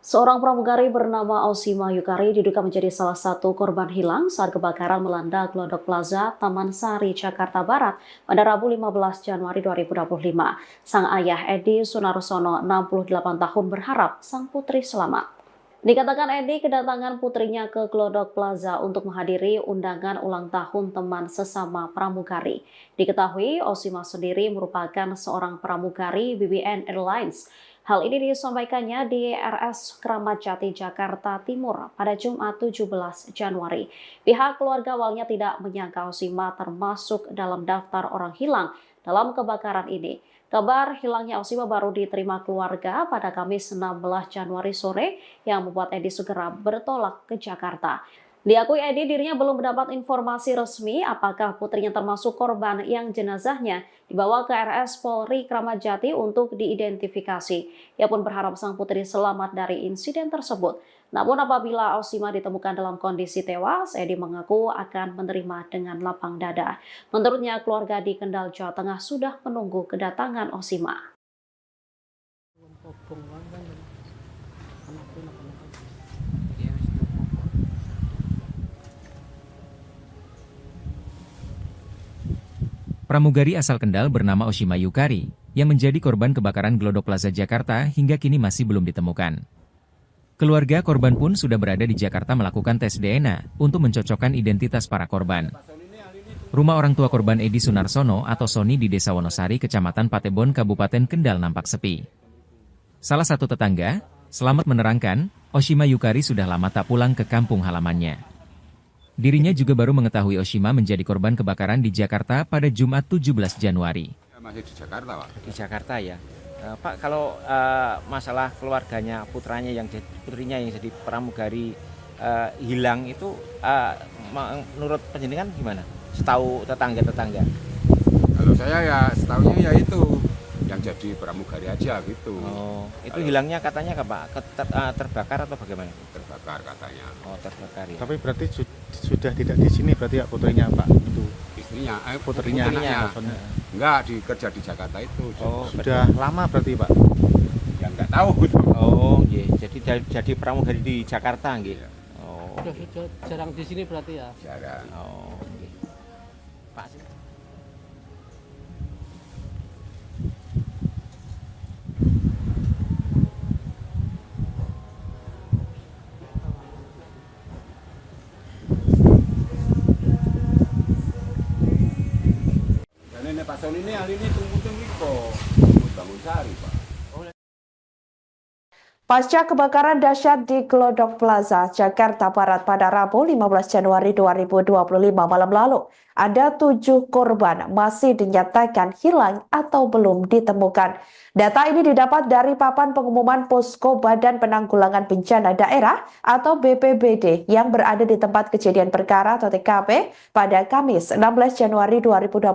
Seorang pramugari bernama Oshima Yukari diduga menjadi salah satu korban hilang saat kebakaran melanda Glodok Plaza, Taman Sari, Jakarta Barat pada Rabu 15 Januari 2025. Sang ayah Edi Sunarsono, 68 tahun, berharap sang putri selamat. Dikatakan Edi kedatangan putrinya ke Glodok Plaza untuk menghadiri undangan ulang tahun teman sesama pramugari. Diketahui Oshima sendiri merupakan seorang pramugari BBN Airlines. Hal ini disampaikannya di RS Kramat Jati, Jakarta Timur pada Jumat 17 Januari. Pihak keluarga awalnya tidak menyangka Oshima termasuk dalam daftar orang hilang dalam kebakaran ini. Kabar hilangnya Osima baru diterima keluarga pada Kamis 16 Januari sore yang membuat Edi segera bertolak ke Jakarta. Diakui Edi dirinya belum mendapat informasi resmi apakah putrinya termasuk korban yang jenazahnya dibawa ke RS Polri Kramat Jati untuk diidentifikasi. Ia pun berharap sang putri selamat dari insiden tersebut. Namun apabila Osima ditemukan dalam kondisi tewas, Edi mengaku akan menerima dengan lapang dada. Menurutnya, keluarga di Kendal, Jawa Tengah sudah menunggu kedatangan Osima. Pramugari asal Kendal bernama Osima Yukari, yang menjadi korban kebakaran Glodok Plaza Jakarta hingga kini masih belum ditemukan. Keluarga korban pun sudah berada di Jakarta melakukan tes DNA untuk mencocokkan identitas para korban. Rumah orang tua korban Edi Sunarsono atau Soni di Desa Wonosari, Kecamatan Patebon, Kabupaten Kendal nampak sepi. Salah satu tetangga, Selamat, menerangkan, Osima Yukari sudah lama tak pulang ke kampung halamannya. Dirinya juga baru mengetahui Osima menjadi korban kebakaran di Jakarta pada Jumat 17 Januari. Masih di Jakarta, Pak. Di Jakarta ya. Pak, kalau masalah keluarganya putrinya yang jadi pramugari hilang itu menurut penjenengan gimana? Setahu tetangga-tetangga? Kalau saya ya setahunya ya itu yang jadi pramugari aja gitu. Oh, itu hilangnya katanya Pak terbakar atau bagaimana? Terbakar katanya. Oh, terbakar ya. Tapi berarti sudah tidak di sini berarti ya putrinya Pak? Itu Istrinya, putrinya. Enggak, kerja di Jakarta itu. Oh, sudah lama berarti Pak? Ya enggak tahu. Oh, iya. Jadi pramugari di Jakarta nggih. Ya. Oh. Sudah jarang di sini berarti ya. Jarang. Oh, nggih. Pak. Dan ini Pak Soni ini ahli ini tunggu bangun sari, Pak. Pasca kebakaran dahsyat di Glodok Plaza, Jakarta Barat pada Rabu 15 Januari 2025 malam lalu, ada 7 korban masih dinyatakan hilang atau belum ditemukan. Data ini didapat dari papan pengumuman Posko Badan Penanggulangan Bencana Daerah atau BPBD yang berada di tempat kejadian perkara atau TKP pada Kamis 16 Januari 2025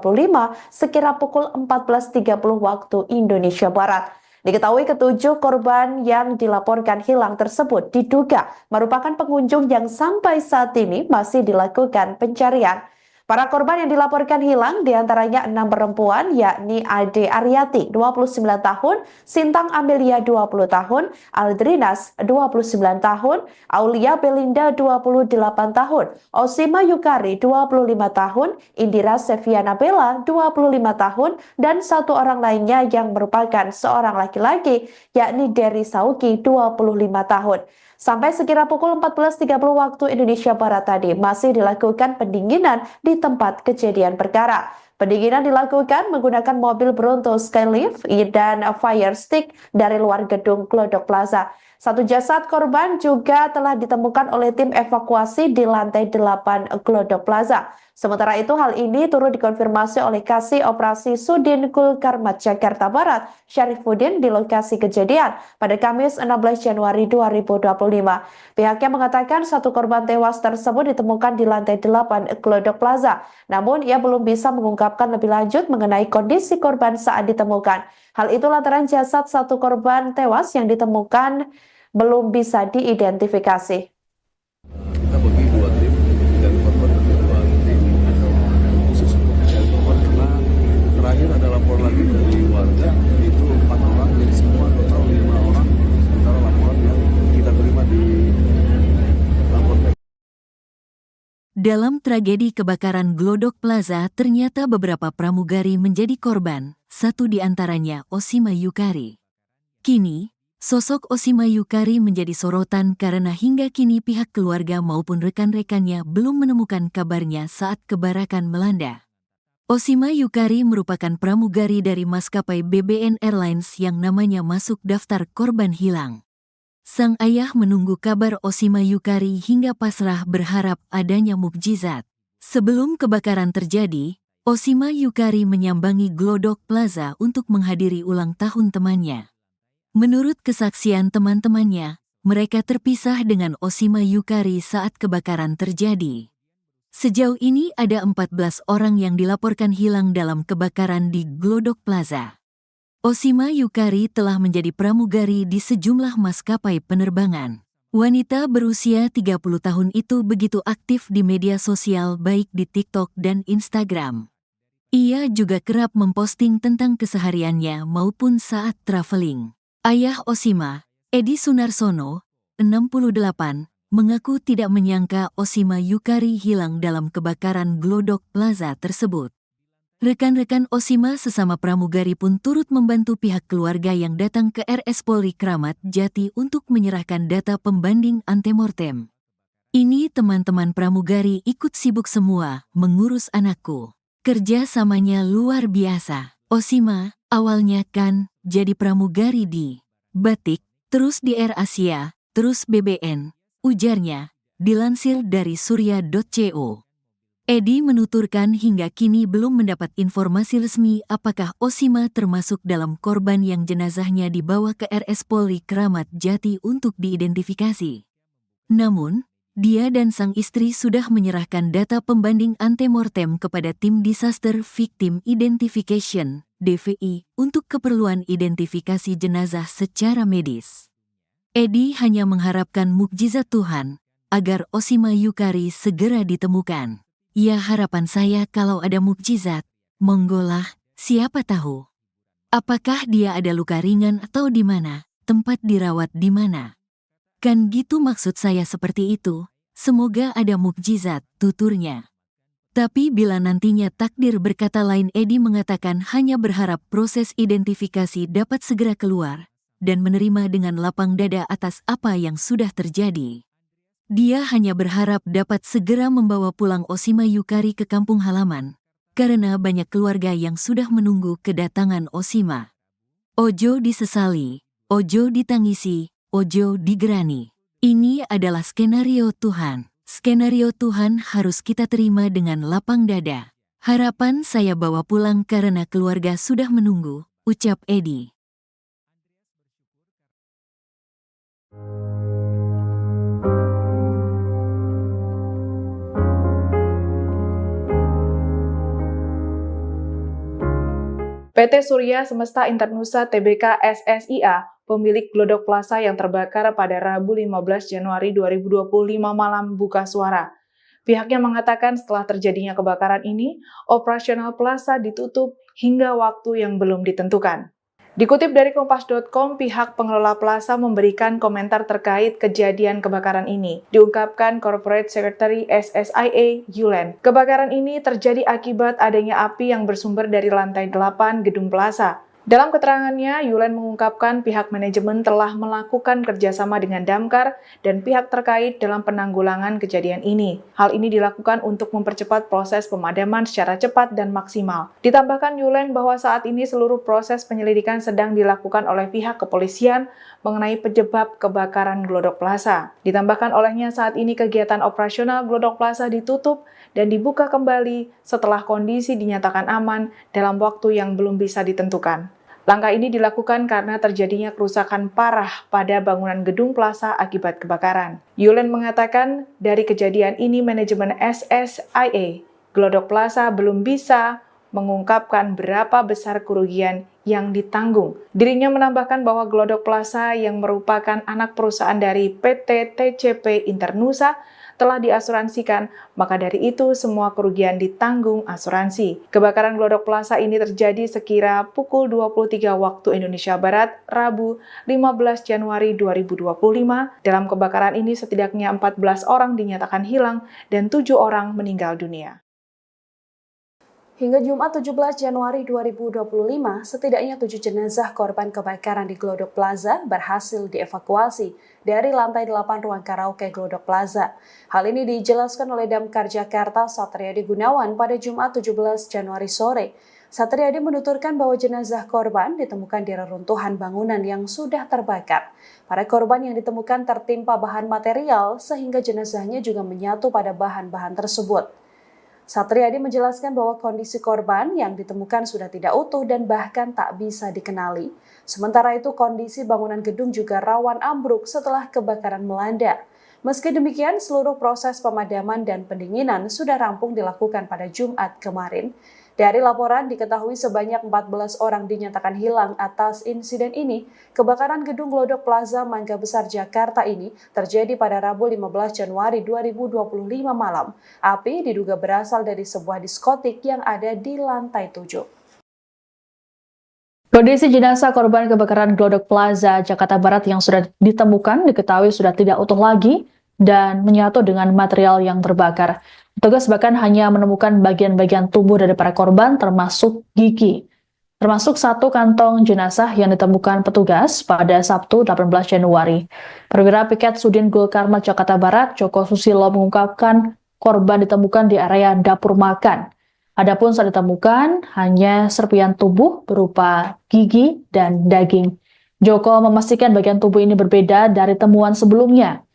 sekira pukul 14.30 waktu Indonesia Barat. Diketahui ketujuh korban yang dilaporkan hilang tersebut diduga merupakan pengunjung yang sampai saat ini masih dilakukan pencarian. Para korban yang dilaporkan hilang diantaranya 6 perempuan yakni Ade Aryati 29 tahun, Sintang Amelia 20 tahun, Aldrinas 29 tahun, Aulia Belinda 28 tahun, Osima Yukari 25 tahun, Indira Seviana Bella 25 tahun, dan 1 orang lainnya yang merupakan seorang laki-laki yakni Dery Sauki 25 tahun. Sampai sekira pukul 14.30 waktu Indonesia Barat tadi masih dilakukan pendinginan di tempat kejadian perkara. Pendinginan dilakukan menggunakan mobil Bronto Skylift dan fire stick dari luar gedung Glodok Plaza. 1 jasad korban juga telah ditemukan oleh tim evakuasi di lantai 8 Glodok Plaza. Sementara itu hal ini turut dikonfirmasi oleh Kasih Operasi Sudin Kulkarmat Jakarta Barat, Syarifuddin di lokasi kejadian pada Kamis 16 Januari 2025. Pihaknya mengatakan 1 korban tewas tersebut ditemukan di lantai 8 Glodok Plaza. Namun ia belum bisa mengungkapkan lebih lanjut mengenai kondisi korban saat ditemukan. Hal itu lantaran jasad 1 korban tewas yang ditemukan belum bisa diidentifikasi. Kita bagi 2 tim dan korban bagi 2 tim khusus untuk mencari korban karena terakhir ada lapor lagi dari warga itu 4 orang jadi semua total 5 orang sementara laporan yang kita terima di lapor. Dalam tragedi kebakaran Glodok Plaza, ternyata beberapa pramugari menjadi korban, 1 di antaranya Osima Yukari. Kini, sosok Osima Yukari menjadi sorotan karena hingga kini pihak keluarga maupun rekan-rekannya belum menemukan kabarnya saat kebakaran melanda. Osima Yukari merupakan pramugari dari maskapai BBN Airlines yang namanya masuk daftar korban hilang. Sang ayah menunggu kabar Osima Yukari hingga pasrah berharap adanya mukjizat. Sebelum kebakaran terjadi, Oshima Yukari menyambangi Glodok Plaza untuk menghadiri ulang tahun temannya. Menurut kesaksian teman-temannya, mereka terpisah dengan Oshima Yukari saat kebakaran terjadi. Sejauh ini ada 14 orang yang dilaporkan hilang dalam kebakaran di Glodok Plaza. Oshima Yukari telah menjadi pramugari di sejumlah maskapai penerbangan. Wanita berusia 30 tahun itu begitu aktif di media sosial baik di TikTok dan Instagram. Ia juga kerap memposting tentang kesehariannya maupun saat traveling. Ayah Oshima, Edi Sunarsono, 68, mengaku tidak menyangka Oshima Yukari hilang dalam kebakaran Glodok Plaza tersebut. Rekan-rekan Oshima sesama pramugari pun turut membantu pihak keluarga yang datang ke RS Polri Kramat Jati untuk menyerahkan data pembanding antemortem. Ini teman-teman pramugari ikut sibuk semua mengurus anakku. Kerja samanya luar biasa. Oshima, awalnya kan jadi pramugari di Batik, terus di Air Asia, terus BBN, ujarnya, dilansir dari surya.co. Edi menuturkan hingga kini belum mendapat informasi resmi apakah Oshima termasuk dalam korban yang jenazahnya dibawa ke RS Polri Kramat Jati untuk diidentifikasi. Namun, dia dan sang istri sudah menyerahkan data pembanding antemortem kepada Tim Disaster Victim Identification, DVI, untuk keperluan identifikasi jenazah secara medis. Edi hanya mengharapkan mukjizat Tuhan, agar Oshima Yukari segera ditemukan. Ya harapan saya kalau ada mukjizat, monggolah, siapa tahu. Apakah dia ada luka ringan atau di mana, tempat dirawat di mana? Kan gitu maksud saya seperti itu, semoga ada mukjizat, tuturnya. Tapi bila nantinya takdir berkata lain, Edi mengatakan hanya berharap proses identifikasi dapat segera keluar, dan menerima dengan lapang dada atas apa yang sudah terjadi. Dia hanya berharap dapat segera membawa pulang Oshima Yukari ke kampung halaman, karena banyak keluarga yang sudah menunggu kedatangan Oshima. Ojo disesali, ojo ditangisi, ojo digerani. Ini adalah skenario Tuhan. Skenario Tuhan harus kita terima dengan lapang dada. Harapan saya bawa pulang karena keluarga sudah menunggu, ucap Edi. PT Surya Semesta Internusa Tbk SSIA, pemilik Glodok Plaza yang terbakar pada Rabu 15 Januari 2025 malam buka suara. Pihaknya mengatakan setelah terjadinya kebakaran ini, operasional plaza ditutup hingga waktu yang belum ditentukan. Dikutip dari Kompas.com, pihak pengelola plaza memberikan komentar terkait kejadian kebakaran ini. Diungkapkan Corporate Secretary SSIA, Yulen. Kebakaran ini terjadi akibat adanya api yang bersumber dari lantai 8 gedung plaza. Dalam keterangannya, Yulen mengungkapkan pihak manajemen telah melakukan kerjasama dengan Damkar dan pihak terkait dalam penanggulangan kejadian ini. Hal ini dilakukan untuk mempercepat proses pemadaman secara cepat dan maksimal. Ditambahkan Yulen bahwa saat ini seluruh proses penyelidikan sedang dilakukan oleh pihak kepolisian mengenai penyebab kebakaran Glodok Plaza. Ditambahkan olehnya saat ini kegiatan operasional Glodok Plaza ditutup dan dibuka kembali setelah kondisi dinyatakan aman dalam waktu yang belum bisa ditentukan. Langkah ini dilakukan karena terjadinya kerusakan parah pada bangunan gedung plaza akibat kebakaran. Yulen mengatakan dari kejadian ini manajemen SSIA Glodok Plaza belum bisa mengungkapkan berapa besar kerugian yang ditanggung. Dirinya menambahkan bahwa Glodok Plaza yang merupakan anak perusahaan dari PT TCP Internusa telah diasuransikan, maka dari itu semua kerugian ditanggung asuransi. Kebakaran Glodok Plaza ini terjadi sekira pukul 23 waktu Indonesia Barat, Rabu 15 Januari 2025. Dalam kebakaran ini setidaknya 14 orang dinyatakan hilang dan 7 orang meninggal dunia. Hingga Jumat 17 Januari 2025, setidaknya 7 jenazah korban kebakaran di Glodok Plaza berhasil dievakuasi dari lantai 8 ruang karaoke Glodok Plaza. Hal ini dijelaskan oleh Damkar Jakarta Satriadi Gunawan pada Jumat 17 Januari sore. Satriadi menuturkan bahwa jenazah korban ditemukan di reruntuhan bangunan yang sudah terbakar. Para korban yang ditemukan tertimpa bahan material sehingga jenazahnya juga menyatu pada bahan-bahan tersebut. Satriadi menjelaskan bahwa kondisi korban yang ditemukan sudah tidak utuh dan bahkan tak bisa dikenali. Sementara itu kondisi bangunan gedung juga rawan ambruk setelah kebakaran melanda. Meski demikian, seluruh proses pemadaman dan pendinginan sudah rampung dilakukan pada Jumat kemarin. Dari laporan diketahui sebanyak 14 orang dinyatakan hilang atas insiden ini. Kebakaran gedung Glodok Plaza Mangga Besar Jakarta ini terjadi pada Rabu 15 Januari 2025 malam. Api diduga berasal dari sebuah diskotik yang ada di lantai 7. Kondisi jenazah korban kebakaran Glodok Plaza Jakarta Barat yang sudah ditemukan diketahui sudah tidak utuh lagi dan menyatu dengan material yang terbakar. Petugas bahkan hanya menemukan bagian-bagian tubuh dari para korban termasuk gigi. Termasuk satu kantong jenazah yang ditemukan petugas pada Sabtu 18 Januari. Perwira Piket Sudin Gul Karmat Jakarta Barat, Joko Susilo mengungkapkan korban ditemukan di area dapur makan. Adapun saat ditemukan hanya serpian tubuh berupa gigi dan daging. Joko memastikan bagian tubuh ini berbeda dari temuan sebelumnya.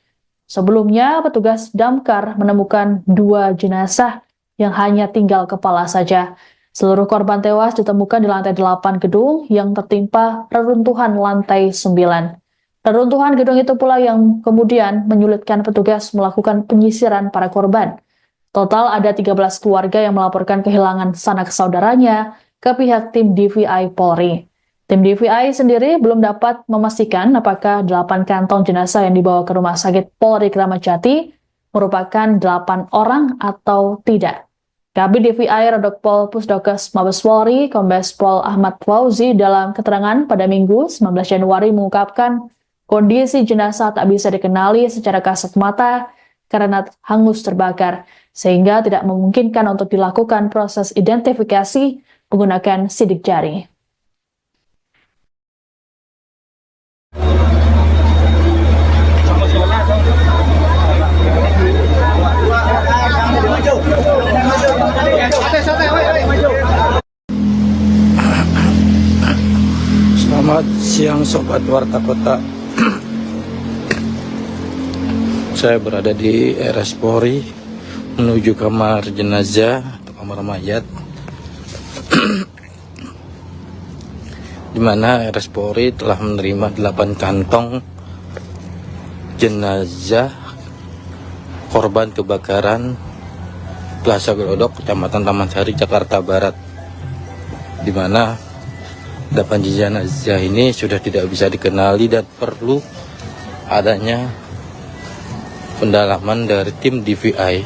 Sebelumnya, petugas damkar menemukan 2 jenazah yang hanya tinggal kepala saja. Seluruh korban tewas ditemukan di lantai 8 gedung yang tertimpa reruntuhan lantai 9. Reruntuhan gedung itu pula yang kemudian menyulitkan petugas melakukan penyisiran para korban. Total ada 13 keluarga yang melaporkan kehilangan sanak saudaranya ke pihak tim DVI Polri. Tim DVI sendiri belum dapat memastikan apakah 8 kantong jenazah yang dibawa ke Rumah Sakit Polri Kramat Jati merupakan 8 orang atau tidak. Kabid DVI Rodokpol Pusdokes Mabes Polri, Kombes Pol Ahmad Fauzi dalam keterangan pada Minggu 19 Januari mengungkapkan kondisi jenazah tak bisa dikenali secara kasat mata karena hangus terbakar, sehingga tidak memungkinkan untuk dilakukan proses identifikasi menggunakan sidik jari. Selamat siang Sobat Warta Kota. Saya berada di RS Polri menuju kamar jenazah atau kamar mayat, di mana RS Polri telah menerima 8 kantong jenazah korban kebakaran Plaza Glodok, Kecamatan Taman Sari, Jakarta Barat, di mana 8 jenazah ini sudah tidak bisa dikenali dan perlu adanya pendalaman dari tim DVI.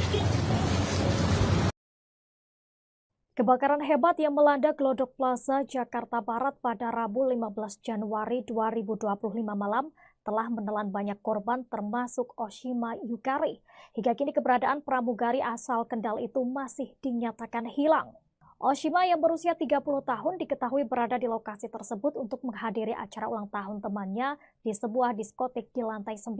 Kebakaran hebat yang melanda Glodok Plaza Jakarta Barat pada Rabu 15 Januari 2025 malam telah menelan banyak korban termasuk Oshima Yukari. Hingga kini keberadaan pramugari asal Kendal itu masih dinyatakan hilang. Oshima yang berusia 30 tahun diketahui berada di lokasi tersebut untuk menghadiri acara ulang tahun temannya di sebuah diskotik di lantai 9.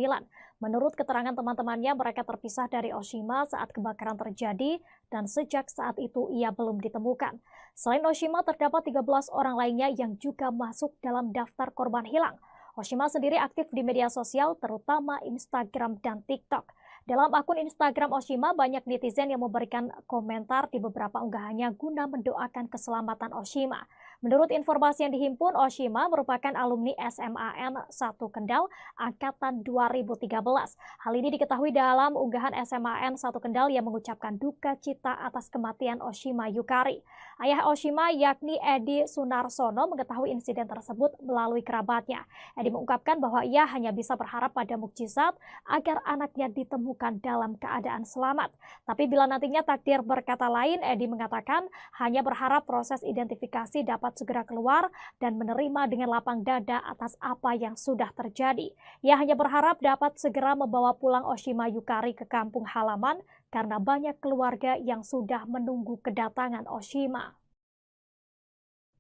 Menurut keterangan teman-temannya, mereka terpisah dari Oshima saat kebakaran terjadi dan sejak saat itu ia belum ditemukan. Selain Oshima, terdapat 13 orang lainnya yang juga masuk dalam daftar korban hilang. Oshima sendiri aktif di media sosial, terutama Instagram dan TikTok. Dalam akun Instagram Oshima, banyak netizen yang memberikan komentar di beberapa unggahannya guna mendoakan keselamatan Oshima. Menurut informasi yang dihimpun, Oshima merupakan alumni SMAN 1 Kendal angkatan 2013. Hal ini diketahui dalam unggahan SMAN 1 Kendal yang mengucapkan duka cita atas kematian Oshima Yukari. Ayah Oshima yakni Edi Sunarsono mengetahui insiden tersebut melalui kerabatnya. Edi mengungkapkan bahwa ia hanya bisa berharap pada mukjizat agar anaknya ditemukan dalam keadaan selamat. Tapi bila nantinya takdir berkata lain, Edi mengatakan hanya berharap proses identifikasi dapat segera keluar dan menerima dengan lapang dada atas apa yang sudah terjadi. Ia hanya berharap dapat segera membawa pulang Oshima Yukari ke kampung halaman karena banyak keluarga yang sudah menunggu kedatangan Oshima.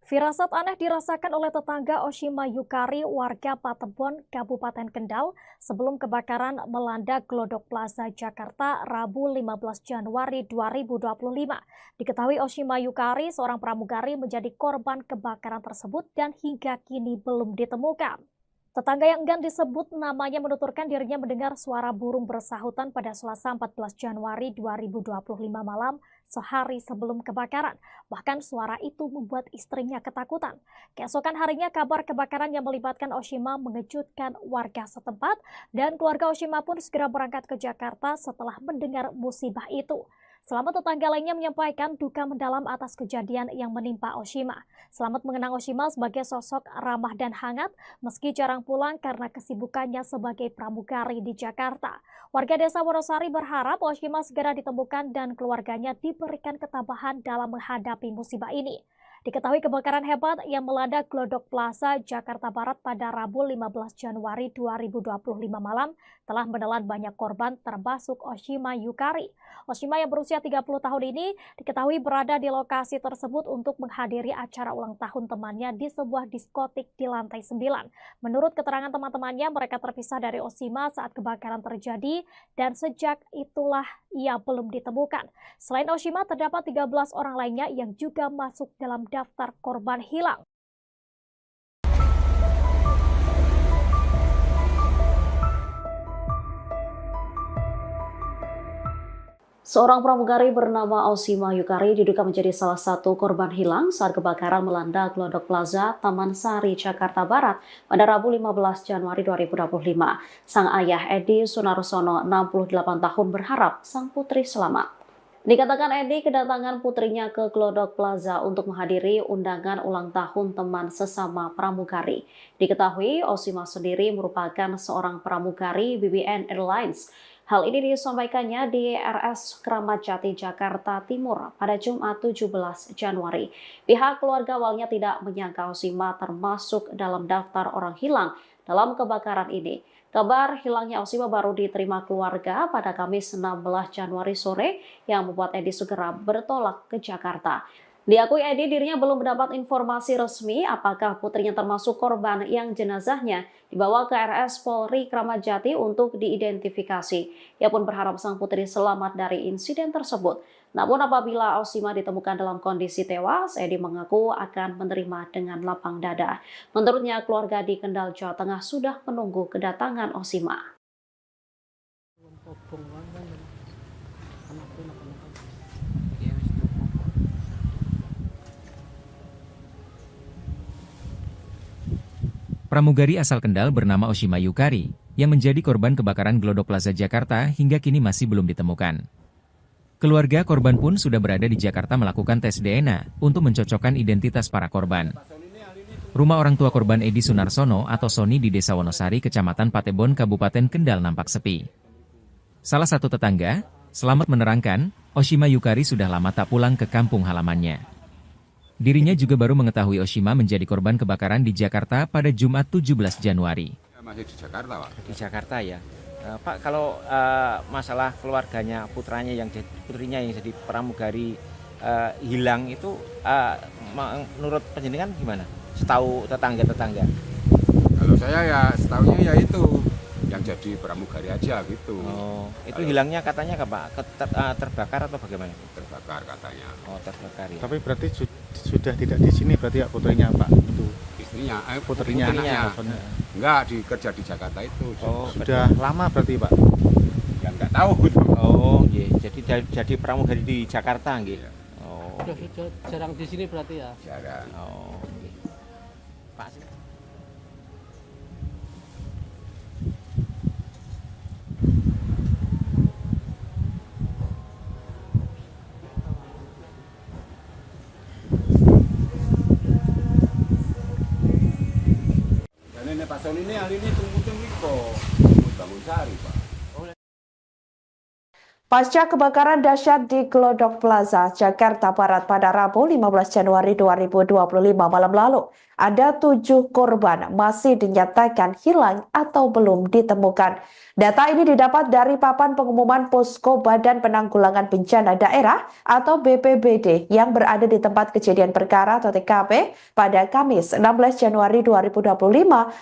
Firasat aneh dirasakan oleh tetangga Oshima Yukari, warga Patebon, Kabupaten Kendal, sebelum kebakaran melanda Glodok Plaza Jakarta Rabu 15 Januari 2025. Diketahui Oshima Yukari, seorang pramugari, menjadi korban kebakaran tersebut dan hingga kini belum ditemukan. Tetangga yang enggan disebut namanya menuturkan dirinya mendengar suara burung bersahutan pada Selasa 14 Januari 2025 malam sehari sebelum kebakaran. Bahkan suara itu membuat istrinya ketakutan. Keesokan harinya kabar kebakaran yang melibatkan Oshima mengejutkan warga setempat dan keluarga Oshima pun segera berangkat ke Jakarta setelah mendengar musibah itu. Selamat tetangga lainnya menyampaikan duka mendalam atas kejadian yang menimpa Oshima. Selamat mengenang Oshima sebagai sosok ramah dan hangat meski jarang pulang karena kesibukannya sebagai pramugari di Jakarta. Warga desa Wonosari berharap Oshima segera ditemukan dan keluarganya diberikan ketabahan dalam menghadapi musibah ini. Diketahui kebakaran hebat yang melanda Glodok Plaza, Jakarta Barat pada Rabu 15 Januari 2025 malam telah menelan banyak korban termasuk Oshima Yukari. Oshima yang berusia 30 tahun ini diketahui berada di lokasi tersebut untuk menghadiri acara ulang tahun temannya di sebuah diskotik di lantai 9. Menurut keterangan teman-temannya, mereka terpisah dari Oshima saat kebakaran terjadi dan sejak itulah ia belum ditemukan. Selain Oshima, terdapat 13 orang lainnya yang juga masuk dalam daftar korban hilang. Seorang pramugari bernama Oshima Yukari diduga menjadi salah satu korban hilang saat kebakaran melanda Glodok Plaza, Taman Sari, Jakarta Barat pada Rabu 15 Januari 2025. Sang ayah Edi Sunarsono, 68 tahun, berharap sang putri selamat. Dikatakan Edi kedatangan putrinya ke Glodok Plaza untuk menghadiri undangan ulang tahun teman sesama pramugari. Diketahui Oshima sendiri merupakan seorang pramugari BBN Airlines. Hal ini disampaikannya di RS Kramat Jati, Jakarta Timur pada Jumat 17 Januari. Pihak keluarga awalnya tidak menyangka Oshima termasuk dalam daftar orang hilang dalam kebakaran ini. Kabar hilangnya Oshima baru diterima keluarga pada Kamis 16 Januari sore yang membuat Edi segera bertolak ke Jakarta. Diakui Edi dirinya belum mendapat informasi resmi apakah putrinya termasuk korban yang jenazahnya dibawa ke RS Polri Kramat Jati untuk diidentifikasi. Ia pun berharap sang putri selamat dari insiden tersebut. Namun apabila Oshima ditemukan dalam kondisi tewas, Edi mengaku akan menerima dengan lapang dada. Menurutnya, keluarga di Kendal, Jawa Tengah sudah menunggu kedatangan Oshima. Pramugari asal Kendal bernama Oshima Yukari yang menjadi korban kebakaran Glodok Plaza Jakarta hingga kini masih belum ditemukan. Keluarga korban pun sudah berada di Jakarta melakukan tes DNA untuk mencocokkan identitas para korban. Rumah orang tua korban Edi Sunarsono atau Sony di Desa Wonosari, Kecamatan Patebon, Kabupaten Kendal nampak sepi. Salah satu tetangga, Selamat, menerangkan, Oshima Yukari sudah lama tak pulang ke kampung halamannya. Dirinya juga baru mengetahui Oshima menjadi korban kebakaran di Jakarta pada Jumat 17 Januari. Masih di Jakarta, Pak. Di Jakarta ya. Pak, kalau masalah keluarganya, putrinya yang jadi pramugari hilang itu menurut penjenengan gimana? Setahu tetangga-tetangga? Kalau saya ya setahunya ya itu yang jadi pramugari aja gitu. Oh, itu kalau hilangnya katanya terbakar atau bagaimana? Terbakar katanya. Oh, terbakar ya. Tapi berarti sudah tidak di sini berarti ya putrinya, Pak? Itu istrinya, putrinya. Enggak, kerja di Jakarta itu. Oh, sudah lama berarti, Pak? Ya enggak tahu. Oh, iya. Jadi pramugari di Jakarta nggih. Ya. Oh. Sudah jarang di sini berarti ya. Jarang. Oh, nggih. Pak. Ini Pak Sony ini hari ini tunggu bangun sari, Pak. Pasca kebakaran dahsyat di Glodok Plaza, Jakarta Barat pada Rabu 15 Januari 2025 malam lalu, ada 7 korban masih dinyatakan hilang atau belum ditemukan. Data ini didapat dari papan pengumuman Posko Badan Penanggulangan Bencana Daerah atau BPBD yang berada di tempat kejadian perkara atau TKP pada Kamis 16 Januari 2025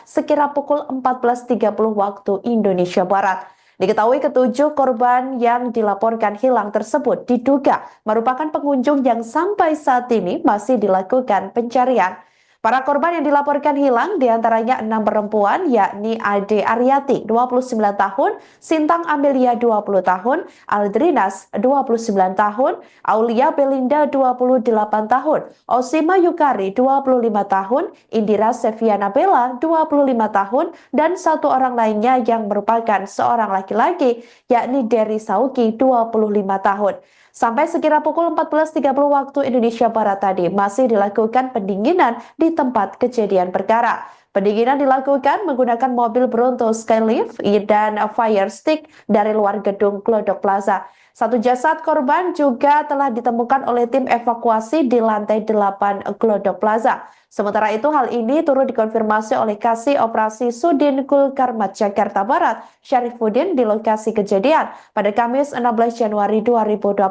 sekira pukul 14.30 waktu Indonesia Barat. Diketahui ketujuh korban yang dilaporkan hilang tersebut diduga merupakan pengunjung yang sampai saat ini masih dilakukan pencarian. Para korban yang dilaporkan hilang diantaranya 6 perempuan, yakni Ade Aryati 29 tahun, Sintang Amelia 20 tahun, Aldrinas 29 tahun, Aulia Belinda 28 tahun, Osima Yukari 25 tahun, Indira Seviana Bella 25 tahun, dan satu orang lainnya yang merupakan seorang laki-laki, yakni Dery Sauki 25 tahun. Sampai sekira pukul 14.30 waktu Indonesia Barat tadi masih dilakukan pendinginan di tempat kejadian perkara. Pendinginan dilakukan menggunakan mobil Bronto Skylift dan fire stick dari luar gedung Glodok Plaza. Satu jasad korban juga telah ditemukan oleh tim evakuasi di lantai 8 Glodok Plaza. Sementara itu hal ini turut dikonfirmasi oleh Kasih Operasi Sudin Gulkarmat Jakarta Barat, Syarifuddin di lokasi kejadian pada Kamis 16 Januari 2025.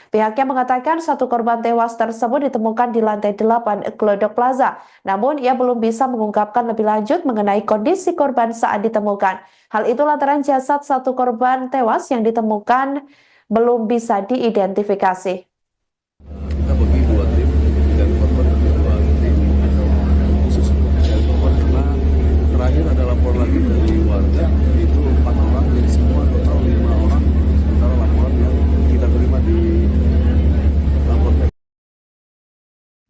Pihaknya mengatakan satu korban tewas tersebut ditemukan di lantai 8 Glodok Plaza. Namun ia belum bisa mengungkapkan lebih lanjut mengenai kondisi korban saat ditemukan. Hal itu lantaran jasad satu korban tewas yang ditemukan belum bisa diidentifikasi. Kita bagi dua tim dan korban bagi dua tim khusus untuk mencari korban karena terakhir ada lapor lagi dari warga itu 4 orang jadi semua total 5 orang sementara laporan yang kita terima di lapor.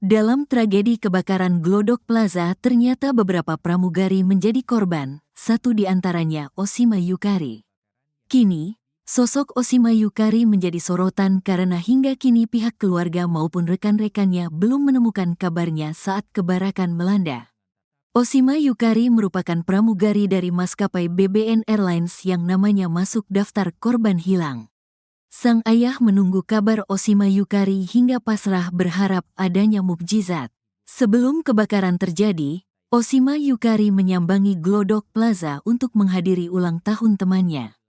Dalam tragedi kebakaran Glodok Plaza, ternyata beberapa pramugari menjadi korban, satu di antaranya Osima Yukari. Kini, sosok Osima Yukari menjadi sorotan karena hingga kini pihak keluarga maupun rekan-rekannya belum menemukan kabarnya saat kebakaran melanda. Osima Yukari merupakan pramugari dari maskapai BBN Airlines yang namanya masuk daftar korban hilang. Sang ayah menunggu kabar Osima Yukari hingga pasrah berharap adanya mukjizat. Sebelum kebakaran terjadi, Osima Yukari menyambangi Glodok Plaza untuk menghadiri ulang tahun temannya.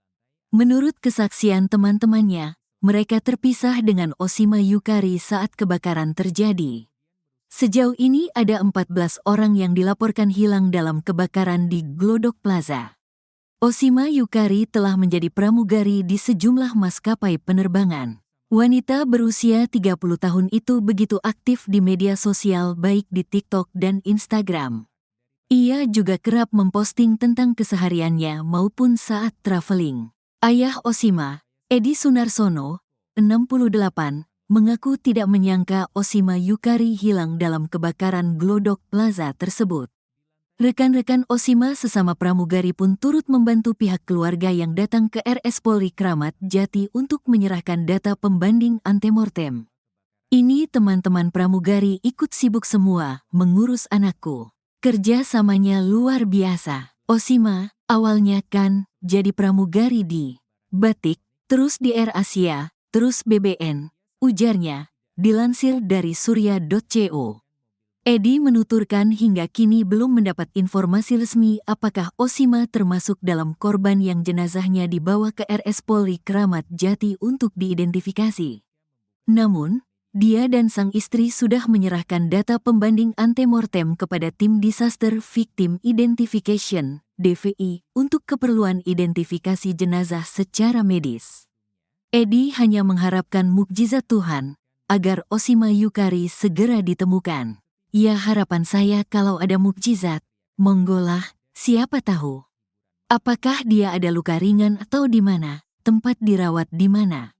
Menurut kesaksian teman-temannya, mereka terpisah dengan Osima Yukari saat kebakaran terjadi. Sejauh ini ada 14 orang yang dilaporkan hilang dalam kebakaran di Glodok Plaza. Osima Yukari telah menjadi pramugari di sejumlah maskapai penerbangan. Wanita berusia 30 tahun itu begitu aktif di media sosial baik di TikTok dan Instagram. Ia juga kerap memposting tentang kesehariannya maupun saat traveling. Ayah Osima, Edi Sunarsono, 68, mengaku tidak menyangka Osima Yukari hilang dalam kebakaran Glodok Plaza tersebut. Rekan-rekan Osima sesama pramugari pun turut membantu pihak keluarga yang datang ke RS Polri Kramat Jati untuk menyerahkan data pembanding antemortem. Ini teman-teman pramugari ikut sibuk semua mengurus anakku. Kerja samanya luar biasa. Osima, awalnya kan jadi pramugari di Batik, terus di Air Asia, terus BBN, ujarnya, dilansir dari surya.co. Edi menuturkan hingga kini belum mendapat informasi resmi apakah Osima termasuk dalam korban yang jenazahnya dibawa ke RS Polri Kramat Jati untuk diidentifikasi. Namun, dia dan sang istri sudah menyerahkan data pembanding antemortem kepada Tim Disaster Victim Identification, DVI, untuk keperluan identifikasi jenazah secara medis. Edi hanya mengharapkan mukjizat Tuhan agar Osima Yukari segera ditemukan. Ya, harapan saya kalau ada mukjizat, monggolah, siapa tahu. Apakah dia ada luka ringan atau di mana, tempat dirawat di mana?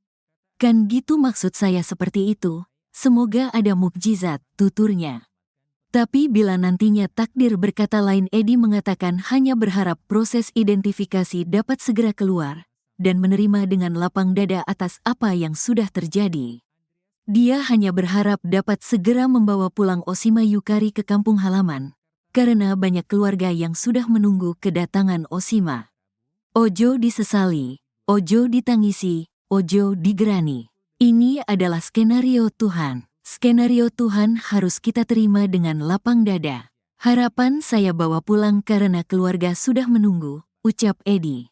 Kan gitu maksud saya seperti itu, semoga ada mukjizat, tuturnya. Tapi bila nantinya takdir berkata lain, Edi mengatakan hanya berharap proses identifikasi dapat segera keluar, dan menerima dengan lapang dada atas apa yang sudah terjadi. Dia hanya berharap dapat segera membawa pulang Osima Yukari ke kampung halaman, karena banyak keluarga yang sudah menunggu kedatangan Osima. Ojo disesali, ojo ditangisi, ojo digerani. Ini adalah skenario Tuhan. Skenario Tuhan harus kita terima dengan lapang dada. Harapan saya bawa pulang karena keluarga sudah menunggu, ucap Edi.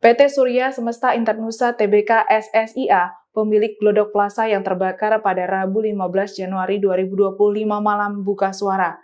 PT Surya Semesta Internusa Tbk SSIA, pemilik Glodok Plaza yang terbakar pada Rabu 15 Januari 2025 malam buka suara.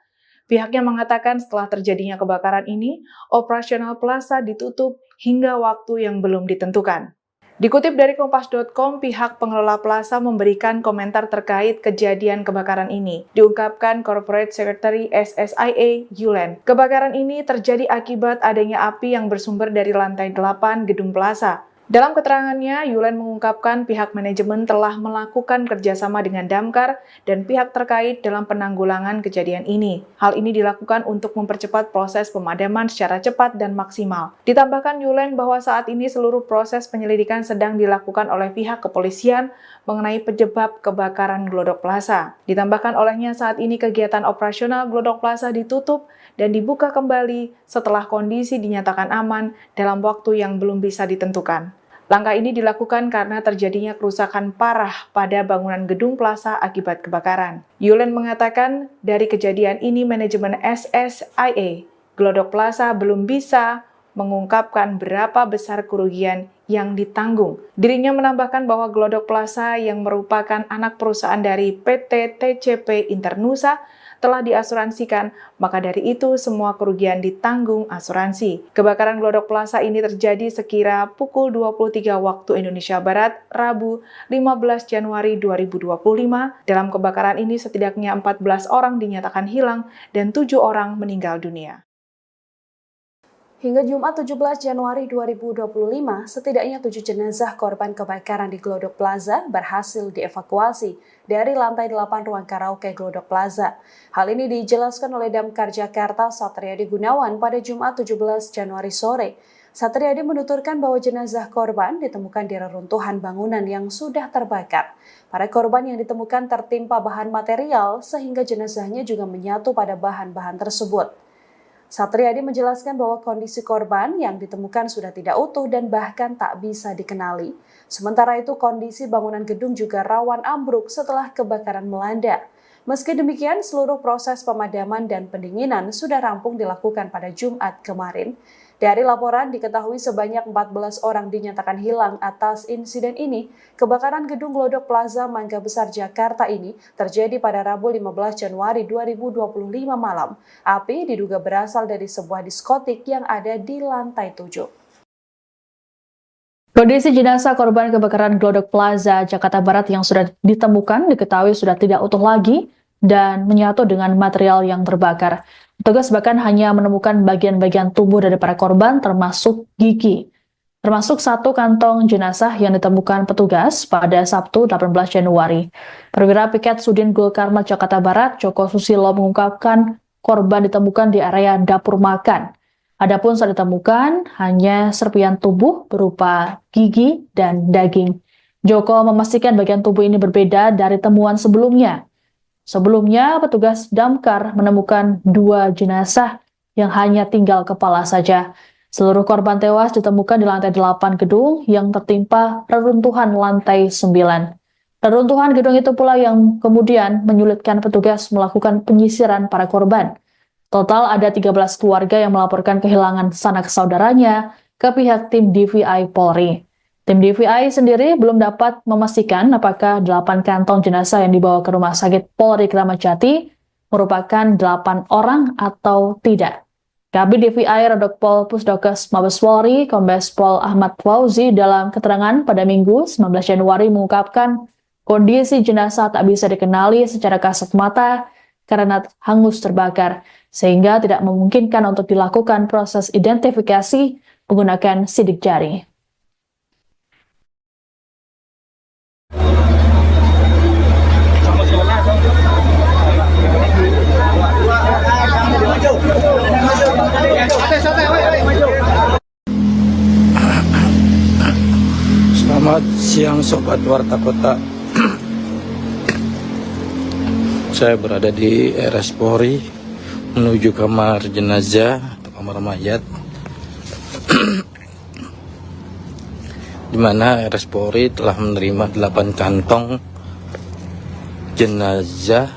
Pihaknya mengatakan setelah terjadinya kebakaran ini, operasional plaza ditutup hingga waktu yang belum ditentukan. Dikutip dari Kompas.com, pihak pengelola plaza memberikan komentar terkait kejadian kebakaran ini. Diungkapkan Corporate Secretary SSIA, Yulen. Kebakaran ini terjadi akibat adanya api yang bersumber dari lantai 8 gedung plaza. Dalam keterangannya, Yulen mengungkapkan pihak manajemen telah melakukan kerjasama dengan Damkar dan pihak terkait dalam penanggulangan kejadian ini. Hal ini dilakukan untuk mempercepat proses pemadaman secara cepat dan maksimal. Ditambahkan Yulen bahwa saat ini seluruh proses penyelidikan sedang dilakukan oleh pihak kepolisian mengenai penyebab kebakaran Glodok Plaza. Ditambahkan olehnya saat ini kegiatan operasional Glodok Plaza ditutup dan dibuka kembali setelah kondisi dinyatakan aman dalam waktu yang belum bisa ditentukan. Langkah ini dilakukan karena terjadinya kerusakan parah pada bangunan gedung plaza akibat kebakaran. Yulen mengatakan dari kejadian ini manajemen SSIA Glodok Plaza belum bisa mengungkapkan berapa besar kerugian yang ditanggung. Dirinya menambahkan bahwa Glodok Plaza yang merupakan anak perusahaan dari PT TCP Internusa telah diasuransikan, maka dari itu semua kerugian ditanggung asuransi. Kebakaran Glodok Plaza ini terjadi sekira pukul 23 waktu Indonesia Barat, Rabu 15 Januari 2025. Dalam kebakaran ini setidaknya 14 orang dinyatakan hilang dan 7 orang meninggal dunia. Hingga Jumat 17 Januari 2025, setidaknya 7 jenazah korban kebakaran di Glodok Plaza berhasil dievakuasi dari lantai 8 ruang karaoke Glodok Plaza. Hal ini dijelaskan oleh Damkar Jakarta Satriadi Gunawan pada Jumat 17 Januari sore. Satriadi menuturkan bahwa jenazah korban ditemukan di reruntuhan bangunan yang sudah terbakar. Para korban yang ditemukan tertimpa bahan material sehingga jenazahnya juga menyatu pada bahan-bahan tersebut. Satriadi menjelaskan bahwa kondisi korban yang ditemukan sudah tidak utuh dan bahkan tak bisa dikenali. Sementara itu kondisi bangunan gedung juga rawan ambruk setelah kebakaran melanda. Meski demikian, seluruh proses pemadaman dan pendinginan sudah rampung dilakukan pada Jumat kemarin. Dari laporan diketahui sebanyak 14 orang dinyatakan hilang atas insiden ini. Kebakaran gedung Glodok Plaza Mangga Besar Jakarta ini terjadi pada Rabu 15 Januari 2025 malam. Api diduga berasal dari sebuah diskotik yang ada di lantai 7. Kondisi jenazah korban kebakaran Glodok Plaza Jakarta Barat yang sudah ditemukan diketahui sudah tidak utuh lagi dan menyatu dengan material yang terbakar. Petugas bahkan hanya menemukan bagian-bagian tubuh dari para korban termasuk gigi. Termasuk satu kantong jenazah yang ditemukan petugas pada Sabtu 18 Januari. Perwira Piket Sudin Gul Karmat Jakarta Barat, Joko Susilo mengungkapkan korban ditemukan di area dapur makan. Adapun saat ditemukan hanya serpian tubuh berupa gigi dan daging. Joko memastikan bagian tubuh ini berbeda dari temuan sebelumnya. Sebelumnya, petugas damkar menemukan 2 jenazah yang hanya tinggal kepala saja. Seluruh korban tewas ditemukan di lantai 8 gedung yang tertimpa reruntuhan lantai 9. Reruntuhan gedung itu pula yang kemudian menyulitkan petugas melakukan penyisiran para korban. Total ada 13 keluarga yang melaporkan kehilangan sanak saudaranya ke pihak tim DVI Polri. Tim DVI sendiri belum dapat memastikan apakah 8 kantong jenazah yang dibawa ke Rumah Sakit Polri Kramat Jati merupakan 8 orang atau tidak. Kabid DVI Redokpol Pusdokes Mabes Polri, Kombes Pol Ahmad Fauzi dalam keterangan pada Minggu 19 Januari mengungkapkan kondisi jenazah tak bisa dikenali secara kasat mata karena hangus terbakar, sehingga tidak memungkinkan untuk dilakukan proses identifikasi menggunakan sidik jari. Selamat siang Sobat Warta Kota. Saya berada di RS Polri menuju kamar jenazah atau kamar mayat, di mana RS Polri telah menerima 8 kantong jenazah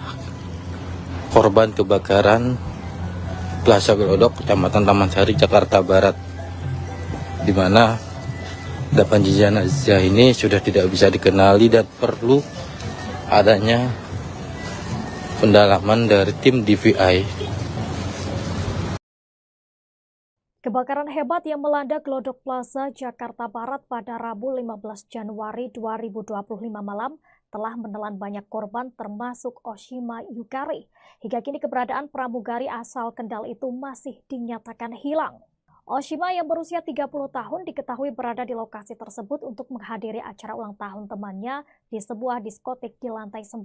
korban kebakaran Plaza Glodok, Kecamatan Taman Sari, Jakarta Barat, di mana 8 jenazah ini sudah tidak bisa dikenali dan perlu adanya pendalaman dari tim DVI Kebakaran hebat yang melanda Glodok Plaza, Jakarta Barat pada Rabu 15 Januari 2025 malam telah menelan banyak korban termasuk Oshima Yukari. Hingga kini keberadaan pramugari asal Kendal itu masih dinyatakan hilang. Oshima yang berusia 30 tahun diketahui berada di lokasi tersebut untuk menghadiri acara ulang tahun temannya di sebuah diskotik di lantai 9.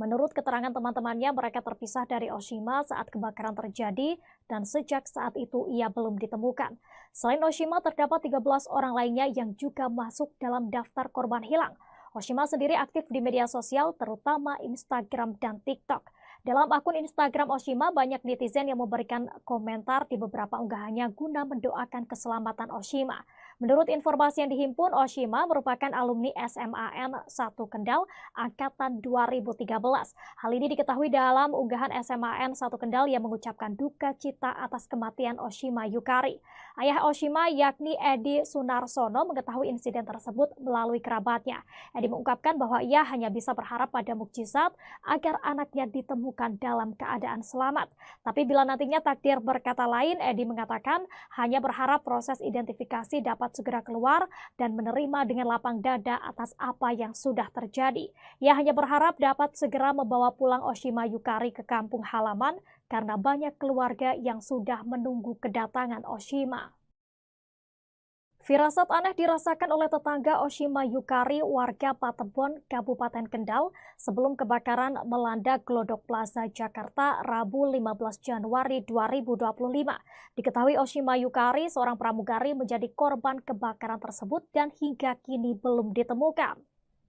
Menurut keterangan teman-temannya, mereka terpisah dari Oshima saat kebakaran terjadi dan sejak saat itu ia belum ditemukan. Selain Oshima, terdapat 13 orang lainnya yang juga masuk dalam daftar korban hilang. Oshima sendiri aktif di media sosial, terutama Instagram dan TikTok. Dalam akun Instagram Oshima, banyak netizen yang memberikan komentar di beberapa unggahannya guna mendoakan keselamatan Oshima. Menurut informasi yang dihimpun, Oshima merupakan alumni SMAN 1 Kendal angkatan 2013. Hal ini diketahui dalam unggahan SMAN 1 Kendal yang mengucapkan duka cita atas kematian Oshima Yukari. Ayah Oshima yakni Edi Sunarsono mengetahui insiden tersebut melalui kerabatnya. Edi mengungkapkan bahwa ia hanya bisa berharap pada mukjizat agar anaknya ditemukan dalam keadaan selamat. Tapi bila nantinya takdir berkata lain, Edi mengatakan hanya berharap proses identifikasi dapat segera keluar dan menerima dengan lapang dada atas apa yang sudah terjadi. Ia hanya berharap dapat segera membawa pulang Oshima Yukari ke kampung halaman karena banyak keluarga yang sudah menunggu kedatangan Oshima. Firasat aneh dirasakan oleh tetangga Oshima Yukari, warga Patebon, Kabupaten Kendal, sebelum kebakaran melanda Glodok Plaza, Jakarta, Rabu 15 Januari 2025. Diketahui Oshima Yukari, seorang pramugari, menjadi korban kebakaran tersebut dan hingga kini belum ditemukan.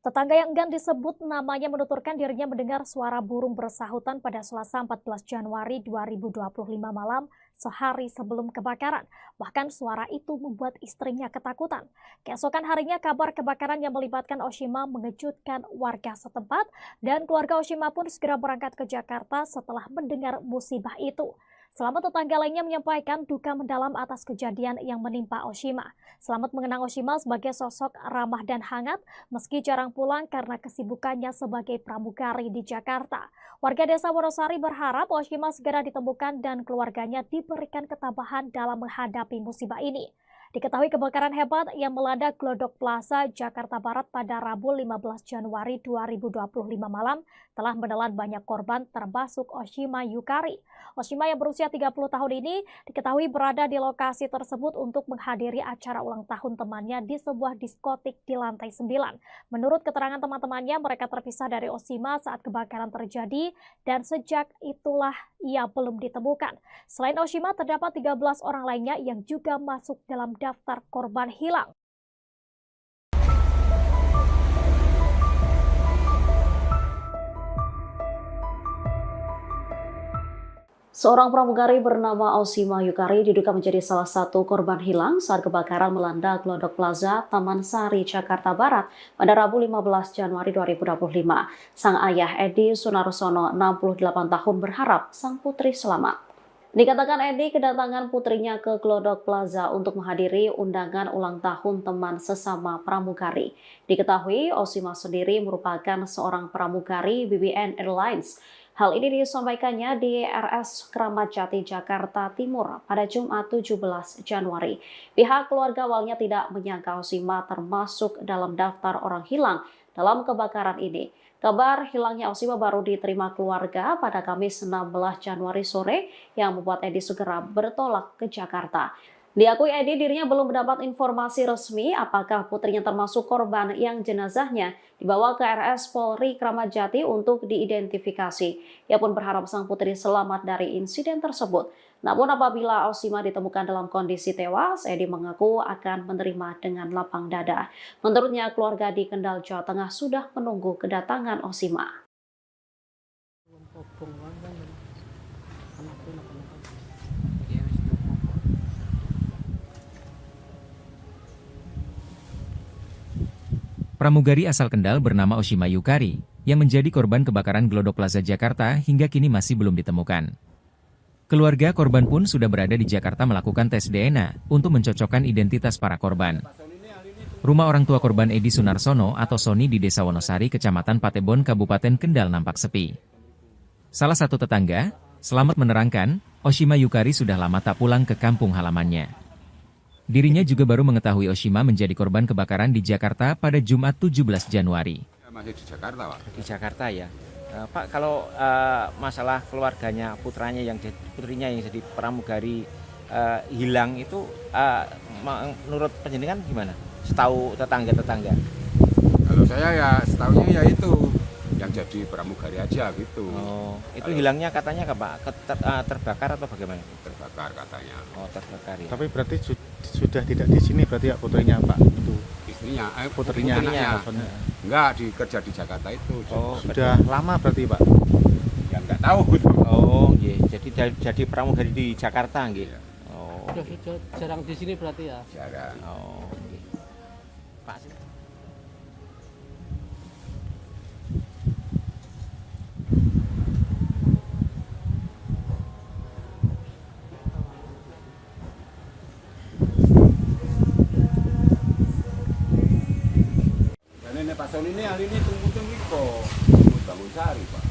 Tetangga yang enggan disebut namanya menuturkan dirinya mendengar suara burung bersahutan pada Selasa 14 Januari 2025 malam sehari sebelum kebakaran. Bahkan suara itu membuat istrinya ketakutan. Keesokan harinya kabar kebakaran yang melibatkan Oshima mengejutkan warga setempat dan keluarga Oshima pun segera berangkat ke Jakarta setelah mendengar musibah itu. Selamat tetangga lainnya menyampaikan duka mendalam atas kejadian yang menimpa Oshima. Selamat mengenang Oshima sebagai sosok ramah dan hangat meski jarang pulang karena kesibukannya sebagai pramugari di Jakarta. Warga desa Wonosari berharap Oshima segera ditemukan dan keluarganya diberikan ketabahan dalam menghadapi musibah ini. Diketahui kebakaran hebat yang melanda Glodok Plaza, Jakarta Barat pada Rabu 15 Januari 2025 malam telah menelan banyak korban termasuk Oshima Yukari. Oshima yang berusia 30 tahun ini diketahui berada di lokasi tersebut untuk menghadiri acara ulang tahun temannya di sebuah diskotik di lantai 9. Menurut keterangan teman-temannya, mereka terpisah dari Oshima saat kebakaran terjadi dan sejak itulah ia belum ditemukan. Selain Oshima, terdapat 13 orang lainnya yang juga masuk dalam daftar korban hilang. Seorang pramugari bernama Oshima Yukari diduga menjadi salah satu korban hilang saat kebakaran melanda Glodok Plaza, Taman Sari, Jakarta Barat pada Rabu 15 Januari 2025. Sang ayah Edi Sunarsono, 68 tahun, berharap sang putri selamat. Dikatakan Edi kedatangan putrinya ke Glodok Plaza untuk menghadiri undangan ulang tahun teman sesama pramugari. Diketahui Oshima sendiri merupakan seorang pramugari BBN Airlines. Hal ini disampaikannya di RS Kramat Jati, Jakarta Timur pada Jumat 17 Januari. Pihak keluarga awalnya tidak menyangka Oshima termasuk dalam daftar orang hilang dalam kebakaran ini. Kabar hilangnya Oshima baru diterima keluarga pada Kamis 16 Januari sore yang membuat Edi segera bertolak ke Jakarta. Diakui Edi dirinya belum mendapat informasi resmi apakah putrinya termasuk korban yang jenazahnya dibawa ke RS Polri Kramat Jati untuk diidentifikasi. Ia pun berharap sang putri selamat dari insiden tersebut. Namun apabila Oshima ditemukan dalam kondisi tewas, Edi mengaku akan menerima dengan lapang dada. Menurutnya, keluarga di Kendal, Jawa Tengah sudah menunggu kedatangan Oshima. Pramugari asal Kendal bernama Oshima Yukari yang menjadi korban kebakaran Glodok Plaza Jakarta hingga kini masih belum ditemukan. Keluarga korban pun sudah berada di Jakarta melakukan tes DNA untuk mencocokkan identitas para korban. Rumah orang tua korban Edi Sunarsono atau Soni di Desa Wonosari, Kecamatan Patebon, Kabupaten Kendal nampak sepi. Salah satu tetangga, Selamat, menerangkan, Oshima Yukari sudah lama tak pulang ke kampung halamannya. Dirinya juga baru mengetahui Oshima menjadi korban kebakaran di Jakarta pada Jumat 17 Januari. Masih di Jakarta, Pak. Di Jakarta ya. Pak, kalau masalah keluarganya putrinya yang jadi pramugari hilang itu menurut penjenengan gimana? Setahu tetangga-tetangga? Kalau saya ya setahunya ya itu yang jadi pramugari aja gitu. Oh, itu hilangnya katanya Pak? Terbakar atau bagaimana? Terbakar katanya. Oh, terbakar ya. Tapi berarti sudah tidak di sini berarti ya putrinya Pak itu. Istrinya, Putrinya. anaknya. Enggak, kerja di Jakarta itu. Oh, Sudah lama berarti Pak. Ya enggak tahu. Oh, nggih. Jadi pramugari di Jakarta nggih. Iya. Oh. Sudah jarang di sini berarti ya. Jarang. Oh, nggih. Pak. Dan ini Pak Sony ini hari ini tunggu kok. Bangun Sari, Pak.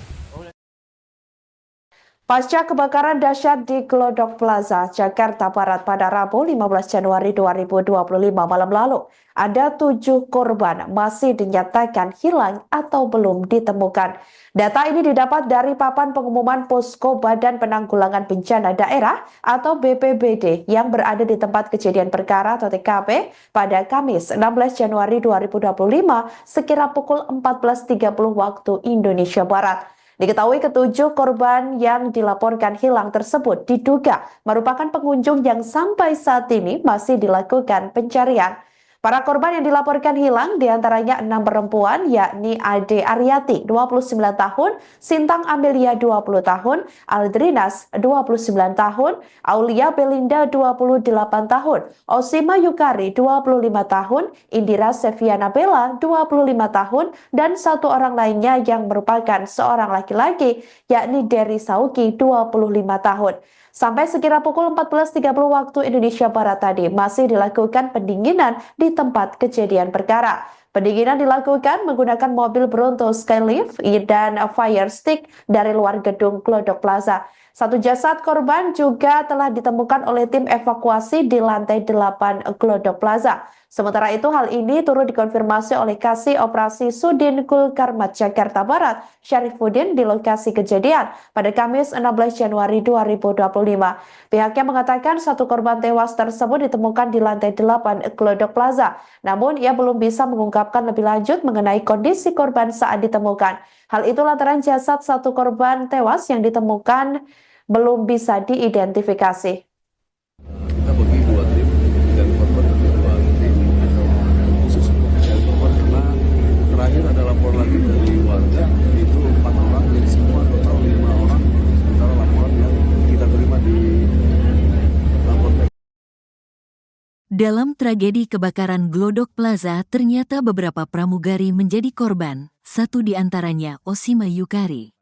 Pasca kebakaran dahsyat di Glodok Plaza, Jakarta Barat pada Rabu 15 Januari 2025 malam lalu, ada 7 korban masih dinyatakan hilang atau belum ditemukan. Data ini didapat dari papan pengumuman Posko Badan Penanggulangan Bencana Daerah atau BPBD yang berada di tempat kejadian perkara atau TKP pada Kamis 16 Januari 2025 sekira pukul 14.30 waktu Indonesia Barat. Diketahui ketujuh korban yang dilaporkan hilang tersebut diduga merupakan pengunjung yang sampai saat ini masih dilakukan pencarian. Para korban yang dilaporkan hilang diantaranya 6 perempuan yakni Ade Aryati 29 tahun, Sintang Amelia 20 tahun, Aldrinas 29 tahun, Aulia Belinda 28 tahun, Osima Yukari 25 tahun, Indira Seviana Bella 25 tahun, dan satu orang lainnya yang merupakan seorang laki-laki yakni Dery Sauki 25 tahun. Sampai sekira pukul 14.30 waktu Indonesia Barat tadi masih dilakukan pendinginan di tempat kejadian perkara. Pendinginan dilakukan menggunakan mobil Bronto Skylift dan fire stick dari luar gedung Glodok Plaza. Satu jasad korban juga telah ditemukan oleh tim evakuasi di lantai 8 Glodok Plaza. Sementara itu hal ini turut dikonfirmasi oleh Kasih Operasi Sudin Gulkarmat Jakarta Barat, Syarifuddin di lokasi kejadian pada Kamis 16 Januari 2025. Pihaknya mengatakan satu korban tewas tersebut ditemukan di lantai 8 Glodok Plaza. Namun ia belum bisa mengungkapkan lebih lanjut mengenai kondisi korban saat ditemukan. Hal itu lantaran jasad satu korban tewas yang ditemukan belum bisa diidentifikasi. Kita bagi 2 tim dan korban bagi 2 tim khusus untuk mencari korban karena terakhir ada lapor lagi dari warga itu 4 orang jadi semua total 5 orang sementara laporan yang kita terima di lapor. Dalam tragedi kebakaran Glodok Plaza, ternyata beberapa pramugari menjadi korban, satu di antaranya Oshima Yukari.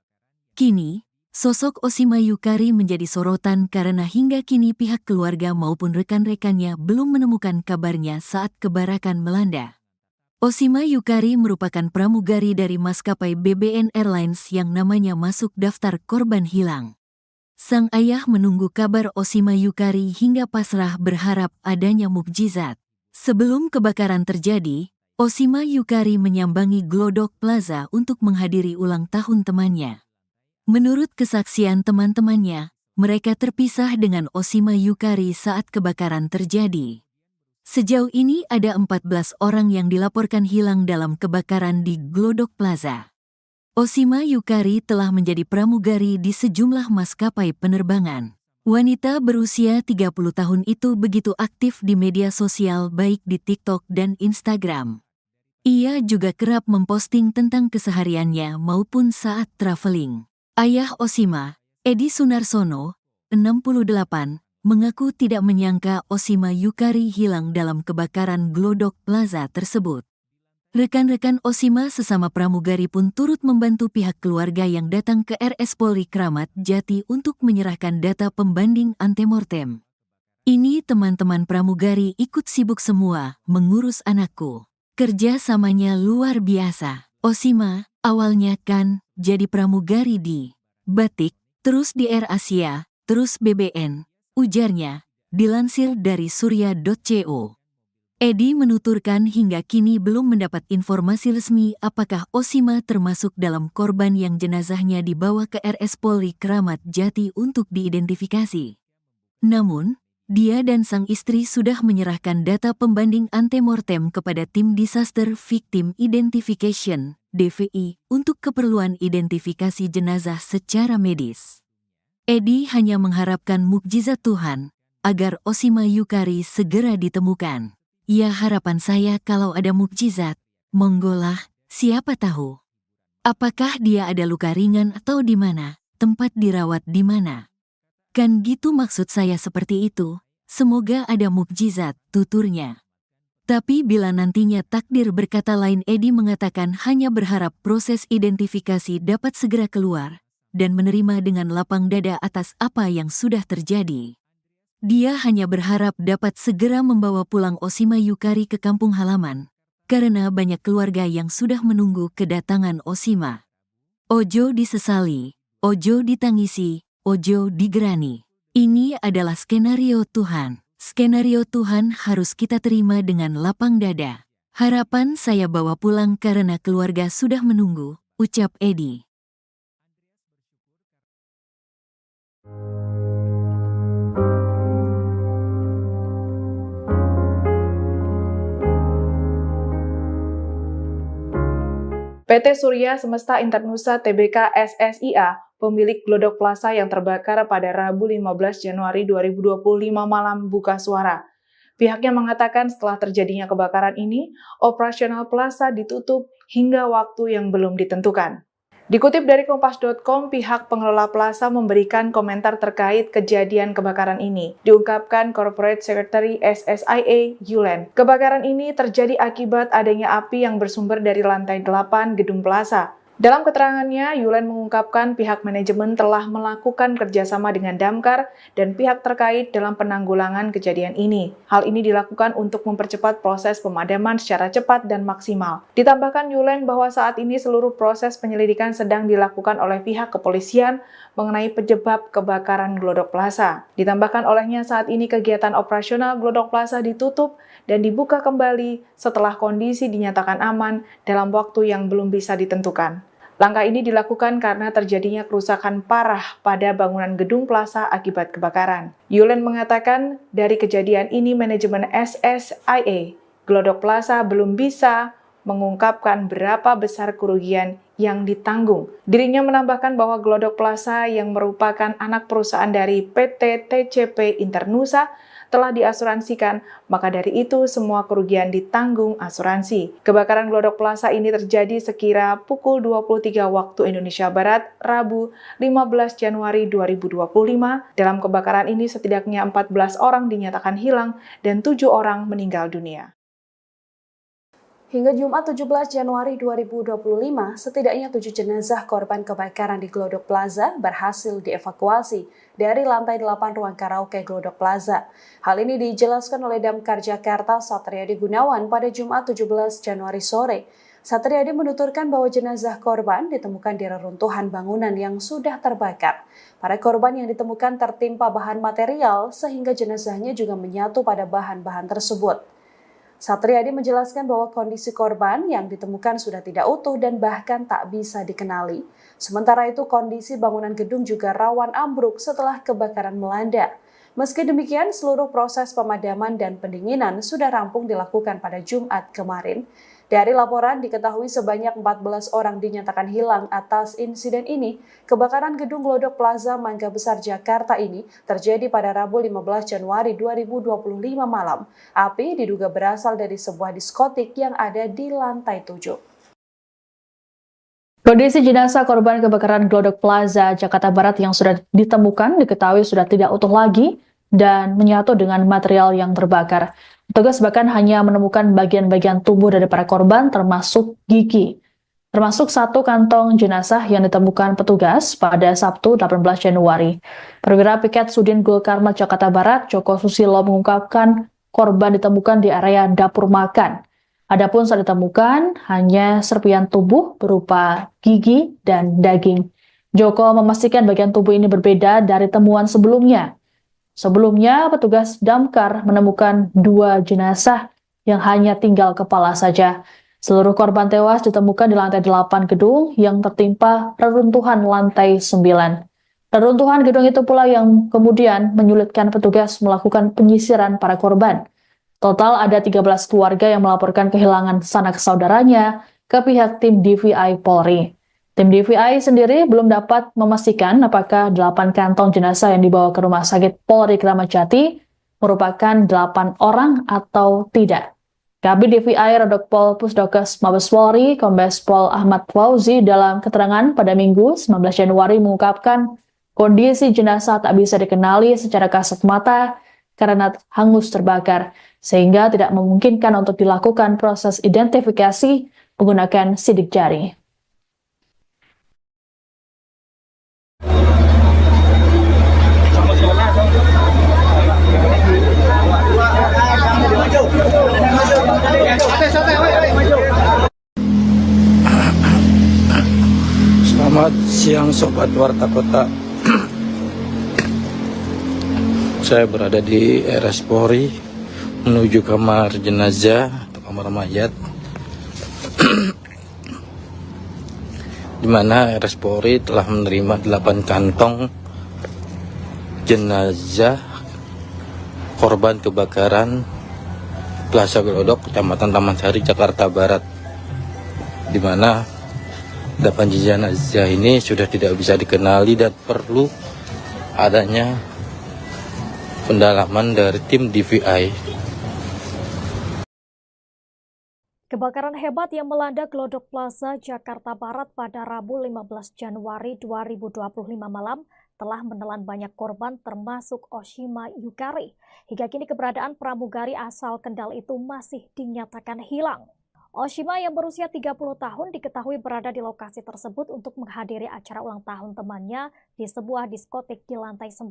Kini, sosok Oshima Yukari menjadi sorotan karena hingga kini pihak keluarga maupun rekan-rekannya belum menemukan kabarnya saat kebakaran melanda. Oshima Yukari merupakan pramugari dari maskapai BBN Airlines yang namanya masuk daftar korban hilang. Sang ayah menunggu kabar Oshima Yukari hingga pasrah berharap adanya mukjizat. Sebelum kebakaran terjadi, Oshima Yukari menyambangi Glodok Plaza untuk menghadiri ulang tahun temannya. Menurut kesaksian teman-temannya, mereka terpisah dengan Oshima Yukari saat kebakaran terjadi. Sejauh ini ada 14 orang yang dilaporkan hilang dalam kebakaran di Glodok Plaza. Oshima Yukari telah menjadi pramugari di sejumlah maskapai penerbangan. Wanita berusia 30 tahun itu begitu aktif di media sosial baik di TikTok dan Instagram. Ia juga kerap memposting tentang kesehariannya maupun saat traveling. Ayah Oshima, Edi Sunarsono, 68, mengaku tidak menyangka Oshima Yukari hilang dalam kebakaran Glodok Plaza tersebut. Rekan-rekan Oshima sesama pramugari pun turut membantu pihak keluarga yang datang ke RS Polri Kramat Jati untuk menyerahkan data pembanding antemortem. Ini teman-teman pramugari ikut sibuk semua mengurus anakku. Kerja samanya luar biasa. Oshima, awalnya kan jadi pramugari di Batik, terus di Air Asia, terus BBN, ujarnya. Dilansir dari surya.co. Edi menuturkan hingga kini belum mendapat informasi resmi apakah Osima termasuk dalam korban yang jenazahnya dibawa ke RS Polri Kramat Jati untuk diidentifikasi. Namun, dia dan sang istri sudah menyerahkan data pembanding antemortem kepada Tim Disaster Victim Identification (DVI) untuk keperluan identifikasi jenazah secara medis. Edi hanya mengharapkan mukjizat Tuhan agar Osima Yukari segera ditemukan. Ya, harapan saya kalau ada mukjizat, monggolah, siapa tahu. Apakah dia ada luka ringan atau di mana, tempat dirawat di mana? Kan gitu maksud saya seperti itu, semoga ada mukjizat, tuturnya. Tapi bila nantinya takdir berkata lain, Edi mengatakan hanya berharap proses identifikasi dapat segera keluar dan menerima dengan lapang dada atas apa yang sudah terjadi. Dia hanya berharap dapat segera membawa pulang Osima Yukari ke kampung halaman, karena banyak keluarga yang sudah menunggu kedatangan Osima. Ojo disesali, ojo ditangisi, ojo digerani. Ini adalah skenario Tuhan. Skenario Tuhan harus kita terima dengan lapang dada. Harapan saya bawa pulang karena keluarga sudah menunggu, ucap Edi. PT Surya Semesta Internusa Tbk SSIA, pemilik Glodok Plaza yang terbakar pada Rabu 15 Januari 2025 malam buka suara. Pihaknya mengatakan setelah terjadinya kebakaran ini, operasional plaza ditutup hingga waktu yang belum ditentukan. Dikutip dari Kompas.com, pihak pengelola plaza memberikan komentar terkait kejadian kebakaran ini. Diungkapkan Corporate Secretary SSIA, Yulen. Kebakaran ini terjadi akibat adanya api yang bersumber dari lantai 8 gedung plaza. Dalam keterangannya, Yulen mengungkapkan pihak manajemen telah melakukan kerjasama dengan Damkar dan pihak terkait dalam penanggulangan kejadian ini. Hal ini dilakukan untuk mempercepat proses pemadaman secara cepat dan maksimal. Ditambahkan Yulen bahwa saat ini seluruh proses penyelidikan sedang dilakukan oleh pihak kepolisian mengenai penyebab kebakaran Glodok Plaza. Ditambahkan olehnya saat ini kegiatan operasional Glodok Plaza ditutup dan dibuka kembali setelah kondisi dinyatakan aman dalam waktu yang belum bisa ditentukan. Langkah ini dilakukan karena terjadinya kerusakan parah pada bangunan gedung plaza akibat kebakaran. Yulen mengatakan dari kejadian ini manajemen SSIA Glodok Plaza belum bisa mengungkapkan berapa besar kerugian yang ditanggung. Dirinya menambahkan bahwa Glodok Plaza yang merupakan anak perusahaan dari PT TCP Internusa telah diasuransikan, maka dari itu semua kerugian ditanggung asuransi. Kebakaran Glodok Plaza ini terjadi sekira pukul 23 waktu Indonesia Barat, Rabu 15 Januari 2025. Dalam kebakaran ini setidaknya 14 orang dinyatakan hilang dan 7 orang meninggal dunia. Hingga Jumat 17 Januari 2025, setidaknya 7 jenazah korban kebakaran di Glodok Plaza berhasil dievakuasi dari lantai 8 ruang karaoke Glodok Plaza. Hal ini dijelaskan oleh Damkar Jakarta Satriadi Gunawan pada Jumat 17 Januari sore. Satriadi menuturkan bahwa jenazah korban ditemukan di reruntuhan bangunan yang sudah terbakar. Para korban yang ditemukan tertimpa bahan material sehingga jenazahnya juga menyatu pada bahan-bahan tersebut. Satriadi menjelaskan bahwa kondisi korban yang ditemukan sudah tidak utuh dan bahkan tak bisa dikenali. Sementara itu kondisi bangunan gedung juga rawan ambruk setelah kebakaran melanda. Meski demikian, seluruh proses pemadaman dan pendinginan sudah rampung dilakukan pada Jumat kemarin. Dari laporan diketahui sebanyak 14 orang dinyatakan hilang atas insiden ini. Kebakaran gedung Glodok Plaza Mangga Besar Jakarta ini terjadi pada Rabu 15 Januari 2025 malam. Api diduga berasal dari sebuah diskotik yang ada di lantai 7. Kondisi jenazah korban kebakaran Glodok Plaza Jakarta Barat yang sudah ditemukan diketahui sudah tidak utuh lagi dan menyatu dengan material yang terbakar. Petugas bahkan hanya menemukan bagian-bagian tubuh dari para korban termasuk gigi. Termasuk satu kantong jenazah yang ditemukan petugas pada Sabtu 18 Januari. Perwira Piket Sudin Gul Karmat Jakarta Barat, Joko Susilo mengungkapkan korban ditemukan di area dapur makan. Adapun saat ditemukan hanya serpihan tubuh berupa gigi dan daging. Joko memastikan bagian tubuh ini berbeda dari temuan sebelumnya. Sebelumnya, petugas damkar menemukan 2 jenazah yang hanya tinggal kepala saja. Seluruh korban tewas ditemukan di lantai 8 gedung yang tertimpa reruntuhan lantai 9. Reruntuhan gedung itu pula yang kemudian menyulitkan petugas melakukan penyisiran para korban. Total ada 13 keluarga yang melaporkan kehilangan sanak saudaranya ke pihak tim DVI Polri. Tim DVI sendiri belum dapat memastikan apakah 8 kantong jenazah yang dibawa ke Rumah Sakit Polri Kramat Jati merupakan 8 orang atau tidak. Kabid DVI Rodokpol Pusdokes Mabes Polri, Kombes Pol Ahmad Fauzi dalam keterangan pada Minggu 19 Januari mengungkapkan kondisi jenazah tak bisa dikenali secara kasat mata karena hangus terbakar, sehingga tidak memungkinkan untuk dilakukan proses identifikasi menggunakan sidik jari. Selamat siang Sobat Warta Kota. Saya berada di RS Polri menuju kamar jenazah atau kamar mayat, di mana RS Polri telah menerima 8 kantong jenazah korban kebakaran Plaza Glodok, Kecamatan Taman Sari, Jakarta Barat, di mana 8 jenazah ini sudah tidak bisa dikenali dan perlu adanya pendalaman dari tim DVI. Kebakaran hebat yang melanda Glodok Plaza, Jakarta Barat pada Rabu 15 Januari 2025 malam telah menelan banyak korban termasuk Oshima Yukari. Hingga kini keberadaan pramugari asal Kendal itu masih dinyatakan hilang. Oshima yang berusia 30 tahun diketahui berada di lokasi tersebut untuk menghadiri acara ulang tahun temannya di sebuah diskotik di lantai 9.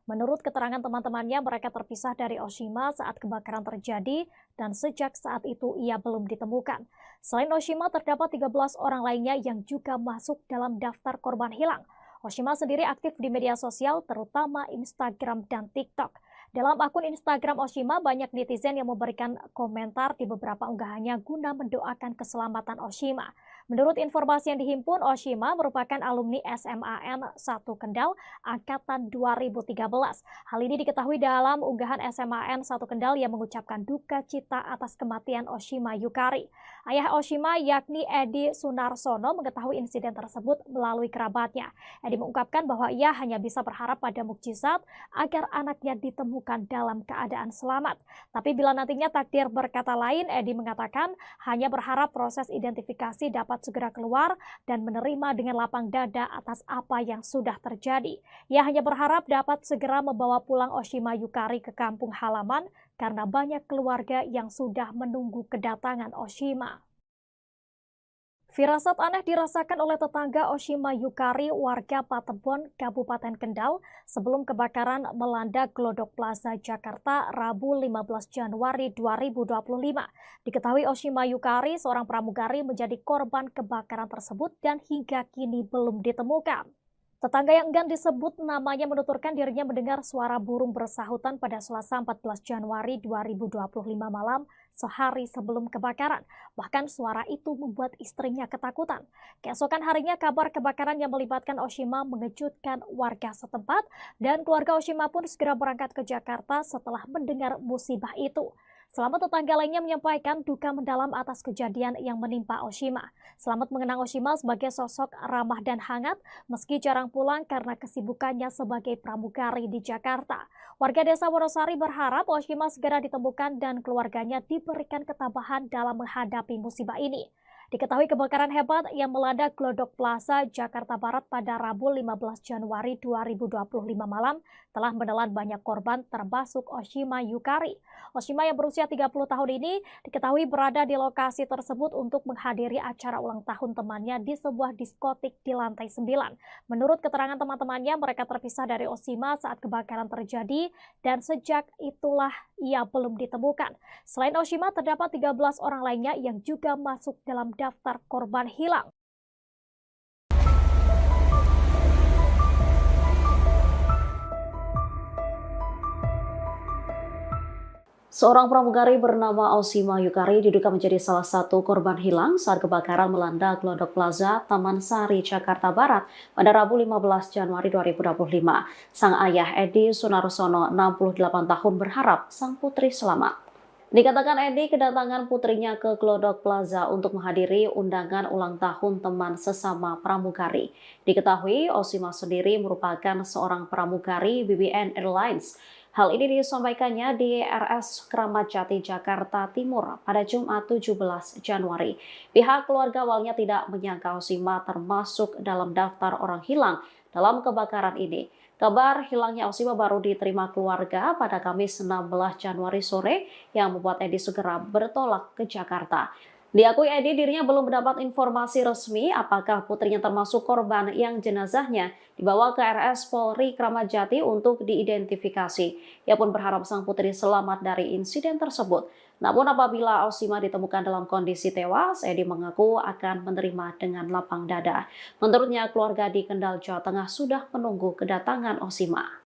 Menurut keterangan teman-temannya, mereka terpisah dari Oshima saat kebakaran terjadi dan sejak saat itu ia belum ditemukan. Selain Oshima, terdapat 13 orang lainnya yang juga masuk dalam daftar korban hilang. Oshima sendiri aktif di media sosial, terutama Instagram dan TikTok. Dalam akun Instagram Oshima, banyak netizen yang memberikan komentar di beberapa unggahannya guna mendoakan keselamatan Oshima. Menurut informasi yang dihimpun, Oshima merupakan alumni SMAN 1 Kendal angkatan 2013. Hal ini diketahui dalam unggahan SMAN 1 Kendal yang mengucapkan duka cita atas kematian Oshima Yukari. Ayah Oshima yakni Edi Sunarsono mengetahui insiden tersebut melalui kerabatnya. Edi mengungkapkan bahwa ia hanya bisa berharap pada mukjizat agar anaknya ditemukan dalam keadaan selamat. Tapi bila nantinya takdir berkata lain, Edi mengatakan hanya berharap proses identifikasi dapat segera keluar dan menerima dengan lapang dada atas apa yang sudah terjadi. Ia hanya berharap dapat segera membawa pulang Oshima Yukari ke kampung halaman karena banyak keluarga yang sudah menunggu kedatangan Oshima. Firasat aneh dirasakan oleh tetangga Oshima Yukari, warga Patebon, Kabupaten Kendal, sebelum kebakaran melanda Glodok Plaza, Jakarta, Rabu 15 Januari 2025. Diketahui Oshima Yukari, seorang pramugari, menjadi korban kebakaran tersebut dan hingga kini belum ditemukan. Tetangga yang enggan disebut namanya menuturkan dirinya mendengar suara burung bersahutan pada Selasa 14 Januari 2025 malam sehari sebelum kebakaran. Bahkan suara itu membuat istrinya ketakutan. Keesokan harinya kabar kebakaran yang melibatkan Oshima mengejutkan warga setempat dan keluarga Oshima pun segera berangkat ke Jakarta setelah mendengar musibah itu. Selamat tetangga lainnya menyampaikan duka mendalam atas kejadian yang menimpa Oshima. Selamat mengenang Oshima sebagai sosok ramah dan hangat meski jarang pulang karena kesibukannya sebagai pramugari di Jakarta. Warga desa Wonosari berharap Oshima segera ditemukan dan keluarganya diberikan ketabahan dalam menghadapi musibah ini. Diketahui kebakaran hebat yang melanda Glodok Plaza, Jakarta Barat pada Rabu 15 Januari 2025 malam telah menelan banyak korban termasuk Oshima Yukari. Oshima yang berusia 30 tahun ini diketahui berada di lokasi tersebut untuk menghadiri acara ulang tahun temannya di sebuah diskotik di lantai 9. Menurut keterangan teman-temannya, mereka terpisah dari Oshima saat kebakaran terjadi dan sejak itulah ia belum ditemukan. Selain Oshima, terdapat 13 orang lainnya yang juga masuk dalam daftar korban hilang. Seorang pramugari bernama Osima Yukari diduga menjadi salah satu korban hilang saat kebakaran melanda Glodok Plaza, Taman Sari, Jakarta Barat pada Rabu 15 Januari 2025. Sang ayah Edi Sunarsono, 68 tahun, berharap sang putri selamat. Dikatakan Edi kedatangan putrinya ke Glodok Plaza untuk menghadiri undangan ulang tahun teman sesama pramugari. Diketahui Osima sendiri merupakan seorang pramugari BBN Airlines. Hal ini disampaikannya di RS Kramat Jati, Jakarta Timur pada Jumat 17 Januari. Pihak keluarga awalnya tidak menyangka Osima termasuk dalam daftar orang hilang dalam kebakaran ini. Kabar hilangnya Osima baru diterima keluarga pada Kamis 16 Januari sore yang membuat Edi segera bertolak ke Jakarta. Diakui Edi dirinya belum mendapat informasi resmi apakah putrinya termasuk korban yang jenazahnya dibawa ke RS Polri Kramat Jati untuk diidentifikasi. Ia pun berharap sang putri selamat dari insiden tersebut. Namun apabila Osima ditemukan dalam kondisi tewas, Edi mengaku akan menerima dengan lapang dada. Menurutnya keluarga di Kendal, Jawa Tengah sudah menunggu kedatangan Osima.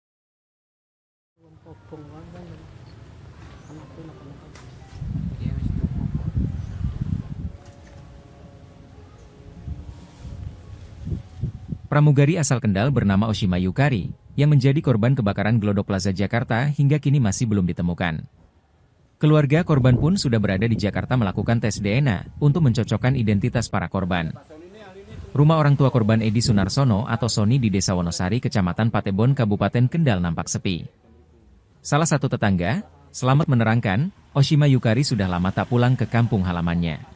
Pramugari asal Kendal bernama Osima Yukari yang menjadi korban kebakaran Glodok Plaza Jakarta hingga kini masih belum ditemukan. Keluarga korban pun sudah berada di Jakarta melakukan tes DNA untuk mencocokkan identitas para korban. Rumah orang tua korban Edi Sunarsono atau Soni di Desa Wonosari, Kecamatan Patebon, Kabupaten Kendal nampak sepi. Salah satu tetangga, Selamat, menerangkan, Osima Yukari sudah lama tak pulang ke kampung halamannya.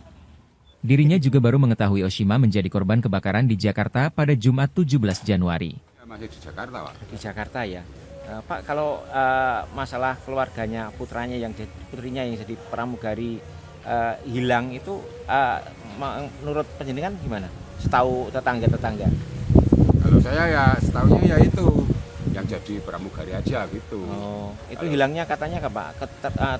Dirinya juga baru mengetahui Osima menjadi korban kebakaran di Jakarta pada Jumat 17 Januari. Masih di Jakarta, Pak. Di Jakarta ya. Pak, kalau masalah keluarganya putrinya yang jadi pramugari hilang itu menurut penjenengan gimana? Setahu tetangga-tetangga? Kalau saya ya setahunya ya itu yang jadi pramugari aja gitu. Oh, itu hilangnya katanya Pak?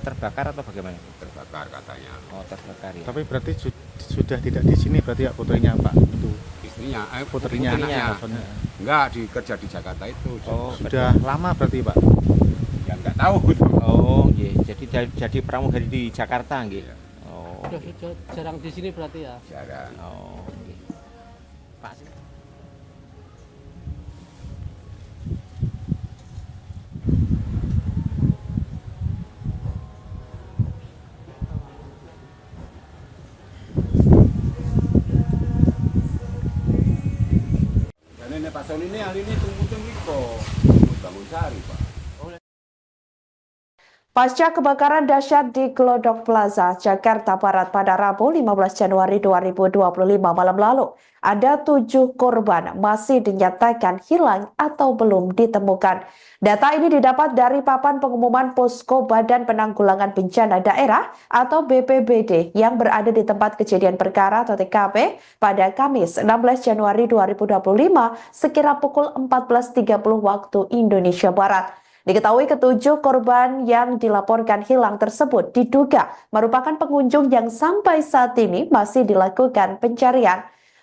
Terbakar atau bagaimana? Terbakar katanya. Oh, terbakar ya. Tapi berarti sudah tidak di sini berarti ya putrinya Pak? Itu istrinya, putrinya anaknya. Enggak, kerja di Jakarta itu. Oh, sudah lama berarti Pak? Ya enggak tahu. Oh, iya. Jadi pramugari di Jakarta nggih. Iya. Oh. Sudah jarang di sini berarti ya? Jarang. Oh, nggih. Pak. Pak Soni ini hari ini tunggu bangun sari, Pak. Pasca kebakaran dahsyat di Glodok Plaza, Jakarta Barat pada Rabu 15 Januari 2025 malam lalu, ada 7 korban masih dinyatakan hilang atau belum ditemukan. Data ini didapat dari papan pengumuman Posko Badan Penanggulangan Bencana Daerah atau BPBD yang berada di tempat kejadian perkara atau TKP pada Kamis 16 Januari 2025 sekira pukul 14.30 waktu Indonesia Barat. Diketahui ketujuh korban yang dilaporkan hilang tersebut diduga merupakan pengunjung yang sampai saat ini masih dilakukan pencarian.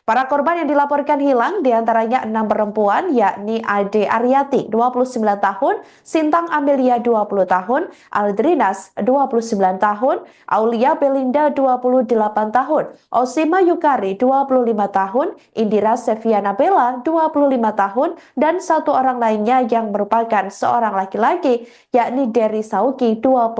Para korban yang dilaporkan hilang diantaranya 6 perempuan yakni Ade Aryati 29 tahun, Sintang Amelia 20 tahun, Aldrinas 29 tahun, Aulia Belinda 28 tahun, Osima Yukari 25 tahun, Indira Seviana Bella 25 tahun, dan 1 orang lainnya yang merupakan seorang laki-laki yakni Dery Sauki 25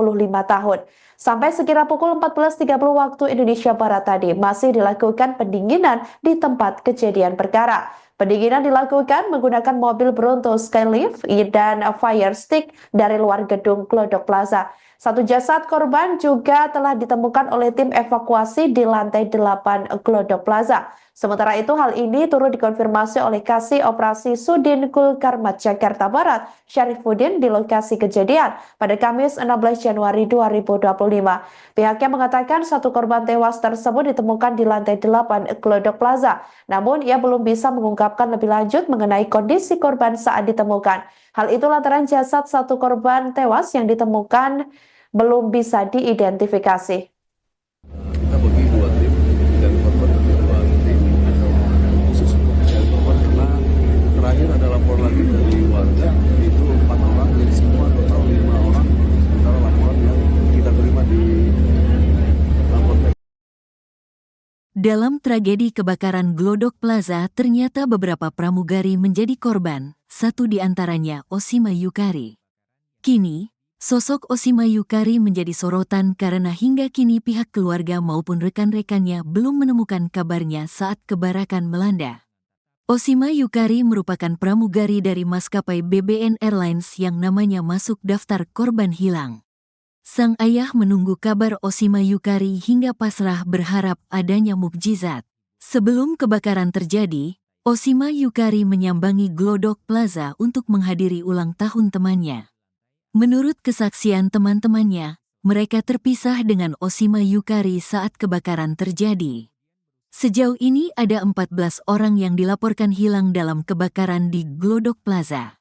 tahun. Sampai sekira pukul 14.30 waktu Indonesia Barat tadi masih dilakukan pendinginan di tempat kejadian perkara. Pendinginan dilakukan menggunakan mobil Bronto Skylift dan fire stick dari luar gedung Glodok Plaza. 1 jasad korban juga telah ditemukan oleh tim evakuasi di lantai 8 Glodok Plaza. Sementara itu hal ini turut dikonfirmasi oleh Kasih Operasi Sudin Kulkarmat Jakarta Barat, Syarifuddin di lokasi kejadian pada Kamis 16 Januari 2025. Pihaknya mengatakan 1 korban tewas tersebut ditemukan di lantai 8 Glodok Plaza. Namun ia belum bisa mengungkapkan lebih lanjut mengenai kondisi korban saat ditemukan. Hal itu lantaran jasad 1 korban tewas yang ditemukan belum bisa diidentifikasi. Kita bagi 2 tim dan korban tentu 2 tim khusus untuk mencari korban karena terakhir ada lapor lagi dari warga itu 4 orang, jadi semua total 5 orang sementara laporan yang kita Dalam tragedi kebakaran Glodok Plaza, ternyata beberapa pramugari menjadi korban, satu di antaranya Oshima Yukari. Kini, sosok Oshima Yukari menjadi sorotan karena hingga kini pihak keluarga maupun rekan-rekannya belum menemukan kabarnya saat kebakaran melanda. Oshima Yukari merupakan pramugari dari maskapai BBN Airlines yang namanya masuk daftar korban hilang. Sang ayah menunggu kabar Oshima Yukari hingga pasrah berharap adanya mukjizat. Sebelum kebakaran terjadi, Oshima Yukari menyambangi Glodok Plaza untuk menghadiri ulang tahun temannya. Menurut kesaksian teman-temannya, mereka terpisah dengan Oshima Yukari saat kebakaran terjadi. Sejauh ini ada 14 orang yang dilaporkan hilang dalam kebakaran di Glodok Plaza.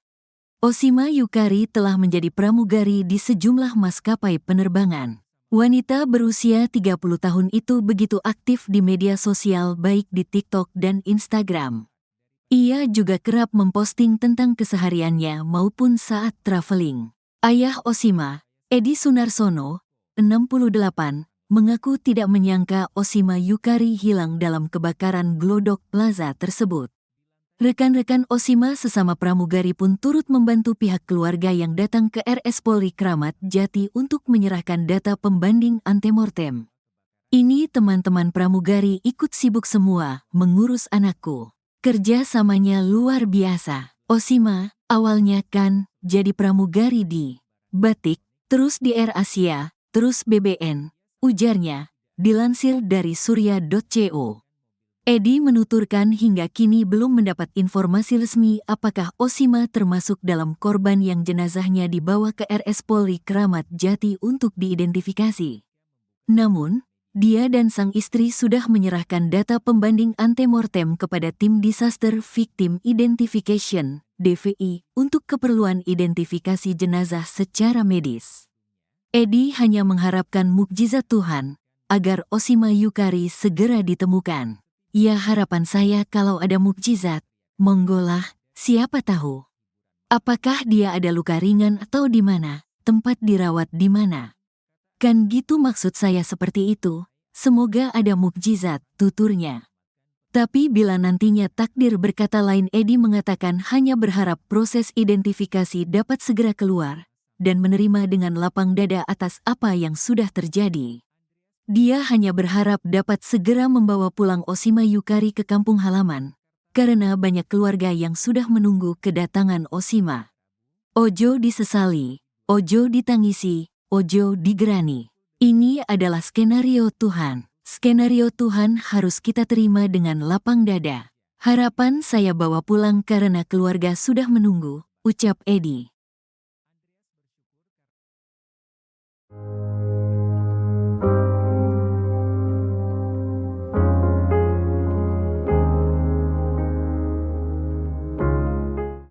Oshima Yukari telah menjadi pramugari di sejumlah maskapai penerbangan. Wanita berusia 30 tahun itu begitu aktif di media sosial baik di TikTok dan Instagram. Ia juga kerap memposting tentang kesehariannya maupun saat traveling. Ayah Oshima, Edi Sunarsono, 68, mengaku tidak menyangka Oshima Yukari hilang dalam kebakaran Glodok Plaza tersebut. Rekan-rekan Oshima sesama pramugari pun turut membantu pihak keluarga yang datang ke RS Polri Kramat Jati untuk menyerahkan data pembanding antemortem. Ini teman-teman pramugari ikut sibuk semua mengurus anakku. Kerjasamanya luar biasa. Oshima, awalnya kan jadi pramugari di Batik, terus di Air Asia, terus BBN, ujarnya, dilansir dari surya.co. Edi menuturkan hingga kini belum mendapat informasi resmi apakah Oshima termasuk dalam korban yang jenazahnya dibawa ke RS Polri Kramat Jati untuk diidentifikasi. Namun, dia dan sang istri sudah menyerahkan data pembanding antemortem kepada Tim Disaster Victim Identification, DVI, untuk keperluan identifikasi jenazah secara medis. Edi hanya mengharapkan mukjizat Tuhan agar Oshima Yukari segera ditemukan. Ya, harapan saya kalau ada mukjizat, monggolah, siapa tahu. Apakah dia ada luka ringan atau di mana, tempat dirawat di mana? Kan gitu maksud saya seperti itu, semoga ada mukjizat, tuturnya. Tapi bila nantinya takdir berkata lain, Edi mengatakan hanya berharap proses identifikasi dapat segera keluar, dan menerima dengan lapang dada atas apa yang sudah terjadi. Dia hanya berharap dapat segera membawa pulang Oshima Yukari ke kampung halaman, karena banyak keluarga yang sudah menunggu kedatangan Oshima. Ojo disesali, ojo ditangisi, ojo digerani. Ini adalah skenario Tuhan. Skenario Tuhan harus kita terima dengan lapang dada. Harapan saya bawa pulang karena keluarga sudah menunggu, ucap Edi.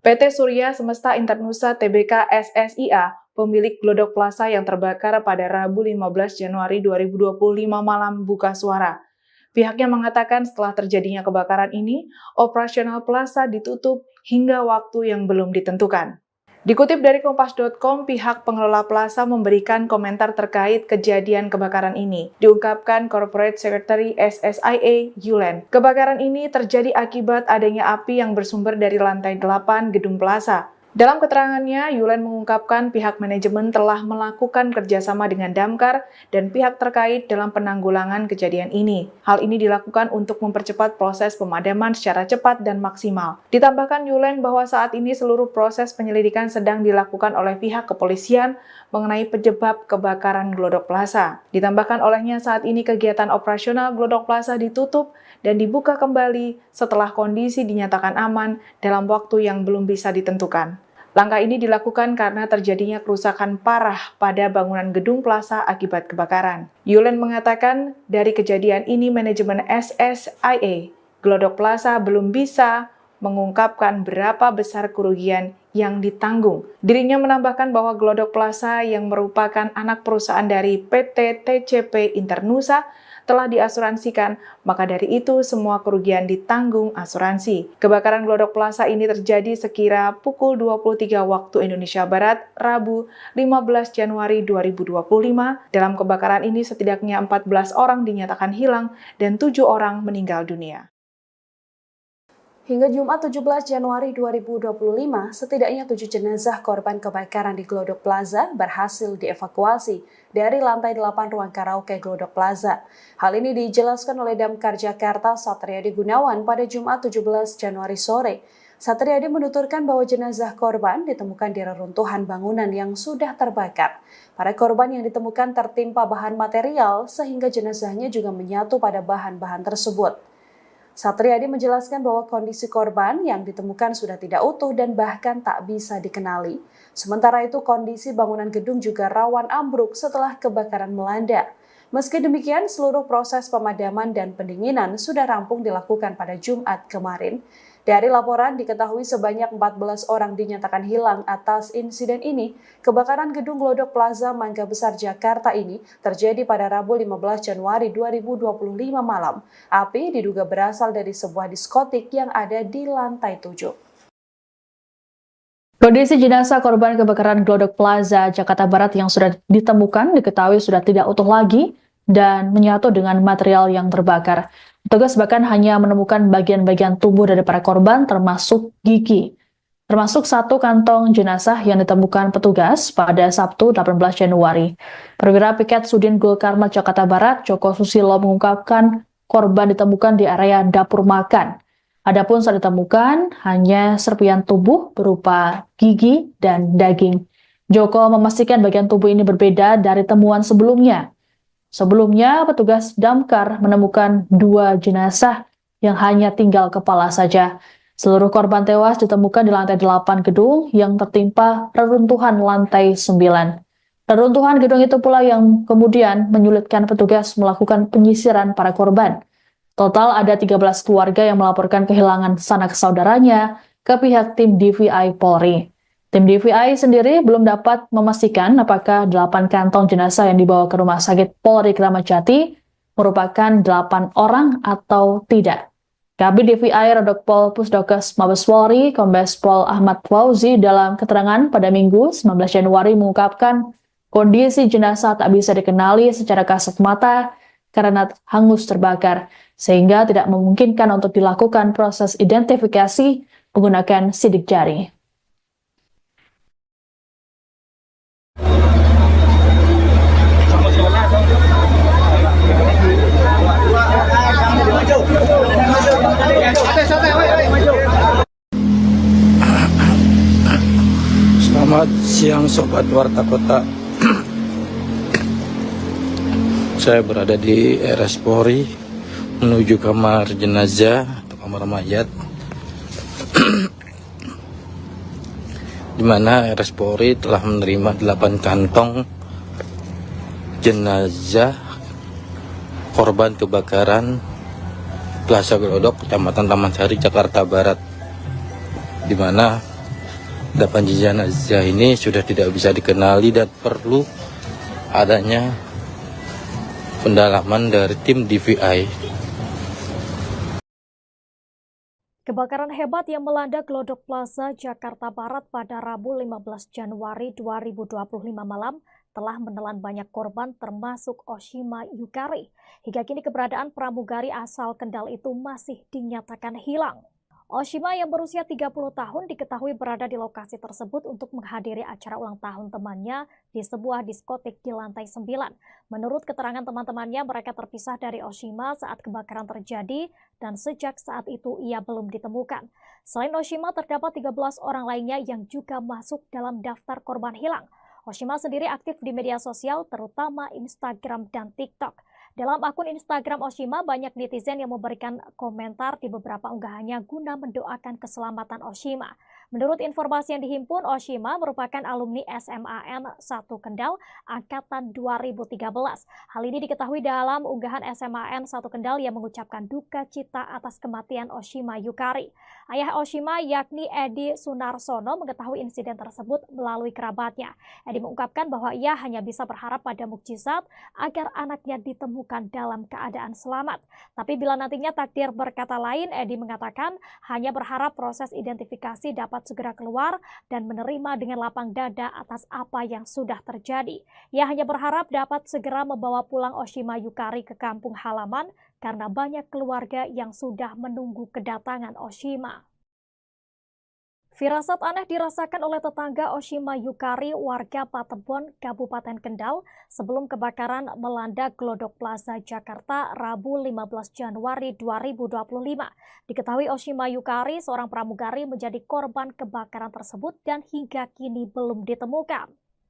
PT Surya Semesta Internusa Tbk SSIA, pemilik Glodok Plaza yang terbakar pada Rabu 15 Januari 2025 malam buka suara. Pihaknya mengatakan setelah terjadinya kebakaran ini, operasional plaza ditutup hingga waktu yang belum ditentukan. Dikutip dari Kompas.com, pihak pengelola plaza memberikan komentar terkait kejadian kebakaran ini. Diungkapkan Corporate Secretary SSIA, Yulen. Kebakaran ini terjadi akibat adanya api yang bersumber dari lantai 8 gedung plaza. Dalam keterangannya, Yulen mengungkapkan pihak manajemen telah melakukan kerjasama dengan Damkar dan pihak terkait dalam penanggulangan kejadian ini. Hal ini dilakukan untuk mempercepat proses pemadaman secara cepat dan maksimal. Ditambahkan Yulen bahwa saat ini seluruh proses penyelidikan sedang dilakukan oleh pihak kepolisian mengenai penyebab kebakaran Glodok Plaza. Ditambahkan olehnya saat ini kegiatan operasional Glodok Plaza ditutup dan dibuka kembali setelah kondisi dinyatakan aman dalam waktu yang belum bisa ditentukan. Langkah ini dilakukan karena terjadinya kerusakan parah pada bangunan gedung plaza akibat kebakaran. Yulen mengatakan dari kejadian ini manajemen SSIA Glodok Plaza belum bisa mengungkapkan berapa besar kerugian yang ditanggung. Dirinya menambahkan bahwa Glodok Plaza yang merupakan anak perusahaan dari PT TCP Internusa telah diasuransikan, maka dari itu semua kerugian ditanggung asuransi. Kebakaran Glodok Plaza ini terjadi sekira pukul 23 waktu Indonesia Barat, Rabu 15 Januari 2025. Dalam kebakaran ini setidaknya 14 orang dinyatakan hilang dan 7 orang meninggal dunia. Hingga Jumat 17 Januari 2025, setidaknya 7 jenazah korban kebakaran di Glodok Plaza berhasil dievakuasi dari lantai 8 ruang karaoke Glodok Plaza. Hal ini dijelaskan oleh Damkar Jakarta Satriadi Gunawan pada Jumat 17 Januari sore. Satriadi menuturkan bahwa jenazah korban ditemukan di reruntuhan bangunan yang sudah terbakar. Para korban yang ditemukan tertimpa bahan material sehingga jenazahnya juga menyatu pada bahan-bahan tersebut. Satriadi menjelaskan bahwa kondisi korban yang ditemukan sudah tidak utuh dan bahkan tak bisa dikenali. Sementara itu kondisi bangunan gedung juga rawan ambruk setelah kebakaran melanda. Meski demikian, seluruh proses pemadaman dan pendinginan sudah rampung dilakukan pada Jumat kemarin. Dari laporan diketahui sebanyak 14 orang dinyatakan hilang atas insiden ini. Kebakaran gedung Glodok Plaza Mangga Besar Jakarta ini terjadi pada Rabu 15 Januari 2025 malam. Api diduga berasal dari sebuah diskotik yang ada di lantai 7. Kondisi jenazah korban kebakaran Glodok Plaza Jakarta Barat yang sudah ditemukan diketahui sudah tidak utuh lagi dan menyatu dengan material yang terbakar. Petugas bahkan hanya menemukan bagian-bagian tubuh dari para korban termasuk gigi. Termasuk satu kantong jenazah yang ditemukan petugas pada Sabtu 18 Januari. Perwira Piket Sudin Gul Karmat Jakarta Barat, Joko Susilo mengungkapkan korban ditemukan di area dapur makan. Adapun saat ditemukan hanya serpian tubuh berupa gigi dan daging. Joko memastikan bagian tubuh ini berbeda dari temuan sebelumnya. Sebelumnya, petugas damkar menemukan 2 jenazah yang hanya tinggal kepala saja. Seluruh korban tewas ditemukan di lantai 8 gedung yang tertimpa reruntuhan lantai 9. Reruntuhan gedung itu pula yang kemudian menyulitkan petugas melakukan penyisiran para korban. Total ada 13 keluarga yang melaporkan kehilangan sanak saudaranya ke pihak tim DVI Polri. Tim DVI sendiri belum dapat memastikan apakah 8 kantong jenazah yang dibawa ke Rumah Sakit Polri Kramat Jati merupakan 8 orang atau tidak. Kabid DVI Rodokpol Pusdokes Mabes Polri, Kombes Pol Ahmad Fauzi dalam keterangan pada Minggu 19 Januari mengungkapkan kondisi jenazah tak bisa dikenali secara kasat mata karena hangus terbakar, sehingga tidak memungkinkan untuk dilakukan proses identifikasi menggunakan sidik jari. Selamat siang Sobat Warta Kota. Saya berada di RS Polri menuju kamar jenazah atau kamar mayat, di mana RS Polri telah menerima 8 kantong jenazah korban kebakaran Plaza Glodok, Kecamatan Taman Sari, Jakarta Barat, di mana 8 jenazah ini sudah tidak bisa dikenali dan perlu adanya pendalaman dari tim DVI. Kebakaran hebat yang melanda Glodok Plaza Jakarta Barat pada Rabu 15 Januari 2025 malam telah menelan banyak korban termasuk Oshima Yukari. Hingga kini keberadaan pramugari asal Kendal itu masih dinyatakan hilang. Oshima yang berusia 30 tahun diketahui berada di lokasi tersebut untuk menghadiri acara ulang tahun temannya di sebuah diskotik di lantai 9. Menurut keterangan teman-temannya, mereka terpisah dari Oshima saat kebakaran terjadi dan sejak saat itu ia belum ditemukan. Selain Oshima, terdapat 13 orang lainnya yang juga masuk dalam daftar korban hilang. Oshima sendiri aktif di media sosial, terutama Instagram dan TikTok. Dalam akun Instagram Oshima, banyak netizen yang memberikan komentar di beberapa unggahannya guna mendoakan keselamatan Oshima. Menurut informasi yang dihimpun, Oshima merupakan alumni SMAN 1 Kendal angkatan 2013. Hal ini diketahui dalam unggahan SMAN 1 Kendal yang mengucapkan duka cita atas kematian Oshima Yukari. Ayah Oshima yakni Edi Sunarsono mengetahui insiden tersebut melalui kerabatnya. Edi mengungkapkan bahwa ia hanya bisa berharap pada mukjizat agar anaknya ditemukan dalam keadaan selamat. Tapi bila nantinya takdir berkata lain, Edi mengatakan hanya berharap proses identifikasi dapat segera keluar dan menerima dengan lapang dada atas apa yang sudah terjadi. Ia hanya berharap dapat segera membawa pulang Oshima Yukari ke kampung halaman karena banyak keluarga yang sudah menunggu kedatangan Oshima. Firasat aneh dirasakan oleh tetangga Oshima Yukari warga Patebon, Kabupaten Kendal sebelum kebakaran melanda Glodok Plaza, Jakarta, Rabu 15 Januari 2025. Diketahui Oshima Yukari, seorang pramugari, menjadi korban kebakaran tersebut dan hingga kini belum ditemukan.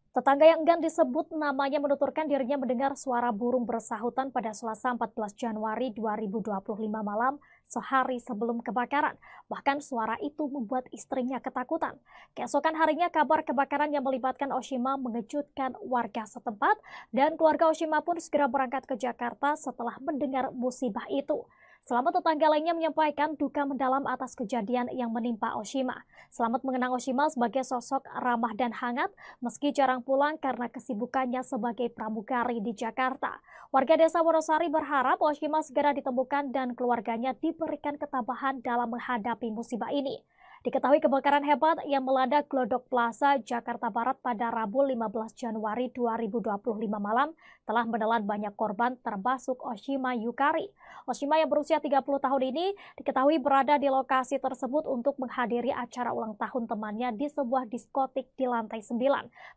Tetangga yang enggan disebut namanya menuturkan dirinya mendengar suara burung bersahutan pada Selasa 14 Januari 2025 malam sehari sebelum kebakaran. Bahkan suara itu membuat istrinya ketakutan. Keesokan harinya kabar kebakaran yang melibatkan Oshima mengejutkan warga setempat dan keluarga Oshima pun segera berangkat ke Jakarta setelah mendengar musibah itu. Selamat tetangga lainnya menyampaikan duka mendalam atas kejadian yang menimpa Oshima. Selamat mengenang Oshima sebagai sosok ramah dan hangat meski jarang pulang karena kesibukannya sebagai pramugari di Jakarta. Warga desa Wonosari berharap Oshima segera ditemukan dan keluarganya diberikan ketabahan dalam menghadapi musibah ini. Diketahui kebakaran hebat yang melanda Glodok Plaza, Jakarta Barat pada Rabu 15 Januari 2025 malam telah menelan banyak korban termasuk Oshima Yukari. Oshima yang berusia 30 tahun ini diketahui berada di lokasi tersebut untuk menghadiri acara ulang tahun temannya di sebuah diskotik di lantai 9.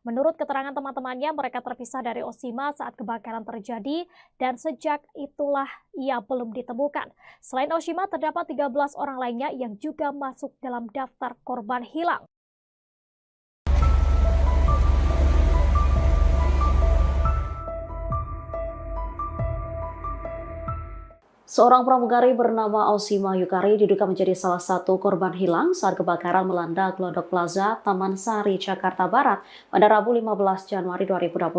Menurut keterangan teman-temannya, mereka terpisah dari Oshima saat kebakaran terjadi dan sejak itulah ia belum ditemukan. Selain Oshima, terdapat 13 orang lainnya yang juga masuk dalam daftar korban hilang. Seorang pramugari bernama Oshima Yukari diduga menjadi salah satu korban hilang saat kebakaran melanda Glodok Plaza, Taman Sari, Jakarta Barat pada Rabu 15 Januari 2025.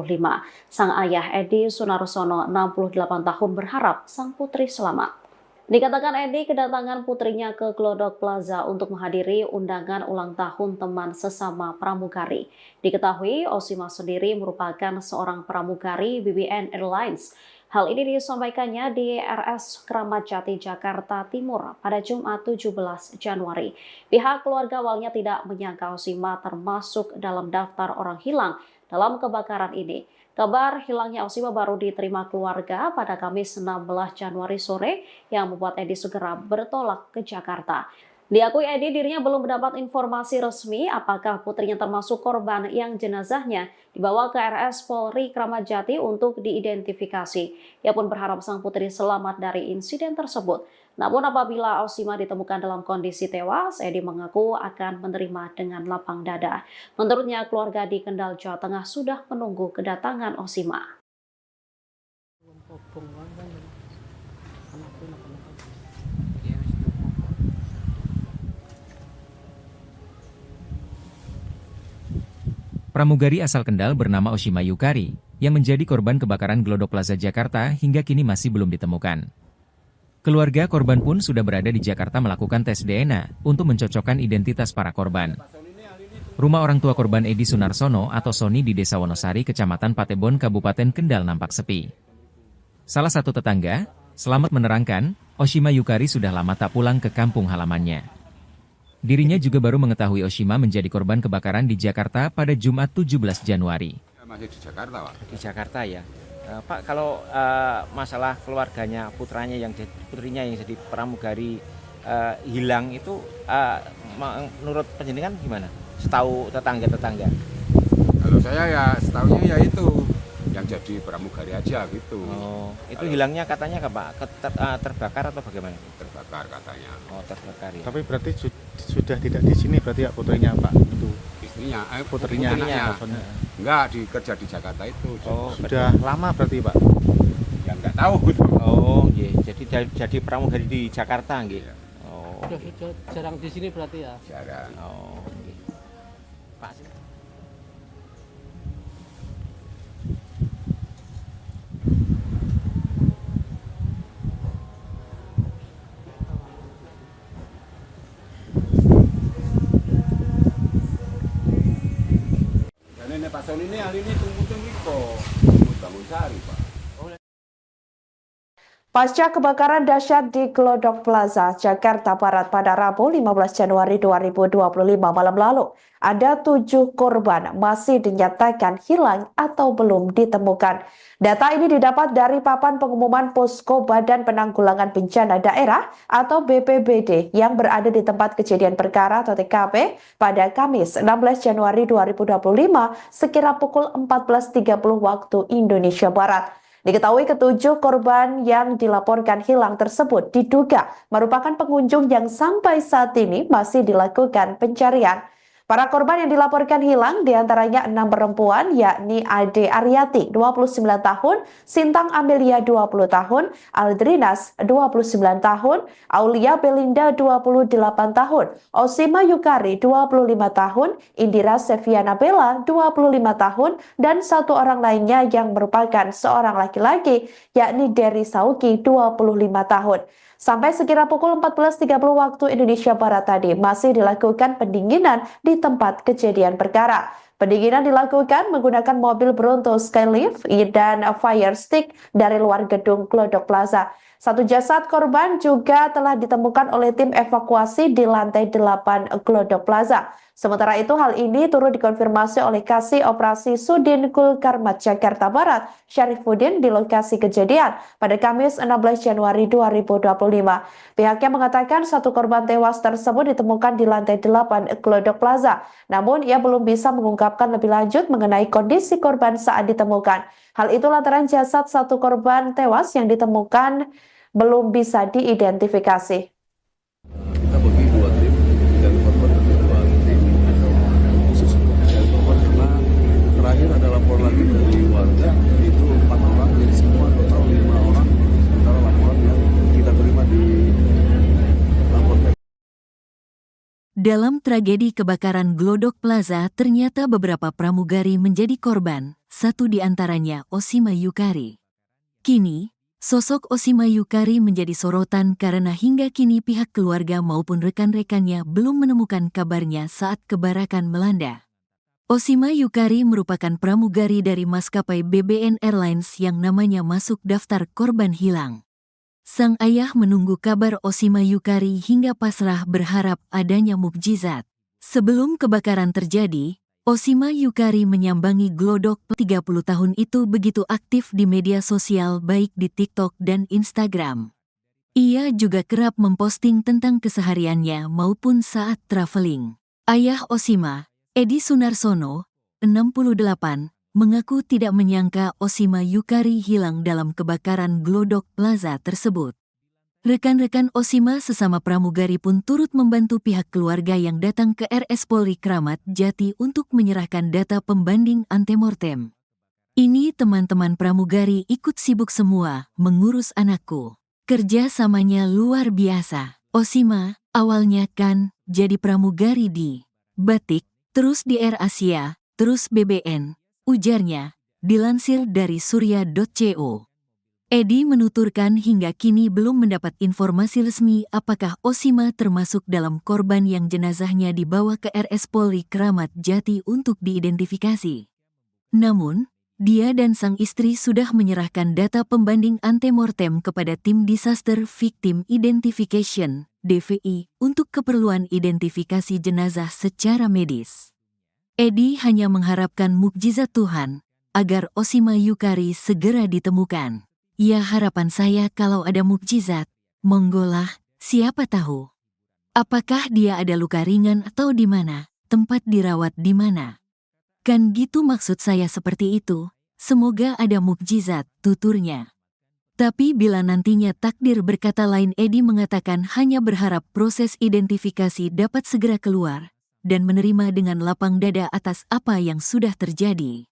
Sang ayah Edi Sunarsono, 68 tahun, berharap sang putri selamat. Dikatakan Edi kedatangan putrinya ke Glodok Plaza untuk menghadiri undangan ulang tahun teman sesama pramugari. Diketahui Oshima sendiri merupakan seorang pramugari BBN Airlines. Hal ini disampaikannya di RS Kramat Jati, Jakarta Timur pada Jumat 17 Januari. Pihak keluarga awalnya tidak menyangka Oshima termasuk dalam daftar orang hilang dalam kebakaran ini. Kabar hilangnya Oshima baru diterima keluarga pada Kamis 16 Januari sore yang membuat Edi segera bertolak ke Jakarta. Diakui Edi dirinya belum mendapat informasi resmi apakah putrinya termasuk korban yang jenazahnya dibawa ke RS Polri Kramat Jati untuk diidentifikasi. Ia pun berharap sang putri selamat dari insiden tersebut. Namun apabila Oshima ditemukan dalam kondisi tewas, Edi mengaku akan menerima dengan lapang dada. Menurutnya keluarga di Kendal, Jawa Tengah sudah menunggu kedatangan Oshima. Pramugari asal Kendal bernama Oshima Yukari yang menjadi korban kebakaran Glodok Plaza Jakarta hingga kini masih belum ditemukan. Keluarga korban pun sudah berada di Jakarta melakukan tes DNA untuk mencocokkan identitas para korban. Rumah orang tua korban Edi Sunarsono atau Sony di Desa Wonosari, Kecamatan Patebon, Kabupaten Kendal nampak sepi. Salah satu tetangga, Selamat, menerangkan, Oshima Yukari sudah lama tak pulang ke kampung halamannya. Dirinya juga baru mengetahui Oshima menjadi korban kebakaran di Jakarta pada Jumat 17 Januari. Masih di Jakarta, Pak. Di Jakarta ya. Pak, kalau masalah keluarganya, putrinya yang jadi pramugari hilang itu menurut penjenengan gimana? Setahu tetangga-tetangga. Kalau saya ya setahunya ya itu yang jadi pramugari aja gitu. Oh, itu hilangnya katanya Pak terbakar atau bagaimana? Terbakar katanya. Oh, terbakar ya. Tapi berarti sudah tidak di sini berarti ya putrinya Pak itu. Istrinya, putrinya. Enggak, kerja di Jakarta itu. Oh, sudah lama berarti Pak? Ya enggak tahu. Oh, iya. Jadi pramugari di Jakarta nggih. Ya. Oh. Sudah jarang di sini berarti ya? Jarang. Oh, oke. Pak, Dan ini Pak Sony ini hari ini tunggu bangun sari Pak. Pasca kebakaran dahsyat di Glodok Plaza, Jakarta Barat pada Rabu 15 Januari 2025 malam lalu, ada 7 korban masih dinyatakan hilang atau belum ditemukan. Data ini didapat dari papan pengumuman Posko Badan Penanggulangan Bencana Daerah atau BPBD yang berada di tempat kejadian perkara atau TKP pada Kamis 16 Januari 2025 sekira pukul 14.30 waktu Indonesia Barat. Diketahui ketujuh korban yang dilaporkan hilang tersebut diduga merupakan pengunjung yang sampai saat ini masih dilakukan pencarian. Para korban yang dilaporkan hilang diantaranya 6 perempuan yakni Ade Aryati 29 tahun, Sintang Amelia 20 tahun, Aldrinas 29 tahun, Aulia Belinda 28 tahun, Osima Yukari 25 tahun, Indira Seviana Bella 25 tahun, dan satu orang lainnya yang merupakan seorang laki-laki yakni Dery Sauki 25 tahun. Sampai sekira pukul 14.30 waktu Indonesia Barat tadi masih dilakukan pendinginan di tempat kejadian perkara. Pendinginan dilakukan menggunakan mobil Bronto Skylift dan fire stick dari luar gedung Glodok Plaza. Satu jasad korban juga telah ditemukan oleh tim evakuasi di lantai 8 Glodok Plaza. Sementara itu hal ini turut dikonfirmasi oleh Kasih Operasi Sudin Kulkarmat Jakarta Barat, Syarifuddin di lokasi kejadian pada Kamis 16 Januari 2025. Pihaknya mengatakan satu korban tewas tersebut ditemukan di lantai 8 Glodok Plaza. Namun ia belum bisa mengungkapkan lebih lanjut mengenai kondisi korban saat ditemukan. Hal itu lantaran jasad satu korban tewas yang ditemukan belum bisa diidentifikasi. Kita bagi 2 tim dan korban tentu 2 tim khusus untuk mencari korban karena terakhir ada lapor lagi dari warga itu 4 orang jadi semua total 5 orang sementara laporan yang kita terima di laporkan. Dalam tragedi kebakaran Glodok Plaza, ternyata beberapa pramugari menjadi korban, satu di antaranya Osima Yukari. Kini, sosok Osima Yukari menjadi sorotan karena hingga kini pihak keluarga maupun rekan-rekannya belum menemukan kabarnya saat kebakaran melanda. Osima Yukari merupakan pramugari dari maskapai BBN Airlines yang namanya masuk daftar korban hilang. Sang ayah menunggu kabar Osima Yukari hingga pasrah berharap adanya mukjizat. Sebelum kebakaran terjadi, Osima Yukari menyambangi Glodok 30 tahun itu begitu aktif di media sosial baik di TikTok dan Instagram. Ia juga kerap memposting tentang kesehariannya maupun saat traveling. Ayah Osima, Edi Sunarsono, 68, mengaku tidak menyangka Osima Yukari hilang dalam kebakaran Glodok Plaza tersebut. Rekan-rekan Osima sesama pramugari pun turut membantu pihak keluarga yang datang ke RS Polri Kramat Jati untuk menyerahkan data pembanding antemortem. Ini teman-teman pramugari ikut sibuk semua mengurus anakku. Kerjasamanya luar biasa. Osima, awalnya kan jadi pramugari di Batik, terus di Air Asia, terus BBN, ujarnya, dilansir dari surya.co. Edi menuturkan hingga kini belum mendapat informasi resmi apakah Osima termasuk dalam korban yang jenazahnya dibawa ke RS Polri Kramat Jati untuk diidentifikasi. Namun, dia dan sang istri sudah menyerahkan data pembanding antemortem kepada Tim Disaster Victim Identification, DVI, untuk keperluan identifikasi jenazah secara medis. Edi hanya mengharapkan mukjizat Tuhan agar Osima Yukari segera ditemukan. Ya harapan saya kalau ada mukjizat, monggolah, siapa tahu. Apakah dia ada luka ringan atau di mana, tempat dirawat di mana? Kan gitu maksud saya seperti itu, semoga ada mukjizat, tuturnya. Tapi bila nantinya takdir berkata lain, Edi mengatakan hanya berharap proses identifikasi dapat segera keluar, dan menerima dengan lapang dada atas apa yang sudah terjadi.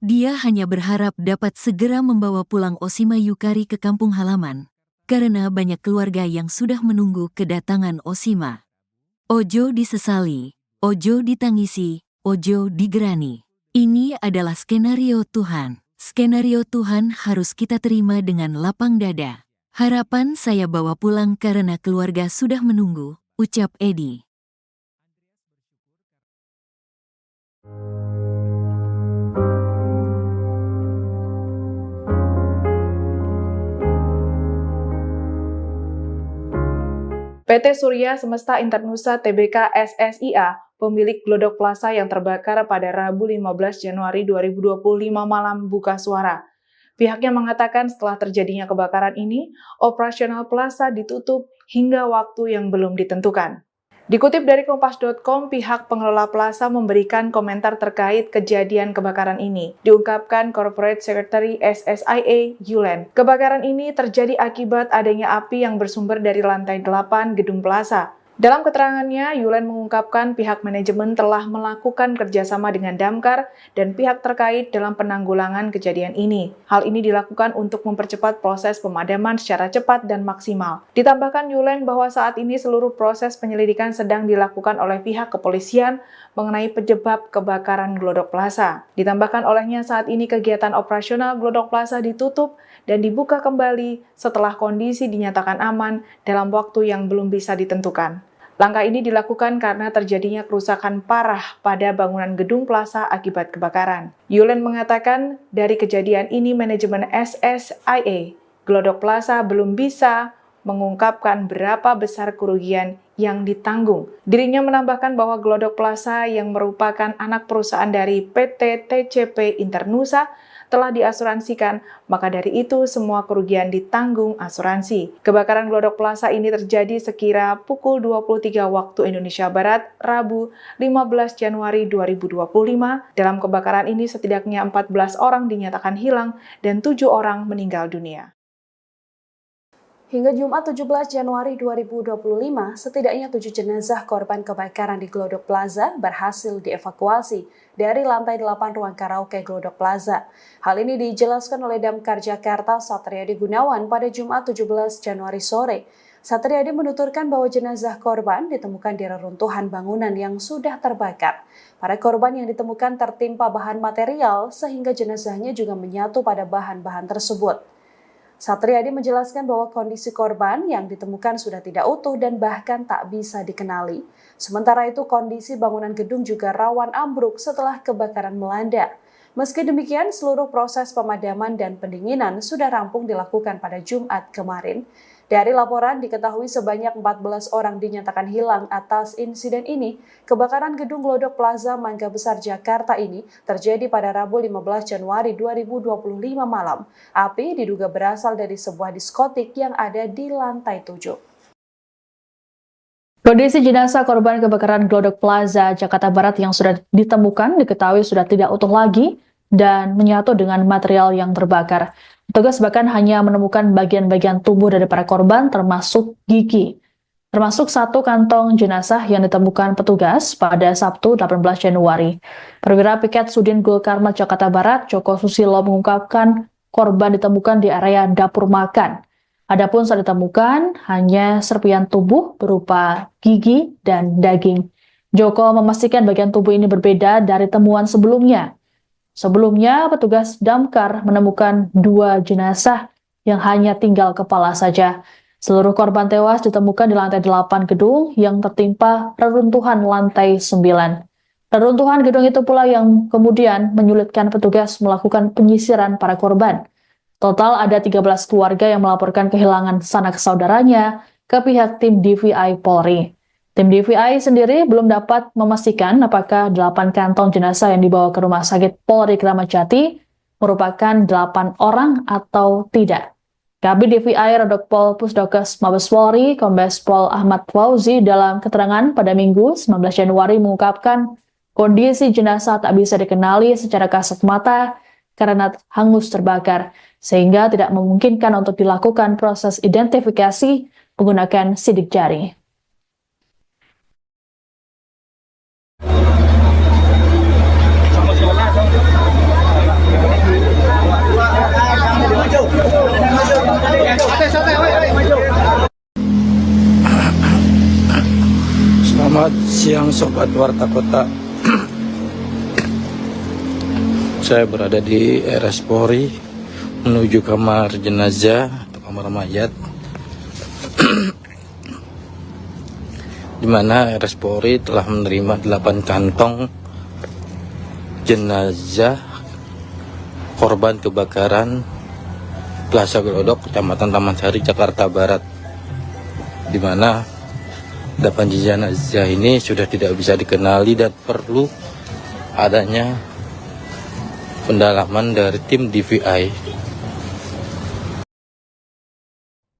Dia hanya berharap dapat segera membawa pulang Osima Yukari ke kampung halaman, karena banyak keluarga yang sudah menunggu kedatangan Osima. Ojo disesali, ojo ditangisi, ojo digerani. Ini adalah skenario Tuhan. Skenario Tuhan harus kita terima dengan lapang dada. Harapan saya bawa pulang karena keluarga sudah menunggu, ucap Edi. PT Surya Semesta Internusa Tbk SSIA, pemilik Glodok Plaza yang terbakar pada Rabu 15 Januari 2025 malam buka suara. Pihaknya mengatakan setelah terjadinya kebakaran ini, operasional plaza ditutup hingga waktu yang belum ditentukan. Dikutip dari Kompas.com, pihak pengelola plaza memberikan komentar terkait kejadian kebakaran ini. Diungkapkan Corporate Secretary SSIA, Yulen. Kebakaran ini terjadi akibat adanya api yang bersumber dari lantai 8 gedung plaza. Dalam keterangannya, Yulen mengungkapkan pihak manajemen telah melakukan kerjasama dengan Damkar dan pihak terkait dalam penanggulangan kejadian ini. Hal ini dilakukan untuk mempercepat proses pemadaman secara cepat dan maksimal. Ditambahkan Yulen bahwa saat ini seluruh proses penyelidikan sedang dilakukan oleh pihak kepolisian mengenai penyebab kebakaran Glodok Plaza. Ditambahkan olehnya saat ini kegiatan operasional Glodok Plaza ditutup dan dibuka kembali setelah kondisi dinyatakan aman dalam waktu yang belum bisa ditentukan. Langkah ini dilakukan karena terjadinya kerusakan parah pada bangunan gedung plaza akibat kebakaran. Yulen mengatakan dari kejadian ini manajemen SSIA Glodok Plaza belum bisa mengungkapkan berapa besar kerugian yang ditanggung. Dirinya menambahkan bahwa Glodok Plaza yang merupakan anak perusahaan dari PT TCP Internusa telah diasuransikan, maka dari itu semua kerugian ditanggung asuransi. Kebakaran Glodok Plaza ini terjadi sekira pukul 23 waktu Indonesia Barat, Rabu 15 Januari 2025. Dalam kebakaran ini setidaknya 14 orang dinyatakan hilang dan 7 orang meninggal dunia. Hingga Jumat 17 Januari 2025, setidaknya 7 jenazah korban kebakaran di Glodok Plaza berhasil dievakuasi dari lantai 8 ruang karaoke Glodok Plaza. Hal ini dijelaskan oleh Damkar Jakarta Satriadi Gunawan pada Jumat 17 Januari sore. Satriadi menuturkan bahwa jenazah korban ditemukan di reruntuhan bangunan yang sudah terbakar. Para korban yang ditemukan tertimpa bahan material sehingga jenazahnya juga menyatu pada bahan-bahan tersebut. Satriadi menjelaskan bahwa kondisi korban yang ditemukan sudah tidak utuh dan bahkan tak bisa dikenali. Sementara itu kondisi bangunan gedung juga rawan ambruk setelah kebakaran melanda. Meski demikian, seluruh proses pemadaman dan pendinginan sudah rampung dilakukan pada Jumat kemarin. Dari laporan diketahui sebanyak 14 orang dinyatakan hilang atas insiden ini. Kebakaran gedung Glodok Plaza Mangga Besar Jakarta ini terjadi pada Rabu 15 Januari 2025 malam. Api diduga berasal dari sebuah diskotik yang ada di lantai 7. Kondisi jenazah korban kebakaran Glodok Plaza Jakarta Barat yang sudah ditemukan diketahui sudah tidak utuh lagi dan menyatu dengan material yang terbakar. Petugas bahkan hanya menemukan bagian-bagian tubuh dari para korban termasuk gigi. Termasuk satu kantong jenazah yang ditemukan petugas pada Sabtu 18 Januari. Perwira Piket Sudin Gul Karmat Jakarta Barat, Joko Susilo mengungkapkan korban ditemukan di area dapur makan. Adapun saat ditemukan hanya serpian tubuh berupa gigi dan daging. Joko memastikan bagian tubuh ini berbeda dari temuan sebelumnya. Sebelumnya, petugas damkar menemukan 2 jenazah yang hanya tinggal kepala saja. Seluruh korban tewas ditemukan di lantai 8 gedung yang tertimpa reruntuhan lantai 9. Reruntuhan gedung itu pula yang kemudian menyulitkan petugas melakukan penyisiran para korban. Total ada 13 keluarga yang melaporkan kehilangan sanak saudaranya ke pihak tim DVI Polri. Tim DVI sendiri belum dapat memastikan apakah 8 kantong jenazah yang dibawa ke Rumah Sakit Polri Kramat Jati merupakan 8 orang atau tidak. Kabid DVI Rodokpol Pusdokes Mabes Polri, Kombes Pol Ahmad Fauzi dalam keterangan pada Minggu 19 Januari mengungkapkan kondisi jenazah tak bisa dikenali secara kasat mata karena hangus terbakar, sehingga tidak memungkinkan untuk dilakukan proses identifikasi menggunakan sidik jari. siang Sobat Warta Kota. Saya berada di RS Polri menuju kamar jenazah atau kamar mayat, di mana RS Polri telah menerima 8 kantong jenazah korban kebakaran Plaza Glodok, Kecamatan Taman Sari, Jakarta Barat, di mana 8 jenazah ini sudah tidak bisa dikenali dan perlu adanya pendalaman dari tim DVI.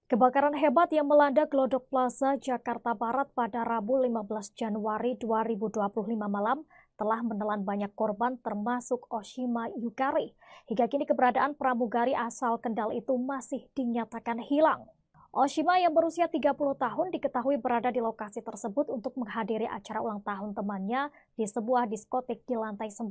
Kebakaran hebat yang melanda Glodok Plaza, Jakarta Barat pada Rabu 15 Januari 2025 malam telah menelan banyak korban termasuk Oshima Yukari. Hingga kini keberadaan pramugari asal Kendal itu masih dinyatakan hilang. Oshima yang berusia 30 tahun diketahui berada di lokasi tersebut untuk menghadiri acara ulang tahun temannya di sebuah diskotik di lantai 9.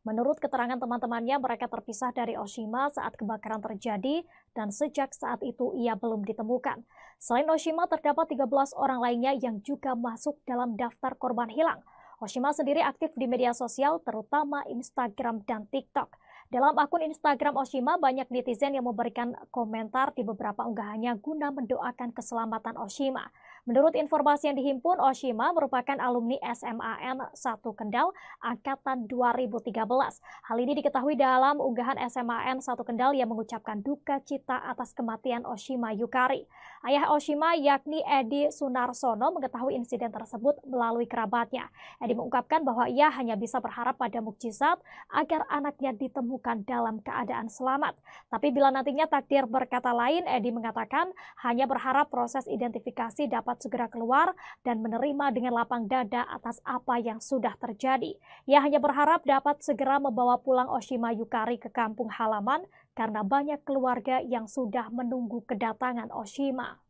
Menurut keterangan teman-temannya, mereka terpisah dari Oshima saat kebakaran terjadi dan sejak saat itu ia belum ditemukan. Selain Oshima, terdapat 13 orang lainnya yang juga masuk dalam daftar korban hilang. Oshima sendiri aktif di media sosial, terutama Instagram dan TikTok. Dalam akun Instagram Oshima, banyak netizen yang memberikan komentar di beberapa unggahannya guna mendoakan keselamatan Oshima. Menurut informasi yang dihimpun, Oshima merupakan alumni SMAN 1 Kendal angkatan 2013. Hal ini diketahui dalam unggahan SMAN 1 Kendal yang mengucapkan duka cita atas kematian Oshima Yukari. Ayah Oshima yakni Edi Sunarsono mengetahui insiden tersebut melalui kerabatnya. Edi mengungkapkan bahwa ia hanya bisa berharap pada mukjizat agar anaknya ditemukan dalam keadaan selamat. Tapi bila nantinya takdir berkata lain, Edi mengatakan hanya berharap proses identifikasi dapat segera keluar dan menerima dengan lapang dada atas apa yang sudah terjadi. Ia hanya berharap dapat segera membawa pulang Oshima Yukari ke kampung halaman karena banyak keluarga yang sudah menunggu kedatangan Oshima.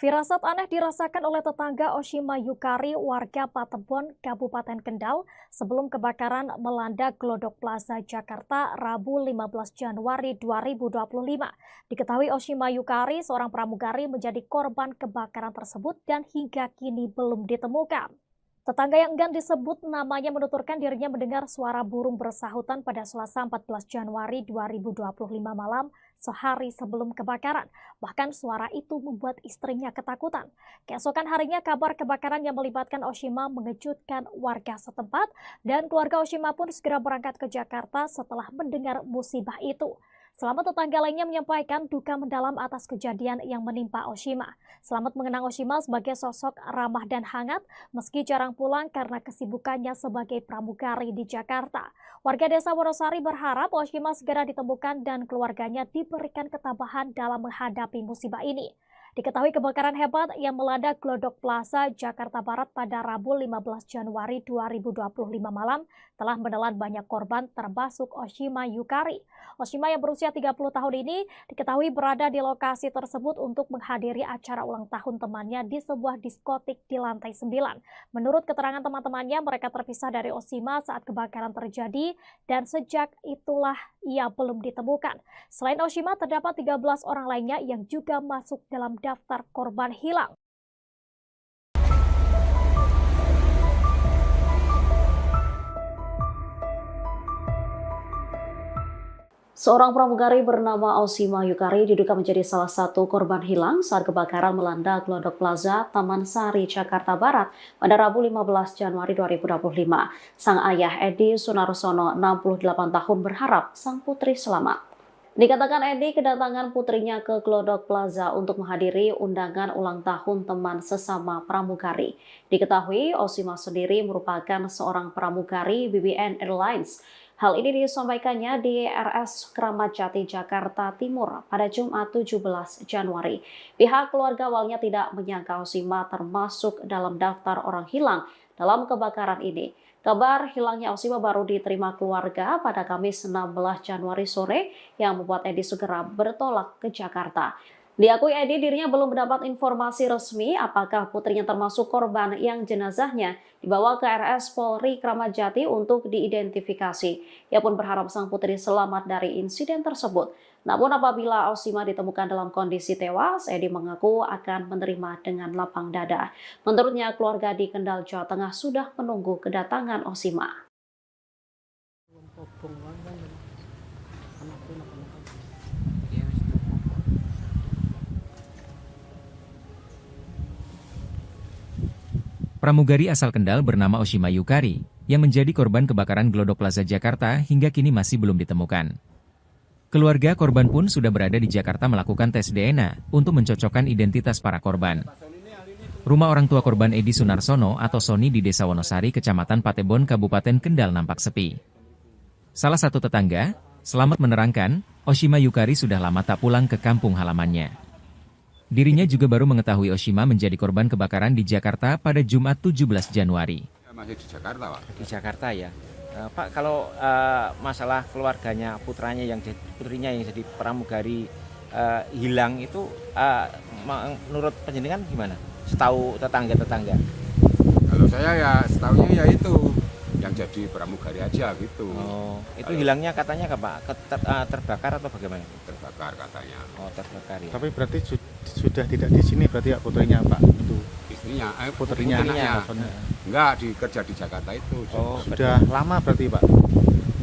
Firasat aneh dirasakan oleh tetangga Oshima Yukari, warga Patebon, Kabupaten Kendal, sebelum kebakaran melanda Glodok Plaza, Jakarta, Rabu 15 Januari 2025. Diketahui Oshima Yukari, seorang pramugari, menjadi korban kebakaran tersebut dan hingga kini belum ditemukan. Tetangga yang enggan disebut namanya menuturkan dirinya mendengar suara burung bersahutan pada Selasa 14 Januari 2025 malam sehari sebelum kebakaran. Bahkan suara itu membuat istrinya ketakutan. Keesokan harinya kabar kebakaran yang melibatkan Oshima mengejutkan warga setempat dan keluarga Oshima pun segera berangkat ke Jakarta setelah mendengar musibah itu. Selamat tetangga lainnya menyampaikan duka mendalam atas kejadian yang menimpa Oshima. Selamat mengenang Oshima sebagai sosok ramah dan hangat meski jarang pulang karena kesibukannya sebagai pramugari di Jakarta. Warga desa Wonosari berharap Oshima segera ditemukan dan keluarganya diberikan ketabahan dalam menghadapi musibah ini. Diketahui kebakaran hebat yang melanda Glodok Plaza, Jakarta Barat pada Rabu 15 Januari 2025 malam telah menelan banyak korban termasuk Oshima Yukari. Oshima yang berusia 30 tahun ini diketahui berada di lokasi tersebut untuk menghadiri acara ulang tahun temannya di sebuah diskotik di lantai 9. Menurut keterangan teman-temannya, mereka terpisah dari Oshima saat kebakaran terjadi dan sejak itulah ia belum ditemukan. Selain Oshima, terdapat 13 orang lainnya yang juga masuk dalam daftar korban hilang. Seorang pramugari bernama Oshima Yukari diduga menjadi salah satu korban hilang saat kebakaran melanda Glodok Plaza, Taman Sari, Jakarta Barat pada Rabu 15 Januari 2025. Sang ayah Edi Sunarsono, 68 tahun, berharap sang putri selamat. Dikatakan Edi kedatangan putrinya ke Glodok Plaza untuk menghadiri undangan ulang tahun teman sesama pramugari. Diketahui Oshima sendiri merupakan seorang pramugari BBN Airlines. Hal ini disampaikannya di RS Kramat Jati, Jakarta Timur pada Jumat 17 Januari. Pihak keluarga awalnya tidak menyangka Oshima termasuk dalam daftar orang hilang dalam kebakaran ini. Kabar hilangnya Oshima baru diterima keluarga pada Kamis 16 Januari sore yang membuat Edi segera bertolak ke Jakarta. Diakui Edi dirinya belum mendapat informasi resmi apakah putrinya termasuk korban yang jenazahnya dibawa ke RS Polri Kramat Jati untuk diidentifikasi. Ia pun berharap sang putri selamat dari insiden tersebut. Namun apabila Osima ditemukan dalam kondisi tewas, Edi mengaku akan menerima dengan lapang dada. Menurutnya keluarga di Kendal, Jawa Tengah sudah menunggu kedatangan Osima. Pramugari asal Kendal bernama Oshima Yukari, yang menjadi korban kebakaran Glodok Plaza Jakarta hingga kini masih belum ditemukan. Keluarga korban pun sudah berada di Jakarta melakukan tes DNA untuk mencocokkan identitas para korban. Rumah orang tua korban Edi Sunarsono atau Sony di Desa Wonosari, Kecamatan Patebon, Kabupaten Kendal nampak sepi. Salah satu tetangga, Selamat, menerangkan, Oshima Yukari sudah lama tak pulang ke kampung halamannya. Dirinya juga baru mengetahui Oshima menjadi korban kebakaran di Jakarta pada Jumat 17 Januari. Masih di Jakarta, Pak. Di Jakarta ya. Pak, kalau masalah keluarganya putrinya yang jadi pramugari hilang itu menurut penjenengan gimana? Setahu tetangga-tetangga. Kalau saya ya setahunya ya itu yang jadi pramugari aja gitu. Oh, itu hilangnya katanya Pak? Terbakar atau bagaimana? Terbakar katanya. Oh, terbakar ya. Tapi berarti sudah tidak di sini berarti ya putrinya Pak? Itu Istrinya, putrinya anaknya. Enggak, kerja di Jakarta itu. Oh, sudah lama berarti Pak?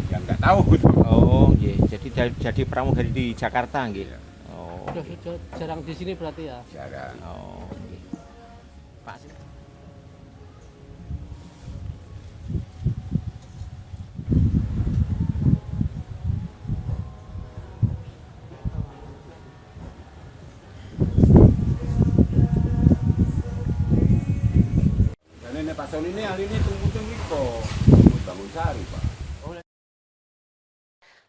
Ya enggak tahu. Oh, iya. Jadi pramugari di Jakarta nggih. Iya. Oh. Sudah jarang di sini berarti ya. Jarang. Oh, nggih. Pak. Dan ini Pak Sony ini hari ini tunggu kok bangun sari, Pak.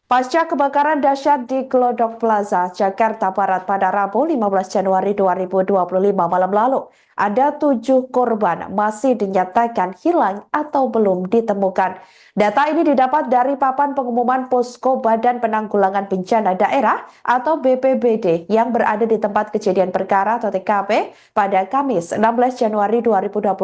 Pasca kebakaran dahsyat di Glodok Plaza, Jakarta Barat pada Rabu 15 Januari 2025 malam lalu, ada 7 korban masih dinyatakan hilang atau belum ditemukan. Data ini didapat dari papan pengumuman Posko Badan Penanggulangan Bencana Daerah atau BPBD yang berada di tempat kejadian perkara atau TKP pada Kamis 16 Januari 2025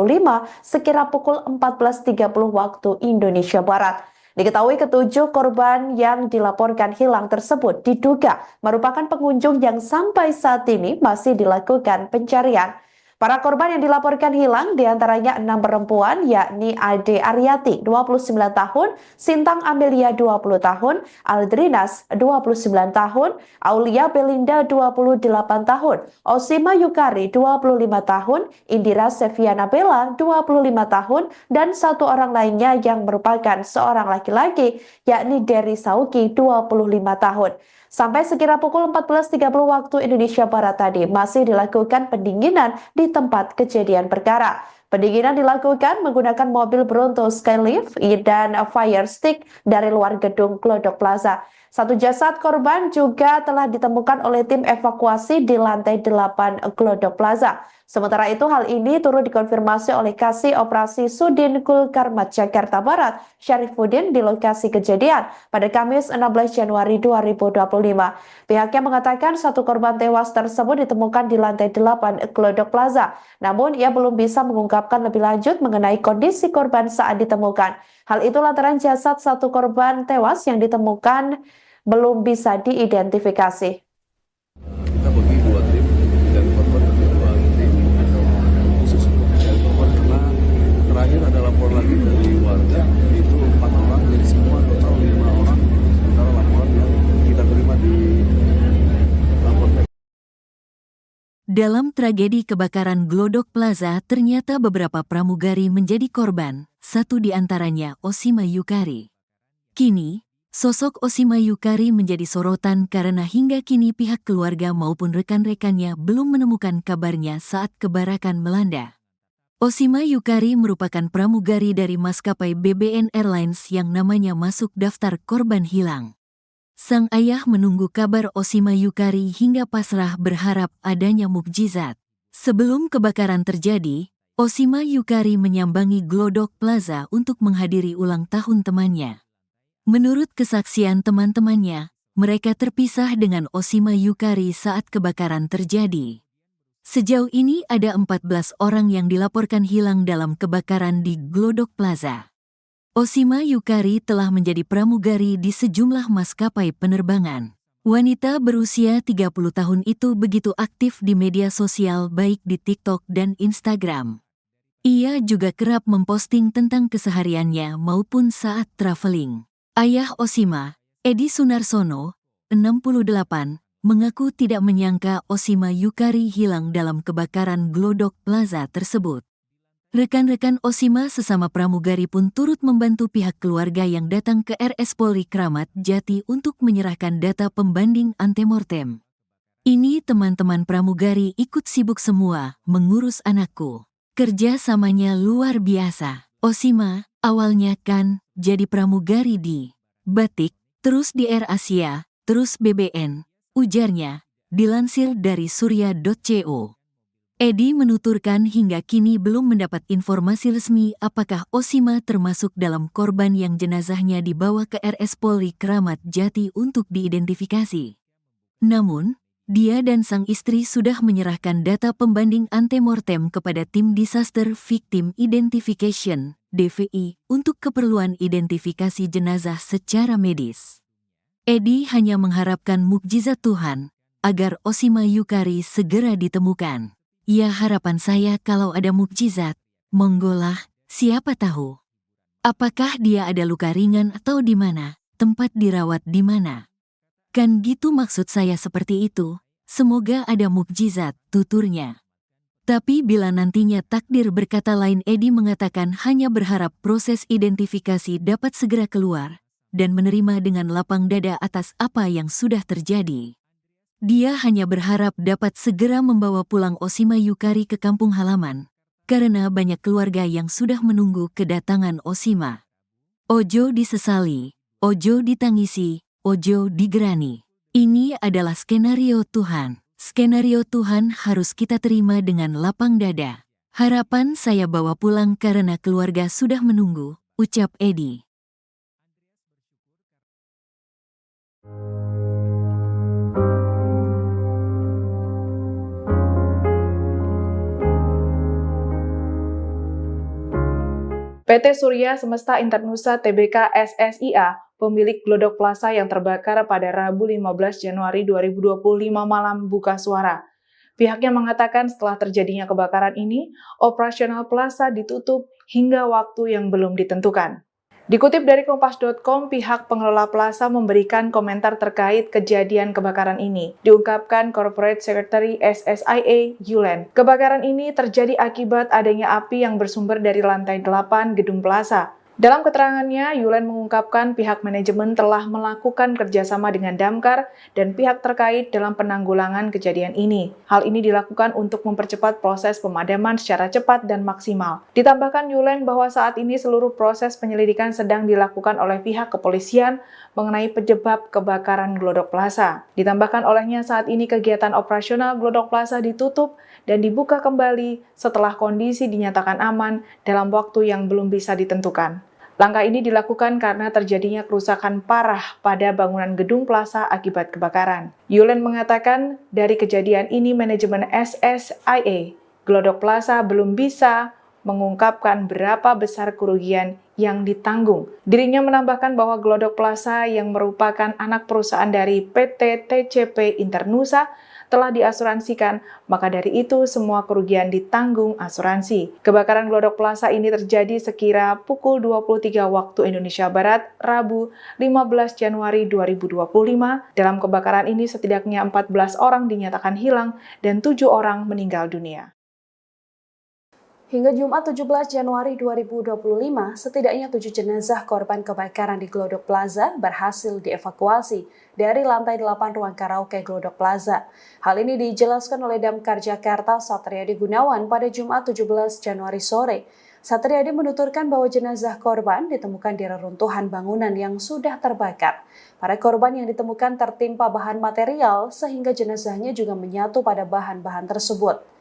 sekira pukul 14.30 waktu Indonesia Barat. Diketahui ketujuh korban yang dilaporkan hilang tersebut diduga merupakan pengunjung yang sampai saat ini masih dilakukan pencarian. Para korban yang dilaporkan hilang diantaranya 6 perempuan yakni Ade Aryati 29 tahun, Sintang Amelia 20 tahun, Aldrinas 29 tahun, Aulia Belinda 28 tahun, Osima Yukari 25 tahun, Indira Seviana Bella 25 tahun, dan satu orang lainnya yang merupakan seorang laki-laki yakni Dery Sauki 25 tahun. Sampai sekira pukul 14.30 waktu Indonesia Barat tadi masih dilakukan pendinginan di tempat kejadian perkara. Pendinginan dilakukan menggunakan mobil Bronto Skylift dan fire stick dari luar gedung Glodok Plaza. Satu jasad korban juga telah ditemukan oleh tim evakuasi di lantai 8 Glodok Plaza. Sementara itu hal ini turut dikonfirmasi oleh Kasih Operasi Sudin Kulkarmat Jakarta Barat, Syarifuddin di lokasi kejadian pada Kamis 16 Januari 2025. Pihaknya mengatakan satu korban tewas tersebut ditemukan di lantai 8 Glodok Plaza. Namun ia belum bisa mengungkapkan lebih lanjut mengenai kondisi korban saat ditemukan. Hal itu lantaran jasad satu korban tewas yang ditemukan belum bisa diidentifikasi. Kita bagi 2 tim dan korban bagi 2 tim khusus untuk mencari korban karena terakhir ada lapor lagi dari warga itu 4 orang jadi semua total 5 orang sementara laporan yang kita terima di lapor. Dalam tragedi kebakaran Glodok Plaza ternyata beberapa pramugari menjadi korban, satu di antaranya Oshima Yukari. Kini, sosok Oshima Yukari menjadi sorotan karena hingga kini pihak keluarga maupun rekan-rekannya belum menemukan kabarnya saat kebakaran melanda. Oshima Yukari merupakan pramugari dari maskapai BBN Airlines yang namanya masuk daftar korban hilang. Sang ayah menunggu kabar Oshima Yukari hingga pasrah berharap adanya mukjizat. Sebelum kebakaran terjadi, Oshima Yukari menyambangi Glodok Plaza untuk menghadiri ulang tahun temannya. Menurut kesaksian teman-temannya, mereka terpisah dengan Oshima Yukari saat kebakaran terjadi. Sejauh ini ada 14 orang yang dilaporkan hilang dalam kebakaran di Glodok Plaza. Oshima Yukari telah menjadi pramugari di sejumlah maskapai penerbangan. Wanita berusia 30 tahun itu begitu aktif di media sosial baik di TikTok dan Instagram. Ia juga kerap memposting tentang kesehariannya maupun saat traveling. Ayah Oshima, Edi Sunarsono, 68, mengaku tidak menyangka Oshima Yukari hilang dalam kebakaran Glodok Plaza tersebut. Rekan-rekan Oshima sesama pramugari pun turut membantu pihak keluarga yang datang ke RS Polri Kramat Jati untuk menyerahkan data pembanding antemortem. Ini teman-teman pramugari ikut sibuk semua mengurus anakku. Kerja samanya luar biasa. Oshima, awalnya kan jadi pramugari di Batik, terus di Air Asia, terus BBN, ujarnya, dilansir dari surya.co. Edi menuturkan hingga kini belum mendapat informasi resmi apakah Oshima termasuk dalam korban yang jenazahnya dibawa ke RS Polri Kramat Jati untuk diidentifikasi. Namun, dia dan sang istri sudah menyerahkan data pembanding antemortem kepada Tim Disaster Victim Identification, DVI, untuk keperluan identifikasi jenazah secara medis. Edi hanya mengharapkan mukjizat Tuhan agar Oshima Yukari segera ditemukan. Ya, harapan saya kalau ada mukjizat, monggolah, siapa tahu. Apakah dia ada luka ringan atau di mana, tempat dirawat di mana? Kan gitu maksud saya seperti itu, semoga ada mukjizat, tuturnya. Tapi bila nantinya takdir berkata lain, Edi mengatakan hanya berharap proses identifikasi dapat segera keluar, dan menerima dengan lapang dada atas apa yang sudah terjadi. Dia hanya berharap dapat segera membawa pulang Oshima Yukari ke kampung halaman, karena banyak keluarga yang sudah menunggu kedatangan Oshima. Ojo disesali, ojo ditangisi, ojo digerani. Ini adalah skenario Tuhan. Skenario Tuhan harus kita terima dengan lapang dada. Harapan saya bawa pulang karena keluarga sudah menunggu, ucap Edi. PT Surya Semesta Internusa Tbk SSIA, pemilik Glodok Plaza yang terbakar pada Rabu 15 Januari 2025 malam buka suara. Pihaknya mengatakan setelah terjadinya kebakaran ini, operasional plaza ditutup hingga waktu yang belum ditentukan. Dikutip dari Kompas.com, pihak pengelola plaza memberikan komentar terkait kejadian kebakaran ini. Diungkapkan Corporate Secretary SSIA, Yulen. Kebakaran ini terjadi akibat adanya api yang bersumber dari lantai 8 gedung plaza. Dalam keterangannya, Yulen mengungkapkan pihak manajemen telah melakukan kerjasama dengan Damkar dan pihak terkait dalam penanggulangan kejadian ini. Hal ini dilakukan untuk mempercepat proses pemadaman secara cepat dan maksimal. Ditambahkan Yulen bahwa saat ini seluruh proses penyelidikan sedang dilakukan oleh pihak kepolisian mengenai penyebab kebakaran Glodok Plaza. Ditambahkan olehnya saat ini kegiatan operasional Glodok Plaza ditutup dan dibuka kembali setelah kondisi dinyatakan aman dalam waktu yang belum bisa ditentukan. Langkah ini dilakukan karena terjadinya kerusakan parah pada bangunan gedung plaza akibat kebakaran. Yulen mengatakan dari kejadian ini manajemen SSIA Glodok Plaza belum bisa mengungkapkan berapa besar kerugian yang ditanggung. Dirinya menambahkan bahwa Glodok Plaza yang merupakan anak perusahaan dari PT TCP Internusa telah diasuransikan, maka dari itu semua kerugian ditanggung asuransi. Kebakaran Glodok Plaza ini terjadi sekira pukul 23 waktu Indonesia Barat, Rabu 15 Januari 2025. Dalam kebakaran ini setidaknya 14 orang dinyatakan hilang dan 7 orang meninggal dunia. Hingga Jumat 17 Januari 2025, setidaknya 7 jenazah korban kebakaran di Glodok Plaza berhasil dievakuasi dari lantai 8 ruang karaoke Glodok Plaza. Hal ini dijelaskan oleh Damkar Jakarta Satriadi Gunawan pada Jumat 17 Januari sore. Satriadi menuturkan bahwa jenazah korban ditemukan di reruntuhan bangunan yang sudah terbakar. Para korban yang ditemukan tertimpa bahan material sehingga jenazahnya juga menyatu pada bahan-bahan tersebut.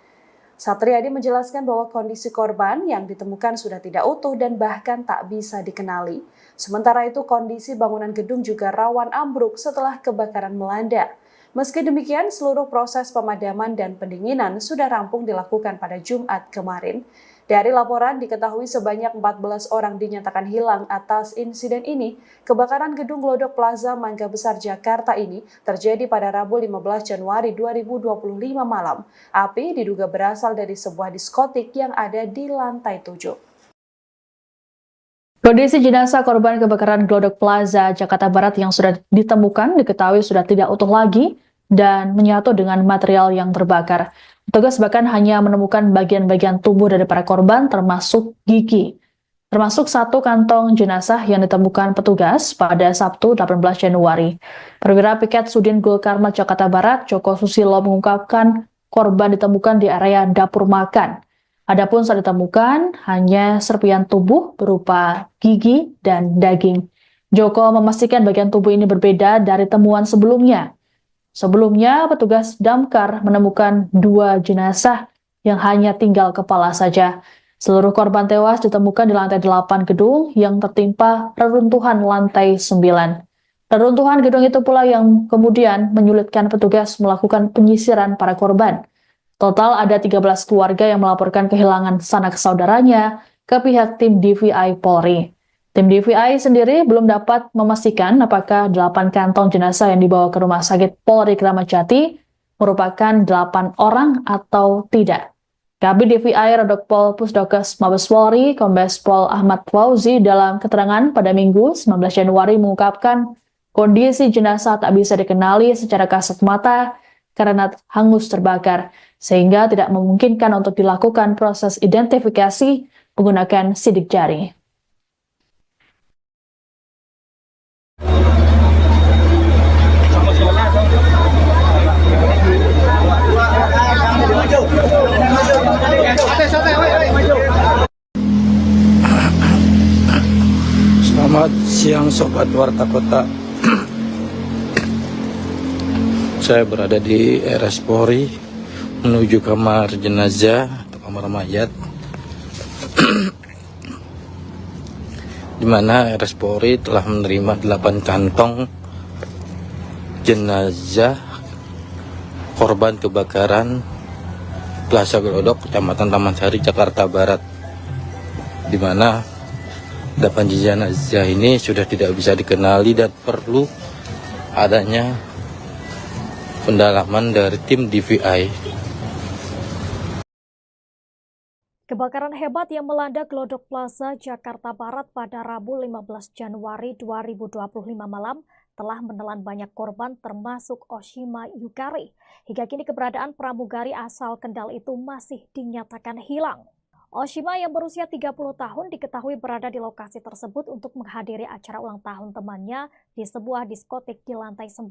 Satriadi menjelaskan bahwa kondisi korban yang ditemukan sudah tidak utuh dan bahkan tak bisa dikenali. Sementara itu kondisi bangunan gedung juga rawan ambruk setelah kebakaran melanda. Meski demikian, seluruh proses pemadaman dan pendinginan sudah rampung dilakukan pada Jumat kemarin. Dari laporan diketahui sebanyak 14 orang dinyatakan hilang atas insiden ini. Kebakaran gedung Glodok Plaza Mangga Besar Jakarta ini terjadi pada Rabu 15 Januari 2025 malam. Api diduga berasal dari sebuah diskotik yang ada di lantai 7. Kondisi jenazah korban kebakaran Glodok Plaza Jakarta Barat yang sudah ditemukan diketahui sudah tidak utuh lagi dan menyatu dengan material yang terbakar. Petugas bahkan hanya menemukan bagian-bagian tubuh dari para korban termasuk gigi. Termasuk satu kantong jenazah yang ditemukan petugas pada Sabtu 18 Januari. Perwira Piket Sudin Gul Karmat Jakarta Barat, Joko Susilo mengungkapkan korban ditemukan di area dapur makan. Adapun saat ditemukan hanya serpian tubuh berupa gigi dan daging. Joko memastikan bagian tubuh ini berbeda dari temuan sebelumnya. Sebelumnya, petugas damkar menemukan 2 jenazah yang hanya tinggal kepala saja. Seluruh korban tewas ditemukan di lantai 8 gedung yang tertimpa reruntuhan lantai 9. Reruntuhan gedung itu pula yang kemudian menyulitkan petugas melakukan penyisiran para korban. Total ada 13 keluarga yang melaporkan kehilangan sanak saudaranya ke pihak tim DVI Polri. Tim DVI sendiri belum dapat memastikan apakah 8 kantong jenazah yang dibawa ke Rumah Sakit Polri Kramat Jati merupakan 8 orang atau tidak. Kabid DVI Rodokpol Pusdokes Mabes Polri, Kombes Pol Ahmad Fauzi dalam keterangan pada Minggu 19 Januari mengungkapkan kondisi jenazah tak bisa dikenali secara kasat mata karena hangus terbakar, sehingga tidak memungkinkan untuk dilakukan proses identifikasi menggunakan sidik jari. Selamat siang Sobat Warta Kota. Saya berada di RS Polri menuju kamar jenazah atau kamar mayat, di mana RS Polri telah menerima 8 kantong jenazah korban kebakaran Plaza Glodok, Kecamatan Taman Sari, Jakarta Barat, di mana 8 jenazah ini sudah tidak bisa dikenali dan perlu adanya pendalaman dari tim DVI. Kebakaran hebat yang melanda Glodok Plaza Jakarta Barat pada Rabu 15 Januari 2025 malam telah menelan banyak korban termasuk Oshima Yukari. Hingga kini keberadaan pramugari asal Kendal itu masih dinyatakan hilang. Oshima yang berusia 30 tahun diketahui berada di lokasi tersebut untuk menghadiri acara ulang tahun temannya di sebuah diskotik di lantai 9.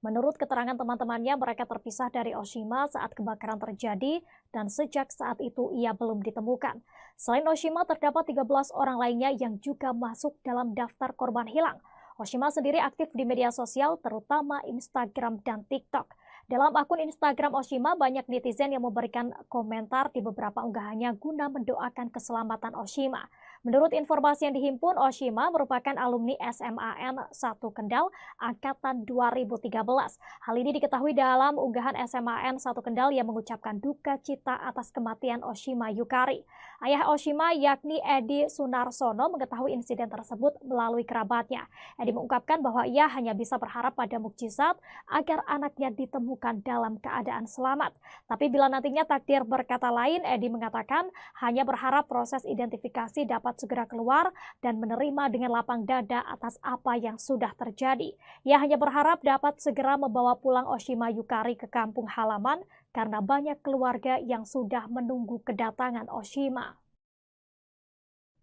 Menurut keterangan teman-temannya, mereka terpisah dari Oshima saat kebakaran terjadi dan sejak saat itu ia belum ditemukan. Selain Oshima, terdapat 13 orang lainnya yang juga masuk dalam daftar korban hilang. Oshima sendiri aktif di media sosial, terutama Instagram dan TikTok. Dalam akun Instagram Oshima, banyak netizen yang memberikan komentar di beberapa unggahannya guna mendoakan keselamatan Oshima. Menurut informasi yang dihimpun, Oshima merupakan alumni SMAN 1 Kendal angkatan 2013. Hal ini diketahui dalam unggahan SMAN 1 Kendal yang mengucapkan duka cita atas kematian Oshima Yukari. Ayah Oshima yakni Edi Sunarsono mengetahui insiden tersebut melalui kerabatnya. Edi mengungkapkan bahwa ia hanya bisa berharap pada mukjizat agar anaknya ditemukan dalam keadaan selamat. Tapi bila nantinya takdir berkata lain, Edi mengatakan hanya berharap proses identifikasi dapat segera keluar dan menerima dengan lapang dada atas apa yang sudah terjadi. Ia hanya berharap dapat segera membawa pulang Oshima Yukari ke kampung halaman karena banyak keluarga yang sudah menunggu kedatangan Oshima.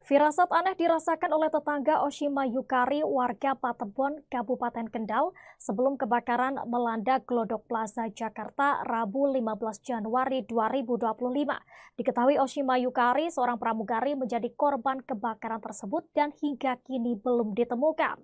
Firasat aneh dirasakan oleh tetangga Oshima Yukari, warga Patebon, Kabupaten Kendal, sebelum kebakaran melanda Glodok Plaza Jakarta Rabu 15 Januari 2025. Diketahui Oshima Yukari, seorang pramugari, menjadi korban kebakaran tersebut dan hingga kini belum ditemukan.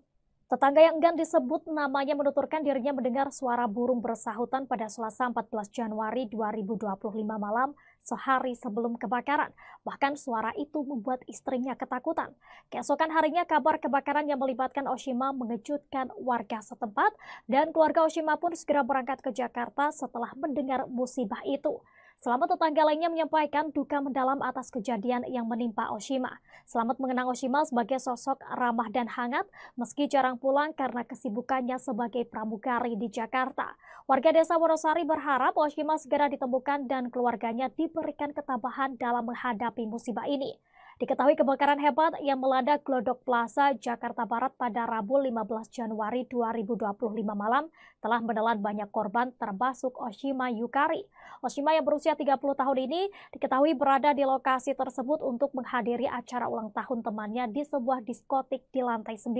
Tetangga yang enggan disebut namanya menuturkan dirinya mendengar suara burung bersahutan pada Selasa 14 Januari 2025 malam sehari sebelum kebakaran. Bahkan suara itu membuat istrinya ketakutan. Keesokan harinya kabar kebakaran yang melibatkan Oshima mengejutkan warga setempat dan keluarga Oshima pun segera berangkat ke Jakarta setelah mendengar musibah itu. Selamat tetangga lainnya menyampaikan duka mendalam atas kejadian yang menimpa Oshima. Selamat mengenang Oshima sebagai sosok ramah dan hangat meski jarang pulang karena kesibukannya sebagai pramugari di Jakarta. Warga desa Wonosari berharap Oshima segera ditemukan dan keluarganya diberikan ketabahan dalam menghadapi musibah ini. Diketahui kebakaran hebat yang melanda Glodok Plaza, Jakarta Barat pada Rabu 15 Januari 2025 malam telah menelan banyak korban termasuk Oshima Yukari. Oshima yang berusia 30 tahun ini diketahui berada di lokasi tersebut untuk menghadiri acara ulang tahun temannya di sebuah diskotik di lantai 9.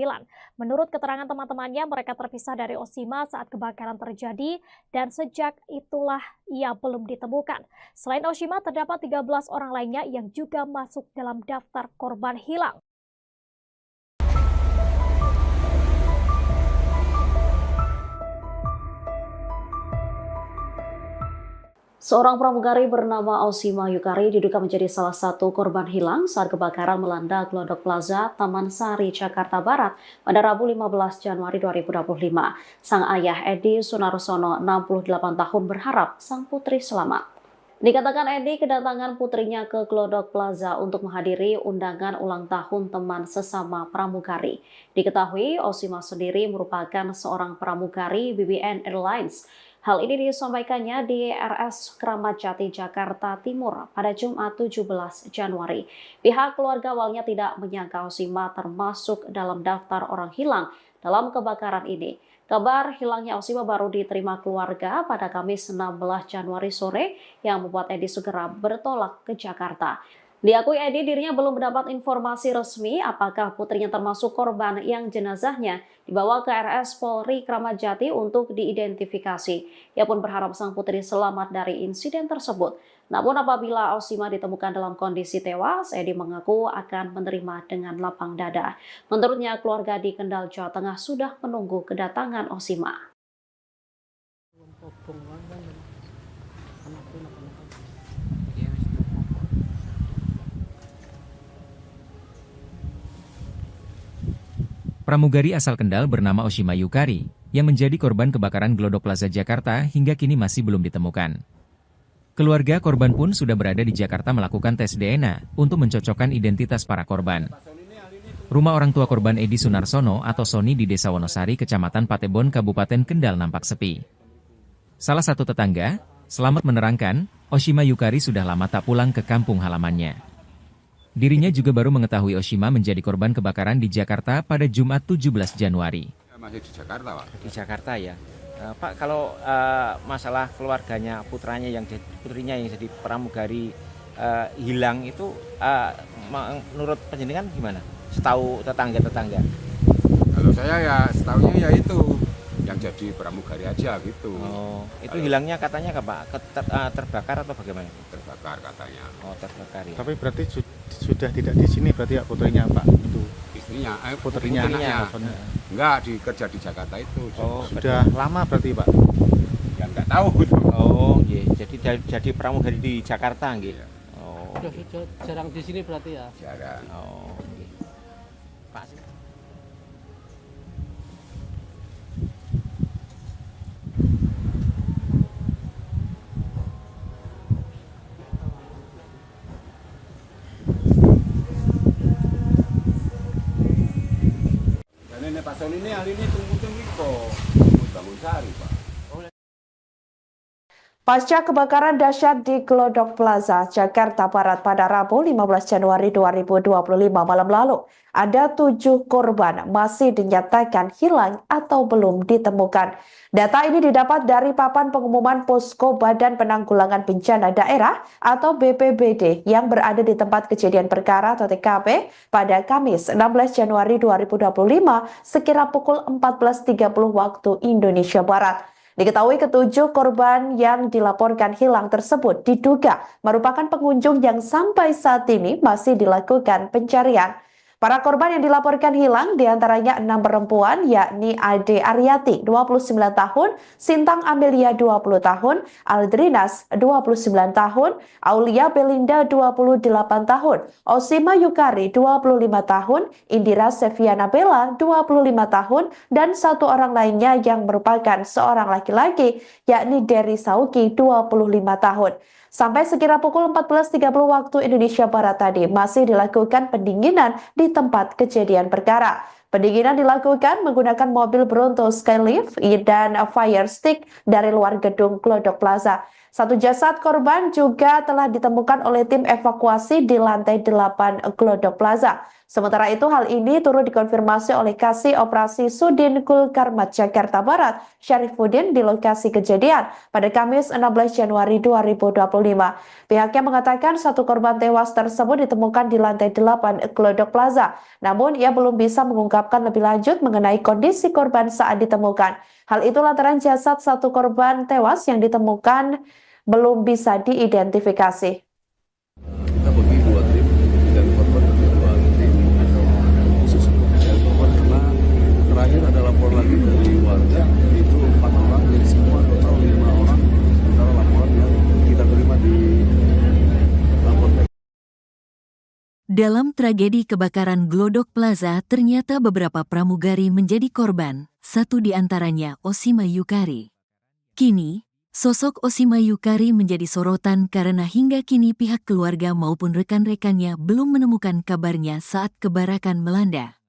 Menurut keterangan teman-temannya, mereka terpisah dari Oshima saat kebakaran terjadi dan sejak itulah ia belum ditemukan. Selain Oshima, terdapat 13 orang lainnya yang juga masuk dalam daftar korban hilang. Seorang pramugari bernama Oshima Yukari diduga menjadi salah satu korban hilang saat kebakaran melanda Glodok Plaza, Taman Sari, Jakarta Barat pada Rabu 15 Januari 2025. Sang ayah Edi Sunarsono, 68 tahun, berharap sang putri selamat. Dikatakan Edi kedatangan putrinya ke Glodok Plaza untuk menghadiri undangan ulang tahun teman sesama pramugari. Diketahui Oshima sendiri merupakan seorang pramugari BBN Airlines. Hal ini disampaikannya di RS Kramat Jati, Jakarta Timur pada Jumat 17 Januari. Pihak keluarga awalnya tidak menyangka Oshima termasuk dalam daftar orang hilang dalam kebakaran ini. Kabar hilangnya Oshima baru diterima keluarga pada Kamis 16 Januari sore yang membuat Edi segera bertolak ke Jakarta. Diakui Edi dirinya belum mendapat informasi resmi apakah putrinya termasuk korban yang jenazahnya dibawa ke RS Polri Kramat Jati untuk diidentifikasi. Ia pun berharap sang putri selamat dari insiden tersebut. Namun apabila Oshima ditemukan dalam kondisi tewas, Edi mengaku akan menerima dengan lapang dada. Menurutnya keluarga di Kendal, Jawa Tengah sudah menunggu kedatangan Oshima. Pramugari asal Kendal bernama Oshima Yukari yang menjadi korban kebakaran Glodok Plaza Jakarta hingga kini masih belum ditemukan. Keluarga korban pun sudah berada di Jakarta melakukan tes DNA untuk mencocokkan identitas para korban. Rumah orang tua korban Edi Sunarsono atau Sony di Desa Wonosari, Kecamatan Patebon, Kabupaten Kendal nampak sepi. Salah satu tetangga, Selamat, menerangkan, Oshima Yukari sudah lama tak pulang ke kampung halamannya. Dirinya juga baru mengetahui Oshima menjadi korban kebakaran di Jakarta pada Jumat 17 Januari. Masih di Jakarta, Pak. Di Jakarta ya. Pak, kalau masalah keluarganya putrinya yang jadi pramugari hilang itu menurut penjenengan gimana? Setahu tetangga-tetangga. Kalau saya ya setahunya ya itu yang jadi pramugari aja gitu. Oh, itu hilangnya katanya Pak? Terbakar atau bagaimana? Terbakar katanya. Oh, terbakar ya. Tapi berarti sudah tidak di sini berarti ya putrinya Pak? Itu istrinya, putrinya. Enggak, kerja di Jakarta itu. Oh, sudah lama berarti Pak? Ya enggak tahu. Oh, iya. Jadi pramugari di Jakarta nggih. Oh. Sudah jarang di sini berarti ya? Jarang. Oh, nggih. Pak. Ini Pak Sony ini ahli ini tunggu kok bangun sari Pak. Pasca kebakaran dahsyat di Glodok Plaza, Jakarta Barat pada Rabu 15 Januari 2025 malam lalu, ada 7 korban masih dinyatakan hilang atau belum ditemukan. Data ini didapat dari papan pengumuman Posko Badan Penanggulangan Bencana Daerah atau BPBD yang berada di tempat kejadian perkara atau TKP pada Kamis 16 Januari 2025 sekira pukul 14.30 waktu Indonesia Barat. Diketahui ketujuh korban yang dilaporkan hilang tersebut diduga merupakan pengunjung yang sampai saat ini masih dilakukan pencarian. Para korban yang dilaporkan hilang diantaranya 6 perempuan, yakni Ade Aryati 29 tahun, Sintang Amelia 20 tahun, Aldrinas 29 tahun, Aulia Belinda 28 tahun, Osima Yukari 25 tahun, Indira Seviana Bella 25 tahun, dan satu orang lainnya yang merupakan seorang laki-laki, yakni Dery Sauki 25 tahun. Sampai sekira pukul 14.30 waktu Indonesia Barat tadi masih dilakukan pendinginan di tempat kejadian perkara. Pendinginan dilakukan menggunakan mobil Bronto Skylift dan fire stick dari luar gedung Glodok Plaza. Satu jasad korban juga telah ditemukan oleh tim evakuasi di lantai 8 Glodok Plaza. Sementara itu hal ini turut dikonfirmasi oleh Kasih Operasi Sudin Gulkarmat Jakarta Barat, Syarifuddin di lokasi kejadian pada Kamis 16 Januari 2025. Pihaknya mengatakan satu korban tewas tersebut ditemukan di lantai 8 Glodok Plaza. Namun ia belum bisa mengungkapkan lebih lanjut mengenai kondisi korban saat ditemukan. Hal itu lantaran jasad satu korban tewas yang ditemukan belum bisa diidentifikasi. Kita bagi dua tim dan korban bagi dua tim khusus untuk mencari korban karena terakhir ada lapor lagi dari warga itu 4 orang, jadi semua total 5 orang sementara laporan yang kita terima di lapor. Dalam tragedi kebakaran Glodok Plaza, ternyata beberapa pramugari menjadi korban, satu di antaranya Osima Yukari. Kini, sosok Osima Yukari menjadi sorotan karena hingga kini pihak keluarga maupun rekan-rekannya belum menemukan kabarnya saat kebakaran melanda.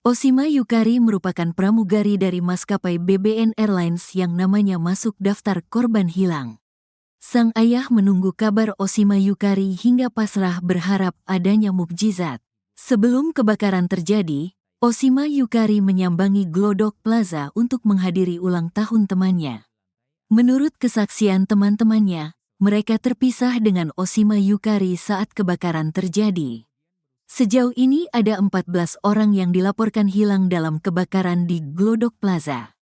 Osima Yukari merupakan pramugari dari maskapai BBN Airlines yang namanya masuk daftar korban hilang. Sang ayah menunggu kabar Osima Yukari hingga pasrah berharap adanya mukjizat. Sebelum kebakaran terjadi, Osima Yukari menyambangi Glodok Plaza untuk menghadiri ulang tahun temannya. Menurut kesaksian teman-temannya, mereka terpisah dengan Osima Yukari saat kebakaran terjadi. Sejauh ini ada 14 orang yang dilaporkan hilang dalam kebakaran di Glodok Plaza.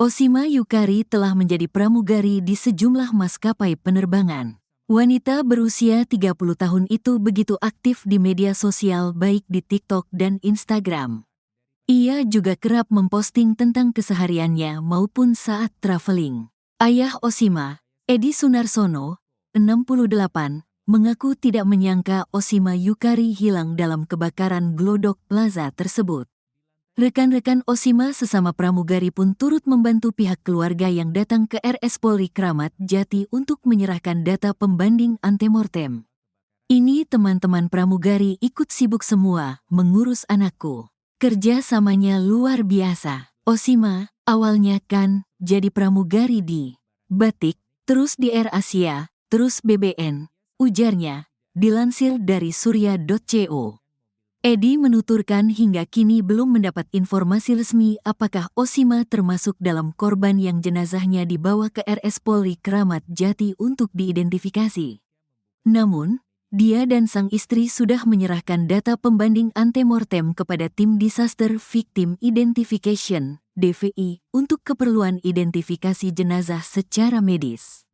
Osima Yukari telah menjadi pramugari di sejumlah maskapai penerbangan. Wanita berusia 30 tahun itu begitu aktif di media sosial baik di TikTok dan Instagram. Ia juga kerap memposting tentang kesehariannya maupun saat traveling. Ayah Osima, Edi Sunarsono, 68, mengaku tidak menyangka Osima Yukari hilang dalam kebakaran Glodok Plaza tersebut. Rekan-rekan Osima sesama pramugari pun turut membantu pihak keluarga yang datang ke RS Polri Kramat Jati untuk menyerahkan data pembanding antemortem. Ini teman-teman pramugari ikut sibuk semua mengurus anakku. Kerja samanya luar biasa. Osima, awalnya kan jadi pramugari di Batik, terus di Air Asia, terus BBN, ujarnya, dilansir dari surya.co. Edi menuturkan hingga kini belum mendapat informasi resmi apakah Osima termasuk dalam korban yang jenazahnya dibawa ke RS Polri Kramat Jati untuk diidentifikasi. Namun, dia dan sang istri sudah menyerahkan data pembanding antemortem kepada Tim Disaster Victim Identification, DVI, untuk keperluan identifikasi jenazah secara medis.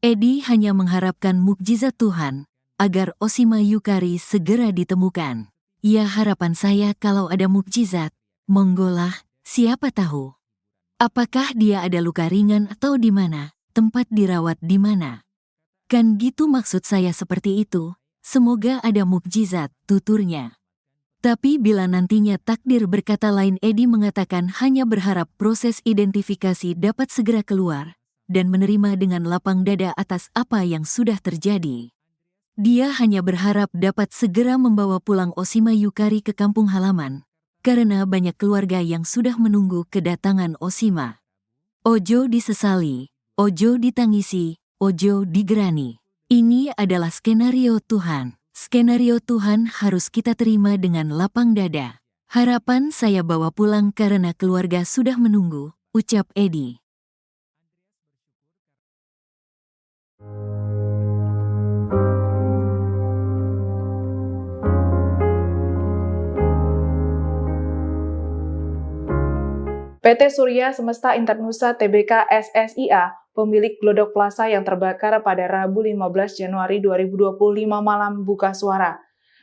Edi hanya mengharapkan mukjizat Tuhan agar Osima Yukari segera ditemukan. Ya, harapan saya kalau ada mukjizat, monggolah, siapa tahu. Apakah dia ada luka ringan atau di mana, tempat dirawat di mana? Kan gitu maksud saya seperti itu, semoga ada mukjizat, tuturnya. Tapi bila nantinya takdir berkata lain, Edi mengatakan hanya berharap proses identifikasi dapat segera keluar dan menerima dengan lapang dada atas apa yang sudah terjadi. Dia hanya berharap dapat segera membawa pulang Osima Yukari ke kampung halaman, karena banyak keluarga yang sudah menunggu kedatangan Osima. Ojo disesali, ojo ditangisi, ojo digerani. Ini adalah skenario Tuhan. Skenario Tuhan harus kita terima dengan lapang dada. Harapan saya bawa pulang karena keluarga sudah menunggu, ucap Edi. PT Surya Semesta Internusa Tbk SSIA, pemilik Glodok Plaza yang terbakar pada Rabu 15 Januari 2025 malam buka suara.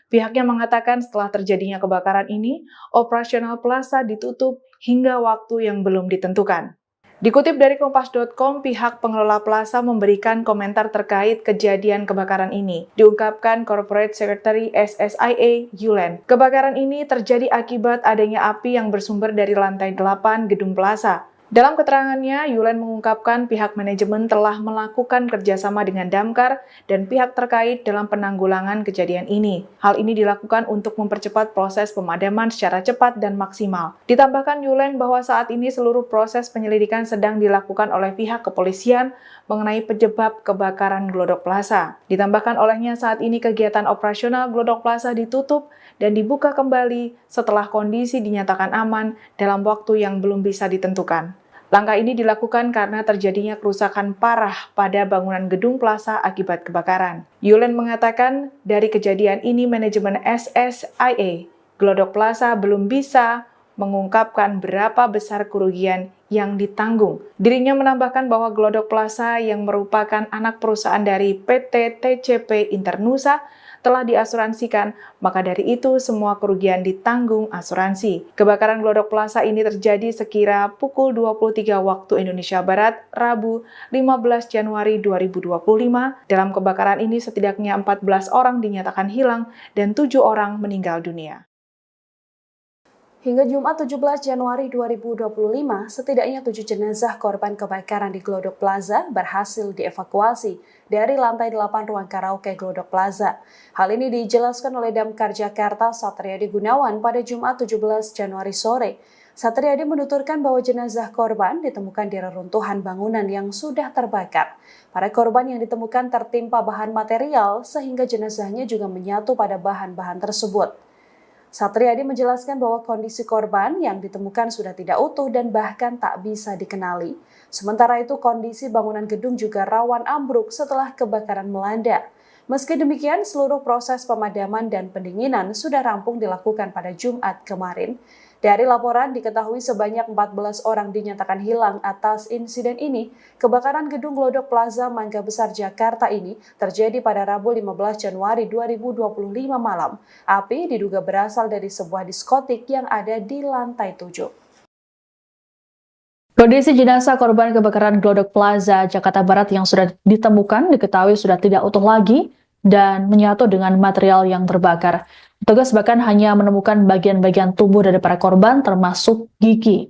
Pihaknya mengatakan setelah terjadinya kebakaran ini, operasional plaza ditutup hingga waktu yang belum ditentukan. Dikutip dari Kompas.com, pihak pengelola plaza memberikan komentar terkait kejadian kebakaran ini. Diungkapkan Corporate Secretary SSIA, Yulen. Kebakaran ini terjadi akibat adanya api yang bersumber dari lantai 8 gedung plaza. Dalam keterangannya, Yulen mengungkapkan pihak manajemen telah melakukan kerjasama dengan Damkar dan pihak terkait dalam penanggulangan kejadian ini. Hal ini dilakukan untuk mempercepat proses pemadaman secara cepat dan maksimal. Ditambahkan Yulen bahwa saat ini seluruh proses penyelidikan sedang dilakukan oleh pihak kepolisian mengenai penyebab kebakaran Glodok Plaza. Ditambahkan olehnya saat ini kegiatan operasional Glodok Plaza ditutup dan dibuka kembali setelah kondisi dinyatakan aman dalam waktu yang belum bisa ditentukan. Langkah ini dilakukan karena terjadinya kerusakan parah pada bangunan gedung plaza akibat kebakaran. Yulen mengatakan dari kejadian ini manajemen SSIA, Glodok Plaza belum bisa mengungkapkan berapa besar kerugian yang ditanggung. Dirinya menambahkan bahwa Glodok Plaza yang merupakan anak perusahaan dari PT TCP Internusa telah diasuransikan, maka dari itu semua kerugian ditanggung asuransi. Kebakaran Glodok Plaza ini terjadi sekira pukul 23 waktu Indonesia Barat, Rabu 15 Januari 2025. Dalam kebakaran ini setidaknya 14 orang dinyatakan hilang dan 7 orang meninggal dunia. Hingga Jumat 17 Januari 2025, setidaknya 7 jenazah korban kebakaran di Glodok Plaza berhasil dievakuasi dari lantai 8 ruang karaoke Glodok Plaza. Hal ini dijelaskan oleh Damkar Jakarta Satriadi Gunawan pada Jumat 17 Januari sore. Satriadi menuturkan bahwa jenazah korban ditemukan di reruntuhan bangunan yang sudah terbakar. Para korban yang ditemukan tertimpa bahan material sehingga jenazahnya juga menyatu pada bahan-bahan tersebut. Satriadi menjelaskan bahwa kondisi korban yang ditemukan sudah tidak utuh dan bahkan tak bisa dikenali. Sementara itu kondisi bangunan gedung juga rawan ambruk setelah kebakaran melanda. Meski demikian, seluruh proses pemadaman dan pendinginan sudah rampung dilakukan pada Jumat kemarin. Dari laporan diketahui sebanyak 14 orang dinyatakan hilang atas insiden ini. Kebakaran gedung Glodok Plaza Mangga Besar Jakarta ini terjadi pada Rabu 15 Januari 2025 malam. Api diduga berasal dari sebuah diskotik yang ada di lantai 7. Kondisi jenazah korban kebakaran Glodok Plaza Jakarta Barat yang sudah ditemukan diketahui sudah tidak utuh lagi dan menyatu dengan material yang terbakar. Petugas bahkan hanya menemukan bagian-bagian tubuh dari para korban termasuk gigi.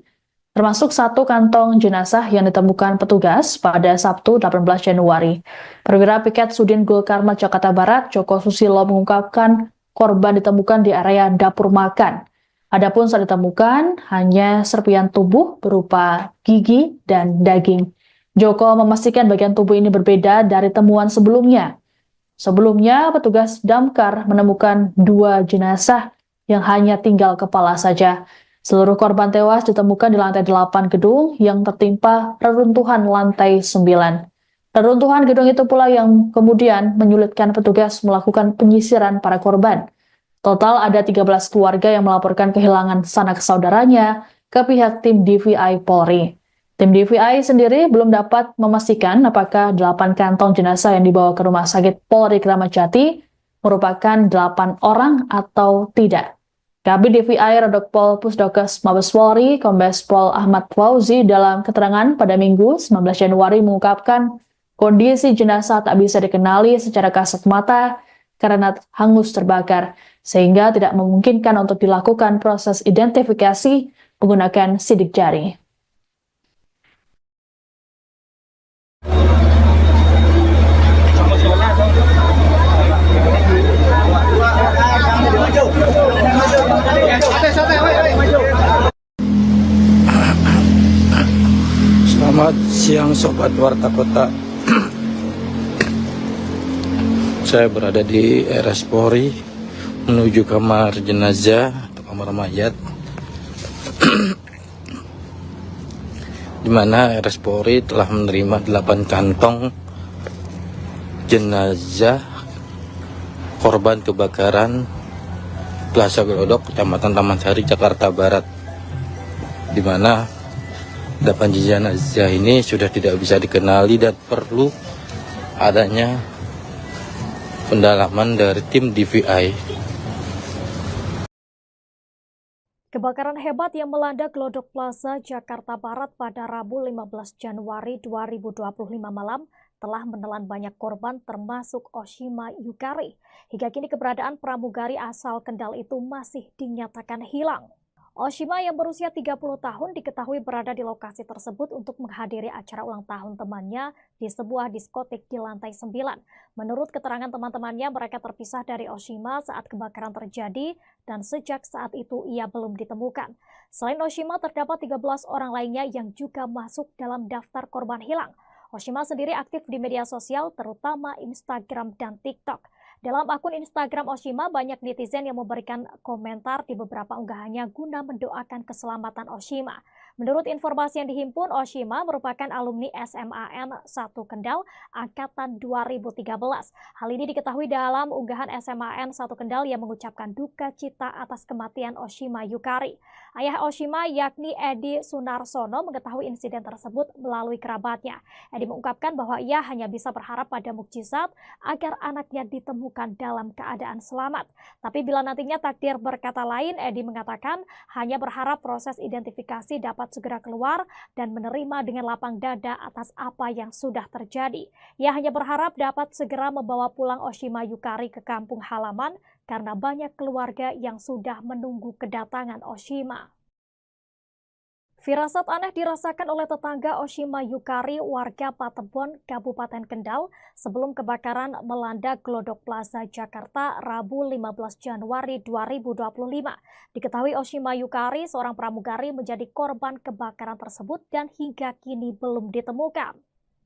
Termasuk 1 kantong jenazah yang ditemukan petugas pada Sabtu 18 Januari. Perwira Piket Sudin Gul Karmat Jakarta Barat, Joko Susilo mengungkapkan korban ditemukan di area dapur makan. Adapun saat ditemukan hanya serpian tubuh berupa gigi dan daging. Joko memastikan bagian tubuh ini berbeda dari temuan sebelumnya. Sebelumnya, petugas Damkar menemukan 2 jenazah yang hanya tinggal kepala saja. Seluruh korban tewas ditemukan di lantai 8 gedung yang tertimpa reruntuhan lantai 9. Reruntuhan gedung itu pula yang kemudian menyulitkan petugas melakukan penyisiran para korban. Total ada 13 keluarga yang melaporkan kehilangan sanak saudaranya ke pihak tim DVI Polri. Tim DVI sendiri belum dapat memastikan apakah 8 kantong jenazah yang dibawa ke Rumah Sakit Polri Kramat Jati merupakan 8 orang atau tidak. Kabid DVI Redokpol Pusdokes Mabes Polri, Kombes Pol Ahmad Fauzi dalam keterangan pada Minggu 19 Januari mengungkapkan kondisi jenazah tak bisa dikenali secara kasat mata karena hangus terbakar, sehingga tidak memungkinkan untuk dilakukan proses identifikasi menggunakan sidik jari. Selamat siang Sobat Warta Kota. Saya berada di RS Polri menuju kamar jenazah atau kamar mayat, di mana RS Polri telah menerima 8 kantong jenazah korban kebakaran Plaza Glodok, Kecamatan Taman Sari, Jakarta Barat, di mana 8 jenazah ini sudah tidak bisa dikenali dan perlu adanya pendalaman dari tim DVI Kebakaran hebat yang melanda Glodok Plaza, Jakarta Barat pada Rabu 15 Januari 2025 malam telah menelan banyak korban termasuk Oshima Yukari. Hingga kini keberadaan pramugari asal Kendal itu masih dinyatakan hilang. Oshima yang berusia 30 tahun diketahui berada di lokasi tersebut untuk menghadiri acara ulang tahun temannya di sebuah diskotik di lantai 9. Menurut keterangan teman-temannya, mereka terpisah dari Oshima saat kebakaran terjadi dan sejak saat itu ia belum ditemukan. Selain Oshima, terdapat 13 orang lainnya yang juga masuk dalam daftar korban hilang. Oshima sendiri aktif di media sosial, terutama Instagram dan TikTok. Dalam akun Instagram Oshima, banyak netizen yang memberikan komentar di beberapa unggahannya guna mendoakan keselamatan Oshima. Menurut informasi yang dihimpun, Oshima merupakan alumni SMAN 1 Kendal angkatan 2013. Hal ini diketahui dalam unggahan SMAN 1 Kendal yang mengucapkan duka cita atas kematian Oshima Yukari. Ayah Oshima yakni Edi Sunarsono mengetahui insiden tersebut melalui kerabatnya. Edi mengungkapkan bahwa ia hanya bisa berharap pada mukjizat agar anaknya ditemukan dalam keadaan selamat. Tapi bila nantinya takdir berkata lain, Edi mengatakan hanya berharap proses identifikasi dapat segera keluar dan menerima dengan lapang dada atas apa yang sudah terjadi. Ia hanya berharap dapat segera membawa pulang Oshima Yukari ke kampung halaman karena banyak keluarga yang sudah menunggu kedatangan Oshima. Firasat aneh dirasakan oleh tetangga Oshima Yukari, warga Patebon, Kabupaten Kendal, sebelum kebakaran melanda Glodok Plaza, Jakarta, Rabu 15 Januari 2025. Diketahui Oshima Yukari, seorang pramugari, menjadi korban kebakaran tersebut dan hingga kini belum ditemukan.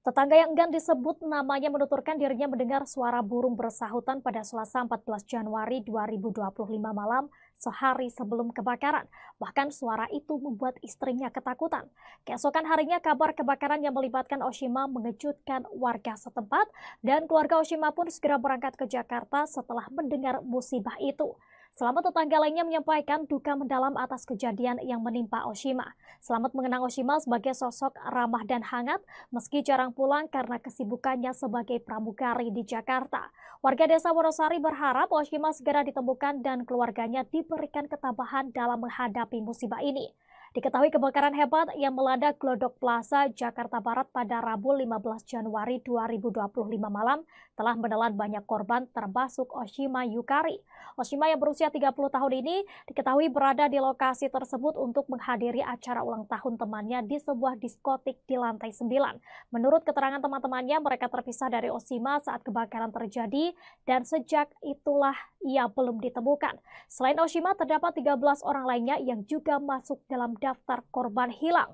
Tetangga yang enggan disebut namanya menuturkan dirinya mendengar suara burung bersahutan pada Selasa 14 Januari 2025 malam sehari sebelum kebakaran. Bahkan suara itu membuat istrinya ketakutan. Keesokan harinya kabar kebakaran yang melibatkan Oshima mengejutkan warga setempat dan keluarga Oshima pun segera berangkat ke Jakarta setelah mendengar musibah itu. Selamat tetangga lainnya menyampaikan duka mendalam atas kejadian yang menimpa Oshima. Selamat mengenang Oshima sebagai sosok ramah dan hangat meski jarang pulang karena kesibukannya sebagai pramugari di Jakarta. Warga desa Wonosari berharap Oshima segera ditemukan dan keluarganya diberikan ketabahan dalam menghadapi musibah ini. Diketahui kebakaran hebat yang melanda Glodok Plaza, Jakarta Barat pada Rabu 15 Januari 2025 malam telah menelan banyak korban termasuk Oshima Yukari. Oshima yang berusia 30 tahun ini diketahui berada di lokasi tersebut untuk menghadiri acara ulang tahun temannya di sebuah diskotik di lantai 9. Menurut keterangan teman-temannya, mereka terpisah dari Oshima saat kebakaran terjadi dan sejak itulah ia belum ditemukan. Selain Oshima, terdapat 13 orang lainnya yang juga masuk dalam daftar korban hilang.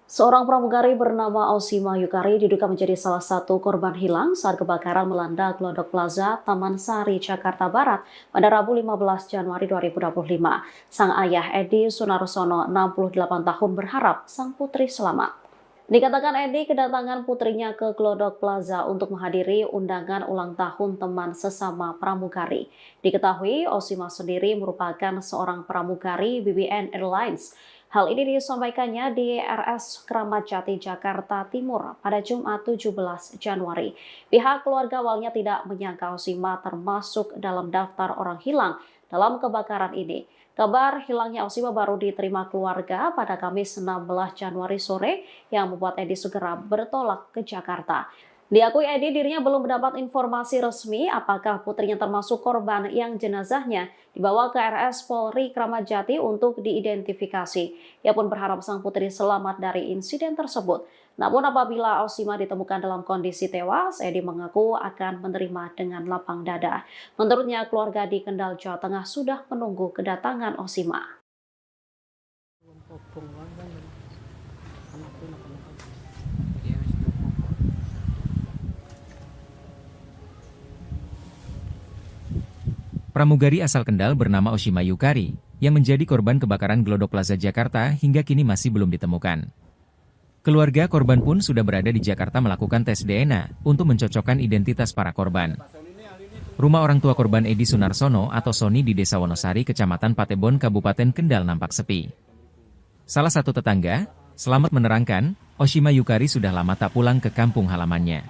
Seorang pramugari bernama Oshima Yukari diduga menjadi salah satu korban hilang saat kebakaran melanda Glodok Plaza, Taman Sari, Jakarta Barat pada Rabu 15 Januari 2025. Sang ayah Edi Sunarsono, 68 tahun, berharap sang putri selamat. Dikatakan Edi kedatangan putrinya ke Glodok Plaza untuk menghadiri undangan ulang tahun teman sesama pramugari. Diketahui Oshima sendiri merupakan seorang pramugari BBN Airlines. Hal ini disampaikannya di RS Kramat Jati, Jakarta Timur pada Jumat 17 Januari. Pihak keluarga awalnya tidak menyangka Oshima termasuk dalam daftar orang hilang dalam kebakaran ini. Kabar hilangnya Oshima baru diterima keluarga pada Kamis 16 Januari sore yang membuat Edi segera bertolak ke Jakarta. Diakui Edi dirinya belum mendapat informasi resmi apakah putrinya termasuk korban yang jenazahnya dibawa ke RS Polri Kramat Jati untuk diidentifikasi. Ia pun berharap sang putri selamat dari insiden tersebut. Namun apabila Oshima ditemukan dalam kondisi tewas, Edi mengaku akan menerima dengan lapang dada. Menurutnya, keluarga di Kendal, Jawa Tengah sudah menunggu kedatangan Oshima. Pramugari asal Kendal bernama Oshima Yukari yang menjadi korban kebakaran Glodok Plaza Jakarta hingga kini masih belum ditemukan. Keluarga korban pun sudah berada di Jakarta melakukan tes DNA untuk mencocokkan identitas para korban. Rumah orang tua korban Edi Sunarsono atau Soni di Desa Wonosari, Kecamatan Patebon, Kabupaten Kendal nampak sepi. Salah satu tetangga, Selamat, menerangkan, Oshima Yukari sudah lama tak pulang ke kampung halamannya.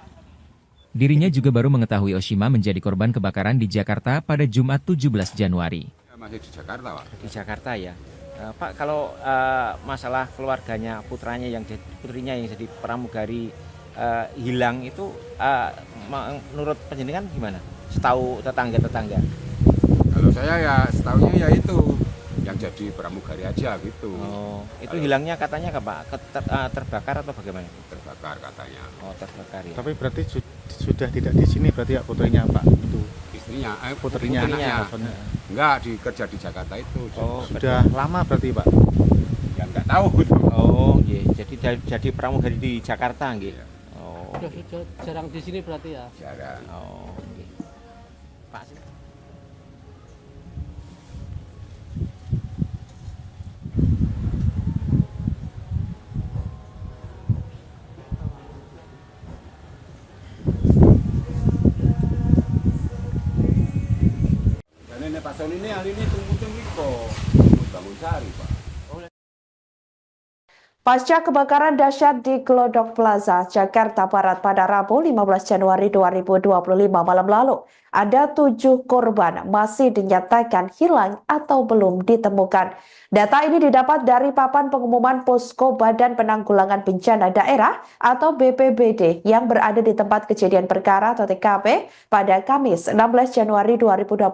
Dirinya juga baru mengetahui Oshima menjadi korban kebakaran di Jakarta pada Jumat 17 Januari. Masih di Jakarta, Pak. Di Jakarta ya. Pak, kalau masalah keluarganya putrinya yang jadi pramugari hilang itu menurut penjenengan gimana? Setahu tetangga-tetangga. Kalau saya ya setahunya ya itu yang jadi pramugari aja gitu. Oh, itu hilangnya katanya apa? Terbakar atau bagaimana? Terbakar katanya. Oh, terbakar ya. Tapi berarti sudah tidak di sini berarti ya putrinya Pak itu. Istrinya, putrinya. Enggak, kerja di Jakarta itu. Oh, sudah lama berarti Pak. Ya enggak tahu. Oh, iya. Jadi pramugari di Jakarta nggih. Ya. Oh. Sudah jarang di sini berarti ya. Jarang. Oh, nggih. Pak. Ini Pak Sony ini hari ini tunggu kok. Bangun sari, Pak. Pasca kebakaran dahsyat di Glodok Plaza, Jakarta Barat pada Rabu 15 Januari 2025 malam lalu, ada 7 korban masih dinyatakan hilang atau belum ditemukan. Data ini didapat dari papan pengumuman Posko Badan Penanggulangan Bencana Daerah atau BPBD yang berada di tempat kejadian perkara atau TKP pada Kamis 16 Januari 2025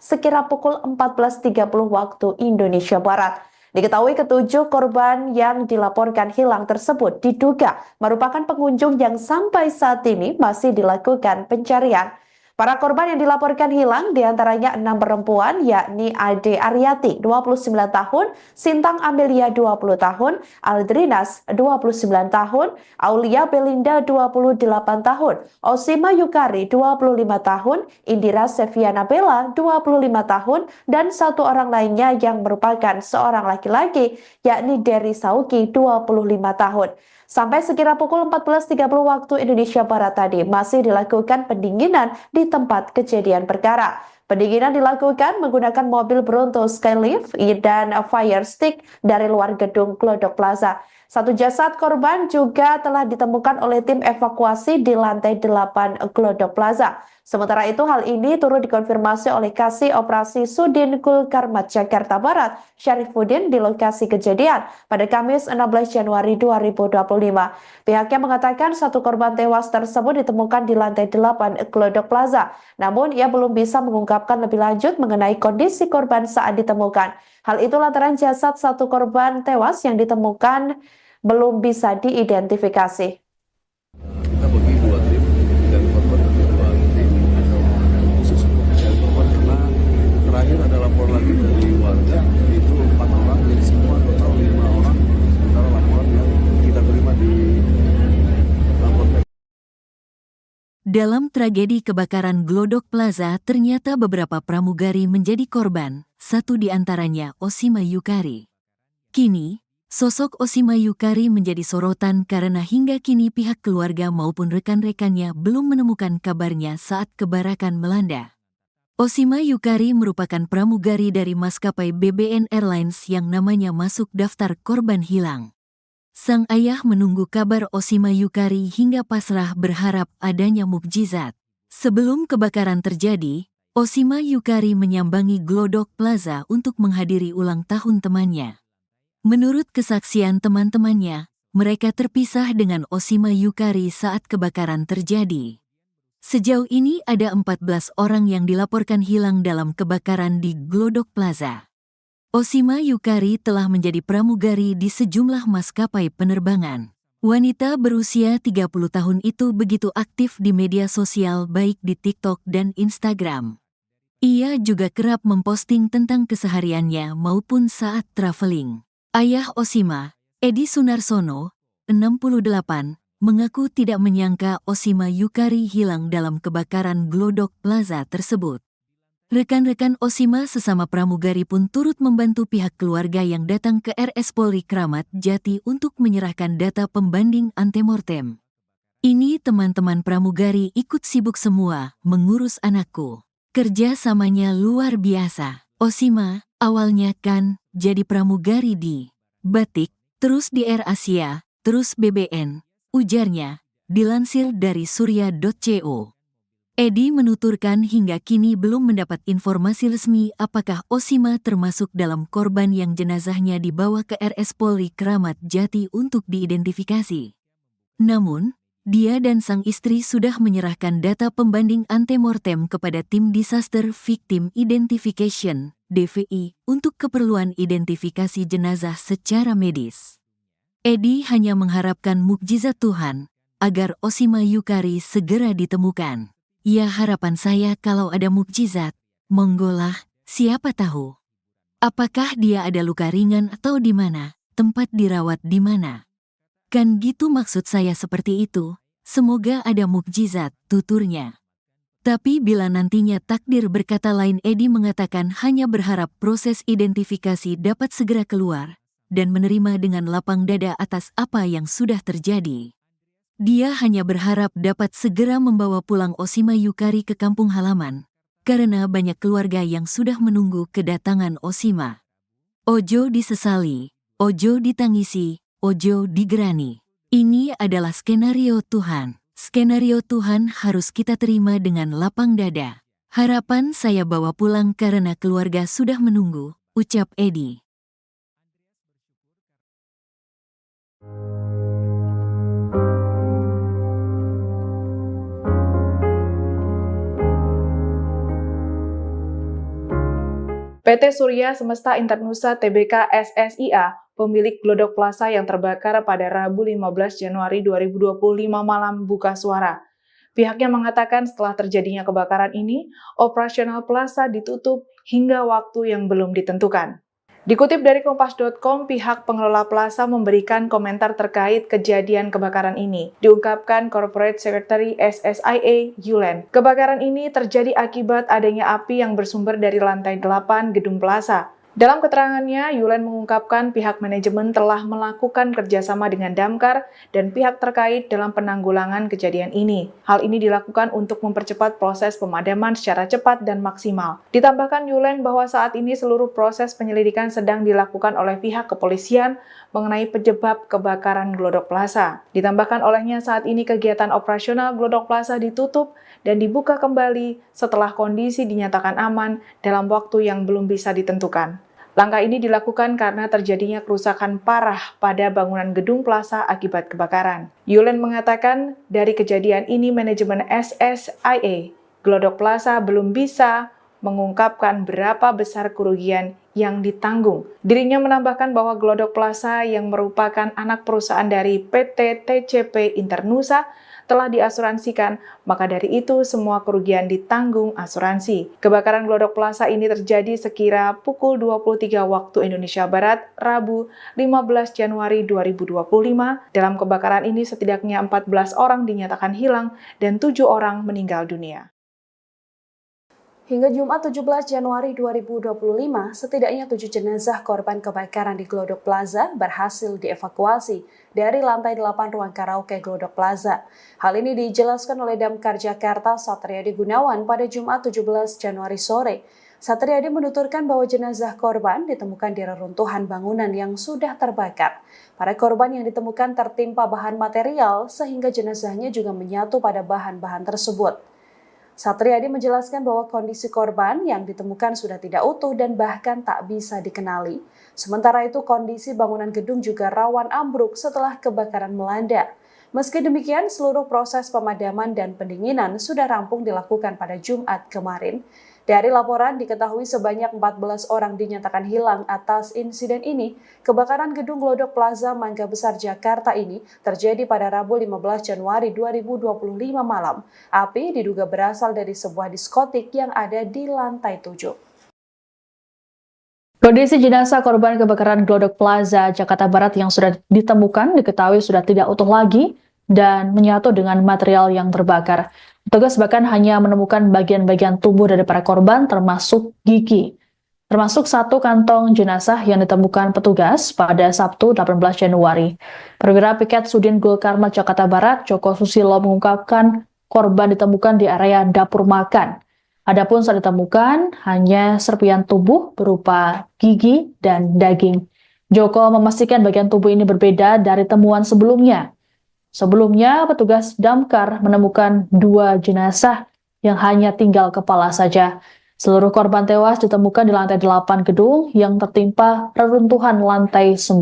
sekira pukul 14.30 waktu Indonesia Barat. Diketahui ketujuh korban yang dilaporkan hilang tersebut diduga merupakan pengunjung yang sampai saat ini masih dilakukan pencarian. Para korban yang dilaporkan hilang diantaranya 6 perempuan yakni Ade Aryati 29 tahun, Sintang Amelia 20 tahun, Aldrinas 29 tahun, Aulia Belinda 28 tahun, Oshima Yukari 25 tahun, Indira Seviana Bella 25 tahun, dan satu orang lainnya yang merupakan seorang laki-laki yakni Dery Sauki 25 tahun. Sampai sekira pukul 14.30 waktu Indonesia Barat tadi masih dilakukan pendinginan di tempat kejadian perkara. Pendinginan dilakukan menggunakan mobil Bronto Skylift dan fire stick dari luar gedung Glodok Plaza. Satu jasad korban juga telah ditemukan oleh tim evakuasi di lantai 8 Glodok Plaza. Sementara itu hal ini turut dikonfirmasi oleh Kasih Operasi Sudin Gulkarmat Jakarta Barat, Syarifuddin di lokasi kejadian pada Kamis 16 Januari 2025. Pihaknya mengatakan satu korban tewas tersebut ditemukan di lantai 8 Glodok Plaza. Namun ia belum bisa mengungkapkan lebih lanjut mengenai kondisi korban saat ditemukan. Hal itu lantaran jasad satu korban tewas yang ditemukan belum bisa diidentifikasi. Kita bagi 2 tim dan korban ada 2 tim khusus untuk mencari korban karena terakhir ada lapor lagi dari warga itu 4 orang jadi semua total 5 orang sementara laporan yang kita terima di lapor. Dalam tragedi kebakaran Glodok Plaza, ternyata beberapa pramugari menjadi korban, satu di antaranya Oshima Yukari. Kini, sosok Oshima Yukari menjadi sorotan karena hingga kini pihak keluarga maupun rekan-rekannya belum menemukan kabarnya saat kebakaran melanda. Oshima Yukari merupakan pramugari dari maskapai BBN Airlines yang namanya masuk daftar korban hilang. Sang ayah menunggu kabar Oshima Yukari hingga pasrah berharap adanya mukjizat. Sebelum kebakaran terjadi, Oshima Yukari menyambangi Glodok Plaza untuk menghadiri ulang tahun temannya. Menurut kesaksian teman-temannya, mereka terpisah dengan Oshima Yukari saat kebakaran terjadi. Sejauh ini ada 14 orang yang dilaporkan hilang dalam kebakaran di Glodok Plaza. Oshima Yukari telah menjadi pramugari di sejumlah maskapai penerbangan. Wanita berusia 30 tahun itu begitu aktif di media sosial baik di TikTok dan Instagram. Ia juga kerap memposting tentang kesehariannya maupun saat traveling. Ayah Oshima, Edi Sunarsono, 68, mengaku tidak menyangka Oshima Yukari hilang dalam kebakaran Glodok Plaza tersebut. Rekan-rekan Oshima sesama pramugari pun turut membantu pihak keluarga yang datang ke RS Polri Kramat Jati untuk menyerahkan data pembanding antemortem. Ini teman-teman pramugari ikut sibuk semua mengurus anakku. Kerjasamanya luar biasa. Oshima, awalnya kan jadi pramugari di Batik, terus di Air Asia, terus BBN, ujarnya, dilansir dari surya.co. Edi menuturkan hingga kini belum mendapat informasi resmi apakah Osima termasuk dalam korban yang jenazahnya dibawa ke RS Polri Kramat Jati untuk diidentifikasi. Namun, dia dan sang istri sudah menyerahkan data pembanding antemortem kepada Tim Disaster Victim Identification, DVI, untuk keperluan identifikasi jenazah secara medis. Edi hanya mengharapkan mukjizat Tuhan agar Osima Yukari segera ditemukan. Ya, harapan saya kalau ada mukjizat, monggolah, siapa tahu. Apakah dia ada luka ringan atau di mana, tempat dirawat di mana? Kan gitu maksud saya seperti itu, semoga ada mukjizat, tuturnya. Tapi bila nantinya takdir berkata lain, Edi mengatakan hanya berharap proses identifikasi dapat segera keluar dan menerima dengan lapang dada atas apa yang sudah terjadi. Dia hanya berharap dapat segera membawa pulang Osima Yukari ke kampung halaman, karena banyak keluarga yang sudah menunggu kedatangan Osima. Ojo disesali, ojo ditangisi, ojo digerani. Ini adalah skenario Tuhan. Skenario Tuhan harus kita terima dengan lapang dada. Harapan saya bawa pulang karena keluarga sudah menunggu, ucap Edi. PT Surya Semesta Internusa Tbk SSIA, pemilik Glodok Plaza yang terbakar pada Rabu 15 Januari 2025 malam buka suara. Pihaknya mengatakan setelah terjadinya kebakaran ini, operasional plaza ditutup hingga waktu yang belum ditentukan. Dikutip dari Kompas.com, pihak pengelola plaza memberikan komentar terkait kejadian kebakaran ini. Diungkapkan Corporate Secretary SSIA, Yulen. Kebakaran ini terjadi akibat adanya api yang bersumber dari lantai 8 gedung plaza. Dalam keterangannya, Yulen mengungkapkan pihak manajemen telah melakukan kerjasama dengan Damkar dan pihak terkait dalam penanggulangan kejadian ini. Hal ini dilakukan untuk mempercepat proses pemadaman secara cepat dan maksimal. Ditambahkan Yulen bahwa saat ini seluruh proses penyelidikan sedang dilakukan oleh pihak kepolisian mengenai penyebab kebakaran Glodok Plaza. Ditambahkan olehnya saat ini kegiatan operasional Glodok Plaza ditutup dan dibuka kembali setelah kondisi dinyatakan aman dalam waktu yang belum bisa ditentukan. Langkah ini dilakukan karena terjadinya kerusakan parah pada bangunan gedung plaza akibat kebakaran. Yulen mengatakan dari kejadian ini manajemen SSIA Glodok Plaza belum bisa mengungkapkan berapa besar kerugian yang ditanggung. Dirinya menambahkan bahwa Glodok Plaza yang merupakan anak perusahaan dari PT TCP Internusa telah diasuransikan, maka dari itu semua kerugian ditanggung asuransi. Kebakaran Glodok Plaza ini terjadi sekira pukul 23 waktu Indonesia Barat, Rabu 15 Januari 2025. Dalam kebakaran ini setidaknya 14 orang dinyatakan hilang dan 7 orang meninggal dunia. Hingga Jumat 17 Januari 2025, setidaknya 7 jenazah korban kebakaran di Glodok Plaza berhasil dievakuasi dari lantai 8 ruang karaoke Glodok Plaza. Hal ini dijelaskan oleh Damkar Jakarta Satriadi Gunawan pada Jumat 17 Januari sore. Satriadi menuturkan bahwa jenazah korban ditemukan di reruntuhan bangunan yang sudah terbakar. Para korban yang ditemukan tertimpa bahan material sehingga jenazahnya juga menyatu pada bahan-bahan tersebut. Satriadi menjelaskan bahwa kondisi korban yang ditemukan sudah tidak utuh dan bahkan tak bisa dikenali. Sementara itu kondisi bangunan gedung juga rawan ambruk setelah kebakaran melanda. Meski demikian, seluruh proses pemadaman dan pendinginan sudah rampung dilakukan pada Jumat kemarin. Dari laporan diketahui sebanyak 14 orang dinyatakan hilang atas insiden ini. Kebakaran gedung Glodok Plaza Mangga Besar Jakarta ini terjadi pada Rabu 15 Januari 2025 malam. Api diduga berasal dari sebuah diskotik yang ada di lantai 7. Kondisi jenazah korban kebakaran Glodok Plaza Jakarta Barat yang sudah ditemukan diketahui sudah tidak utuh lagi dan menyatu dengan material yang terbakar. Petugas bahkan hanya menemukan bagian-bagian tubuh dari para korban termasuk gigi. Termasuk satu kantong jenazah yang ditemukan petugas pada Sabtu 18 Januari. Perwira Piket Sudin Gul Karmat Jakarta Barat, Joko Susilo mengungkapkan korban ditemukan di area dapur makan. Adapun saat ditemukan hanya serpian tubuh berupa gigi dan daging. Joko memastikan bagian tubuh ini berbeda dari temuan sebelumnya. Sebelumnya, petugas damkar menemukan 2 jenazah yang hanya tinggal kepala saja. Seluruh korban tewas ditemukan di lantai 8 gedung yang tertimpa reruntuhan lantai 9.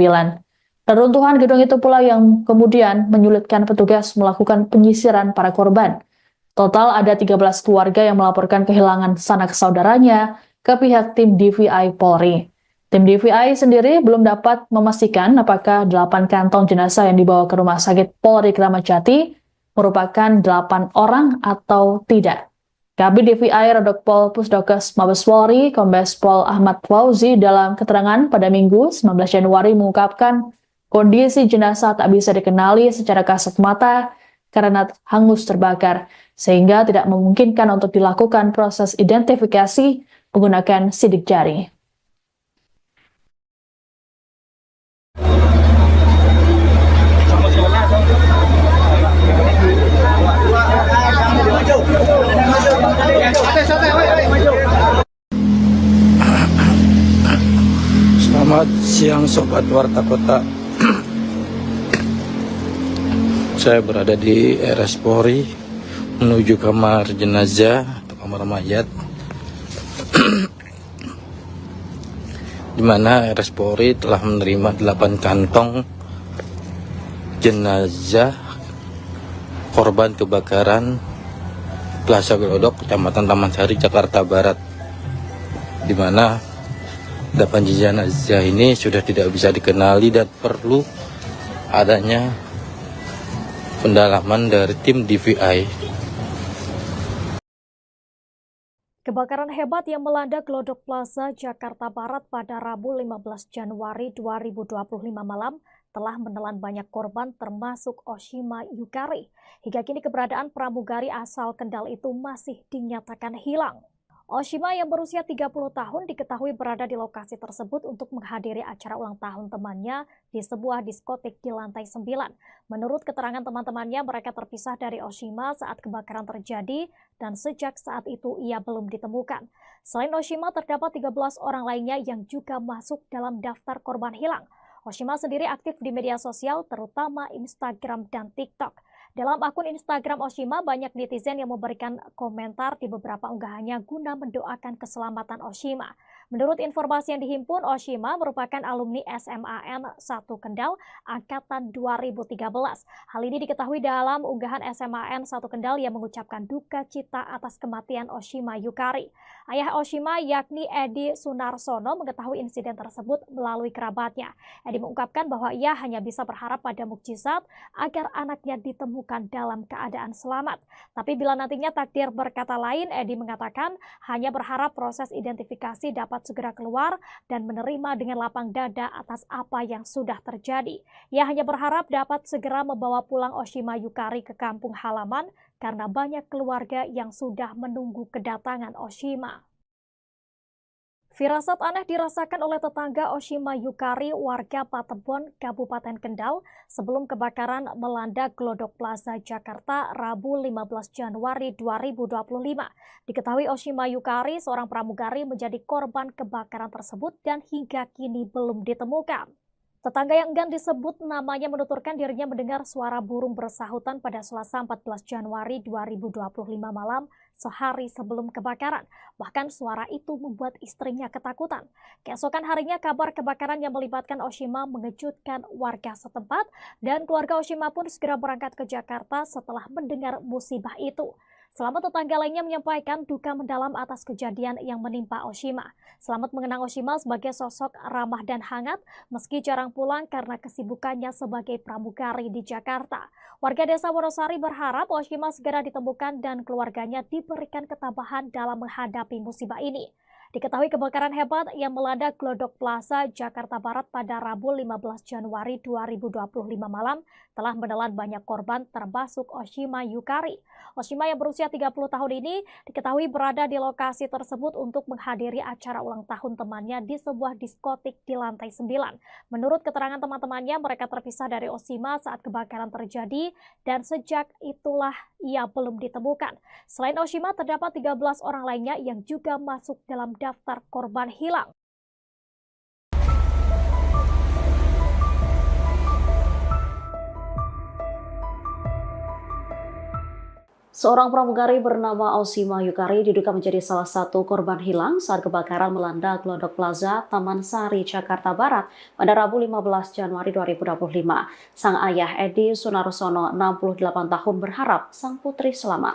Reruntuhan gedung itu pula yang kemudian menyulitkan petugas melakukan penyisiran para korban. Total ada 13 keluarga yang melaporkan kehilangan sanak saudaranya ke pihak tim DVI Polri. Tim DVI sendiri belum dapat memastikan apakah 8 kantong jenazah yang dibawa ke Rumah Sakit Polri Kramat Jati merupakan 8 orang atau tidak. Kabid DVI Rodokpol Pusdokes Mabes Polri, Kombes Pol Ahmad Fauzi dalam keterangan pada Minggu 19 Januari mengungkapkan kondisi jenazah tak bisa dikenali secara kasat mata karena hangus terbakar, sehingga tidak memungkinkan untuk dilakukan proses identifikasi menggunakan sidik jari. Selamat siang Sobat Warta Kota. Saya berada di RS Polri menuju kamar jenazah atau kamar mayat, di mana RS Polri telah menerima 8 kantong jenazah korban kebakaran Plaza Glodok, Kecamatan Taman Sari, Jakarta Barat, di mana 8 jenazah ini sudah tidak bisa dikenali dan perlu adanya pendalaman dari tim DVI. Kebakaran hebat yang melanda Glodok Plaza, Jakarta Barat pada Rabu 15 Januari 2025 malam telah menelan banyak korban termasuk Oshima Yukari. Hingga kini keberadaan pramugari asal Kendal itu masih dinyatakan hilang. Oshima yang berusia 30 tahun diketahui berada di lokasi tersebut untuk menghadiri acara ulang tahun temannya di sebuah diskotik di lantai 9. Menurut keterangan teman-temannya, mereka terpisah dari Oshima saat kebakaran terjadi dan sejak saat itu ia belum ditemukan. Selain Oshima, terdapat 13 orang lainnya yang juga masuk dalam daftar korban hilang. Oshima sendiri aktif di media sosial, terutama Instagram dan TikTok. Dalam akun Instagram Oshima, banyak netizen yang memberikan komentar di beberapa unggahannya guna mendoakan keselamatan Oshima. Menurut informasi yang dihimpun, Oshima merupakan alumni SMAN 1 Kendal angkatan 2013. Hal ini diketahui dalam unggahan SMAN 1 Kendal yang mengucapkan duka cita atas kematian Oshima Yukari. Ayah Oshima yakni Edi Sunarsono mengetahui insiden tersebut melalui kerabatnya. Edi mengungkapkan bahwa ia hanya bisa berharap pada mukjizat agar anaknya ditemukan dalam keadaan selamat. Tapi bila nantinya takdir berkata lain, Edi mengatakan hanya berharap proses identifikasi dapat segera keluar dan menerima dengan lapang dada atas apa yang sudah terjadi. Ia hanya berharap dapat segera membawa pulang Oshima Yukari ke kampung halaman karena banyak keluarga yang sudah menunggu kedatangan Oshima. Firasat aneh dirasakan oleh tetangga Oshima Yukari, warga Patebon, Kabupaten Kendal, sebelum kebakaran melanda Glodok Plaza, Jakarta, Rabu 15 Januari 2025. Diketahui Oshima Yukari, seorang pramugari, menjadi korban kebakaran tersebut dan hingga kini belum ditemukan. Tetangga yang enggan disebut namanya menuturkan dirinya mendengar suara burung bersahutan pada Selasa 14 Januari 2025 malam, sehari sebelum kebakaran. Bahkan suara itu membuat istrinya ketakutan. Keesokan harinya kabar kebakaran yang melibatkan Oshima mengejutkan warga setempat dan keluarga Oshima pun segera berangkat ke Jakarta setelah mendengar musibah itu. Selamat tetangga lainnya menyampaikan duka mendalam atas kejadian yang menimpa Oshima. Selamat mengenang Oshima sebagai sosok ramah dan hangat meski jarang pulang karena kesibukannya sebagai pramugari di Jakarta. Warga desa Wonosari berharap Oshima segera ditemukan dan keluarganya diberikan ketabahan dalam menghadapi musibah ini. Diketahui kebakaran hebat yang melanda Glodok Plaza, Jakarta Barat pada Rabu 15 Januari 2025 malam telah menelan banyak korban termasuk Oshima Yukari. Oshima yang berusia 30 tahun ini diketahui berada di lokasi tersebut untuk menghadiri acara ulang tahun temannya di sebuah diskotik di lantai 9. Menurut keterangan teman-temannya, mereka terpisah dari Oshima saat kebakaran terjadi dan sejak itulah ia belum ditemukan. Selain Oshima, terdapat 13 orang lainnya yang juga masuk dalam daftar korban hilang. Seorang pramugari bernama Osima Yukari diduga menjadi salah satu korban hilang saat kebakaran melanda Glodok Plaza, Taman Sari, Jakarta Barat pada Rabu 15 Januari 2025. Sang ayah Edi Sunarsono, 68 tahun, berharap sang putri selamat.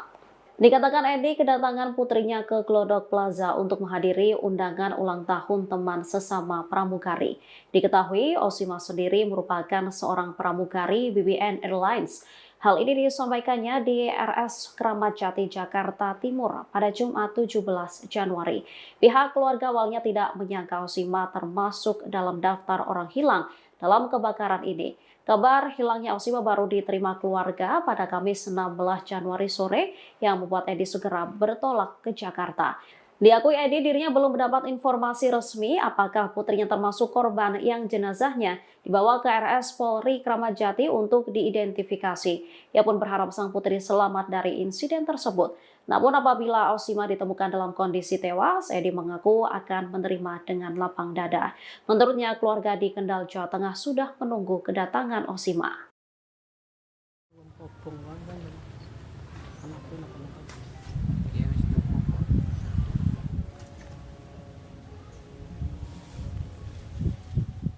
Dikatakan Edi kedatangan putrinya ke Glodok Plaza untuk menghadiri undangan ulang tahun teman sesama pramugari. Diketahui Osima sendiri merupakan seorang pramugari BBN Airlines. Hal ini disampaikannya di RS Kramat Jati, Jakarta Timur pada Jumat 17 Januari. Pihak keluarga awalnya tidak menyangka Osima termasuk dalam daftar orang hilang dalam kebakaran ini. Kabar hilangnya Osima baru diterima keluarga pada Kamis 16 Januari sore yang membuat Edi segera bertolak ke Jakarta. Diakui Edi dirinya belum mendapat informasi resmi apakah putrinya termasuk korban yang jenazahnya dibawa ke RS Polri Kramat Jati untuk diidentifikasi. Ia pun berharap sang putri selamat dari insiden tersebut. Namun apabila Osima ditemukan dalam kondisi tewas, Edi mengaku akan menerima dengan lapang dada. Menurutnya keluarga di Kendal, Jawa Tengah sudah menunggu kedatangan Osima.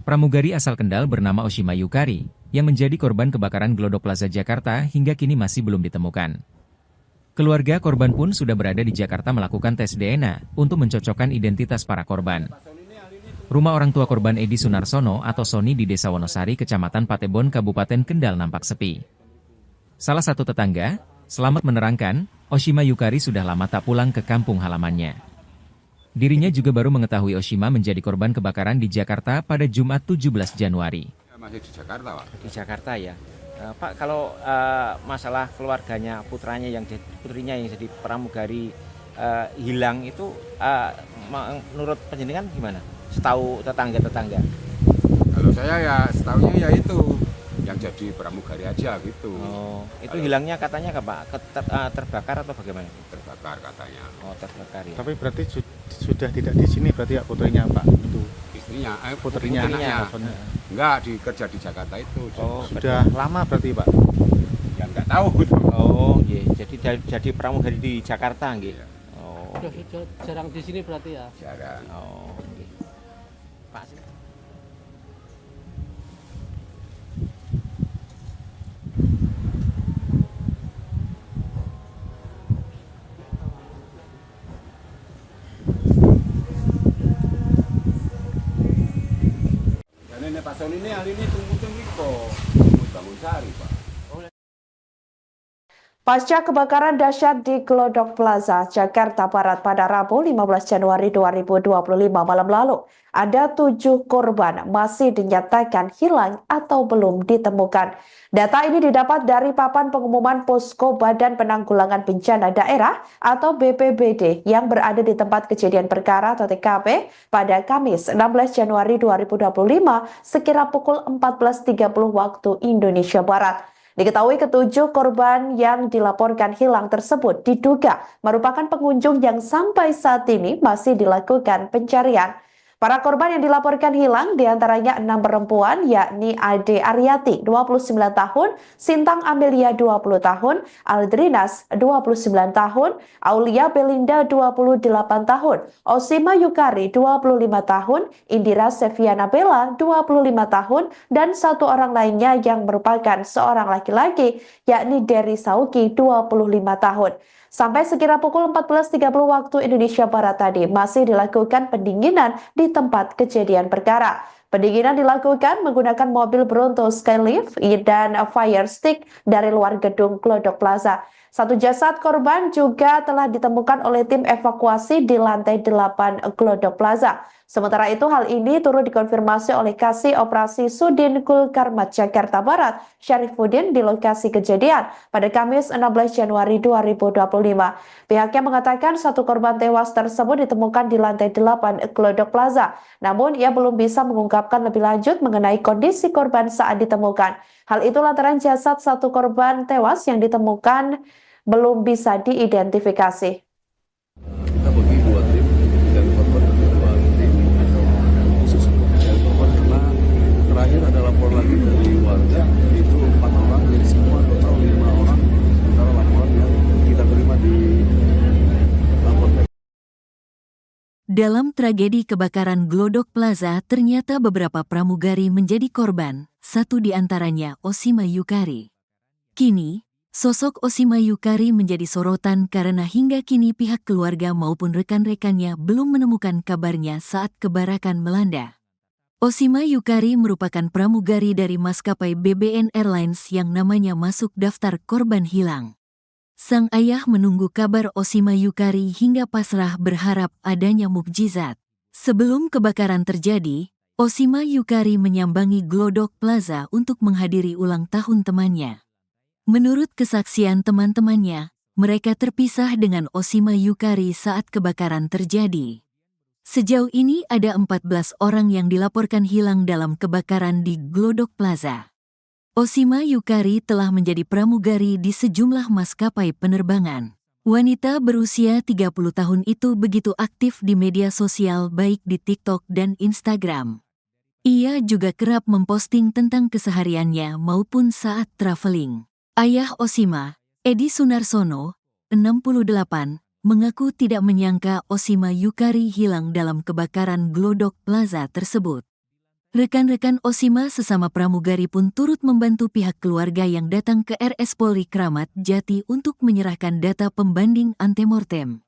Pramugari asal Kendal bernama Osima Yukari, yang menjadi korban kebakaran Glodok Plaza Jakarta hingga kini masih belum ditemukan. Keluarga korban pun sudah berada di Jakarta melakukan tes DNA untuk mencocokkan identitas para korban. Rumah orang tua korban Edi Sunarsono atau Soni di Desa Wonosari, Kecamatan Patebon, Kabupaten Kendal nampak sepi. Salah satu tetangga, Selamat, menerangkan, Osima Yukari sudah lama tak pulang ke kampung halamannya. Dirinya juga baru mengetahui Osima menjadi korban kebakaran di Jakarta pada Jumat 17 Januari. Masih di Jakarta, Pak. Di Jakarta ya. Pak, kalau masalah keluarganya, putrinya yang jadi pramugari hilang itu menurut penjenengan gimana? Setahu tetangga-tetangga? Kalau saya ya setahunya ya itu yang jadi pramugari aja gitu. Oh, itu kalau hilangnya katanya Pak? Terbakar atau bagaimana? Terbakar katanya. Oh, terbakar ya. Tapi berarti sudah tidak di sini berarti ya putrinya Pak? Itu istrinya, putrinya. Enggak, kerja di Jakarta itu. Oh, sudah lama berarti Pak? Ya enggak tahu. Oh, iya. Jadi pramugari di Jakarta nggih. Iya. Oh. Sudah jarang di sini berarti ya? Jarang. Oh, nggih. Pak. Pak Soni ini hari ini tunggu bangun sari, Pak. Pasca kebakaran dahsyat di Glodok Plaza, Jakarta Barat pada Rabu 15 Januari 2025 malam lalu, ada 7 korban masih dinyatakan hilang atau belum ditemukan. Data ini didapat dari papan pengumuman Posko Badan Penanggulangan Bencana Daerah atau BPBD yang berada di tempat kejadian perkara atau TKP pada Kamis 16 Januari 2025 sekira pukul 14.30 waktu Indonesia Barat. Diketahui ketujuh korban yang dilaporkan hilang tersebut diduga merupakan pengunjung yang sampai saat ini masih dilakukan pencarian. Para korban yang dilaporkan hilang diantaranya 6 perempuan yakni Ade Aryati 29 tahun, Sintang Amelia 20 tahun, Aldrinas 29 tahun, Aulia Belinda 28 tahun, Osima Yukari 25 tahun, Indira Seviana Bella 25 tahun, dan satu orang lainnya yang merupakan seorang laki-laki yakni Dery Sauki 25 tahun. Sampai sekira pukul 14.30 waktu Indonesia Barat tadi masih dilakukan pendinginan di tempat kejadian perkara. Pendinginan dilakukan menggunakan mobil Bronto Skylift dan fire stick dari luar gedung Glodok Plaza. Satu jasad korban juga telah ditemukan oleh tim evakuasi di lantai 8 Glodok Plaza. Sementara itu hal ini turut dikonfirmasi oleh Kasih Operasi Sudin Gulkarmat Jakarta Barat, Syarifuddin di lokasi kejadian pada Kamis 16 Januari 2025. Pihaknya mengatakan satu korban tewas tersebut ditemukan di lantai 8 Glodok Plaza. Namun ia belum bisa mengungkapkan lebih lanjut mengenai kondisi korban saat ditemukan. Hal itu lantaran jasad satu korban tewas yang ditemukan belum bisa diidentifikasi. Kita bagi 2 tim dan korban ada 2 tim khusus untuk mencari korban karena terakhir ada lapor lagi dari warga itu 4 orang, jadi semua total 5 orang sementara laporan yang kita Dalam tragedi kebakaran Glodok Plaza, ternyata beberapa pramugari menjadi korban, satu di antaranya Oshima Yukari. Kini, sosok Oshima Yukari menjadi sorotan karena hingga kini pihak keluarga maupun rekan-rekannya belum menemukan kabarnya saat kebakaran melanda. Oshima Yukari merupakan pramugari dari maskapai BBN Airlines yang namanya masuk daftar korban hilang. Sang ayah menunggu kabar Oshima Yukari hingga pasrah berharap adanya mukjizat. Sebelum kebakaran terjadi, Oshima Yukari menyambangi Glodok Plaza untuk menghadiri ulang tahun temannya. Menurut kesaksian teman-temannya, mereka terpisah dengan Oshima Yukari saat kebakaran terjadi. Sejauh ini ada 14 orang yang dilaporkan hilang dalam kebakaran di Glodok Plaza. Oshima Yukari telah menjadi pramugari di sejumlah maskapai penerbangan. Wanita berusia 30 tahun itu begitu aktif di media sosial baik di TikTok dan Instagram. Ia juga kerap memposting tentang kesehariannya maupun saat traveling. Ayah Oshima, Edi Sunarsono, 68, mengaku tidak menyangka Oshima Yukari hilang dalam kebakaran Glodok Plaza tersebut. Rekan-rekan Oshima sesama pramugari pun turut membantu pihak keluarga yang datang ke RS Polri Kramat Jati untuk menyerahkan data pembanding antemortem.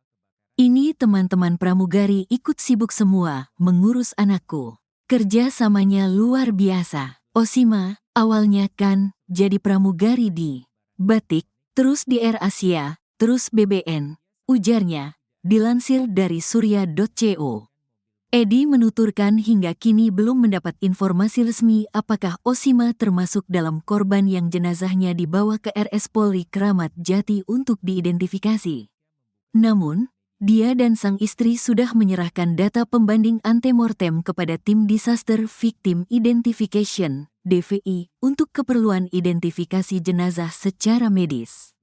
Ini teman-teman pramugari ikut sibuk semua mengurus anakku. Kerja samanya luar biasa. Oshima, awalnya kan jadi pramugari di Batik, terus di Air Asia, terus BBN, ujarnya, dilansir dari surya.co. Edi menuturkan hingga kini belum mendapat informasi resmi apakah Oshima termasuk dalam korban yang jenazahnya dibawa ke RS Polri Kramat Jati untuk diidentifikasi. Namun, dia dan sang istri sudah menyerahkan data pembanding antemortem kepada Tim Disaster Victim Identification, DVI, untuk keperluan identifikasi jenazah secara medis.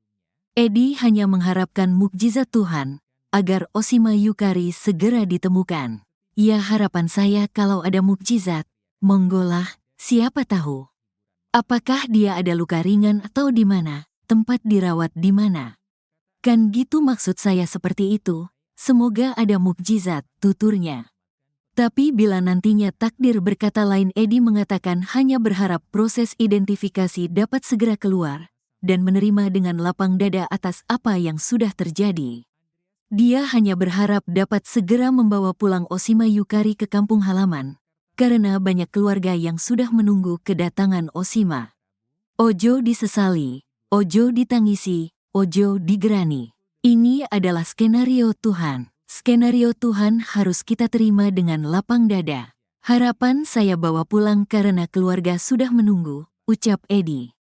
Edi hanya mengharapkan mukjizat Tuhan, agar Oshima Yukari segera ditemukan. Ya harapan saya kalau ada mukjizat, monggolah, siapa tahu. Apakah dia ada luka ringan atau di mana, tempat dirawat di mana? Kan gitu maksud saya seperti itu, semoga ada mukjizat, tuturnya. Tapi bila nantinya takdir berkata lain, Edi mengatakan hanya berharap proses identifikasi dapat segera keluar dan menerima dengan lapang dada atas apa yang sudah terjadi. Dia hanya berharap dapat segera membawa pulang Oshima Yukari ke kampung halaman, karena banyak keluarga yang sudah menunggu kedatangan Oshima. Ojo disesali, ojo ditangisi, ojo digerani. Ini adalah skenario Tuhan. Skenario Tuhan harus kita terima dengan lapang dada. Harapan saya bawa pulang karena keluarga sudah menunggu, ucap Edi.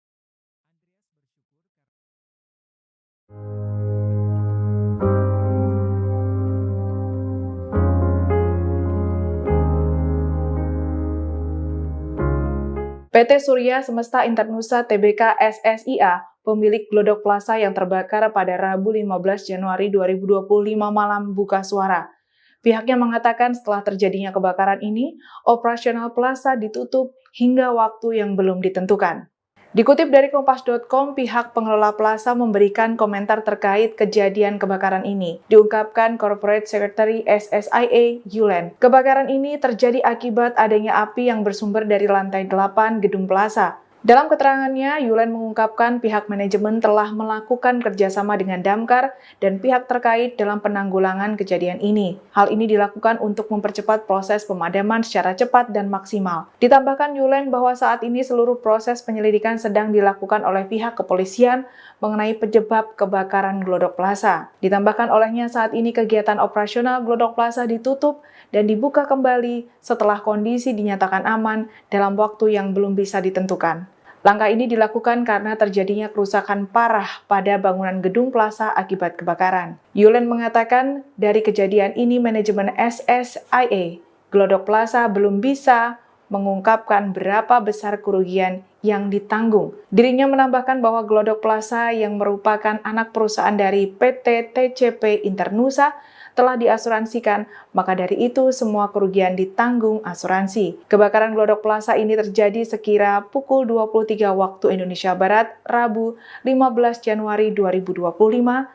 PT Surya Semesta Internusa Tbk SSIA, pemilik Glodok Plaza yang terbakar pada Rabu 15 Januari 2025 malam buka suara. Pihaknya mengatakan setelah terjadinya kebakaran ini, operasional plaza ditutup hingga waktu yang belum ditentukan. Dikutip dari Kompas.com, pihak pengelola plaza memberikan komentar terkait kejadian kebakaran ini. Diungkapkan Corporate Secretary SSIA, Yulen. Kebakaran ini terjadi akibat adanya api yang bersumber dari lantai 8 gedung plaza. Dalam keterangannya, Yulen mengungkapkan pihak manajemen telah melakukan kerjasama dengan Damkar dan pihak terkait dalam penanggulangan kejadian ini. Hal ini dilakukan untuk mempercepat proses pemadaman secara cepat dan maksimal. Ditambahkan Yulen bahwa saat ini seluruh proses penyelidikan sedang dilakukan oleh pihak kepolisian mengenai penyebab kebakaran Glodok Plaza. Ditambahkan olehnya saat ini kegiatan operasional Glodok Plaza ditutup dan dibuka kembali setelah kondisi dinyatakan aman dalam waktu yang belum bisa ditentukan. Langkah ini dilakukan karena terjadinya kerusakan parah pada bangunan gedung plaza akibat kebakaran. Yulen mengatakan dari kejadian ini manajemen SSIA Glodok Plaza belum bisa mengungkapkan berapa besar kerugian yang ditanggung. Dirinya menambahkan bahwa Glodok Plaza yang merupakan anak perusahaan dari PT TCP Internusa telah diasuransikan, maka dari itu semua kerugian ditanggung asuransi. Kebakaran Glodok Plaza ini terjadi sekira pukul 23 waktu Indonesia Barat, Rabu 15 Januari 2025.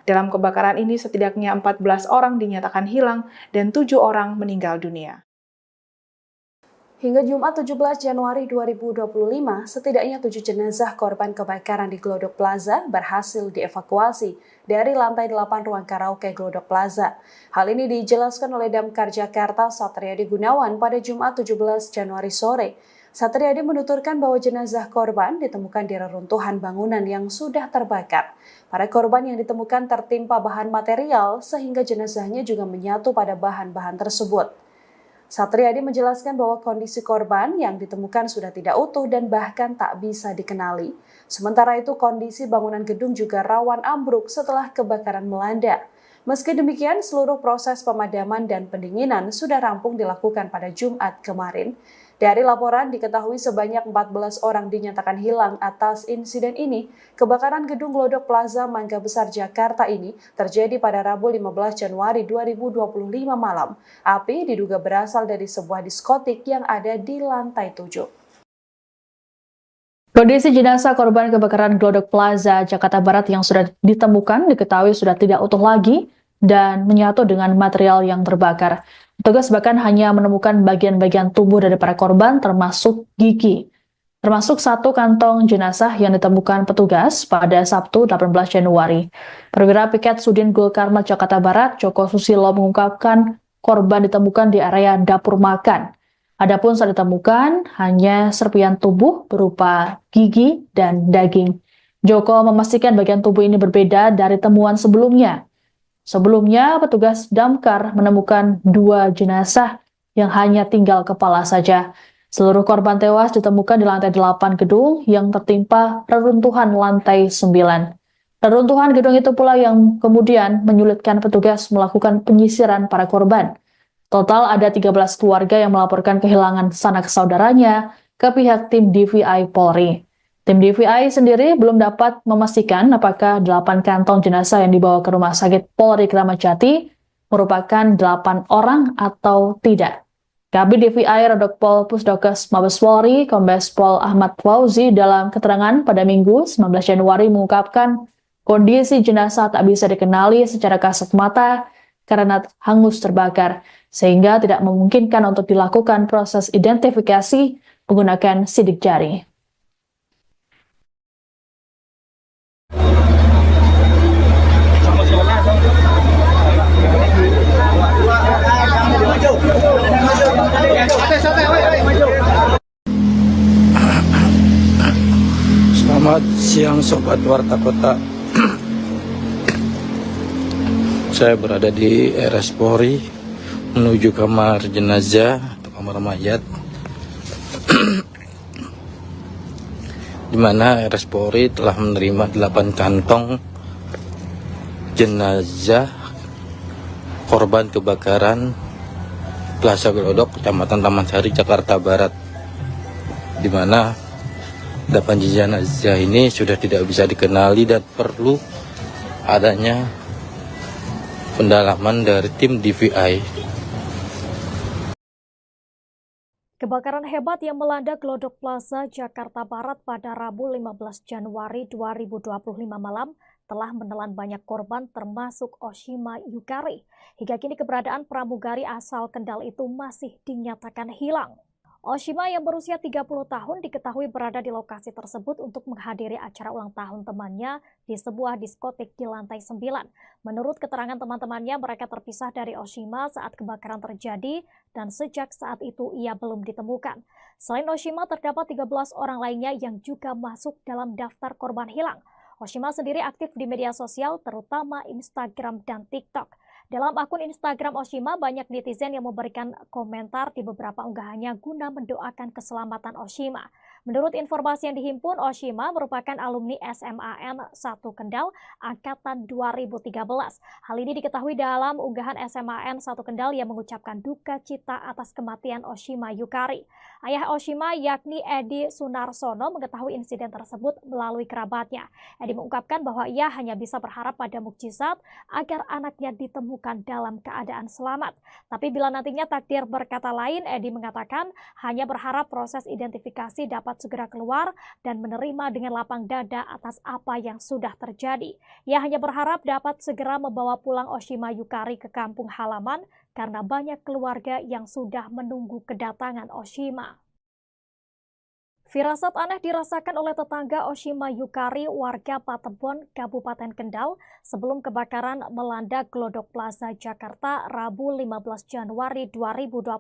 Dalam kebakaran ini setidaknya 14 orang dinyatakan hilang dan 7 orang meninggal dunia. Hingga Jumat 17 Januari 2025, setidaknya 7 jenazah korban kebakaran di Glodok Plaza berhasil dievakuasi dari lantai 8 ruang karaoke Glodok Plaza. Hal ini dijelaskan oleh Damkar Jakarta Satriadi Gunawan pada Jumat 17 Januari sore. Satriadi menuturkan bahwa jenazah korban ditemukan di reruntuhan bangunan yang sudah terbakar. Para korban yang ditemukan tertimpa bahan material sehingga jenazahnya juga menyatu pada bahan-bahan tersebut. Satriadi menjelaskan bahwa kondisi korban yang ditemukan sudah tidak utuh dan bahkan tak bisa dikenali. Sementara itu kondisi bangunan gedung juga rawan ambruk setelah kebakaran melanda. Meski demikian, seluruh proses pemadaman dan pendinginan sudah rampung dilakukan pada Jumat kemarin. Dari laporan diketahui sebanyak 14 orang dinyatakan hilang atas insiden ini. Kebakaran gedung Glodok Plaza Mangga Besar Jakarta ini terjadi pada Rabu 15 Januari 2025 malam. Api diduga berasal dari sebuah diskotik yang ada di lantai 7. Kondisi jenazah korban kebakaran Glodok Plaza Jakarta Barat yang sudah ditemukan diketahui sudah tidak utuh lagi dan menyatu dengan material yang terbakar. Petugas bahkan hanya menemukan bagian-bagian tubuh dari para korban termasuk gigi. Termasuk satu kantong jenazah yang ditemukan petugas pada Sabtu 18 Januari. Perwira Piket Sudin Gul Karmat Jakarta Barat, Joko Susilo mengungkapkan korban ditemukan di area dapur makan. Adapun saat ditemukan hanya serpihan tubuh berupa gigi dan daging. Joko memastikan bagian tubuh ini berbeda dari temuan sebelumnya. Sebelumnya, petugas damkar menemukan 2 jenazah yang hanya tinggal kepala saja. Seluruh korban tewas ditemukan di lantai 8 gedung yang tertimpa reruntuhan lantai 9. Reruntuhan gedung itu pula yang kemudian menyulitkan petugas melakukan penyisiran para korban. Total ada 13 keluarga yang melaporkan kehilangan sanak saudaranya ke pihak tim DVI Polri. Tim DVI sendiri belum dapat memastikan apakah 8 kantong jenazah yang dibawa ke Rumah Sakit Polri Kramat Jati merupakan 8 orang atau tidak. Kabid DVI Rodokpol Pusdokes Mabes Polri, Kombes Pol Ahmad Fauzi dalam keterangan pada Minggu 19 Januari mengungkapkan kondisi jenazah tak bisa dikenali secara kasat mata karena hangus terbakar, sehingga tidak memungkinkan untuk dilakukan proses identifikasi menggunakan sidik jari. Selamat siang Sobat Warta Kota. Saya berada di RS Polri menuju kamar jenazah atau kamar mayat, di mana RS Polri telah menerima 8 kantong jenazah korban kebakaran Plaza Glodok, Kecamatan Taman Sari, Jakarta Barat, di mana 8 jenazah ini sudah tidak bisa dikenali dan perlu adanya pendalaman dari tim DVI. Kebakaran hebat yang melanda Glodok Plaza Jakarta Barat pada Rabu 15 Januari 2025 malam telah menelan banyak korban termasuk Oshima Yukari. Hingga kini keberadaan pramugari asal Kendal itu masih dinyatakan hilang. Oshima yang berusia 30 tahun diketahui berada di lokasi tersebut untuk menghadiri acara ulang tahun temannya di sebuah diskotik di lantai 9. Menurut keterangan teman-temannya, mereka terpisah dari Oshima saat kebakaran terjadi dan sejak saat itu ia belum ditemukan. Selain Oshima, terdapat 13 orang lainnya yang juga masuk dalam daftar korban hilang. Oshima sendiri aktif di media sosial, terutama Instagram dan TikTok. Dalam akun Instagram Oshima, banyak netizen yang memberikan komentar di beberapa unggahannya guna mendoakan keselamatan Oshima. Menurut informasi yang dihimpun, Oshima merupakan alumni SMAN 1 Kendal angkatan 2013. Hal ini diketahui dalam unggahan SMAN 1 Kendal yang mengucapkan duka cita atas kematian Oshima Yukari. Ayah Oshima yakni Edi Sunarsono mengetahui insiden tersebut melalui kerabatnya. Edi mengungkapkan bahwa ia hanya bisa berharap pada mukjizat agar anaknya ditemukan dalam keadaan selamat. Tapi bila nantinya takdir berkata lain, Edi mengatakan hanya berharap proses identifikasi dapat segera keluar dan menerima dengan lapang dada atas apa yang sudah terjadi. Ia hanya berharap dapat segera membawa pulang Oshima Yukari ke kampung halaman karena banyak keluarga yang sudah menunggu kedatangan Oshima. Firasat aneh dirasakan oleh tetangga Oshima Yukari warga Patebon, Kabupaten Kendal sebelum kebakaran melanda Glodok Plaza, Jakarta, Rabu 15 Januari 2025.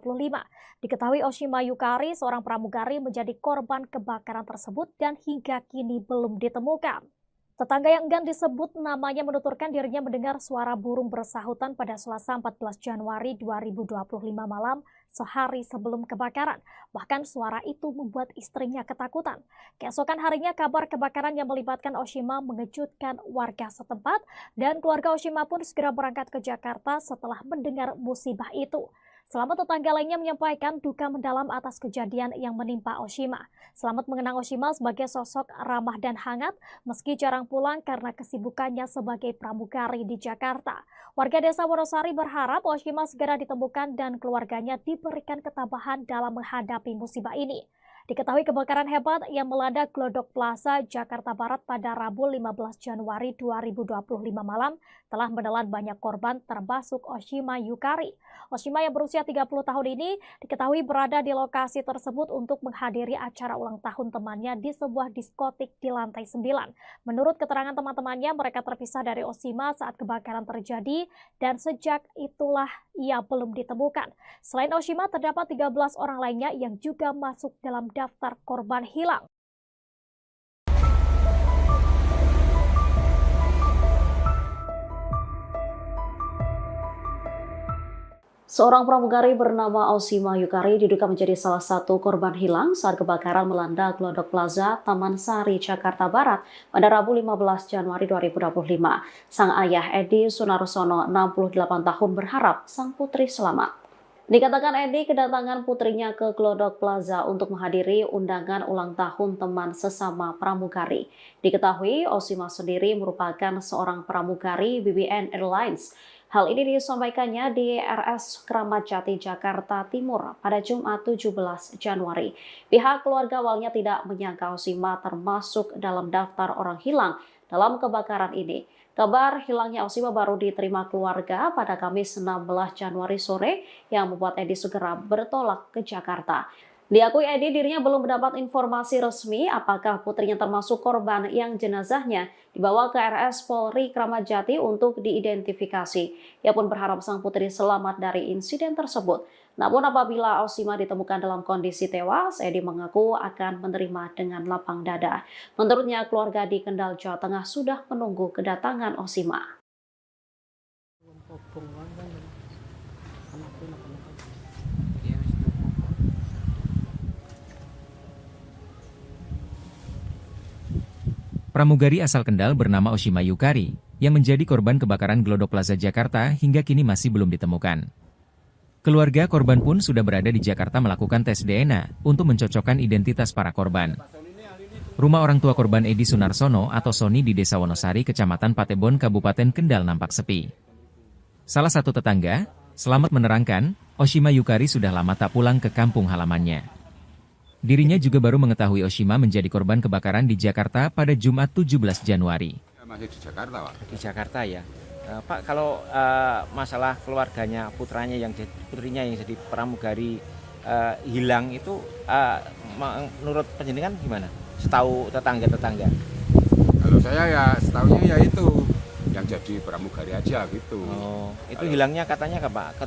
Diketahui Oshima Yukari, seorang pramugari, menjadi korban kebakaran tersebut dan hingga kini belum ditemukan. Tetangga yang enggan disebut namanya menuturkan dirinya mendengar suara burung bersahutan pada Selasa 14 Januari 2025 malam sehari sebelum kebakaran. Bahkan suara itu membuat istrinya ketakutan. Keesokan harinya kabar kebakaran yang melibatkan Oshima mengejutkan warga setempat dan keluarga Oshima pun segera berangkat ke Jakarta setelah mendengar musibah itu. Selamat tetangga lainnya menyampaikan duka mendalam atas kejadian yang menimpa Oshima. Selamat mengenang Oshima sebagai sosok ramah dan hangat meski jarang pulang karena kesibukannya sebagai pramugari di Jakarta. Warga desa Wonosari berharap Oshima segera ditemukan dan keluarganya diberikan ketabahan dalam menghadapi musibah ini. Diketahui kebakaran hebat yang melanda Glodok Plaza, Jakarta Barat pada Rabu 15 Januari 2025 malam telah menelan banyak korban termasuk Oshima Yukari. Oshima yang berusia 30 tahun ini diketahui berada di lokasi tersebut untuk menghadiri acara ulang tahun temannya di sebuah diskotik di lantai 9. Menurut keterangan teman-temannya, mereka terpisah dari Oshima saat kebakaran terjadi dan sejak itulah ia belum ditemukan. Selain Oshima, terdapat 13 orang lainnya yang juga masuk dalam daftar korban hilang. Seorang pramugari bernama Oshima Yukari diduga menjadi salah satu korban hilang saat kebakaran melanda Glodok Plaza, Taman Sari, Jakarta Barat pada Rabu 15 Januari 2025. Sang ayah Edi Sunarsono, 68 tahun, berharap sang putri selamat. Dikatakan Edi kedatangan putrinya ke Glodok Plaza untuk menghadiri undangan ulang tahun teman sesama pramugari. Diketahui Oshima sendiri merupakan seorang pramugari BBN Airlines. Hal ini disampaikannya di RS Kramat Jati, Jakarta Timur pada Jumat 17 Januari. Pihak keluarga awalnya tidak menyangka Oshima termasuk dalam daftar orang hilang dalam kebakaran ini. Kabar hilangnya Oshima baru diterima keluarga pada Kamis 16 Januari sore yang membuat Edi segera bertolak ke Jakarta. Diakui Edi dirinya belum mendapat informasi resmi apakah putrinya termasuk korban yang jenazahnya dibawa ke RS Polri Kramat Jati untuk diidentifikasi. Ia pun berharap sang putri selamat dari insiden tersebut. Namun apabila Oshima ditemukan dalam kondisi tewas, Edi mengaku akan menerima dengan lapang dada. Menurutnya keluarga di Kendal, Jawa Tengah sudah menunggu kedatangan Oshima. Pramugari asal Kendal bernama Oshima Yukari yang menjadi korban kebakaran Glodok Plaza Jakarta hingga kini masih belum ditemukan. Keluarga korban pun sudah berada di Jakarta melakukan tes DNA untuk mencocokkan identitas para korban. Rumah orang tua korban Edi Sunarsono atau Sony di Desa Wonosari, Kecamatan Patebon, Kabupaten Kendal nampak sepi. Salah satu tetangga, Selamat, menerangkan, Oshima Yukari sudah lama tak pulang ke kampung halamannya. Dirinya juga baru mengetahui Oshima menjadi korban kebakaran di Jakarta pada Jumat 17 Januari. Masih di Jakarta, Pak. Di Jakarta ya. Pak, kalau masalah keluarganya, putrinya yang jadi pramugari hilang itu menurut penjenengan gimana? Setahu tetangga-tetangga. Kalau saya ya setahunya ya itu yang jadi pramugari aja gitu. Oh, itu hilangnya katanya Pak?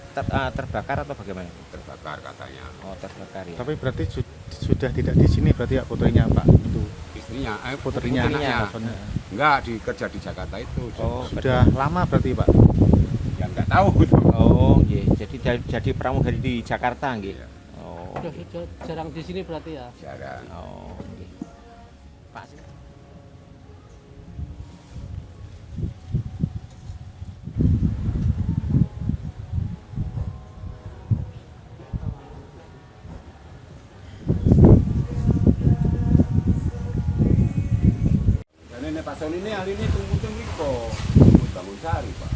Terbakar atau bagaimana? Terbakar katanya. Oh, terbakar ya. Tapi berarti sudah tidak di sini berarti ya putrinya Pak? Itu istrinya, putrinya anaknya. Enggak, kerja di Jakarta itu. Oh, sudah lama berarti Pak? Ya enggak tahu. Oh, iya. Jadi pramugari di Jakarta nggih. Iya. Oh. Sudah jarang di sini berarti ya? Jarang. Oh, oke. Pak. Dan ini Pak Soli ini hari ini tunggu Riko, bangun sehari Pak.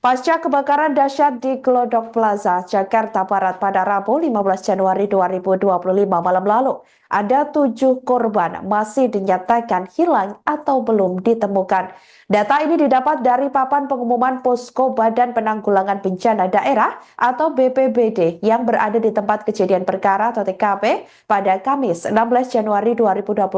Pasca kebakaran dahsyat di Glodok Plaza, Jakarta Barat pada Rabu 15 Januari 2025 malam lalu, ada 7 korban masih dinyatakan hilang atau belum ditemukan. Data ini didapat dari papan pengumuman Posko Badan Penanggulangan Bencana Daerah atau BPBD yang berada di tempat kejadian perkara atau TKP pada Kamis 16 Januari 2025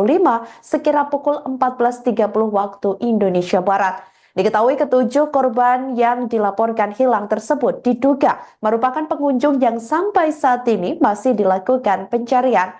sekira pukul 14.30 waktu Indonesia Barat. Diketahui ketujuh korban yang dilaporkan hilang tersebut diduga merupakan pengunjung yang sampai saat ini masih dilakukan pencarian.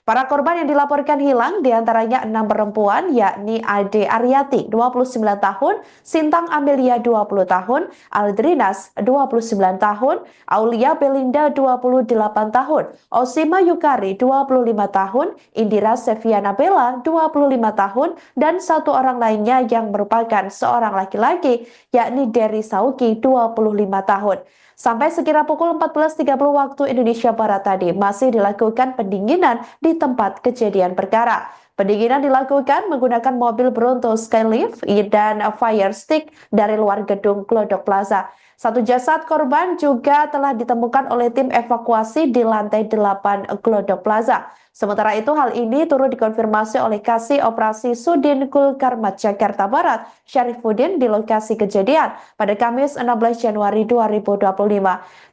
Para korban yang dilaporkan hilang diantaranya 6 perempuan yakni Ade Aryati 29 tahun, Sintang Amelia 20 tahun, Aldrinas 29 tahun, Aulia Belinda 28 tahun, Osima Yukari 25 tahun, Indira Seviana Bella 25 tahun, dan satu orang lainnya yang merupakan seorang laki-laki yakni Dery Sauki 25 tahun. Sampai sekira pukul 14.30 waktu Indonesia Barat tadi masih dilakukan pendinginan di tempat kejadian perkara. Pendinginan dilakukan menggunakan mobil Bronto Skylift dan fire stick dari luar gedung Glodok Plaza. Satu jasad korban juga telah ditemukan oleh tim evakuasi di lantai 8 Glodok Plaza. Sementara itu hal ini turut dikonfirmasi oleh Kasih Operasi Sudin Gulkarmat Jakarta Barat, Syarifuddin di lokasi kejadian pada Kamis 16 Januari 2025.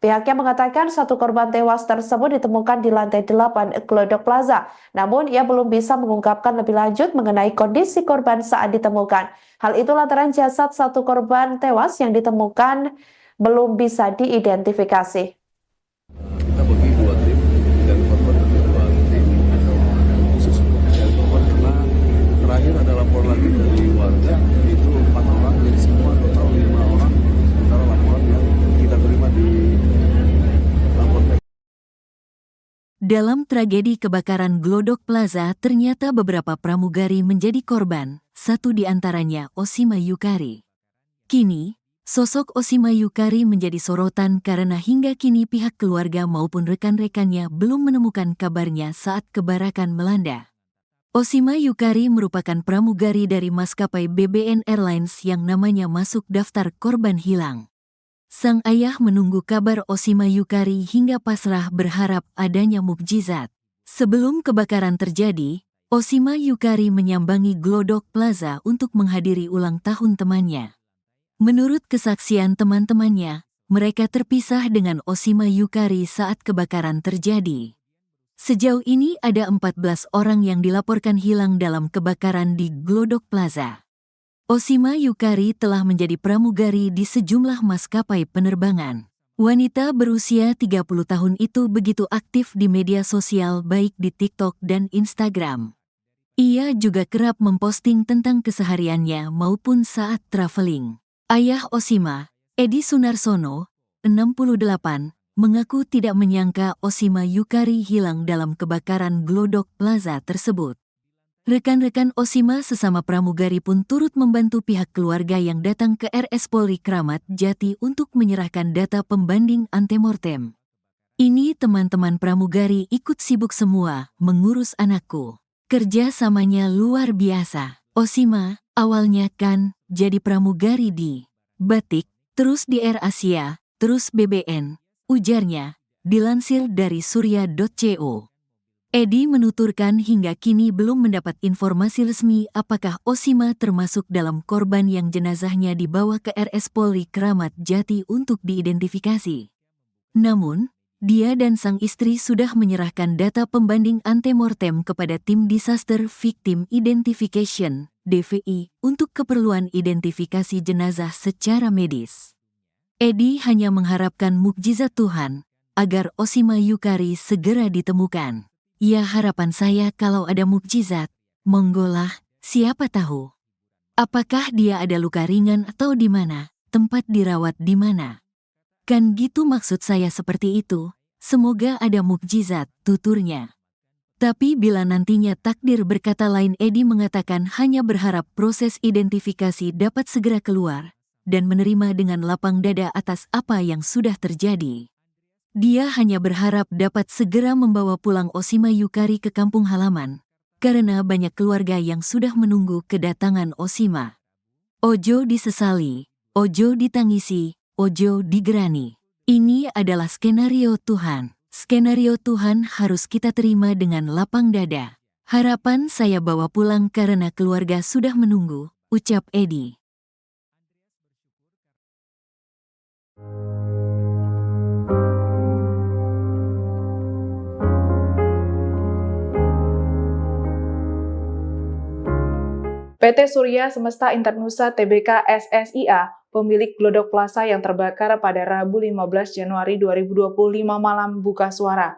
Pihaknya mengatakan satu korban tewas tersebut ditemukan di lantai 8 Glodok Plaza. Namun ia belum bisa mengungkapkan lebih lanjut mengenai kondisi korban saat ditemukan. Hal itu lantaran jasad satu korban tewas yang ditemukan belum bisa diidentifikasi. Kita bagi 2 tim dan korban tentu 2 tim khusus untuk mencari korban karena terakhir ada lapor lagi dari warga itu 4 orang jadi semua total 5 orang sementara laporan yang kita terima di lapor. Dalam tragedi kebakaran Glodok Plaza ternyata beberapa pramugari menjadi korban, satu di antaranya Osima Yukari. Kini, sosok Osima Yukari menjadi sorotan karena hingga kini pihak keluarga maupun rekan-rekannya belum menemukan kabarnya saat kebakaran melanda. Osima Yukari merupakan pramugari dari maskapai BBN Airlines yang namanya masuk daftar korban hilang. Sang ayah menunggu kabar Osima Yukari hingga pasrah berharap adanya mukjizat. Sebelum kebakaran terjadi, Osima Yukari menyambangi Glodok Plaza untuk menghadiri ulang tahun temannya. Menurut kesaksian teman-temannya, mereka terpisah dengan Osima Yukari saat kebakaran terjadi. Sejauh ini ada 14 orang yang dilaporkan hilang dalam kebakaran di Glodok Plaza. Osima Yukari telah menjadi pramugari di sejumlah maskapai penerbangan. Wanita berusia 30 tahun itu begitu aktif di media sosial baik di TikTok dan Instagram. Ia juga kerap memposting tentang kesehariannya maupun saat traveling. Ayah Osima, Edi Sunarsono, 68, mengaku tidak menyangka Osima Yukari hilang dalam kebakaran Glodok Plaza tersebut. Rekan-rekan Osima sesama pramugari pun turut membantu pihak keluarga yang datang ke RS Polri Kramat Jati untuk menyerahkan data pembanding antemortem. Ini teman-teman pramugari ikut sibuk semua mengurus anakku. Kerjasamanya luar biasa. Osima, awalnya kan jadi pramugari di Batik, terus di Air Asia, terus BBN, ujarnya, dilansir dari surya.co. Edi menuturkan hingga kini belum mendapat informasi resmi apakah Osima termasuk dalam korban yang jenazahnya dibawa ke RS Polri Kramat Jati untuk diidentifikasi. Namun, dia dan sang istri sudah menyerahkan data pembanding antemortem kepada Tim Disaster Victim Identification, DVI, untuk keperluan identifikasi jenazah secara medis. Edi hanya mengharapkan mukjizat Tuhan, agar Osima Yukari segera ditemukan. Ya harapan saya kalau ada mukjizat, monggolah, siapa tahu. Apakah dia ada luka ringan atau di mana, tempat dirawat di mana? Kan gitu maksud saya seperti itu, Semoga ada mukjizat, tuturnya. Tapi bila nantinya takdir berkata lain, Edi mengatakan hanya berharap proses identifikasi dapat segera keluar dan menerima dengan lapang dada atas apa yang sudah terjadi. Dia hanya berharap dapat segera membawa pulang Oshima Yukari ke kampung halaman, karena banyak keluarga yang sudah menunggu kedatangan Oshima. Ojo disesali, ojo ditangisi, ojo digerani. Ini adalah skenario Tuhan. Skenario Tuhan harus kita terima dengan lapang dada. Harapan saya bawa pulang karena keluarga sudah menunggu, ucap Edi. PT Surya Semesta Internusa Tbk SSIA, pemilik Glodok Plaza yang terbakar pada Rabu 15 Januari 2025 malam buka suara.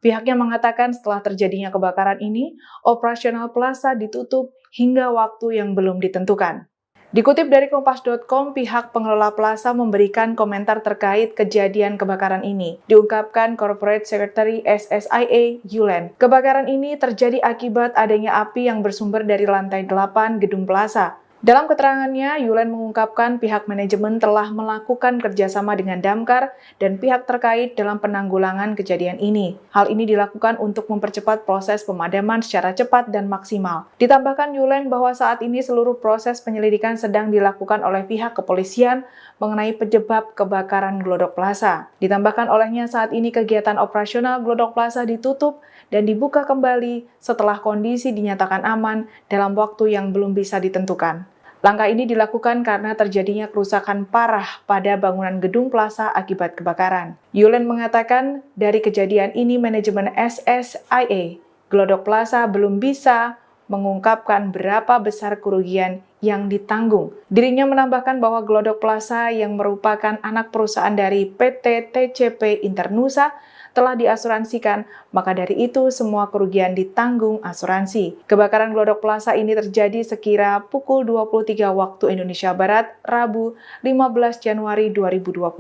Pihaknya mengatakan setelah terjadinya kebakaran ini, operasional plaza ditutup hingga waktu yang belum ditentukan. Dikutip dari Kompas.com, pihak pengelola plaza memberikan komentar terkait kejadian kebakaran ini. Diungkapkan Corporate Secretary SSIA, Yulen. Kebakaran ini terjadi akibat adanya api yang bersumber dari lantai 8 gedung plaza. Dalam keterangannya, Yulen mengungkapkan pihak manajemen telah melakukan kerjasama dengan Damkar dan pihak terkait dalam penanggulangan kejadian ini. Hal ini dilakukan untuk mempercepat proses pemadaman secara cepat dan maksimal. Ditambahkan Yulen bahwa saat ini seluruh proses penyelidikan sedang dilakukan oleh pihak kepolisian mengenai penyebab kebakaran Glodok Plaza. Ditambahkan olehnya saat ini kegiatan operasional Glodok Plaza ditutup dan dibuka kembali setelah kondisi dinyatakan aman dalam waktu yang belum bisa ditentukan. Langkah ini dilakukan karena terjadinya kerusakan parah pada bangunan gedung plaza akibat kebakaran. Yulen mengatakan dari kejadian ini manajemen SSIA Glodok Plaza belum bisa mengungkapkan berapa besar kerugian yang ditanggung. Dirinya menambahkan bahwa Glodok Plaza yang merupakan anak perusahaan dari PT TCP Internusa telah diasuransikan, maka dari itu semua kerugian ditanggung asuransi. Kebakaran Glodok Plaza ini terjadi sekira pukul 23 waktu Indonesia Barat, Rabu 15 Januari 2025.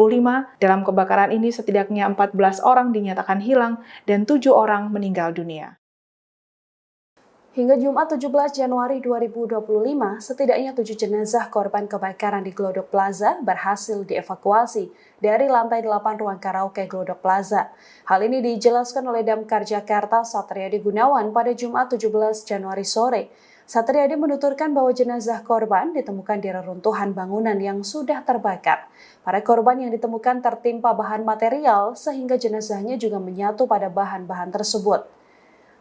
Dalam kebakaran ini setidaknya 14 orang dinyatakan hilang dan 7 orang meninggal dunia. Hingga Jumat 17 Januari 2025, setidaknya 7 jenazah korban kebakaran di Glodok Plaza berhasil dievakuasi dari lantai 8 ruang karaoke Glodok Plaza. Hal ini dijelaskan oleh Damkar Jakarta Satriadi Gunawan pada Jumat 17 Januari sore. Satriadi menuturkan bahwa jenazah korban ditemukan di reruntuhan bangunan yang sudah terbakar. Para korban yang ditemukan tertimpa bahan material sehingga jenazahnya juga menyatu pada bahan-bahan tersebut.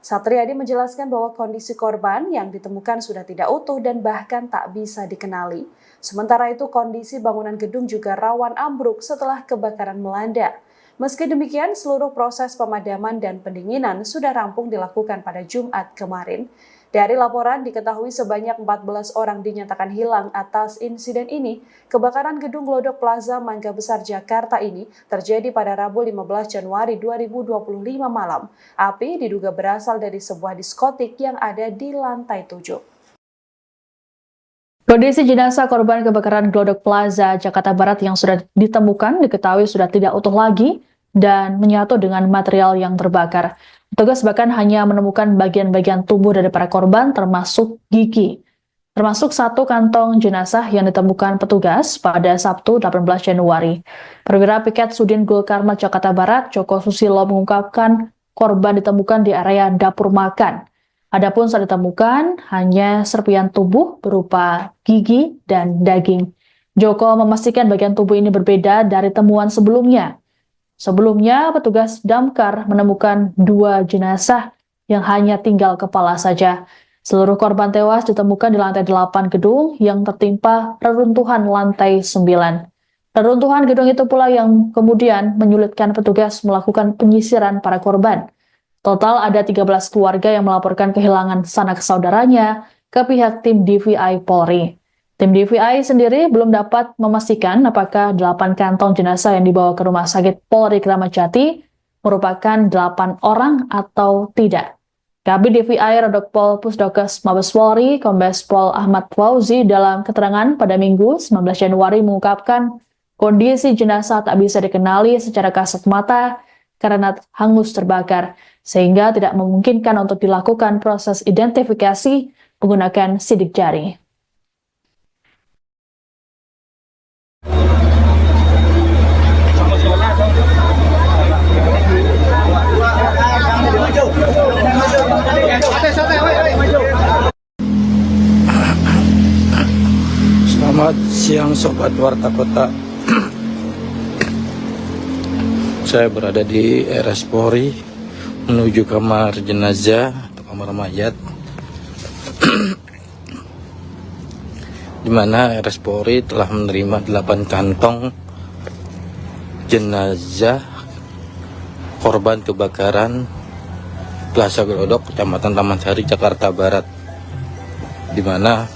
Satriadi menjelaskan bahwa kondisi korban yang ditemukan sudah tidak utuh dan bahkan tak bisa dikenali. Sementara itu kondisi bangunan gedung juga rawan ambruk setelah kebakaran melanda. Meski demikian, seluruh proses pemadaman dan pendinginan sudah rampung dilakukan pada Jumat kemarin. Dari laporan diketahui sebanyak 14 orang dinyatakan hilang atas insiden ini. Kebakaran gedung Glodok Plaza Mangga Besar Jakarta ini terjadi pada Rabu 15 Januari 2025 malam. Api diduga berasal dari sebuah diskotik yang ada di lantai 7. Kondisi jenazah korban kebakaran Glodok Plaza Jakarta Barat yang sudah ditemukan diketahui sudah tidak utuh lagi dan menyatu dengan material yang terbakar. Petugas bahkan hanya menemukan bagian-bagian tubuh dari para korban termasuk gigi. Termasuk satu kantong jenazah yang ditemukan petugas pada Sabtu 18 Januari. Perwira Piket Sudin Gul Karmat Jakarta Barat, Joko Susilo mengungkapkan korban ditemukan di area dapur makan. Adapun saat ditemukan hanya serpian tubuh berupa gigi dan daging. Joko memastikan bagian tubuh ini berbeda dari temuan sebelumnya. Sebelumnya, petugas damkar menemukan 2 jenazah yang hanya tinggal kepala saja. Seluruh korban tewas ditemukan di lantai 8 gedung yang tertimpa reruntuhan lantai 9. Reruntuhan gedung itu pula yang kemudian menyulitkan petugas melakukan penyisiran para korban. Total ada 13 keluarga yang melaporkan kehilangan sanak saudaranya ke pihak tim DVI Polri. Tim DVI sendiri belum dapat memastikan apakah 8 kantong jenazah yang dibawa ke Rumah Sakit Polri Kramat Jati merupakan 8 orang atau tidak. Kabid DVI Rodokpol Pusdokes Mabes Polri, Kombes Pol Ahmad Fauzi dalam keterangan pada Minggu 19 Januari mengungkapkan kondisi jenazah tak bisa dikenali secara kasat mata karena hangus terbakar, sehingga tidak memungkinkan untuk dilakukan proses identifikasi menggunakan sidik jari. Selamat siang Sobat Warta Kota. Saya berada di RS Polri menuju kamar jenazah atau kamar mayat, di mana RS Polri telah menerima 8 kantong jenazah korban kebakaran Plaza Glodok, Kecamatan Taman Sari, Jakarta Barat, di mana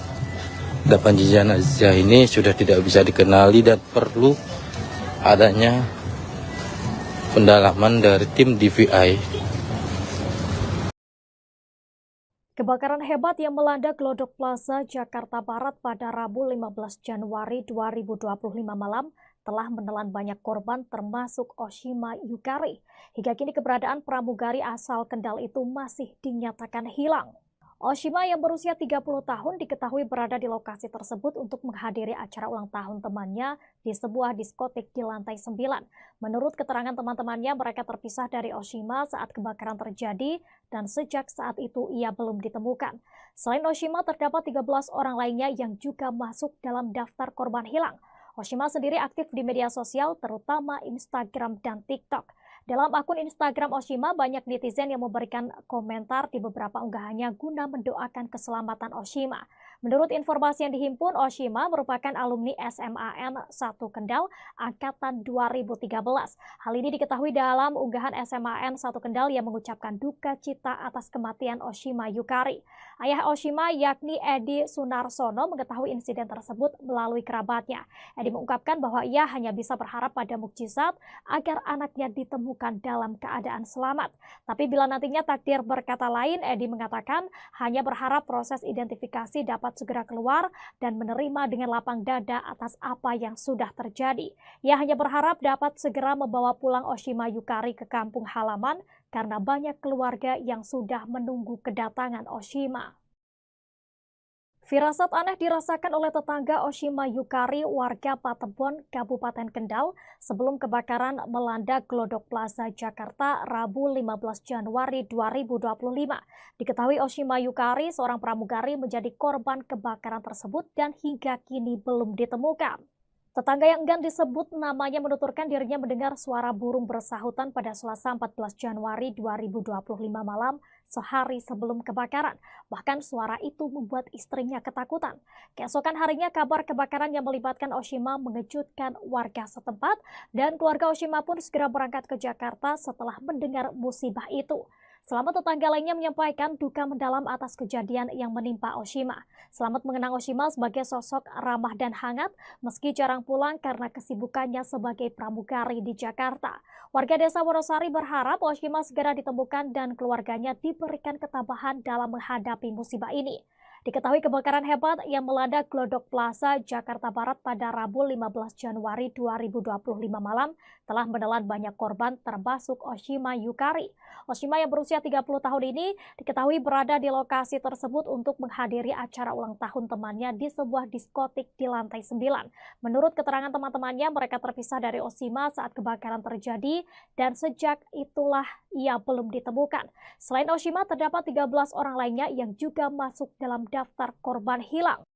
8 jenazah ini sudah tidak bisa dikenali dan perlu adanya pendalaman dari tim DVI. Kebakaran hebat yang melanda Glodok Plaza, Jakarta Barat pada Rabu 15 Januari 2025 malam telah menelan banyak korban termasuk Oshima Yukari. Hingga kini keberadaan pramugari asal Kendal itu masih dinyatakan hilang. Oshima yang berusia 30 tahun diketahui berada di lokasi tersebut untuk menghadiri acara ulang tahun temannya di sebuah diskotik di lantai 9. Menurut keterangan teman-temannya, mereka terpisah dari Oshima saat kebakaran terjadi dan sejak saat itu ia belum ditemukan. Selain Oshima, terdapat 13 orang lainnya yang juga masuk dalam daftar korban hilang. Oshima sendiri aktif di media sosial, terutama Instagram dan TikTok. Dalam akun Instagram Oshima, banyak netizen yang memberikan komentar di beberapa unggahannya guna mendoakan keselamatan Oshima. Menurut informasi yang dihimpun, Oshima merupakan alumni SMAN 1 Kendal angkatan 2013. Hal ini diketahui dalam unggahan SMAN 1 Kendal yang mengucapkan duka cita atas kematian Oshima Yukari. Ayah Oshima yakni Edi Sunarsono mengetahui insiden tersebut melalui kerabatnya. Edi mengungkapkan bahwa ia hanya bisa berharap pada mukjizat agar anaknya ditemukan dalam keadaan selamat. Tapi bila nantinya takdir berkata lain, Edi mengatakan hanya berharap proses identifikasi dapat segera keluar dan menerima dengan lapang dada atas apa yang sudah terjadi. Ia hanya berharap dapat segera membawa pulang Oshima Yukari ke kampung halaman karena banyak keluarga yang sudah menunggu kedatangan Oshima. Firasat aneh dirasakan oleh tetangga Oshima Yukari, warga Patebon, Kabupaten Kendal, sebelum kebakaran melanda Glodok Plaza, Jakarta, Rabu 15 Januari 2025. Diketahui Oshima Yukari, seorang pramugari, menjadi korban kebakaran tersebut dan hingga kini belum ditemukan. Tetangga yang enggan disebut namanya menuturkan dirinya mendengar suara burung bersahutan pada Selasa 14 Januari 2025 malam sehari sebelum kebakaran. Bahkan suara itu membuat istrinya ketakutan. Keesokan harinya kabar kebakaran yang melibatkan Oshima mengejutkan warga setempat dan keluarga Oshima pun segera berangkat ke Jakarta setelah mendengar musibah itu. Selamat tetangga lainnya menyampaikan duka mendalam atas kejadian yang menimpa Oshima. Selamat mengenang Oshima sebagai sosok ramah dan hangat meski jarang pulang karena kesibukannya sebagai pramugari di Jakarta. Warga desa Wonosari berharap Oshima segera ditemukan dan keluarganya diberikan ketabahan dalam menghadapi musibah ini. Diketahui kebakaran hebat yang melanda Glodok Plaza, Jakarta Barat pada Rabu 15 Januari 2025 malam telah menelan banyak korban termasuk Oshima Yukari. Oshima yang berusia 30 tahun ini diketahui berada di lokasi tersebut untuk menghadiri acara ulang tahun temannya di sebuah diskotik di lantai 9. Menurut keterangan teman-temannya, mereka terpisah dari Oshima saat kebakaran terjadi dan sejak itulah ia belum ditemukan. Selain Oshima, terdapat 13 orang lainnya yang juga masuk dalam daftar korban hilang.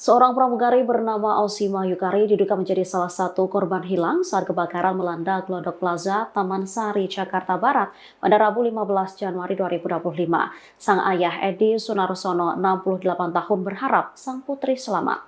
Seorang pramugari bernama Oshima Yukari diduga menjadi salah satu korban hilang saat kebakaran melanda Glodok Plaza, Taman Sari, Jakarta Barat pada Rabu 15 Januari 2025. Sang ayah Edi Sunarsono, 68 tahun, berharap sang putri selamat.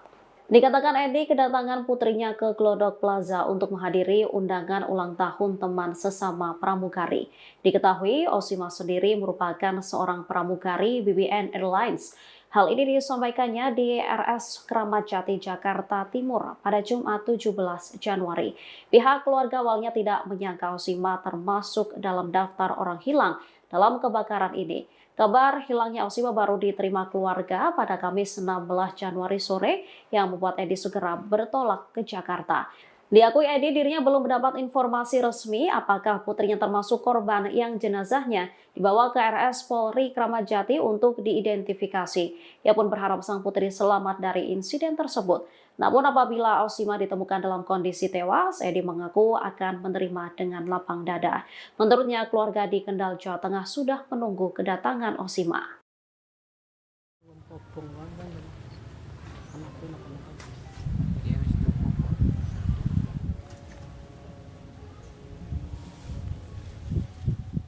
Dikatakan Edi kedatangan putrinya ke Glodok Plaza untuk menghadiri undangan ulang tahun teman sesama pramugari. Diketahui Oshima sendiri merupakan seorang pramugari BBN Airlines. Hal ini disampaikannya di RS Kramat Jati, Jakarta Timur pada Jumat 17 Januari. Pihak keluarga awalnya tidak menyangka Oshima termasuk dalam daftar orang hilang dalam kebakaran ini. Kabar hilangnya Osima baru diterima keluarga pada Kamis 16 Januari sore yang membuat Edi segera bertolak ke Jakarta. Diakui Edi dirinya belum mendapat informasi resmi apakah putrinya termasuk korban yang jenazahnya dibawa ke RS Polri Kramat Jati untuk diidentifikasi. Ia pun berharap sang putri selamat dari insiden tersebut. Namun apabila Osima ditemukan dalam kondisi tewas, Edi mengaku akan menerima dengan lapang dada. Menurutnya keluarga di Kendal, Jawa Tengah sudah menunggu kedatangan Osima.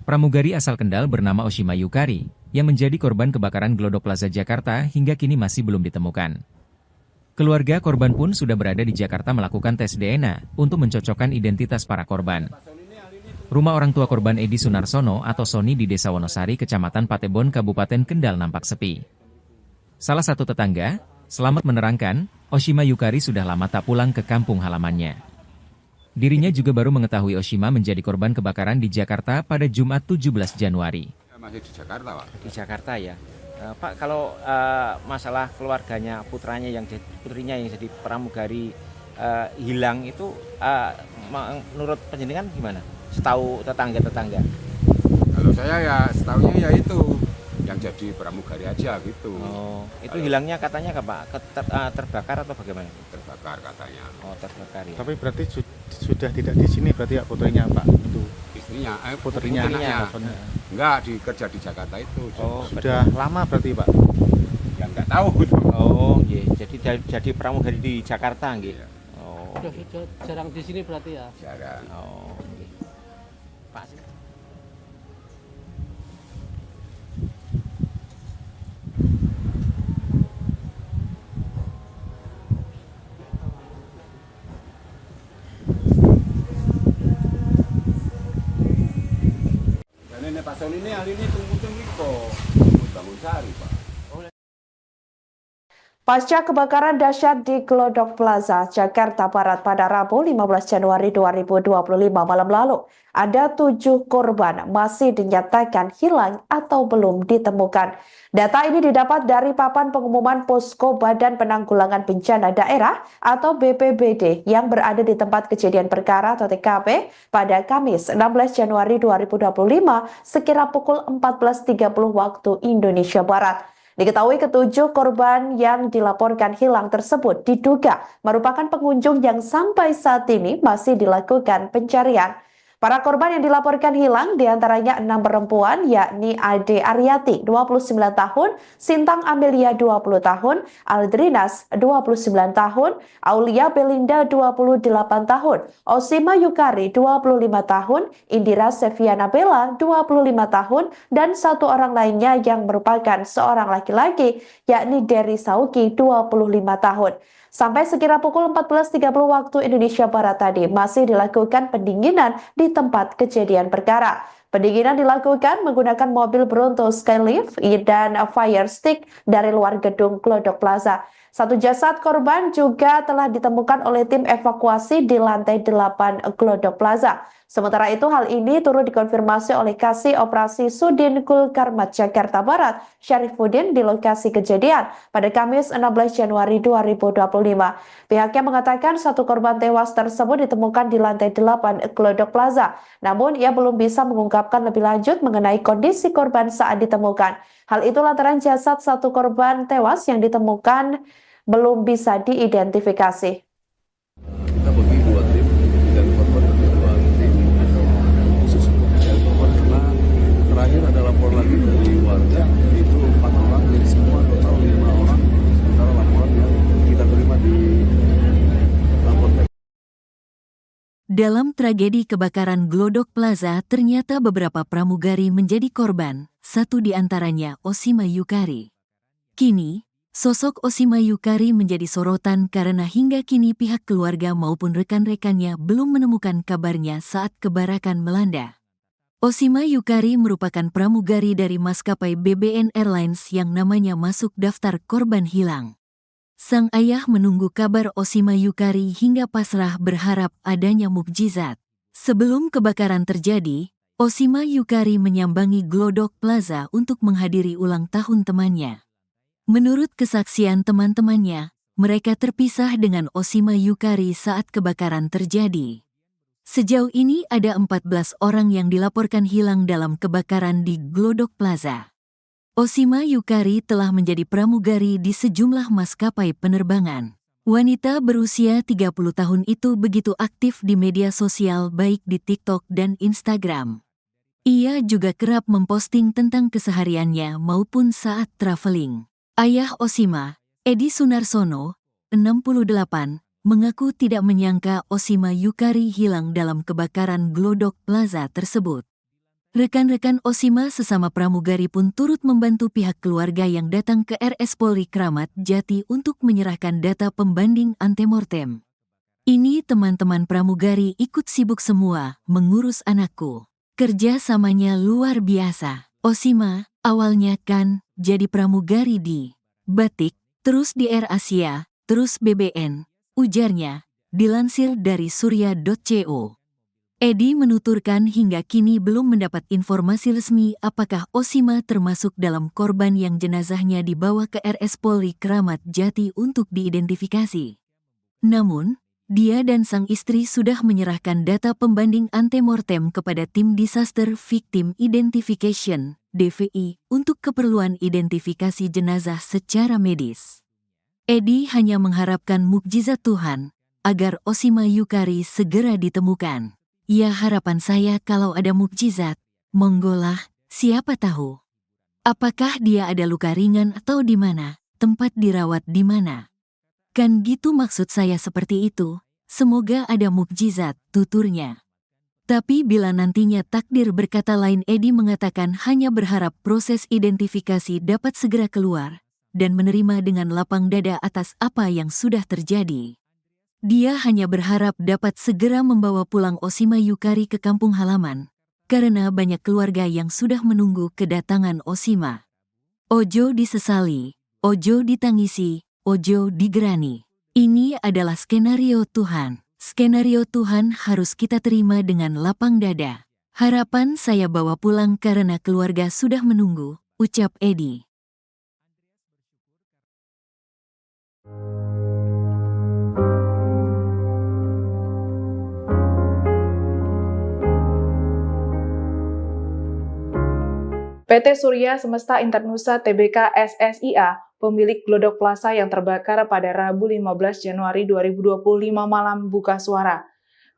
Pramugari asal Kendal bernama Osima Yukari, yang menjadi korban kebakaran Glodok Plaza Jakarta hingga kini masih belum ditemukan. Keluarga korban pun sudah berada di Jakarta melakukan tes DNA untuk mencocokkan identitas para korban. Rumah orang tua korban Edi Sunarsono atau Soni di Desa Wonosari, Kecamatan Patebon, Kabupaten Kendal nampak sepi. Salah satu tetangga, Selamat, menerangkan, Osima Yukari sudah lama tak pulang ke kampung halamannya. Dirinya juga baru mengetahui Osima menjadi korban kebakaran di Jakarta pada Jumat 17 Januari. Masih di Jakarta, Pak. Di Jakarta ya. Pak, kalau masalah keluarganya putrinya yang jadi pramugari hilang itu menurut penjenengan gimana? Setahu tetangga-tetangga. Kalau saya ya setahunya ya itu yang jadi pramugari aja gitu. Oh, itu hilangnya katanya Pak terbakar atau bagaimana? Terbakar katanya. Oh, terbakar ya. Tapi berarti sudah tidak di sini berarti ya putrinya Pak itu. Istrinya, putrinya. Enggak, kerja di Jakarta itu. Oh, sudah lama berarti Pak? Ya enggak tahu. Oh, iya. Jadi pramugari di Jakarta nggih. Iya. Oh. Sudah jarang di sini berarti ya. Jarang. Oh, nggih. Pak. Dan ini Pak Soni ini ahli ini tunggu bangun sari, Pak. Pasca kebakaran dahsyat di Glodok Plaza, Jakarta Barat pada Rabu 15 Januari 2025 malam lalu, ada 7 korban masih dinyatakan hilang atau belum ditemukan. Data ini didapat dari papan pengumuman Posko Badan Penanggulangan Bencana Daerah atau BPBD yang berada di tempat kejadian perkara atau TKP pada Kamis 16 Januari 2025 sekira pukul 14.30 waktu Indonesia Barat. Diketahui ketujuh korban yang dilaporkan hilang tersebut diduga merupakan pengunjung yang sampai saat ini masih dilakukan pencarian. Para korban yang dilaporkan hilang diantaranya 6 perempuan yakni Ade Aryati 29 tahun, Sintang Amelia 20 tahun, Aldrinas 29 tahun, Aulia Belinda 28 tahun, Osima Yukari 25 tahun, Indira Seviana Bella 25 tahun, dan 1 orang lainnya yang merupakan seorang laki-laki yakni Dery Sauki 25 tahun. Sampai sekira pukul 14.30 waktu Indonesia Barat tadi masih dilakukan pendinginan di tempat kejadian perkara. Pendinginan dilakukan menggunakan mobil Bronto Skylift dan fire stick dari luar gedung Glodok Plaza. 1 jasad korban juga telah ditemukan oleh tim evakuasi di lantai 8 Glodok Plaza. Sementara itu hal ini turut dikonfirmasi oleh Kasih Operasi Sudin Kulkarmat Jakarta Barat, Syarifuddin di lokasi kejadian pada Kamis 16 Januari 2025. Pihaknya mengatakan 1 korban tewas tersebut ditemukan di lantai 8 Glodok Plaza. Namun ia belum bisa mengungkapkan lebih lanjut mengenai kondisi korban saat ditemukan. Hal itu lantaran jasad 1 korban tewas yang ditemukan belum bisa diidentifikasi. Kita bagi 2 tim dan korban bagi 2 tim khusus untuk mencari korban karena terakhir ada lapor lagi dari warga itu 4 orang jadi semua total 5 orang sementara laporan yang kita terima di lapor. Dalam tragedi kebakaran Glodok Plaza ternyata beberapa pramugari menjadi korban, 1 di antaranya Osima Yukari. Kini, sosok Osima Yukari menjadi sorotan karena hingga kini pihak keluarga maupun rekan-rekannya belum menemukan kabarnya saat kebakaran melanda. Osima Yukari merupakan pramugari dari maskapai BBN Airlines yang namanya masuk daftar korban hilang. Sang ayah menunggu kabar Osima Yukari hingga pasrah berharap adanya mukjizat. Sebelum kebakaran terjadi, Oshima Yukari menyambangi Glodok Plaza untuk menghadiri ulang tahun temannya. Menurut kesaksian teman-temannya, mereka terpisah dengan Oshima Yukari saat kebakaran terjadi. Sejauh ini ada 14 orang yang dilaporkan hilang dalam kebakaran di Glodok Plaza. Oshima Yukari telah menjadi pramugari di sejumlah maskapai penerbangan. Wanita berusia 30 tahun itu begitu aktif di media sosial baik di TikTok dan Instagram. Ia juga kerap memposting tentang kesehariannya maupun saat traveling. Ayah Oshima, Edi Sunarsono, 68, mengaku tidak menyangka Oshima Yukari hilang dalam kebakaran Glodok Plaza tersebut. Rekan-rekan Oshima sesama pramugari pun turut membantu pihak keluarga yang datang ke RS Polri Kramat Jati untuk menyerahkan data pembanding antemortem. Ini teman-teman pramugari ikut sibuk semua mengurus anakku. Kerja samanya luar biasa. Oshima, awalnya kan jadi pramugari di Batik, terus di Air Asia, terus BBN, ujarnya, dilansir dari surya.co. Edi menuturkan hingga kini belum mendapat informasi resmi apakah Oshima termasuk dalam korban yang jenazahnya dibawa ke RS Polri Kramat Jati untuk diidentifikasi. Namun, dia dan sang istri sudah menyerahkan data pembanding antemortem kepada Tim Disaster Victim Identification, DVI, untuk keperluan identifikasi jenazah secara medis. Edi hanya mengharapkan mukjizat Tuhan, agar Oshima Yukari segera ditemukan. Ya harapan saya kalau ada mukjizat, monggolah, siapa tahu. Apakah dia ada luka ringan atau di mana, tempat dirawat di mana? Kan gitu maksud saya seperti itu, semoga ada mukjizat, tuturnya. Tapi bila nantinya takdir berkata lain, Edi mengatakan hanya berharap proses identifikasi dapat segera keluar, dan menerima dengan lapang dada atas apa yang sudah terjadi. Dia hanya berharap dapat segera membawa pulang Oshima Yukari ke kampung halaman, karena banyak keluarga yang sudah menunggu kedatangan Oshima. Ojo disesali, ojo ditangisi, ojo digerani. Ini adalah skenario Tuhan. Skenario Tuhan harus kita terima dengan lapang dada. Harapan saya bawa pulang karena keluarga sudah menunggu, ucap Edi. PT Surya Semesta Internusa Tbk SSIA, pemilik Glodok Plaza yang terbakar pada Rabu 15 Januari 2025 malam buka suara.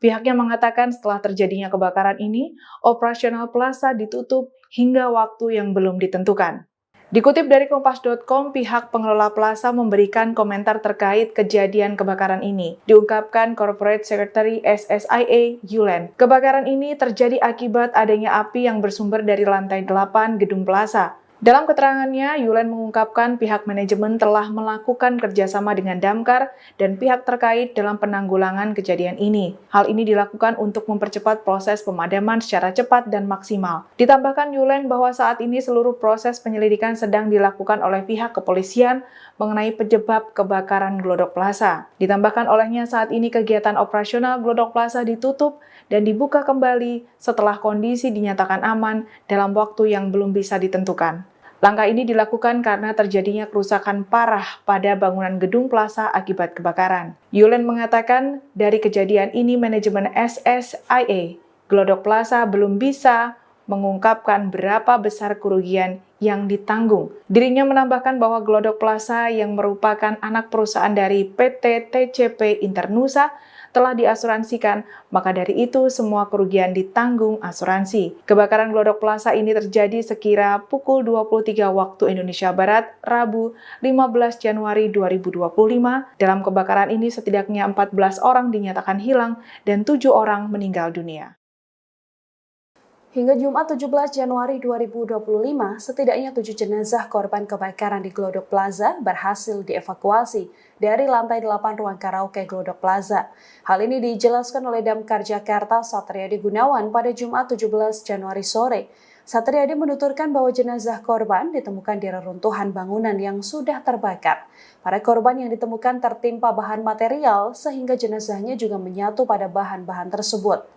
Pihaknya mengatakan setelah terjadinya kebakaran ini, operasional plaza ditutup hingga waktu yang belum ditentukan. Dikutip dari Kompas.com, pihak pengelola plaza memberikan komentar terkait kejadian kebakaran ini. Diungkapkan Corporate Secretary SSIA, Yulen. Kebakaran ini terjadi akibat adanya api yang bersumber dari lantai 8 gedung plaza. Dalam keterangannya, Yulen mengungkapkan pihak manajemen telah melakukan kerjasama dengan Damkar dan pihak terkait dalam penanggulangan kejadian ini. Hal ini dilakukan untuk mempercepat proses pemadaman secara cepat dan maksimal. Ditambahkan Yulen bahwa saat ini seluruh proses penyelidikan sedang dilakukan oleh pihak kepolisian mengenai penyebab kebakaran Glodok Plaza. Ditambahkan olehnya saat ini kegiatan operasional Glodok Plaza ditutup dan dibuka kembali setelah kondisi dinyatakan aman dalam waktu yang belum bisa ditentukan. Langkah ini dilakukan karena terjadinya kerusakan parah pada bangunan gedung plaza akibat kebakaran. Yulen mengatakan dari kejadian ini manajemen SSIA Glodok Plaza belum bisa mengungkapkan berapa besar kerugian yang ditanggung. Dirinya menambahkan bahwa Glodok Plaza yang merupakan anak perusahaan dari PT TCP Internusa telah diasuransikan, maka dari itu semua kerugian ditanggung asuransi. Kebakaran Glodok Plaza ini terjadi sekira pukul 23 waktu Indonesia Barat, Rabu 15 Januari 2025. Dalam kebakaran ini setidaknya 14 orang dinyatakan hilang dan 7 orang meninggal dunia. Hingga Jumat 17 Januari 2025, setidaknya 7 jenazah korban kebakaran di Glodok Plaza berhasil dievakuasi dari lantai 8 ruang karaoke Glodok Plaza. Hal ini dijelaskan oleh Damkar Jakarta Satriadi Gunawan pada Jumat 17 Januari sore. Satriadi menuturkan bahwa jenazah korban ditemukan di reruntuhan bangunan yang sudah terbakar. Para korban yang ditemukan tertimpa bahan material sehingga jenazahnya juga menyatu pada bahan-bahan tersebut.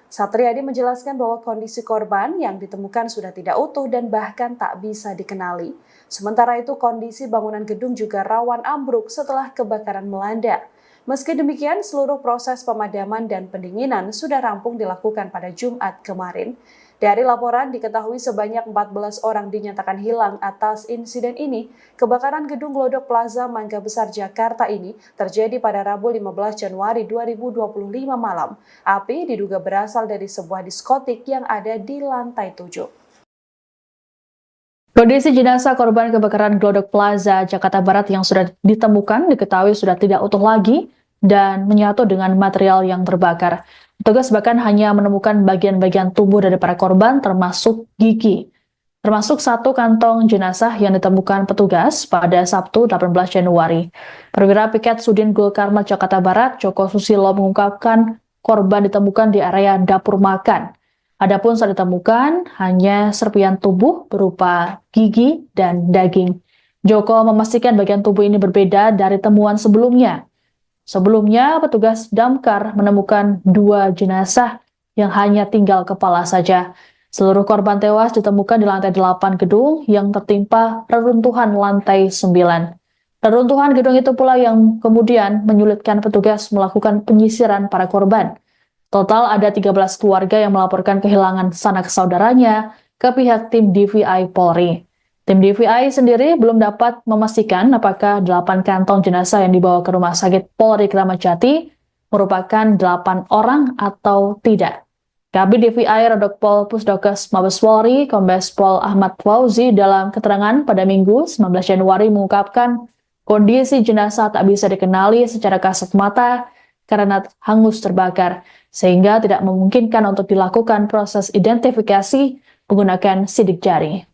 Satriadi menjelaskan bahwa kondisi korban yang ditemukan sudah tidak utuh dan bahkan tak bisa dikenali. Sementara itu kondisi bangunan gedung juga rawan ambruk setelah kebakaran melanda. Meski demikian, seluruh proses pemadaman dan pendinginan sudah rampung dilakukan pada Jumat kemarin. Dari laporan diketahui sebanyak 14 orang dinyatakan hilang atas insiden ini. Kebakaran gedung Glodok Plaza Mangga Besar Jakarta ini terjadi pada Rabu 15 Januari 2025 malam. Api diduga berasal dari sebuah diskotik yang ada di lantai 7. Kondisi jenazah korban kebakaran Glodok Plaza Jakarta Barat yang sudah ditemukan diketahui sudah tidak utuh lagi dan menyatu dengan material yang terbakar. Petugas bahkan hanya menemukan bagian-bagian tubuh dari para korban termasuk gigi. Termasuk satu kantong jenazah yang ditemukan petugas pada Sabtu 18 Januari. Perwira Piket Sudin Gul Karmat Jakarta Barat, Joko Susilo mengungkapkan korban ditemukan di area dapur makan. Adapun saat ditemukan hanya serpian tubuh berupa gigi dan daging. Joko memastikan bagian tubuh ini berbeda dari temuan sebelumnya. Sebelumnya, petugas damkar menemukan 2 jenazah yang hanya tinggal kepala saja. Seluruh korban tewas ditemukan di lantai 8 gedung yang tertimpa reruntuhan lantai 9. Reruntuhan gedung itu pula yang kemudian menyulitkan petugas melakukan penyisiran para korban. Total ada 13 keluarga yang melaporkan kehilangan sanak saudaranya ke pihak tim DVI Polri. Tim DVI sendiri belum dapat memastikan apakah 8 kantong jenazah yang dibawa ke Rumah Sakit Polri Kramat Jati merupakan 8 orang atau tidak. Kabid DVI Rodokpol Pusdokes Mabes Polri, Kombes Pol Ahmad Fauzi dalam keterangan pada Minggu 19 Januari mengungkapkan kondisi jenazah tak bisa dikenali secara kasat mata karena hangus terbakar, sehingga tidak memungkinkan untuk dilakukan proses identifikasi menggunakan sidik jari.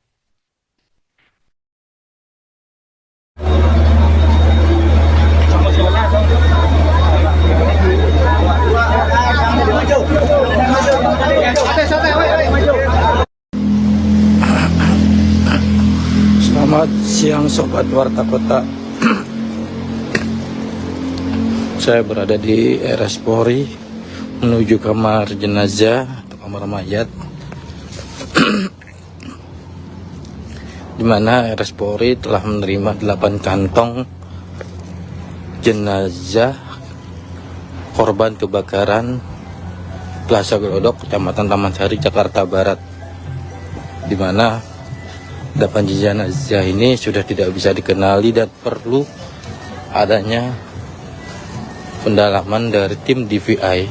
Selamat siang Sobat Warta Kota. Saya berada di RS Polri menuju kamar jenazah atau kamar mayat, di mana RS Polri telah menerima 8 kantong jenazah korban kebakaran Plaza Glodok, Kecamatan Taman Sari, Jakarta Barat, di mana 8 jenazah ini sudah tidak bisa dikenali dan perlu adanya pendalaman dari tim DVI.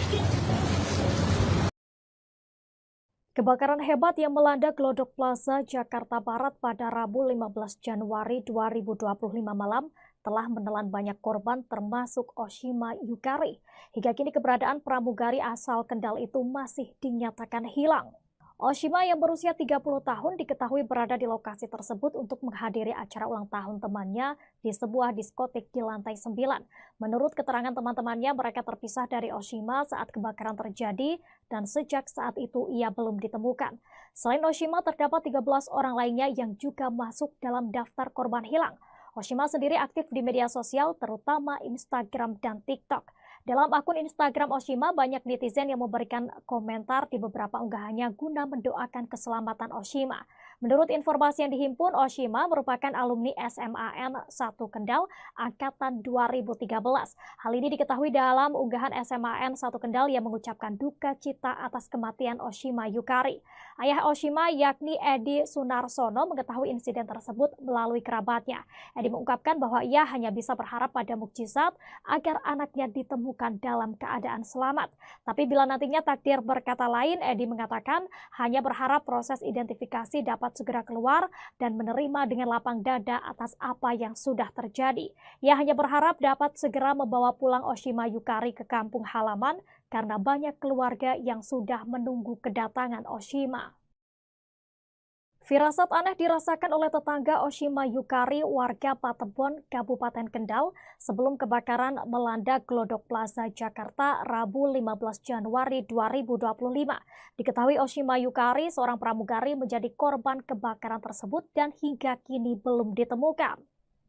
Kebakaran hebat yang melanda Glodok Plaza Jakarta Barat pada Rabu 15 Januari 2025 malam telah menelan banyak korban termasuk Oshima Yukari. Hingga kini keberadaan pramugari asal Kendal itu masih dinyatakan hilang. Oshima yang berusia 30 tahun diketahui berada di lokasi tersebut untuk menghadiri acara ulang tahun temannya di sebuah diskotik di lantai 9. Menurut keterangan teman-temannya, mereka terpisah dari Oshima saat kebakaran terjadi dan sejak saat itu ia belum ditemukan. Selain Oshima, terdapat 13 orang lainnya yang juga masuk dalam daftar korban hilang. Oshima sendiri aktif di media sosial, terutama Instagram dan TikTok. Dalam akun Instagram Oshima, banyak netizen yang memberikan komentar di beberapa unggahannya guna mendoakan keselamatan Oshima. Menurut informasi yang dihimpun, Oshima merupakan alumni SMAN 1 Kendal angkatan 2013. Hal ini diketahui dalam unggahan SMAN 1 Kendal yang mengucapkan duka cita atas kematian Oshima Yukari. Ayah Oshima yakni Edi Sunarsono mengetahui insiden tersebut melalui kerabatnya. Edi mengungkapkan bahwa ia hanya bisa berharap pada mukjizat agar anaknya ditemukan dalam keadaan selamat. Tapi bila nantinya takdir berkata lain, Edi mengatakan hanya berharap proses identifikasi dapat segera keluar dan menerima dengan lapang dada atas apa yang sudah terjadi. Ia hanya berharap dapat segera membawa pulang Oshima Yukari ke kampung halaman karena banyak keluarga yang sudah menunggu kedatangan Oshima. Firasat aneh dirasakan oleh tetangga Oshima Yukari, warga Patebon, Kabupaten Kendal, sebelum kebakaran melanda Glodok Plaza Jakarta Rabu 15 Januari 2025. Diketahui Oshima Yukari, seorang pramugari, menjadi korban kebakaran tersebut dan hingga kini belum ditemukan.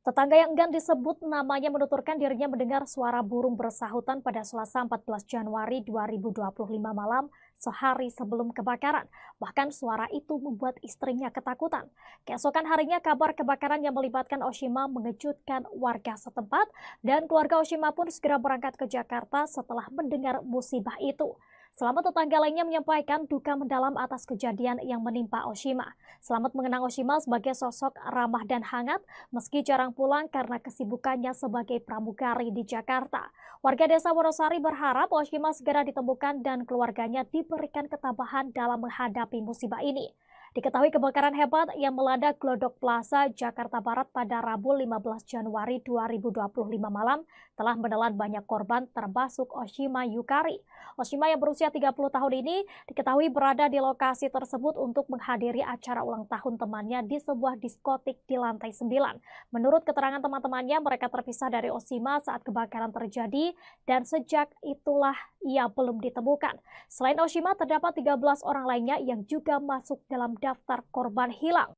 Tetangga yang enggan disebut namanya menuturkan dirinya mendengar suara burung bersahutan pada Selasa 14 Januari 2025 malam sehari sebelum kebakaran. Bahkan suara itu membuat istrinya ketakutan. Keesokan harinya kabar kebakaran yang melibatkan Oshima mengejutkan warga setempat dan keluarga Oshima pun segera berangkat ke Jakarta setelah mendengar musibah itu. Selamat tetangga lainnya menyampaikan duka mendalam atas kejadian yang menimpa Oshima. Selamat mengenang Oshima sebagai sosok ramah dan hangat meski jarang pulang karena kesibukannya sebagai pramugari di Jakarta. Warga desa Wonosari berharap Oshima segera ditemukan dan keluarganya diberikan ketabahan dalam menghadapi musibah ini. Diketahui kebakaran hebat yang melanda Glodok Plaza, Jakarta Barat pada Rabu 15 Januari 2025 malam telah menelan banyak korban termasuk Oshima Yukari. Oshima yang berusia 30 tahun ini diketahui berada di lokasi tersebut untuk menghadiri acara ulang tahun temannya di sebuah diskotik di lantai 9. Menurut keterangan teman-temannya, mereka terpisah dari Oshima saat kebakaran terjadi dan sejak itulah ia belum ditemukan. Selain Oshima, terdapat 13 orang lainnya yang juga masuk dalam daftar korban hilang.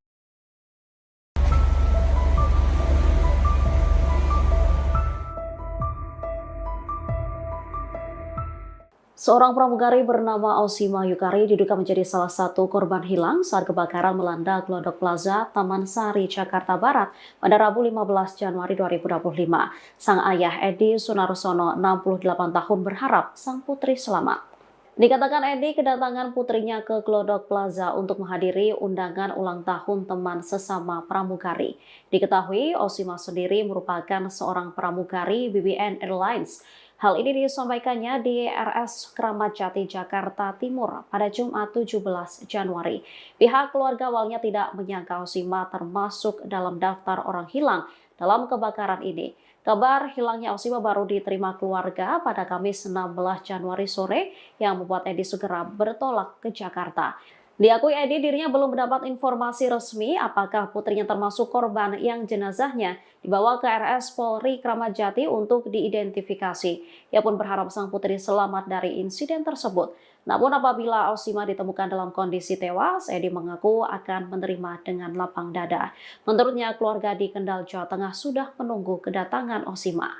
Seorang pramugari bernama Oshima Yukari diduga menjadi salah satu korban hilang saat kebakaran melanda Glodok Plaza, Taman Sari, Jakarta Barat pada Rabu 15 Januari 2025. Sang ayah Edi Sunarsono, 68 tahun berharap sang putri selamat. Dikatakan Edi kedatangan putrinya ke Glodok Plaza untuk menghadiri undangan ulang tahun teman sesama pramugari. Diketahui Oshima sendiri merupakan seorang pramugari BBN Airlines. Hal ini disampaikannya di RS Kramat Jati, Jakarta Timur pada Jumat 17 Januari. Pihak keluarga awalnya tidak menyangka Oshima termasuk dalam daftar orang hilang dalam kebakaran ini. Kabar hilangnya Oshima baru diterima keluarga pada Kamis 16 Januari sore yang membuat Edi segera bertolak ke Jakarta. Diakui Edi dirinya belum mendapat informasi resmi apakah putrinya termasuk korban yang jenazahnya dibawa ke RS Polri Kramat Jati untuk diidentifikasi. Ia pun berharap sang putri selamat dari insiden tersebut. Namun apabila Oshima ditemukan dalam kondisi tewas, Edi mengaku akan menerima dengan lapang dada. Menurutnya, keluarga di Kendal, Jawa Tengah sudah menunggu kedatangan Oshima.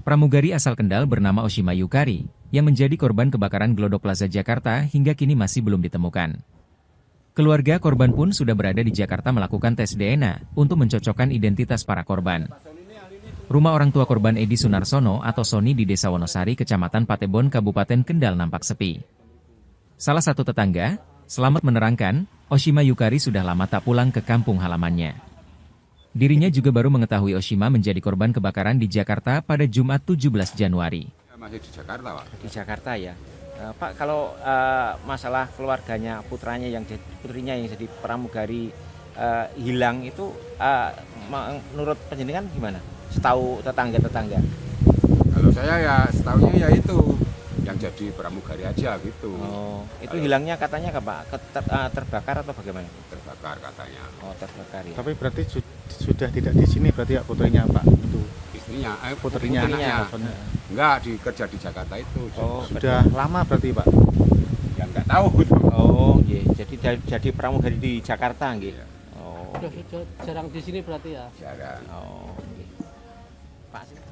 Pramugari asal Kendal bernama Oshima Yukari yang menjadi korban kebakaran Glodok Plaza Jakarta hingga kini masih belum ditemukan. Keluarga korban pun sudah berada di Jakarta melakukan tes DNA untuk mencocokkan identitas para korban. Rumah orang tua korban Edi Sunarsono atau Soni di Desa Wonosari, Kecamatan Patebon, Kabupaten Kendal nampak sepi. Salah satu tetangga, Selamat, menerangkan, Oshima Yukari sudah lama tak pulang ke kampung halamannya. Dirinya juga baru mengetahui Oshima menjadi korban kebakaran di Jakarta pada Jumat 17 Januari. Masih di Jakarta, Pak. Di Jakarta ya. Pak, kalau masalah keluarganya, putrinya yang jadi pramugari hilang itu menurut penjenengan gimana? Setahu tetangga-tetangga? Kalau saya ya setahunya ya itu yang jadi pramugari aja gitu. Oh, itu hilangnya katanya apa? Terbakar atau bagaimana? Terbakar katanya. Oh, terbakar ya. Tapi berarti sudah tidak di sini berarti ya putrinya Pak? Itu istrinya, putrinya. Enggak, kerja di Jakarta itu. Oh, sudah lama berarti Pak? Ya enggak tahu. Oh, iya. Jadi pramugari di Jakarta nggih. Ya. Oh. Sudah jarang di sini berarti ya? Jarang. Oh, nggih. Pak.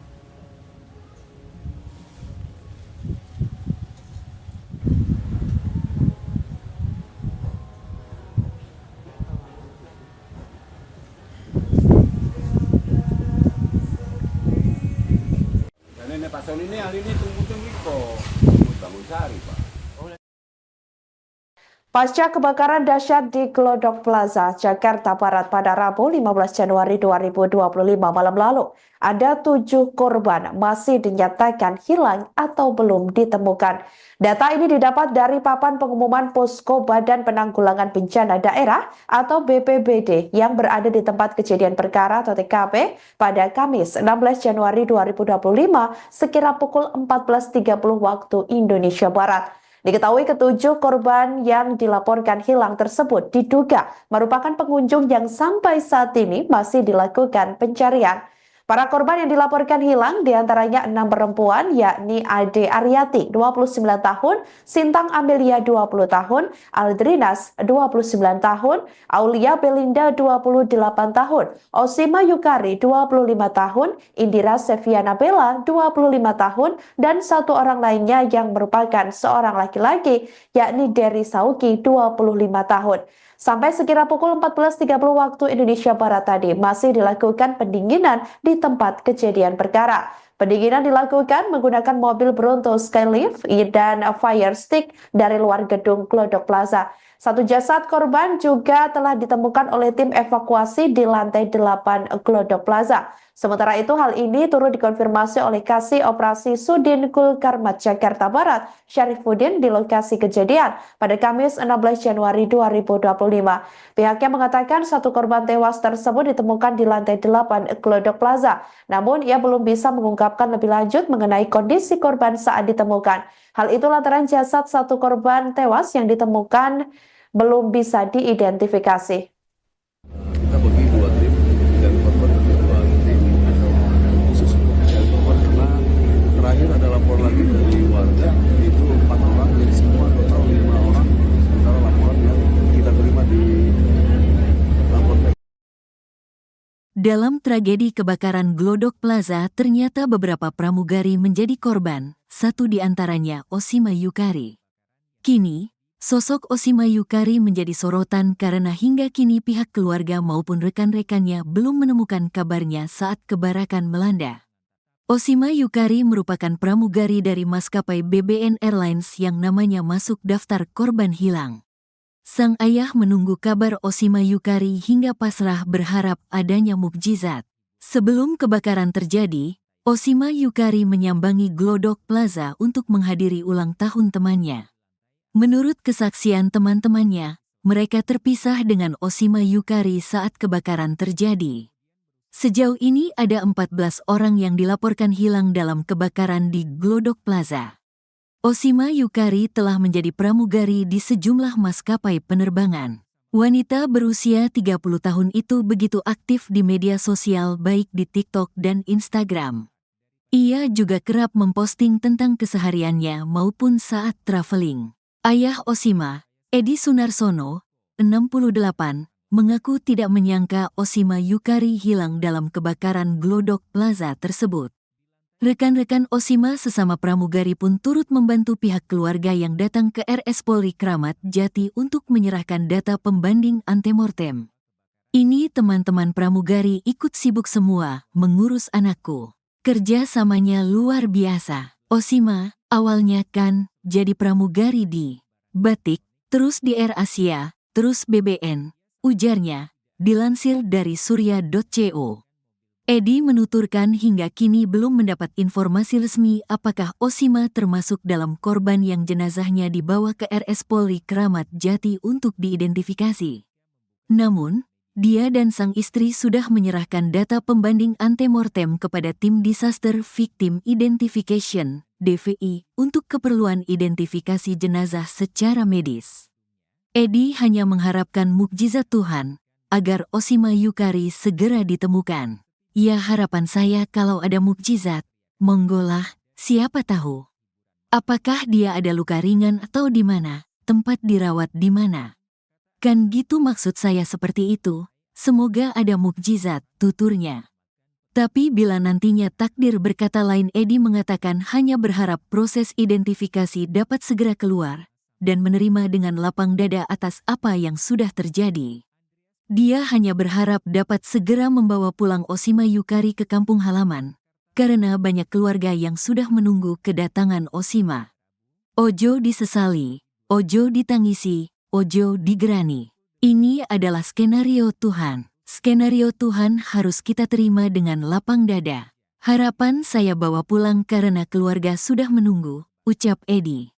Ini Pak Soni ini hari ini tunggu bangun sari, Pak. Pasca kebakaran dahsyat di Glodok Plaza, Jakarta Barat pada Rabu 15 Januari 2025 malam lalu, ada 7 korban masih dinyatakan hilang atau belum ditemukan. Data ini didapat dari papan pengumuman Posko Badan Penanggulangan Bencana Daerah atau BPBD yang berada di tempat kejadian perkara atau TKP pada Kamis 16 Januari 2025 sekira pukul 14.30 waktu Indonesia Barat. Diketahui ketujuh korban yang dilaporkan hilang tersebut diduga merupakan pengunjung yang sampai saat ini masih dilakukan pencarian. Para korban yang dilaporkan hilang diantaranya 6 perempuan, yakni Ade Aryati 29 tahun, Sintang Amelia 20 tahun, Aldrinas 29 tahun, Aulia Belinda 28 tahun, Osima Yukari 25 tahun, Indira Seviana Bella 25 tahun, dan satu orang lainnya yang merupakan seorang laki-laki, yakni Dery Sauki 25 tahun. Sampai sekira pukul 14.30 waktu Indonesia Barat tadi masih dilakukan pendinginan di tempat kejadian perkara. Pendinginan dilakukan menggunakan mobil Bronto Skylift dan fire stick dari luar gedung Glodok Plaza. Satu jasad korban juga telah ditemukan oleh tim evakuasi di lantai 8 Glodok Plaza. Sementara itu hal ini turut dikonfirmasi oleh Kasih Operasi Sudin Gulkarmat Jakarta Barat, Syarifuddin di lokasi kejadian pada Kamis 16 Januari 2025. Pihaknya mengatakan satu korban tewas tersebut ditemukan di lantai 8 Glodok Plaza. Namun ia belum bisa mengungkapkan lebih lanjut mengenai kondisi korban saat ditemukan. Hal itu lantaran jasad satu korban tewas yang ditemukan belum bisa diidentifikasi. Kita bagi dua tim dan korban bagi dua tim khusus untuk mencari korban karena terakhir ada lapor lagi dari warga itu 4 orang jadi semua total 5 orang sementara laporan yang kita terima di lapor. Dalam tragedi kebakaran Glodok Plaza, ternyata beberapa pramugari menjadi korban, satu di antaranya Osima Yukari. Kini, sosok Osima Yukari menjadi sorotan karena hingga kini pihak keluarga maupun rekan-rekannya belum menemukan kabarnya saat kebakaran melanda. Osima Yukari merupakan pramugari dari maskapai BBN Airlines yang namanya masuk daftar korban hilang. Sang ayah menunggu kabar Osima Yukari hingga pasrah berharap adanya mukjizat. Sebelum kebakaran terjadi, Osima Yukari menyambangi Glodok Plaza untuk menghadiri ulang tahun temannya. Menurut kesaksian teman-temannya, mereka terpisah dengan Osima Yukari saat kebakaran terjadi. Sejauh ini ada 14 orang yang dilaporkan hilang dalam kebakaran di Glodok Plaza. Osima Yukari telah menjadi pramugari di sejumlah maskapai penerbangan. Wanita berusia 30 tahun itu begitu aktif di media sosial baik di TikTok dan Instagram. Ia juga kerap memposting tentang kesehariannya maupun saat traveling. Ayah Osima, Edi Sunarsono, 68, mengaku tidak menyangka Osima Yukari hilang dalam kebakaran Glodok Plaza tersebut. Rekan-rekan Osima sesama pramugari pun turut membantu pihak keluarga yang datang ke RS Polri Kramat Jati untuk menyerahkan data pembanding antemortem. Ini teman-teman pramugari ikut sibuk semua mengurus anakku. Kerja samanya luar biasa. Osima, awalnya kan jadi pramugari di Batik, terus di Air Asia, terus BBN, ujarnya, dilansir dari surya.co. Edi menuturkan hingga kini belum mendapat informasi resmi apakah Osima termasuk dalam korban yang jenazahnya dibawa ke RS Polri Kramat Jati untuk diidentifikasi. Namun, dia dan sang istri sudah menyerahkan data pembanding antemortem kepada Tim Disaster Victim Identification, DVI, untuk keperluan identifikasi jenazah secara medis. Edi hanya mengharapkan mukjizat Tuhan agar Osima Yukari segera ditemukan. Ya, harapan saya kalau ada mukjizat, monggolah, siapa tahu. Apakah dia ada luka ringan atau di mana, tempat dirawat di mana? Kan gitu maksud saya seperti itu, semoga ada mukjizat, tuturnya. Tapi bila nantinya takdir berkata lain, Edi mengatakan hanya berharap proses identifikasi dapat segera keluar dan menerima dengan lapang dada atas apa yang sudah terjadi. Dia hanya berharap dapat segera membawa pulang Osima Yukari ke kampung halaman, karena banyak keluarga yang sudah menunggu kedatangan Osima. Ojo disesali, ojo ditangisi, ojo digerani. Ini adalah skenario Tuhan. Skenario Tuhan harus kita terima dengan lapang dada. Harapan saya bawa pulang karena keluarga sudah menunggu, ucap Edi.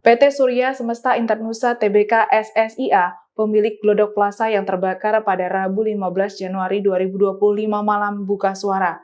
PT Surya Semesta Internusa Tbk SSIA, pemilik Glodok Plaza yang terbakar pada Rabu 15 Januari 2025 malam buka suara.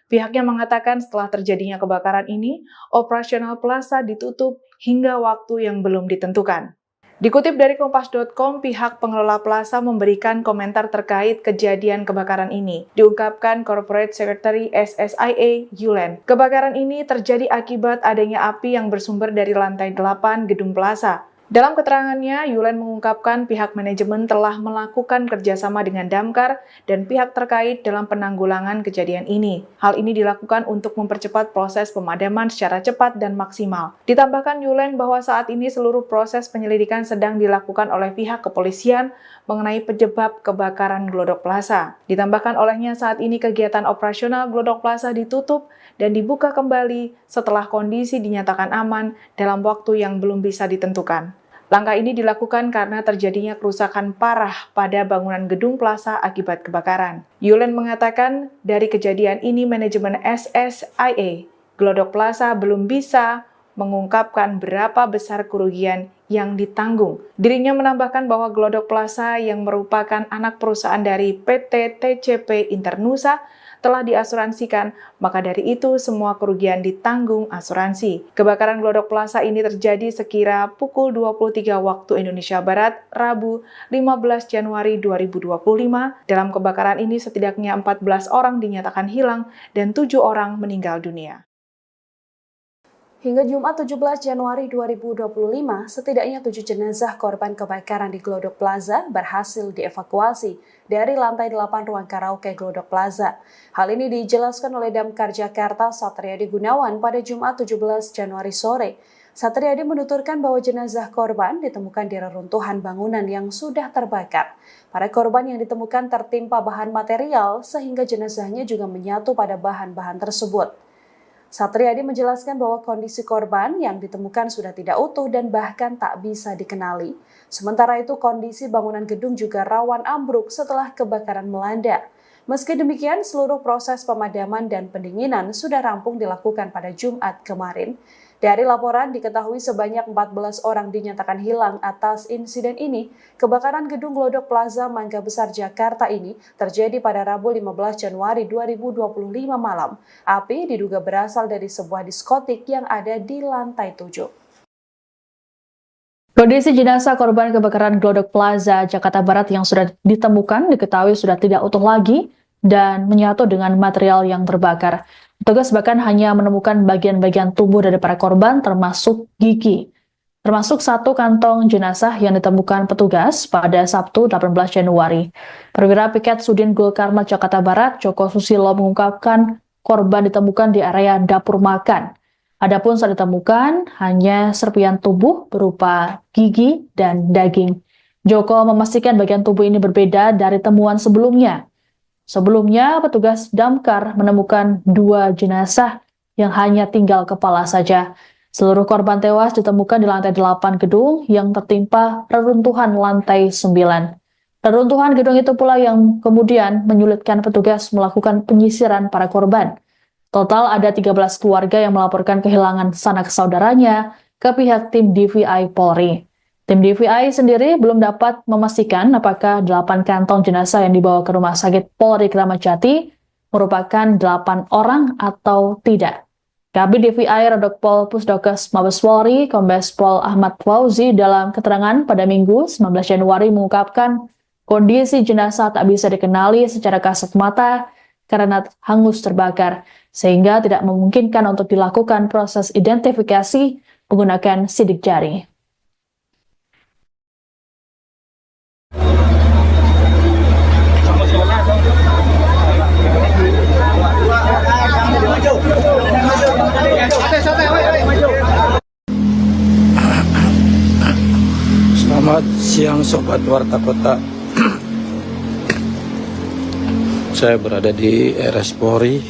Pihaknya mengatakan setelah terjadinya kebakaran ini, operasional plaza ditutup hingga waktu yang belum ditentukan. Dikutip dari Kompas.com, pihak pengelola plaza memberikan komentar terkait kejadian kebakaran ini. Diungkapkan Corporate Secretary SSIA, Yulen. Kebakaran ini terjadi akibat adanya api yang bersumber dari lantai 8 gedung plaza. Dalam keterangannya, Yulen mengungkapkan pihak manajemen telah melakukan kerjasama dengan Damkar dan pihak terkait dalam penanggulangan kejadian ini. Hal ini dilakukan untuk mempercepat proses pemadaman secara cepat dan maksimal. Ditambahkan Yulen bahwa saat ini seluruh proses penyelidikan sedang dilakukan oleh pihak kepolisian mengenai penyebab kebakaran Glodok Plaza. Ditambahkan olehnya saat ini kegiatan operasional Glodok Plaza ditutup dan dibuka kembali setelah kondisi dinyatakan aman dalam waktu yang belum bisa ditentukan. Langkah ini dilakukan karena terjadinya kerusakan parah pada bangunan gedung plaza akibat kebakaran. Yulen mengatakan dari kejadian ini manajemen SSIA Glodok Plaza belum bisa mengungkapkan berapa besar kerugian yang ditanggung. Dirinya menambahkan bahwa Glodok Plaza yang merupakan anak perusahaan dari PT TCP Internusa telah diasuransikan, maka dari itu semua kerugian ditanggung asuransi. Kebakaran Glodok Plaza ini terjadi sekira pukul 23 waktu Indonesia Barat, Rabu 15 Januari 2025. Dalam kebakaran ini setidaknya 14 orang dinyatakan hilang dan 7 orang meninggal dunia. Hingga Jumat 17 Januari 2025, setidaknya 7 jenazah korban kebakaran di Glodok Plaza berhasil dievakuasi dari lantai 8 ruang karaoke Glodok Plaza. Hal ini dijelaskan oleh Damkar Jakarta Satriadi Gunawan pada Jumat 17 Januari sore. Satriadi menuturkan bahwa jenazah korban ditemukan di reruntuhan bangunan yang sudah terbakar. Para korban yang ditemukan tertimpa bahan material sehingga jenazahnya juga menyatu pada bahan-bahan tersebut. Satriadi menjelaskan bahwa kondisi korban yang ditemukan sudah tidak utuh dan bahkan tak bisa dikenali. Sementara itu kondisi bangunan gedung juga rawan ambruk setelah kebakaran melanda. Meski demikian, seluruh proses pemadaman dan pendinginan sudah rampung dilakukan pada Jumat kemarin. Dari laporan diketahui sebanyak 14 orang dinyatakan hilang atas insiden ini. Kebakaran gedung Glodok Plaza Mangga Besar Jakarta ini terjadi pada Rabu 15 Januari 2025 malam. Api diduga berasal dari sebuah diskotik yang ada di lantai 7. Kondisi jenazah korban kebakaran Glodok Plaza Jakarta Barat yang sudah ditemukan diketahui sudah tidak utuh lagi dan menyatu dengan material yang terbakar. Petugas bahkan hanya menemukan bagian-bagian tubuh dari para korban termasuk gigi. Termasuk satu kantong jenazah yang ditemukan petugas pada Sabtu 18 Januari. Perwira Piket Sudin Gul Karmat Jakarta Barat, Joko Susilo mengungkapkan korban ditemukan di area dapur makan. Adapun saat ditemukan hanya serpian tubuh berupa gigi dan daging. Joko memastikan bagian tubuh ini berbeda dari temuan sebelumnya. Sebelumnya, petugas damkar menemukan 2 jenazah yang hanya tinggal kepala saja. Seluruh korban tewas ditemukan di lantai 8 gedung yang tertimpa reruntuhan lantai 9. Reruntuhan gedung itu pula yang kemudian menyulitkan petugas melakukan penyisiran para korban. Total ada 13 keluarga yang melaporkan kehilangan sanak saudaranya ke pihak tim DVI Polri. Tim DVI sendiri belum dapat memastikan apakah 8 kantong jenazah yang dibawa ke Rumah Sakit Polri Kramat Jati merupakan 8 orang atau tidak. Kabid DVI Redokpol Pusdokes Mabes Polri, Kombes Pol Ahmad Fauzi dalam keterangan pada Minggu 19 Januari mengungkapkan kondisi jenazah tak bisa dikenali secara kasat mata karena hangus terbakar, sehingga tidak memungkinkan untuk dilakukan proses identifikasi menggunakan sidik jari. Selamat siang Sobat Warta Kota. Saya berada di RS Polri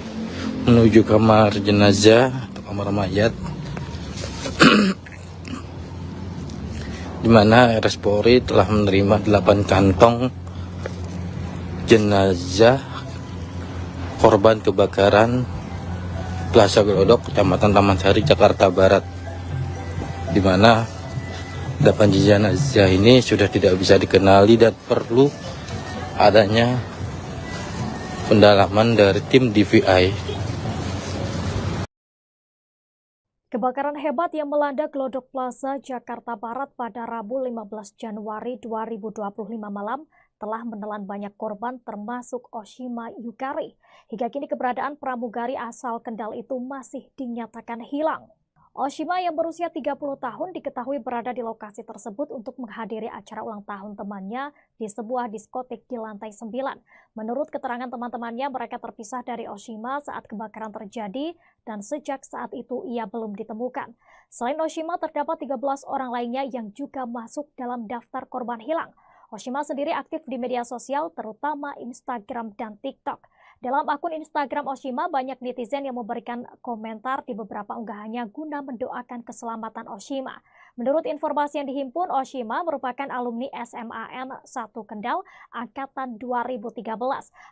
menuju kamar jenazah atau kamar mayat, di mana RS Polri telah menerima 8 kantong jenazah korban kebakaran Plaza Glodok, Kecamatan Taman Sari, Jakarta Barat, di mana 8 jenazah ini sudah tidak bisa dikenali dan perlu adanya pendalaman dari tim DVI Kebakaran hebat yang melanda Glodok Plaza, Jakarta Barat pada Rabu 15 Januari 2025 malam telah menelan banyak korban termasuk Oshima Yukari. Hingga kini keberadaan pramugari asal Kendal itu masih dinyatakan hilang. Oshima yang berusia 30 tahun diketahui berada di lokasi tersebut untuk menghadiri acara ulang tahun temannya di sebuah diskotik di lantai 9. Menurut keterangan teman-temannya, mereka terpisah dari Oshima saat kebakaran terjadi dan sejak saat itu ia belum ditemukan. Selain Oshima, terdapat 13 orang lainnya yang juga masuk dalam daftar korban hilang. Oshima sendiri aktif di media sosial, terutama Instagram dan TikTok. Dalam akun Instagram Oshima, banyak netizen yang memberikan komentar di beberapa unggahannya guna mendoakan keselamatan Oshima. Menurut informasi yang dihimpun, Oshima merupakan alumni SMAN 1 Kendal angkatan 2013.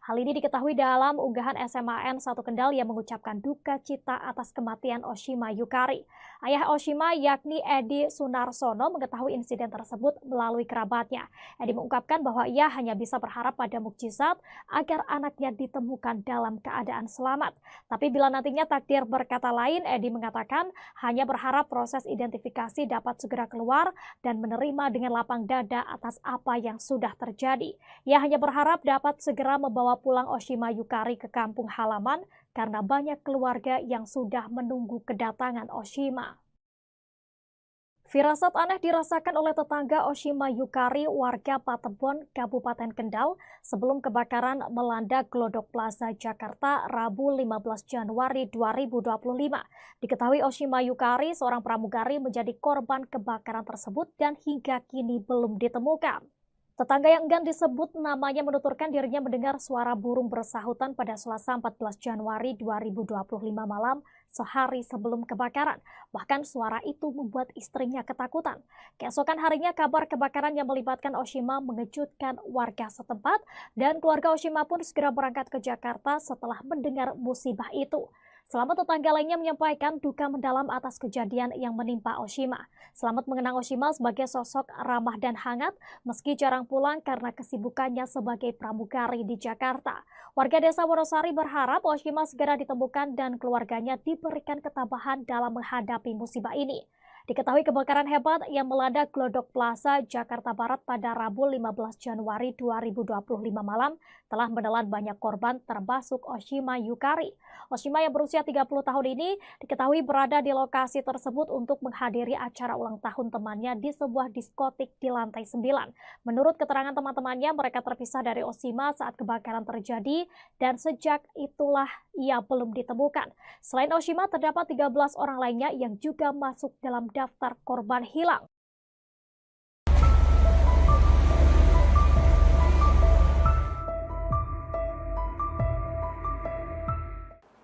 Hal ini diketahui dalam unggahan SMAN 1 Kendal yang mengucapkan duka cita atas kematian Oshima Yukari. Ayah Oshima yakni Edi Sunarsono mengetahui insiden tersebut melalui kerabatnya. Edi mengungkapkan bahwa ia hanya bisa berharap pada mukjizat agar anaknya ditemukan dalam keadaan selamat. Tapi bila nantinya takdir berkata lain, Edi mengatakan hanya berharap proses identifikasi dapat segera keluar dan menerima dengan lapang dada atas apa yang sudah terjadi. Ia hanya berharap dapat segera membawa pulang Oshima Yukari ke kampung halaman karena banyak keluarga yang sudah menunggu kedatangan Oshima. Firasat aneh dirasakan oleh tetangga Oshima Yukari, warga Patebon, Kabupaten Kendal, sebelum kebakaran melanda Glodok Plaza, Jakarta, Rabu 15 Januari 2025. Diketahui Oshima Yukari, seorang pramugari, menjadi korban kebakaran tersebut dan hingga kini belum ditemukan. Tetangga yang enggan disebut namanya menuturkan dirinya mendengar suara burung bersahutan pada Selasa 14 Januari 2025 malam sehari sebelum kebakaran. Bahkan suara itu membuat istrinya ketakutan. Keesokan harinya kabar kebakaran yang melibatkan Oshima mengejutkan warga setempat dan keluarga Oshima pun segera berangkat ke Jakarta setelah mendengar musibah itu. Selamat tetangga lainnya menyampaikan duka mendalam atas kejadian yang menimpa Oshima. Selamat mengenang Oshima sebagai sosok ramah dan hangat meski jarang pulang karena kesibukannya sebagai pramugari di Jakarta. Warga desa Wonosari berharap Oshima segera ditemukan dan keluarganya diberikan ketabahan dalam menghadapi musibah ini. Diketahui kebakaran hebat yang melanda Glodok Plaza, Jakarta Barat pada Rabu 15 Januari 2025 malam telah menelan banyak korban termasuk Oshima Yukari. Oshima yang berusia 30 tahun ini diketahui berada di lokasi tersebut untuk menghadiri acara ulang tahun temannya di sebuah diskotik di lantai 9. Menurut keterangan teman-temannya, mereka terpisah dari Oshima saat kebakaran terjadi dan sejak itulah ia belum ditemukan. Selain Oshima, terdapat 13 orang lainnya yang juga masuk dalam daftar korban hilang.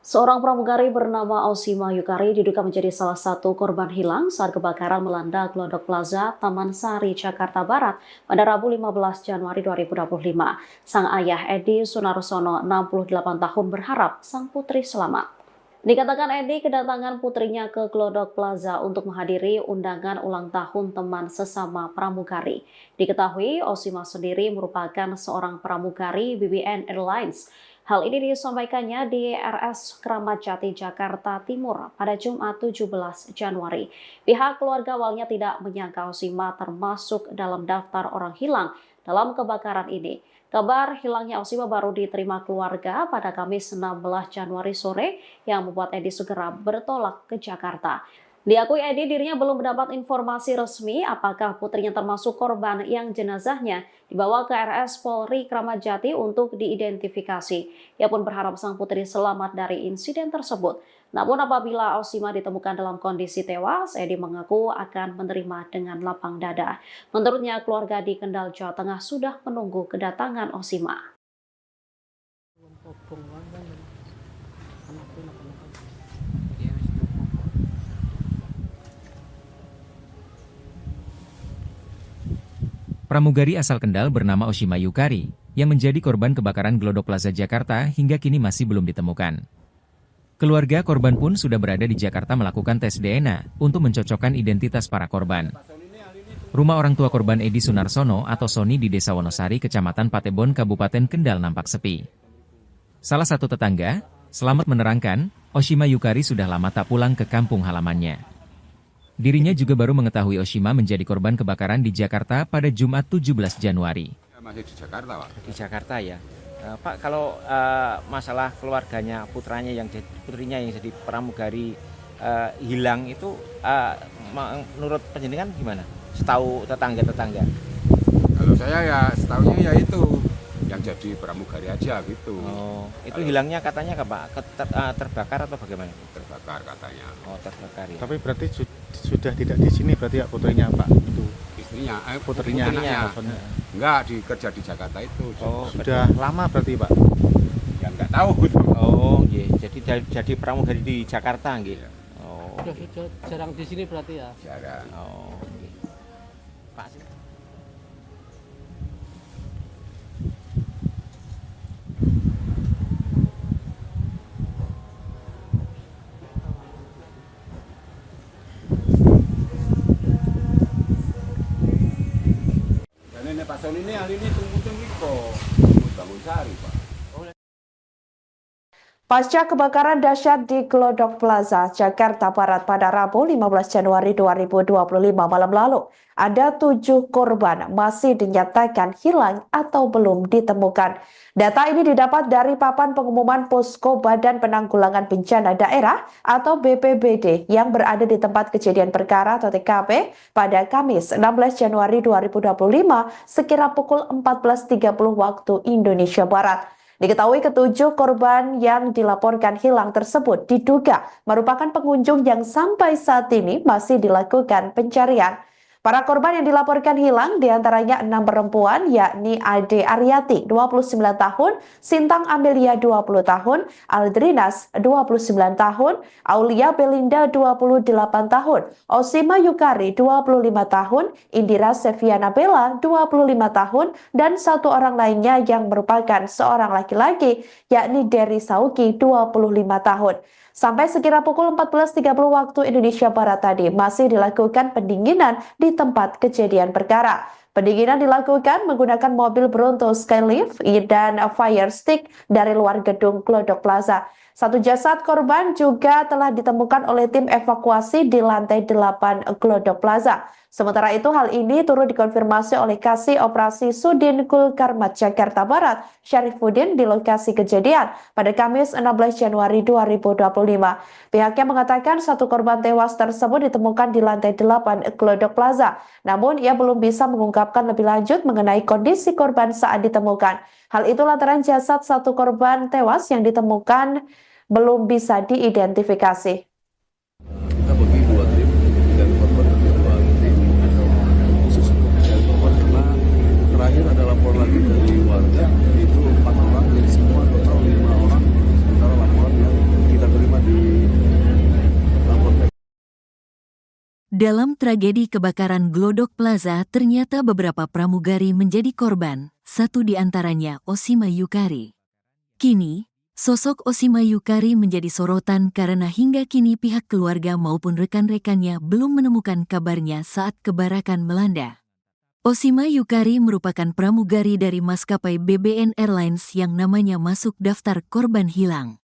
Seorang pramugari bernama Oshima Yukari diduga menjadi salah satu korban hilang saat kebakaran melanda Glodok Plaza, Taman Sari, Jakarta Barat pada Rabu 15 Januari 2025. Sang ayah Edi Sunarsono, 68 tahun, berharap sang putri selamat. Dikatakan Edi kedatangan putrinya ke Glodok Plaza untuk menghadiri undangan ulang tahun teman sesama pramugari. Diketahui Oshima sendiri merupakan seorang pramugari BBN Airlines. Hal ini disampaikannya di RS Kramat Jati, Jakarta Timur pada Jumat 17 Januari. Pihak keluarga awalnya tidak menyangka Oshima termasuk dalam daftar orang hilang dalam kebakaran ini. Kabar hilangnya Oshima baru diterima keluarga pada Kamis 16 Januari sore yang membuat Edi segera bertolak ke Jakarta. Diakui Edi dirinya belum mendapat informasi resmi apakah putrinya termasuk korban yang jenazahnya dibawa ke RS Polri Kramat Jati untuk diidentifikasi. Ia pun berharap sang putri selamat dari insiden tersebut. Namun apabila Oshima ditemukan dalam kondisi tewas, Edi mengaku akan menerima dengan lapang dada. Menurutnya, keluarga di Kendal, Jawa Tengah sudah menunggu kedatangan Oshima. Pramugari asal Kendal bernama Oshima Yukari yang menjadi korban kebakaran Glodok Plaza Jakarta hingga kini masih belum ditemukan. Keluarga korban pun sudah berada di Jakarta melakukan tes DNA untuk mencocokkan identitas para korban. Rumah orang tua korban Edi Sunarsono atau Soni di Desa Wonosari, Kecamatan Patebon, Kabupaten Kendal nampak sepi. Salah satu tetangga, Selamat, menerangkan, Oshima Yukari sudah lama tak pulang ke kampung halamannya. Dirinya juga baru mengetahui Oshima menjadi korban kebakaran di Jakarta pada Jumat 17 Januari. Masih di Jakarta, Pak. Di Jakarta ya. Pak, kalau masalah keluarganya putrinya yang jadi pramugari hilang itu menurut penjenengan gimana? Setahu tetangga-tetangga? Kalau saya ya setahunya ya itu yang jadi pramugari aja gitu. Oh, itu hilangnya katanya Pak? Terbakar atau bagaimana? Terbakar katanya. Oh, terbakar ya. Tapi berarti sudah tidak di sini berarti ya putrinya Pak itu. Istrinya, putrinya. Enggak, kerja di Jakarta itu. Oh, sudah lama berarti Pak? Ya enggak tahu. Oh, iya. Jadi pramugari di Jakarta nggih. Iya. Oh. Sudah jarang di sini berarti ya. Jarang. Oh, oke. Pak. Dan ini Pak Sony ini hari ini tunggu kok. Bangun Sari, Pak. Pasca kebakaran dahsyat di Glodok Plaza, Jakarta Barat pada Rabu 15 Januari 2025 malam lalu, ada 7 korban masih dinyatakan hilang atau belum ditemukan. Data ini didapat dari papan pengumuman Posko Badan Penanggulangan Bencana Daerah atau BPBD yang berada di tempat kejadian perkara atau TKP pada Kamis 16 Januari 2025 sekira pukul 14.30 waktu Indonesia Barat. Diketahui ketujuh korban yang dilaporkan hilang tersebut diduga merupakan pengunjung yang sampai saat ini masih dilakukan pencarian. Para korban yang dilaporkan hilang diantaranya 6 perempuan yakni Ade Aryati 29 tahun, Sintang Amelia 20 tahun, Aldrinas 29 tahun, Aulia Belinda 28 tahun, Osima Yukari 25 tahun, Indira Seviana Bella 25 tahun, dan satu orang lainnya yang merupakan seorang laki-laki yakni Dery Sauki 25 tahun. Sampai sekira pukul 14.30 waktu Indonesia Barat tadi masih dilakukan pendinginan di tempat kejadian perkara. Pendinginan dilakukan menggunakan mobil Bronto Skylift dan fire stick dari luar gedung Glodok Plaza. Satu jasad korban juga telah ditemukan oleh tim evakuasi di lantai 8 Glodok Plaza. Sementara itu hal ini turut dikonfirmasi oleh Kasih Operasi Sudin Gulkarmat Jakarta Barat, Syarifuddin di lokasi kejadian pada Kamis 16 Januari 2025. Pihaknya mengatakan satu korban tewas tersebut ditemukan di lantai 8 Glodok Plaza. Namun ia belum bisa mengungkapkan lebih lanjut mengenai kondisi korban saat ditemukan. Hal itu lantaran jasad satu korban tewas yang ditemukan belum bisa diidentifikasi. Kita bagi 2 tim dan korban ada 2 tim khusus untuk mencari korban karena terakhir ada lapor lagi dari warga itu 4 orang jadi semua total 5 orang sementara laporan yang kita terima di lapor. Dalam tragedi kebakaran Glodok Plaza ternyata beberapa pramugari menjadi korban, satu di antaranya Oshima Yukari. Kini, sosok Oshima Yukari menjadi sorotan karena hingga kini pihak keluarga maupun rekan-rekannya belum menemukan kabarnya saat kebakaran melanda. Oshima Yukari merupakan pramugari dari maskapai BBN Airlines yang namanya masuk daftar korban hilang.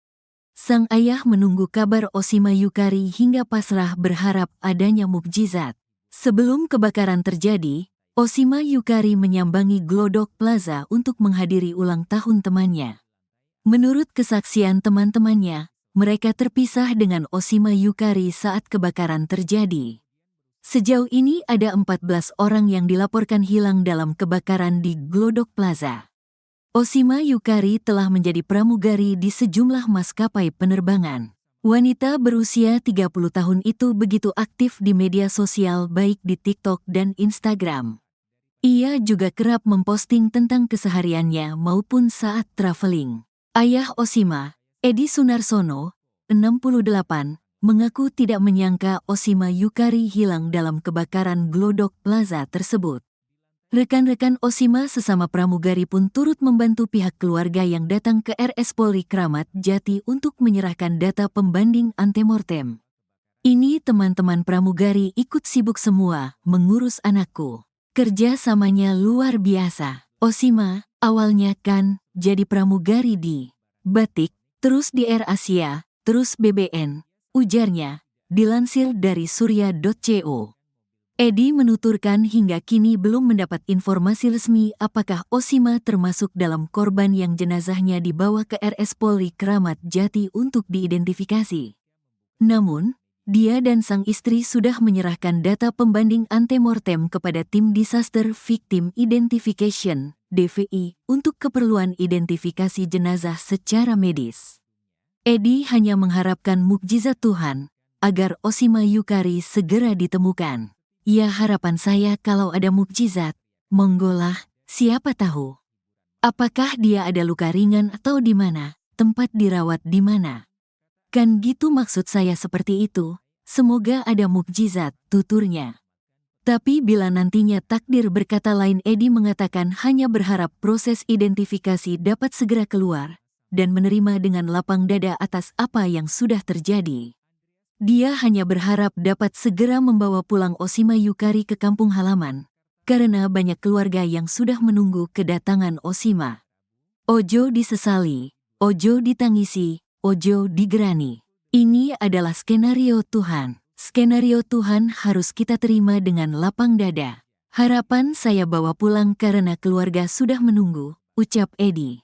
Sang ayah menunggu kabar Oshima Yukari hingga pasrah berharap adanya mukjizat. Sebelum kebakaran terjadi, Oshima Yukari menyambangi Glodok Plaza untuk menghadiri ulang tahun temannya. Menurut kesaksian teman-temannya, mereka terpisah dengan Oshima Yukari saat kebakaran terjadi. Sejauh ini ada 14 orang yang dilaporkan hilang dalam kebakaran di Glodok Plaza. Oshima Yukari telah menjadi pramugari di sejumlah maskapai penerbangan. Wanita berusia 30 tahun itu begitu aktif di media sosial baik di TikTok dan Instagram. Ia juga kerap memposting tentang kesehariannya maupun saat traveling. Ayah Oshima, Edi Sunarsono, 68, mengaku tidak menyangka Oshima Yukari hilang dalam kebakaran Glodok Plaza tersebut. Rekan-rekan Oshima sesama pramugari pun turut membantu pihak keluarga yang datang ke RS Polri Kramat Jati untuk menyerahkan data pembanding antemortem. Ini teman-teman pramugari ikut sibuk semua mengurus anakku. Kerja samanya luar biasa. Oshima, awalnya kan jadi pramugari di Batik, terus di Air Asia, terus BBN, ujarnya. Dilansir dari surya.co. Edi menuturkan hingga kini belum mendapat informasi resmi apakah Osima termasuk dalam korban yang jenazahnya dibawa ke RS Polri Kramat Jati untuk diidentifikasi. Namun, dia dan sang istri sudah menyerahkan data pembanding antemortem kepada Tim Disaster Victim Identification (DVI) untuk keperluan identifikasi jenazah secara medis. Edi hanya mengharapkan mukjizat Tuhan agar Osima Yukari segera ditemukan. Ya, harapan saya kalau ada mukjizat, monggolah, siapa tahu. Apakah dia ada luka ringan atau di mana, tempat dirawat di mana? Kan gitu maksud saya seperti itu, semoga ada mukjizat, tuturnya. Tapi bila nantinya takdir berkata lain, Edi mengatakan hanya berharap proses identifikasi dapat segera keluar dan menerima dengan lapang dada atas apa yang sudah terjadi. Dia hanya berharap dapat segera membawa pulang Osima Yukari ke kampung halaman, karena banyak keluarga yang sudah menunggu kedatangan Osima. Ojo disesali, ojo ditangisi, ojo digerani. Ini adalah skenario Tuhan. Skenario Tuhan harus kita terima dengan lapang dada. Harapan saya bawa pulang karena keluarga sudah menunggu, ucap Edi.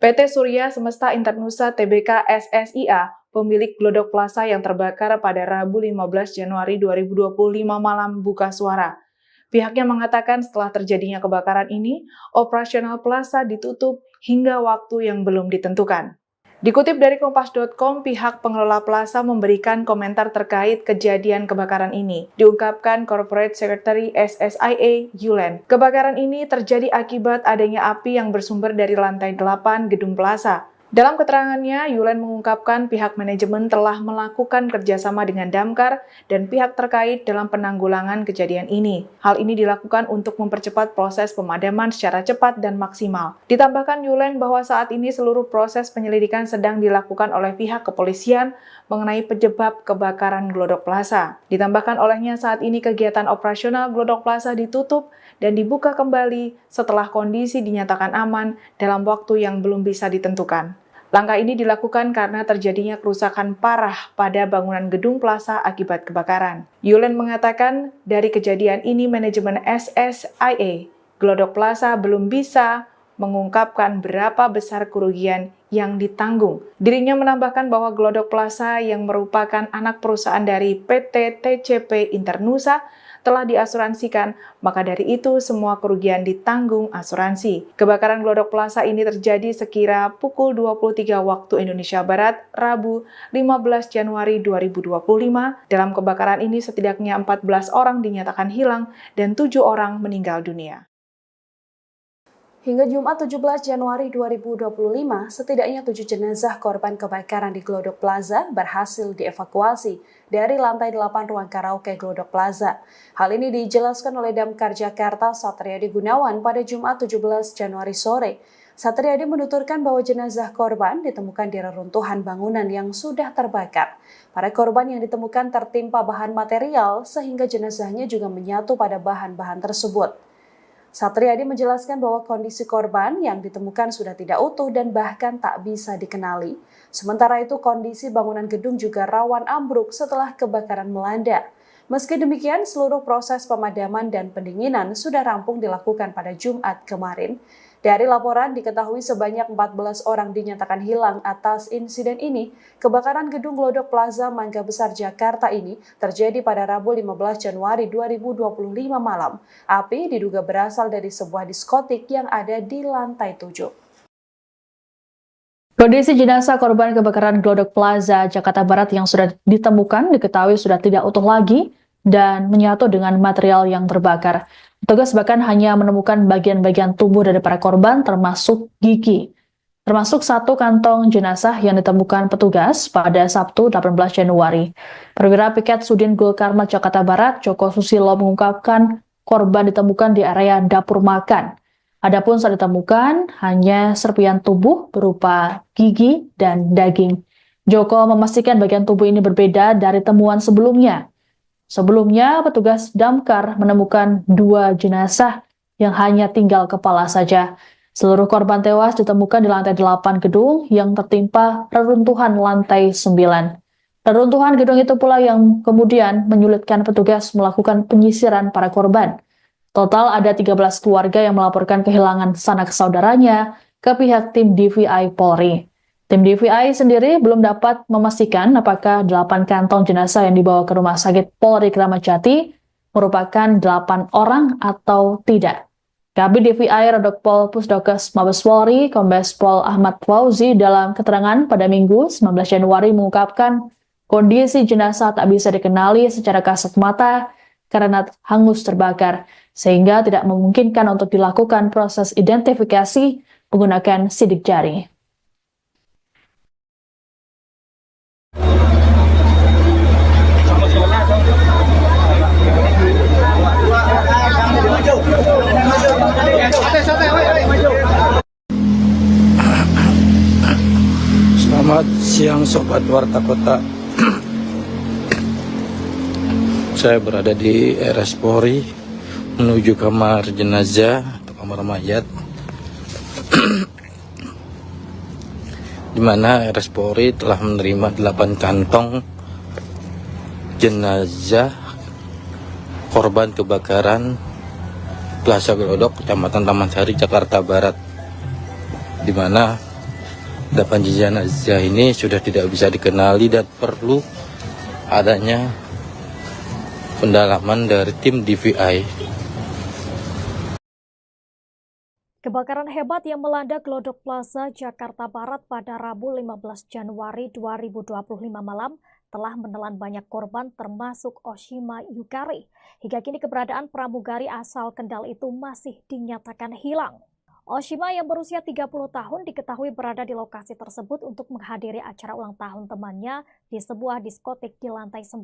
PT Surya Semesta Internusa Tbk SSIA, pemilik Glodok Plaza yang terbakar pada Rabu 15 Januari 2025 malam buka suara. Pihaknya mengatakan setelah terjadinya kebakaran ini, operasional plaza ditutup hingga waktu yang belum ditentukan. Dikutip dari Kompas.com, pihak pengelola plaza memberikan komentar terkait kejadian kebakaran ini. Diungkapkan Corporate Secretary SSIA, Yulen. Kebakaran ini terjadi akibat adanya api yang bersumber dari lantai 8 gedung plaza. Dalam keterangannya, Yulen mengungkapkan pihak manajemen telah melakukan kerjasama dengan Damkar dan pihak terkait dalam penanggulangan kejadian ini. Hal ini dilakukan untuk mempercepat proses pemadaman secara cepat dan maksimal. Ditambahkan Yulen bahwa saat ini seluruh proses penyelidikan sedang dilakukan oleh pihak kepolisian mengenai penyebab kebakaran Glodok Plaza. Ditambahkan olehnya saat ini kegiatan operasional Glodok Plaza ditutup dan dibuka kembali setelah kondisi dinyatakan aman dalam waktu yang belum bisa ditentukan. Langkah ini dilakukan karena terjadinya kerusakan parah pada bangunan gedung plaza akibat kebakaran. Yulen mengatakan dari kejadian ini manajemen SSIA Glodok Plaza belum bisa mengungkapkan berapa besar kerugian yang ditanggung. Dirinya menambahkan bahwa Glodok Plaza yang merupakan anak perusahaan dari PT TCP Internusa telah diasuransikan, maka dari itu semua kerugian ditanggung asuransi. Kebakaran Glodok Plaza ini terjadi sekira pukul 23 waktu Indonesia Barat, Rabu 15 Januari 2025. Dalam kebakaran ini setidaknya 14 orang dinyatakan hilang dan 7 orang meninggal dunia. Hingga Jumat 17 Januari 2025, setidaknya 7 jenazah korban kebakaran di Glodok Plaza berhasil dievakuasi dari lantai 8 ruang karaoke Glodok Plaza. Hal ini dijelaskan oleh Damkar Jakarta Satriadi Gunawan pada Jumat 17 Januari sore. Satriadi menuturkan bahwa jenazah korban ditemukan di reruntuhan bangunan yang sudah terbakar. Para korban yang ditemukan tertimpa bahan material sehingga jenazahnya juga menyatu pada bahan-bahan tersebut. Satriadi menjelaskan bahwa kondisi korban yang ditemukan sudah tidak utuh dan bahkan tak bisa dikenali. Sementara itu kondisi bangunan gedung juga rawan ambruk setelah kebakaran melanda. Meski demikian, seluruh proses pemadaman dan pendinginan sudah rampung dilakukan pada Jumat kemarin. Dari laporan diketahui sebanyak 14 orang dinyatakan hilang atas insiden ini. Kebakaran gedung Glodok Plaza Mangga Besar Jakarta ini terjadi pada Rabu 15 Januari 2025 malam. Api diduga berasal dari sebuah diskotik yang ada di lantai 7. Kondisi jenazah korban kebakaran Glodok Plaza Jakarta Barat yang sudah ditemukan diketahui sudah tidak utuh lagi dan menyatu dengan material yang terbakar. Petugas bahkan hanya menemukan bagian-bagian tubuh dari para korban termasuk gigi. Termasuk satu kantong jenazah yang ditemukan petugas pada Sabtu 18 Januari. Perwira Piket Sudin Gul Karmat Jakarta Barat, Joko Susilo mengungkapkan korban ditemukan di area dapur makan. Adapun saat ditemukan hanya serpian tubuh berupa gigi dan daging. Joko memastikan bagian tubuh ini berbeda dari temuan sebelumnya. Sebelumnya, petugas damkar menemukan 2 jenazah yang hanya tinggal kepala saja. Seluruh korban tewas ditemukan di lantai 8 gedung yang tertimpa reruntuhan lantai 9. Reruntuhan gedung itu pula yang kemudian menyulitkan petugas melakukan penyisiran para korban. Total ada 13 keluarga yang melaporkan kehilangan sanak saudaranya ke pihak tim DVI Polri. Tim DVI sendiri belum dapat memastikan apakah 8 kantong jenazah yang dibawa ke Rumah Sakit Polri Kramat Jati merupakan 8 orang atau tidak. Kabid DVI Redokpol Pusdokes Mabes Polri, Kombes Pol Ahmad Fauzi dalam keterangan pada Minggu 19 Januari mengungkapkan kondisi jenazah tak bisa dikenali secara kasat mata karena hangus terbakar, sehingga tidak memungkinkan untuk dilakukan proses identifikasi menggunakan sidik jari. Selamat siang Sobat Warta Kota. Saya berada di RS Polri menuju kamar jenazah atau kamar mayat, di mana RS Polri telah menerima 8 kantong jenazah korban kebakaran Plaza Glodok, Kecamatan Taman Sari, Jakarta Barat, di mana 8 jenazah ini sudah tidak bisa dikenali dan perlu adanya pendalaman dari tim DVI. Kebakaran hebat yang melanda Glodok Plaza, Jakarta Barat pada Rabu 15 Januari 2025 malam telah menelan banyak korban termasuk Oshima Yukari. Hingga kini keberadaan pramugari asal Kendal itu masih dinyatakan hilang. Oshima yang berusia 30 tahun diketahui berada di lokasi tersebut untuk menghadiri acara ulang tahun temannya di sebuah diskotik di lantai 9.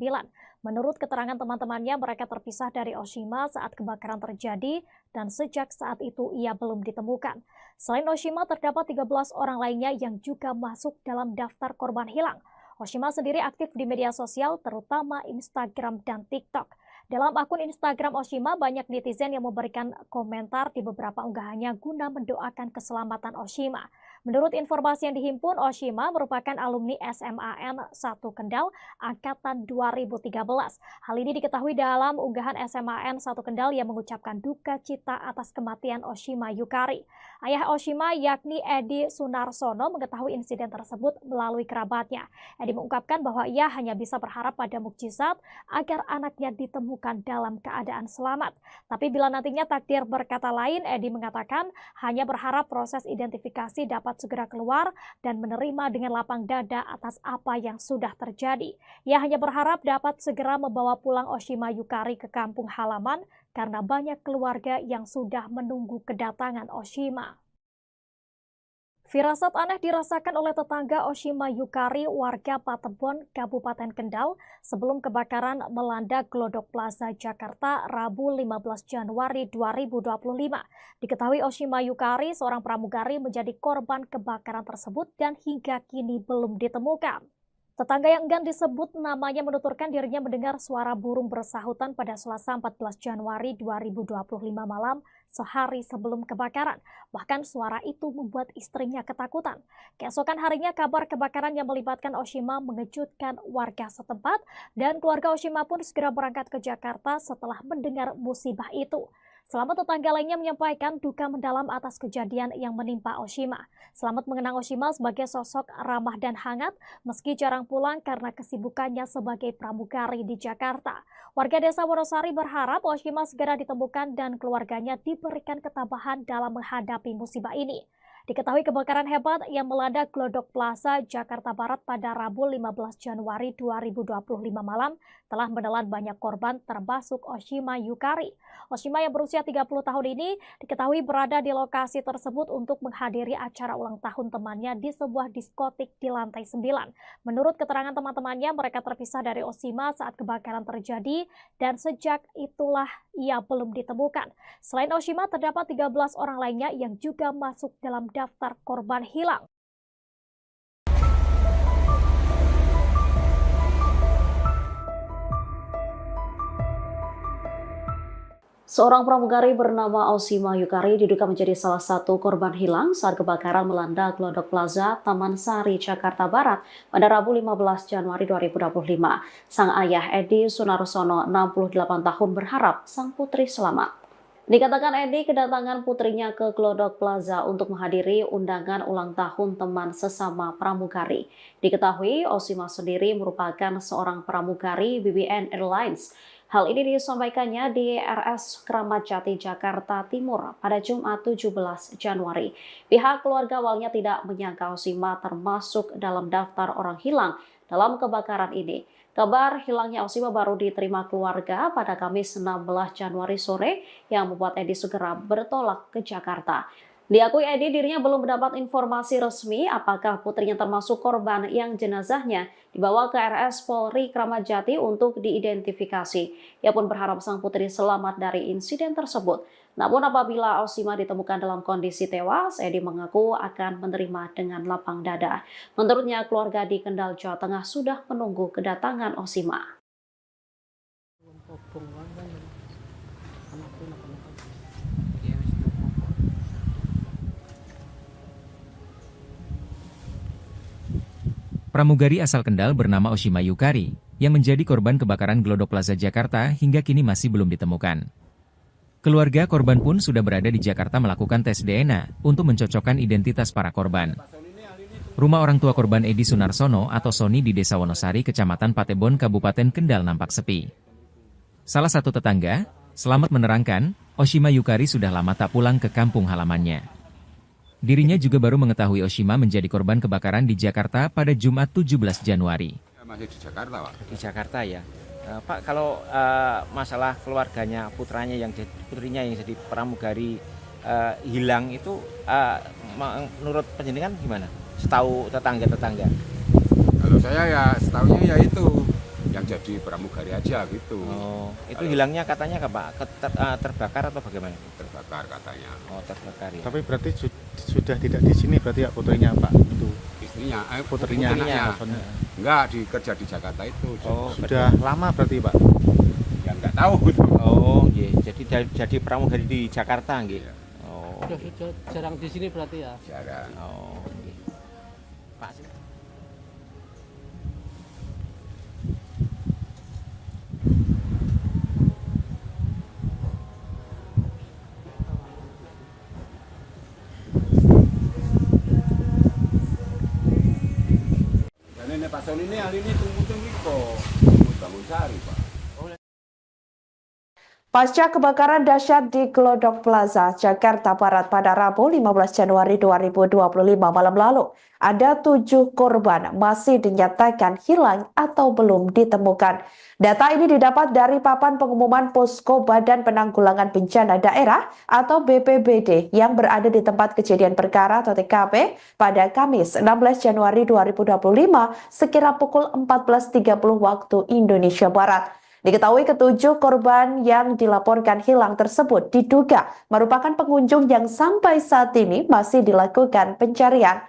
Menurut keterangan teman-temannya, mereka terpisah dari Oshima saat kebakaran terjadi dan sejak saat itu ia belum ditemukan. Selain Oshima, terdapat 13 orang lainnya yang juga masuk dalam daftar korban hilang. Oshima sendiri aktif di media sosial, terutama Instagram dan TikTok. Dalam akun Instagram Oshima, banyak netizen yang memberikan komentar di beberapa unggahannya guna mendoakan keselamatan Oshima. Menurut informasi yang dihimpun, Oshima merupakan alumni SMAN 1 Kendal angkatan 2013. Hal ini diketahui dalam unggahan SMAN 1 Kendal yang mengucapkan duka cita atas kematian Oshima Yukari. Ayah Oshima yakni Edi Sunarsono mengetahui insiden tersebut melalui kerabatnya. Edi mengungkapkan bahwa ia hanya bisa berharap pada mukjizat agar anaknya ditemukan dalam keadaan selamat. Tapi bila nantinya takdir berkata lain, Edi mengatakan hanya berharap proses identifikasi dapat segera keluar dan menerima dengan lapang dada atas apa yang sudah terjadi. Ia hanya berharap dapat segera membawa pulang Oshima Yukari ke kampung halaman karena banyak keluarga yang sudah menunggu kedatangan Oshima. Firasat aneh dirasakan oleh tetangga Oshima Yukari, warga Patebon, Kabupaten Kendal, sebelum kebakaran melanda Glodok Plaza, Jakarta, Rabu 15 Januari 2025. Diketahui Oshima Yukari, seorang pramugari, menjadi korban kebakaran tersebut dan hingga kini belum ditemukan. Tetangga yang enggan disebut namanya menuturkan dirinya mendengar suara burung bersahutan pada Selasa 14 Januari 2025 malam sehari sebelum kebakaran. Bahkan suara itu membuat istrinya ketakutan. Keesokan harinya kabar kebakaran yang melibatkan Oshima mengejutkan warga setempat dan keluarga Oshima pun segera berangkat ke Jakarta setelah mendengar musibah itu. Selamat tetangga lainnya menyampaikan duka mendalam atas kejadian yang menimpa Oshima. Selamat mengenang Oshima sebagai sosok ramah dan hangat meski jarang pulang karena kesibukannya sebagai pramugari di Jakarta. Warga desa Wonosari berharap Oshima segera ditemukan dan keluarganya diberikan ketabahan dalam menghadapi musibah ini. Diketahui kebakaran hebat yang melanda Glodok Plaza, Jakarta Barat pada Rabu 15 Januari 2025 malam telah menelan banyak korban termasuk Oshima Yukari. Oshima yang berusia 30 tahun ini diketahui berada di lokasi tersebut untuk menghadiri acara ulang tahun temannya di sebuah diskotik di lantai 9. Menurut keterangan teman-temannya, mereka terpisah dari Oshima saat kebakaran terjadi dan sejak itulah ia belum ditemukan. Selain Oshima, terdapat 13 orang lainnya yang juga masuk dalam daftar korban hilang. Seorang pramugari bernama Osima Yukari diduga menjadi salah satu korban hilang saat kebakaran melanda Glodok Plaza, Taman Sari, Jakarta Barat pada Rabu 15 Januari 2025. Sang ayah Edi Sunarsono, 68 tahun, berharap sang putri selamat. Dikatakan Edi kedatangan putrinya ke Glodok Plaza untuk menghadiri undangan ulang tahun teman sesama pramugari. Diketahui Osima sendiri merupakan seorang pramugari BBN Airlines. Hal ini disampaikannya di RS Kramat Jati, Jakarta Timur pada Jumat 17 Januari. Pihak keluarga awalnya tidak menyangka Osima termasuk dalam daftar orang hilang dalam kebakaran ini. Kabar hilangnya Osima baru diterima keluarga pada Kamis 16 Januari sore yang membuat Edi segera bertolak ke Jakarta. Diakui Edi dirinya belum mendapat informasi resmi apakah putrinya termasuk korban yang jenazahnya dibawa ke RS Polri Kramat Jati untuk diidentifikasi. Ia pun berharap sang putri selamat dari insiden tersebut. Namun apabila Osima ditemukan dalam kondisi tewas, Edi mengaku akan menerima dengan lapang dada. Menurutnya keluarga di Kendal, Jawa Tengah sudah menunggu kedatangan Osima. Pramugari asal Kendal bernama Osima Yukari yang menjadi korban kebakaran Glodok Plaza Jakarta hingga kini masih belum ditemukan. Keluarga korban pun sudah berada di Jakarta melakukan tes DNA untuk mencocokkan identitas para korban. Rumah orang tua korban Edi Sunarsono atau Soni di Desa Wonosari, Kecamatan Patebon, Kabupaten Kendal nampak sepi. Salah satu tetangga, Selamat, menerangkan, Osima Yukari sudah lama tak pulang ke kampung halamannya. Dirinya juga baru mengetahui Osima menjadi korban kebakaran di Jakarta pada Jumat 17 Januari. Masih di Jakarta, Pak. Di Jakarta ya. Pak, kalau masalah keluarganya, putrinya yang jadi pramugari hilang itu menurut penjenengan gimana? Setahu tetangga-tetangga? Kalau saya ya setahunya ya itu yang jadi pramugari aja gitu. Oh, itu hilangnya katanya Pak? Terbakar atau bagaimana? Terbakar katanya. Oh, terbakar ya. Tapi berarti sudah tidak di sini berarti ya putrinya Pak? Itu istrinya, putrinya. Enggak, kerja di Jakarta itu. Oh, sudah lama berarti Pak? Ya enggak tahu. Oh, iya. Jadi pramugari di Jakarta nggih. Iya. Oh. Sudah jarang di sini berarti ya? Jarang. Oh, nggih. Pak. Pak Soni ini hari ini tunggu kok bangun sari, Pak. Pasca kebakaran dahsyat di Glodok Plaza, Jakarta Barat pada Rabu 15 Januari 2025 malam lalu, ada 7 korban masih dinyatakan hilang atau belum ditemukan. Data ini didapat dari papan pengumuman Posko Badan Penanggulangan Bencana Daerah atau BPBD yang berada di tempat kejadian perkara atau TKP pada Kamis 16 Januari 2025 sekira pukul 14.30 waktu Indonesia Barat. Diketahui ketujuh korban yang dilaporkan hilang tersebut diduga merupakan pengunjung yang sampai saat ini masih dilakukan pencarian.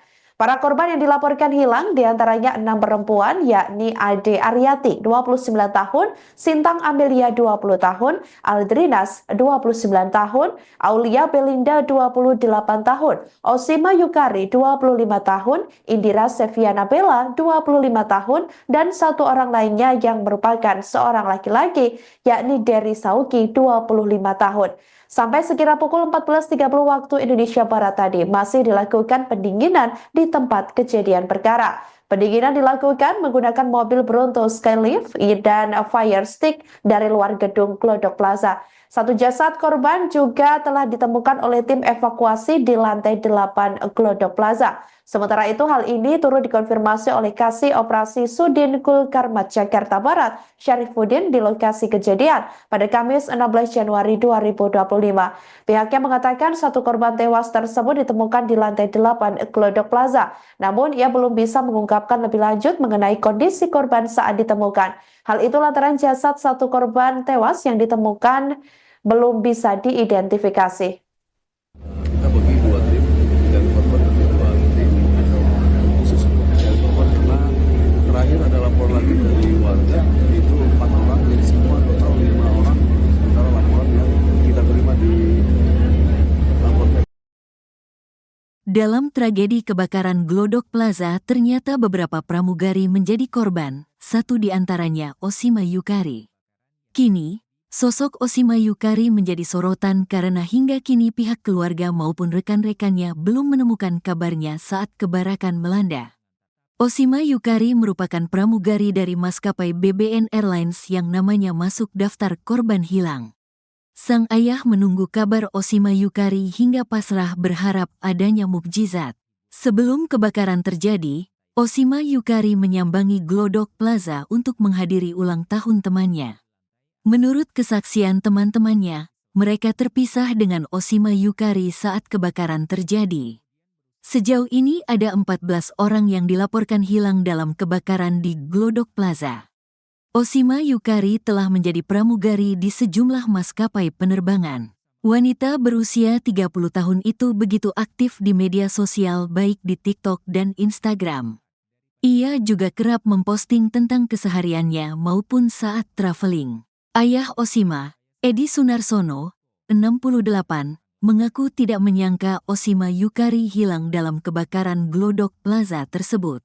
Para korban yang dilaporkan hilang diantaranya 6 perempuan yakni Ade Aryati 29 tahun, Sintang Amelia 20 tahun, Aldrinas 29 tahun, Aulia Belinda 28 tahun, Osima Yukari 25 tahun, Indira Seviana Bella 25 tahun, dan satu orang lainnya yang merupakan seorang laki-laki yakni Dery Sauki 25 tahun. Sampai sekira pukul 14.30 waktu Indonesia Barat tadi masih dilakukan pendinginan di tempat kejadian perkara. Pendinginan dilakukan menggunakan mobil Bronto Skylift dan fire stick dari luar gedung Glodok Plaza. Satu jasad korban juga telah ditemukan oleh tim evakuasi di lantai 8 Glodok Plaza. Sementara itu hal ini turut dikonfirmasi oleh Kasih Operasi Sudin Kulkarmat Jakarta Barat, Syarifuddin di lokasi kejadian pada Kamis 16 Januari 2025. Pihaknya mengatakan satu korban tewas tersebut ditemukan di lantai 8 Glodok Plaza. Namun ia belum bisa mengungkapkan lebih lanjut mengenai kondisi korban saat ditemukan. Hal itu lantaran jasad satu korban tewas yang ditemukan belum bisa diidentifikasi. Kita bagi 2 tim dan korban tentu 2 tim khusus untuk mencari korban karena terakhir ada lapor lagi dari warga itu 4 orang, jadi semua total 5 orang sementara laporan yang kita Dalam tragedi kebakaran Glodok Plaza, ternyata beberapa pramugari menjadi korban, satu di antaranya Oshima Yukari. Kini, sosok Oshima Yukari menjadi sorotan karena hingga kini pihak keluarga maupun rekan-rekannya belum menemukan kabarnya saat kebakaran melanda. Oshima Yukari merupakan pramugari dari maskapai BBN Airlines yang namanya masuk daftar korban hilang. Sang ayah menunggu kabar Oshima Yukari hingga pasrah berharap adanya mukjizat. Sebelum kebakaran terjadi, Oshima Yukari menyambangi Glodok Plaza untuk menghadiri ulang tahun temannya. Menurut kesaksian teman-temannya, mereka terpisah dengan Oshima Yukari saat kebakaran terjadi. Sejauh ini ada 14 orang yang dilaporkan hilang dalam kebakaran di Glodok Plaza. Oshima Yukari telah menjadi pramugari di sejumlah maskapai penerbangan. Wanita berusia 30 tahun itu begitu aktif di media sosial baik di TikTok dan Instagram. Ia juga kerap memposting tentang kesehariannya maupun saat traveling. Ayah Oshima, Edi Sunarsono, 68, mengaku tidak menyangka Oshima Yukari hilang dalam kebakaran Glodok Plaza tersebut.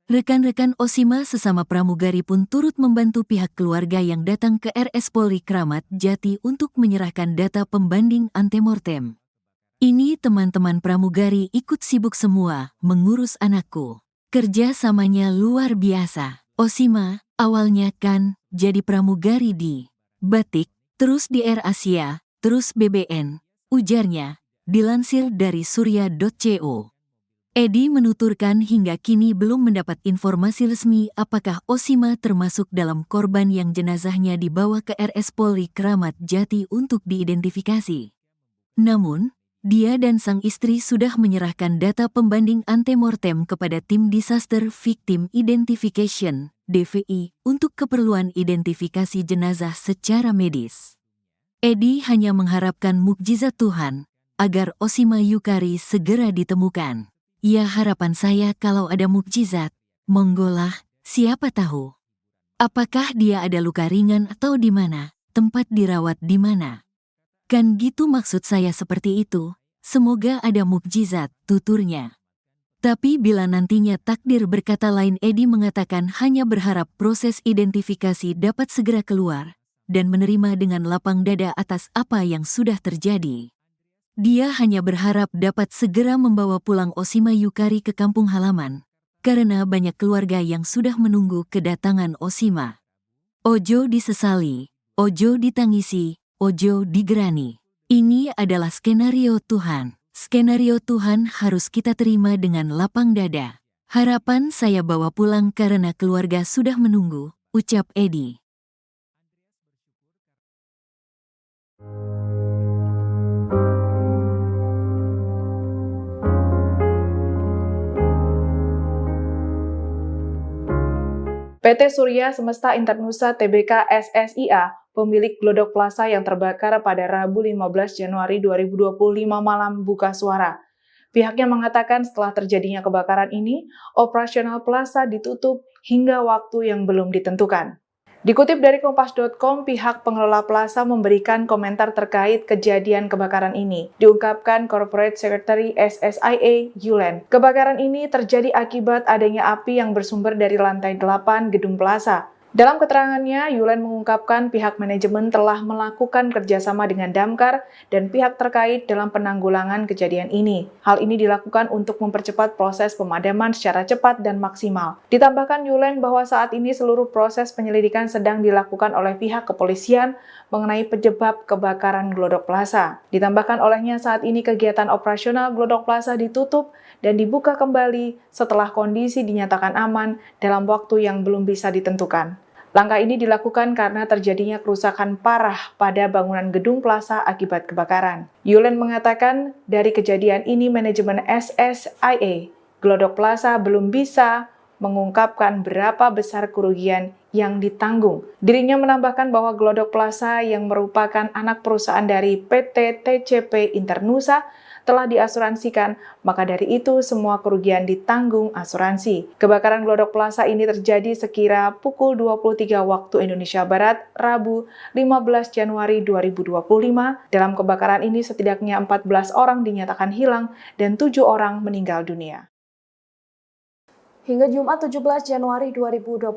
Rekan-rekan Oshima sesama pramugari pun turut membantu pihak keluarga yang datang ke RS Polri Kramat Jati untuk menyerahkan data pembanding antemortem. Ini teman-teman pramugari ikut sibuk semua mengurus anakku. Kerja samanya luar biasa. Oshima, awalnya kan jadi pramugari di Batik, terus di Air Asia, terus BBN. Ujarnya, dilansir dari surya.co. Edi menuturkan hingga kini belum mendapat informasi resmi apakah Oshima termasuk dalam korban yang jenazahnya dibawa ke RS Polri Kramat Jati untuk diidentifikasi. Namun, dia dan sang istri sudah menyerahkan data pembanding antemortem kepada Tim Disaster Victim Identification, DVI, untuk keperluan identifikasi jenazah secara medis. Edi hanya mengharapkan mukjizat Tuhan, agar Oshima Yukari segera ditemukan. Ya harapan saya kalau ada mukjizat, monggolah, siapa tahu. Apakah dia ada luka ringan atau di mana, tempat dirawat di mana. Kan gitu maksud saya seperti itu, semoga ada mukjizat, tuturnya. Tapi bila nantinya takdir berkata lain, Edi mengatakan hanya berharap proses identifikasi dapat segera keluar dan menerima dengan lapang dada atas apa yang sudah terjadi. Dia hanya berharap dapat segera membawa pulang Oshima Yukari ke kampung halaman, karena banyak keluarga yang sudah menunggu kedatangan Oshima. Ojo disesali, ojo ditangisi, ojo digerani. Ini adalah skenario Tuhan. Skenario Tuhan harus kita terima dengan lapang dada. Harapan saya bawa pulang karena keluarga sudah menunggu, ucap Edi. PT Surya Semesta Internusa Tbk SSIA, pemilik Glodok Plaza yang terbakar pada Rabu 15 Januari 2025 malam buka suara. Pihaknya mengatakan setelah terjadinya kebakaran ini, operasional plaza ditutup hingga waktu yang belum ditentukan. Dikutip dari Kompas.com, pihak pengelola plaza memberikan komentar terkait kejadian kebakaran ini. Diungkapkan Corporate Secretary SSIA, Yulen. Kebakaran ini terjadi akibat adanya api yang bersumber dari lantai 8 gedung plaza. Dalam keterangannya, Yulen mengungkapkan pihak manajemen telah melakukan kerjasama dengan Damkar dan pihak terkait dalam penanggulangan kejadian ini. Hal ini dilakukan untuk mempercepat proses pemadaman secara cepat dan maksimal. Ditambahkan Yulen bahwa saat ini seluruh proses penyelidikan sedang dilakukan oleh pihak kepolisian mengenai penyebab kebakaran Glodok Plaza. Ditambahkan olehnya saat ini kegiatan operasional Glodok Plaza ditutup dan dibuka kembali setelah kondisi dinyatakan aman dalam waktu yang belum bisa ditentukan. Langkah ini dilakukan karena terjadinya kerusakan parah pada bangunan gedung plaza akibat kebakaran. Yulen mengatakan dari kejadian ini manajemen SSIA Glodok Plaza belum bisa mengungkapkan berapa besar kerugian yang ditanggung. Dirinya menambahkan bahwa Glodok Plaza yang merupakan anak perusahaan dari PT TCP Internusa telah diasuransikan, maka dari itu semua kerugian ditanggung asuransi. Kebakaran Glodok Plaza ini terjadi sekira pukul 23 waktu Indonesia Barat, Rabu 15 Januari 2025. Dalam kebakaran ini setidaknya 14 orang dinyatakan hilang dan 7 orang meninggal dunia. Hingga Jumat 17 Januari 2025,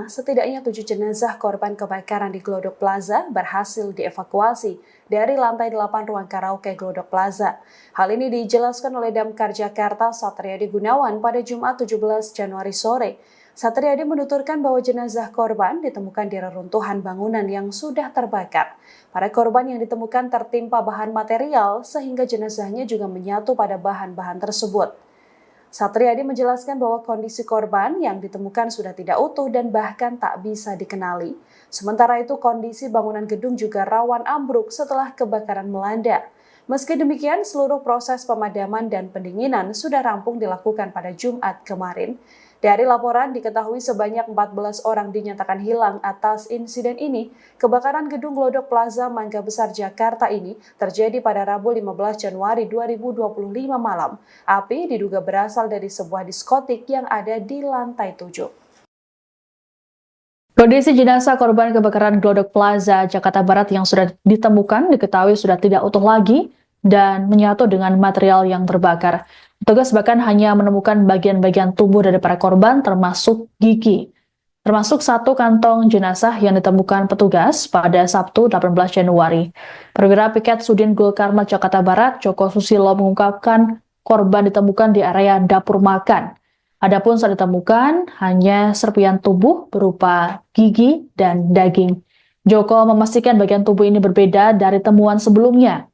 setidaknya 7 jenazah korban kebakaran di Glodok Plaza berhasil dievakuasi dari lantai 8 ruang karaoke Glodok Plaza. Hal ini dijelaskan oleh Damkar Jakarta Satriadi Gunawan pada Jumat 17 Januari sore. Satriadi menuturkan bahwa jenazah korban ditemukan di reruntuhan bangunan yang sudah terbakar. Para korban yang ditemukan tertimpa bahan material sehingga jenazahnya juga menyatu pada bahan-bahan tersebut. Satriadi menjelaskan bahwa kondisi korban yang ditemukan sudah tidak utuh dan bahkan tak bisa dikenali. Sementara itu kondisi bangunan gedung juga rawan ambruk setelah kebakaran melanda. Meski demikian, seluruh proses pemadaman dan pendinginan sudah rampung dilakukan pada Jumat kemarin. Dari laporan diketahui sebanyak 14 orang dinyatakan hilang atas insiden ini. Kebakaran gedung Glodok Plaza Mangga Besar Jakarta ini terjadi pada Rabu 15 Januari 2025 malam. Api diduga berasal dari sebuah diskotik yang ada di lantai 7. Kondisi jenazah korban kebakaran Glodok Plaza Jakarta Barat yang sudah ditemukan diketahui sudah tidak utuh lagi dan menyatu dengan material yang terbakar. Petugas bahkan hanya menemukan bagian-bagian tubuh dari para korban termasuk gigi. Termasuk satu kantong jenazah yang ditemukan petugas pada Sabtu 18 Januari. Perwira Piket Sudin Gulkarmat Jakarta Barat, Joko Susilo mengungkapkan korban ditemukan di area dapur makan. Adapun saat ditemukan hanya serpian tubuh berupa gigi dan daging. Joko memastikan bagian tubuh ini berbeda dari temuan sebelumnya.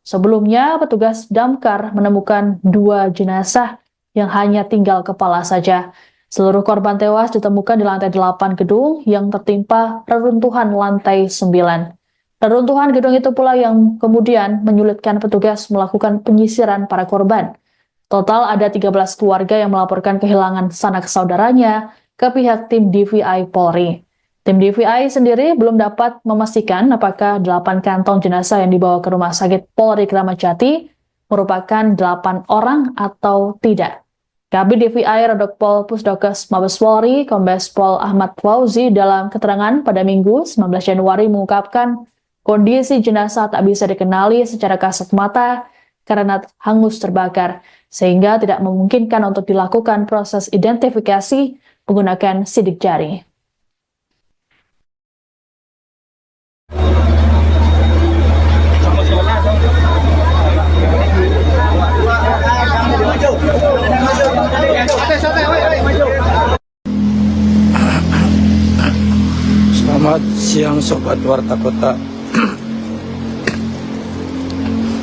Sebelumnya, petugas damkar menemukan 2 jenazah yang hanya tinggal kepala saja. Seluruh korban tewas ditemukan di lantai 8 gedung yang tertimpa reruntuhan lantai 9. Reruntuhan gedung itu pula yang kemudian menyulitkan petugas melakukan penyisiran para korban. Total ada 13 keluarga yang melaporkan kehilangan sanak saudaranya ke pihak tim DVI Polri. Tim DVI sendiri belum dapat memastikan apakah 8 kantong jenazah yang dibawa ke Rumah Sakit Polri Kramat Jati merupakan 8 orang atau tidak. Kabid DVI Rodokpol Pusdokes Mabes Polri, Kombes Pol Ahmad Fauzi dalam keterangan pada Minggu 19 Januari mengungkapkan kondisi jenazah tak bisa dikenali secara kasat mata karena hangus terbakar, sehingga tidak memungkinkan untuk dilakukan proses identifikasi menggunakan sidik jari. Selamat siang Sobat Warta Kota.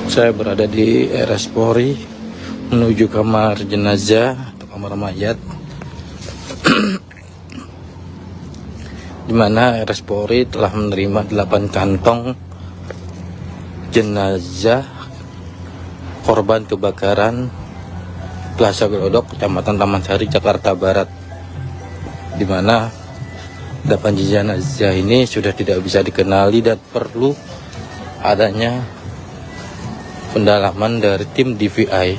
Saya berada di RS Polri menuju kamar jenazah atau kamar mayat, di mana RS Polri telah menerima 8 kantong jenazah korban kebakaran Plaza Glodok, Kecamatan Taman Sari, Jakarta Barat, di mana 8 jenazah ini sudah tidak bisa dikenali dan perlu adanya pendalaman dari tim DVI.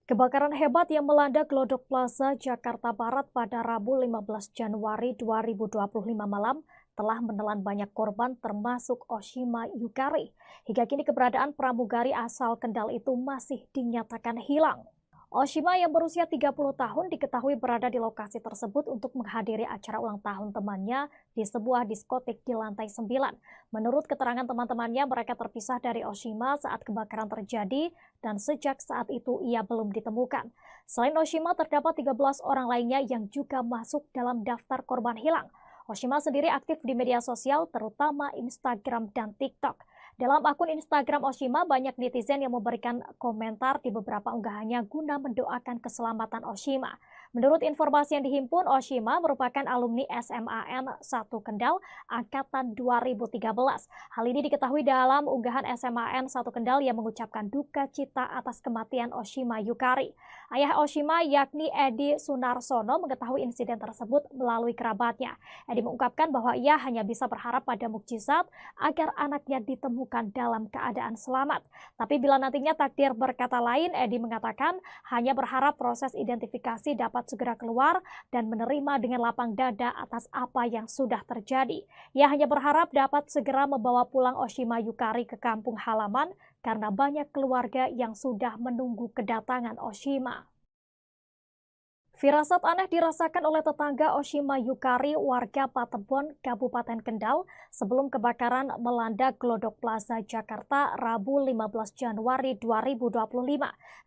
Kebakaran hebat yang melanda Glodok Plaza Jakarta Barat pada Rabu 15 Januari 2025 malam telah menelan banyak korban termasuk Oshima Yukari. Hingga kini keberadaan pramugari asal Kendal itu masih dinyatakan hilang. Oshima yang berusia 30 tahun diketahui berada di lokasi tersebut untuk menghadiri acara ulang tahun temannya di sebuah diskotik di lantai 9. Menurut keterangan teman-temannya, mereka terpisah dari Oshima saat kebakaran terjadi dan sejak saat itu ia belum ditemukan. Selain Oshima, terdapat 13 orang lainnya yang juga masuk dalam daftar korban hilang. Oshima sendiri aktif di media sosial, terutama Instagram dan TikTok. Dalam akun Instagram Oshima, banyak netizen yang memberikan komentar di beberapa unggahannya guna mendoakan keselamatan Oshima. Menurut informasi yang dihimpun, Oshima merupakan alumni SMAN 1 Kendal angkatan 2013. Hal ini diketahui dalam unggahan SMAN 1 Kendal yang mengucapkan duka cita atas kematian Oshima Yukari. Ayah Oshima yakni Edi Sunarsono mengetahui insiden tersebut melalui kerabatnya. Edi mengungkapkan bahwa ia hanya bisa berharap pada mukjizat agar anaknya ditemukan dalam keadaan selamat. Tapi bila nantinya takdir berkata lain, Edi mengatakan hanya berharap proses identifikasi dapat segera keluar dan menerima dengan lapang dada atas apa yang sudah terjadi. Ia hanya berharap dapat segera membawa pulang Oshima Yukari ke kampung halaman karena banyak keluarga yang sudah menunggu kedatangan Oshima. Firasat aneh dirasakan oleh tetangga Oshima Yukari warga Patebon, Kabupaten Kendal sebelum kebakaran melanda Glodok Plaza, Jakarta, Rabu 15 Januari 2025.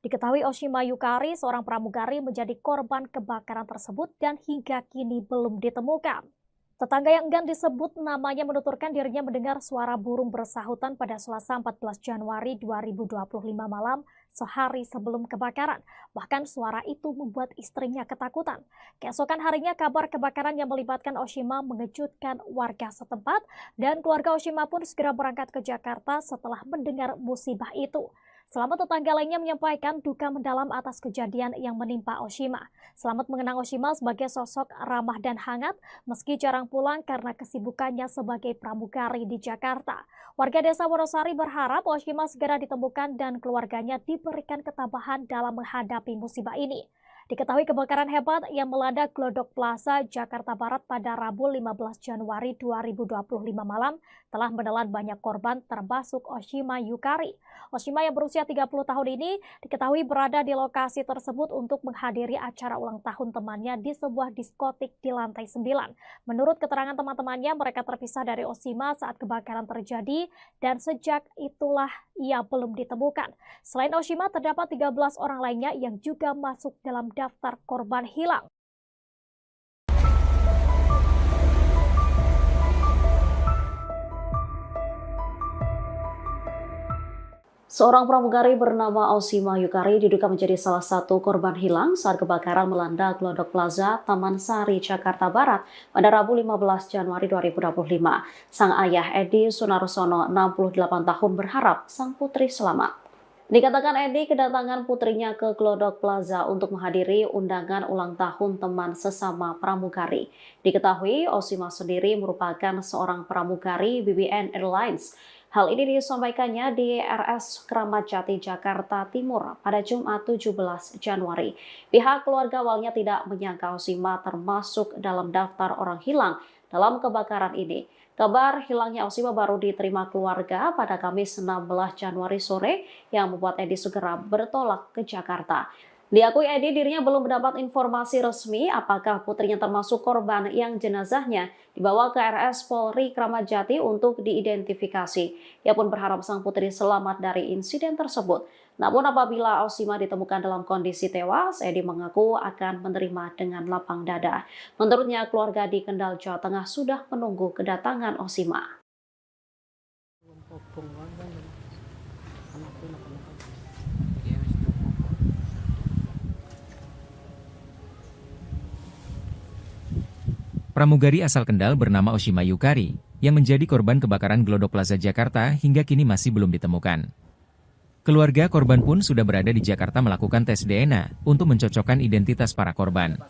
Diketahui Oshima Yukari, seorang pramugari, menjadi korban kebakaran tersebut dan hingga kini belum ditemukan. Tetangga yang enggan disebut namanya menuturkan dirinya mendengar suara burung bersahutan pada Selasa 14 Januari 2025 malam sehari sebelum kebakaran. Bahkan suara itu membuat istrinya ketakutan. Keesokan harinya kabar kebakaran yang melibatkan Oshima mengejutkan warga setempat dan keluarga Oshima pun segera berangkat ke Jakarta setelah mendengar musibah itu. Selamat tetangga lainnya menyampaikan duka mendalam atas kejadian yang menimpa Oshima. Selamat mengenang Oshima sebagai sosok ramah dan hangat meski jarang pulang karena kesibukannya sebagai pramugari di Jakarta. Warga desa Wonosari berharap Oshima segera ditemukan dan keluarganya diberikan ketabahan dalam menghadapi musibah ini. Diketahui kebakaran hebat yang melanda Glodok Plaza, Jakarta Barat pada Rabu 15 Januari 2025 malam telah menelan banyak korban termasuk Oshima Yukari. Oshima yang berusia 30 tahun ini diketahui berada di lokasi tersebut untuk menghadiri acara ulang tahun temannya di sebuah diskotik di lantai 9. Menurut keterangan teman-temannya, mereka terpisah dari Oshima saat kebakaran terjadi dan sejak itulah ia belum ditemukan. Selain Oshima, terdapat 13 orang lainnya yang juga masuk dalam daftar korban hilang. Seorang pramugari bernama Oshima Yukari diduga menjadi salah satu korban hilang saat kebakaran melanda Glodok Plaza, Taman Sari, Jakarta Barat pada Rabu 15 Januari 2025. Sang ayah Edi Sunarsono, 68 tahun, berharap sang putri selamat. Dikatakan Edi kedatangan putrinya ke Glodok Plaza untuk menghadiri undangan ulang tahun teman sesama pramugari. Diketahui Oshima sendiri merupakan seorang pramugari BBN Airlines. Hal ini disampaikannya di RS Kramat Jati, Jakarta Timur pada Jumat 17 Januari. Pihak keluarga awalnya tidak menyangka Oshima termasuk dalam daftar orang hilang dalam kebakaran ini. Kabar hilangnya Oshima baru diterima keluarga pada Kamis 16 Januari sore yang membuat Edi segera bertolak ke Jakarta. Diakui Edi dirinya belum mendapat informasi resmi apakah putrinya termasuk korban yang jenazahnya dibawa ke RS Polri Kramat Jati untuk diidentifikasi. Ia pun berharap sang putri selamat dari insiden tersebut. Namun apabila Oshima ditemukan dalam kondisi tewas, Edi mengaku akan menerima dengan lapang dada. Menurutnya keluarga di Kendal, Jawa Tengah sudah menunggu kedatangan Oshima. Pramugari asal Kendal bernama Oshima Yukari yang menjadi korban kebakaran Glodok Plaza Jakarta hingga kini masih belum ditemukan. Keluarga korban pun sudah berada di Jakarta melakukan tes DNA untuk mencocokkan identitas para korban.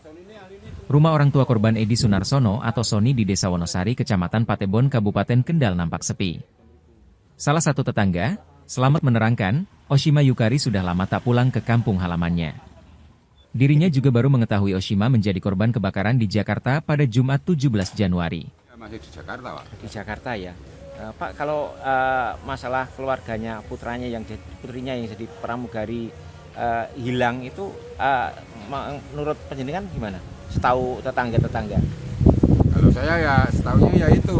Rumah orang tua korban Edi Sunarsono atau Sony di Desa Wonosari, Kecamatan Patebon, Kabupaten Kendal nampak sepi. Salah satu tetangga, Selamat, menerangkan, Oshima Yukari sudah lama tak pulang ke kampung halamannya. Dirinya juga baru mengetahui Oshima menjadi korban kebakaran di Jakarta pada Jumat 17 Januari. Masih di Jakarta, Pak. Di Jakarta ya. Pak, kalau masalah keluarganya, putrinya yang jadi pramugari hilang itu menurut penjenengan gimana? Setahu tetangga-tetangga. Kalau saya ya setahunya ya itu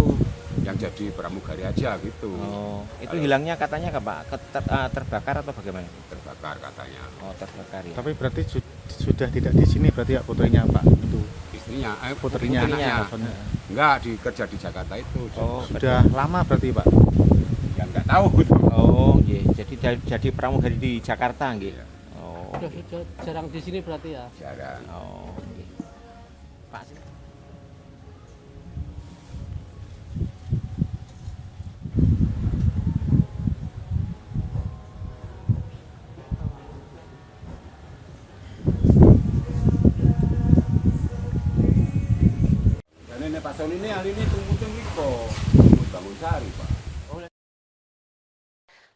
yang jadi pramugari aja gitu. Oh, itu kalau hilangnya katanya Pak terbakar atau bagaimana? Terbakar katanya. Oh, terbakar ya. Tapi berarti sudah tidak di sini berarti ya putrinya Pak itu. Istrinya, putrinya. Enggak, kerja di Jakarta itu. Oh, sudah lama berarti Pak. Ya enggak tahu. Oh, iya. Jadi pramugari di Jakarta nggih. Ya. Oh. Sudah jarang di sini berarti ya? Jarang. Oh, oke. Pak, Dan ini Pak Sol ini hari ini tunggu bangun sari Pak.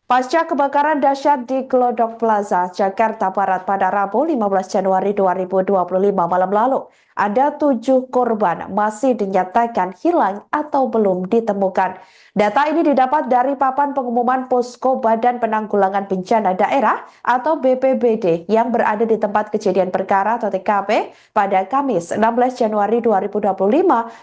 Pasca kebakaran dahsyat di Glodok Plaza, Jakarta Barat pada Rabu 15 Januari 2025 malam lalu, ada 7 korban masih dinyatakan hilang atau belum ditemukan. Data ini didapat dari papan pengumuman Posko Badan Penanggulangan Bencana Daerah atau BPBD yang berada di tempat kejadian perkara atau TKP pada Kamis 16 Januari 2025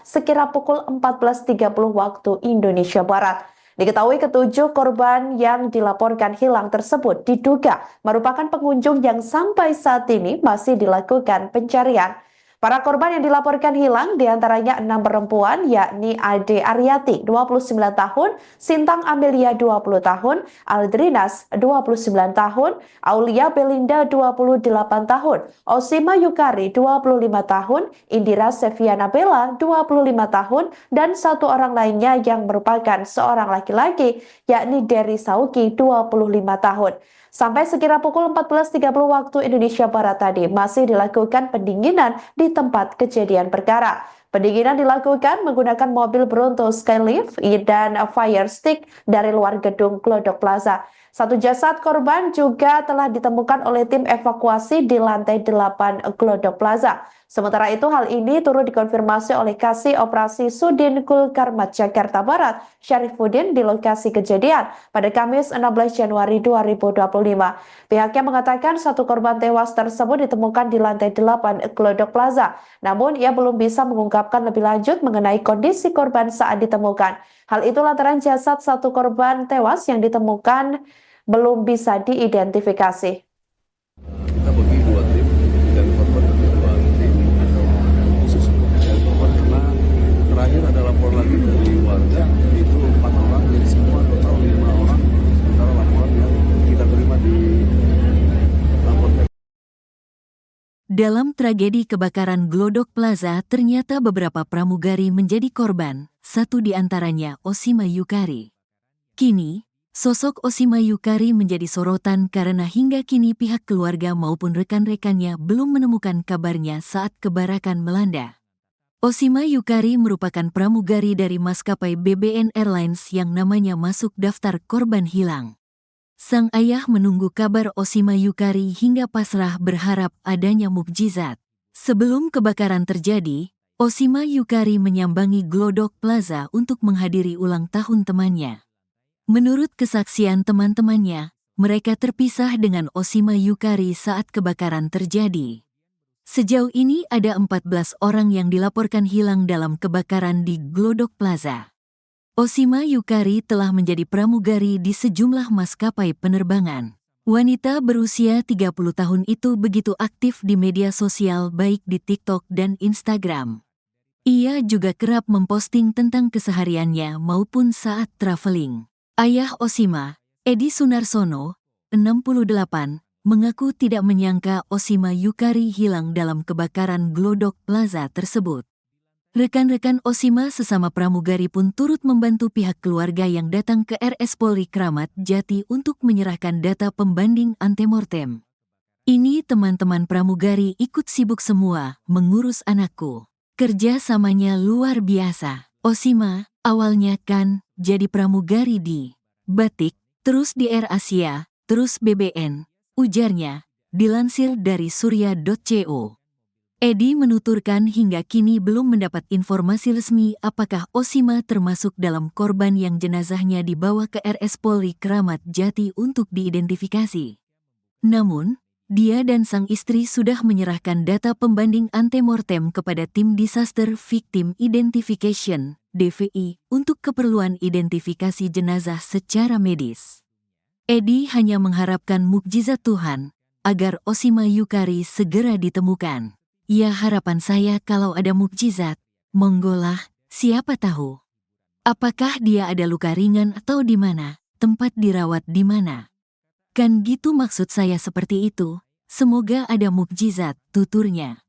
sekira pukul 14.30 waktu Indonesia Barat. Diketahui ketujuh korban yang dilaporkan hilang tersebut diduga merupakan pengunjung yang sampai saat ini masih dilakukan pencarian. Para korban yang dilaporkan hilang diantaranya 6 perempuan yakni Ade Aryati 29 tahun, Sintang Amelia 20 tahun, Aldrinas 29 tahun, Aulia Belinda 28 tahun, Osima Yukari 25 tahun, Indira Seviana Bella 25 tahun, dan 1 orang lainnya yang merupakan seorang laki-laki yakni Dery Sauki 25 tahun. Sampai sekira pukul 14.30 waktu Indonesia Barat tadi masih dilakukan pendinginan di tempat kejadian perkara. Pendinginan dilakukan menggunakan mobil Bronto Skylift dan fire stick dari luar gedung Glodok Plaza. 1 jasad korban juga telah ditemukan oleh tim evakuasi di lantai 8 Glodok Plaza. Sementara itu hal ini turut dikonfirmasi oleh Kasih Operasi Sudin Kulkarmat Jakarta Barat, Syarifuddin di lokasi kejadian pada Kamis 16 Januari 2025. Pihaknya mengatakan 1 korban tewas tersebut ditemukan di lantai 8 Glodok Plaza. Namun ia belum bisa mengungkapkan lebih lanjut mengenai kondisi korban saat ditemukan. Hal itu lantaran jasad 1 korban tewas yang ditemukan belum bisa diidentifikasi. Kita bagi 2 tim dan korban tentu 2 tim khusus untuk mencari korban karena terakhir ada lapor lagi dari warga itu 4 orang jadi semua total 5 orang sementara laporan yang kita terima di laporkan. Dalam tragedi kebakaran Glodok Plaza, ternyata beberapa pramugari menjadi korban, 1 di antaranya Osima Yukari. Kini, sosok Osima Yukari menjadi sorotan karena hingga kini pihak keluarga maupun rekan-rekannya belum menemukan kabarnya saat kebakaran melanda. Osima Yukari merupakan pramugari dari maskapai BBN Airlines yang namanya masuk daftar korban hilang. Sang ayah menunggu kabar Osima Yukari hingga pasrah berharap adanya mukjizat. Sebelum kebakaran terjadi, Osima Yukari menyambangi Glodok Plaza untuk menghadiri ulang tahun temannya. Menurut kesaksian teman-temannya, mereka terpisah dengan Osima Yukari saat kebakaran terjadi. Sejauh ini ada 14 orang yang dilaporkan hilang dalam kebakaran di Glodok Plaza. Osima Yukari telah menjadi pramugari di sejumlah maskapai penerbangan. Wanita berusia 30 tahun itu begitu aktif di media sosial baik di TikTok dan Instagram. Ia juga kerap memposting tentang kesehariannya maupun saat traveling. Ayah Osima, Edi Sunarsono, 68, mengaku tidak menyangka Osima Yukari hilang dalam kebakaran Glodok Plaza tersebut. Rekan-rekan Osima sesama pramugari pun turut membantu pihak keluarga yang datang ke RS Polri Kramat Jati untuk menyerahkan data pembanding antemortem. Ini teman-teman pramugari ikut sibuk semua mengurus anakku. Kerjasamanya luar biasa. Osima, awalnya kan jadi pramugari di Batik, terus di Air Asia, terus BBN, ujarnya, dilansir dari surya.co. Edi menuturkan hingga kini belum mendapat informasi resmi apakah Osima termasuk dalam korban yang jenazahnya dibawa ke RS Polri Kramat Jati untuk diidentifikasi. Namun, dia dan sang istri sudah menyerahkan data pembanding antemortem kepada Tim Disaster Victim Identification, DVI, untuk keperluan identifikasi jenazah secara medis. Edi hanya mengharapkan mukjizat Tuhan, agar Osima Yukari segera ditemukan. Ya harapan saya kalau ada mukjizat, monggolah, siapa tahu. Apakah dia ada luka ringan atau di mana, tempat dirawat di mana? Kan gitu maksud saya seperti itu, Semoga ada mukjizat, tuturnya.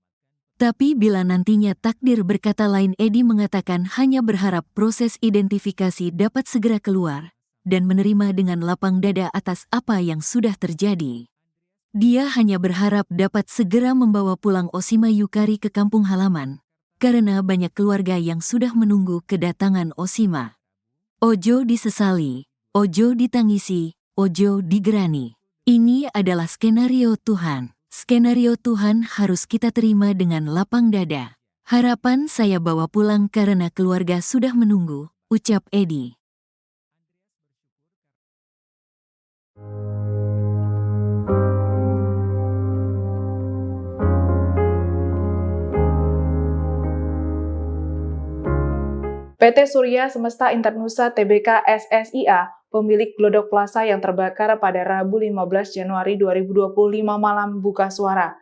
Tapi bila nantinya takdir berkata lain, Edi mengatakan hanya berharap proses identifikasi dapat segera keluar dan menerima dengan lapang dada atas apa yang sudah terjadi. Dia hanya berharap dapat segera membawa pulang Oshima Yukari ke kampung halaman, karena banyak keluarga yang sudah menunggu kedatangan Oshima. Ojo disesali, ojo ditangisi, ojo digerani. Ini adalah skenario Tuhan. Skenario Tuhan harus kita terima dengan lapang dada. Harapan saya bawa pulang karena keluarga sudah menunggu, ucap Edi. PT Surya Semesta Internusa Tbk SSIA, pemilik Glodok Plaza yang terbakar pada Rabu 15 Januari 2025 malam buka suara.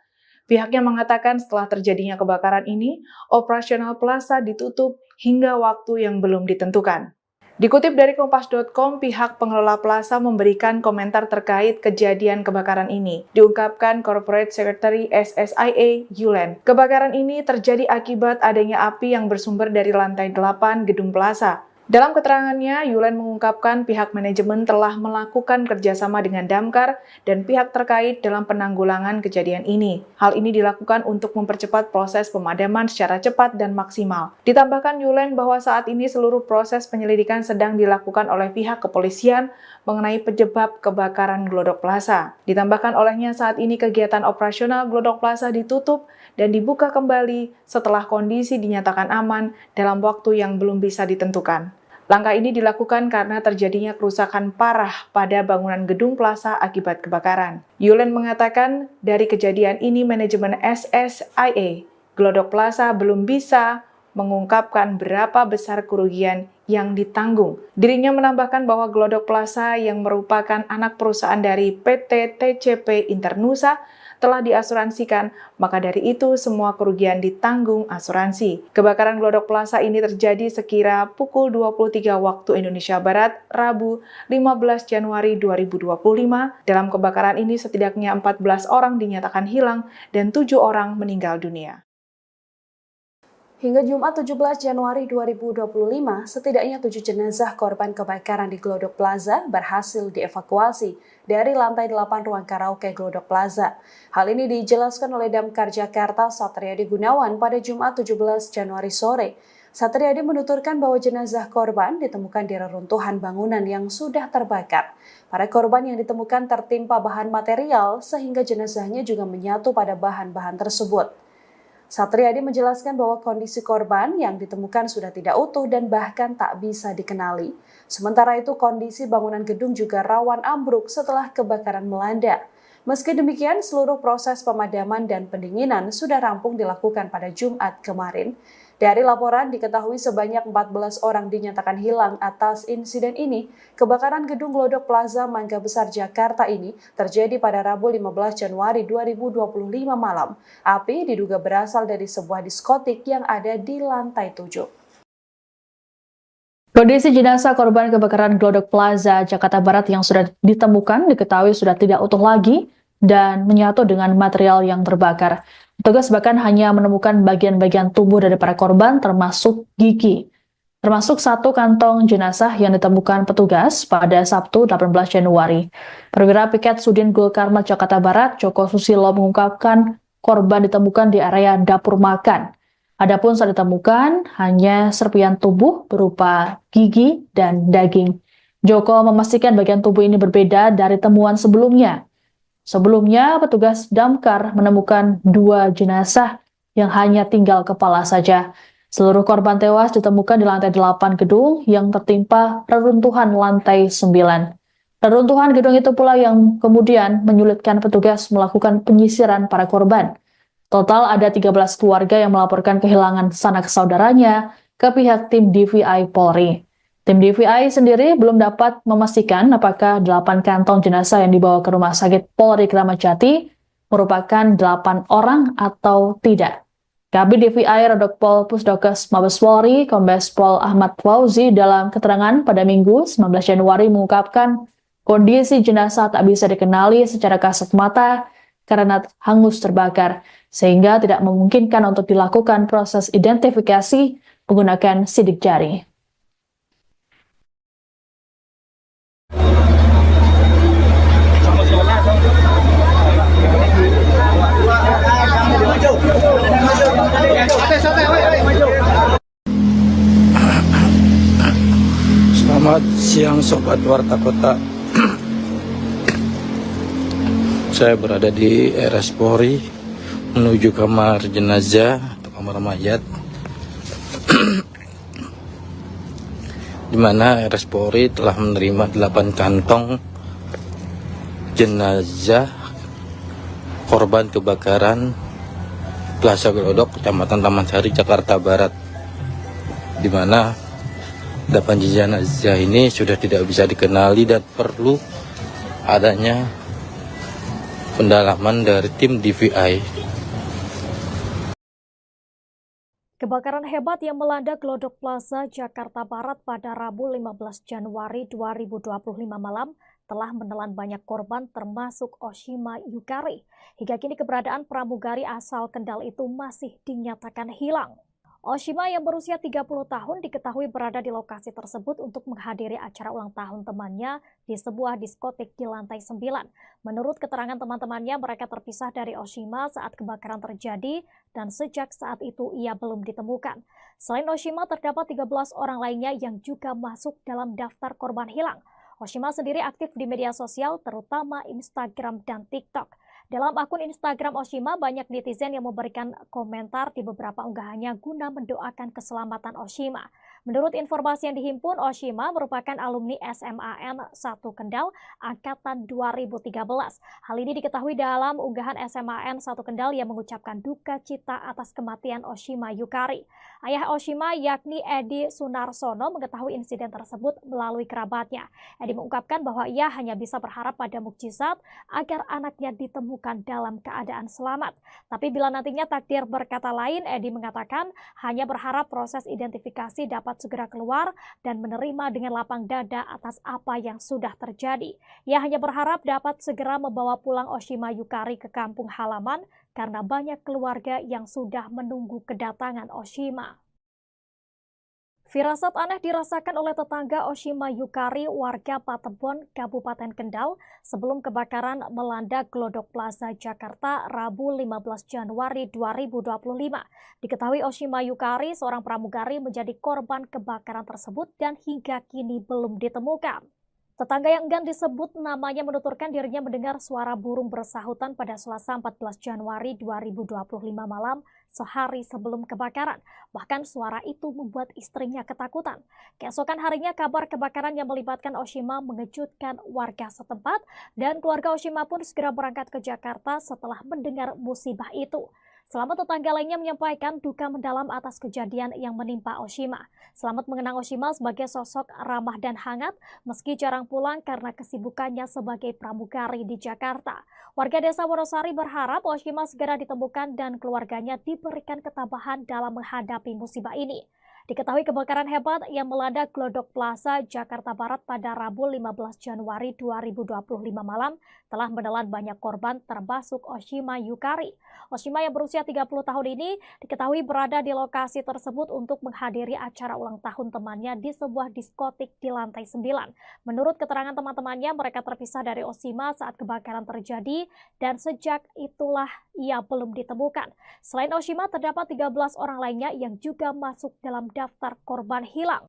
Pihaknya mengatakan setelah terjadinya kebakaran ini, operasional plaza ditutup hingga waktu yang belum ditentukan. Dikutip dari Kompas.com, pihak pengelola plaza memberikan komentar terkait kejadian kebakaran ini. Diungkapkan Corporate Secretary SSIA, Yulen. Kebakaran ini terjadi akibat adanya api yang bersumber dari lantai 8 gedung plaza. Dalam keterangannya, Yulen mengungkapkan pihak manajemen telah melakukan kerjasama dengan Damkar dan pihak terkait dalam penanggulangan kejadian ini. Hal ini dilakukan untuk mempercepat proses pemadaman secara cepat dan maksimal. Ditambahkan Yulen bahwa saat ini seluruh proses penyelidikan sedang dilakukan oleh pihak kepolisian mengenai penyebab kebakaran Glodok Plaza. Ditambahkan olehnya saat ini kegiatan operasional Glodok Plaza ditutup dan dibuka kembali setelah kondisi dinyatakan aman dalam waktu yang belum bisa ditentukan. Langkah ini dilakukan karena terjadinya kerusakan parah pada bangunan gedung plaza akibat kebakaran. Yulen mengatakan dari kejadian ini manajemen SSIA Glodok Plaza belum bisa mengungkapkan berapa besar kerugian yang ditanggung. Dirinya menambahkan bahwa Glodok Plaza yang merupakan anak perusahaan dari PT TCP Internusa telah diasuransikan, maka dari itu semua kerugian ditanggung asuransi. Kebakaran Glodok Plaza ini terjadi sekira pukul 23 waktu Indonesia Barat, Rabu 15 Januari 2025. Dalam kebakaran ini setidaknya 14 orang dinyatakan hilang dan 7 orang meninggal dunia. Hingga Jumat 17 Januari 2025, setidaknya 7 jenazah korban kebakaran di Glodok Plaza berhasil dievakuasi dari lantai 8 ruang karaoke Glodok Plaza. Hal ini dijelaskan oleh Damkar Jakarta Satriadi Gunawan pada Jumat 17 Januari sore. Satriadi menuturkan bahwa jenazah korban ditemukan di reruntuhan bangunan yang sudah terbakar. Para korban yang ditemukan tertimpa bahan material sehingga jenazahnya juga menyatu pada bahan-bahan tersebut. Satriadi menjelaskan bahwa kondisi korban yang ditemukan sudah tidak utuh dan bahkan tak bisa dikenali. Sementara itu kondisi bangunan gedung juga rawan ambruk setelah kebakaran melanda. Meski demikian, seluruh proses pemadaman dan pendinginan sudah rampung dilakukan pada Jumat kemarin. Dari laporan diketahui sebanyak 14 orang dinyatakan hilang atas insiden ini. Kebakaran gedung Glodok Plaza Mangga Besar Jakarta ini terjadi pada Rabu 15 Januari 2025 malam. Api diduga berasal dari sebuah diskotik yang ada di lantai 7. Kondisi jenazah korban kebakaran Glodok Plaza Jakarta Barat yang sudah ditemukan diketahui sudah tidak utuh lagi dan menyatu dengan material yang terbakar. Petugas bahkan hanya menemukan bagian-bagian tubuh dari para korban termasuk gigi. Termasuk satu kantong jenazah yang ditemukan petugas pada Sabtu 18 Januari. Perwira Piket Sudin Gul Karmat Jakarta Barat, Joko Susilo mengungkapkan korban ditemukan di area dapur makan. Adapun saat ditemukan hanya serpian tubuh berupa gigi dan daging. Joko memastikan bagian tubuh ini berbeda dari temuan sebelumnya. Sebelumnya, petugas damkar menemukan 2 jenazah yang hanya tinggal kepala saja. Seluruh korban tewas ditemukan di lantai 8 gedung yang tertimpa reruntuhan lantai 9. Reruntuhan gedung itu pula yang kemudian menyulitkan petugas melakukan penyisiran para korban. Total ada 13 keluarga yang melaporkan kehilangan sanak saudaranya ke pihak tim DVI Polri. Tim DVI sendiri belum dapat memastikan apakah 8 kantong jenazah yang dibawa ke Rumah Sakit Polri Kramat Jati merupakan 8 orang atau tidak. Kabid DVI Rodokpol Pusdokes Mabes Polri, Kombes Pol Ahmad Fauzi dalam keterangan pada Minggu 19 Januari mengungkapkan kondisi jenazah tak bisa dikenali secara kasat mata karena hangus terbakar, sehingga tidak memungkinkan untuk dilakukan proses identifikasi menggunakan sidik jari. Selamat siang Sobat Warta Kota. Saya berada di RS Polri menuju kamar jenazah atau kamar mayat, di mana RS Polri telah menerima 8 kantong jenazah korban kebakaran Plaza Glodok, Kecamatan Taman Sari, Jakarta Barat, di mana 8 jenazah ini sudah tidak bisa dikenali dan perlu adanya pendalaman dari tim DVI. Kebakaran hebat yang melanda Glodok Plaza, Jakarta Barat pada Rabu 15 Januari 2025 malam telah menelan banyak korban termasuk Oshima Yukari. Hingga kini keberadaan pramugari asal Kendal itu masih dinyatakan hilang. Oshima yang berusia 30 tahun diketahui berada di lokasi tersebut untuk menghadiri acara ulang tahun temannya di sebuah diskotik di lantai 9. Menurut keterangan teman-temannya, mereka terpisah dari Oshima saat kebakaran terjadi dan sejak saat itu ia belum ditemukan. Selain Oshima, terdapat 13 orang lainnya yang juga masuk dalam daftar korban hilang. Oshima sendiri aktif di media sosial, terutama Instagram dan TikTok. Dalam akun Instagram Oshima, banyak netizen yang memberikan komentar di beberapa unggahannya guna mendoakan keselamatan Oshima. Menurut informasi yang dihimpun, Oshima merupakan alumni SMAN 1 Kendal angkatan 2013. Hal ini diketahui dalam unggahan SMAN 1 Kendal yang mengucapkan duka cita atas kematian Oshima Yukari. Ayah Oshima yakni Edi Sunarsono mengetahui insiden tersebut melalui kerabatnya. Edi mengungkapkan bahwa ia hanya bisa berharap pada mukjizat agar anaknya ditemukan dalam keadaan selamat. Tapi bila nantinya takdir berkata lain, Edi mengatakan hanya berharap proses identifikasi dapat segera keluar dan menerima dengan lapang dada atas apa yang sudah terjadi. Ia hanya berharap dapat segera membawa pulang Oshima Yukari ke kampung halaman karena banyak keluarga yang sudah menunggu kedatangan Oshima. Firasat aneh dirasakan oleh tetangga Oshima Yukari, warga Patebon, Kabupaten Kendal, sebelum kebakaran melanda Glodok Plaza, Jakarta, Rabu 15 Januari 2025. Diketahui Oshima Yukari, seorang pramugari, menjadi korban kebakaran tersebut dan hingga kini belum ditemukan. Tetangga yang enggan disebut namanya menuturkan dirinya mendengar suara burung bersahutan pada Selasa 14 Januari 2025 malam sehari sebelum kebakaran. Bahkan suara itu membuat istrinya ketakutan. Keesokan harinya kabar kebakaran yang melibatkan Oshima mengejutkan warga setempat dan keluarga Oshima pun segera berangkat ke Jakarta setelah mendengar musibah itu. Selamat tetangga lainnya menyampaikan duka mendalam atas kejadian yang menimpa Oshima. Selamat mengenang Oshima sebagai sosok ramah dan hangat meski jarang pulang karena kesibukannya sebagai pramugari di Jakarta. Warga desa Wonosari berharap Oshima segera ditemukan dan keluarganya diberikan ketabahan dalam menghadapi musibah ini. Diketahui kebakaran hebat yang melanda Glodok Plaza, Jakarta Barat pada Rabu 15 Januari 2025 malam telah menelan banyak korban termasuk Oshima Yukari. Oshima yang berusia 30 tahun ini diketahui berada di lokasi tersebut untuk menghadiri acara ulang tahun temannya di sebuah diskotik di lantai 9. Menurut keterangan teman-temannya, mereka terpisah dari Oshima saat kebakaran terjadi dan sejak itulah ia belum ditemukan. Selain Oshima, terdapat 13 orang lainnya yang juga masuk dalam daftar korban hilang.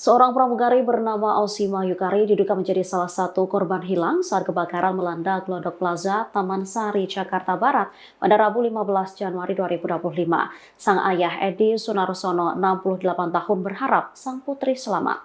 Seorang pramugari bernama Oshima Yukari diduga menjadi salah satu korban hilang saat kebakaran melanda Glodok Plaza, Taman Sari, Jakarta Barat pada Rabu 15 Januari 2025. Sang ayah Edi Sunarsono, 68 tahun, berharap sang putri selamat.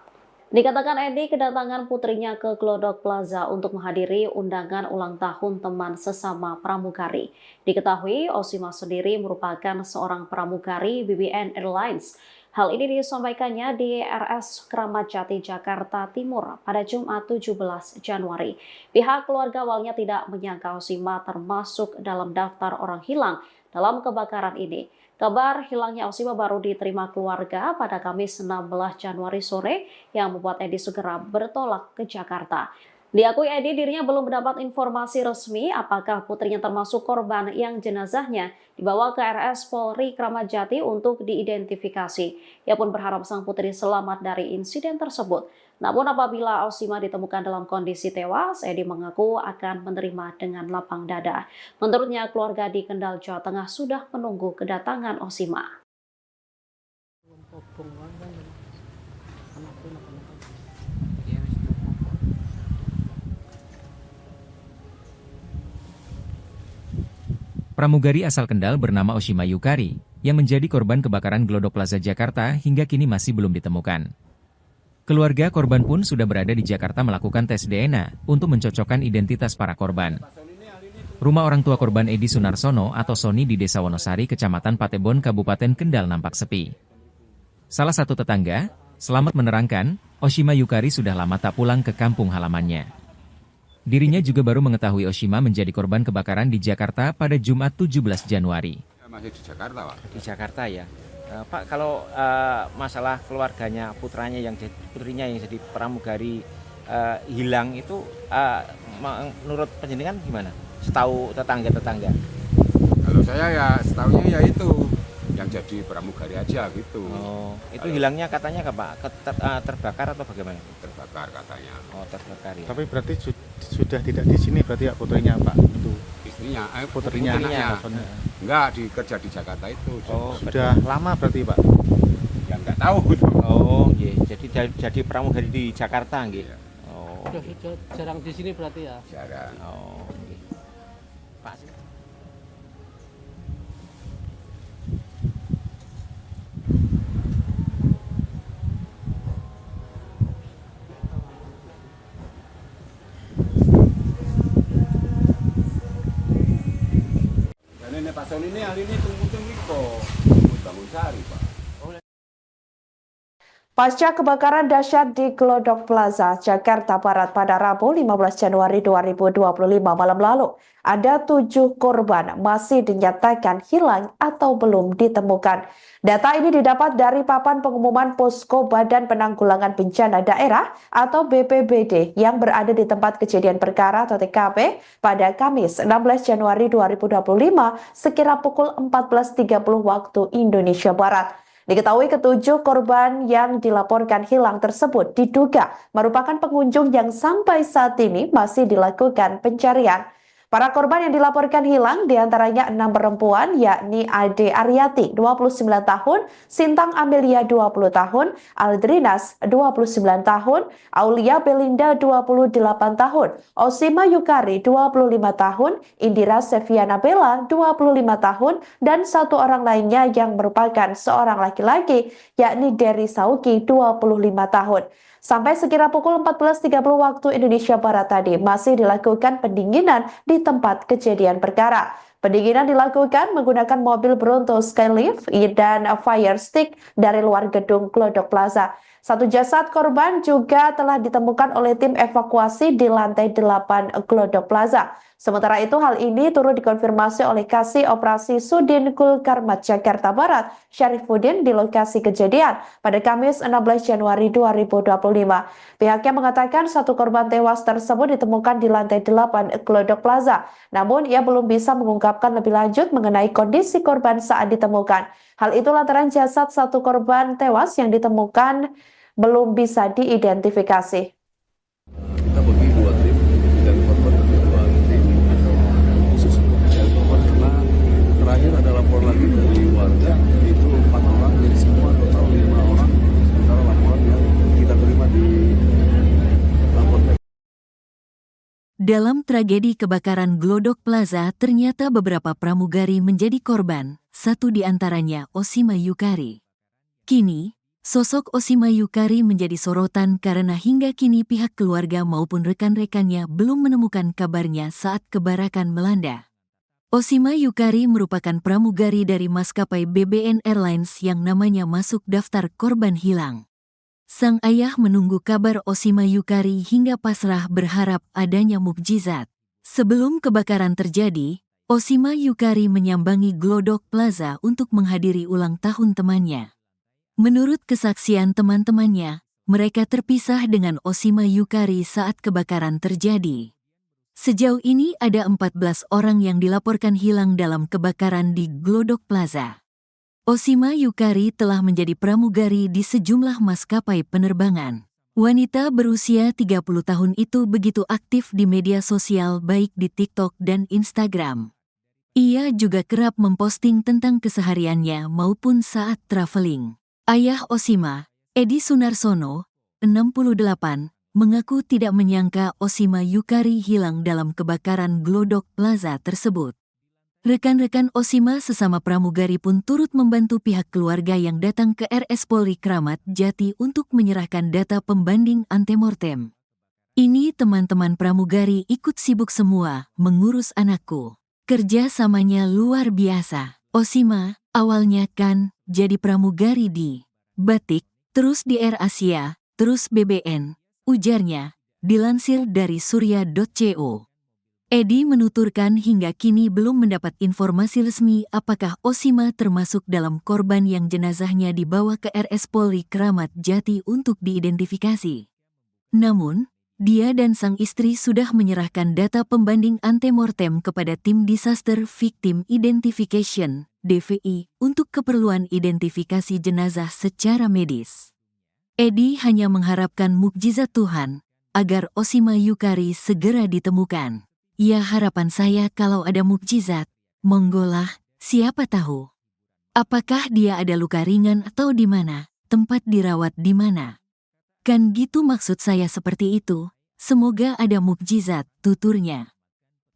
Dikatakan Edi kedatangan putrinya ke Glodok Plaza untuk menghadiri undangan ulang tahun teman sesama pramugari. Diketahui Oshima sendiri merupakan seorang pramugari BBN Airlines. Hal ini disampaikannya di RS Kramat Jati, Jakarta Timur pada Jumat 17 Januari. Pihak keluarga awalnya tidak menyangka Osima termasuk dalam daftar orang hilang dalam kebakaran ini. Kabar hilangnya Osima baru diterima keluarga pada Kamis 16 Januari sore yang membuat Edi segera bertolak ke Jakarta. Diakui Edi dirinya belum mendapat informasi resmi apakah putrinya termasuk korban yang jenazahnya dibawa ke RS Polri Kramat Jati untuk diidentifikasi. Ia pun berharap sang putri selamat dari insiden tersebut. Namun apabila Osima ditemukan dalam kondisi tewas, Edi mengaku akan menerima dengan lapang dada. Menurutnya keluarga di Kendal, Jawa Tengah sudah menunggu kedatangan Osima. Pramugari asal Kendal bernama Osima Yukari, yang menjadi korban kebakaran Glodok Plaza Jakarta hingga kini masih belum ditemukan. Keluarga korban pun sudah berada di Jakarta melakukan tes DNA untuk mencocokkan identitas para korban. Rumah orang tua korban Edi Sunarsono atau Soni di Desa Wonosari, Kecamatan Patebon, Kabupaten Kendal nampak sepi. Salah satu tetangga, Selamat, menerangkan, Osima Yukari sudah lama tak pulang ke kampung halamannya. Dirinya juga baru mengetahui Osima menjadi korban kebakaran di Jakarta pada Jumat 17 Januari. Masih di Jakarta, Pak. Di Jakarta ya. Pak, kalau masalah keluarganya putrinya yang jadi pramugari hilang itu menurut penjenengan gimana? Setahu tetangga-tetangga? Kalau saya ya setahunya ya itu yang jadi pramugari aja gitu. Oh, itu hilangnya katanya Pak? Terbakar atau bagaimana? Terbakar katanya. Oh, terbakar ya. Tapi berarti sudah tidak di sini berarti ya putrinya Pak? Itu istrinya, putrinya. Enggak, kerja di Jakarta itu. Oh, sudah lama berarti Pak? Ya enggak tahu. Oh, iya. Jadi pramugari di Jakarta nggih. Ya. Oh. Sudah jarang di sini berarti ya? Jarang. Oh, nggih. Pak. Ini Pak Soni ini ahli ini tunggu bangun sari, Pak. Pasca kebakaran dahsyat di Glodok Plaza, Jakarta Barat pada Rabu 15 Januari 2025 malam lalu, ada 7 korban masih dinyatakan hilang atau belum ditemukan. Data ini didapat dari papan pengumuman Posko Badan Penanggulangan Bencana Daerah atau BPBD yang berada di tempat kejadian perkara atau TKP pada Kamis 16 Januari 2025 sekira pukul 14.30 waktu Indonesia Barat. Diketahui ketujuh korban yang dilaporkan hilang tersebut diduga merupakan pengunjung yang sampai saat ini masih dilakukan pencarian. Para korban yang dilaporkan hilang diantaranya 6 perempuan yakni Ade Aryati 29 tahun, Sintang Amelia 20 tahun, Aldrinas 29 tahun, Aulia Belinda 28 tahun, Osima Yukari 25 tahun, Indira Seviana Bella 25 tahun, dan 1 orang lainnya yang merupakan seorang laki-laki yakni Dery Sauki 25 tahun. Sampai sekira pukul 14.30 waktu Indonesia Barat tadi masih dilakukan pendinginan di tempat kejadian perkara. Pendinginan dilakukan menggunakan mobil Bronto Skylift dan fire stick dari luar gedung Glodok Plaza. 1 jasad korban juga telah ditemukan oleh tim evakuasi di lantai 8 Glodok Plaza. Sementara itu hal ini turut dikonfirmasi oleh Kasih Operasi Sudin Kulkarmat Jakarta Barat, Syarifuddin di lokasi kejadian pada Kamis 16 Januari 2025. Pihaknya mengatakan 1 korban tewas tersebut ditemukan di lantai 8 Glodok Plaza. Namun ia belum bisa mengungkapkan lebih lanjut mengenai kondisi korban saat ditemukan. Hal itu lantaran jasad 1 korban tewas yang ditemukan belum bisa diidentifikasi. Kita bagi 2 tim dan korban bagi 2 tim khusus untuk mencari korban karena terakhir ada lapor lagi dari warga itu 4 orang jadi semua total 5 orang sementara laporan yang kita terima di lapor. Dalam tragedi kebakaran Glodok Plaza ternyata beberapa pramugari menjadi korban, 1 di antaranya Osima Yukari. Kini, sosok Osima Yukari menjadi sorotan karena hingga kini pihak keluarga maupun rekan-rekannya belum menemukan kabarnya saat kebakaran melanda. Oshima Yukari merupakan pramugari dari maskapai BBN Airlines yang namanya masuk daftar korban hilang. Sang ayah menunggu kabar Oshima Yukari hingga pasrah berharap adanya mukjizat. Sebelum kebakaran terjadi, Oshima Yukari menyambangi Glodok Plaza untuk menghadiri ulang tahun temannya. Menurut kesaksian teman-temannya, mereka terpisah dengan Oshima Yukari saat kebakaran terjadi. Sejauh ini ada 14 orang yang dilaporkan hilang dalam kebakaran di Glodok Plaza. Oshima Yukari telah menjadi pramugari di sejumlah maskapai penerbangan. Wanita berusia 30 tahun itu begitu aktif di media sosial baik di TikTok dan Instagram. Ia juga kerap memposting tentang kesehariannya maupun saat traveling. Ayah Oshima, Edi Sunarsono, 68, mengaku tidak menyangka Oshima Yukari hilang dalam kebakaran Glodok Plaza tersebut. Rekan-rekan Oshima sesama pramugari pun turut membantu pihak keluarga yang datang ke RS Polri Kramat Jati untuk menyerahkan data pembanding antemortem. Ini teman-teman pramugari ikut sibuk semua mengurus anakku. Kerja samanya luar biasa. Oshima awalnya kan jadi pramugari di Batik, terus di Air Asia, terus BBN. Ujarnya, dilansir dari surya.co. Edi menuturkan hingga kini belum mendapat informasi resmi apakah Oshima termasuk dalam korban yang jenazahnya dibawa ke RS Polri Kramat Jati untuk diidentifikasi. Namun, dia dan sang istri sudah menyerahkan data pembanding antemortem kepada Tim Disaster Victim Identification, DVI, untuk keperluan identifikasi jenazah secara medis. Edi hanya mengharapkan mukjizat Tuhan, agar Oshima Yukari segera ditemukan. Ya harapan saya kalau ada mukjizat, monggolah, siapa tahu. Apakah dia ada luka ringan atau di mana, tempat dirawat di mana. Kan gitu maksud saya seperti itu, semoga ada mukjizat, tuturnya.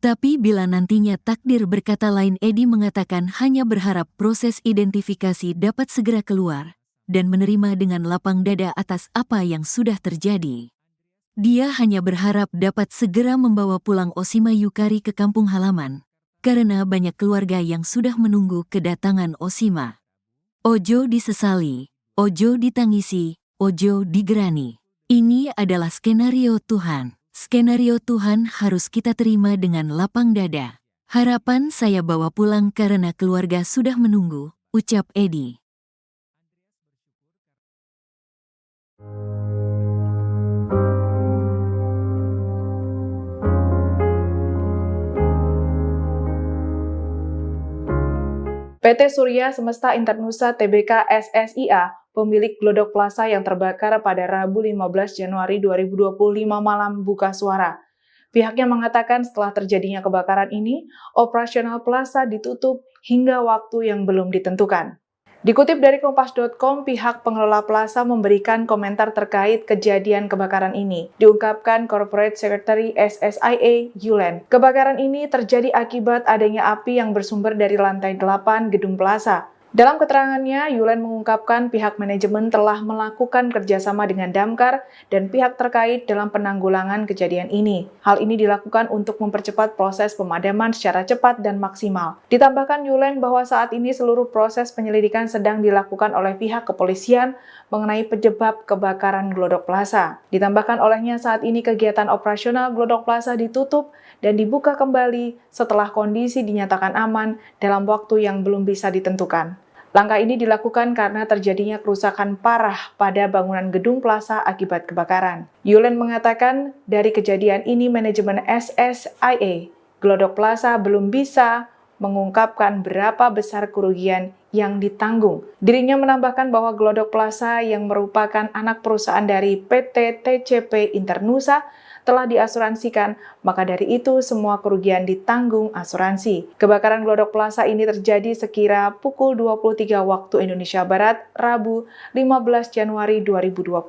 Tapi bila nantinya takdir berkata lain, Edi mengatakan hanya berharap proses identifikasi dapat segera keluar dan menerima dengan lapang dada atas apa yang sudah terjadi. Dia hanya berharap dapat segera membawa pulang Oshima Yukari ke kampung halaman, karena banyak keluarga yang sudah menunggu kedatangan Oshima. Ojo disesali, ojo ditangisi, ojo digerani. Ini adalah skenario Tuhan. Skenario Tuhan harus kita terima dengan lapang dada. Harapan saya bawa pulang karena keluarga sudah menunggu, ucap Edi. PT Surya Semesta Internusa Tbk SSIA, pemilik Glodok Plaza yang terbakar pada Rabu 15 Januari 2025 malam buka suara. Pihaknya mengatakan setelah terjadinya kebakaran ini, operasional plaza ditutup hingga waktu yang belum ditentukan. Dikutip dari Kompas.com, pihak pengelola plaza memberikan komentar terkait kejadian kebakaran ini. Diungkapkan Corporate Secretary SSIA, Yulen. Kebakaran ini terjadi akibat adanya api yang bersumber dari lantai 8 gedung plaza. Dalam keterangannya, Yulen mengungkapkan pihak manajemen telah melakukan kerjasama dengan Damkar dan pihak terkait dalam penanggulangan kejadian ini. Hal ini dilakukan untuk mempercepat proses pemadaman secara cepat dan maksimal. Ditambahkan Yulen bahwa saat ini seluruh proses penyelidikan sedang dilakukan oleh pihak kepolisian mengenai penyebab kebakaran Glodok Plaza. Ditambahkan olehnya saat ini kegiatan operasional Glodok Plaza ditutup dan dibuka kembali setelah kondisi dinyatakan aman dalam waktu yang belum bisa ditentukan. Langkah ini dilakukan karena terjadinya kerusakan parah pada bangunan gedung plaza akibat kebakaran. Yulen mengatakan dari kejadian ini manajemen SSIA Glodok Plaza belum bisa mengungkapkan berapa besar kerugian yang ditanggung. Dirinya menambahkan bahwa Glodok Plaza yang merupakan anak perusahaan dari PT TCP Internusa telah diasuransikan, maka dari itu semua kerugian ditanggung asuransi. Kebakaran Glodok Plaza ini terjadi sekira pukul 23 waktu Indonesia Barat, Rabu 15 Januari 2025.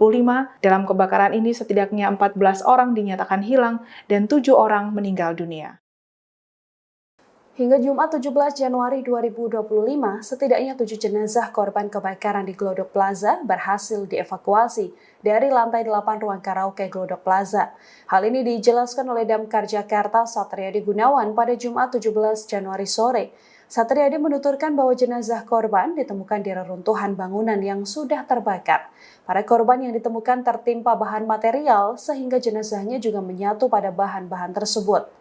Dalam kebakaran ini setidaknya 14 orang dinyatakan hilang dan 7 orang meninggal dunia. Hingga Jumat 17 Januari 2025, setidaknya 7 jenazah korban kebakaran di Glodok Plaza berhasil dievakuasi dari lantai 8 ruang karaoke Glodok Plaza. Hal ini dijelaskan oleh Damkar Jakarta Satriadi Gunawan pada Jumat 17 Januari sore. Satriadi menuturkan bahwa jenazah korban ditemukan di reruntuhan bangunan yang sudah terbakar. Para korban yang ditemukan tertimpa bahan material sehingga jenazahnya juga menyatu pada bahan-bahan tersebut.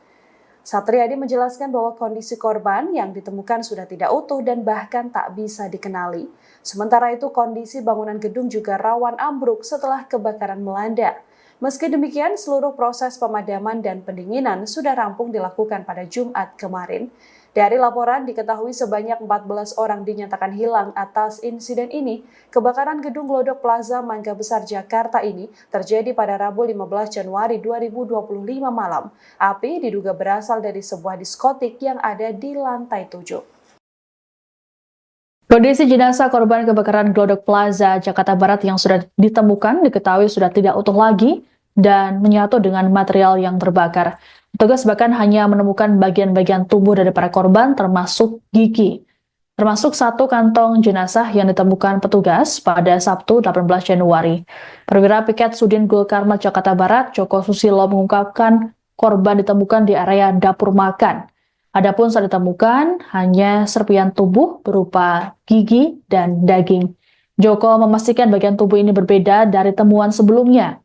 Satriadi menjelaskan bahwa kondisi korban yang ditemukan sudah tidak utuh dan bahkan tak bisa dikenali. Sementara itu kondisi bangunan gedung juga rawan ambruk setelah kebakaran melanda. Meski demikian, seluruh proses pemadaman dan pendinginan sudah rampung dilakukan pada Jumat kemarin. Dari laporan diketahui sebanyak 14 orang dinyatakan hilang atas insiden ini. Kebakaran gedung Glodok Plaza Mangga Besar Jakarta ini terjadi pada Rabu 15 Januari 2025 malam. Api diduga berasal dari sebuah diskotik yang ada di lantai 7. Kondisi jenazah korban kebakaran Glodok Plaza Jakarta Barat yang sudah ditemukan diketahui sudah tidak utuh lagi dan menyatu dengan material yang terbakar. Petugas bahkan hanya menemukan bagian-bagian tubuh dari para korban termasuk gigi. Termasuk satu kantong jenazah yang ditemukan petugas pada Sabtu 18 Januari. Perwira Piket Sudin Gul Karma Jakarta Barat, Joko Susilo mengungkapkan korban ditemukan di area dapur makan. Adapun saat ditemukan hanya serpian tubuh berupa gigi dan daging. Joko memastikan bagian tubuh ini berbeda dari temuan sebelumnya.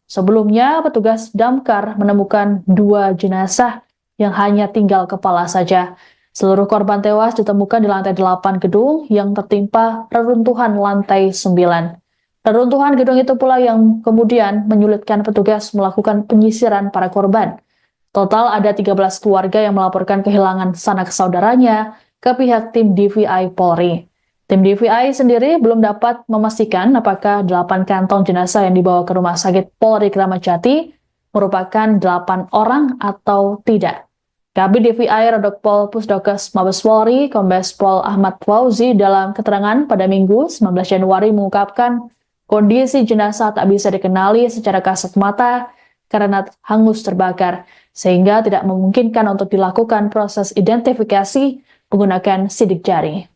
Sebelumnya, petugas damkar menemukan 2 jenazah yang hanya tinggal kepala saja. Seluruh korban tewas ditemukan di lantai 8 gedung yang tertimpa reruntuhan lantai 9. Reruntuhan gedung itu pula yang kemudian menyulitkan petugas melakukan penyisiran para korban. Total ada 13 keluarga yang melaporkan kehilangan sanak saudaranya ke pihak tim DVI Polri. Tim DVI sendiri belum dapat memastikan apakah 8 kantong jenazah yang dibawa ke Rumah Sakit Polri Kramat Jati merupakan 8 orang atau tidak. Kabid DVI Rodokpol Pusdokes Mabes Polri, Kombes Pol Ahmad Fauzi dalam keterangan pada Minggu 19 Januari mengungkapkan kondisi jenazah tak bisa dikenali secara kasat mata karena hangus terbakar, sehingga tidak memungkinkan untuk dilakukan proses identifikasi menggunakan sidik jari.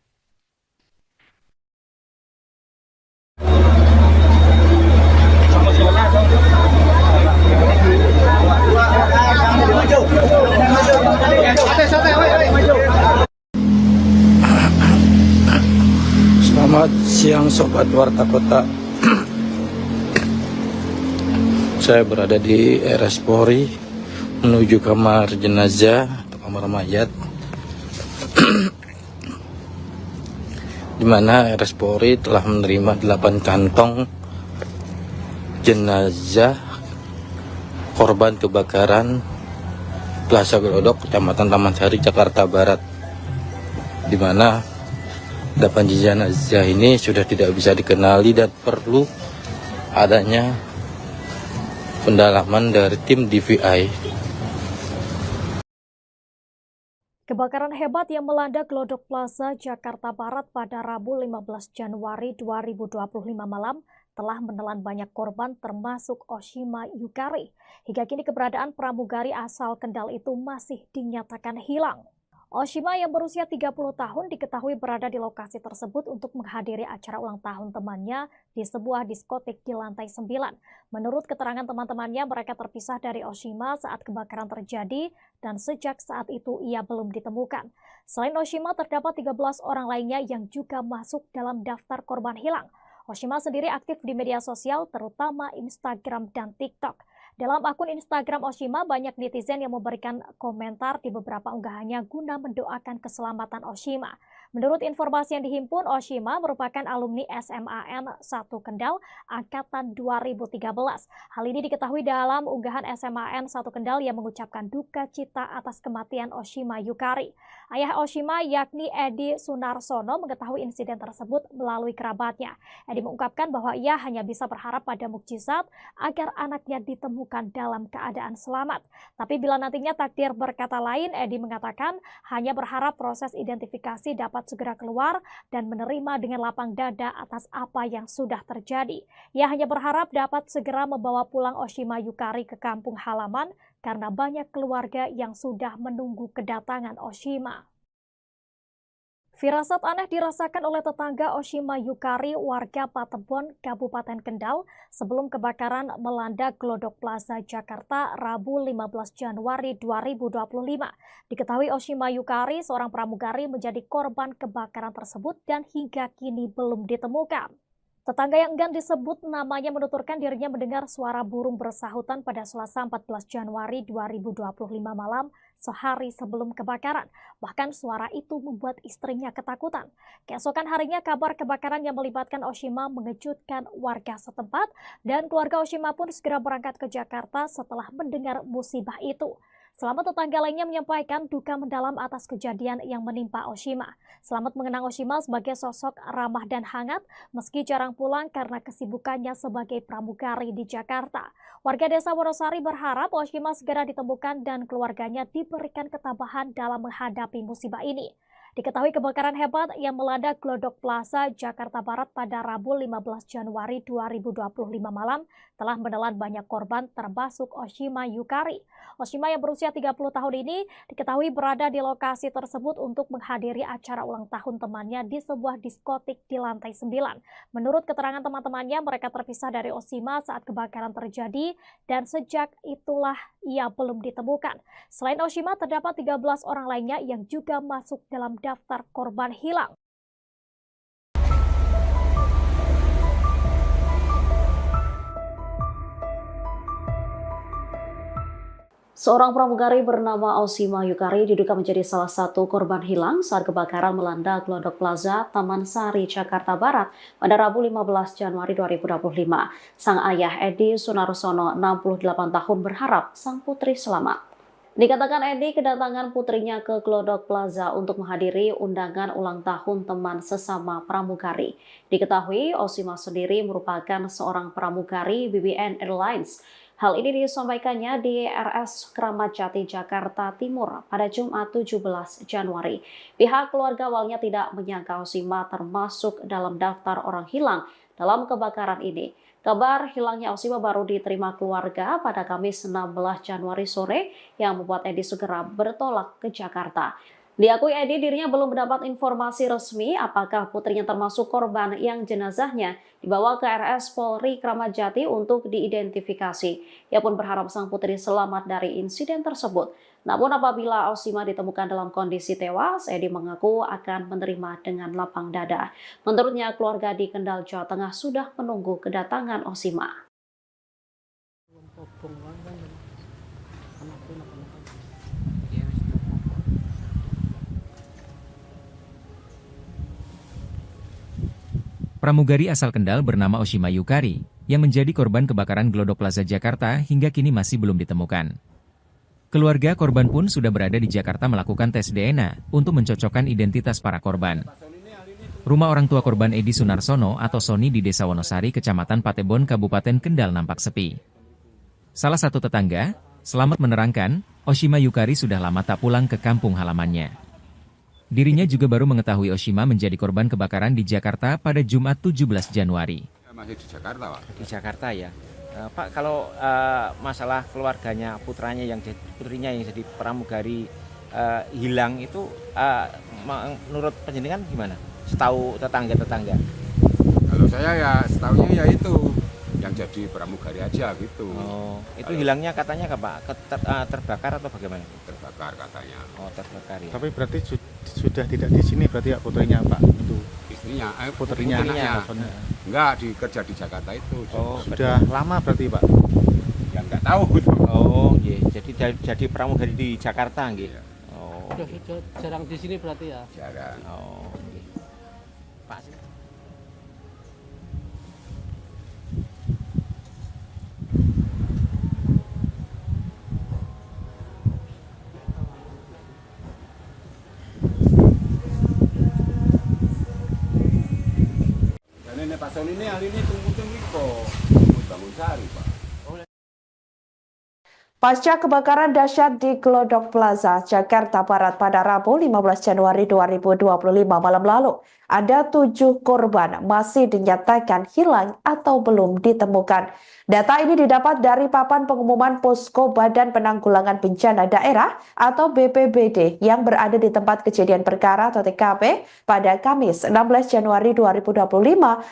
Selamat siang Sobat Warta Kota. Saya berada di RS Polri menuju kamar jenazah atau kamar mayat, di mana RS Polri telah menerima 8 kantong jenazah korban kebakaran Plaza Glodok, Kecamatan Taman Sari, Jakarta Barat, di mana 8 jenazah ini sudah tidak bisa dikenali dan perlu adanya pendalaman dari tim DVI. Kebakaran hebat yang melanda Glodok Plaza Jakarta Barat pada Rabu 15 Januari 2025 malam telah menelan banyak korban termasuk Oshima Yukari. Hingga kini keberadaan pramugari asal Kendal itu masih dinyatakan hilang. Oshima yang berusia 30 tahun diketahui berada di lokasi tersebut untuk menghadiri acara ulang tahun temannya di sebuah diskotik di lantai 9. Menurut keterangan teman-temannya, mereka terpisah dari Oshima saat kebakaran terjadi dan sejak saat itu ia belum ditemukan. Selain Oshima, terdapat 13 orang lainnya yang juga masuk dalam daftar korban hilang. Oshima sendiri aktif di media sosial, terutama Instagram dan TikTok. Dalam akun Instagram Oshima, banyak netizen yang memberikan komentar di beberapa unggahannya guna mendoakan keselamatan Oshima. Menurut informasi yang dihimpun, Oshima merupakan alumni SMAN 1 Kendal angkatan 2013. Hal ini diketahui dalam unggahan SMAN 1 Kendal yang mengucapkan duka cita atas kematian Oshima Yukari. Ayah Oshima yakni Edi Sunarsono mengetahui insiden tersebut melalui kerabatnya. Edi mengungkapkan bahwa ia hanya bisa berharap pada mukjizat agar anaknya ditemukan dalam keadaan selamat. Tapi bila nantinya takdir berkata lain, Edi mengatakan hanya berharap proses identifikasi dapat dapat segera keluar dan menerima dengan lapang dada atas apa yang sudah terjadi. Ia hanya berharap dapat segera membawa pulang Oshima Yukari ke kampung halaman karena banyak keluarga yang sudah menunggu kedatangan Oshima. Firasat aneh dirasakan oleh tetangga Oshima Yukari warga Patebon, Kabupaten Kendal sebelum kebakaran melanda Glodok Plaza, Jakarta, Rabu 15 Januari 2025. Diketahui Oshima Yukari, seorang pramugari, menjadi korban kebakaran tersebut dan hingga kini belum ditemukan. Tetangga yang enggan disebut namanya menuturkan dirinya mendengar suara burung bersahutan pada Selasa 14 Januari 2025 malam sehari sebelum kebakaran. Bahkan suara itu membuat istrinya ketakutan. Keesokan harinya kabar kebakaran yang melibatkan Oshima mengejutkan warga setempat dan keluarga Oshima pun segera berangkat ke Jakarta setelah mendengar musibah itu. Selamat tetangga lainnya menyampaikan duka mendalam atas kejadian yang menimpa Oshima. Selamat mengenang Oshima sebagai sosok ramah dan hangat meski jarang pulang karena kesibukannya sebagai pramugari di Jakarta. Warga desa Wonosari berharap Oshima segera ditemukan dan keluarganya diberikan ketabahan dalam menghadapi musibah ini. Diketahui kebakaran hebat yang melanda Glodok Plaza, Jakarta Barat pada Rabu 15 Januari 2025 malam telah menelan banyak korban termasuk Oshima Yukari. Oshima yang berusia 30 tahun ini diketahui berada di lokasi tersebut untuk menghadiri acara ulang tahun temannya di sebuah diskotik di lantai 9. Menurut keterangan teman-temannya, mereka terpisah dari Oshima saat kebakaran terjadi dan sejak itulah ia belum ditemukan. Selain Oshima, terdapat 13 orang lainnya yang juga masuk dalam daftar korban hilang. Seorang pramugari bernama Oshima Yukari diduga menjadi salah satu korban hilang saat kebakaran melanda Glodok Plaza, Taman Sari, Jakarta Barat pada Rabu 15 Januari 2025. Sang ayah Edi Sunarsono, 68 tahun, berharap sang putri selamat. Dikatakan Edi kedatangan putrinya ke Glodok Plaza untuk menghadiri undangan ulang tahun teman sesama pramugari. Diketahui Oshima sendiri merupakan seorang pramugari BBN Airlines. Hal ini disampaikannya di RS Kramat Jati, Jakarta Timur pada Jumat 17 Januari. Pihak keluarga awalnya tidak menyangka Oshima termasuk dalam daftar orang hilang dalam kebakaran ini. Kabar hilangnya Oshima baru diterima keluarga pada Kamis 16 Januari sore yang membuat Edi segera bertolak ke Jakarta. Diakui Edi dirinya belum mendapat informasi resmi apakah putrinya termasuk korban yang jenazahnya dibawa ke RS Polri Kramat Jati untuk diidentifikasi. Ia pun berharap sang putri selamat dari insiden tersebut. Namun apabila Oshima ditemukan dalam kondisi tewas, Edi mengaku akan menerima dengan lapang dada. Menurutnya, keluarga di Kendal, Jawa Tengah sudah menunggu kedatangan Oshima. Pramugari asal Kendal bernama Oshima Yukari yang menjadi korban kebakaran Glodok Plaza Jakarta hingga kini masih belum ditemukan. Keluarga korban pun sudah berada di Jakarta melakukan tes DNA untuk mencocokkan identitas para korban. Rumah orang tua korban Edi Sunarsono atau Sony di Desa Wonosari, Kecamatan Patebon, Kabupaten Kendal nampak sepi. Salah satu tetangga, Selamat, menerangkan, Oshima Yukari sudah lama tak pulang ke kampung halamannya. Dirinya juga baru mengetahui Oshima menjadi korban kebakaran di Jakarta pada Jumat 17 Januari. Masih di Jakarta, Pak. Di Jakarta ya. Pak, kalau masalah keluarganya, putrinya yang jadi pramugari hilang itu menurut penjenengan gimana? Setahu tetangga-tetangga? Kalau saya ya setahunya ya itu yang jadi pramugari aja gitu. Oh, itu hilangnya katanya Pak? Terbakar atau bagaimana? Terbakar katanya. Oh, terbakar ya. Tapi berarti sudah tidak di sini berarti ya putrinya Pak? Itu istrinya, putrinya. Enggak, kerja di Jakarta itu. Oh, sudah lama berarti Pak? Ya enggak tahu. Oh, iya. Jadi pramugari di Jakarta nggih. Ya. Oh. Sudah jarang di sini berarti ya? Jarang. Oh, nggih. Pak. Ini Pak Sony ini hari ini tunggu Bangun Sari, Pak. Pasca kebakaran dahsyat di Glodok Plaza, Jakarta Barat pada Rabu 15 Januari 2025 malam lalu, ada 7 korban masih dinyatakan hilang atau belum ditemukan. Data ini didapat dari papan pengumuman Posko Badan Penanggulangan Bencana Daerah atau BPBD yang berada di tempat kejadian perkara atau TKP pada Kamis 16 Januari 2025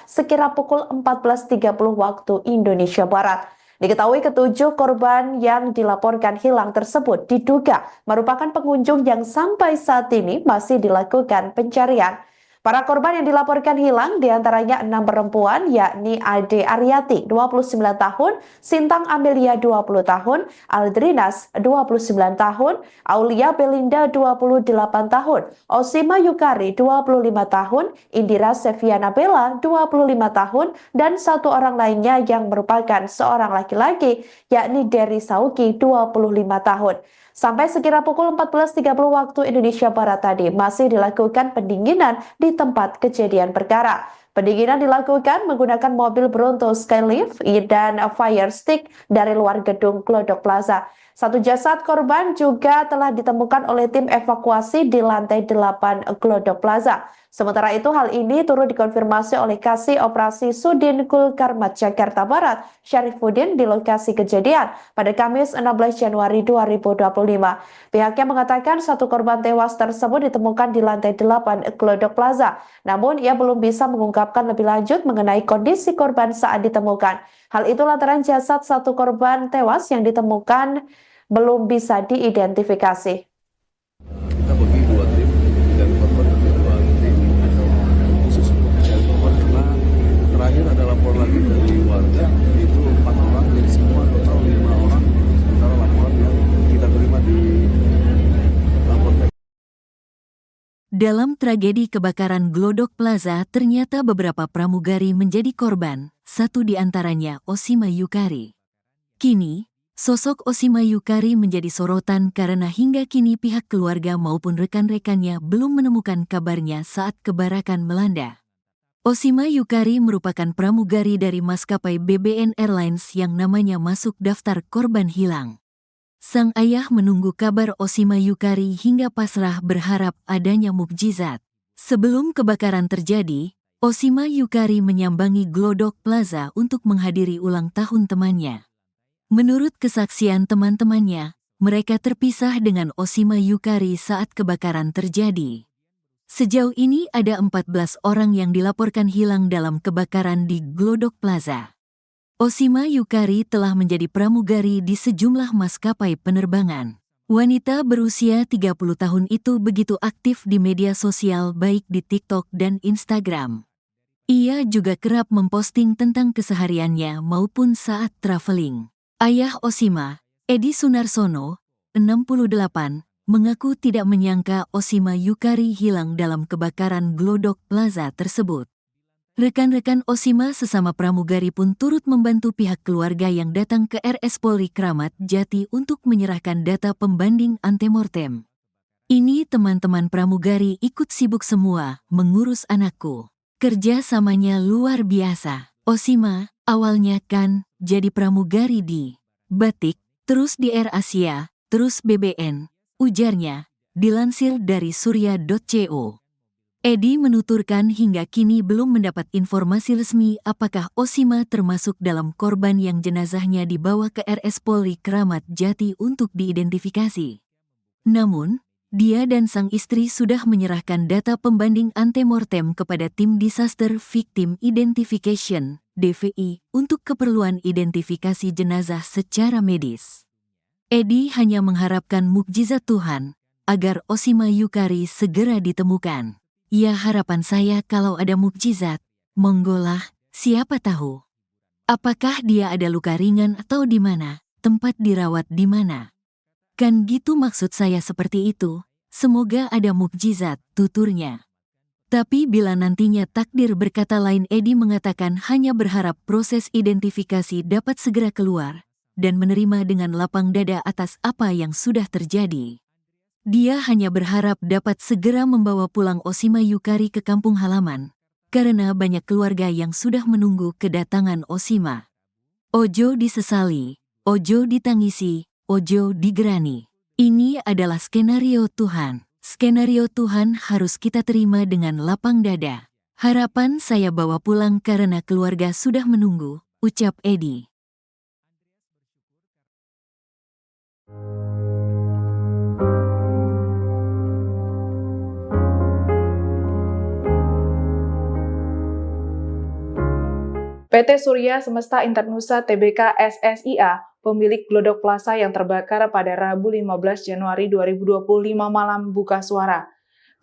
sekira pukul 14.30 waktu Indonesia Barat. Diketahui ketujuh korban yang dilaporkan hilang tersebut diduga merupakan pengunjung yang sampai saat ini masih dilakukan pencarian. Para korban yang dilaporkan hilang diantaranya 6 perempuan yakni Ade Aryati 29 tahun, Sintang Amelia 20 tahun, Aldrinas 29 tahun, Aulia Belinda 28 tahun, Osima Yukari 25 tahun, Indira Seviana Bella 25 tahun, dan satu orang lainnya yang merupakan seorang laki-laki yakni Dery Sauki 25 tahun. Sampai sekira pukul 14.30 waktu Indonesia Barat tadi masih dilakukan pendinginan di tempat kejadian perkara. Pendinginan dilakukan menggunakan mobil Bronto Skylift dan fire stick dari luar gedung Glodok Plaza. Satu jasad korban juga telah ditemukan oleh tim evakuasi di lantai 8 Glodok Plaza. Sementara itu hal ini turut dikonfirmasi oleh Kasih Operasi Sudin Gulkarmat Jakarta Barat, Syarifuddin di lokasi kejadian pada Kamis 16 Januari 2025. Pihaknya mengatakan satu korban tewas tersebut ditemukan di lantai 8 Glodok Plaza. Namun ia belum bisa mengungkapkan lebih lanjut mengenai kondisi korban saat ditemukan. Hal itu lantaran jasad satu korban tewas yang ditemukan belum bisa diidentifikasi. Kita bagi 2 tim dan korban bagi 2 tim khusus untuk mencari korban karena terakhir ada lapor lagi dari warga itu 4 orang jadi semua total 5 orang sementara laporan yang kita terima di lapor. Dalam tragedi kebakaran Glodok Plaza, ternyata beberapa pramugari menjadi korban, satu di antaranya Osima Yukari. Kini, sosok Osima Yukari menjadi sorotan karena hingga kini pihak keluarga maupun rekan-rekannya belum menemukan kabarnya saat kebakaran melanda. Osima Yukari merupakan pramugari dari maskapai BBN Airlines yang namanya masuk daftar korban hilang. Sang ayah menunggu kabar Osima Yukari hingga pasrah berharap adanya mukjizat. Sebelum kebakaran terjadi, Osima Yukari menyambangi Glodok Plaza untuk menghadiri ulang tahun temannya. Menurut kesaksian teman-temannya, mereka terpisah dengan Osima Yukari saat kebakaran terjadi. Sejauh ini ada 14 orang yang dilaporkan hilang dalam kebakaran di Glodok Plaza. Osima Yukari telah menjadi pramugari di sejumlah maskapai penerbangan. Wanita berusia 30 tahun itu begitu aktif di media sosial baik di TikTok dan Instagram. Ia juga kerap memposting tentang kesehariannya maupun saat traveling. Ayah Osima, Edi Sunarsono, 68, mengaku tidak menyangka Osima Yukari hilang dalam kebakaran Glodok Plaza tersebut. Rekan-rekan Osima sesama pramugari pun turut membantu pihak keluarga yang datang ke RS Polri Kramat Jati untuk menyerahkan data pembanding antemortem. Ini teman-teman pramugari ikut sibuk semua mengurus anakku. Kerja samanya luar biasa. Osima, awalnya kan jadi pramugari di Batik, terus di Air Asia, terus BBN, ujarnya, dilansir dari surya.co. Edi menuturkan hingga kini belum mendapat informasi resmi apakah Osima termasuk dalam korban yang jenazahnya dibawa ke RS Polri Kramat Jati untuk diidentifikasi. Namun, dia dan sang istri sudah menyerahkan data pembanding antemortem kepada Tim Disaster Victim Identification, DVI, untuk keperluan identifikasi jenazah secara medis. Edi hanya mengharapkan mukjizat Tuhan agar Osima Yukari segera ditemukan. Ya, harapan saya kalau ada mukjizat, monggolah, siapa tahu. Apakah dia ada luka ringan atau di mana, tempat dirawat di mana? Kan gitu maksud saya seperti itu, semoga ada mukjizat, tuturnya. Tapi bila nantinya takdir berkata lain, Edi mengatakan hanya berharap proses identifikasi dapat segera keluar, dan menerima dengan lapang dada atas apa yang sudah terjadi. Dia hanya berharap dapat segera membawa pulang Osima Yukari ke kampung halaman, karena banyak keluarga yang sudah menunggu kedatangan Osima. Ojo disesali, ojo ditangisi, Ojo digerani. Ini adalah skenario Tuhan. Skenario Tuhan harus kita terima dengan lapang dada. Harapan saya bawa pulang karena keluarga sudah menunggu, ucap Edi. PT Surya Semesta Internusa Tbk SSIA, pemilik Glodok Plaza yang terbakar pada Rabu 15 Januari 2025 malam buka suara.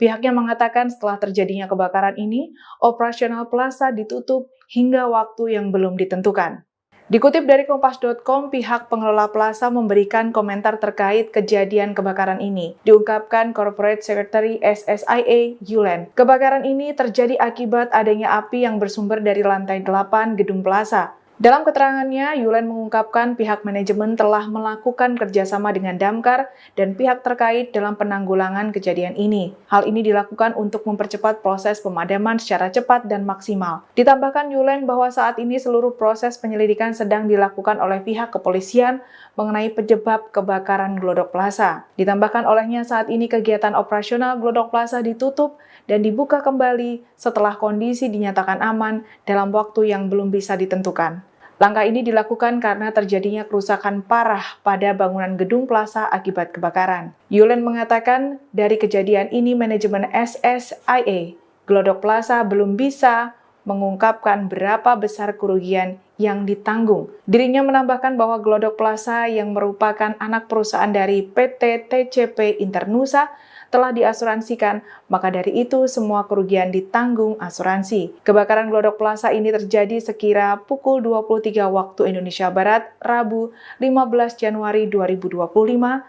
Pihaknya mengatakan setelah terjadinya kebakaran ini, operasional plaza ditutup hingga waktu yang belum ditentukan. Dikutip dari Kompas.com, pihak pengelola plaza memberikan komentar terkait kejadian kebakaran ini. Diungkapkan Corporate Secretary SSIA, Yulen. Kebakaran ini terjadi akibat adanya api yang bersumber dari lantai 8 gedung plaza. Dalam keterangannya, Yulen mengungkapkan pihak manajemen telah melakukan kerjasama dengan Damkar dan pihak terkait dalam penanggulangan kejadian ini. Hal ini dilakukan untuk mempercepat proses pemadaman secara cepat dan maksimal. Ditambahkan Yulen bahwa saat ini seluruh proses penyelidikan sedang dilakukan oleh pihak kepolisian mengenai penyebab kebakaran Glodok Plaza. Ditambahkan olehnya saat ini kegiatan operasional Glodok Plaza ditutup dan dibuka kembali setelah kondisi dinyatakan aman dalam waktu yang belum bisa ditentukan. Langkah ini dilakukan karena terjadinya kerusakan parah pada bangunan gedung plaza akibat kebakaran. Yulen mengatakan dari kejadian ini manajemen SSIA Glodok Plaza belum bisa mengungkapkan berapa besar kerugian yang ditanggung. Dirinya menambahkan bahwa Glodok Plaza yang merupakan anak perusahaan dari PT TCP Internusa telah diasuransikan, maka dari itu semua kerugian ditanggung asuransi. Kebakaran Glodok Plaza ini terjadi sekira pukul 23 waktu Indonesia Barat, Rabu 15 Januari 2025.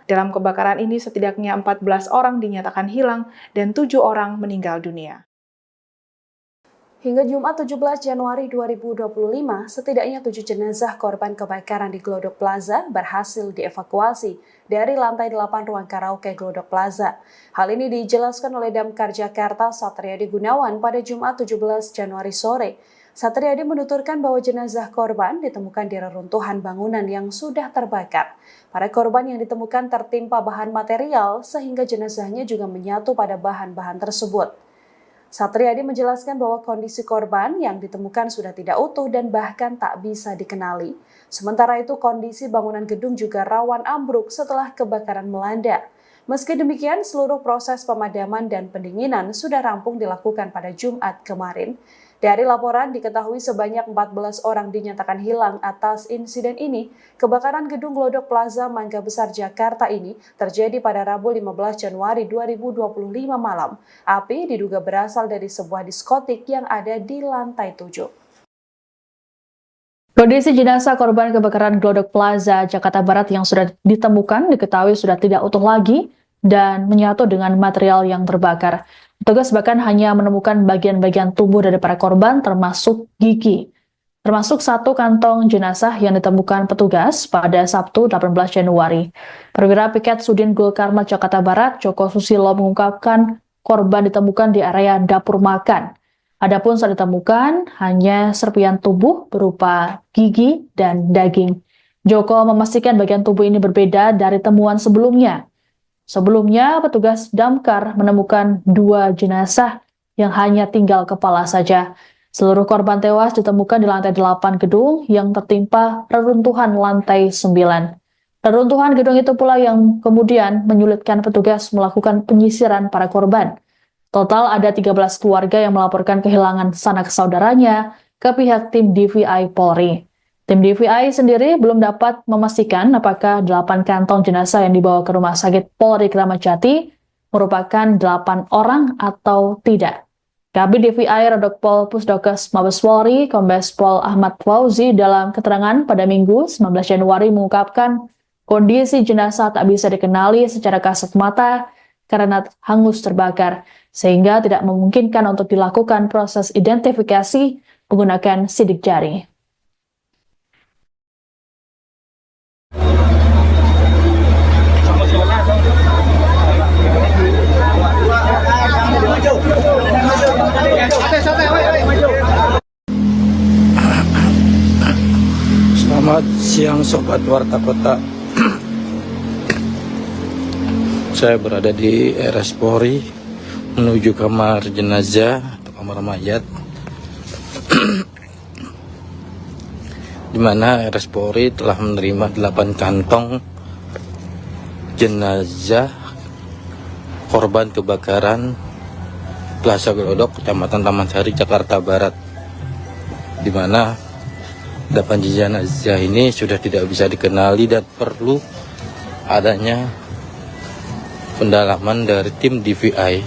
Dalam kebakaran ini setidaknya 14 orang dinyatakan hilang dan 7 orang meninggal dunia. Hingga Jumat 17 Januari 2025, setidaknya 7 jenazah korban kebakaran di Glodok Plaza berhasil dievakuasi dari lantai 8 ruang karaoke Glodok Plaza. Hal ini dijelaskan oleh Damkar Jakarta Satriadi Gunawan pada Jumat 17 Januari sore. Satriadi menuturkan bahwa jenazah korban ditemukan di reruntuhan bangunan yang sudah terbakar. Para korban yang ditemukan tertimpa bahan material sehingga jenazahnya juga menyatu pada bahan-bahan tersebut. Satriadi menjelaskan bahwa kondisi korban yang ditemukan sudah tidak utuh dan bahkan tak bisa dikenali. Sementara itu kondisi bangunan gedung juga rawan ambruk setelah kebakaran melanda. Meski demikian, seluruh proses pemadaman dan pendinginan sudah rampung dilakukan pada Jumat kemarin. Dari laporan diketahui sebanyak 14 orang dinyatakan hilang atas insiden ini. Kebakaran gedung Glodok Plaza Mangga Besar Jakarta ini terjadi pada Rabu 15 Januari 2025 malam. Api diduga berasal dari sebuah diskotik yang ada di lantai 7. Kondisi jenazah korban kebakaran Glodok Plaza Jakarta Barat yang sudah ditemukan diketahui sudah tidak utuh lagi dan menyatu dengan material yang terbakar. Petugas bahkan hanya menemukan bagian-bagian tubuh dari para korban termasuk gigi. Termasuk satu kantong jenazah yang ditemukan petugas pada Sabtu 18 Januari. Perwira Piket Sudin Gul Karmat Jakarta Barat, Joko Susilo mengungkapkan korban ditemukan di area dapur makan. Adapun saat ditemukan hanya serpian tubuh berupa gigi dan daging. Joko memastikan bagian tubuh ini berbeda dari temuan sebelumnya. Sebelumnya, petugas damkar menemukan 2 jenazah yang hanya tinggal kepala saja. Seluruh korban tewas ditemukan di lantai 8 gedung yang tertimpa reruntuhan lantai 9. Reruntuhan gedung itu pula yang kemudian menyulitkan petugas melakukan penyisiran para korban. Total ada 13 keluarga yang melaporkan kehilangan sanak saudaranya ke pihak tim DVI Polri. Tim DVI sendiri belum dapat memastikan apakah 8 kantong jenazah yang dibawa ke Rumah Sakit Polri Kramat Jati merupakan 8 orang atau tidak. Kabid DVI Rodokpol Pusdokes Mabes Polri, Kombes Pol Ahmad Fauzi dalam keterangan pada Minggu 19 Januari mengungkapkan kondisi jenazah tak bisa dikenali secara kasat mata karena hangus terbakar, sehingga tidak memungkinkan untuk dilakukan proses identifikasi menggunakan sidik jari. Selamat siang Sobat Warta Kota. Saya berada di RS Polri menuju kamar jenazah atau kamar mayat, di mana RS Polri telah menerima 8 kantong jenazah korban kebakaran Plaza Glodok, Kecamatan Taman Sari, Jakarta Barat, di mana 8 jenazah ini sudah tidak bisa dikenali dan perlu adanya pendalaman dari tim DVI.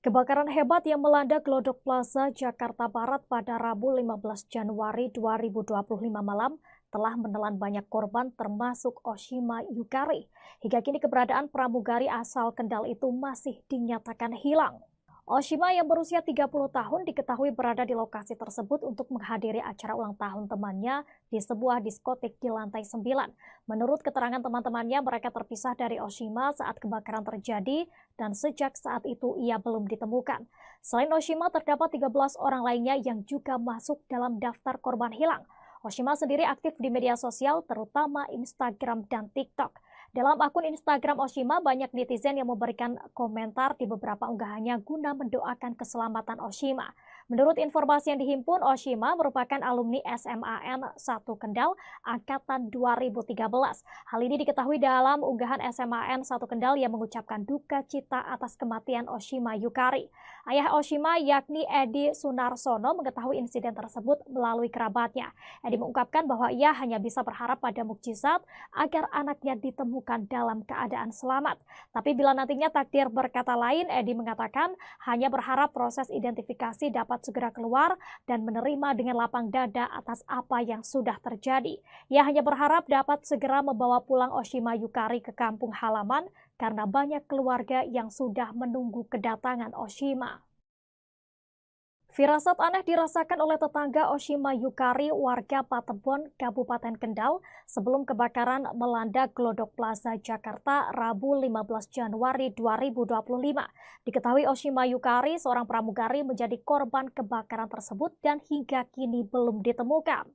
Kebakaran hebat yang melanda Glodok Plaza, Jakarta Barat pada Rabu 15 Januari 2025 malam telah menelan banyak korban termasuk Oshima Yukari. Hingga kini keberadaan pramugari asal Kendal itu masih dinyatakan hilang. Oshima yang berusia 30 tahun diketahui berada di lokasi tersebut untuk menghadiri acara ulang tahun temannya di sebuah diskotik di lantai 9. Menurut keterangan teman-temannya, mereka terpisah dari Oshima saat kebakaran terjadi dan sejak saat itu ia belum ditemukan. Selain Oshima, terdapat 13 orang lainnya yang juga masuk dalam daftar korban hilang. Oshima sendiri aktif di media sosial, terutama Instagram dan TikTok. Dalam akun Instagram Oshima, banyak netizen yang memberikan komentar di beberapa unggahannya guna mendoakan keselamatan Oshima. Menurut informasi yang dihimpun, Oshima merupakan alumni SMAN 1 Kendal angkatan 2013. Hal ini diketahui dalam unggahan SMAN 1 Kendal yang mengucapkan duka cita atas kematian Oshima Yukari. Ayah Oshima yakni Edi Sunarsono mengetahui insiden tersebut melalui kerabatnya. Edi mengungkapkan bahwa ia hanya bisa berharap pada mukjizat agar anaknya ditemukan dalam keadaan selamat. Tapi bila nantinya takdir berkata lain, Edi mengatakan hanya berharap proses identifikasi dapat segera keluar dan menerima dengan lapang dada atas apa yang sudah terjadi. Ia hanya berharap dapat segera membawa pulang Oshima Yukari ke kampung halaman karena banyak keluarga yang sudah menunggu kedatangan Oshima. Firasat aneh dirasakan oleh tetangga Oshima Yukari, warga Patebon, Kabupaten Kendal, sebelum kebakaran melanda Glodok Plaza, Jakarta, Rabu 15 Januari 2025. Diketahui Oshima Yukari, seorang pramugari, menjadi korban kebakaran tersebut dan hingga kini belum ditemukan.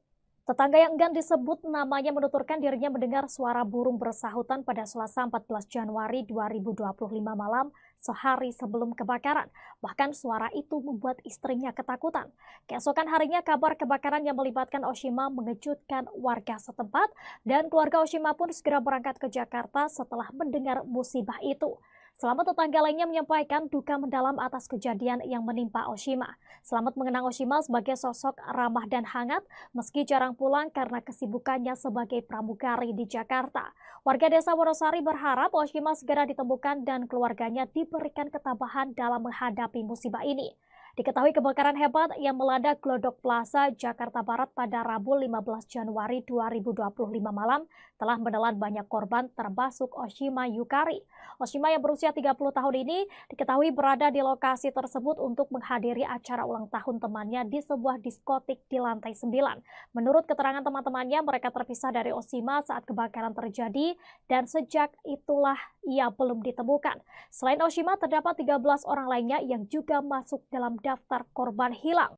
Tetangga yang enggan disebut namanya menuturkan dirinya mendengar suara burung bersahutan pada Selasa 14 Januari 2025 malam, sehari sebelum kebakaran. Bahkan suara itu membuat istrinya ketakutan. Keesokan harinya kabar kebakaran yang melibatkan Oshima mengejutkan warga setempat dan keluarga Oshima pun segera berangkat ke Jakarta setelah mendengar musibah itu. Selamat tetangga lainnya menyampaikan duka mendalam atas kejadian yang menimpa Oshima. Selamat mengenang Oshima sebagai sosok ramah dan hangat meski jarang pulang karena kesibukannya sebagai pramugari di Jakarta. Warga desa Wonosari berharap Oshima segera ditemukan dan keluarganya diberikan ketabahan dalam menghadapi musibah ini. Diketahui kebakaran hebat yang melanda Glodok Plaza, Jakarta Barat pada Rabu 15 Januari 2025 malam telah menelan banyak korban termasuk Oshima Yukari. Oshima yang berusia 30 tahun ini diketahui berada di lokasi tersebut untuk menghadiri acara ulang tahun temannya di sebuah diskotik di lantai 9. Menurut keterangan teman-temannya, mereka terpisah dari Oshima saat kebakaran terjadi dan sejak itulah ia belum ditemukan. Selain Oshima, terdapat 13 orang lainnya yang juga masuk dalam daftar korban hilang.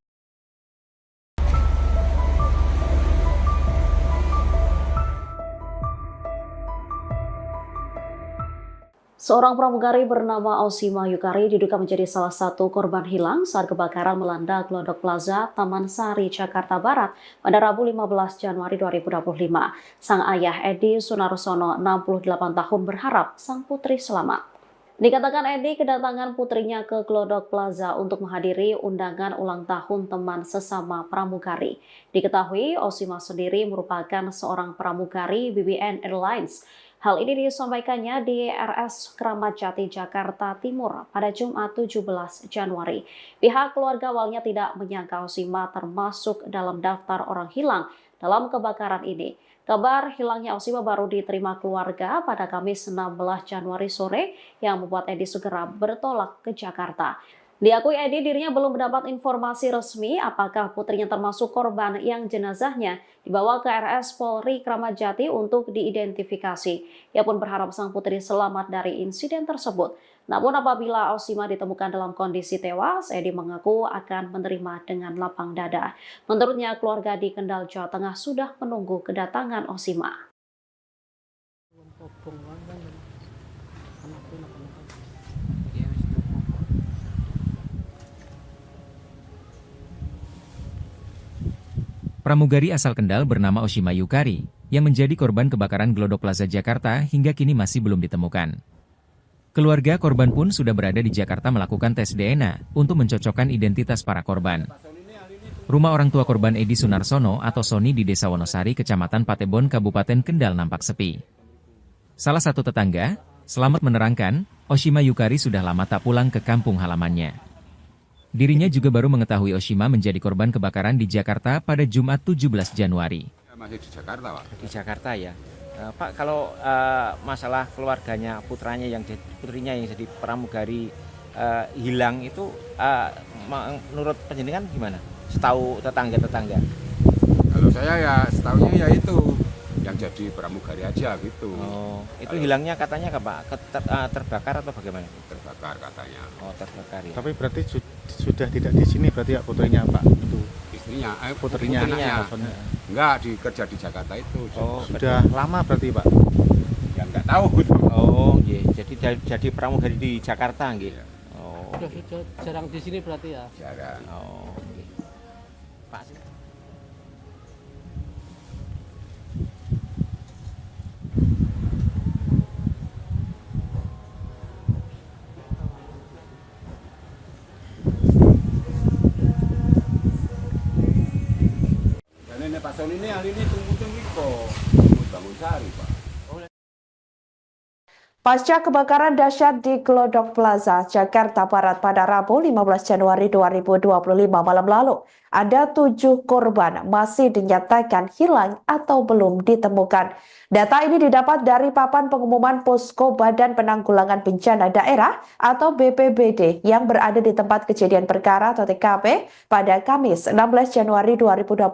Seorang pramugari bernama Oshima Yukari diduga menjadi salah satu korban hilang saat kebakaran melanda Glodok Plaza, Taman Sari, Jakarta Barat pada Rabu 15 Januari 2025. Sang ayah Edi Sunarsono, 68 tahun, berharap sang putri selamat. Dikatakan Edi kedatangan putrinya ke Glodok Plaza untuk menghadiri undangan ulang tahun teman sesama pramugari. Diketahui Oshima sendiri merupakan seorang pramugari BBN Airlines. Hal ini disampaikannya di RS Kramat Jati, Jakarta Timur pada Jumat 17 Januari. Pihak keluarga awalnya tidak menyangka Oshima termasuk dalam daftar orang hilang dalam kebakaran ini. Kabar hilangnya Oshima baru diterima keluarga pada Kamis 16 Januari sore yang membuat Edi segera bertolak ke Jakarta. Diakui Edi dirinya belum mendapat informasi resmi apakah putrinya termasuk korban yang jenazahnya dibawa ke RS Polri Kramat Jati untuk diidentifikasi. Ia pun berharap sang putri selamat dari insiden tersebut. Namun apabila Oshima ditemukan dalam kondisi tewas, Edi mengaku akan menerima dengan lapang dada. Menurutnya keluarga di Kendal, Jawa Tengah sudah menunggu kedatangan Oshima. Obong kan anakku nak. Pramugari asal Kendal bernama Oshima Yukari, yang menjadi korban kebakaran Glodok Plaza Jakarta hingga kini masih belum ditemukan. Keluarga korban pun sudah berada di Jakarta melakukan tes DNA untuk mencocokkan identitas para korban. Rumah orang tua korban Edi Sunarsono atau Soni di Desa Wonosari, Kecamatan Patebon, Kabupaten Kendal nampak sepi. Salah satu tetangga, Selamat, menerangkan, Oshima Yukari sudah lama tak pulang ke kampung halamannya. Dirinya juga baru mengetahui Oshima menjadi korban kebakaran di Jakarta pada Jumat 17 Januari. Masih di Jakarta, Pak. Di Jakarta ya. Pak, kalau masalah keluarganya, putrinya yang jadi pramugari hilang itu menurut penjenengan gimana? Setahu tetangga-tetangga? Kalau saya ya setahunya ya itu yang jadi pramugari aja gitu. Oh, itu hilangnya katanya Pak? Terbakar atau bagaimana? Terbakar katanya. Oh, terbakar ya. Tapi berarti sudah tidak di sini berarti ya putrinya Pak? Itu istrinya, putrinya. Enggak, kerja di Jakarta itu. Oh, sudah lama berarti Pak? Ya enggak tahu. Oh, iya. Jadi pramugari di Jakarta nggih. Iya. Oh. Sudah jarang di sini berarti ya. Jarang. Oh, oke. Pak. Dan ini Pak Soni ini hari ini tunggu kok bangun sari, Pak. Pasca kebakaran dahsyat di Glodok Plaza, Jakarta Barat pada Rabu 15 Januari 2025 malam lalu, ada 7 korban masih dinyatakan hilang atau belum ditemukan. Data ini didapat dari papan pengumuman Posko Badan Penanggulangan Bencana Daerah atau BPBD yang berada di tempat kejadian perkara atau TKP pada Kamis 16 Januari 2025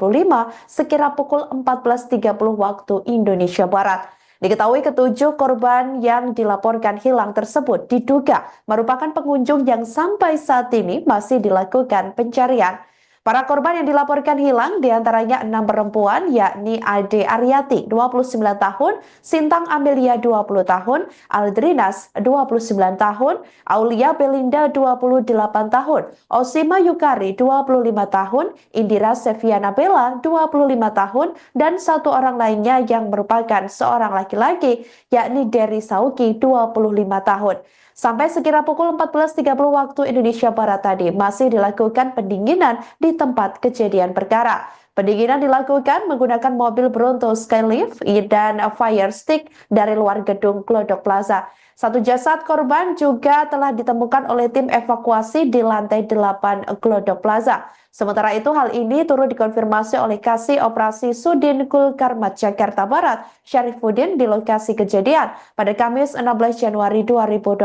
sekira pukul 14.30 waktu Indonesia Barat. Diketahui ketujuh korban yang dilaporkan hilang tersebut diduga merupakan pengunjung yang sampai saat ini masih dilakukan pencarian. Para korban yang dilaporkan hilang diantaranya 6 perempuan yakni Ade Aryati 29 tahun, Sintang Amelia 20 tahun, Aldrinas 29 tahun, Aulia Belinda 28 tahun, Oshima Yukari 25 tahun, Indira Seviana Bella 25 tahun, dan satu orang lainnya yang merupakan seorang laki-laki yakni Dery Sauki 25 tahun. Sampai sekira pukul 14.30 waktu Indonesia Barat tadi masih dilakukan pendinginan di tempat kejadian perkara. Pendinginan dilakukan menggunakan mobil Bronto Skylift dan fire stick dari luar gedung Glodok Plaza. Satu jasad korban juga telah ditemukan oleh tim evakuasi di lantai 8 Glodok Plaza. Sementara itu hal ini turut dikonfirmasi oleh Kasih Operasi Sudin Gulkarmat Jakarta Barat, Syarifuddin di lokasi kejadian pada Kamis 16 Januari 2025.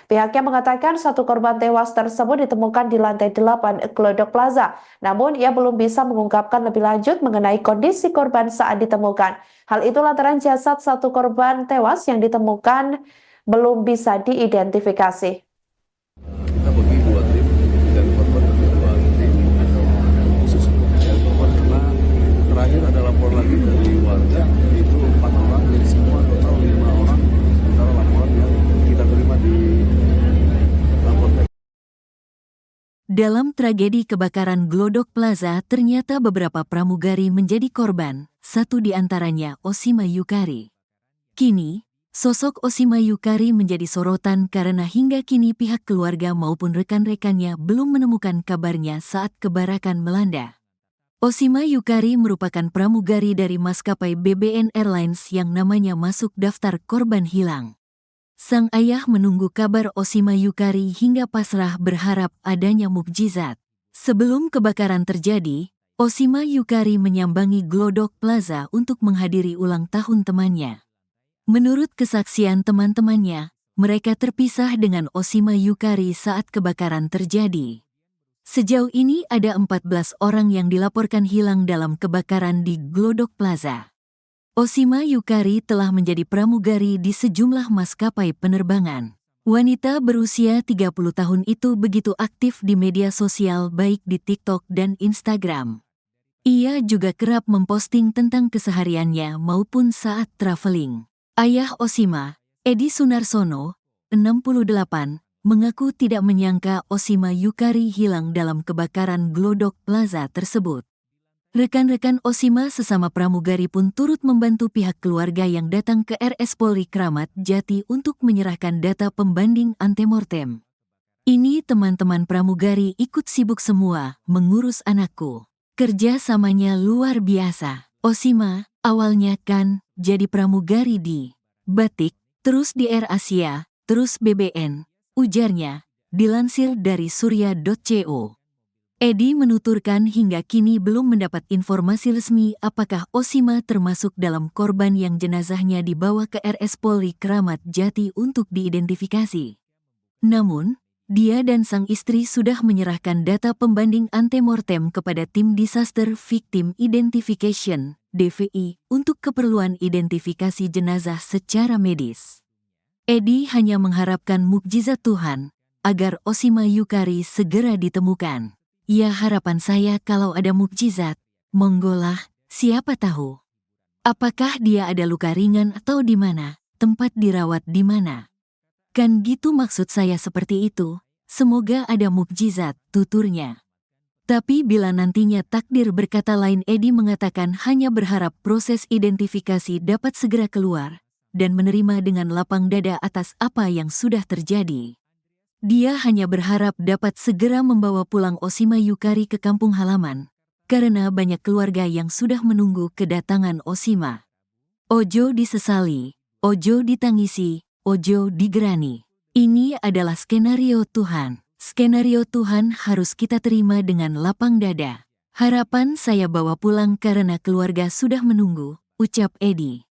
Pihaknya mengatakan satu korban tewas tersebut ditemukan di lantai 8 Glodok Plaza. Namun ia belum bisa mengungkapkan lebih lanjut mengenai kondisi korban saat ditemukan. Hal itu lantaran jasad satu korban tewas yang ditemukan belum bisa diidentifikasi. Kita bagi 2 tim dan korban bagi 2 tim khusus untuk mencari korban karena terakhir ada lapor lagi dari warga itu 4 orang, jadi semua total 5 orang sementara laporan yang kita terima di lapor. Dalam tragedi kebakaran Glodok Plaza, ternyata beberapa pramugari menjadi korban, satu di antaranya Oshima Yukari. Kini, sosok Oshima Yukari menjadi sorotan karena hingga kini pihak keluarga maupun rekan-rekannya belum menemukan kabarnya saat kebakaran melanda. Oshima Yukari merupakan pramugari dari maskapai BBN Airlines yang namanya masuk daftar korban hilang. Sang ayah menunggu kabar Oshima Yukari hingga pasrah berharap adanya mukjizat. Sebelum kebakaran terjadi, Oshima Yukari menyambangi Glodok Plaza untuk menghadiri ulang tahun temannya. Menurut kesaksian teman-temannya, mereka terpisah dengan Oshima Yukari saat kebakaran terjadi. Sejauh ini ada 14 orang yang dilaporkan hilang dalam kebakaran di Glodok Plaza. Oshima Yukari telah menjadi pramugari di sejumlah maskapai penerbangan. Wanita berusia 30 tahun itu begitu aktif di media sosial baik di TikTok dan Instagram. Ia juga kerap memposting tentang kesehariannya maupun saat traveling. Ayah Osima, Edi Sunarsono, 68, mengaku tidak menyangka Osima Yukari hilang dalam kebakaran Glodok Plaza tersebut. Rekan-rekan Osima sesama pramugari pun turut membantu pihak keluarga yang datang ke RS Polri Kramat Jati untuk menyerahkan data pembanding antemortem. Ini teman-teman pramugari ikut sibuk semua mengurus anakku. Kerja samanya luar biasa. Osima, awalnya kan jadi pramugari di Batik, terus di Air Asia, terus BBN, ujarnya, dilansir dari surya.co. Edi menuturkan hingga kini belum mendapat informasi resmi apakah Osima termasuk dalam korban yang jenazahnya dibawa ke RS Polri Kramat Jati untuk diidentifikasi. Namun, dia dan sang istri sudah menyerahkan data pembanding antemortem kepada Tim Disaster Victim Identification, DVI, untuk keperluan identifikasi jenazah secara medis. Edi hanya mengharapkan mukjizat Tuhan, agar Osima Yukari segera ditemukan. Ya, harapan saya kalau ada mukjizat, monggolah, siapa tahu. Apakah dia ada luka ringan atau di mana, tempat dirawat di mana? Kan gitu maksud saya seperti itu, semoga ada mukjizat, tuturnya. Tapi bila nantinya takdir berkata lain, Edi mengatakan hanya berharap proses identifikasi dapat segera keluar, dan menerima dengan lapang dada atas apa yang sudah terjadi. Dia hanya berharap dapat segera membawa pulang Osima Yukari ke kampung halaman, karena banyak keluarga yang sudah menunggu kedatangan Osima. Ojo disesali, ojo ditangisi, ojo digerani. Ini adalah skenario Tuhan. Skenario Tuhan harus kita terima dengan lapang dada. Harapan saya bawa pulang karena keluarga sudah menunggu, ucap Edi.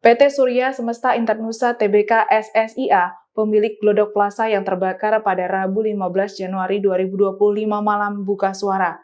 PT Surya Semesta Internusa Tbk SSIA, pemilik Glodok Plaza yang terbakar pada Rabu 15 Januari 2025 malam buka suara.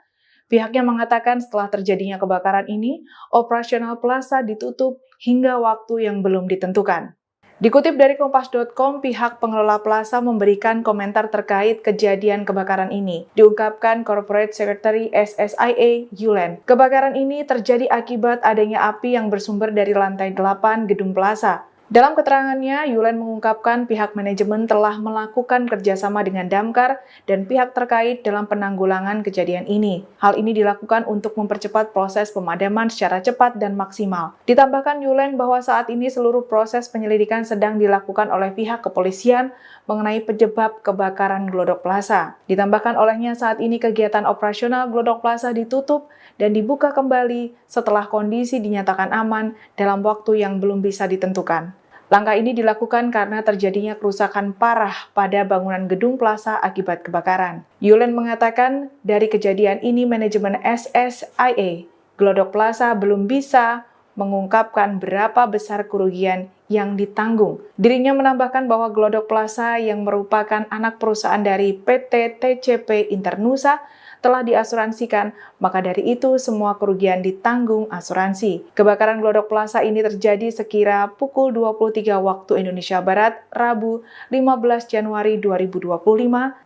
Pihaknya mengatakan setelah terjadinya kebakaran ini, operasional plaza ditutup hingga waktu yang belum ditentukan. Dikutip dari Kompas.com, pihak pengelola plaza memberikan komentar terkait kejadian kebakaran ini. Diungkapkan Corporate Secretary SSIA, Yulen. Kebakaran ini terjadi akibat adanya api yang bersumber dari lantai 8 gedung plaza. Dalam keterangannya, Yulen mengungkapkan pihak manajemen telah melakukan kerjasama dengan Damkar dan pihak terkait dalam penanggulangan kejadian ini. Hal ini dilakukan untuk mempercepat proses pemadaman secara cepat dan maksimal. Ditambahkan Yulen bahwa saat ini seluruh proses penyelidikan sedang dilakukan oleh pihak kepolisian mengenai penyebab kebakaran Glodok Plaza. Ditambahkan olehnya saat ini kegiatan operasional Glodok Plaza ditutup dan dibuka kembali setelah kondisi dinyatakan aman dalam waktu yang belum bisa ditentukan. Langkah ini dilakukan karena terjadinya kerusakan parah pada bangunan gedung plaza akibat kebakaran. Yulen mengatakan dari kejadian ini manajemen SSIA Glodok Plaza belum bisa mengungkapkan berapa besar kerugian yang ditanggung. Dirinya menambahkan bahwa Glodok Plaza yang merupakan anak perusahaan dari PT TCP Internusa telah diasuransikan, maka dari itu semua kerugian ditanggung asuransi. Kebakaran Glodok Plaza ini terjadi sekira pukul 23 waktu Indonesia Barat, Rabu 15 Januari 2025.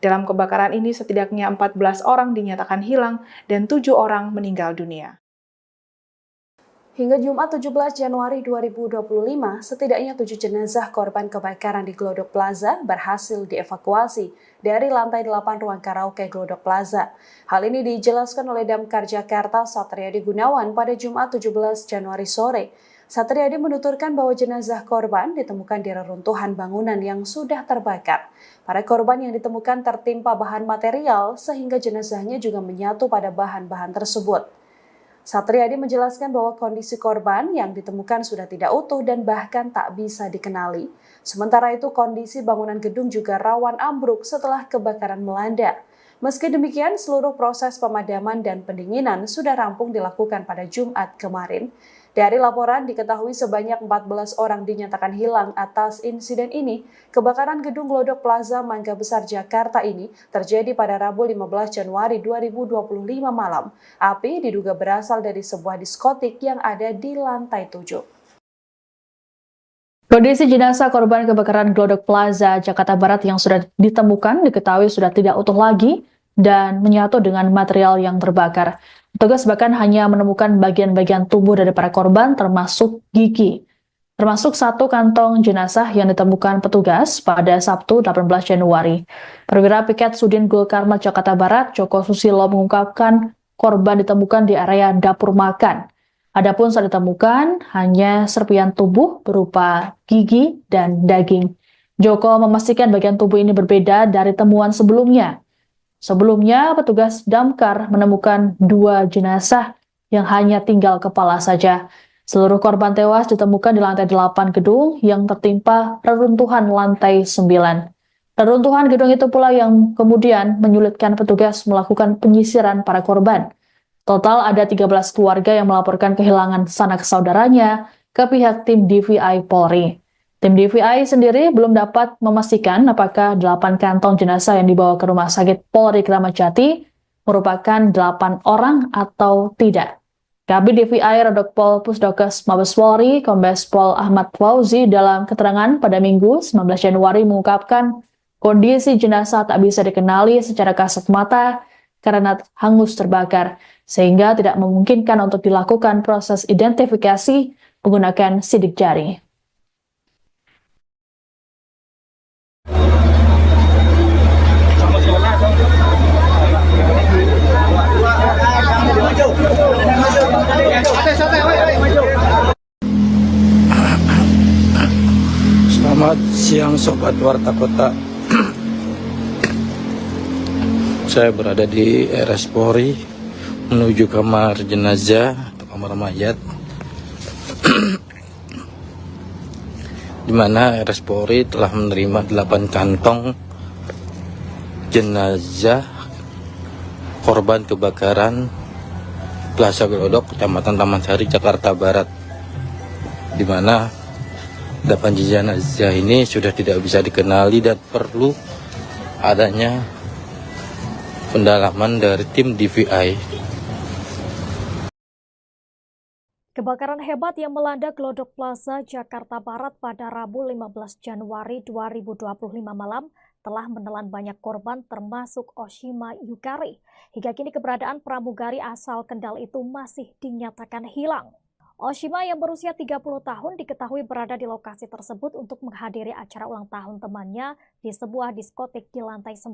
Dalam kebakaran ini setidaknya 14 orang dinyatakan hilang dan 7 orang meninggal dunia. Hingga Jumat 17 Januari 2025, setidaknya 7 jenazah korban kebakaran di Glodok Plaza berhasil dievakuasi dari lantai 8 ruang karaoke Glodok Plaza. Hal ini dijelaskan oleh Damkar Jakarta Satriadi Gunawan pada Jumat 17 Januari sore. Satriadi menuturkan bahwa jenazah korban ditemukan di reruntuhan bangunan yang sudah terbakar. Para korban yang ditemukan tertimpa bahan material sehingga jenazahnya juga menyatu pada bahan-bahan tersebut. Satriadi menjelaskan bahwa kondisi korban yang ditemukan sudah tidak utuh dan bahkan tak bisa dikenali. Sementara itu kondisi bangunan gedung juga rawan ambruk setelah kebakaran melanda. Meski demikian, seluruh proses pemadaman dan pendinginan sudah rampung dilakukan pada Jumat kemarin. Dari laporan diketahui sebanyak 14 orang dinyatakan hilang atas insiden ini. Kebakaran gedung Glodok Plaza Mangga Besar Jakarta ini terjadi pada Rabu 15 Januari 2025 malam. Api diduga berasal dari sebuah diskotik yang ada di lantai 7. Kondisi jenazah korban kebakaran Glodok Plaza, Jakarta Barat yang sudah ditemukan diketahui sudah tidak utuh lagi dan menyatu dengan material yang terbakar. Petugas bahkan hanya menemukan bagian-bagian tubuh dari para korban termasuk gigi. Termasuk satu kantong jenazah yang ditemukan petugas pada Sabtu 18 Januari. Perwira Piket Sudin Gul Karmat Jakarta Barat, Joko Susilo mengungkapkan korban ditemukan di area dapur makan. Adapun saat ditemukan hanya serpian tubuh berupa gigi dan daging. Joko memastikan bagian tubuh ini berbeda dari temuan sebelumnya. Sebelumnya, petugas damkar menemukan 2 jenazah yang hanya tinggal kepala saja. Seluruh korban tewas ditemukan di lantai 8 gedung yang tertimpa reruntuhan lantai 9. Reruntuhan gedung itu pula yang kemudian menyulitkan petugas melakukan penyisiran para korban. Total ada 13 keluarga yang melaporkan kehilangan sanak saudaranya ke pihak tim DVI Polri. Tim DVI sendiri belum dapat memastikan apakah 8 kantong jenazah yang dibawa ke Rumah Sakit Polri Kramat Jati merupakan 8 orang atau tidak. Kabid DVI Rodokpol Pusdokes Mabes Polri, Kombes Pol Ahmad Fauzi dalam keterangan pada Minggu 19 Januari mengungkapkan kondisi jenazah tak bisa dikenali secara kasat mata karena hangus terbakar, sehingga tidak memungkinkan untuk dilakukan proses identifikasi menggunakan sidik jari. Selamat siang Sobat Warta Kota. Saya berada di RS Polri menuju kamar jenazah atau kamar mayat, di mana RS Polri telah menerima 8 kantong jenazah korban kebakaran Plaza Glodok, Kecamatan Taman Sari, Jakarta Barat, di mana 8 jenazah ini sudah tidak bisa dikenali dan perlu adanya pendalaman dari tim DVI. Kebakaran hebat yang melanda Glodok Plaza, Jakarta Barat pada Rabu 15 Januari 2025 malam telah menelan banyak korban termasuk Oshima Yukari. Hingga kini keberadaan pramugari asal Kendal itu masih dinyatakan hilang. Oshima yang berusia 30 tahun diketahui berada di lokasi tersebut untuk menghadiri acara ulang tahun temannya di sebuah diskotik di lantai 9.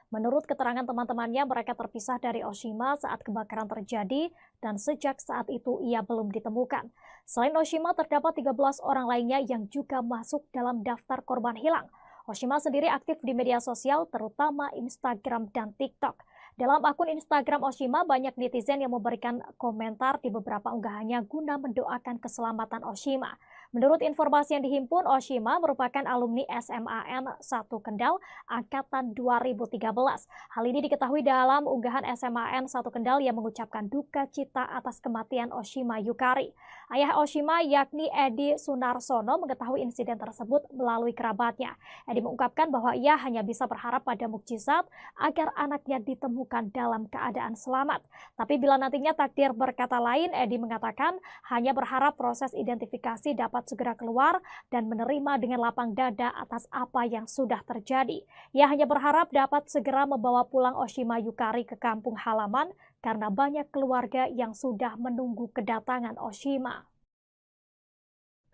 Menurut keterangan teman-temannya, mereka terpisah dari Oshima saat kebakaran terjadi dan sejak saat itu ia belum ditemukan. Selain Oshima, terdapat 13 orang lainnya yang juga masuk dalam daftar korban hilang. Oshima sendiri aktif di media sosial, terutama Instagram dan TikTok. Dalam akun Instagram Oshima, banyak netizen yang memberikan komentar di beberapa unggahannya guna mendoakan keselamatan Oshima. Menurut informasi yang dihimpun, Oshima merupakan alumni SMAN 1 Kendal angkatan 2013. Hal ini diketahui dalam unggahan SMAN 1 Kendal yang mengucapkan duka cita atas kematian Oshima Yukari. Ayah Oshima yakni Edi Sunarsono mengetahui insiden tersebut melalui kerabatnya. Edi mengungkapkan bahwa ia hanya bisa berharap pada mukjizat agar anaknya ditemukan dalam keadaan selamat. Tapi bila nantinya takdir berkata lain, Edi mengatakan hanya berharap proses identifikasi dapat segera keluar dan menerima dengan lapang dada atas apa yang sudah terjadi. Ia hanya berharap dapat segera membawa pulang Oshima Yukari ke kampung halaman karena banyak keluarga yang sudah menunggu kedatangan Oshima.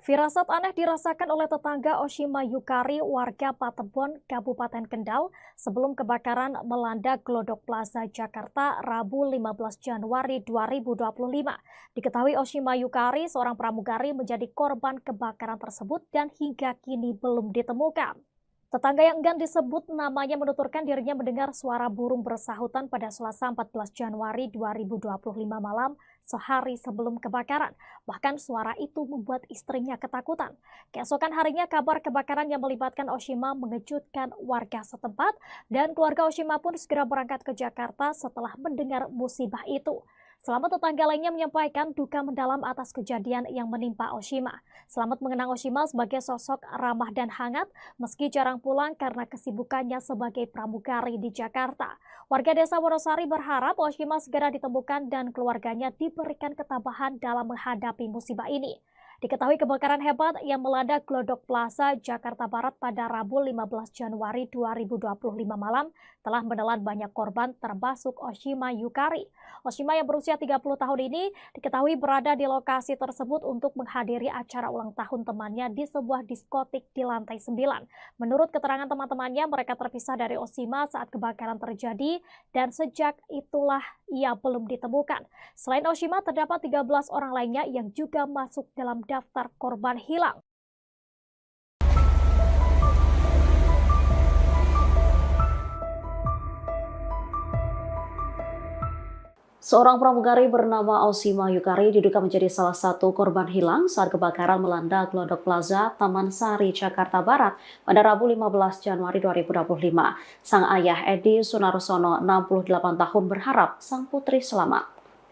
Firasat aneh dirasakan oleh tetangga Oshima Yukari, warga Patebon, Kabupaten Kendal, sebelum kebakaran melanda Glodok Plaza, Jakarta, Rabu 15 Januari 2025. Diketahui Oshima Yukari, seorang pramugari, menjadi korban kebakaran tersebut dan hingga kini belum ditemukan. Tetangga yang enggan disebut namanya menuturkan dirinya mendengar suara burung bersahutan pada Selasa 14 Januari 2025 malam sehari sebelum kebakaran. Bahkan suara itu membuat istrinya ketakutan. Keesokan harinya kabar kebakaran yang melibatkan Oshima mengejutkan warga setempat dan keluarga Oshima pun segera berangkat ke Jakarta setelah mendengar musibah itu. Selamat tetangga lainnya menyampaikan duka mendalam atas kejadian yang menimpa Oshima. Selamat mengenang Oshima sebagai sosok ramah dan hangat meski jarang pulang karena kesibukannya sebagai pramugari di Jakarta. Warga desa Wonosari berharap Oshima segera ditemukan dan keluarganya diberikan ketabahan dalam menghadapi musibah ini. Diketahui kebakaran hebat yang melanda Glodok Plaza, Jakarta Barat pada Rabu 15 Januari 2025 malam telah menelan banyak korban termasuk Oshima Yukari. Oshima yang berusia 30 tahun ini diketahui berada di lokasi tersebut untuk menghadiri acara ulang tahun temannya di sebuah diskotik di lantai 9. Menurut keterangan teman-temannya, mereka terpisah dari Oshima saat kebakaran terjadi dan sejak itulah ia belum ditemukan. Selain Oshima, terdapat 13 orang lainnya yang juga masuk dalam daftar korban hilang. Seorang pramugari bernama Oshima Yukari diduga menjadi salah satu korban hilang saat kebakaran melanda Glodok Plaza, Taman Sari, Jakarta Barat pada Rabu 15 Januari 2025. Sang ayah Edi Sunarsono, 68 tahun, berharap sang putri selamat.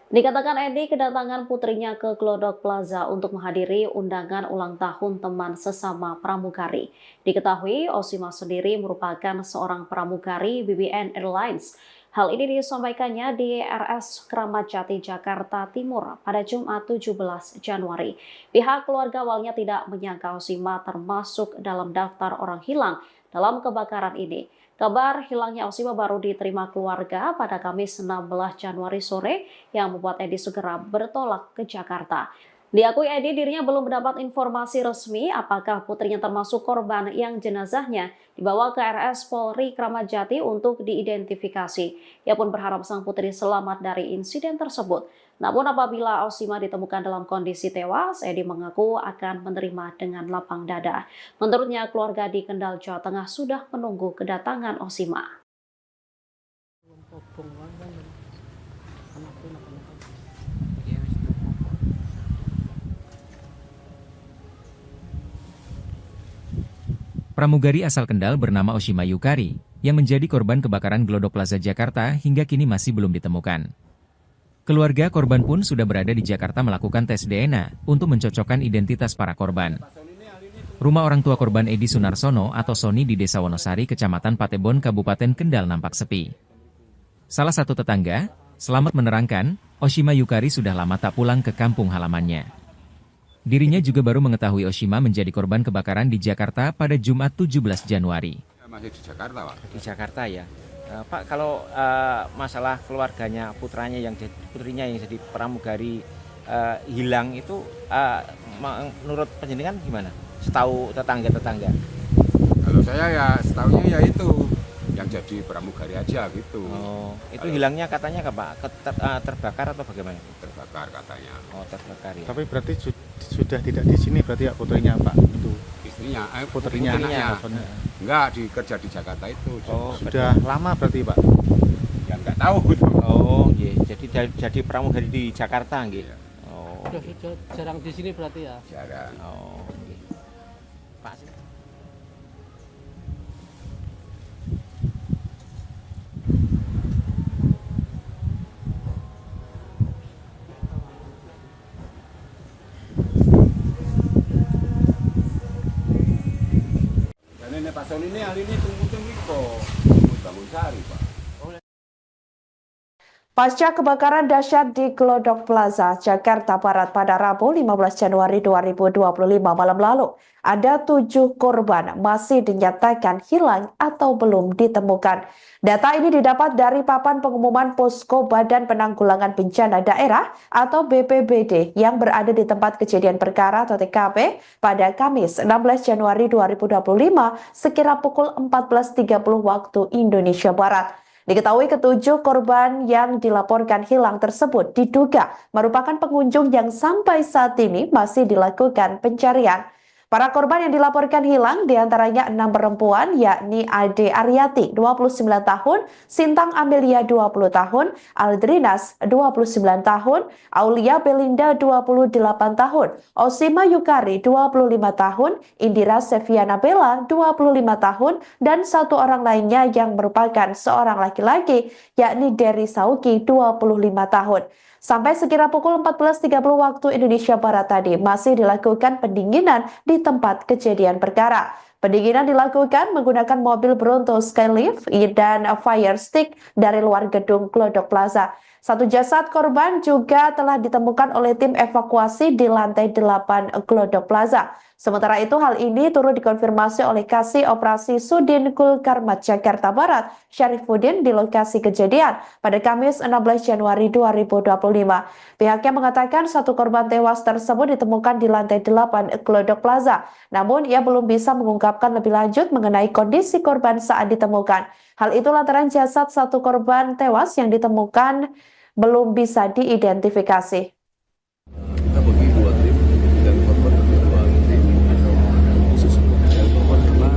Dikatakan Edi kedatangan putrinya ke Glodok Plaza untuk menghadiri undangan ulang tahun teman sesama pramugari. Diketahui Oshima sendiri merupakan seorang pramugari BBN Airlines. Hal ini disampaikannya di RS Kramat Jati, Jakarta Timur pada Jumat 17 Januari. Pihak keluarga awalnya tidak menyangka Oshima termasuk dalam daftar orang hilang dalam kebakaran ini. Kabar hilangnya Oshima baru diterima keluarga pada Kamis 16 Januari sore yang membuat Edi segera bertolak ke Jakarta. Diakui Edi dirinya belum mendapat informasi resmi apakah putrinya termasuk korban yang jenazahnya dibawa ke RS Polri Kramat Jati untuk diidentifikasi. Ia pun berharap sang putri selamat dari insiden tersebut. Namun apabila Oshima ditemukan dalam kondisi tewas, Edi mengaku akan menerima dengan lapang dada. Menurutnya keluarga di Kendal, Jawa Tengah sudah menunggu kedatangan Oshima. Pramugari asal Kendal bernama Oshima Yukari yang menjadi korban kebakaran Glodok Plaza Jakarta hingga kini masih belum ditemukan. Keluarga korban pun sudah berada di Jakarta melakukan tes DNA untuk mencocokkan identitas para korban. Rumah orang tua korban Edi Sunarsono atau Sony di Desa Wonosari, Kecamatan Patebon, Kabupaten Kendal nampak sepi. Salah satu tetangga, Selamat, menerangkan, Oshima Yukari sudah lama tak pulang ke kampung halamannya. Dirinya juga baru mengetahui Oshima menjadi korban kebakaran di Jakarta pada Jumat 17 Januari. Masih di Jakarta, Pak. Di Jakarta ya. Pak, kalau masalah keluarganya, putrinya yang jadi pramugari hilang itu menurut penjenengan gimana? Setahu tetangga-tetangga. Kalau saya ya setahunya ya itu yang jadi pramugari aja gitu. Oh, itu hilangnya katanya Pak? Terbakar atau bagaimana? Terbakar katanya. Oh, terbakar ya. Tapi berarti sudah tidak di sini berarti ya putrinya Pak? Itu istrinya, putrinya anaknya. Enggak, kerja di Jakarta itu. Oh, sudah lama berarti Pak? Ya enggak tahu. Oh, iya. Jadi pramugari di Jakarta nggih. Iya. Oh. Sudah jarang di sini berarti ya? Jarang. Oh, nggih. Pak. Pak Sony ini hari ini tunggu kok bangun sari, Pak. Pasca kebakaran dahsyat di Glodok Plaza, Jakarta Barat pada Rabu 15 Januari 2025 malam lalu, ada 7 korban masih dinyatakan hilang atau belum ditemukan. Data ini didapat dari papan pengumuman Posko Badan Penanggulangan Bencana Daerah atau BPBD yang berada di tempat kejadian perkara atau TKP pada Kamis 16 Januari 2025 sekira pukul 14.30 waktu Indonesia Barat. Diketahui ketujuh korban yang dilaporkan hilang tersebut diduga merupakan pengunjung yang sampai saat ini masih dilakukan pencarian. Para korban yang dilaporkan hilang diantaranya 6 perempuan yakni Ade Aryati 29 tahun, Sintang Amelia 20 tahun, Aldrinas 29 tahun, Aulia Belinda 28 tahun, Oshima Yukari 25 tahun, Indira Seviana Bella 25 tahun, dan satu orang lainnya yang merupakan seorang laki-laki yakni Dery Sauki 25 tahun. Sampai sekira pukul 14.30 waktu Indonesia Barat tadi masih dilakukan pendinginan di tempat kejadian perkara. Pendinginan dilakukan menggunakan mobil Bronto Skylift dan fire stick dari luar gedung Glodok Plaza. Satu jasad korban juga telah ditemukan oleh tim evakuasi di lantai 8 Glodok Plaza. Sementara itu hal ini turut dikonfirmasi oleh Kasih Operasi Sudin Gulkarmat Jakarta Barat, Syarifuddin di lokasi kejadian pada Kamis 16 Januari 2025. Pihaknya mengatakan satu korban tewas tersebut ditemukan di lantai 8 Glodok Plaza. Namun ia belum bisa mengungkapkan lebih lanjut mengenai kondisi korban saat ditemukan. Hal itu lantaran jasad satu korban tewas yang ditemukan belum bisa diidentifikasi. Kita bagi dua tim dan korban bagi dua tim. Khusus untuk korban karena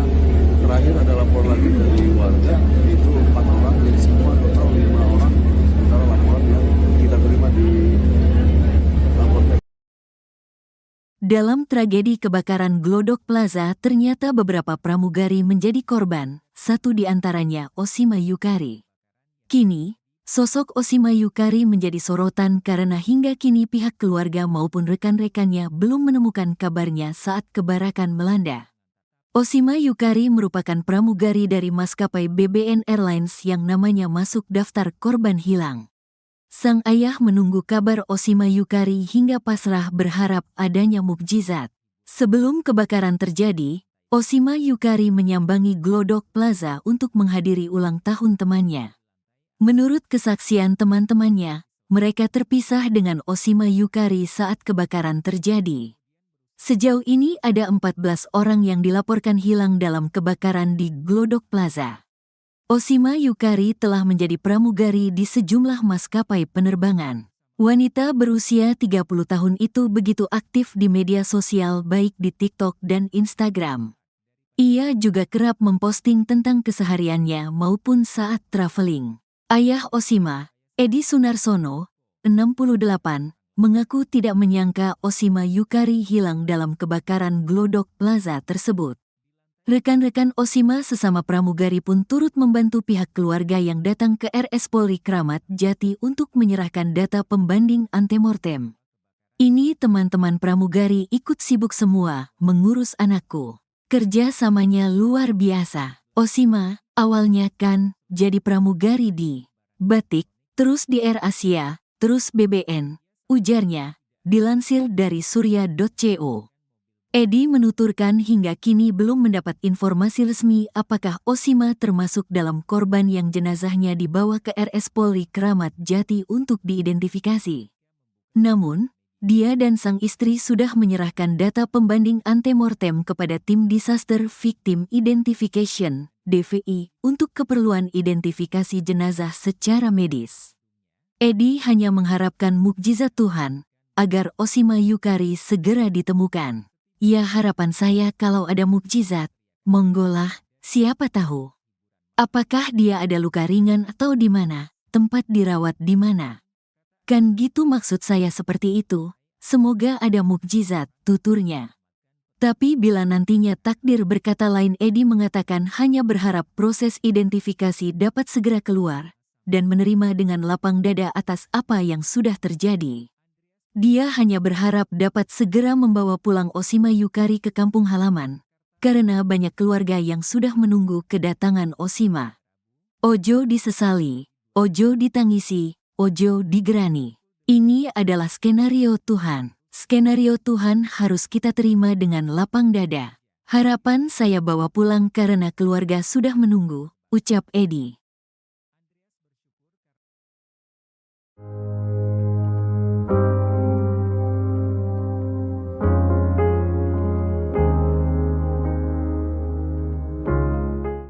terakhir ada lapor lagi dari warga itu 4 orang, jadi semua total 5 orang. Sementara laporan yang kita terima di lapor. Dalam tragedi kebakaran Glodok Plaza, ternyata beberapa pramugari menjadi korban, satu di antaranya Osima Yukari. Kini, sosok Osima Yukari menjadi sorotan karena hingga kini pihak keluarga maupun rekan-rekannya belum menemukan kabarnya saat kebakaran melanda. Osima Yukari merupakan pramugari dari maskapai BBN Airlines yang namanya masuk daftar korban hilang. Sang ayah menunggu kabar Osima Yukari hingga pasrah berharap adanya mukjizat. Sebelum kebakaran terjadi, Osima Yukari menyambangi Glodok Plaza untuk menghadiri ulang tahun temannya. Menurut kesaksian teman-temannya, mereka terpisah dengan Osima Yukari saat kebakaran terjadi. Sejauh ini ada 14 orang yang dilaporkan hilang dalam kebakaran di Glodok Plaza. Osima Yukari telah menjadi pramugari di sejumlah maskapai penerbangan. Wanita berusia 30 tahun itu begitu aktif di media sosial baik di TikTok dan Instagram. Ia juga kerap memposting tentang kesehariannya maupun saat traveling. Ayah Osima, Edi Sunarsono, 68, mengaku tidak menyangka Osima Yukari hilang dalam kebakaran Glodok Plaza tersebut. Rekan-rekan Osima sesama pramugari pun turut membantu pihak keluarga yang datang ke RS Polri Kramat Jati untuk menyerahkan data pembanding antemortem. Ini teman-teman pramugari ikut sibuk semua mengurus anakku. Kerjasamanya luar biasa. Osima, awalnya kan jadi pramugari di Batik, terus di Air Asia, terus BBN, ujarnya, dilansir dari surya.co. Edi menuturkan hingga kini belum mendapat informasi resmi apakah Osima termasuk dalam korban yang jenazahnya dibawa ke RS Polri Kramat Jati untuk diidentifikasi. Namun, dia dan sang istri sudah menyerahkan data pembanding antemortem kepada tim Disaster Victim Identification (DVI) untuk keperluan identifikasi jenazah secara medis. Edi hanya mengharapkan mukjizat Tuhan agar Osima Yukari segera ditemukan. Ya, harapan saya kalau ada mukjizat, monggolah, siapa tahu. Apakah dia ada luka ringan atau di mana, tempat dirawat di mana? Kan gitu maksud saya seperti itu, semoga ada mukjizat, tuturnya. Tapi bila nantinya takdir berkata lain, Edi mengatakan hanya berharap proses identifikasi dapat segera keluar dan menerima dengan lapang dada atas apa yang sudah terjadi. Dia hanya berharap dapat segera membawa pulang Osima Yukari ke kampung halaman, karena banyak keluarga yang sudah menunggu kedatangan Osima. Ojo disesali, ojo ditangisi, ojo digerani. Ini adalah skenario Tuhan. Skenario Tuhan harus kita terima dengan lapang dada. Harapan saya bawa pulang karena keluarga sudah menunggu, ucap Edi.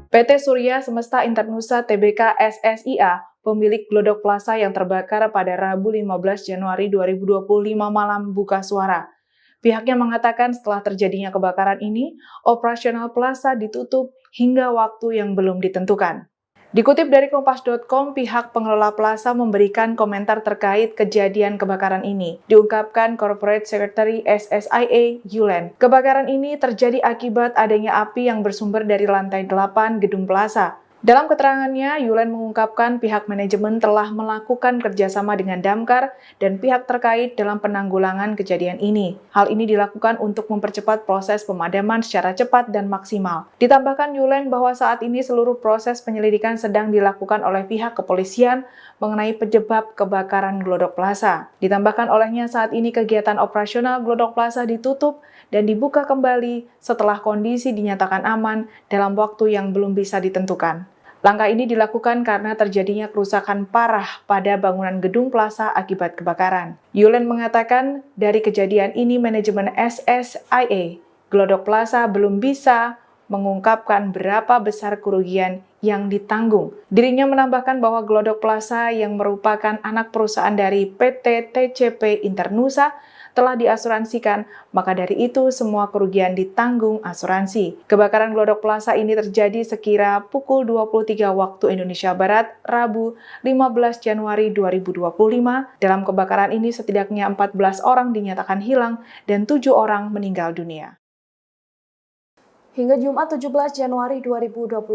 PT Surya Semesta Internusa Tbk SSIA, pemilik Glodok Plaza yang terbakar pada Rabu 15 Januari 2025 malam buka suara. Pihaknya mengatakan setelah terjadinya kebakaran ini, operasional plaza ditutup hingga waktu yang belum ditentukan. Dikutip dari Kompas.com, pihak pengelola plaza memberikan komentar terkait kejadian kebakaran ini. Diungkapkan Corporate Secretary SSIA, Yulen. Kebakaran ini terjadi akibat adanya api yang bersumber dari lantai 8 gedung plaza. Dalam keterangannya, Yulen mengungkapkan pihak manajemen telah melakukan kerjasama dengan Damkar dan pihak terkait dalam penanggulangan kejadian ini. Hal ini dilakukan untuk mempercepat proses pemadaman secara cepat dan maksimal. Ditambahkan Yulen bahwa saat ini seluruh proses penyelidikan sedang dilakukan oleh pihak kepolisian mengenai penyebab kebakaran Glodok Plaza. Ditambahkan olehnya saat ini kegiatan operasional Glodok Plaza ditutup dan dibuka kembali setelah kondisi dinyatakan aman dalam waktu yang belum bisa ditentukan. Langkah ini dilakukan karena terjadinya kerusakan parah pada bangunan gedung plaza akibat kebakaran. Yulen mengatakan dari kejadian ini manajemen SSIA Glodok Plaza belum bisa mengungkapkan berapa besar kerugian yang ditanggung. Dirinya menambahkan bahwa Glodok Plaza yang merupakan anak perusahaan dari PT TCP Internusa telah diasuransikan, maka dari itu semua kerugian ditanggung asuransi. Kebakaran Glodok Plaza ini terjadi sekira pukul 23 waktu Indonesia Barat, Rabu 15 Januari 2025. Dalam kebakaran ini setidaknya 14 orang dinyatakan hilang dan 7 orang meninggal dunia. Hingga Jumat 17 Januari 2025,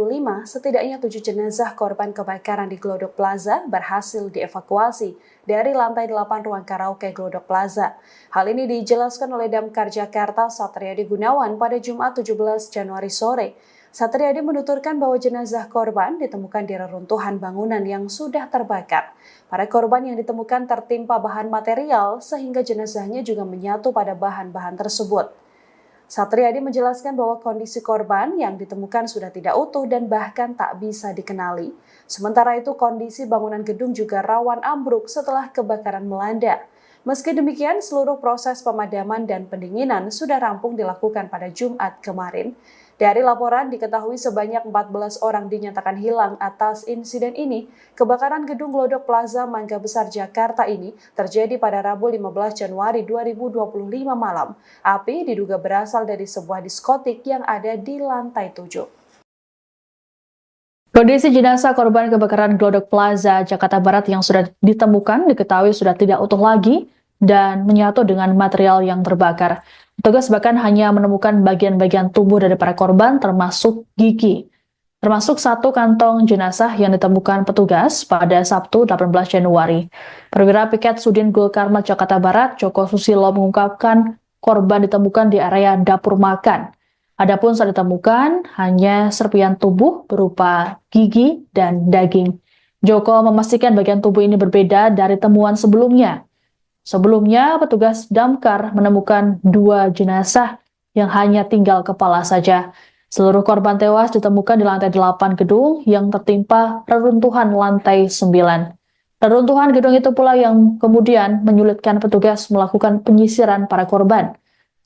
setidaknya 7 jenazah korban kebakaran di Glodok Plaza berhasil dievakuasi dari lantai 8 ruang karaoke Glodok Plaza. Hal ini dijelaskan oleh Damkar Jakarta Satriadi Gunawan pada Jumat 17 Januari sore. Satriadi menuturkan bahwa jenazah korban ditemukan di reruntuhan bangunan yang sudah terbakar. Para korban yang ditemukan tertimpa bahan material sehingga jenazahnya juga menyatu pada bahan-bahan tersebut. Satriadi menjelaskan bahwa kondisi korban yang ditemukan sudah tidak utuh dan bahkan tak bisa dikenali. Sementara itu kondisi bangunan gedung juga rawan ambruk setelah kebakaran melanda. Meski demikian, seluruh proses pemadaman dan pendinginan sudah rampung dilakukan pada Jumat kemarin. Dari laporan diketahui sebanyak 14 orang dinyatakan hilang atas insiden ini. Kebakaran gedung Glodok Plaza Mangga Besar Jakarta ini terjadi pada Rabu 15 Januari 2025 malam. Api diduga berasal dari sebuah diskotik yang ada di lantai 7. Kondisi jenazah korban kebakaran Glodok Plaza Jakarta Barat yang sudah ditemukan diketahui sudah tidak utuh lagi dan menyatu dengan material yang terbakar. Petugas bahkan hanya menemukan bagian-bagian tubuh dari para korban termasuk gigi. Termasuk satu kantong jenazah yang ditemukan petugas pada Sabtu 18 Januari. Perwira Piket Sudin Gul Karmat Jakarta Barat, Joko Susilo mengungkapkan korban ditemukan di area dapur makan. Adapun saat ditemukan hanya serpian tubuh berupa gigi dan daging. Joko memastikan bagian tubuh ini berbeda dari temuan sebelumnya. Sebelumnya, petugas damkar menemukan 2 jenazah yang hanya tinggal kepala saja. Seluruh korban tewas ditemukan di lantai 8 gedung yang tertimpa reruntuhan lantai 9. Reruntuhan gedung itu pula yang kemudian menyulitkan petugas melakukan penyisiran para korban.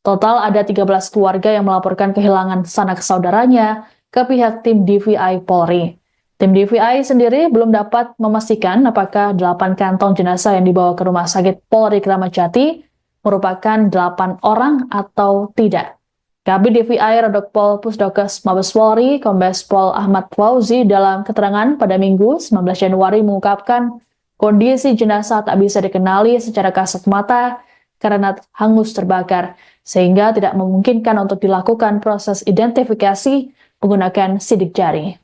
Total ada 13 keluarga yang melaporkan kehilangan sanak saudaranya ke pihak tim DVI Polri. Tim DVI sendiri belum dapat memastikan apakah 8 kantong jenazah yang dibawa ke Rumah Sakit Polri Kramat Jati merupakan 8 orang atau tidak. Kabid DVI Rodokpol Pusdokes Mabes Polri, Kombes Pol Ahmad Fauzi dalam keterangan pada Minggu 19 Januari mengungkapkan kondisi jenazah tak bisa dikenali secara kasat mata karena hangus terbakar, sehingga tidak memungkinkan untuk dilakukan proses identifikasi menggunakan sidik jari.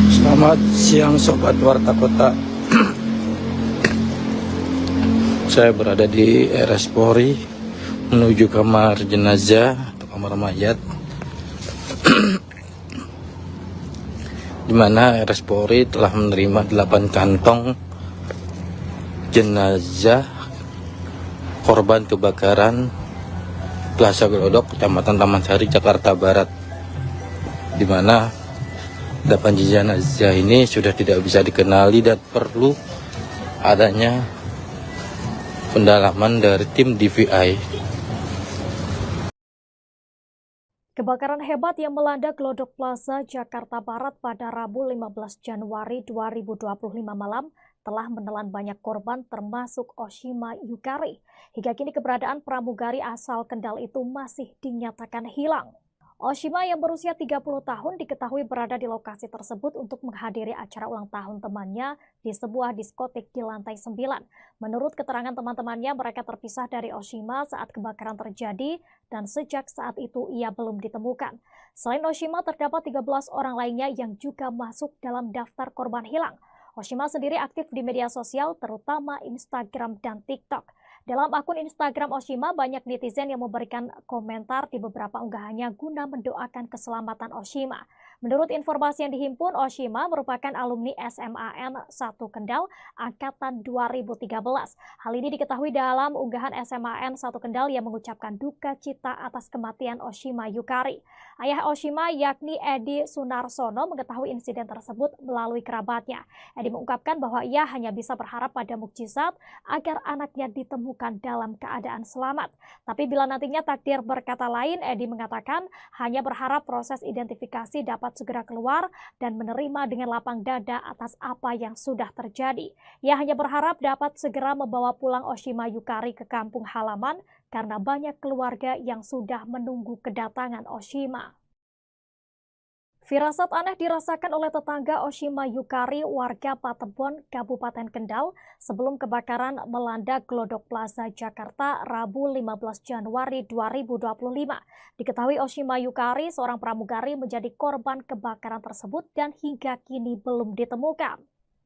Selamat siang Sobat Warta Kota. Saya berada di RS Polri menuju kamar jenazah atau kamar mayat, di mana RS Polri telah menerima 8 kantong jenazah korban kebakaran Plaza Glodok, Kecamatan Taman Sari, Jakarta Barat, di mana 8 jenazah ini sudah tidak bisa dikenali dan perlu adanya pendalaman dari tim DVI. Kebakaran hebat yang melanda Glodok Plaza Jakarta Barat pada Rabu 15 Januari 2025 malam telah menelan banyak korban termasuk Oshima Yukari. Hingga kini keberadaan pramugari asal Kendal itu masih dinyatakan hilang. Oshima yang berusia 30 tahun diketahui berada di lokasi tersebut untuk menghadiri acara ulang tahun temannya di sebuah diskotik di lantai 9. Menurut keterangan teman-temannya, mereka terpisah dari Oshima saat kebakaran terjadi dan sejak saat itu ia belum ditemukan. Selain Oshima, terdapat 13 orang lainnya yang juga masuk dalam daftar korban hilang. Oshima sendiri aktif di media sosial, terutama Instagram dan TikTok. Dalam akun Instagram Oshima, banyak netizen yang memberikan komentar di beberapa unggahannya guna mendoakan keselamatan Oshima. Menurut informasi yang dihimpun, Oshima merupakan alumni SMAN 1 Kendal angkatan 2013. Hal ini diketahui dalam unggahan SMAN 1 Kendal yang mengucapkan duka cita atas kematian Oshima Yukari. Ayah Oshima yakni Edi Sunarsono mengetahui insiden tersebut melalui kerabatnya. Edi mengungkapkan bahwa ia hanya bisa berharap pada mukjizat agar anaknya ditemukan dalam keadaan selamat. Tapi bila nantinya takdir berkata lain, Edi mengatakan hanya berharap proses identifikasi dapat segera keluar dan menerima dengan lapang dada atas apa yang sudah terjadi. Ia hanya berharap dapat segera membawa pulang Oshima Yukari ke kampung halaman karena banyak keluarga yang sudah menunggu kedatangan Oshima. Firasat aneh dirasakan oleh tetangga Oshima Yukari, warga Patebon, Kabupaten Kendal, sebelum kebakaran melanda Glodok Plaza, Jakarta, Rabu 15 Januari 2025. Diketahui Oshima Yukari, seorang pramugari, menjadi korban kebakaran tersebut dan hingga kini belum ditemukan.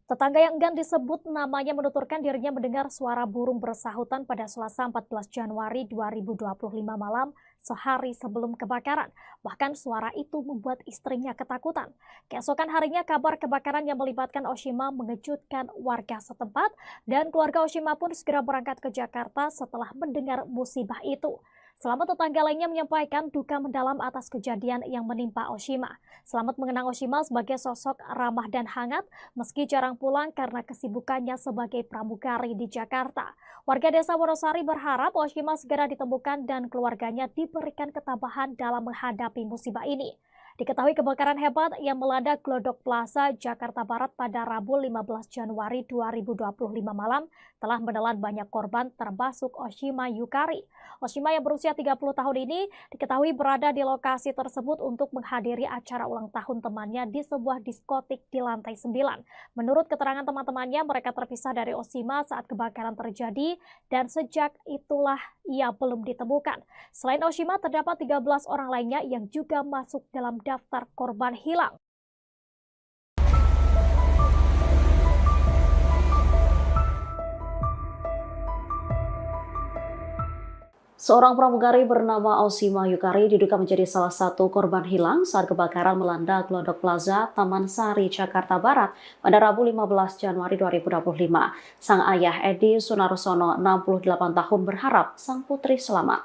Tetangga yang enggan disebut namanya menuturkan dirinya mendengar suara burung bersahutan pada Selasa 14 Januari 2025 malam sehari sebelum kebakaran. Bahkan suara itu membuat istrinya ketakutan. Keesokan harinya kabar kebakaran yang melibatkan Oshima mengejutkan warga setempat dan keluarga Oshima pun segera berangkat ke Jakarta setelah mendengar musibah itu. Selamat tetangga lainnya menyampaikan duka mendalam atas kejadian yang menimpa Oshima. Selamat mengenang Oshima sebagai sosok ramah dan hangat meski jarang pulang karena kesibukannya sebagai pramugari di Jakarta. Warga desa Wonosari berharap Oshima segera ditemukan dan keluarganya diberikan ketabahan dalam menghadapi musibah ini. Diketahui kebakaran hebat yang melanda Glodok Plaza, Jakarta Barat pada Rabu 15 Januari 2025 malam telah menelan banyak korban termasuk Oshima Yukari. Oshima yang berusia 30 tahun ini diketahui berada di lokasi tersebut untuk menghadiri acara ulang tahun temannya di sebuah diskotik di lantai 9. Menurut keterangan teman-temannya, mereka terpisah dari Oshima saat kebakaran terjadi dan sejak itulah ia belum ditemukan. Selain Oshima, terdapat 13 orang lainnya yang juga masuk dalam daftar korban hilang. Seorang pramugari bernama Oshima Yukari diduga menjadi salah satu korban hilang saat kebakaran melanda Glodok Plaza, Taman Sari, Jakarta Barat pada Rabu 15 Januari 2025. Sang ayah Edi Sunarsono, 68 tahun, berharap sang putri selamat.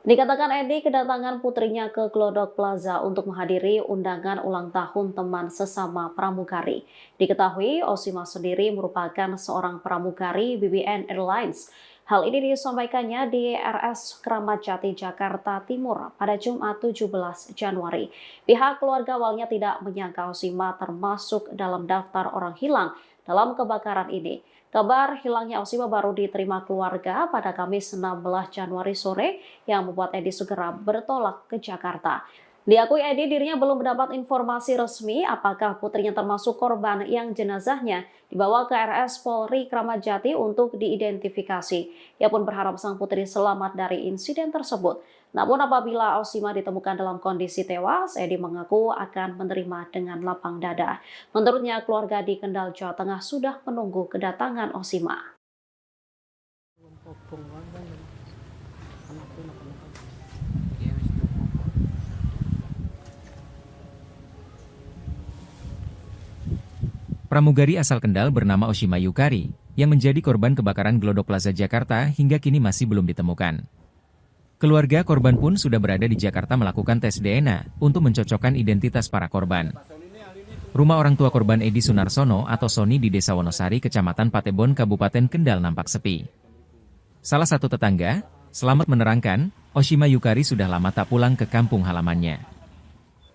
Dikatakan Edi kedatangan putrinya ke Glodok Plaza untuk menghadiri undangan ulang tahun teman sesama pramugari. Diketahui Oshima sendiri merupakan seorang pramugari BBN Airlines. Hal ini disampaikannya di RS Kramat Jati, Jakarta Timur pada Jumat 17 Januari. Pihak keluarga awalnya tidak menyangka Oshima termasuk dalam daftar orang hilang dalam kebakaran ini. Kabar hilangnya Oshima baru diterima keluarga pada Kamis 16 Januari sore yang membuat Edi segera bertolak ke Jakarta. Diakui Edi dirinya belum mendapat informasi resmi apakah putrinya termasuk korban yang jenazahnya dibawa ke RS Polri Kramat Jati untuk diidentifikasi. Ia pun berharap sang putri selamat dari insiden tersebut. Namun apabila Oshima ditemukan dalam kondisi tewas, Edi mengaku akan menerima dengan lapang dada. Menurutnya keluarga di Kendal, Jawa Tengah sudah menunggu kedatangan Oshima. Pramugari asal Kendal bernama Oshima Yukari yang menjadi korban kebakaran Glodok Plaza Jakarta hingga kini masih belum ditemukan. Keluarga korban pun sudah berada di Jakarta melakukan tes DNA untuk mencocokkan identitas para korban. Rumah orang tua korban Edi Sunarsono atau Sony di Desa Wonosari, Kecamatan Patebon, Kabupaten Kendal nampak sepi. Salah satu tetangga, Selamat, menerangkan, Oshima Yukari sudah lama tak pulang ke kampung halamannya.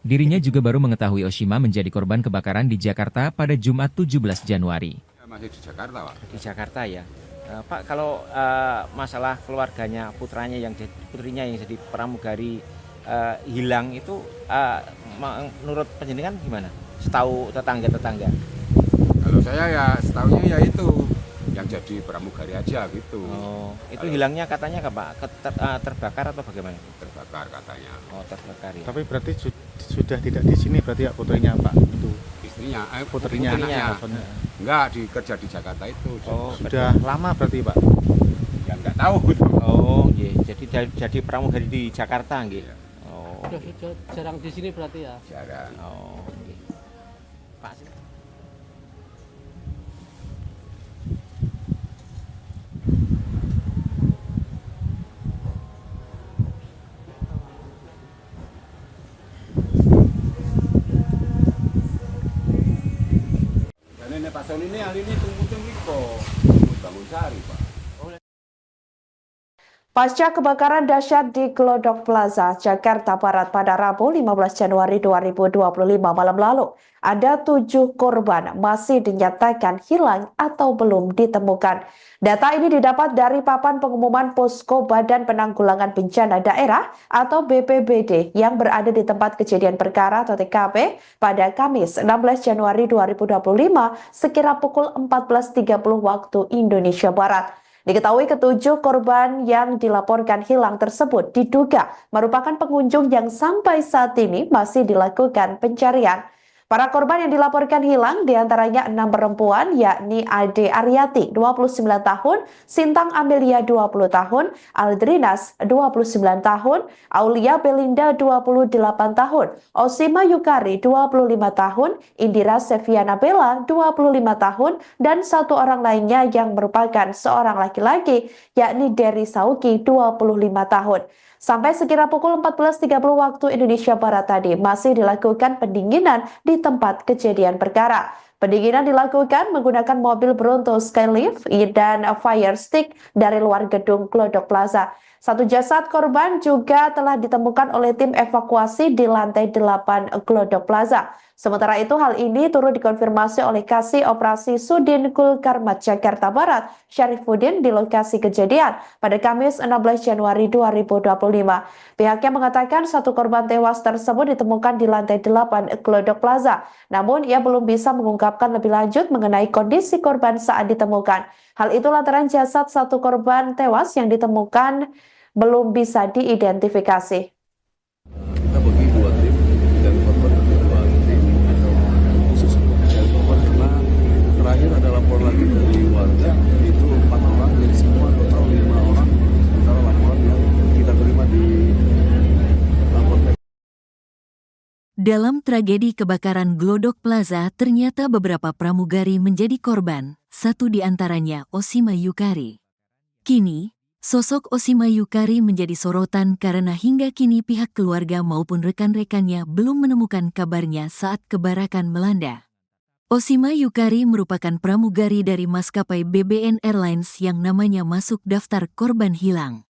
Dirinya juga baru mengetahui Oshima menjadi korban kebakaran di Jakarta pada Jumat 17 Januari. Masih di Jakarta, Pak. Di Jakarta ya. Pak, kalau masalah keluarganya, putrinya yang jadi pramugari hilang itu menurut penjenengan gimana? Setahu tetangga-tetangga? Kalau saya ya setahunya ya itu yang jadi pramugari aja gitu. Oh, itu hilangnya katanya Pak? Terbakar atau bagaimana? Terbakar katanya. Oh, terbakar ya. Tapi berarti sudah tidak di sini berarti ya putrinya Pak itu. Istrinya, Putrinya. anaknya. Enggak, kerja di Jakarta itu. Oh, Sudah lama berarti Pak. Ya enggak tahu. Oh, iya. Jadi pramugari di Jakarta nggih. Iya. Oh. Sudah jarang di sini berarti ya. Jarang. Oh, nggih. Pak. Dan ini Pak Son ini hari ini tunggu bangun sari Pak. Pasca kebakaran dahsyat di Glodok Plaza, Jakarta Barat pada Rabu 15 Januari 2025 malam lalu, ada 7 korban masih dinyatakan hilang atau belum ditemukan. Data ini didapat dari papan pengumuman Posko Badan Penanggulangan Bencana Daerah atau BPBD yang berada di tempat kejadian perkara atau TKP pada Kamis 16 Januari 2025 sekira pukul 14.30 waktu Indonesia Barat. Diketahui ketujuh korban yang dilaporkan hilang tersebut diduga merupakan pengunjung yang sampai saat ini masih dilakukan pencarian. Para korban yang dilaporkan hilang diantaranya 6 perempuan yakni Ade Aryati 29 tahun, Sintang Amelia 20 tahun, Aldrinas 29 tahun, Aulia Belinda 28 tahun, Osima Yukari 25 tahun, Indira Seviana Bella 25 tahun, dan 1 orang lainnya yang merupakan seorang laki-laki yakni Dery Sauki 25 tahun. Sampai sekira pukul 14.30 waktu Indonesia Barat tadi masih dilakukan pendinginan di tempat kejadian perkara. Pendinginan dilakukan menggunakan mobil Bronto Skylift dan fire stick dari luar gedung Glodok Plaza. 1 jasad korban juga telah ditemukan oleh tim evakuasi di lantai 8 Glodok Plaza. Sementara itu hal ini turut dikonfirmasi oleh Kasih Operasi Sudin Kulkarmat Jakarta Barat, Syarifuddin di lokasi kejadian pada Kamis 16 Januari 2025. Pihaknya mengatakan 1 korban tewas tersebut ditemukan di lantai 8 Glodok Plaza. Namun ia belum bisa mengungkapkan lebih lanjut mengenai kondisi korban saat ditemukan. Hal itu lantaran jasad 1 korban tewas yang ditemukan belum bisa diidentifikasi. Kita bagi 2 tim dan korban ada 2 tim khusus untuk mencari korban karena terakhir ada lapor lagi dari warga itu 4 orang jadi semua total 5 orang sementara laporan yang kita terima di lapor. Dalam tragedi kebakaran Glodok Plaza, ternyata beberapa pramugari menjadi korban, 1 di antaranya Osima Yukari. Kini, sosok Osima Yukari menjadi sorotan karena hingga kini pihak keluarga maupun rekan-rekannya belum menemukan kabarnya saat kebakaran melanda. Osima Yukari merupakan pramugari dari maskapai BBN Airlines yang namanya masuk daftar korban hilang.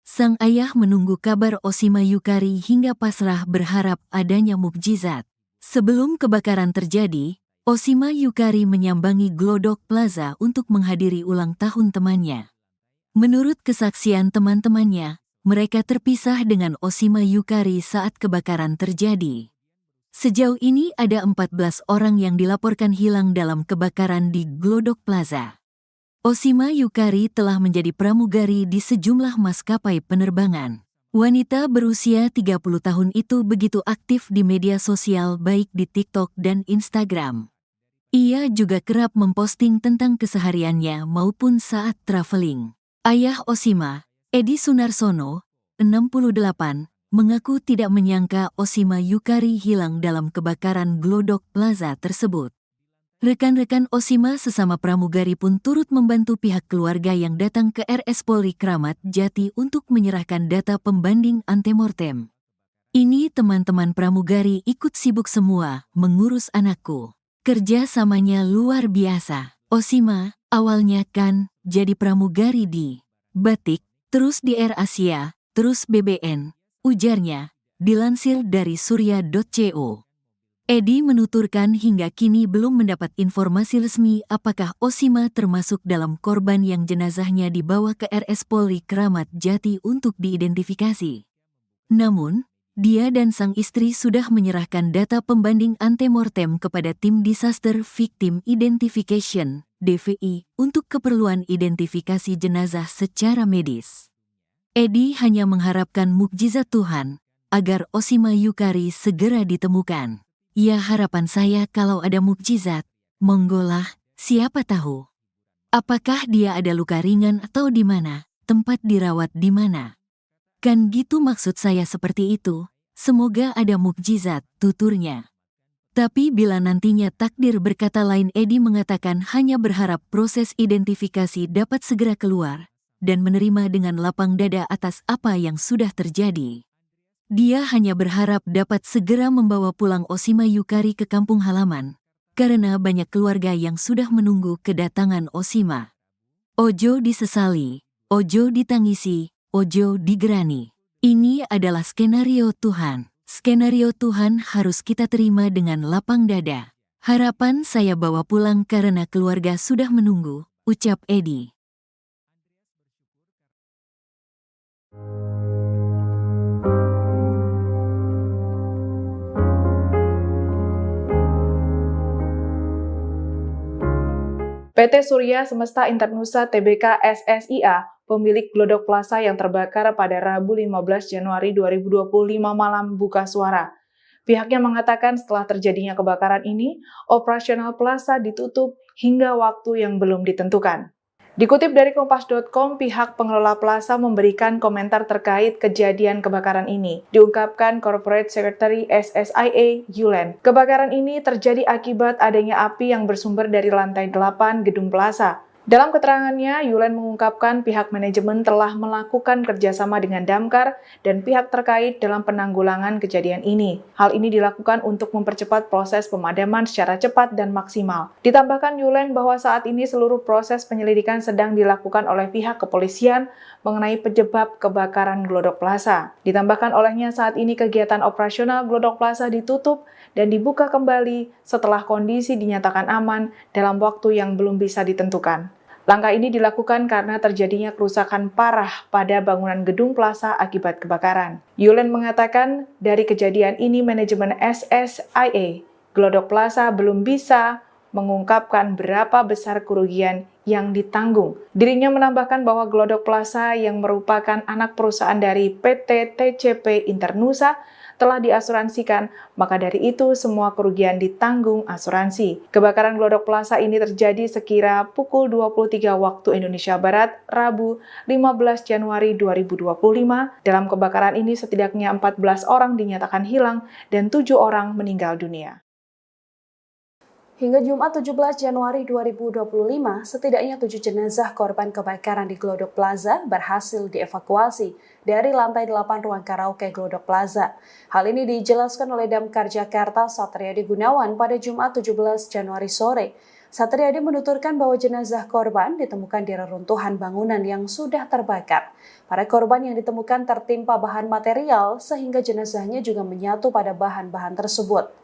Sang ayah menunggu kabar Osima Yukari hingga pasrah berharap adanya mukjizat. Sebelum kebakaran terjadi, Osima Yukari menyambangi Glodok Plaza untuk menghadiri ulang tahun temannya. Menurut kesaksian teman-temannya, mereka terpisah dengan Osima Yukari saat kebakaran terjadi. Sejauh ini ada 14 orang yang dilaporkan hilang dalam kebakaran di Glodok Plaza. Osima Yukari telah menjadi pramugari di sejumlah maskapai penerbangan. Wanita berusia 30 tahun itu begitu aktif di media sosial baik di TikTok dan Instagram. Ia juga kerap memposting tentang kesehariannya maupun saat traveling. Ayah Osima, Edi Sunarsono, 68, mengaku tidak menyangka Osima Yukari hilang dalam kebakaran Glodok Plaza tersebut. Rekan-rekan Osima sesama pramugari pun turut membantu pihak keluarga yang datang ke RS Polri Kramat Jati untuk menyerahkan data pembanding antemortem. Ini teman-teman pramugari ikut sibuk semua mengurus anakku. Kerjasamanya luar biasa. Osima, awalnya kan jadi pramugari di Batik, terus di Air Asia, terus BBN, ujarnya, dilansir dari surya.co. Edi menuturkan hingga kini belum mendapat informasi resmi apakah Osima termasuk dalam korban yang jenazahnya dibawa ke RS Polri Kramat Jati untuk diidentifikasi. Namun, Dia dan sang istri sudah menyerahkan data pembanding antemortem kepada Tim Disaster Victim Identification (DVI) untuk keperluan identifikasi jenazah secara medis. Edi hanya mengharapkan mukjizat Tuhan agar Osima Yukari segera ditemukan. Ya, harapan saya kalau ada mukjizat, monggolah, siapa tahu. Apakah dia ada luka ringan atau di mana, tempat dirawat di mana? Kan gitu maksud saya, seperti itu. Semoga ada mukjizat, tuturnya. Tapi bila nantinya takdir berkata lain, Edi mengatakan hanya berharap proses identifikasi dapat segera keluar dan menerima dengan lapang dada atas apa yang sudah terjadi. Dia hanya berharap dapat segera membawa pulang Osima Yukari ke kampung halaman, karena banyak keluarga yang sudah menunggu kedatangan Osima. Ojo disesali, ojo ditangisi, ojo digerani. Ini adalah skenario Tuhan. Skenario Tuhan harus kita terima dengan lapang dada. Harapan saya bawa pulang karena keluarga sudah menunggu, ucap Edi. PT Surya Semesta Internusa Tbk SSIA, pemilik Glodok Plaza yang terbakar pada Rabu 15 Januari 2025 malam, buka suara. Pihaknya mengatakan setelah terjadinya kebakaran ini, operasional plaza ditutup hingga waktu yang belum ditentukan. Dikutip dari Kompas.com, pihak pengelola plaza memberikan komentar terkait kejadian kebakaran ini. Diungkapkan Corporate Secretary SSIA, Yulen. Kebakaran ini terjadi akibat adanya api yang bersumber dari lantai 8 gedung plaza. Dalam keterangannya, Yulen mengungkapkan pihak manajemen telah melakukan kerjasama dengan Damkar dan pihak terkait dalam penanggulangan kejadian ini. Hal ini dilakukan untuk mempercepat proses pemadaman secara cepat dan maksimal. Ditambahkan Yulen bahwa saat ini seluruh proses penyelidikan sedang dilakukan oleh pihak kepolisian mengenai penyebab kebakaran Glodok Plaza. Ditambahkan olehnya saat ini kegiatan operasional Glodok Plaza ditutup dan dibuka kembali setelah kondisi dinyatakan aman dalam waktu yang belum bisa ditentukan. Langkah ini dilakukan karena terjadinya kerusakan parah pada bangunan gedung plaza akibat kebakaran. Yulen mengatakan dari kejadian ini manajemen SSIA Glodok Plaza belum bisa mengungkapkan berapa besar kerugian yang ditanggung. Dirinya menambahkan bahwa Glodok Plaza yang merupakan anak perusahaan dari PT TCP Internusa telah diasuransikan, maka dari itu semua kerugian ditanggung asuransi. Kebakaran Glodok Plaza ini terjadi sekira pukul 23 waktu Indonesia Barat, Rabu 15 Januari 2025. Dalam kebakaran ini setidaknya 14 orang dinyatakan hilang dan 7 orang meninggal dunia. Hingga Jumat 17 Januari 2025, setidaknya 7 jenazah korban kebakaran di Glodok Plaza berhasil dievakuasi dari lantai 8 ruang karaoke Glodok Plaza. Hal ini dijelaskan oleh Damkar Jakarta Satriadi Gunawan pada Jumat 17 Januari sore. Satriadi menuturkan bahwa jenazah korban ditemukan di reruntuhan bangunan yang sudah terbakar. Para korban yang ditemukan tertimpa bahan material sehingga jenazahnya juga menyatu pada bahan-bahan tersebut.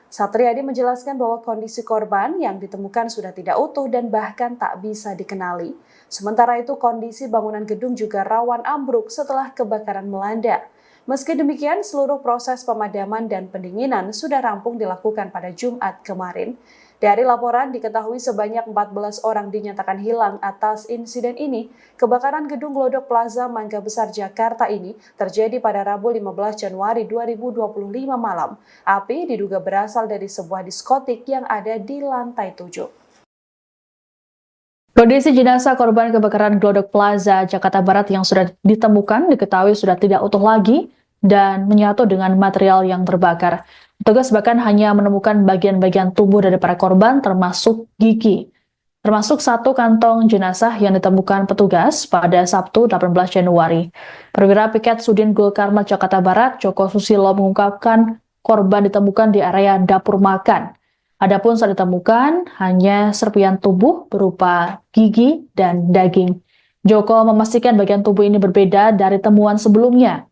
Satriadi menjelaskan bahwa kondisi korban yang ditemukan sudah tidak utuh dan bahkan tak bisa dikenali. Sementara itu kondisi bangunan gedung juga rawan ambruk setelah kebakaran melanda. Meski demikian, seluruh proses pemadaman dan pendinginan sudah rampung dilakukan pada Jumat kemarin. Dari laporan diketahui sebanyak 14 orang dinyatakan hilang atas insiden ini. Kebakaran gedung Glodok Plaza Mangga Besar Jakarta ini terjadi pada Rabu 15 Januari 2025 malam. Api diduga berasal dari sebuah diskotik yang ada di lantai 7. Kondisi jenazah korban kebakaran Glodok Plaza Jakarta Barat yang sudah ditemukan diketahui sudah tidak utuh lagi dan menyatu dengan material yang terbakar. Petugas bahkan hanya menemukan bagian-bagian tubuh dari para korban termasuk gigi. Termasuk satu kantong jenazah yang ditemukan petugas pada Sabtu 18 Januari. Perwira Piket Sudin Gulkarmat Jakarta Barat, Joko Susilo mengungkapkan korban ditemukan di area dapur makan. Adapun saat ditemukan hanya serpian tubuh berupa gigi dan daging. Joko memastikan bagian tubuh ini berbeda dari temuan sebelumnya.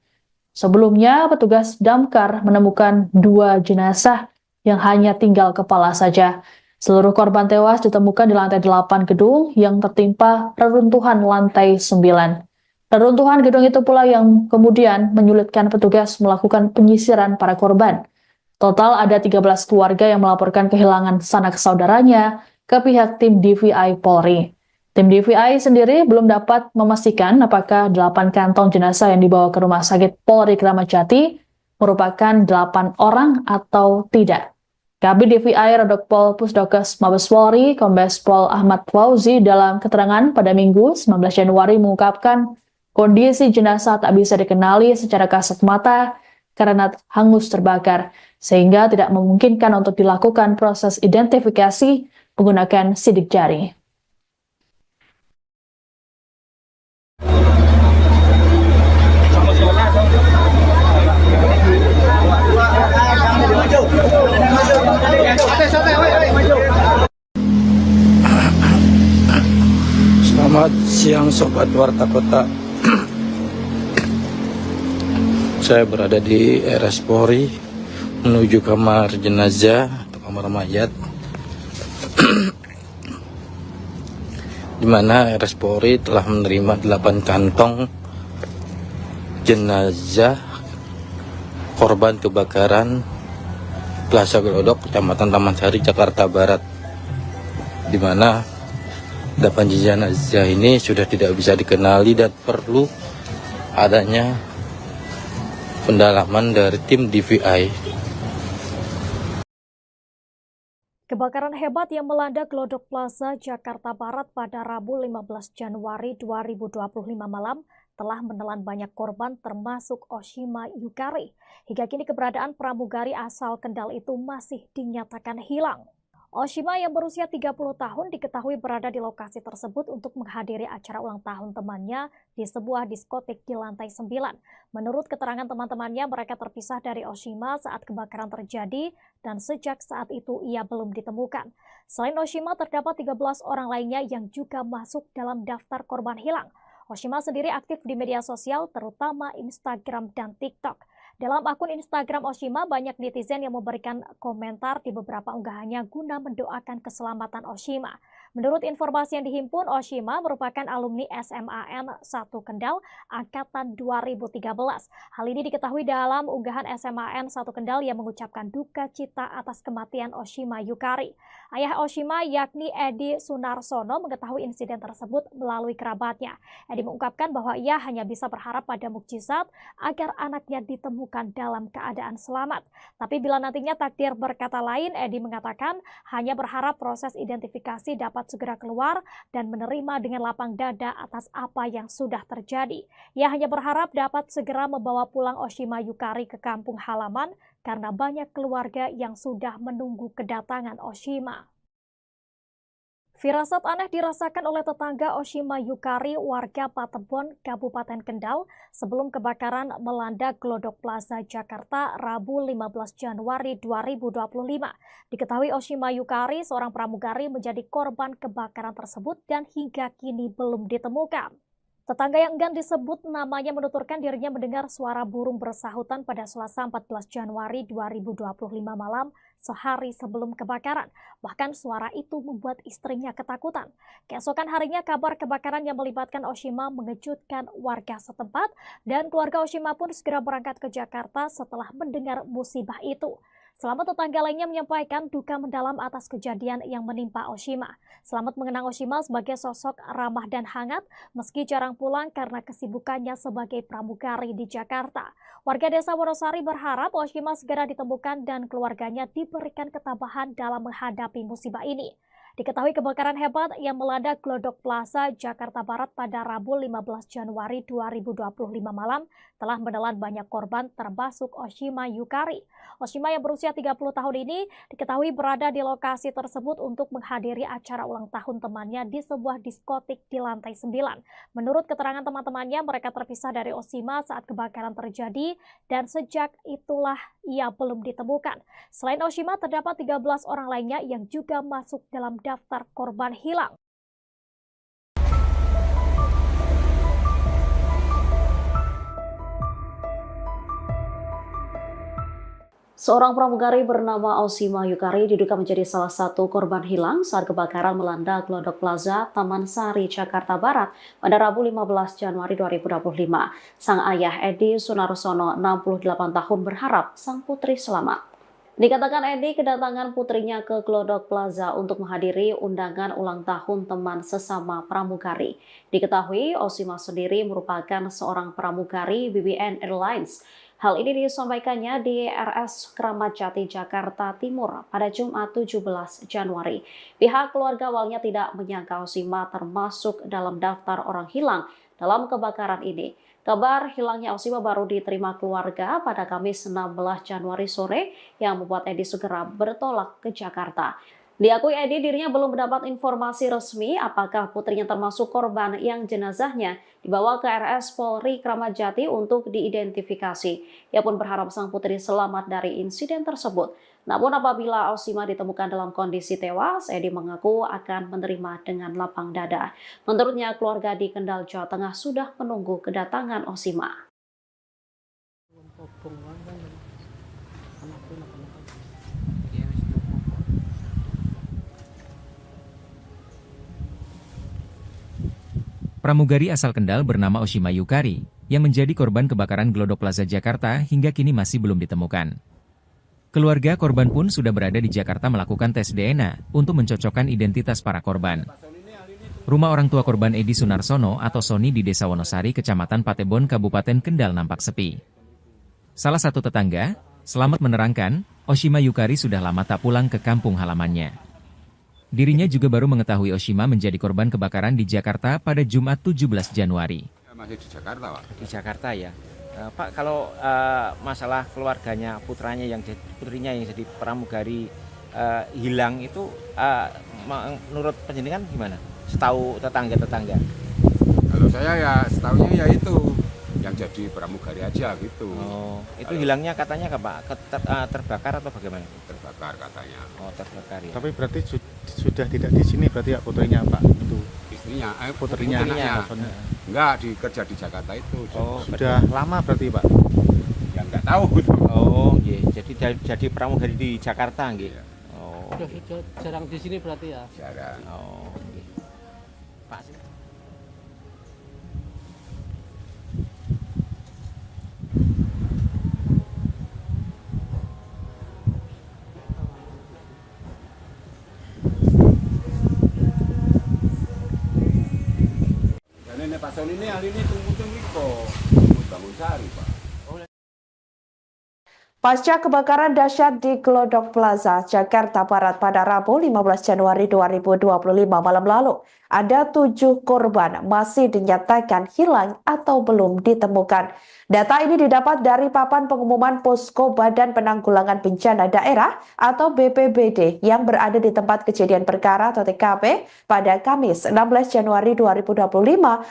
Sebelumnya, petugas Damkar menemukan 2 jenazah yang hanya tinggal kepala saja. Seluruh korban tewas ditemukan di lantai 8 gedung yang tertimpa reruntuhan lantai 9. Reruntuhan gedung itu pula yang kemudian menyulitkan petugas melakukan penyisiran para korban. Total ada 13 keluarga yang melaporkan kehilangan sanak saudaranya ke pihak tim DVI Polri. Tim DVI sendiri belum dapat memastikan apakah 8 kantong jenazah yang dibawa ke Rumah Sakit Polri Kramat Jati merupakan 8 orang atau tidak. Kabid DVI Rodokpol Pusdokes Mabes Polri, Kombes Pol Ahmad Fauzi dalam keterangan pada Minggu 19 Januari mengungkapkan kondisi jenazah tak bisa dikenali secara kasat mata karena hangus terbakar, sehingga tidak memungkinkan untuk dilakukan proses identifikasi menggunakan sidik jari. Selamat siang Sobat Warta Kota. Saya berada di RS Polri menuju kamar jenazah atau kamar mayat, di mana RS Polri telah menerima 8 kantong jenazah korban kebakaran Plaza Glodok, Kecamatan Taman Sari, Jakarta Barat, di mana 8 jenazah ini sudah tidak bisa dikenali dan perlu adanya pendalaman dari tim DVI. Kebakaran hebat yang melanda Glodok Plaza, Jakarta Barat pada Rabu 15 Januari 2025 malam telah menelan banyak korban termasuk Oshima Yukari. Hingga kini keberadaan pramugari asal Kendal itu masih dinyatakan hilang. Oshima yang berusia 30 tahun diketahui berada di lokasi tersebut untuk menghadiri acara ulang tahun temannya di sebuah diskotik di lantai 9. Menurut keterangan teman-temannya, mereka terpisah dari Oshima saat kebakaran terjadi dan sejak saat itu ia belum ditemukan. Selain Oshima, terdapat 13 orang lainnya yang juga masuk dalam daftar korban hilang. Oshima sendiri aktif di media sosial, terutama Instagram dan TikTok. Dalam akun Instagram Oshima, banyak netizen yang memberikan komentar di beberapa unggahannya guna mendoakan keselamatan Oshima. Menurut informasi yang dihimpun, Oshima merupakan alumni SMAN 1 Kendal angkatan 2013. Hal ini diketahui dalam unggahan SMAN 1 Kendal yang mengucapkan duka cita atas kematian Oshima Yukari. Ayah Oshima yakni Edi Sunarsono mengetahui insiden tersebut melalui kerabatnya. Edi mengungkapkan bahwa ia hanya bisa berharap pada mukjizat agar anaknya ditemukan dalam keadaan selamat. Tapi bila nantinya takdir berkata lain, Edi mengatakan hanya berharap proses identifikasi dapat segera keluar dan menerima dengan lapang dada atas apa yang sudah terjadi. Ia hanya berharap dapat segera membawa pulang Oshima Yukari ke kampung halaman karena banyak keluarga yang sudah menunggu kedatangan Oshima. Firasat aneh dirasakan oleh tetangga Oshima Yukari, warga Patebon, Kabupaten Kendal, sebelum kebakaran melanda Glodok Plaza, Jakarta, Rabu 15 Januari 2025. Diketahui Oshima Yukari, seorang pramugari, menjadi korban kebakaran tersebut dan hingga kini belum ditemukan. Tetangga yang enggan disebut namanya menuturkan dirinya mendengar suara burung bersahutan pada Selasa 14 Januari 2025 malam sehari sebelum kebakaran. Bahkan suara itu membuat istrinya ketakutan. Keesokan harinya kabar kebakaran yang melibatkan Oshima mengejutkan warga setempat dan keluarga Oshima pun segera berangkat ke Jakarta setelah mendengar musibah itu. Selamat tetangga lainnya menyampaikan duka mendalam atas kejadian yang menimpa Oshima. Selamat mengenang Oshima sebagai sosok ramah dan hangat meski jarang pulang karena kesibukannya sebagai pramugari di Jakarta. Warga desa Wonosari berharap Oshima segera ditemukan dan keluarganya diberikan ketabahan dalam menghadapi musibah ini. Diketahui kebakaran hebat yang melanda Glodok Plaza, Jakarta Barat pada Rabu 15 Januari 2025 malam telah menelan banyak korban termasuk Oshima Yukari. Oshima yang berusia 30 tahun ini diketahui berada di lokasi tersebut untuk menghadiri acara ulang tahun temannya di sebuah diskotik di lantai 9. Menurut keterangan teman-temannya, mereka terpisah dari Oshima saat kebakaran terjadi dan sejak itulah ia belum ditemukan. Selain Oshima, terdapat 13 orang lainnya yang juga masuk dalam daftar korban hilang. Seorang pramugari bernama Osima Yukari diduga menjadi salah satu korban hilang saat kebakaran melanda Glodok Plaza, Taman Sari, Jakarta Barat pada Rabu 15 Januari 2025. Sang ayah Edi Sunarsono, 68 tahun berharap sang putri selamat. Dikatakan Edi kedatangan putrinya ke Glodok Plaza untuk menghadiri undangan ulang tahun teman sesama pramugari. Diketahui Osima sendiri merupakan seorang pramugari BBN Airlines. Hal ini disampaikannya di RS Kramat Jati, Jakarta Timur pada Jumat 17 Januari. Pihak keluarga awalnya tidak menyangka Osima termasuk dalam daftar orang hilang dalam kebakaran ini. Kabar hilangnya Osima baru diterima keluarga pada Kamis 16 Januari sore yang membuat Edi segera bertolak ke Jakarta. Diakui Edi dirinya belum mendapat informasi resmi apakah putrinya termasuk korban yang jenazahnya dibawa ke RS Polri Kramat Jati untuk diidentifikasi. Ia pun berharap sang putri selamat dari insiden tersebut. Namun apabila Osima ditemukan dalam kondisi tewas, Edi mengaku akan menerima dengan lapang dada. Menurutnya keluarga di Kendal, Jawa Tengah sudah menunggu kedatangan Osima. Pramugari asal Kendal bernama Osima Yukari, yang menjadi korban kebakaran Glodok Plaza Jakarta hingga kini masih belum ditemukan. Keluarga korban pun sudah berada di Jakarta melakukan tes DNA untuk mencocokkan identitas para korban. Rumah orang tua korban Edi Sunarsono atau Soni di Desa Wonosari, Kecamatan Patebon, Kabupaten Kendal nampak sepi. Salah satu tetangga, Selamat, menerangkan, Osima Yukari sudah lama tak pulang ke kampung halamannya. Dirinya juga baru mengetahui Osima menjadi korban kebakaran di Jakarta pada Jumat 17 Januari. Masih di Jakarta, Pak. Di Jakarta ya. Pak, kalau masalah keluarganya putrinya yang jadi pramugari hilang itu menurut penjenengan gimana? Setahu tetangga-tetangga? Kalau saya ya setahunya ya itu yang jadi pramugari aja gitu. Oh, itu hilangnya katanya Pak? Terbakar atau bagaimana? Terbakar katanya. Oh, terbakar ya. Tapi berarti sudah tidak di sini berarti ya putrinya Pak? Itu istrinya, putrinya. Enggak, kerja di Jakarta itu. Oh, sudah lama berarti Pak? Ya enggak tahu. Oh, iya. Jadi pramugari di Jakarta nggih. Oh. Sudah jarang di sini berarti ya? Jarang. Oh, nggih. Pak. Ini Pak Soni ini ahli ini tunggu bangun sari, Pak. Pasca kebakaran dahsyat di Glodok Plaza, Jakarta Barat pada Rabu 15 Januari 2025 malam lalu, ada 7 korban masih dinyatakan hilang atau belum ditemukan. Data ini didapat dari papan pengumuman Posko Badan Penanggulangan Bencana Daerah atau BPBD yang berada di tempat kejadian perkara atau TKP pada Kamis 16 Januari 2025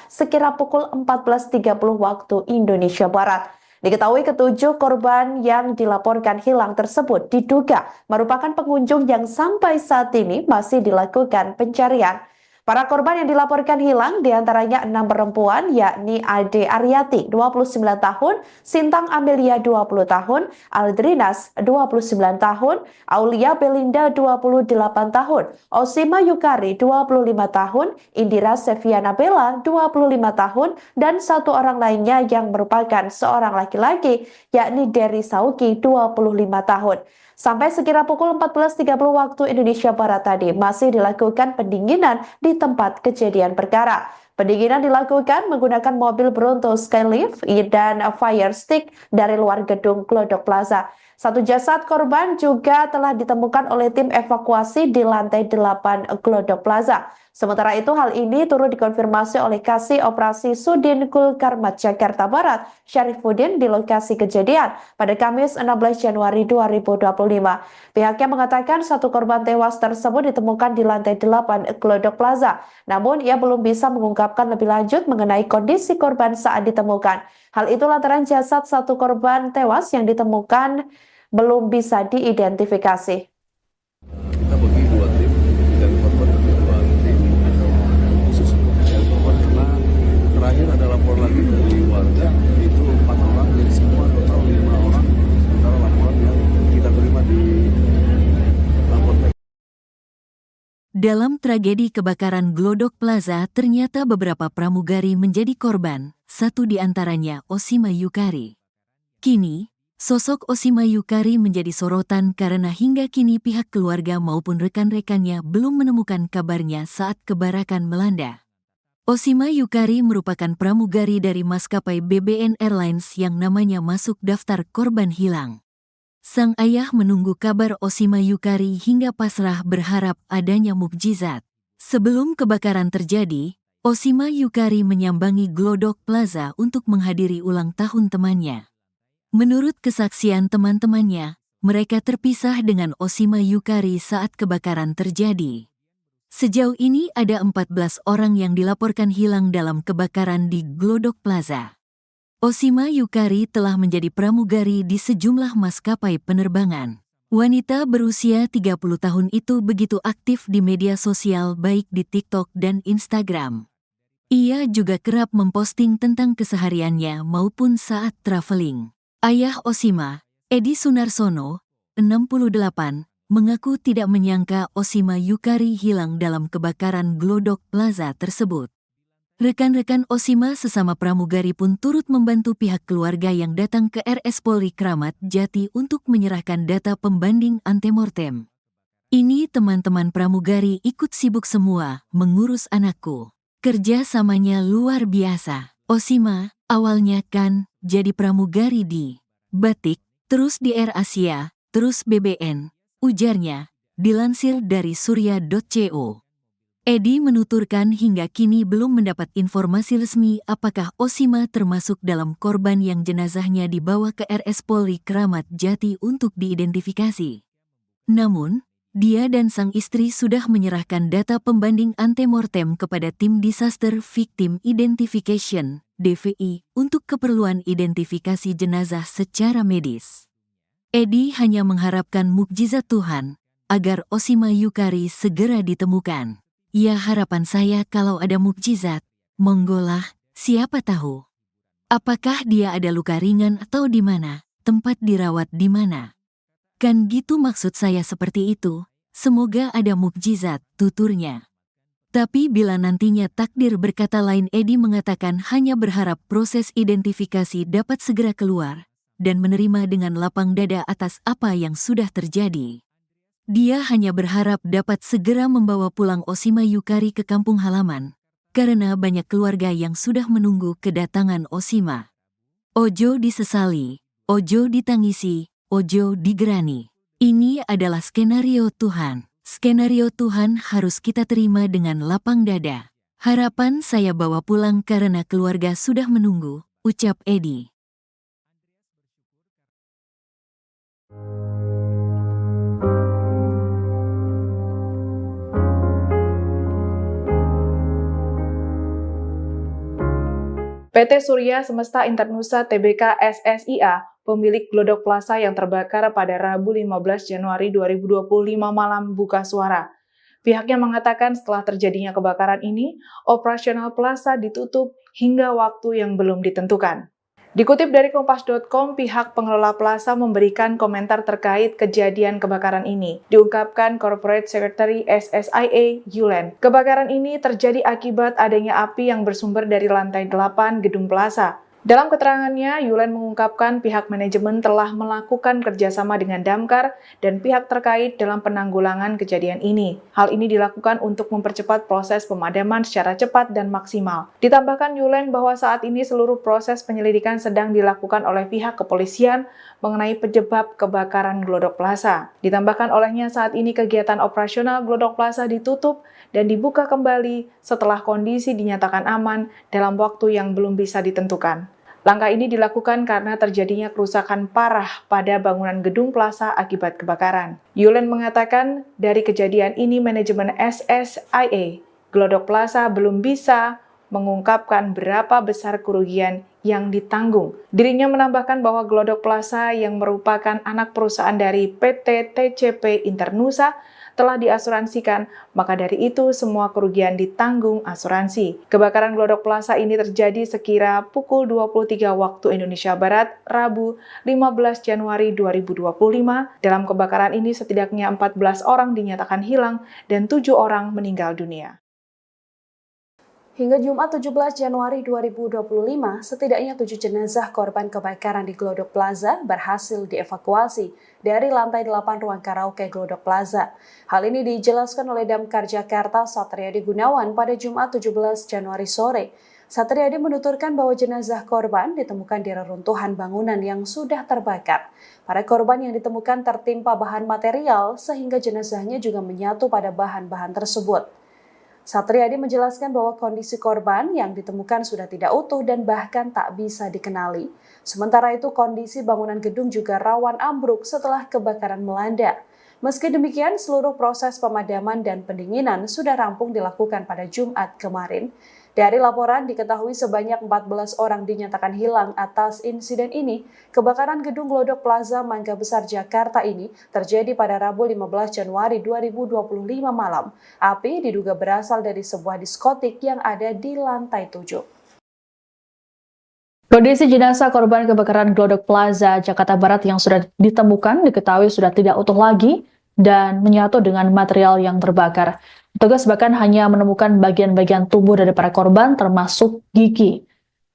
sekira pukul 14.30 waktu Indonesia Barat. Diketahui ketujuh korban yang dilaporkan hilang tersebut diduga merupakan pengunjung yang sampai saat ini masih dilakukan pencarian. Para korban yang dilaporkan hilang diantaranya 6 perempuan yakni Ade Aryati 29 tahun, Sintang Amelia 20 tahun, Aldrinas 29 tahun, Aulia Belinda 28 tahun, Osima Yukari 25 tahun, Indira Seviana Bella 25 tahun, dan satu orang lainnya yang merupakan seorang laki-laki yakni Dery Sauki 25 tahun. Sampai sekira pukul 14.30 waktu Indonesia Barat tadi masih dilakukan pendinginan di tempat kejadian perkara. Pendinginan dilakukan menggunakan mobil Bronto Skylift dan fire stick dari luar gedung Glodok Plaza. Satu jasad korban juga telah ditemukan oleh tim evakuasi di lantai 8 Glodok Plaza. Sementara itu hal ini turut dikonfirmasi oleh Kasih Operasi Sudin Kulkarmat Jakarta Barat, Syarifuddin di lokasi kejadian pada Kamis 16 Januari 2025. Pihaknya mengatakan satu korban tewas tersebut ditemukan di lantai 8 Glodok Plaza. Namun ia belum bisa mengungkapkan lebih lanjut mengenai kondisi korban saat ditemukan. Hal itu lantaran jasad satu korban tewas yang ditemukan belum bisa diidentifikasi. Kita bagi 2 tim dan korban dari 2 tim khusus untuk mencari korban karena terakhir ada lapor lagi dari warga itu 4 orang, jadi semua total 5 orang sementara laporan yang Dalam tragedi kebakaran Glodok Plaza, ternyata beberapa pramugari menjadi korban, satu di antaranya Osima Yukari. Kini, sosok Osima Yukari menjadi sorotan karena hingga kini pihak keluarga maupun rekan-rekannya belum menemukan kabarnya saat kebakaran melanda. Osima Yukari merupakan pramugari dari maskapai BBN Airlines yang namanya masuk daftar korban hilang. Sang ayah menunggu kabar Osima Yukari hingga pasrah berharap adanya mukjizat. Sebelum kebakaran terjadi, Osima Yukari menyambangi Glodok Plaza untuk menghadiri ulang tahun temannya. Menurut kesaksian teman-temannya, mereka terpisah dengan Osima Yukari saat kebakaran terjadi. Sejauh ini ada 14 orang yang dilaporkan hilang dalam kebakaran di Glodok Plaza. Osima Yukari telah menjadi pramugari di sejumlah maskapai penerbangan. Wanita berusia 30 tahun itu begitu aktif di media sosial baik di TikTok dan Instagram. Ia juga kerap memposting tentang kesehariannya maupun saat traveling. Ayah Osima, Edi Sunarsono, 68, mengaku tidak menyangka Osima Yukari hilang dalam kebakaran Glodok Plaza tersebut. Rekan-rekan Osima sesama pramugari pun turut membantu pihak keluarga yang datang ke RS Polri Kramat Jati untuk menyerahkan data pembanding antemortem. Ini teman-teman pramugari ikut sibuk semua mengurus anakku. Kerja samanya luar biasa. Osima, awalnya kan jadi pramugari di Batik, terus di Air Asia, terus BBN, ujarnya, dilansir dari surya.co. Edi menuturkan hingga kini belum mendapat informasi resmi apakah Osima termasuk dalam korban yang jenazahnya dibawa ke RS Polri Kramat Jati untuk diidentifikasi. Namun, dia dan sang istri sudah menyerahkan data pembanding antemortem kepada Tim Disaster Victim Identification, DVI, untuk keperluan identifikasi jenazah secara medis. Edi hanya mengharapkan mukjizat Tuhan agar Osima Yukari segera ditemukan. Ya, harapan saya kalau ada mukjizat, monggolah, siapa tahu. Apakah dia ada luka ringan atau di mana, tempat dirawat di mana. Kan gitu maksud saya seperti itu, semoga ada mukjizat, tuturnya. Tapi bila nantinya takdir berkata lain, Edi mengatakan hanya berharap proses identifikasi dapat segera keluar, dan menerima dengan lapang dada atas apa yang sudah terjadi. Dia hanya berharap dapat segera membawa pulang Osima Yukari ke kampung halaman, karena banyak keluarga yang sudah menunggu kedatangan Osima. Ojo disesali, ojo ditangisi, ojo digerani. Ini adalah skenario Tuhan. Skenario Tuhan harus kita terima dengan lapang dada. Harapan saya bawa pulang karena keluarga sudah menunggu, ucap Edi. PT Surya Semesta Internusa Tbk SSIA, pemilik Glodok Plaza yang terbakar pada Rabu 15 Januari 2025 malam buka suara. Pihaknya mengatakan setelah terjadinya kebakaran ini, operasional plaza ditutup hingga waktu yang belum ditentukan. Dikutip dari Kompas.com, pihak pengelola plaza memberikan komentar terkait kejadian kebakaran ini. Diungkapkan Corporate Secretary SSIA, Yulen. Kebakaran ini terjadi akibat adanya api yang bersumber dari lantai 8 gedung plaza. Dalam keterangannya, Yulen mengungkapkan pihak manajemen telah melakukan kerjasama dengan Damkar dan pihak terkait dalam penanggulangan kejadian ini. Hal ini dilakukan untuk mempercepat proses pemadaman secara cepat dan maksimal. Ditambahkan Yulen bahwa saat ini seluruh proses penyelidikan sedang dilakukan oleh pihak kepolisian mengenai penyebab kebakaran Glodok Plaza. Ditambahkan olehnya saat ini kegiatan operasional Glodok Plaza ditutup dan dibuka kembali setelah kondisi dinyatakan aman dalam waktu yang belum bisa ditentukan. Langkah ini dilakukan karena terjadinya kerusakan parah pada bangunan gedung plaza akibat kebakaran. Yulen mengatakan dari kejadian ini manajemen SSIA Glodok Plaza belum bisa mengungkapkan berapa besar kerugian yang ditanggung. Dirinya menambahkan bahwa Glodok Plaza yang merupakan anak perusahaan dari PT TCP Internusa telah diasuransikan, maka dari itu semua kerugian ditanggung asuransi. Kebakaran Glodok Plaza ini terjadi sekira pukul 23 waktu Indonesia Barat, Rabu 15 Januari 2025. Dalam kebakaran ini setidaknya 14 orang dinyatakan hilang dan 7 orang meninggal dunia. Hingga Jumat 17 Januari 2025, setidaknya 7 jenazah korban kebakaran di Glodok Plaza berhasil dievakuasi dari lantai 8 ruang karaoke Glodok Plaza. Hal ini dijelaskan oleh Damkar Jakarta Satriadi Gunawan pada Jumat 17 Januari sore. Satriadi menuturkan bahwa jenazah korban ditemukan di reruntuhan bangunan yang sudah terbakar. Para korban yang ditemukan tertimpa bahan material sehingga jenazahnya juga menyatu pada bahan-bahan tersebut. Satriadi menjelaskan bahwa kondisi korban yang ditemukan sudah tidak utuh dan bahkan tak bisa dikenali. Sementara itu kondisi bangunan gedung juga rawan ambruk setelah kebakaran melanda. Meski demikian, seluruh proses pemadaman dan pendinginan sudah rampung dilakukan pada Jumat kemarin. Dari laporan diketahui sebanyak 14 orang dinyatakan hilang atas insiden ini. Kebakaran gedung Glodok Plaza Mangga Besar Jakarta ini terjadi pada Rabu 15 Januari 2025 malam. Api diduga berasal dari sebuah diskotik yang ada di lantai 7. Kondisi jenazah korban kebakaran Glodok Plaza Jakarta Barat yang sudah ditemukan diketahui sudah tidak utuh lagi dan menyatu dengan material yang terbakar. Petugas bahkan hanya menemukan bagian-bagian tubuh dari para korban termasuk gigi.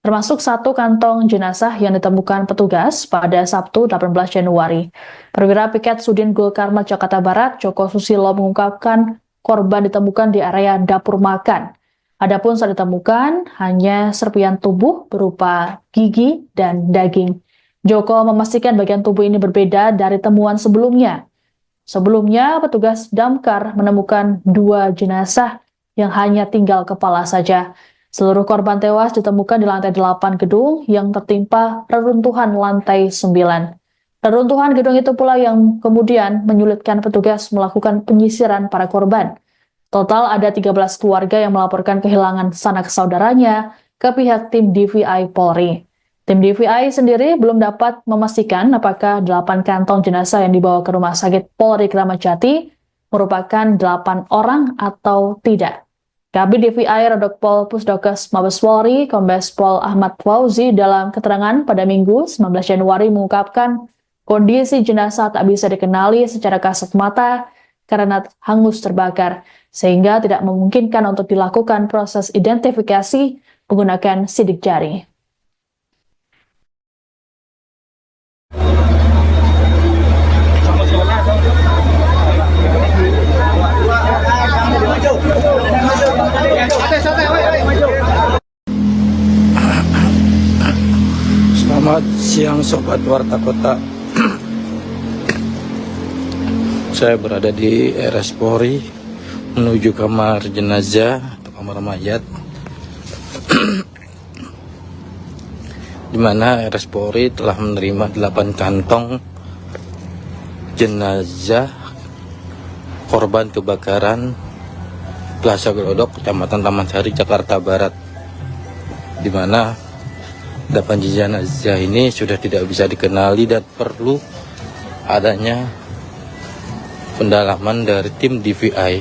Termasuk satu kantong jenazah yang ditemukan petugas pada Sabtu 18 Januari. Perwira Piket Sudin Gul Karmat Jakarta Barat, Joko Susilo mengungkapkan korban ditemukan di area dapur makan. Adapun saat ditemukan hanya serpian tubuh berupa gigi dan daging. Joko memastikan bagian tubuh ini berbeda dari temuan sebelumnya. Sebelumnya, petugas damkar menemukan 2 jenazah yang hanya tinggal kepala saja. Seluruh korban tewas ditemukan di lantai 8 gedung yang tertimpa reruntuhan lantai 9. Reruntuhan gedung itu pula yang kemudian menyulitkan petugas melakukan penyisiran para korban. Total ada 13 keluarga yang melaporkan kehilangan sanak saudaranya ke pihak tim DVI Polri. Tim DVI sendiri belum dapat memastikan apakah 8 kantong jenazah yang dibawa ke Rumah Sakit Polri Kramat Jati merupakan 8 orang atau tidak. Kabid DVI Rodokpol Pusdokes Mabes Polri, Kombes Pol Ahmad Fauzi dalam keterangan pada Minggu 19 Januari mengungkapkan kondisi jenazah tak bisa dikenali secara kasat mata karena hangus terbakar, sehingga tidak memungkinkan untuk dilakukan proses identifikasi menggunakan sidik jari. Selamat siang Sobat Warta Kota. Saya berada di RS Polri menuju kamar jenazah atau kamar mayat, di mana RS Polri telah menerima 8 kantong jenazah korban kebakaran Plaza Glodok, Kecamatan Taman Sari, Jakarta Barat, di mana 8 jenazah ini sudah tidak bisa dikenali dan perlu adanya pendalaman dari tim DVI.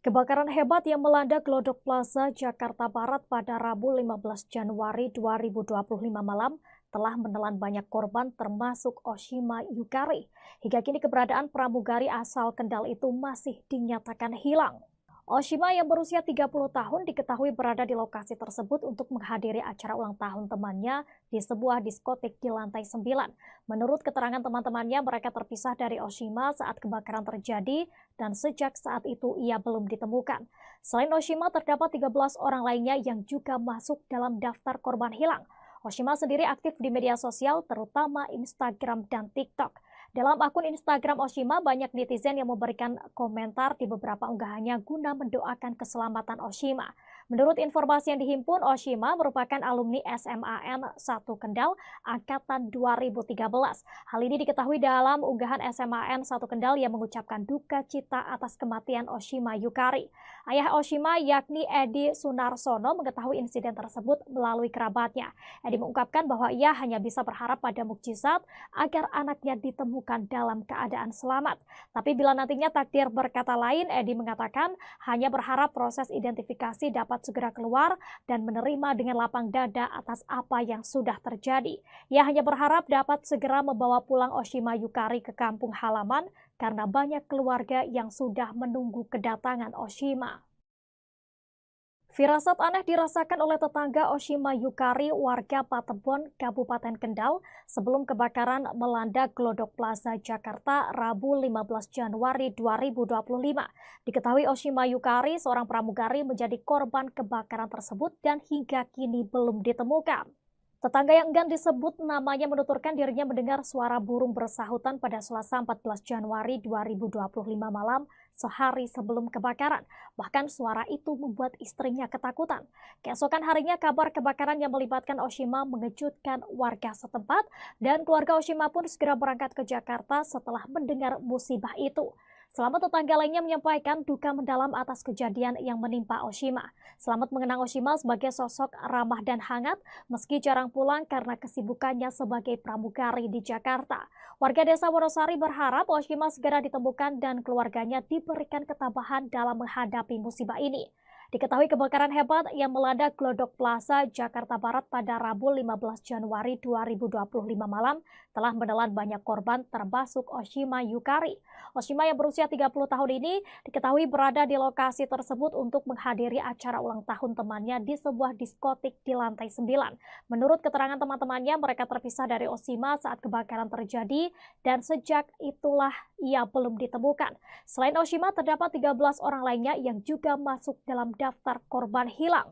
Kebakaran hebat yang melanda Glodok Plaza Jakarta Barat pada Rabu 15 Januari 2025 malam telah menelan banyak korban termasuk Oshima Yukari. Hingga kini keberadaan pramugari asal Kendal itu masih dinyatakan hilang. Oshima yang berusia 30 tahun diketahui berada di lokasi tersebut untuk menghadiri acara ulang tahun temannya di sebuah diskotik di lantai 9. Menurut keterangan teman-temannya, mereka terpisah dari Oshima saat kebakaran terjadi dan sejak saat itu ia belum ditemukan. Selain Oshima, terdapat 13 orang lainnya yang juga masuk dalam daftar korban hilang. Oshima sendiri aktif di media sosial, terutama Instagram dan TikTok. Dalam akun Instagram Oshima, banyak netizen yang memberikan komentar di beberapa unggahannya guna mendoakan keselamatan Oshima. Menurut informasi yang dihimpun, Oshima merupakan alumni SMAN 1 Kendal angkatan 2013. Hal ini diketahui dalam unggahan SMAN 1 Kendal yang mengucapkan duka cita atas kematian Oshima Yukari. Ayah Oshima yakni Edi Sunarsono mengetahui insiden tersebut melalui kerabatnya. Edi mengungkapkan bahwa ia hanya bisa berharap pada mukjizat agar anaknya ditemukan dalam keadaan selamat. Tapi bila nantinya takdir berkata lain, Edi mengatakan hanya berharap proses identifikasi dapat segera keluar dan menerima dengan lapang dada atas apa yang sudah terjadi. Ia hanya berharap dapat segera membawa pulang Oshima Yukari ke kampung halaman karena banyak keluarga yang sudah menunggu kedatangan Oshima. Firasat aneh dirasakan oleh tetangga Oshima Yukari warga Patebon, Kabupaten Kendal sebelum kebakaran melanda Glodok Plaza, Jakarta, Rabu 15 Januari 2025. Diketahui Oshima Yukari, seorang pramugari, menjadi korban kebakaran tersebut dan hingga kini belum ditemukan. Tetangga yang enggan disebut namanya menuturkan dirinya mendengar suara burung bersahutan pada Selasa 14 Januari 2025 malam sehari sebelum kebakaran. Bahkan suara itu membuat istrinya ketakutan. Keesokan harinya kabar kebakaran yang melibatkan Oshima mengejutkan warga setempat dan keluarga Oshima pun segera berangkat ke Jakarta setelah mendengar musibah itu. Selamat tetangga lainnya menyampaikan duka mendalam atas kejadian yang menimpa Oshima. Selamat mengenang Oshima sebagai sosok ramah dan hangat meski jarang pulang karena kesibukannya sebagai pramugari di Jakarta. Warga desa Wonosari berharap Oshima segera ditemukan dan keluarganya diberikan ketabahan dalam menghadapi musibah ini. Diketahui kebakaran hebat yang melanda Glodok Plaza, Jakarta Barat pada Rabu 15 Januari 2025 malam telah menelan banyak korban termasuk Oshima Yukari. Oshima yang berusia 30 tahun ini diketahui berada di lokasi tersebut untuk menghadiri acara ulang tahun temannya di sebuah diskotik di lantai 9. Menurut keterangan teman-temannya, mereka terpisah dari Oshima saat kebakaran terjadi dan sejak itulah ia belum ditemukan. Selain Oshima, terdapat 13 orang lainnya yang juga masuk dalam daftar korban hilang.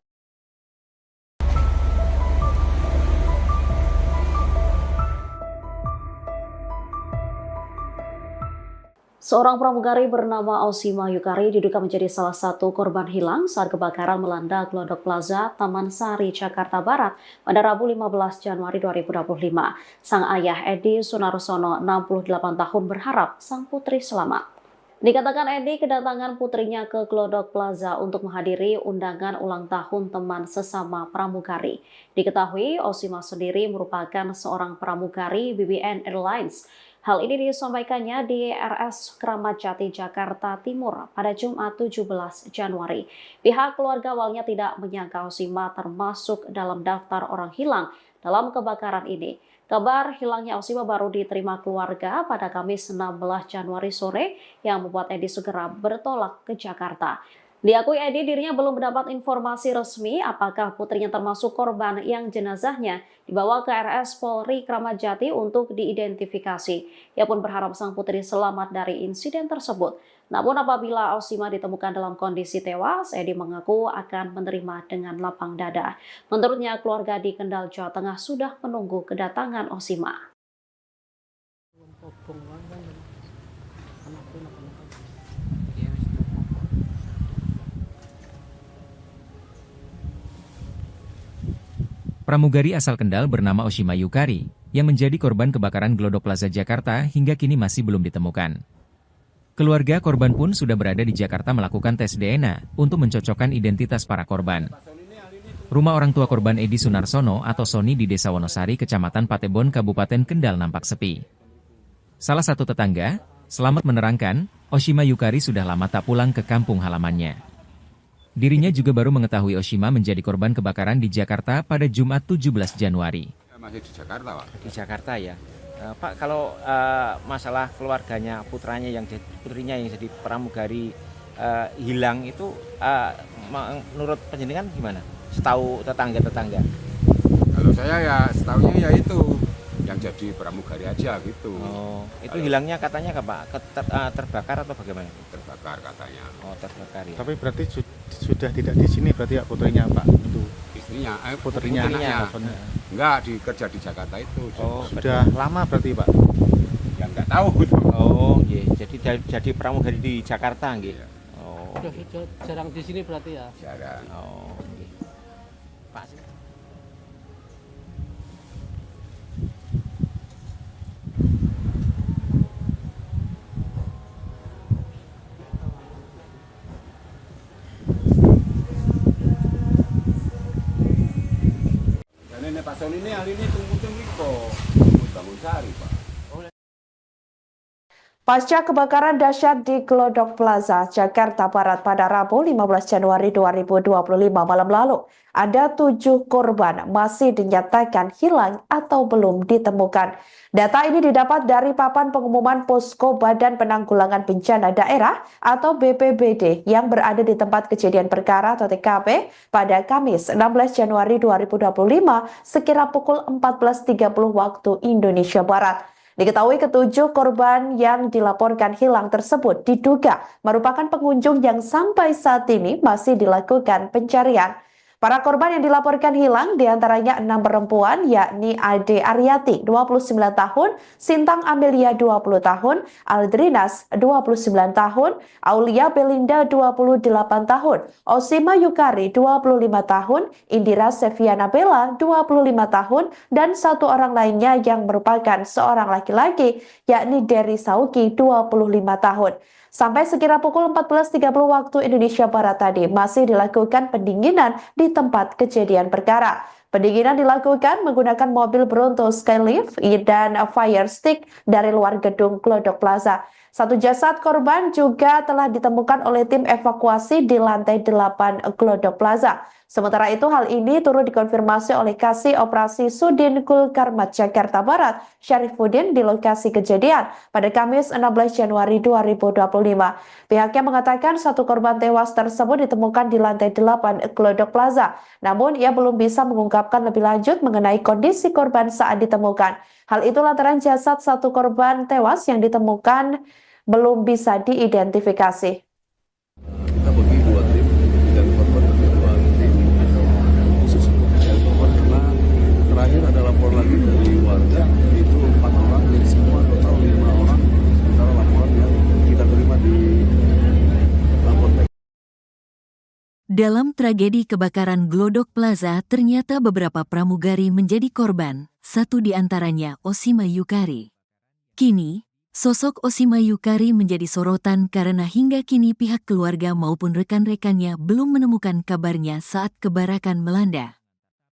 Seorang pramugari bernama Oshima Yukari diduga menjadi salah satu korban hilang saat kebakaran melanda Glodok Plaza, Taman Sari, Jakarta Barat pada Rabu 15 Januari 2025. Sang ayah Edi Sunarsono, 68 tahun, berharap sang putri selamat. Dikatakan Edi kedatangan putrinya ke Glodok Plaza untuk menghadiri undangan ulang tahun teman sesama pramugari. Diketahui Oshima sendiri merupakan seorang pramugari BBN Airlines. Hal ini disampaikannya di RS Kramat Jati, Jakarta Timur pada Jumat 17 Januari. Pihak keluarga awalnya tidak menyangka Oshima termasuk dalam daftar orang hilang dalam kebakaran ini. Kabar hilangnya Oshima baru diterima keluarga pada Kamis 16 Januari sore yang membuat Edi segera bertolak ke Jakarta. Diakui Edi dirinya belum mendapat informasi resmi apakah putrinya termasuk korban yang jenazahnya dibawa ke RS Polri Kramat Jati untuk diidentifikasi. Ia pun berharap sang putri selamat dari insiden tersebut. Namun apabila Oshima ditemukan dalam kondisi tewas, Edi mengaku akan menerima dengan lapang dada. Menurutnya, keluarga di Kendal, Jawa Tengah sudah menunggu kedatangan Oshima. Pramugari asal Kendal bernama Oshima Yukari yang menjadi korban kebakaran Glodok Plaza Jakarta hingga kini masih belum ditemukan. Keluarga korban pun sudah berada di Jakarta melakukan tes DNA untuk mencocokkan identitas para korban. Rumah orang tua korban Edi Sunarsono atau Soni di Desa Wonosari, Kecamatan Patebon, Kabupaten Kendal nampak sepi. Salah satu tetangga, Selamat, menerangkan, Oshima Yukari sudah lama tak pulang ke kampung halamannya. Dirinya juga baru mengetahui Oshima menjadi korban kebakaran di Jakarta pada Jumat 17 Januari. Masih di Jakarta, Pak. Di Jakarta ya. Pak, kalau masalah keluarganya, putrinya yang jadi pramugari hilang itu menurut penjenengan gimana? Setahu tetangga-tetangga. Kalau saya ya setahunya ya itu yang jadi pramugari aja gitu. Oh, itu kalau hilangnya katanya Pak? Terbakar atau bagaimana? Terbakar katanya. Oh, terbakar ya. Tapi berarti sudah tidak di sini berarti ya putrinya Pak? Itu istrinya, putrinya. Enggak, kerja di Jakarta itu. Oh, sudah lama berarti Pak? Ya enggak tahu. Oh, iya. Jadi pramugari di Jakarta nggih. Ya. Oh. Sudah jarang di sini berarti ya? Jarang. Oh. Pak. Dan ini Pak Sony ini hari ini tunggu bangun sari Pak. Pasca kebakaran dahsyat di Glodok Plaza, Jakarta Barat pada Rabu 15 Januari 2025 malam lalu, ada 7 korban masih dinyatakan hilang atau belum ditemukan. Data ini didapat dari papan pengumuman Posko Badan Penanggulangan Bencana Daerah atau BPBD yang berada di tempat kejadian perkara atau TKP pada Kamis 16 Januari 2025 sekira pukul 14.30 waktu Indonesia Barat. Diketahui ketujuh korban yang dilaporkan hilang tersebut diduga merupakan pengunjung yang sampai saat ini masih dilakukan pencarian. Para korban yang dilaporkan hilang diantaranya 6 perempuan yakni Ade Aryati 29 tahun, Sintang Amelia 20 tahun, Aldrinas 29 tahun, Aulia Belinda 28 tahun, Osima Yukari 25 tahun, Indira Seviana Bella 25 tahun, dan satu orang lainnya yang merupakan seorang laki-laki yakni Dery Sauki 25 tahun. Sampai sekira pukul 14.30 waktu Indonesia Barat tadi masih dilakukan pendinginan di tempat kejadian perkara. Pendinginan dilakukan menggunakan mobil Bronto Skylift dan fire stick dari luar gedung Glodok Plaza. Satu jasad korban juga telah ditemukan oleh tim evakuasi di lantai 8 Glodok Plaza. Sementara itu hal ini turut dikonfirmasi oleh Kasih Operasi Sudin Gul Karmat Jakarta Barat, Syarifuddin di lokasi kejadian pada Kamis 16 Januari 2025. Pihaknya mengatakan satu korban tewas tersebut ditemukan di lantai 8 Glodok Plaza. Namun ia belum bisa mengungkapkan lebih lanjut mengenai kondisi korban saat ditemukan. Hal itu lantaran jasad satu korban tewas yang ditemukan belum bisa diidentifikasi. Kita bagi 2 tim dan korban terbagi 2 tim khusus untuk mencari korban karena terakhir ada lapor lagi dari warga itu 4 orang dari semua total 5 orang sementara laporan yang kita terima di lapor. Dalam tragedi kebakaran Glodok Plaza, ternyata beberapa pramugari menjadi korban, satu di antaranya Osima Yukari. Kini, sosok Osima Yukari menjadi sorotan karena hingga kini pihak keluarga maupun rekan-rekannya belum menemukan kabarnya saat kebakaran melanda.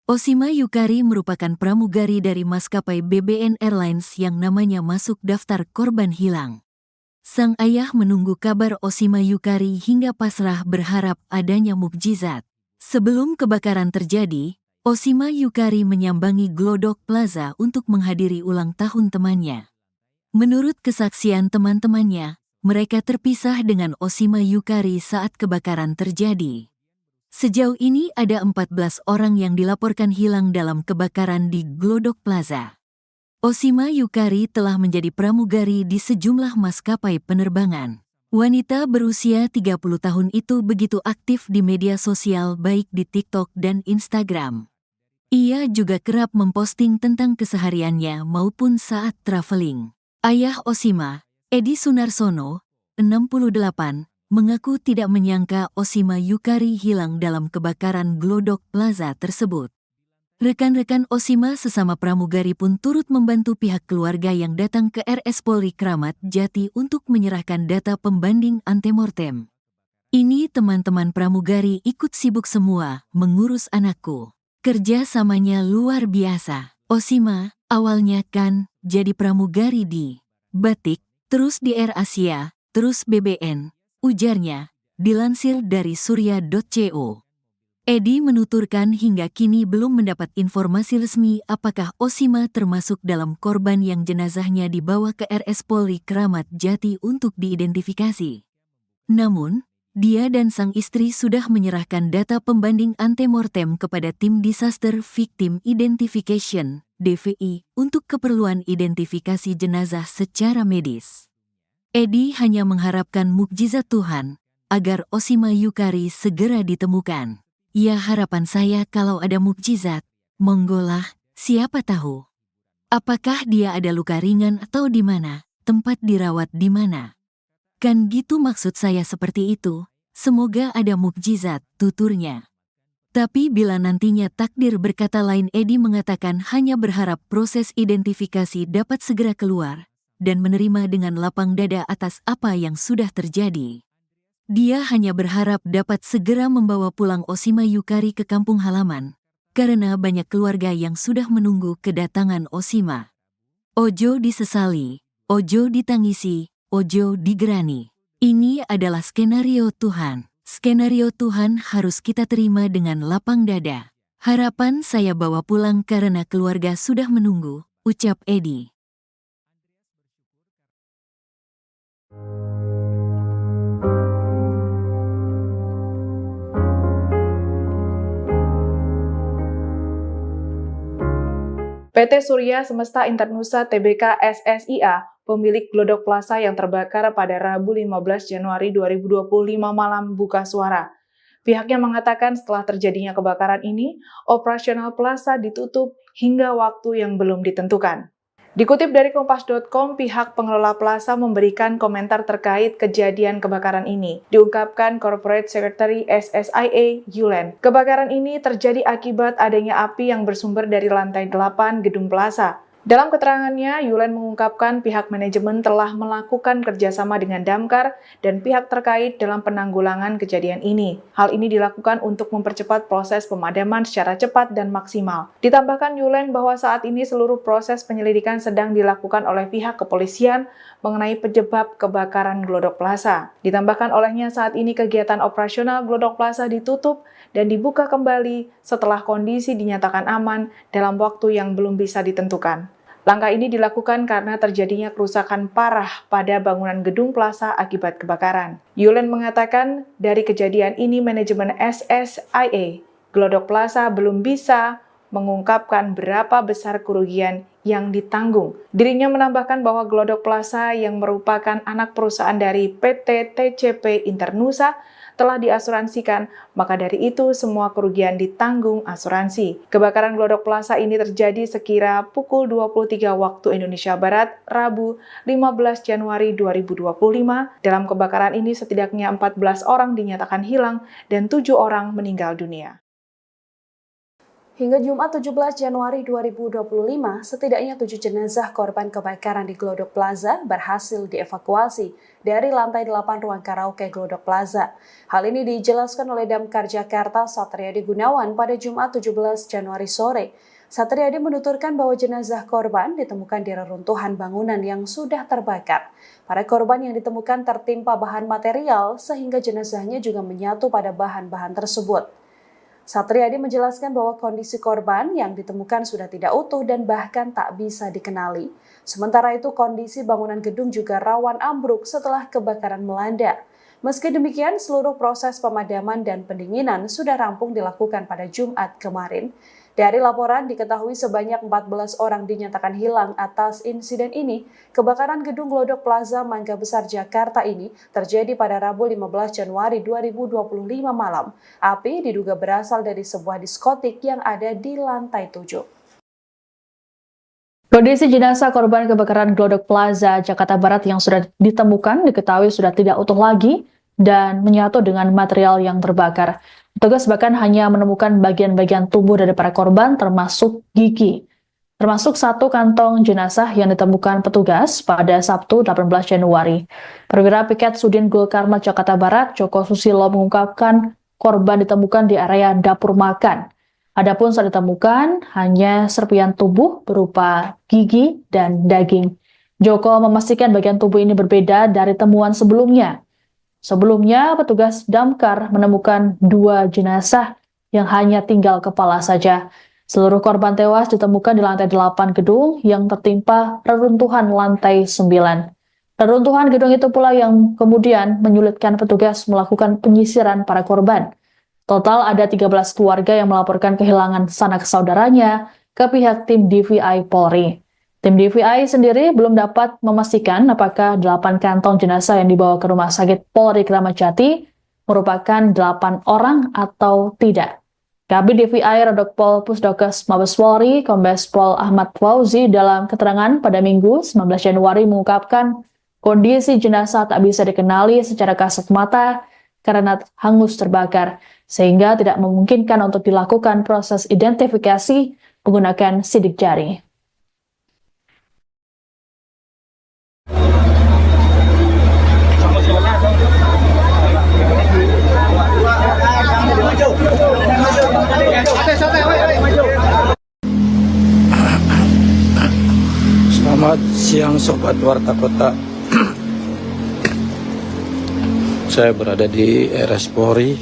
Osima Yukari merupakan pramugari dari maskapai BBN Airlines yang namanya masuk daftar korban hilang. Sang ayah menunggu kabar Osima Yukari hingga pasrah berharap adanya mukjizat. Sebelum kebakaran terjadi, Osima Yukari menyambangi Glodok Plaza untuk menghadiri ulang tahun temannya. Menurut kesaksian teman-temannya, mereka terpisah dengan Osima Yukari saat kebakaran terjadi. Sejauh ini ada 14 orang yang dilaporkan hilang dalam kebakaran di Glodok Plaza. Osima Yukari telah menjadi pramugari di sejumlah maskapai penerbangan. Wanita berusia 30 tahun itu begitu aktif di media sosial baik di TikTok dan Instagram. Ia juga kerap memposting tentang kesehariannya maupun saat traveling. Ayah Osima, Edi Sunarsono, 68, mengaku tidak menyangka Osima Yukari hilang dalam kebakaran Glodok Plaza tersebut. Rekan-rekan Osima sesama pramugari pun turut membantu pihak keluarga yang datang ke RS Polri Kramat Jati untuk menyerahkan data pembanding antemortem. Ini teman-teman pramugari ikut sibuk semua mengurus anakku. Kerjasamanya luar biasa. Osima, awalnya kan jadi pramugari di Batik, terus di Air Asia, terus BBN, ujarnya, dilansir dari surya.co. Edi menuturkan hingga kini belum mendapat informasi resmi apakah Osima termasuk dalam korban yang jenazahnya dibawa ke RS Polri Kramat Jati untuk diidentifikasi. Namun, dia dan sang istri sudah menyerahkan data pembanding antemortem kepada Tim Disaster Victim Identification, DVI, untuk keperluan identifikasi jenazah secara medis. Edi hanya mengharapkan mukjizat Tuhan agar Osima Yukari segera ditemukan. Ya, harapan saya kalau ada mukjizat, monggolah, siapa tahu. Apakah dia ada luka ringan atau di mana, tempat dirawat di mana? Kan gitu maksud saya seperti itu, semoga ada mukjizat, tuturnya. Tapi bila nantinya takdir berkata lain, Edi mengatakan hanya berharap proses identifikasi dapat segera keluar dan menerima dengan lapang dada atas apa yang sudah terjadi. Dia hanya berharap dapat segera membawa pulang Oshima Yukari ke kampung halaman, karena banyak keluarga yang sudah menunggu kedatangan Oshima. Ojo disesali, ojo ditangisi, ojo digerani. Ini adalah skenario Tuhan. Skenario Tuhan harus kita terima dengan lapang dada. Harapan saya bawa pulang karena keluarga sudah menunggu, ucap Edi. PT Surya Semesta Internusa Tbk SSIA, pemilik Glodok Plaza yang terbakar pada Rabu 15 Januari 2025 malam buka suara. Pihaknya mengatakan setelah terjadinya kebakaran ini, operasional plaza ditutup hingga waktu yang belum ditentukan. Dikutip dari Kompas.com, pihak pengelola plaza memberikan komentar terkait kejadian kebakaran ini. Diungkapkan Corporate Secretary SSIA, Yulen. Kebakaran ini terjadi akibat adanya api yang bersumber dari lantai 8 gedung plaza. Dalam keterangannya, Yulen mengungkapkan pihak manajemen telah melakukan kerjasama dengan Damkar dan pihak terkait dalam penanggulangan kejadian ini. Hal ini dilakukan untuk mempercepat proses pemadaman secara cepat dan maksimal. Ditambahkan Yulen bahwa saat ini seluruh proses penyelidikan sedang dilakukan oleh pihak kepolisian mengenai penyebab kebakaran Glodok Plaza. Ditambahkan olehnya saat ini kegiatan operasional Glodok Plaza ditutup dan dibuka kembali setelah kondisi dinyatakan aman dalam waktu yang belum bisa ditentukan. Langkah ini dilakukan karena terjadinya kerusakan parah pada bangunan gedung plaza akibat kebakaran. Yulen mengatakan dari kejadian ini manajemen SSIA Glodok Plaza belum bisa mengungkapkan berapa besar kerugian yang ditanggung. Dirinya menambahkan bahwa Glodok Plaza yang merupakan anak perusahaan dari PT TCP Internusa telah diasuransikan, maka dari itu semua kerugian ditanggung asuransi. Kebakaran Glodok Plaza ini terjadi sekira pukul 23 waktu Indonesia Barat, Rabu 15 Januari 2025. Dalam kebakaran ini setidaknya 14 orang dinyatakan hilang dan 7 orang meninggal dunia. Hingga Jumat 17 Januari 2025, setidaknya 7 jenazah korban kebakaran di Glodok Plaza berhasil dievakuasi dari lantai 8 ruang karaoke Glodok Plaza. Hal ini dijelaskan oleh Damkar Jakarta Satriadi Gunawan pada Jumat 17 Januari sore. Satriadi menuturkan bahwa jenazah korban ditemukan di reruntuhan bangunan yang sudah terbakar. Para korban yang ditemukan tertimpa bahan material sehingga jenazahnya juga menyatu pada bahan-bahan tersebut. Satriadi menjelaskan bahwa kondisi korban yang ditemukan sudah tidak utuh dan bahkan tak bisa dikenali. Sementara itu kondisi bangunan gedung juga rawan ambruk setelah kebakaran melanda. Meski demikian, seluruh proses pemadaman dan pendinginan sudah rampung dilakukan pada Jumat kemarin. Dari laporan diketahui sebanyak 14 orang dinyatakan hilang atas insiden ini. Kebakaran gedung Glodok Plaza Mangga Besar Jakarta ini terjadi pada Rabu 15 Januari 2025 malam. Api diduga berasal dari sebuah diskotik yang ada di lantai 7. Kondisi jenazah korban kebakaran Glodok Plaza Jakarta Barat yang sudah ditemukan diketahui sudah tidak utuh lagi dan menyatu dengan material yang terbakar. Petugas bahkan hanya menemukan bagian-bagian tubuh dari para korban termasuk gigi. Termasuk satu kantong jenazah yang ditemukan petugas pada Sabtu 18 Januari. Perwira Piket Sudin Gul Karmat Jakarta Barat, Joko Susilo mengungkapkan korban ditemukan di area dapur makan. Adapun saat ditemukan hanya serpian tubuh berupa gigi dan daging. Joko memastikan bagian tubuh ini berbeda dari temuan sebelumnya. Sebelumnya, petugas damkar menemukan 2 jenazah yang hanya tinggal kepala saja. Seluruh korban tewas ditemukan di lantai 8 gedung yang tertimpa reruntuhan lantai 9. Reruntuhan gedung itu pula yang kemudian menyulitkan petugas melakukan penyisiran para korban. Total ada 13 keluarga yang melaporkan kehilangan sanak saudaranya ke pihak tim DVI Polri. Tim DVI sendiri belum dapat memastikan apakah 8 kantong jenazah yang dibawa ke Rumah Sakit Polri Kramat Jati merupakan 8 orang atau tidak. Kabid DVI Rodokpol Pusdokes Mabes Polri, Kombes Pol Ahmad Fauzi dalam keterangan pada Minggu 19 Januari mengungkapkan kondisi jenazah tak bisa dikenali secara kasat mata karena hangus terbakar, sehingga tidak memungkinkan untuk dilakukan proses identifikasi menggunakan sidik jari. Selamat siang Sobat Warta Kota. Saya berada di RS Polri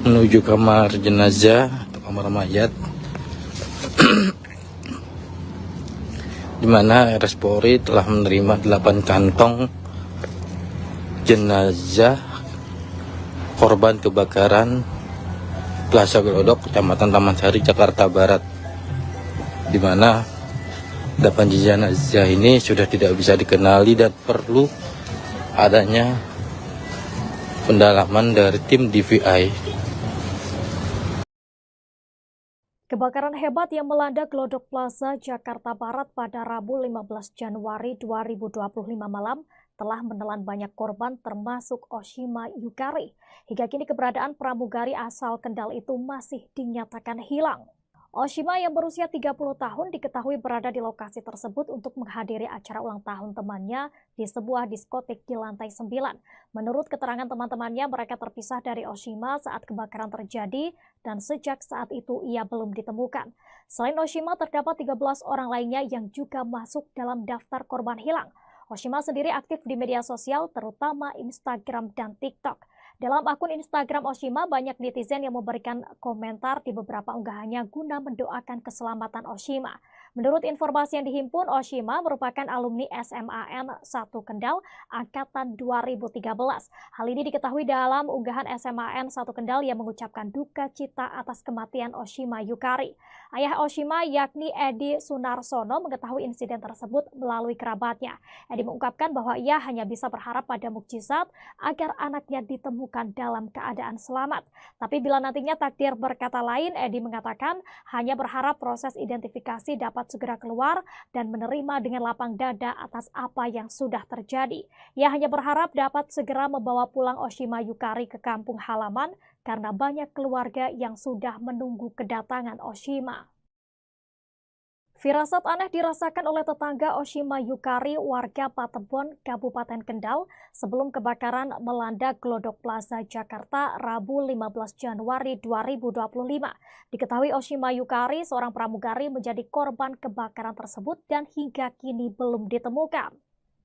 menuju kamar jenazah atau kamar mayat, di mana RS Polri telah menerima 8 kantong jenazah korban kebakaran Plaza Glodok, Kecamatan Taman Sari, Jakarta Barat, di mana 8 jenazah ini sudah tidak bisa dikenali dan perlu adanya pendalaman dari tim DVI. Kebakaran hebat yang melanda Glodok Plaza, Jakarta Barat pada Rabu 15 Januari 2025 malam telah menelan banyak korban termasuk Oshima Yukari. Hingga kini keberadaan pramugari asal Kendal itu masih dinyatakan hilang. Oshima yang berusia 30 tahun diketahui berada di lokasi tersebut untuk menghadiri acara ulang tahun temannya di sebuah diskotik di lantai 9. Menurut keterangan teman-temannya, mereka terpisah dari Oshima saat kebakaran terjadi dan sejak saat itu ia belum ditemukan. Selain Oshima, terdapat 13 orang lainnya yang juga masuk dalam daftar korban hilang. Oshima sendiri aktif di media sosial, terutama Instagram dan TikTok. Dalam akun Instagram Oshima, banyak netizen yang memberikan komentar di beberapa unggahannya guna mendoakan keselamatan Oshima. Menurut informasi yang dihimpun, Oshima merupakan alumni SMAN 1 Kendal angkatan 2013. Hal ini diketahui dalam unggahan SMAN 1 Kendal yang mengucapkan duka cita atas kematian Oshima Yukari. Ayah Oshima yakni Edi Sunarsono mengetahui insiden tersebut melalui kerabatnya. Edi mengungkapkan bahwa ia hanya bisa berharap pada mukjizat agar anaknya ditemukan dalam keadaan selamat. Tapi bila nantinya takdir berkata lain, Edi mengatakan hanya berharap proses identifikasi dapat segera keluar dan menerima dengan lapang dada atas apa yang sudah terjadi. Ia hanya berharap dapat segera membawa pulang Oshima Yukari ke kampung halaman karena banyak keluarga yang sudah menunggu kedatangan Oshima. Firasat aneh dirasakan oleh tetangga Oshima Yukari, warga Patebon, Kabupaten Kendal, sebelum kebakaran melanda Glodok Plaza, Jakarta, Rabu 15 Januari 2025. Diketahui Oshima Yukari, seorang pramugari, menjadi korban kebakaran tersebut dan hingga kini belum ditemukan.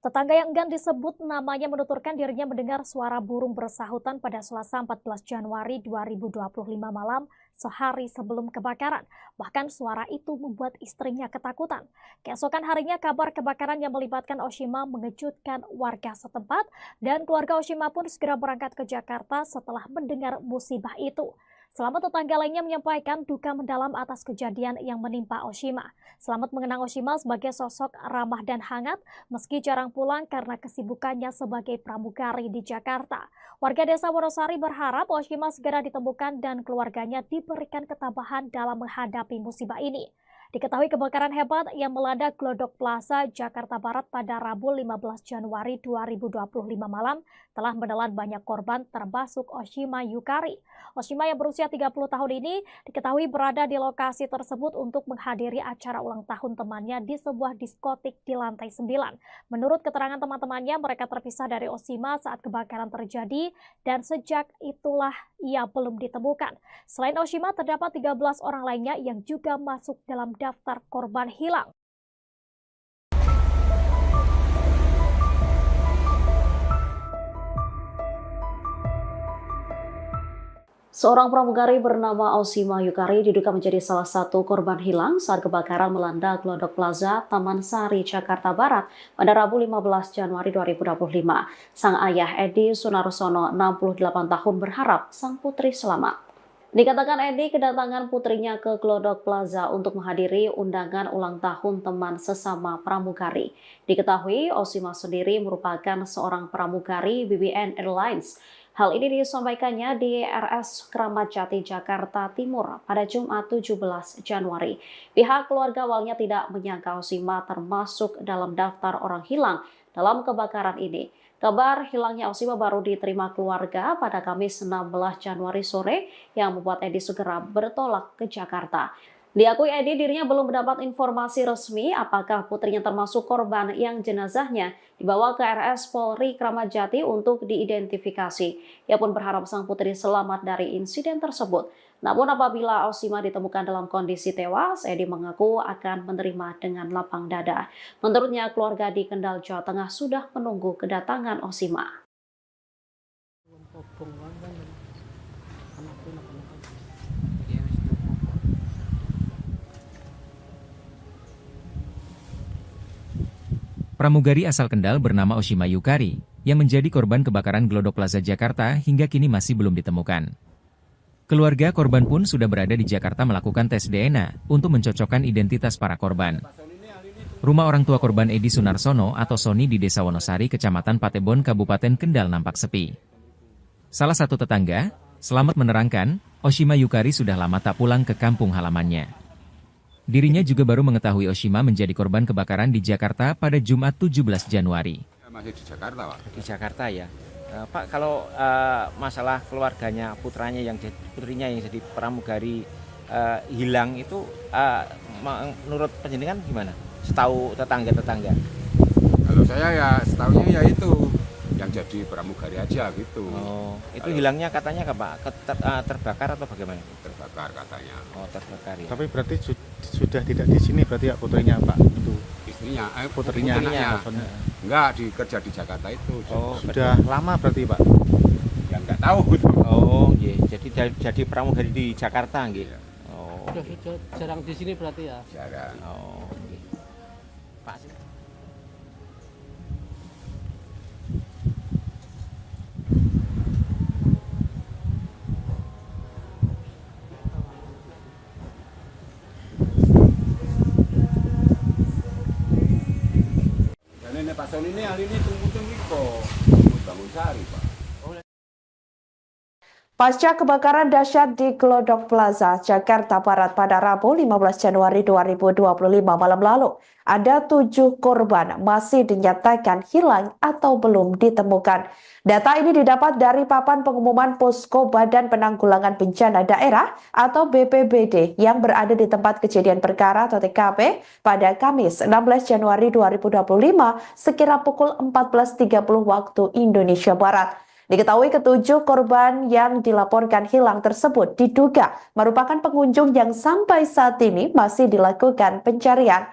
Tetangga yang enggan disebut namanya menuturkan dirinya mendengar suara burung bersahutan pada Selasa 14 Januari 2025 malam sehari sebelum kebakaran. Bahkan suara itu membuat istrinya ketakutan. Keesokan harinya kabar kebakaran yang melibatkan Oshima mengejutkan warga setempat dan keluarga Oshima pun segera berangkat ke Jakarta setelah mendengar musibah itu. Selamat tetangga lainnya menyampaikan duka mendalam atas kejadian yang menimpa Oshima. Selamat mengenang Oshima sebagai sosok ramah dan hangat meski jarang pulang karena kesibukannya sebagai pramugari di Jakarta. Warga desa Wonosari berharap Oshima segera ditemukan dan keluarganya diberikan ketabahan dalam menghadapi musibah ini. Diketahui kebakaran hebat yang melanda Glodok Plaza, Jakarta Barat pada Rabu 15 Januari 2025 malam telah menelan banyak korban termasuk Oshima Yukari. Oshima yang berusia 30 tahun ini diketahui berada di lokasi tersebut untuk menghadiri acara ulang tahun temannya di sebuah diskotik di lantai 9. Menurut keterangan teman-temannya, mereka terpisah dari Oshima saat kebakaran terjadi dan sejak itulah ia belum ditemukan. Selain Oshima, terdapat 13 orang lainnya yang juga masuk dalam daftar korban hilang. Seorang pramugari bernama Oshima Yukari diduga menjadi salah satu korban hilang saat kebakaran melanda Glodok Plaza, Taman Sari, Jakarta Barat pada Rabu 15 Januari 2025. Sang ayah Edi Sunarsono, 68 tahun, berharap sang putri selamat. Dikatakan Edi kedatangan putrinya ke Glodok Plaza untuk menghadiri undangan ulang tahun teman sesama pramugari. Diketahui Oshima sendiri merupakan seorang pramugari BBN Airlines. Hal ini disampaikannya di RS Kramat Jati, Jakarta Timur pada Jumat 17 Januari. Pihak keluarga awalnya tidak menyangka Oshima termasuk dalam daftar orang hilang dalam kebakaran ini. Kabar hilangnya Osima baru diterima keluarga pada Kamis 16 Januari sore yang membuat Edi segera bertolak ke Jakarta. Diakui Edi dirinya belum mendapat informasi resmi apakah putrinya termasuk korban yang jenazahnya dibawa ke RS Polri Kramat Jati untuk diidentifikasi. Ia pun berharap sang putri selamat dari insiden tersebut. Namun apabila Osima ditemukan dalam kondisi tewas, Edi mengaku akan menerima dengan lapang dada. Menurutnya keluarga di Kendal, Jawa Tengah sudah menunggu kedatangan Osima. Pramugari asal Kendal bernama Osima Yukari, yang menjadi korban kebakaran Glodok Plaza Jakarta hingga kini masih belum ditemukan. Keluarga korban pun sudah berada di Jakarta melakukan tes DNA untuk mencocokkan identitas para korban. Rumah orang tua korban Edi Sunarsono atau Soni di Desa Wonosari, Kecamatan Patebon, Kabupaten Kendal nampak sepi. Salah satu tetangga, Selamat, menerangkan, Osima Yukari sudah lama tak pulang ke kampung halamannya. Dirinya juga baru mengetahui Osima menjadi korban kebakaran di Jakarta pada Jumat 17 Januari. Masih di Jakarta, Pak. Di Jakarta ya. Pak, kalau masalah keluarganya, putrinya yang jadi pramugari hilang itu menurut penjenengan gimana? Setahu tetangga-tetangga? Kalau saya ya setahunya ya itu yang jadi pramugari aja gitu. Oh, itu hilangnya katanya Pak? Terbakar atau bagaimana? Terbakar katanya. Oh, terbakar ya. Tapi berarti sudah tidak di sini berarti ya putrinya Pak? Itu istrinya, putrinya. Enggak, kerja di Jakarta itu. Oh, sudah lama berarti Pak? Ya enggak tahu. Oh, iya. Jadi pramugari di Jakarta nggih. Iya. Oh. Sudah jarang di sini berarti ya? Jarang. Oh, okay. Pak. Dan ini Pak Soni ini hari ini tunggu bangun sari, Pak. Pasca kebakaran dahsyat di Glodok Plaza, Jakarta Barat pada Rabu 15 Januari 2025 malam lalu, ada 7 korban masih dinyatakan hilang atau belum ditemukan. Data ini didapat dari papan pengumuman Posko Badan Penanggulangan Bencana Daerah atau BPBD yang berada di tempat kejadian perkara atau TKP pada Kamis 16 Januari 2025 sekira pukul 14.30 waktu Indonesia Barat. Diketahui ketujuh korban yang dilaporkan hilang tersebut diduga merupakan pengunjung yang sampai saat ini masih dilakukan pencarian.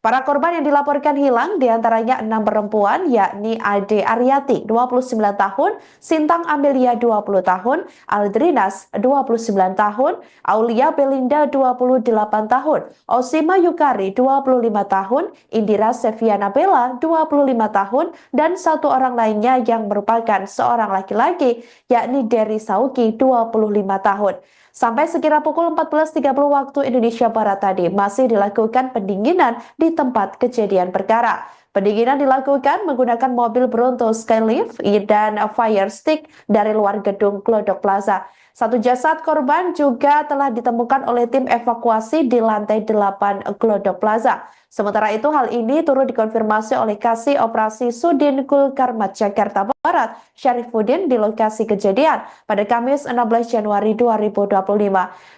Para korban yang dilaporkan hilang diantaranya 6 perempuan yakni Ade Aryati 29 tahun, Sintang Amelia 20 tahun, Aldrinas 29 tahun, Aulia Belinda 28 tahun, Osima Yukari 25 tahun, Indira Seviana Bella 25 tahun, dan satu orang lainnya yang merupakan seorang laki-laki yakni Dery Sauki 25 tahun. Sampai sekira pukul 14.30 waktu Indonesia Barat tadi masih dilakukan pendinginan di tempat kejadian perkara. Pendinginan dilakukan menggunakan mobil Bronto Skylift dan fire stick dari luar gedung Glodok Plaza. Satu jasad korban juga telah ditemukan oleh tim evakuasi di lantai 8 Glodok Plaza. Sementara itu hal ini turut dikonfirmasi oleh Kasih Operasi Sudin Gul Karmat Jakarta Barat, Syarifuddin di lokasi kejadian pada Kamis 16 Januari 2025.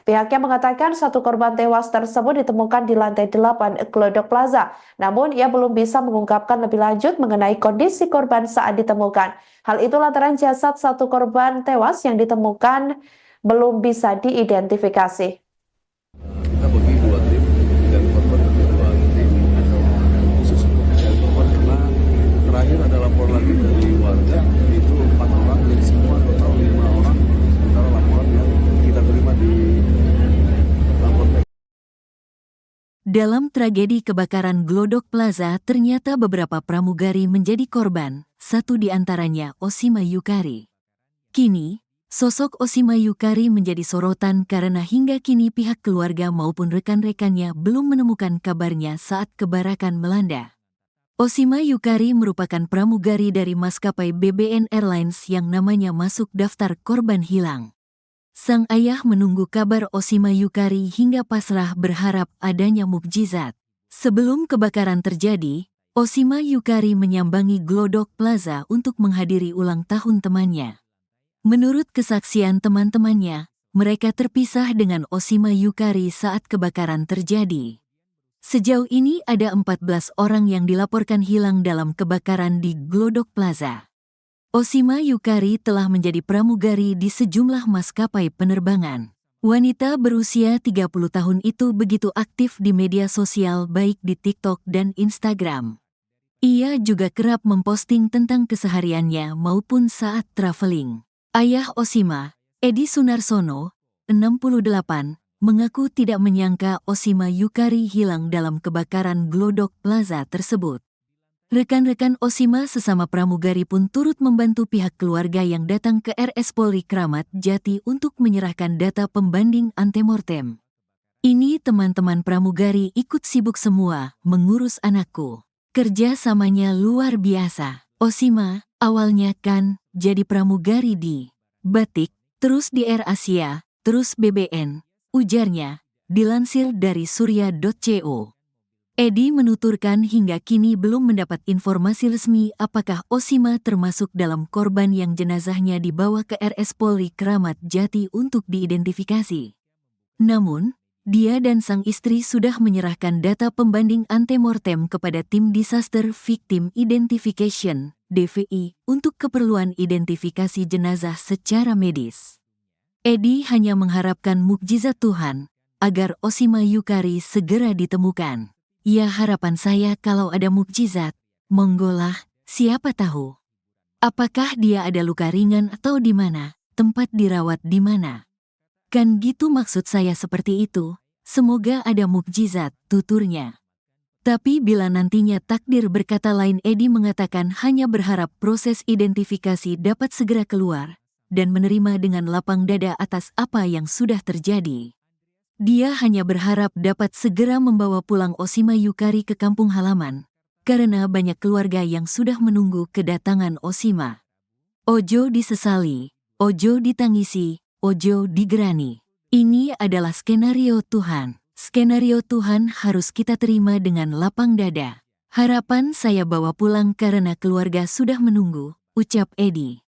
Pihaknya mengatakan satu korban tewas tersebut ditemukan di lantai 8 Glodok Plaza. Namun ia belum bisa mengungkapkan lebih lanjut mengenai kondisi korban saat ditemukan. Hal itu lantaran jasad satu korban tewas yang ditemukan belum bisa diidentifikasi. Kita bagi 2 tim dan korban bagi 2 tim khusus untuk mencari korban karena terakhir ada lapor lagi dari warga itu 4 orang jadi semua total 5 orang sementara laporan yang kita terima di lapor. Dalam tragedi kebakaran Glodok Plaza, ternyata beberapa pramugari menjadi korban, satu di antaranya Osima Yukari. Kini, sosok Osima Yukari menjadi sorotan karena hingga kini pihak keluarga maupun rekan-rekannya belum menemukan kabarnya saat kebakaran melanda. Osima Yukari merupakan pramugari dari maskapai BBN Airlines yang namanya masuk daftar korban hilang. Sang ayah menunggu kabar Osima Yukari hingga pasrah berharap adanya mukjizat. Sebelum kebakaran terjadi, Oshima Yukari menyambangi Glodok Plaza untuk menghadiri ulang tahun temannya. Menurut kesaksian teman-temannya, mereka terpisah dengan Oshima Yukari saat kebakaran terjadi. Sejauh ini ada 14 orang yang dilaporkan hilang dalam kebakaran di Glodok Plaza. Oshima Yukari telah menjadi pramugari di sejumlah maskapai penerbangan. Wanita berusia 30 tahun itu begitu aktif di media sosial baik di TikTok dan Instagram. Ia juga kerap memposting tentang kesehariannya maupun saat traveling. Ayah Oshima, Edi Sunarsono, 68, mengaku tidak menyangka Oshima Yukari hilang dalam kebakaran Glodok Plaza tersebut. Rekan-rekan Oshima sesama pramugari pun turut membantu pihak keluarga yang datang ke RS Polri Kramat Jati untuk menyerahkan data pembanding antemortem. Ini teman-teman pramugari ikut sibuk semua mengurus anakku. Kerja samanya luar biasa. Oshima, awalnya kan jadi pramugari di Batik, terus di Air Asia, terus BBN, ujarnya, dilansir dari surya.co. Edi menuturkan hingga kini belum mendapat informasi resmi apakah Oshima termasuk dalam korban yang jenazahnya dibawa ke RS Polri Kramat Jati untuk diidentifikasi. Namun, dia dan sang istri sudah menyerahkan data pembanding antemortem kepada Tim Disaster Victim Identification, DVI, untuk keperluan identifikasi jenazah secara medis. Edi hanya mengharapkan mukjizat Tuhan, agar Oshima Yukari segera ditemukan. Ya harapan saya kalau ada mukjizat, monggolah, siapa tahu. Apakah dia ada luka ringan atau di mana, tempat dirawat di mana? Kan gitu maksud saya seperti itu, semoga ada mukjizat, tuturnya. Tapi bila nantinya takdir berkata lain, Edi mengatakan hanya berharap proses identifikasi dapat segera keluar, dan menerima dengan lapang dada atas apa yang sudah terjadi. Dia hanya berharap dapat segera membawa pulang Oshima Yukari ke kampung halaman, karena banyak keluarga yang sudah menunggu kedatangan Oshima. Ojo disesali, ojo ditangisi, ojo digerani. Ini adalah skenario Tuhan. Skenario Tuhan harus kita terima dengan lapang dada. Harapan saya bawa pulang karena keluarga sudah menunggu, ucap Edi.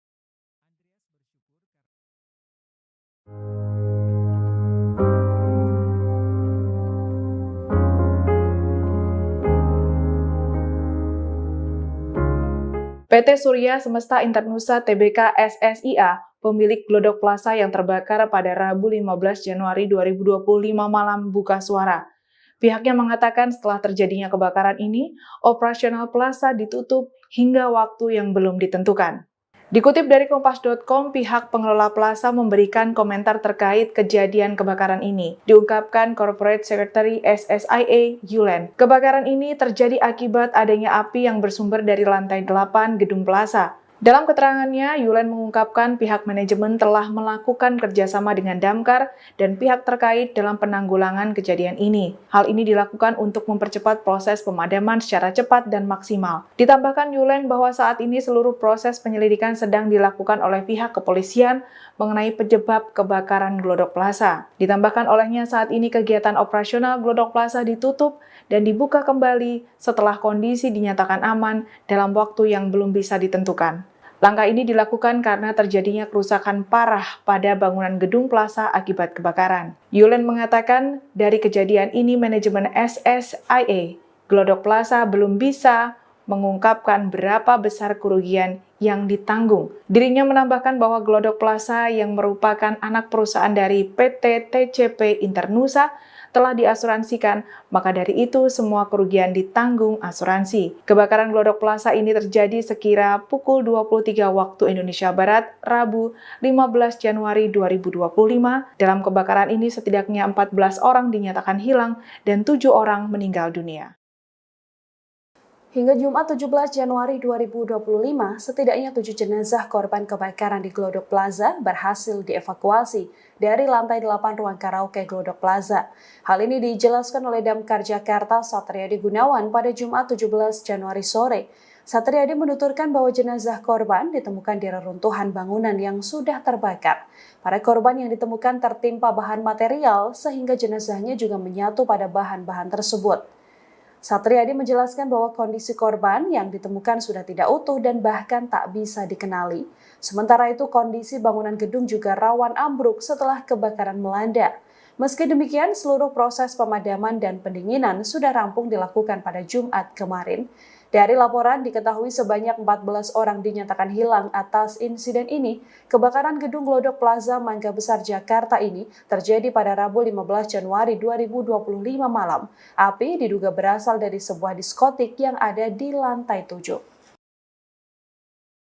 PT Surya Semesta Internusa Tbk SSIA, pemilik Glodok Plaza yang terbakar pada Rabu 15 Januari 2025 malam buka suara. Pihaknya mengatakan setelah terjadinya kebakaran ini, operasional plaza ditutup hingga waktu yang belum ditentukan. Dikutip dari Kompas.com, pihak pengelola plaza memberikan komentar terkait kejadian kebakaran ini. Diungkapkan Corporate Secretary SSIA, Yulen. Kebakaran ini terjadi akibat adanya api yang bersumber dari lantai 8 gedung plaza. Dalam keterangannya, Yulen mengungkapkan pihak manajemen telah melakukan kerjasama dengan Damkar dan pihak terkait dalam penanggulangan kejadian ini. Hal ini dilakukan untuk mempercepat proses pemadaman secara cepat dan maksimal. Ditambahkan Yulen bahwa saat ini seluruh proses penyelidikan sedang dilakukan oleh pihak kepolisian mengenai penyebab kebakaran Glodok Plaza. Ditambahkan olehnya saat ini kegiatan operasional Glodok Plaza ditutup dan dibuka kembali setelah kondisi dinyatakan aman dalam waktu yang belum bisa ditentukan. Langkah ini dilakukan karena terjadinya kerusakan parah pada bangunan gedung plaza akibat kebakaran. Yulen mengatakan dari kejadian ini manajemen SSIA Glodok Plaza belum bisa mengungkapkan berapa besar kerugian yang ditanggung. Dirinya menambahkan bahwa Glodok Plaza yang merupakan anak perusahaan dari PT TCP Internusa telah diasuransikan, maka dari itu semua kerugian ditanggung asuransi. Kebakaran Glodok Plaza ini terjadi sekira pukul 23 waktu Indonesia Barat, Rabu 15 Januari 2025. Dalam kebakaran ini setidaknya 14 orang dinyatakan hilang dan 7 orang meninggal dunia. Hingga Jumat 17 Januari 2025, setidaknya 7 jenazah korban kebakaran di Glodok Plaza berhasil dievakuasi dari lantai 8 ruang karaoke Glodok Plaza. Hal ini dijelaskan oleh Damkar Jakarta Satriadi Gunawan pada Jumat 17 Januari sore. Satriadi menuturkan bahwa jenazah korban ditemukan di reruntuhan bangunan yang sudah terbakar. Para korban yang ditemukan tertimpa bahan material sehingga jenazahnya juga menyatu pada bahan-bahan tersebut. Satriadi menjelaskan bahwa kondisi korban yang ditemukan sudah tidak utuh dan bahkan tak bisa dikenali. Sementara itu kondisi bangunan gedung juga rawan ambruk setelah kebakaran melanda. Meski demikian, seluruh proses pemadaman dan pendinginan sudah rampung dilakukan pada Jumat kemarin. Dari laporan diketahui sebanyak 14 orang dinyatakan hilang atas insiden ini. Kebakaran gedung Glodok Plaza Mangga Besar Jakarta ini terjadi pada Rabu 15 Januari 2025 malam. Api diduga berasal dari sebuah diskotik yang ada di lantai 7.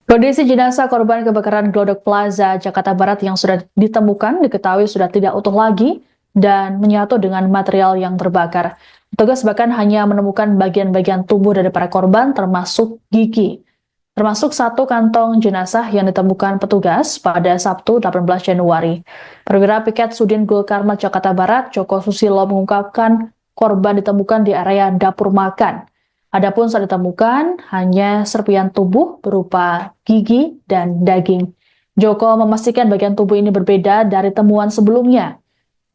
Kondisi jenazah korban kebakaran Glodok Plaza Jakarta Barat yang sudah ditemukan diketahui sudah tidak utuh lagi dan menyatu dengan material yang terbakar. Petugas bahkan hanya menemukan bagian-bagian tubuh dari para korban termasuk gigi. Termasuk satu kantong jenazah yang ditemukan petugas pada Sabtu 18 Januari. Perwira Piket Sudin Gul Karmat Jakarta Barat, Joko Susilo mengungkapkan korban ditemukan di area dapur makan. Adapun saat ditemukan hanya serpian tubuh berupa gigi dan daging. Joko memastikan bagian tubuh ini berbeda dari temuan sebelumnya.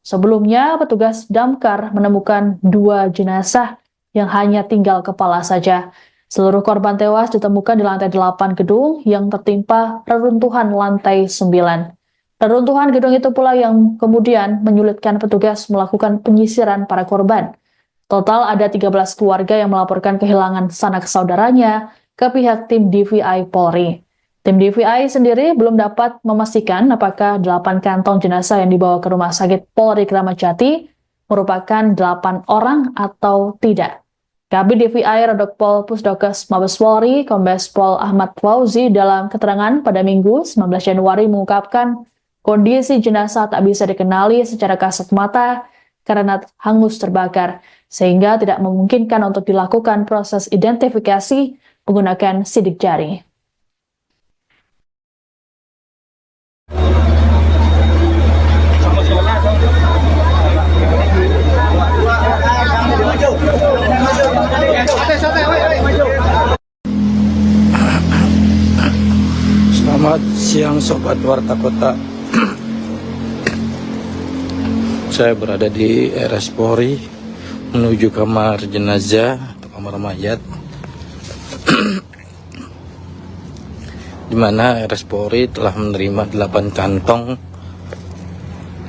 Sebelumnya, petugas damkar menemukan 2 jenazah yang hanya tinggal kepala saja. Seluruh korban tewas ditemukan di lantai 8 gedung yang tertimpa reruntuhan lantai 9. Reruntuhan gedung itu pula yang kemudian menyulitkan petugas melakukan penyisiran para korban. Total ada 13 keluarga yang melaporkan kehilangan sanak saudaranya ke pihak tim DVI Polri. Tim DVI sendiri belum dapat memastikan apakah 8 kantong jenazah yang dibawa ke Rumah Sakit Polri Kramat Jati merupakan 8 orang atau tidak. Kabid DVI Rodokpol Pusdokes Mabes Polri, Kombes Pol Ahmad Fauzi dalam keterangan pada Minggu 19 Januari mengungkapkan kondisi jenazah tak bisa dikenali secara kasat mata karena hangus terbakar, sehingga tidak memungkinkan untuk dilakukan proses identifikasi menggunakan sidik jari. Selamat siang Sobat Warta Kota. Saya berada di RS Polri menuju kamar jenazah atau kamar mayat, di mana RS Polri telah menerima 8 kantong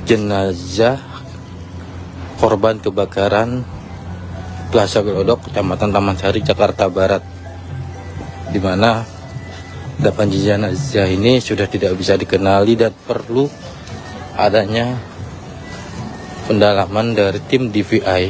jenazah korban kebakaran Plaza Glodok, Kecamatan Taman Sari, Jakarta Barat, di mana 8 jenazah ini sudah tidak bisa dikenali dan perlu adanya pendalaman dari tim DVI.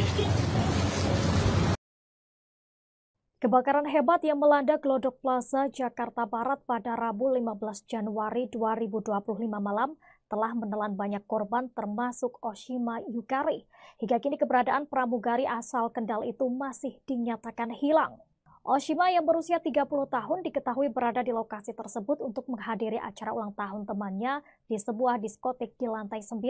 Kebakaran hebat yang melanda Glodok Plaza Jakarta Barat pada Rabu 15 Januari 2025 malam telah menelan banyak korban termasuk Oshima Yukari. Hingga kini keberadaan pramugari asal Kendal itu masih dinyatakan hilang. Oshima yang berusia 30 tahun diketahui berada di lokasi tersebut untuk menghadiri acara ulang tahun temannya di sebuah diskotik di lantai 9.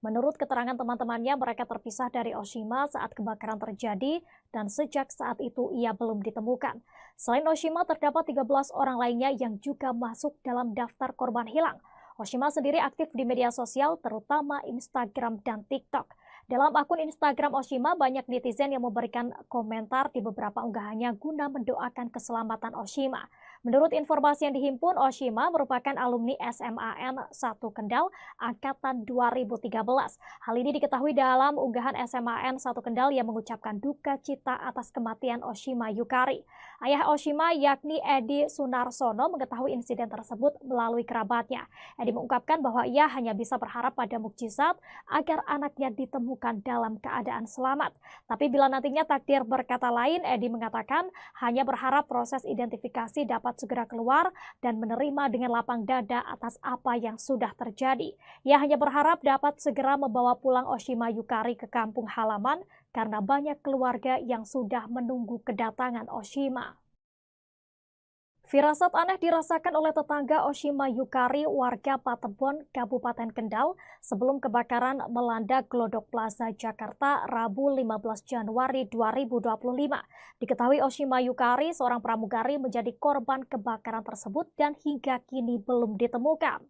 Menurut keterangan teman-temannya, mereka terpisah dari Oshima saat kebakaran terjadi dan sejak saat itu ia belum ditemukan. Selain Oshima, terdapat 13 orang lainnya yang juga masuk dalam daftar korban hilang. Oshima sendiri aktif di media sosial, terutama Instagram dan TikTok. Dalam akun Instagram Oshima, banyak netizen yang memberikan komentar di beberapa unggahannya guna mendoakan keselamatan Oshima. Menurut informasi yang dihimpun, Oshima merupakan alumni SMAN 1 Kendal angkatan 2013. Hal ini diketahui dalam unggahan SMAN 1 Kendal yang mengucapkan duka cita atas kematian Oshima Yukari. Ayah Oshima yakni Edi Sunarsono mengetahui insiden tersebut melalui kerabatnya. Edi mengungkapkan bahwa ia hanya bisa berharap pada mukjizat agar anaknya ditemukan dalam keadaan selamat. Tapi bila nantinya takdir berkata lain, Edi mengatakan hanya berharap proses identifikasi dapat segera keluar dan menerima dengan lapang dada atas apa yang sudah terjadi. Ia hanya berharap dapat segera membawa pulang Oshima Yukari ke kampung halaman karena banyak keluarga yang sudah menunggu kedatangan Oshima. Firasat aneh dirasakan oleh tetangga Oshima Yukari, warga Patebon, Kabupaten Kendal, sebelum kebakaran melanda Glodok Plaza Jakarta Rabu 15 Januari 2025. Diketahui Oshima Yukari, seorang pramugari, menjadi korban kebakaran tersebut dan hingga kini belum ditemukan.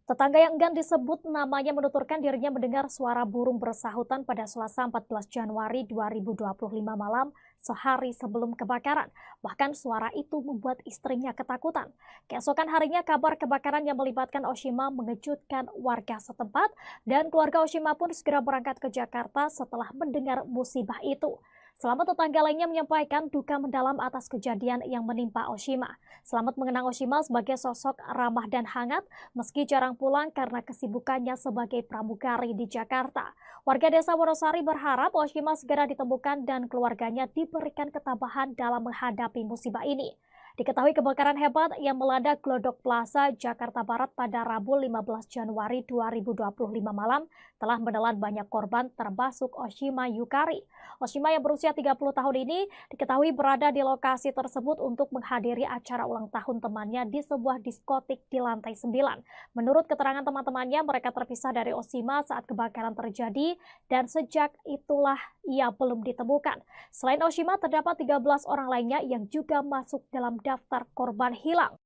Tetangga yang enggan disebut namanya menuturkan dirinya mendengar suara burung bersahutan pada Selasa 14 Januari 2025 malam sehari sebelum kebakaran. Bahkan suara itu membuat istrinya ketakutan. Keesokan harinya kabar kebakaran yang melibatkan Oshima mengejutkan warga setempat dan keluarga Oshima pun segera berangkat ke Jakarta setelah mendengar musibah itu. Selamat tetangga lainnya menyampaikan duka mendalam atas kejadian yang menimpa Oshima. Selamat mengenang Oshima sebagai sosok ramah dan hangat meski jarang pulang karena kesibukannya sebagai pramugari di Jakarta. Warga desa Wonosari berharap Oshima segera ditemukan dan keluarganya diberikan ketabahan dalam menghadapi musibah ini. Diketahui kebakaran hebat yang melanda Glodok Plaza, Jakarta Barat pada Rabu 15 Januari 2025 malam telah menelan banyak korban termasuk Oshima Yukari. Oshima yang berusia 30 tahun ini diketahui berada di lokasi tersebut untuk menghadiri acara ulang tahun temannya di sebuah diskotik di lantai 9. Menurut keterangan teman-temannya, mereka terpisah dari Oshima saat kebakaran terjadi dan sejak itulah ia belum ditemukan. Selain Oshima, terdapat 13 orang lainnya yang juga masuk dalam daftar korban hilang.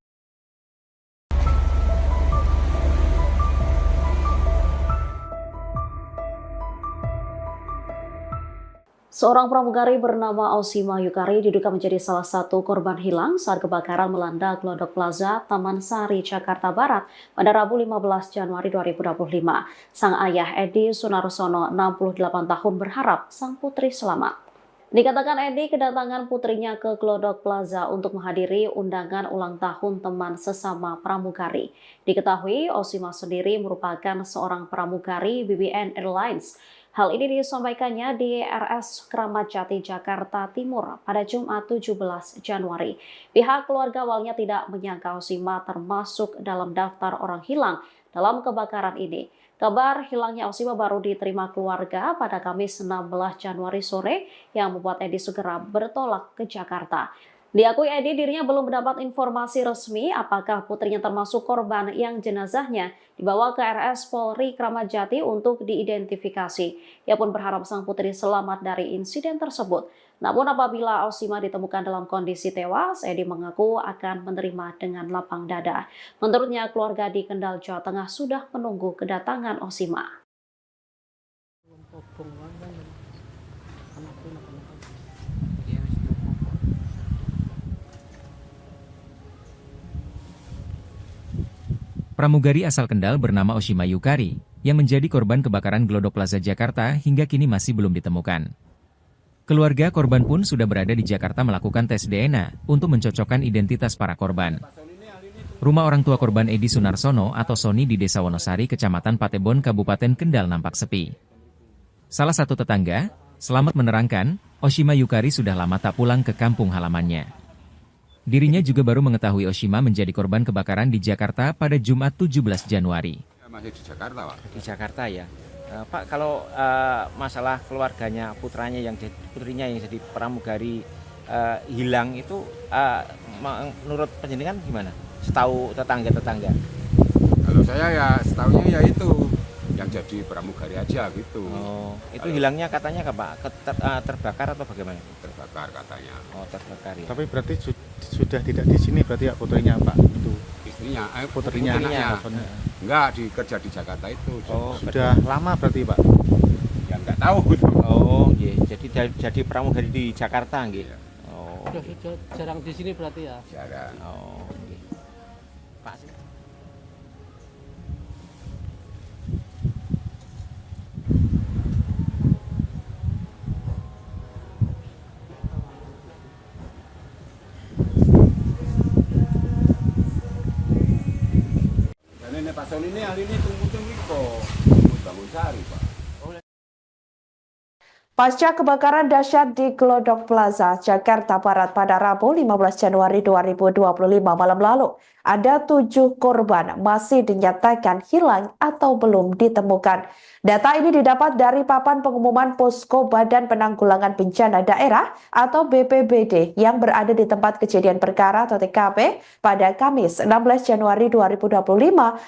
Seorang pramugari bernama Oshima Yukari diduga menjadi salah satu korban hilang saat kebakaran melanda Glodok Plaza, Taman Sari, Jakarta Barat pada Rabu 15 Januari 2025. Sang ayah Edi Sunarsono, 68 tahun, berharap sang putri selamat. Dikatakan Edi kedatangan putrinya ke Glodok Plaza untuk menghadiri undangan ulang tahun teman sesama pramugari. Diketahui Oshima sendiri merupakan seorang pramugari BBN Airlines. Hal ini disampaikannya di RS Kramat Jati, Jakarta Timur pada Jumat 17 Januari. Pihak keluarga awalnya tidak menyangka Oshima termasuk dalam daftar orang hilang dalam kebakaran ini. Kabar hilangnya Oshima baru diterima keluarga pada Kamis 16 Januari sore yang membuat Edi segera bertolak ke Jakarta. Diakui Edi dirinya belum mendapat informasi resmi apakah putrinya termasuk korban yang jenazahnya dibawa ke RS Polri Kramat Jati untuk diidentifikasi. Ia pun berharap sang putri selamat dari insiden tersebut. Namun apabila Oshima ditemukan dalam kondisi tewas, Edi mengaku akan menerima dengan lapang dada. Menurutnya keluarga di Kendal, Jawa Tengah sudah menunggu kedatangan Oshima. Pramugari asal Kendal bernama Oshima Yukari, yang menjadi korban kebakaran Glodok Plaza Jakarta hingga kini masih belum ditemukan. Keluarga korban pun sudah berada di Jakarta melakukan tes DNA untuk mencocokkan identitas para korban. Rumah orang tua korban Edi Sunarsono atau Soni di Desa Wonosari, Kecamatan Patebon, Kabupaten Kendal nampak sepi. Salah satu tetangga, Selamat, menerangkan, Oshima Yukari sudah lama tak pulang ke kampung halamannya. Dirinya juga baru mengetahui Oshima menjadi korban kebakaran di Jakarta pada Jumat 17 Januari. Masih di Jakarta, Pak. Di Jakarta ya. Pak, kalau masalah keluarganya, putrinya yang jadi pramugari hilang itu menurut penjenengan gimana? Setahu tetangga-tetangga. Kalau saya ya setahunya ya itu yang jadi pramugari aja gitu. Oh, itu hilangnya katanya Pak? Terbakar atau bagaimana? Terbakar katanya. Oh, terbakar ya. Tapi berarti sudah tidak di sini berarti ya putrinya Pak? Itu istrinya, putrinya. Enggak, kerja di Jakarta itu. Oh, sudah lama berarti Pak? Ya enggak tahu. Oh, iya. Jadi pramugari di Jakarta nggih. Iya. Oh. Sudah jarang di sini berarti ya? Jarang. Oh, nggih. Pak. Pak Soni ini hari ini tunggu kok bangun sari Pak. Pasca kebakaran dahsyat di Glodok Plaza, Jakarta Barat pada Rabu 15 Januari 2025 malam lalu, ada 7 korban masih dinyatakan hilang atau belum ditemukan. Data ini didapat dari papan pengumuman Posko Badan Penanggulangan Bencana Daerah atau BPBD yang berada di tempat kejadian perkara atau TKP pada Kamis 16 Januari 2025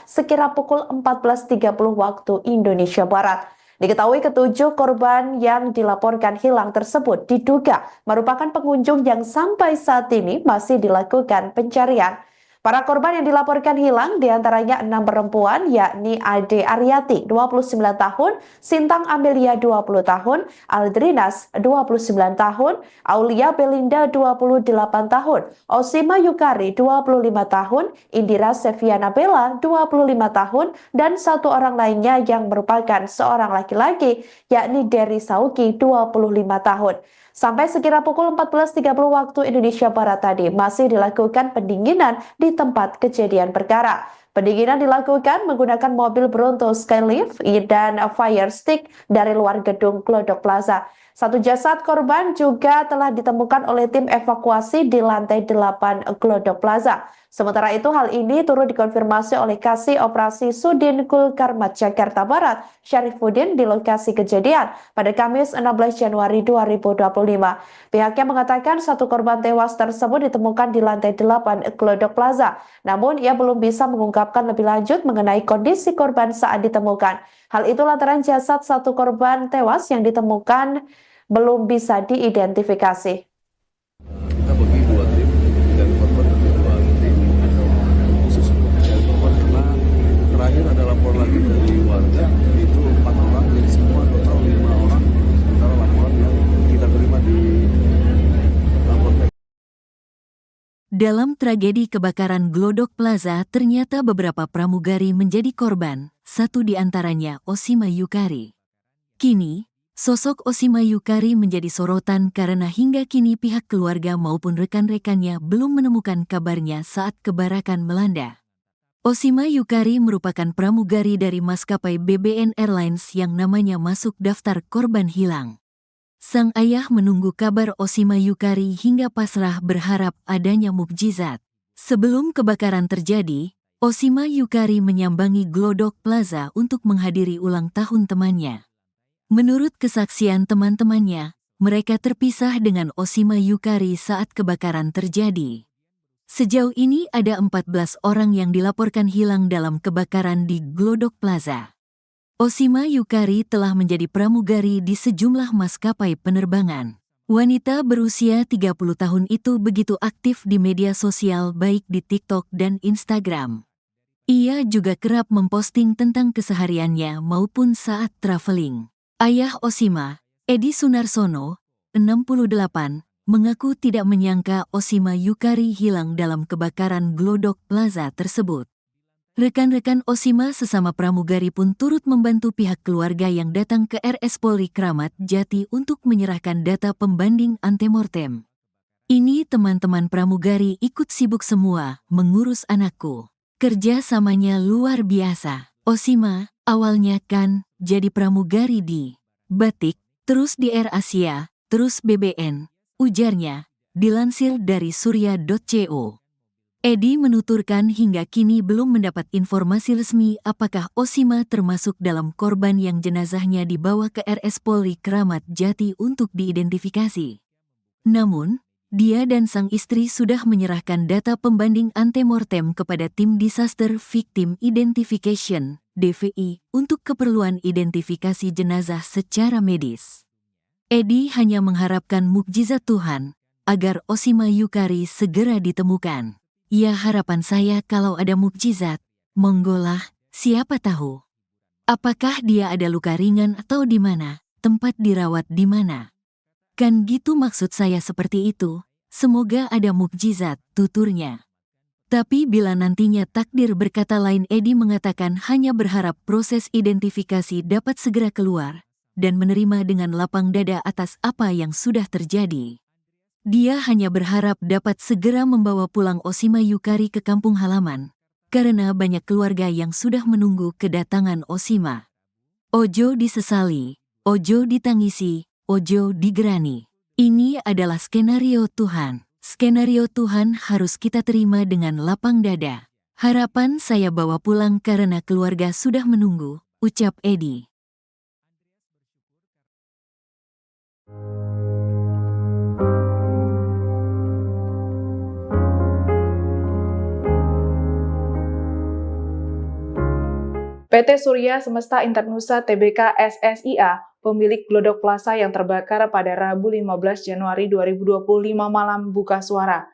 sekira pukul 14.30 waktu Indonesia Barat. Diketahui ketujuh korban yang dilaporkan hilang tersebut diduga merupakan pengunjung yang sampai saat ini masih dilakukan pencarian. Para korban yang dilaporkan hilang diantaranya 6 perempuan, yakni Ade Aryati 29 tahun, Sintang Amelia 20 tahun, Aldrinas 29 tahun, Aulia Belinda 28 tahun, Osima Yukari 25 tahun, Indira Seviana Bella 25 tahun, dan satu orang lainnya yang merupakan seorang laki-laki, yakni Dery Sauki 25 tahun. Sampai sekira pukul 14.30 waktu Indonesia Barat tadi masih dilakukan pendinginan di tempat kejadian perkara. Pendinginan dilakukan menggunakan mobil Bronto Skylift dan fire stick dari luar gedung Glodok Plaza. Satu jasad korban juga telah ditemukan oleh tim evakuasi di lantai 8 Glodok Plaza. Sementara itu hal ini turut dikonfirmasi oleh Kasih Operasi Sudin Gul Karmat Jakarta Barat, Syarifuddin di lokasi kejadian pada Kamis 16 Januari 2025. Pihaknya mengatakan satu korban tewas tersebut ditemukan di lantai 8 Glodok Plaza. Namun ia belum bisa mengungkapkan lebih lanjut mengenai kondisi korban saat ditemukan. Hal itu lantaran jasad satu korban tewas yang ditemukan belum bisa diidentifikasi. Kita bagi dua tim dan korban ada dua tim khusus untuk mencari korban karena terakhir ada lapor lagi dari warga itu 4 orang jadi semua total 5 orang sementara laporan yang kita terima di lapor. Dalam tragedi kebakaran Glodok Plaza, ternyata beberapa pramugari menjadi korban, satu di antaranya Osima Yukari. Kini, sosok Osima Yukari menjadi sorotan karena hingga kini pihak keluarga maupun rekan-rekannya belum menemukan kabarnya saat kebakaran melanda. Osima Yukari merupakan pramugari dari maskapai BBN Airlines yang namanya masuk daftar korban hilang. Sang ayah menunggu kabar Osima Yukari hingga pasrah berharap adanya mukjizat. Sebelum kebakaran terjadi, Osima Yukari menyambangi Glodok Plaza untuk menghadiri ulang tahun temannya. Menurut kesaksian teman-temannya, mereka terpisah dengan Osima Yukari saat kebakaran terjadi. Sejauh ini ada 14 orang yang dilaporkan hilang dalam kebakaran di Glodok Plaza. Osima Yukari telah menjadi pramugari di sejumlah maskapai penerbangan. Wanita berusia 30 tahun itu begitu aktif di media sosial baik di TikTok dan Instagram. Ia juga kerap memposting tentang kesehariannya maupun saat traveling. Ayah Osima, Edi Sunarsono, 68, mengaku tidak menyangka Osima Yukari hilang dalam kebakaran Glodok Plaza tersebut. Rekan-rekan Osima sesama pramugari pun turut membantu pihak keluarga yang datang ke RS Polri Kramat Jati untuk menyerahkan data pembanding antemortem. Ini teman-teman pramugari ikut sibuk semua mengurus anakku. Kerja samanya luar biasa. Osima, awalnya kan jadi pramugari di Batik, terus di Air Asia, terus BBN, ujarnya, dilansir dari surya.co. Edi menuturkan hingga kini belum mendapat informasi resmi apakah Osima termasuk dalam korban yang jenazahnya dibawa ke RS Polri Kramat Jati untuk diidentifikasi. Namun, dia dan sang istri sudah menyerahkan data pembanding antemortem kepada Tim Disaster Victim Identification, DVI, untuk keperluan identifikasi jenazah secara medis. Edi hanya mengharapkan mukjizat Tuhan agar Osima Yukari segera ditemukan. Ya, harapan saya kalau ada mukjizat, monggolah, siapa tahu. Apakah dia ada luka ringan atau di mana, tempat dirawat di mana? Kan gitu maksud saya seperti itu, semoga ada mukjizat, tuturnya. Tapi bila nantinya takdir berkata lain, Edi mengatakan hanya berharap proses identifikasi dapat segera keluar, dan menerima dengan lapang dada atas apa yang sudah terjadi. Dia hanya berharap dapat segera membawa pulang Osima Yukari ke kampung halaman, karena banyak keluarga yang sudah menunggu kedatangan Osima. Ojo disesali, ojo ditangisi, ojo digerani. Ini adalah skenario Tuhan. Skenario Tuhan harus kita terima dengan lapang dada. Harapan saya bawa pulang karena keluarga sudah menunggu, ucap Edi. PT Surya Semesta Internusa Tbk SSIA, pemilik Glodok Plaza yang terbakar pada Rabu 15 Januari 2025 malam buka suara.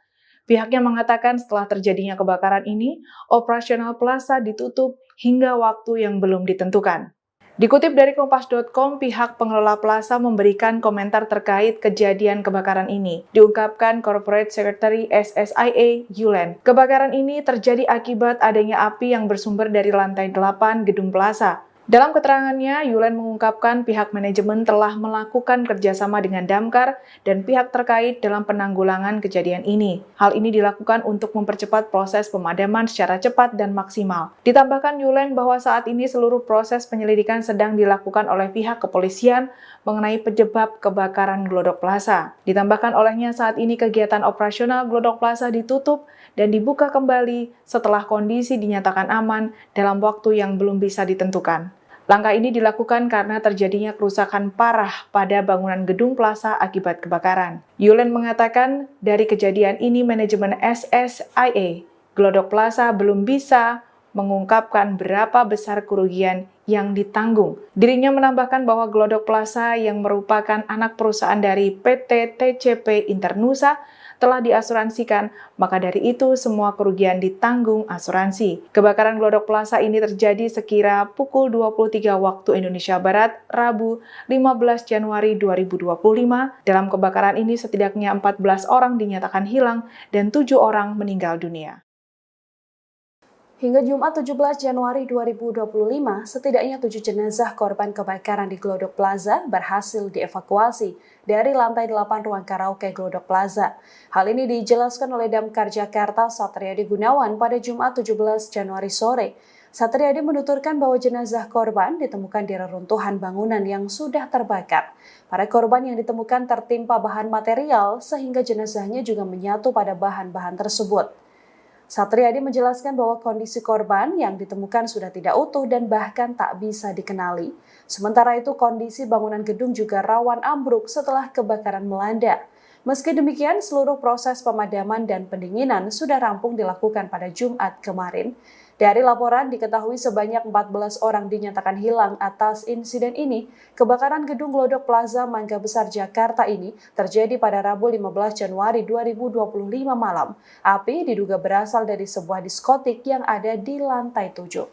Pihaknya mengatakan setelah terjadinya kebakaran ini, operasional plaza ditutup hingga waktu yang belum ditentukan. Dikutip dari Kompas.com, pihak pengelola plaza memberikan komentar terkait kejadian kebakaran ini. Diungkapkan Corporate Secretary SSIA, Yulen. Kebakaran ini terjadi akibat adanya api yang bersumber dari lantai 8 gedung plaza. Dalam keterangannya, Yulen mengungkapkan pihak manajemen telah melakukan kerjasama dengan Damkar dan pihak terkait dalam penanggulangan kejadian ini. Hal ini dilakukan untuk mempercepat proses pemadaman secara cepat dan maksimal. Ditambahkan Yulen bahwa saat ini seluruh proses penyelidikan sedang dilakukan oleh pihak kepolisian mengenai penyebab kebakaran Glodok Plaza. Ditambahkan olehnya saat ini kegiatan operasional Glodok Plaza ditutup dan dibuka kembali setelah kondisi dinyatakan aman dalam waktu yang belum bisa ditentukan. Langkah ini dilakukan karena terjadinya kerusakan parah pada bangunan gedung plaza akibat kebakaran. Yulen mengatakan dari kejadian ini manajemen SSIA Glodok Plaza belum bisa mengungkapkan berapa besar kerugian yang ditanggung. Dirinya menambahkan bahwa Glodok Plaza yang merupakan anak perusahaan dari PT TCP Internusa telah diasuransikan, maka dari itu semua kerugian ditanggung asuransi. Kebakaran Glodok Plaza ini terjadi sekira pukul 23 waktu Indonesia Barat, Rabu 15 Januari 2025. Dalam kebakaran ini setidaknya 14 orang dinyatakan hilang dan 7 orang meninggal dunia. Hingga Jumat 17 Januari 2025, setidaknya 7 jenazah korban kebakaran di Glodok Plaza berhasil dievakuasi dari lantai 8 ruang karaoke Glodok Plaza. Hal ini dijelaskan oleh Damkar Jakarta Satriadi Gunawan pada Jumat 17 Januari sore. Satriadi menuturkan bahwa jenazah korban ditemukan di reruntuhan bangunan yang sudah terbakar. Para korban yang ditemukan tertimpa bahan material sehingga jenazahnya juga menyatu pada bahan-bahan tersebut. Satriadi menjelaskan bahwa kondisi korban yang ditemukan sudah tidak utuh dan bahkan tak bisa dikenali. Sementara itu kondisi bangunan gedung juga rawan ambruk setelah kebakaran melanda. Meski demikian, seluruh proses pemadaman dan pendinginan sudah rampung dilakukan pada Jumat kemarin. Dari laporan diketahui sebanyak 14 orang dinyatakan hilang atas insiden ini. Kebakaran gedung Glodok Plaza Mangga Besar Jakarta ini terjadi pada Rabu 15 Januari 2025 malam. Api diduga berasal dari sebuah diskotik yang ada di lantai 7.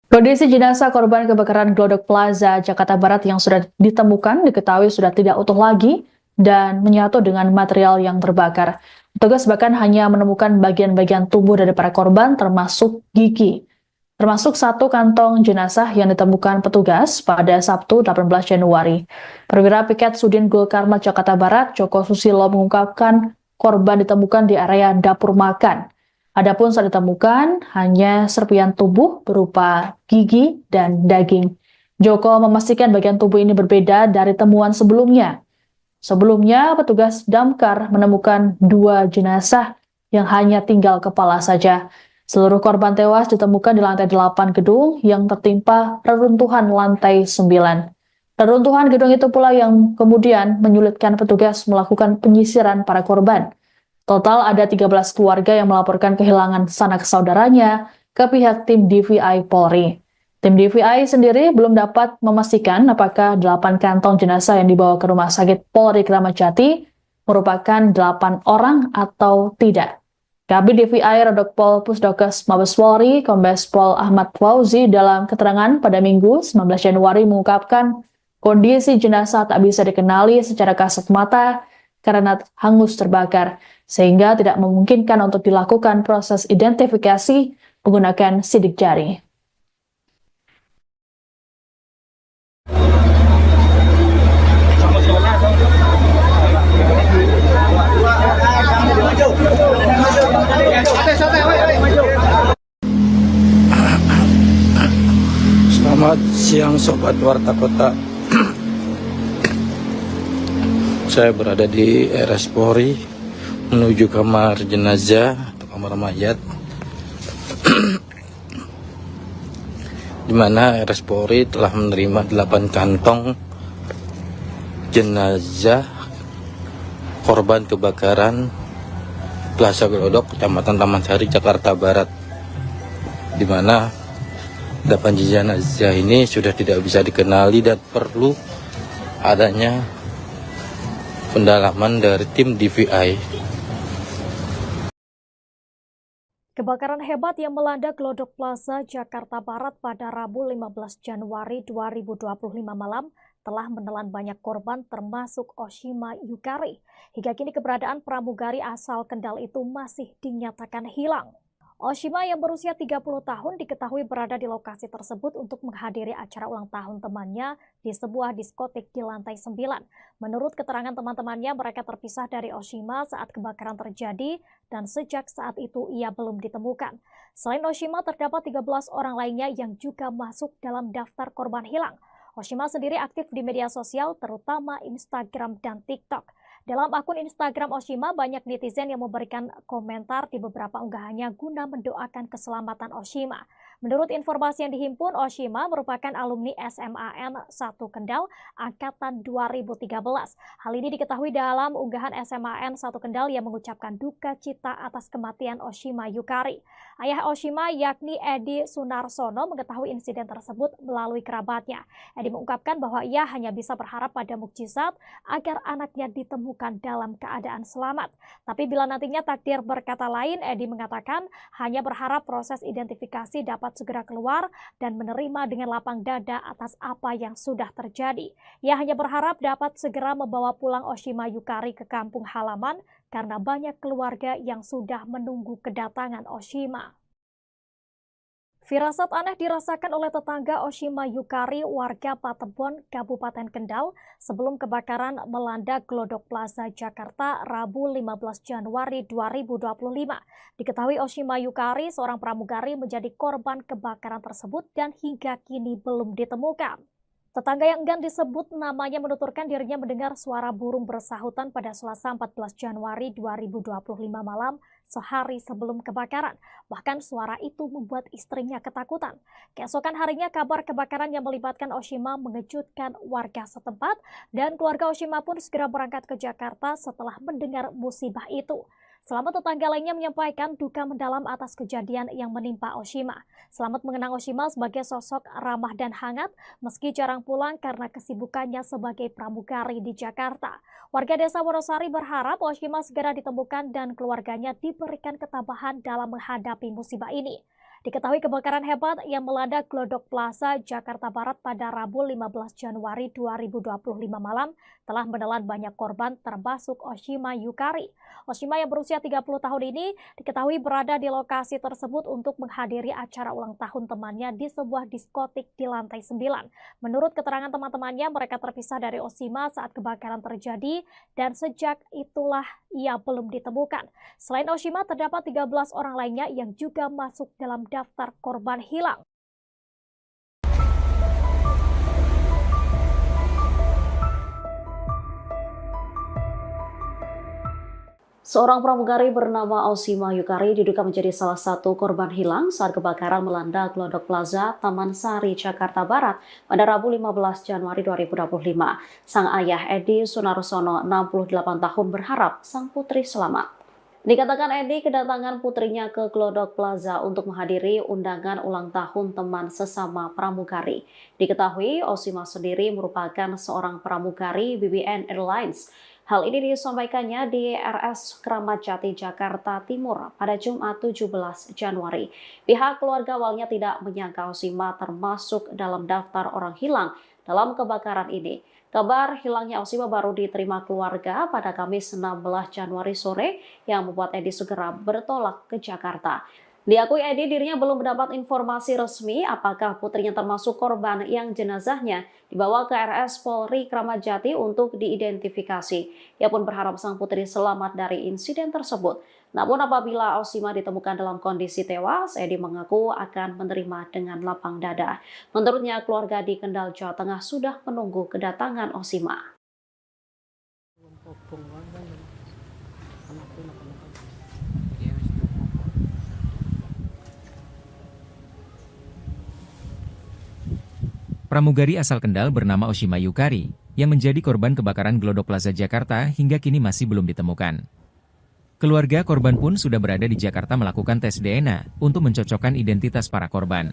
Kondisi jenazah korban kebakaran Glodok Plaza Jakarta Barat yang sudah ditemukan diketahui sudah tidak utuh lagi dan menyatu dengan material yang terbakar. Petugas bahkan hanya menemukan bagian-bagian tubuh dari para korban termasuk gigi. Termasuk satu kantong jenazah yang ditemukan petugas pada Sabtu 18 Januari. Perwira Piket Sudin Gul Karmat Jakarta Barat, Joko Susilo mengungkapkan korban ditemukan di area dapur makan. Adapun saat ditemukan hanya serpihan tubuh berupa gigi dan daging. Joko memastikan bagian tubuh ini berbeda dari temuan sebelumnya. Sebelumnya, petugas Damkar menemukan 2 jenazah yang hanya tinggal kepala saja. Seluruh korban tewas ditemukan di lantai 8 gedung yang tertimpa reruntuhan lantai 9. Reruntuhan gedung itu pula yang kemudian menyulitkan petugas melakukan penyisiran para korban. Total ada 13 keluarga yang melaporkan kehilangan sanak saudaranya ke pihak tim DVI Polri. Tim DVI sendiri belum dapat memastikan apakah 8 kantong jenazah yang dibawa ke Rumah Sakit Polri Kramat Jati merupakan 8 orang atau tidak. Kabid DVI Rodokpol Pusdokes Mabes Polri, Kombes Pol Ahmad Fauzi dalam keterangan pada Minggu 19 Januari mengungkapkan kondisi jenazah tak bisa dikenali secara kasat mata karena hangus terbakar, sehingga tidak memungkinkan untuk dilakukan proses identifikasi menggunakan sidik jari. Selamat siang Sobat Warta Kota. Saya berada di RS Polri menuju kamar jenazah atau kamar mayat, di mana RS Polri telah menerima 8 kantong jenazah korban kebakaran Plaza Glodok, Kecamatan Taman Sari, Jakarta Barat, di mana 8 jenazah ini sudah tidak bisa dikenali dan perlu adanya pendalaman dari tim DVI Kebakaran hebat yang melanda Glodok Plaza, Jakarta Barat pada Rabu 15 Januari 2025 malam telah menelan banyak korban termasuk Oshima Yukari. Hingga kini keberadaan pramugari asal Kendal itu masih dinyatakan hilang. Oshima yang berusia 30 tahun diketahui berada di lokasi tersebut untuk menghadiri acara ulang tahun temannya di sebuah diskotik di lantai 9. Menurut keterangan teman-temannya, mereka terpisah dari Oshima saat kebakaran terjadi dan sejak saat itu ia belum ditemukan. Selain Oshima, terdapat 13 orang lainnya yang juga masuk dalam daftar korban hilang. Oshima sendiri aktif di media sosial, terutama Instagram dan TikTok. Dalam akun Instagram Oshima, banyak netizen yang memberikan komentar di beberapa unggahannya guna mendoakan keselamatan Oshima. Menurut informasi yang dihimpun, Oshima merupakan alumni SMAN 1 Kendal angkatan 2013. Hal ini diketahui dalam unggahan SMAN 1 Kendal yang mengucapkan duka cita atas kematian Oshima Yukari. Ayah Oshima yakni Edi Sunarsono mengetahui insiden tersebut melalui kerabatnya. Edi mengungkapkan bahwa ia hanya bisa berharap pada mukjizat agar anaknya ditemukan dalam keadaan selamat. Tapi bila nantinya takdir berkata lain, Edi mengatakan hanya berharap proses identifikasi dapat segera keluar dan menerima dengan lapang dada atas apa yang sudah terjadi. Ia hanya berharap dapat segera membawa pulang Oshima Yukari ke kampung halaman karena banyak keluarga yang sudah menunggu kedatangan Oshima. Firasat aneh dirasakan oleh tetangga Oshima Yukari, warga Patebon, Kabupaten Kendal, sebelum kebakaran melanda Glodok Plaza, Jakarta, Rabu 15 Januari 2025. Diketahui Oshima Yukari, seorang pramugari, menjadi korban kebakaran tersebut dan hingga kini belum ditemukan. Tetangga yang enggan disebut namanya menuturkan dirinya mendengar suara burung bersahutan pada Selasa 14 Januari 2025 malam sehari sebelum kebakaran. Bahkan suara itu membuat istrinya ketakutan. Keesokan harinya kabar kebakaran yang melibatkan Oshima mengejutkan warga setempat dan keluarga Oshima pun segera berangkat ke Jakarta setelah mendengar musibah itu. Selamat tetangga lainnya menyampaikan duka mendalam atas kejadian yang menimpa Oshima. Selamat mengenang Oshima sebagai sosok ramah dan hangat meski jarang pulang karena kesibukannya sebagai pramugari di Jakarta. Warga desa Wonosari berharap Oshima segera ditemukan dan keluarganya diberikan ketabahan dalam menghadapi musibah ini. Diketahui kebakaran hebat yang melanda Glodok Plaza, Jakarta Barat pada Rabu 15 Januari 2025 malam telah menelan banyak korban termasuk Oshima Yukari. Oshima yang berusia 30 tahun ini diketahui berada di lokasi tersebut untuk menghadiri acara ulang tahun temannya di sebuah diskotik di lantai 9. Menurut keterangan teman-temannya, mereka terpisah dari Oshima saat kebakaran terjadi dan sejak itulah ia belum ditemukan. Selain Oshima, terdapat 13 orang lainnya yang juga masuk dalam daftar korban hilang. Seorang pramugari bernama Oshima Yukari diduga menjadi salah satu korban hilang saat kebakaran melanda Glodok Plaza, Taman Sari, Jakarta Barat pada Rabu 15 Januari 2025. Sang ayah Edi Sunarsono, 68 tahun, berharap sang putri selamat. Dikatakan Edi kedatangan putrinya ke Glodok Plaza untuk menghadiri undangan ulang tahun teman sesama pramugari. Diketahui Oshima sendiri merupakan seorang pramugari BBN Airlines. Hal ini disampaikannya di RS Kramat Jati, Jakarta Timur pada Jumat 17 Januari. Pihak keluarga awalnya tidak menyangka Oshima termasuk dalam daftar orang hilang dalam kebakaran ini. Kabar hilangnya Oshima baru diterima keluarga pada Kamis 16 Januari sore yang membuat Edi segera bertolak ke Jakarta. Diakui Edi dirinya belum mendapat informasi resmi apakah putrinya termasuk korban yang jenazahnya dibawa ke RS Polri Kramat Jati untuk diidentifikasi. Ia pun berharap sang putri selamat dari insiden tersebut. Namun apabila Oshima ditemukan dalam kondisi tewas, Edi mengaku akan menerima dengan lapang dada. Menurutnya keluarga di Kendal, Jawa Tengah sudah menunggu kedatangan Oshima. Pramugari asal Kendal bernama Oshima Yukari yang menjadi korban kebakaran Glodok Plaza Jakarta hingga kini masih belum ditemukan. Keluarga korban pun sudah berada di Jakarta melakukan tes DNA untuk mencocokkan identitas para korban.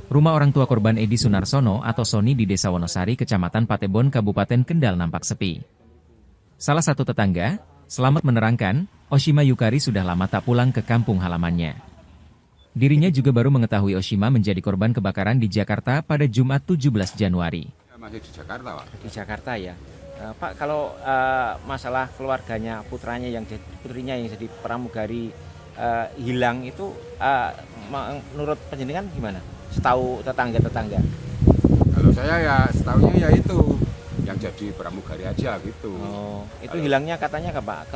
Rumah orang tua korban Edi Sunarsono atau Sony di Desa Wonosari, Kecamatan Patebon, Kabupaten Kendal nampak sepi. Salah satu tetangga, Selamat menerangkan, Oshima Yukari sudah lama tak pulang ke kampung halamannya. Dirinya juga baru mengetahui Oshima menjadi korban kebakaran di Jakarta pada Jumat 17 Januari. Masih di Jakarta, Pak. Di Jakarta ya. Pak, kalau masalah keluarganya putrinya yang jadi pramugari hilang itu menurut penjenengan gimana? Setahu tetangga-tetangga. Kalau saya ya setahunya ya itu yang jadi pramugari aja gitu. Oh, itu hilangnya katanya Pak?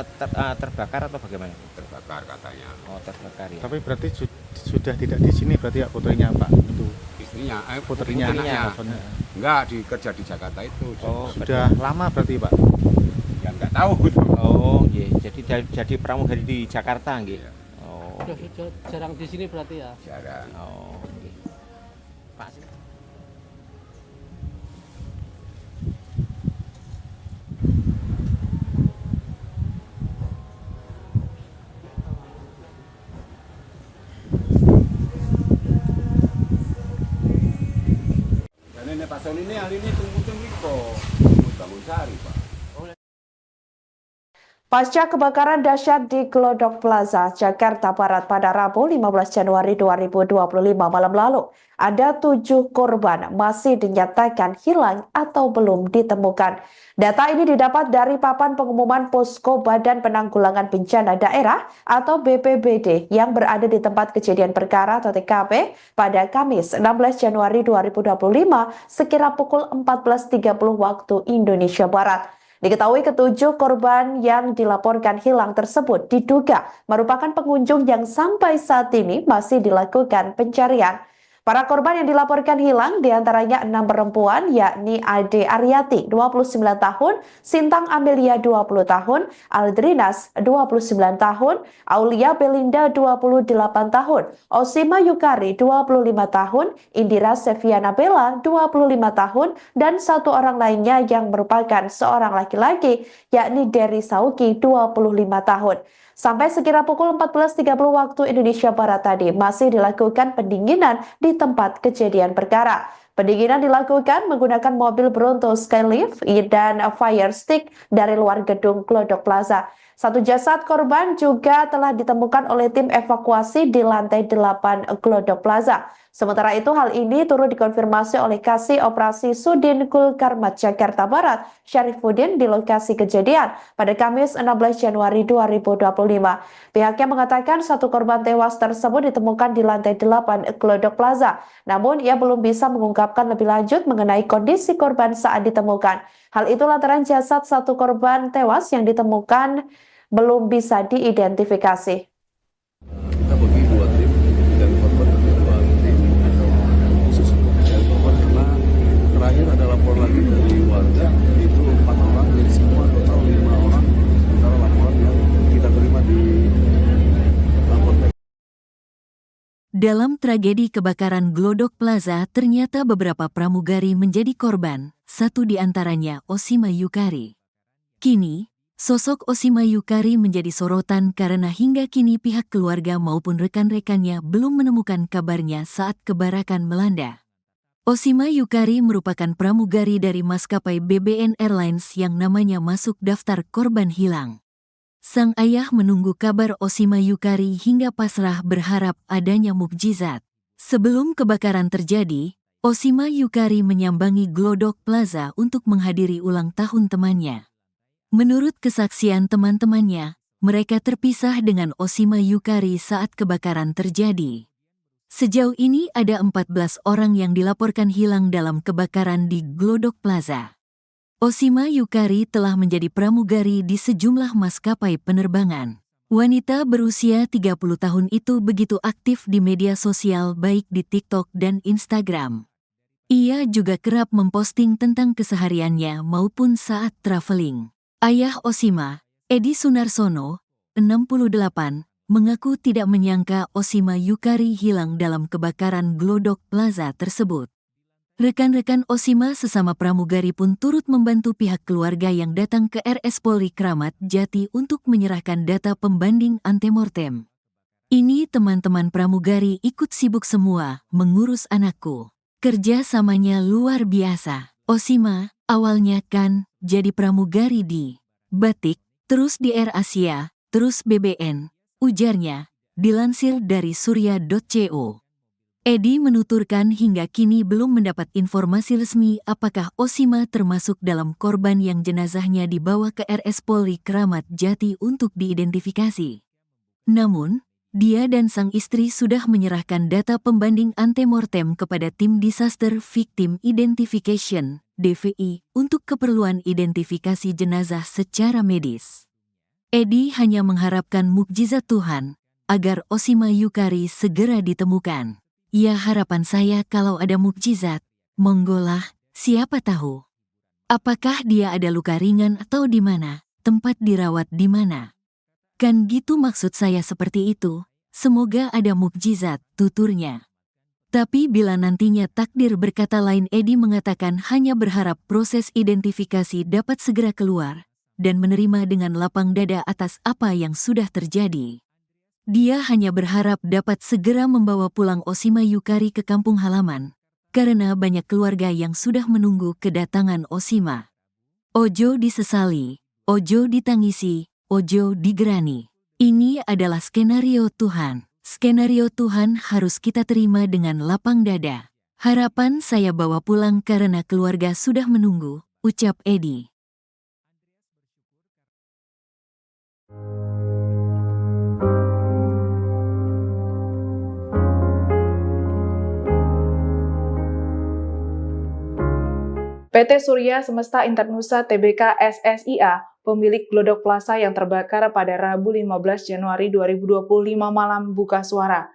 Terbakar atau bagaimana? Terbakar katanya. Oh, terbakar ya. Tapi berarti sudah tidak di sini berarti ya putrinya Pak itu. Istrinya, putrinya anaknya. maksudnya. Enggak, kerja di Jakarta itu. Oh, sudah lama berarti Pak? Ya enggak tahu. Oh, iya. Jadi pramugari di Jakarta nggih. Iya. Oh. Sudah jarang di sini berarti ya. Jarang. Oh, nggih. Pak. Dan ini Pak Soli ini hari ini tunggu kok. Bangun sari, Pak. Pasca kebakaran dahsyat di Glodok Plaza, Jakarta Barat pada Rabu 15 Januari 2025 malam lalu, ada 7 korban masih dinyatakan hilang atau belum ditemukan. Data ini didapat dari papan pengumuman Posko Badan Penanggulangan Bencana Daerah atau BPBD yang berada di tempat kejadian perkara atau TKP pada Kamis 16 Januari 2025 sekira pukul 14.30 waktu Indonesia Barat. Diketahui ketujuh korban yang dilaporkan hilang tersebut diduga merupakan pengunjung yang sampai saat ini masih dilakukan pencarian. Para korban yang dilaporkan hilang diantaranya 6 perempuan yakni Ade Aryati 29 tahun, Sintang Amelia 20 tahun, Aldrinas 29 tahun, Aulia Belinda 28 tahun, Oshima Yukari 25 tahun, Indira Seviana Bella 25 tahun, dan satu orang lainnya yang merupakan seorang laki-laki yakni Dery Sauki 25 tahun. Sampai sekira pukul 14.30 waktu Indonesia Barat tadi masih dilakukan pendinginan di tempat kejadian perkara. Pendinginan dilakukan menggunakan mobil Bronto Skylift dan fire stick dari luar gedung Glodok Plaza. Satu jasad korban juga telah ditemukan oleh tim evakuasi di lantai 8 Glodok Plaza. Sementara itu hal ini turut dikonfirmasi oleh Kasih Operasi Sudin Gulkarmat Jakarta Barat, Syarifuddin di lokasi kejadian pada Kamis 16 Januari 2025. Pihaknya mengatakan satu korban tewas tersebut ditemukan di lantai 8 Glodok Plaza. Namun ia belum bisa mengungkapkan lebih lanjut mengenai kondisi korban saat ditemukan. Hal itu lantaran jasad satu korban tewas yang ditemukan belum bisa diidentifikasi. Kita bagi 2 tim dan korban tentu 2 tim khusus untuk mencari korban karena terakhir ada lapor lagi dari warga itu 4 orang jadi semua total 5 orang sementara laporan yang kita terima di lapor. Dalam tragedi kebakaran Glodok Plaza ternyata beberapa pramugari menjadi korban, satu di antaranya Oshima Yukari. Kini, sosok Oshima Yukari menjadi sorotan karena hingga kini pihak keluarga maupun rekan-rekannya belum menemukan kabarnya saat kebakaran melanda. Oshima Yukari merupakan pramugari dari maskapai BBN Airlines yang namanya masuk daftar korban hilang. Sang ayah menunggu kabar Oshima Yukari hingga pasrah berharap adanya mukjizat. Sebelum kebakaran terjadi, Oshima Yukari menyambangi Glodok Plaza untuk menghadiri ulang tahun temannya. Menurut kesaksian teman-temannya, mereka terpisah dengan Oshima Yukari saat kebakaran terjadi. Sejauh ini ada 14 orang yang dilaporkan hilang dalam kebakaran di Glodok Plaza. Oshima Yukari telah menjadi pramugari di sejumlah maskapai penerbangan. Wanita berusia 30 tahun itu begitu aktif di media sosial baik di TikTok dan Instagram. Ia juga kerap memposting tentang kesehariannya maupun saat traveling. Ayah Oshima, Edi Sunarsono, 68, mengaku tidak menyangka Oshima Yukari hilang dalam kebakaran Glodok Plaza tersebut. Rekan-rekan Oshima sesama pramugari pun turut membantu pihak keluarga yang datang ke RS Polri Kramat Jati untuk menyerahkan data pembanding antemortem. Ini teman-teman pramugari ikut sibuk semua mengurus anakku. Kerjasamanya luar biasa. Oshima, awalnya kan jadi pramugari di batik, terus di Air Asia, terus BBN, ujarnya, dilansir dari surya.co. Edi menuturkan hingga kini belum mendapat informasi resmi apakah Osima termasuk dalam korban yang jenazahnya dibawa ke RS Polri Kramat Jati untuk diidentifikasi. Namun, dia dan sang istri sudah menyerahkan data pembanding antemortem kepada Tim Disaster Victim Identification, DVI, untuk keperluan identifikasi jenazah secara medis. Edi hanya mengharapkan mukjizat Tuhan, agar Osima Yukari segera ditemukan. Ya harapan saya kalau ada mukjizat, monggolah, siapa tahu. Apakah dia ada luka ringan atau di mana, tempat dirawat di mana? Kan gitu maksud saya seperti itu, semoga ada mukjizat, tuturnya. Tapi bila nantinya takdir berkata lain, Edi mengatakan hanya berharap proses identifikasi dapat segera keluar, dan menerima dengan lapang dada atas apa yang sudah terjadi. Dia hanya berharap dapat segera membawa pulang Osima Yukari ke kampung halaman, karena banyak keluarga yang sudah menunggu kedatangan Osima. Ojo disesali, ojo ditangisi, ojo digerani. Ini adalah skenario Tuhan. Skenario Tuhan harus kita terima dengan lapang dada. Harapan saya bawa pulang karena keluarga sudah menunggu, ucap Edi. PT Surya Semesta Internusa Tbk SSIA, pemilik Glodok Plaza yang terbakar pada Rabu 15 Januari 2025 malam buka suara.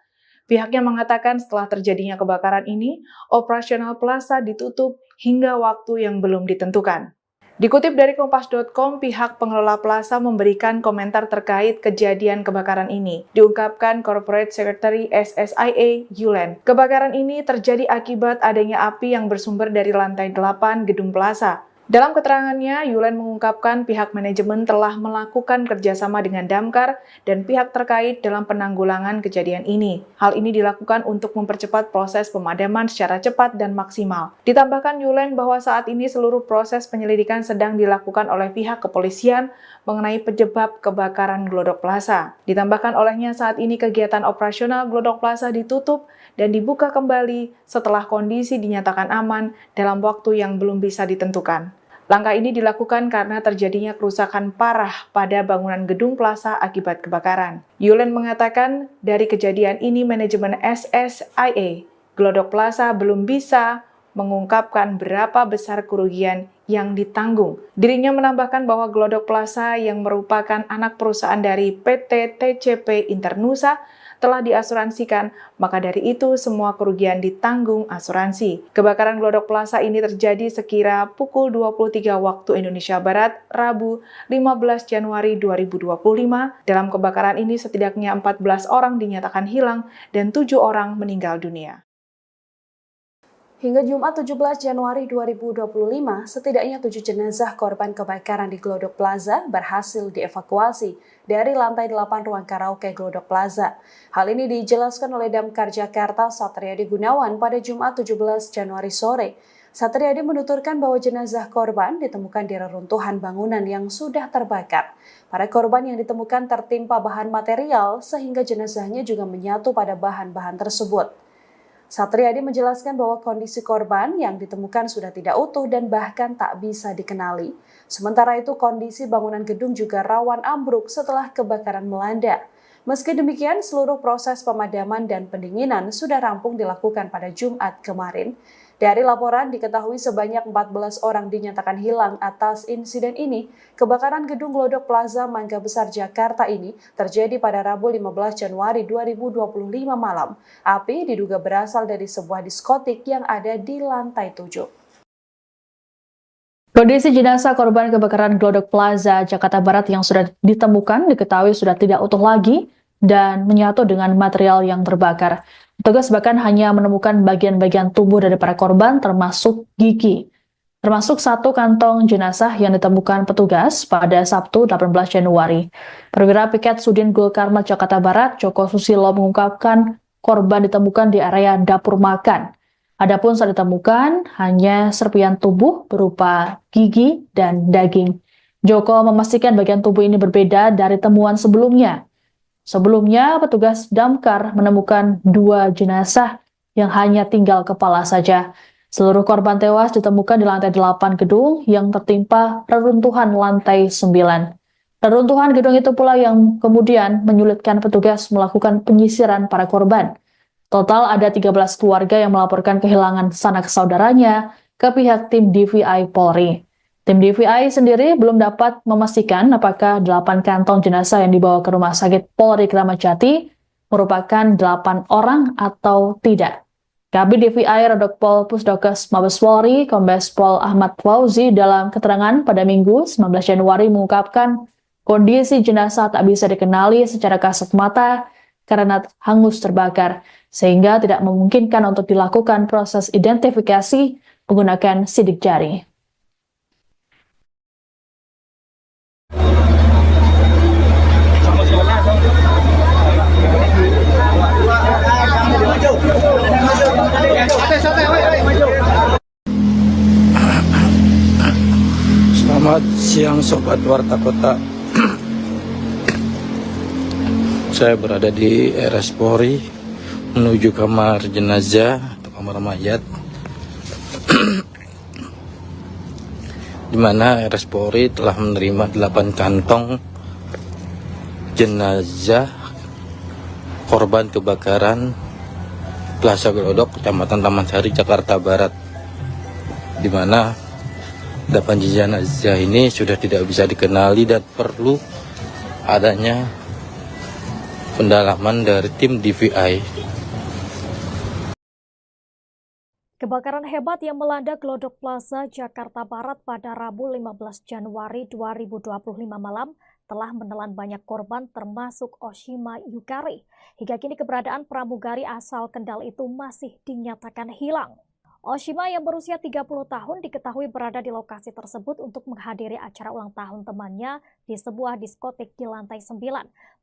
Pihaknya mengatakan setelah terjadinya kebakaran ini, operasional plaza ditutup hingga waktu yang belum ditentukan. Dikutip dari Kompas.com, pihak pengelola plaza memberikan komentar terkait kejadian kebakaran ini. Diungkapkan Corporate Secretary SSIA, Yulen. Kebakaran ini terjadi akibat adanya api yang bersumber dari lantai 8 gedung plaza. Dalam keterangannya, Yulen mengungkapkan pihak manajemen telah melakukan kerjasama dengan Damkar dan pihak terkait dalam penanggulangan kejadian ini. Hal ini dilakukan untuk mempercepat proses pemadaman secara cepat dan maksimal. Ditambahkan Yulen bahwa saat ini seluruh proses penyelidikan sedang dilakukan oleh pihak kepolisian mengenai penyebab kebakaran Glodok Plaza. Ditambahkan olehnya saat ini kegiatan operasional Glodok Plaza ditutup dan dibuka kembali setelah kondisi dinyatakan aman dalam waktu yang belum bisa ditentukan. Langkah ini dilakukan karena terjadinya kerusakan parah pada bangunan gedung plaza akibat kebakaran. Yulen mengatakan dari kejadian ini manajemen SSIA Glodok Plaza belum bisa mengungkapkan berapa besar kerugian yang ditanggung. Dirinya menambahkan bahwa Glodok Plaza yang merupakan anak perusahaan dari PT TCP Internusa telah diasuransikan, maka dari itu semua kerugian ditanggung asuransi. Kebakaran Glodok Plaza ini terjadi sekira pukul 23 waktu Indonesia Barat, Rabu 15 Januari 2025. Dalam kebakaran ini setidaknya 14 orang dinyatakan hilang dan 7 orang meninggal dunia. Hingga Jumat 17 Januari 2025, setidaknya 7 jenazah korban kebakaran di Glodok Plaza berhasil dievakuasi dari lantai 8 ruang karaoke Glodok Plaza. Hal ini dijelaskan oleh Damkar Jakarta Satriadi Gunawan pada Jumat 17 Januari sore. Satriadi menuturkan bahwa jenazah korban ditemukan di reruntuhan bangunan yang sudah terbakar. Para korban yang ditemukan tertimpa bahan material sehingga jenazahnya juga menyatu pada bahan-bahan tersebut. Satriadi menjelaskan bahwa kondisi korban yang ditemukan sudah tidak utuh dan bahkan tak bisa dikenali. Sementara itu kondisi bangunan gedung juga rawan ambruk setelah kebakaran melanda. Meski demikian, seluruh proses pemadaman dan pendinginan sudah rampung dilakukan pada Jumat kemarin. Dari laporan diketahui sebanyak 14 orang dinyatakan hilang atas insiden ini. Kebakaran gedung Glodok Plaza Mangga Besar Jakarta ini terjadi pada Rabu 15 Januari 2025 malam. Api diduga berasal dari sebuah diskotik yang ada di lantai 7. Kondisi jenazah korban kebakaran Glodok Plaza Jakarta Barat yang sudah ditemukan diketahui sudah tidak utuh lagi dan menyatu dengan material yang terbakar. Petugas bahkan hanya menemukan bagian-bagian tubuh dari para korban termasuk gigi. Termasuk satu kantong jenazah yang ditemukan petugas pada Sabtu 18 Januari. Perwira Piket Sudin Gul Karmat Jakarta Barat, Joko Susilo mengungkapkan korban ditemukan di area dapur makan. Adapun saat ditemukan hanya serpian tubuh berupa gigi dan daging. Joko memastikan bagian tubuh ini berbeda dari temuan sebelumnya. Sebelumnya, petugas damkar menemukan 2 jenazah yang hanya tinggal kepala saja. Seluruh korban tewas ditemukan di lantai 8 gedung yang tertimpa reruntuhan lantai 9. Reruntuhan gedung itu pula yang kemudian menyulitkan petugas melakukan penyisiran para korban. Total ada 13 keluarga yang melaporkan kehilangan sanak saudaranya ke pihak tim DVI Polri. Tim DVI sendiri belum dapat memastikan apakah 8 kantong jenazah yang dibawa ke Rumah Sakit Polri Kramat Jati merupakan 8 orang atau tidak. Kabid DVI Rodokpol Pusdokes Mabes Polri, Kombes Pol Ahmad Fauzi dalam keterangan pada Minggu 19 Januari mengungkapkan kondisi jenazah tak bisa dikenali secara kasat mata karena hangus terbakar, sehingga tidak memungkinkan untuk dilakukan proses identifikasi menggunakan sidik jari. Selamat siang Sobat Warta Kota. Saya berada di RS Polri menuju kamar jenazah atau kamar mayat, di mana RS Polri telah menerima 8 kantong jenazah korban kebakaran Plaza Glodok, Kecamatan Taman Sari, Jakarta Barat, di mana 8 jenazah ini sudah tidak bisa dikenali dan perlu adanya pendalaman dari tim DVI. Kebakaran hebat yang melanda Glodok Plaza, Jakarta Barat pada Rabu 15 Januari 2025 malam telah menelan banyak korban termasuk Oshima Yukari. Hingga kini keberadaan pramugari asal Kendal itu masih dinyatakan hilang. Oshima yang berusia 30 tahun diketahui berada di lokasi tersebut untuk menghadiri acara ulang tahun temannya di sebuah diskotik di lantai 9.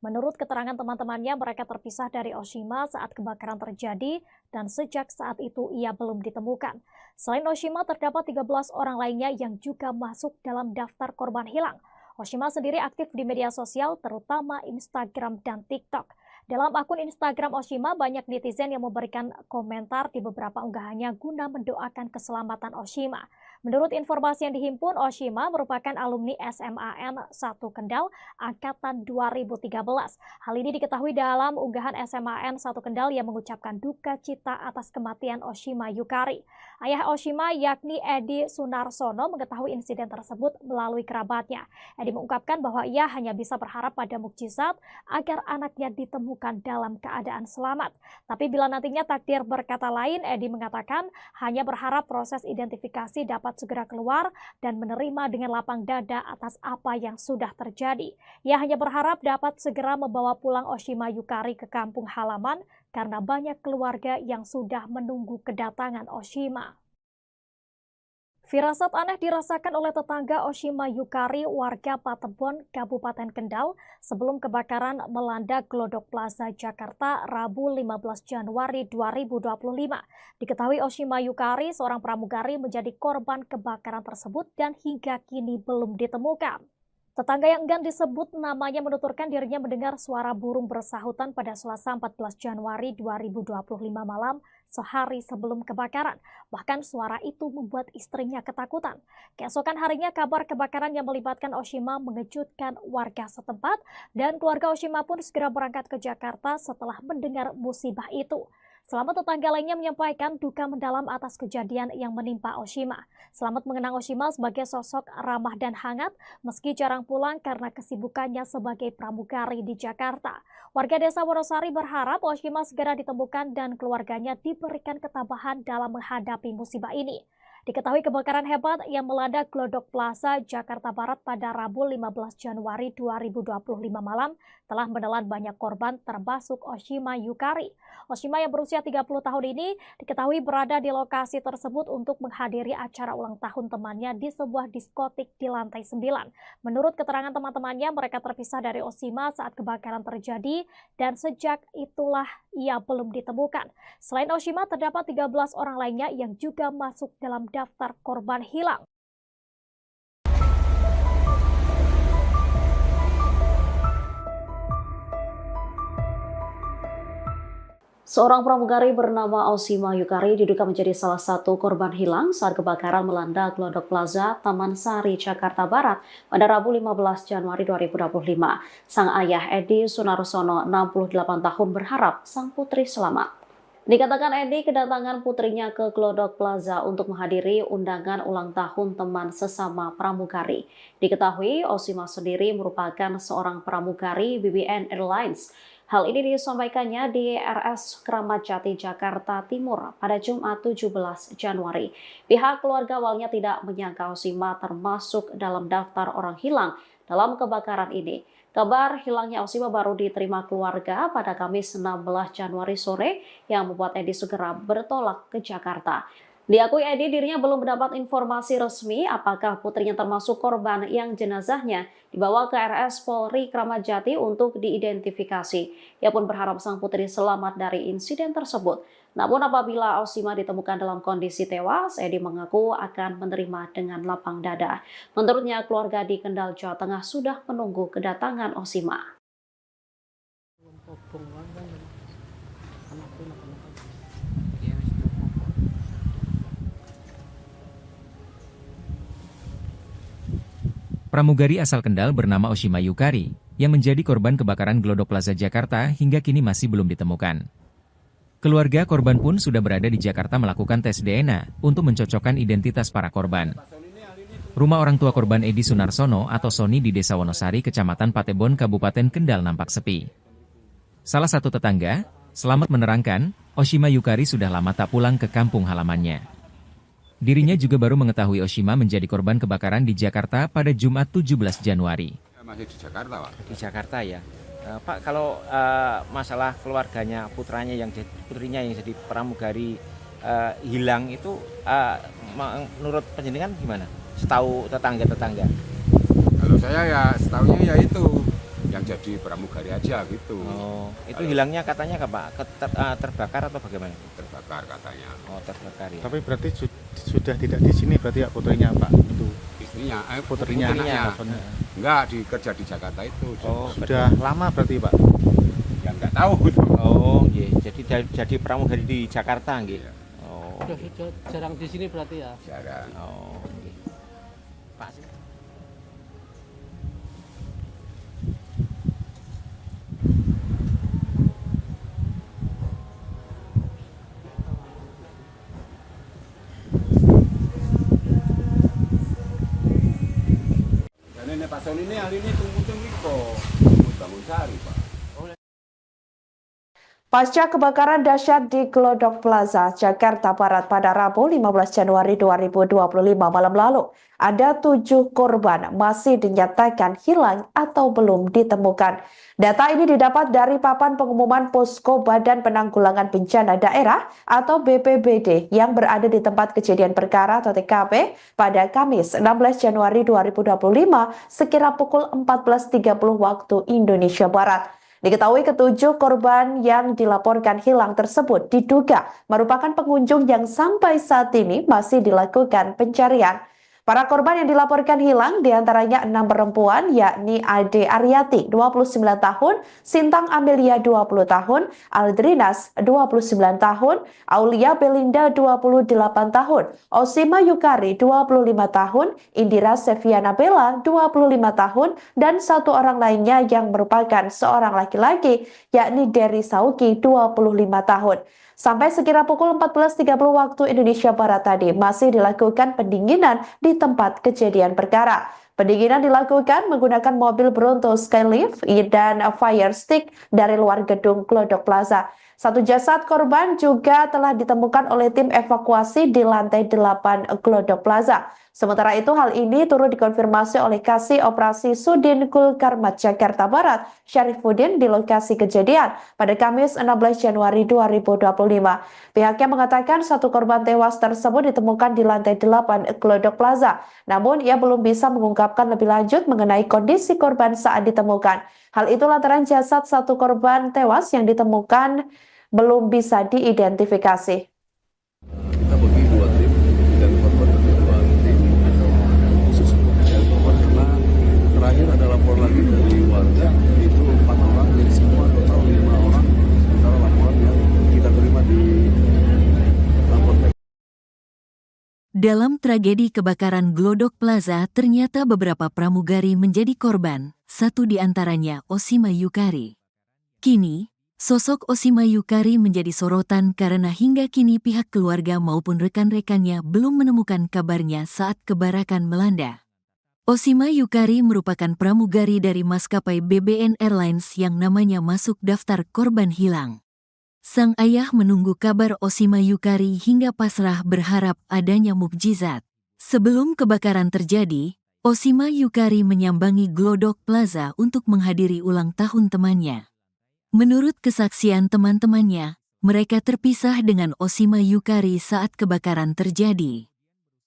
Menurut keterangan teman-temannya, mereka terpisah dari Oshima saat kebakaran terjadi dan sejak saat itu ia belum ditemukan. Selain Oshima, terdapat 13 orang lainnya yang juga masuk dalam daftar korban hilang. Oshima sendiri aktif di media sosial, terutama Instagram dan TikTok. Dalam akun Instagram Oshima, banyak netizen yang memberikan komentar di beberapa unggahannya guna mendoakan keselamatan Oshima. Menurut informasi yang dihimpun, Oshima merupakan alumni SMAN 1 Kendal angkatan 2013. Hal ini diketahui dalam unggahan SMAN 1 Kendal yang mengucapkan duka cita atas kematian Oshima Yukari. Ayah Oshima yakni Edi Sunarsono mengetahui insiden tersebut melalui kerabatnya. Edi mengungkapkan bahwa ia hanya bisa berharap pada mukjizat agar anaknya ditemukan dalam keadaan selamat. Tapi bila nantinya takdir berkata lain, Edi mengatakan hanya berharap proses identifikasi dapat segera keluar dan menerima dengan lapang dada atas apa yang sudah terjadi. Ia hanya berharap dapat segera membawa pulang Oshima Yukari ke kampung halaman karena banyak keluarga yang sudah menunggu kedatangan Oshima. Firasat aneh dirasakan oleh tetangga Oshima Yukari, warga Patebon, Kabupaten Kendal, sebelum kebakaran melanda Glodok Plaza, Jakarta, Rabu 15 Januari 2025. Diketahui Oshima Yukari, seorang pramugari, menjadi korban kebakaran tersebut dan hingga kini belum ditemukan. Tetangga yang enggan disebut namanya menuturkan dirinya mendengar suara burung bersahutan pada Selasa 14 Januari 2025 malam sehari sebelum kebakaran. Bahkan suara itu membuat istrinya ketakutan. Keesokan harinya kabar kebakaran yang melibatkan Oshima mengejutkan warga setempat dan keluarga Oshima pun segera berangkat ke Jakarta setelah mendengar musibah itu. Selamat tetangga lainnya menyampaikan duka mendalam atas kejadian yang menimpa Oshima. Selamat mengenang Oshima sebagai sosok ramah dan hangat meski jarang pulang karena kesibukannya sebagai pramugari di Jakarta. Warga desa Wonosari berharap Oshima segera ditemukan dan keluarganya diberikan ketabahan dalam menghadapi musibah ini. Diketahui kebakaran hebat yang melanda Glodok Plaza, Jakarta Barat pada Rabu 15 Januari 2025 malam telah menelan banyak korban termasuk Oshima Yukari. Oshima yang berusia 30 tahun ini diketahui berada di lokasi tersebut untuk menghadiri acara ulang tahun temannya di sebuah diskotik di lantai 9. Menurut keterangan teman-temannya, mereka terpisah dari Oshima saat kebakaran terjadi dan sejak itulah ia belum ditemukan. Selain Oshima, terdapat 13 orang lainnya yang juga masuk dalam daftar korban hilang. Seorang pramugari bernama Osima Yukari diduga menjadi salah satu korban hilang saat kebakaran melanda Glodok Plaza, Taman Sari, Jakarta Barat pada Rabu 15 Januari 2025. Sang ayah Edi Sunarsono, 68 tahun, berharap sang putri selamat. Dikatakan Edi kedatangan putrinya ke Glodok Plaza untuk menghadiri undangan ulang tahun teman sesama pramugari. Diketahui Osima sendiri merupakan seorang pramugari BBN Airlines. Hal ini disampaikannya di RS Kramat Jati, Jakarta Timur pada Jumat 17 Januari. Pihak keluarga awalnya tidak menyangka Osima termasuk dalam daftar orang hilang dalam kebakaran ini. Kabar hilangnya Osima baru diterima keluarga pada Kamis 16 Januari sore yang membuat Edi segera bertolak ke Jakarta. Diakui Edi dirinya belum mendapat informasi resmi apakah putrinya termasuk korban yang jenazahnya dibawa ke RS Polri Kramat Jati untuk diidentifikasi. Ia pun berharap sang putri selamat dari insiden tersebut. Namun apabila Osima ditemukan dalam kondisi tewas, Edi mengaku akan menerima dengan lapang dada. Menurutnya keluarga di Kendal, Jawa Tengah sudah menunggu kedatangan Osima. Pramugari asal Kendal bernama Osima Yukari, yang menjadi korban kebakaran Glodok Plaza Jakarta hingga kini masih belum ditemukan. Keluarga korban pun sudah berada di Jakarta melakukan tes DNA untuk mencocokkan identitas para korban. Rumah orang tua korban Edi Sunarsono atau Soni di Desa Wonosari, Kecamatan Patebon, Kabupaten Kendal nampak sepi. Salah satu tetangga, Selamat, menerangkan, Osima Yukari sudah lama tak pulang ke kampung halamannya. Dirinya juga baru mengetahui Osima menjadi korban kebakaran di Jakarta pada Jumat 17 Januari. Masih di Jakarta, Pak. Di Jakarta ya. Pak, kalau masalah keluarganya putrinya yang jadi pramugari hilang itu menurut penjenengan gimana? Setahu tetangga-tetangga. Kalau saya ya setahunya ya itu yang jadi pramugari aja gitu. Oh, itu hilangnya katanya Pak terbakar atau bagaimana? Terbakar katanya. Oh, terbakar ya. Tapi berarti sudah tidak di sini berarti ya putrinya Pak itu. Istrinya, putrinya. Enggak, kerja di Jakarta itu. Oh, sudah lama berarti Pak? Ya enggak tahu. Oh, iya. Jadi pramugari di Jakarta nggih. Iya. Oh. Sudah jarang di sini berarti ya. Jarang. Oh, nggih. Pak. Dan Pak Soni ini hari ini tunggu bangun sari, Pak. Pasca kebakaran dahsyat di Glodok Plaza, Jakarta Barat pada Rabu 15 Januari 2025 malam lalu, ada 7 korban masih dinyatakan hilang atau belum ditemukan. Data ini didapat dari papan pengumuman Posko Badan Penanggulangan Bencana Daerah atau BPBD yang berada di tempat kejadian perkara atau TKP pada Kamis 16 Januari 2025 sekira pukul 14.30 waktu Indonesia Barat. Diketahui ketujuh korban yang dilaporkan hilang tersebut diduga merupakan pengunjung yang sampai saat ini masih dilakukan pencarian. Para korban yang dilaporkan hilang diantaranya 6 perempuan yakni Ade Aryati 29 tahun, Sintang Amelia 20 tahun, Aldrinas 29 tahun, Aulia Belinda 28 tahun, Osima Yukari 25 tahun, Indira Seviana Bella 25 tahun, dan 1 orang lainnya yang merupakan seorang laki-laki yakni Dery Sauki 25 tahun. Sampai sekira pukul 14.30 waktu Indonesia Barat tadi masih dilakukan pendinginan di tempat kejadian perkara. Pendinginan dilakukan menggunakan mobil Bronto Skylift dan fire stick dari luar gedung Glodok Plaza. 1 jasad korban juga telah ditemukan oleh tim evakuasi di lantai 8 Glodok Plaza. Sementara itu hal ini turut dikonfirmasi oleh Kasih Operasi Sudin Kulkarmat Jakarta Barat, Syarifuddin di lokasi kejadian pada Kamis 16 Januari 2025. Pihaknya mengatakan 1 korban tewas tersebut ditemukan di lantai 8 Glodok Plaza. Namun ia belum bisa mengungkapkan lebih lanjut mengenai kondisi korban saat ditemukan. Hal itu lantaran jasad 1 korban tewas yang ditemukan belum bisa diidentifikasi. Kita bagi 2 tim dan korban dari 2 tim khusus untuk mencari korban karena terakhir ada lapor lagi dari warga itu 4 orang, jadi semua total 5 orang sementara laporan yang kita Dalam tragedi kebakaran Glodok Plaza, ternyata beberapa pramugari menjadi korban, satu di antaranya Oshima Yukari. Kini, sosok Oshima Yukari menjadi sorotan karena hingga kini pihak keluarga maupun rekan-rekannya belum menemukan kabarnya saat kebakaran melanda. Oshima Yukari merupakan pramugari dari maskapai BBN Airlines yang namanya masuk daftar korban hilang. Sang ayah menunggu kabar Oshima Yukari hingga pasrah berharap adanya mukjizat. Sebelum kebakaran terjadi, Oshima Yukari menyambangi Glodok Plaza untuk menghadiri ulang tahun temannya. Menurut kesaksian teman-temannya, mereka terpisah dengan Oshima Yukari saat kebakaran terjadi.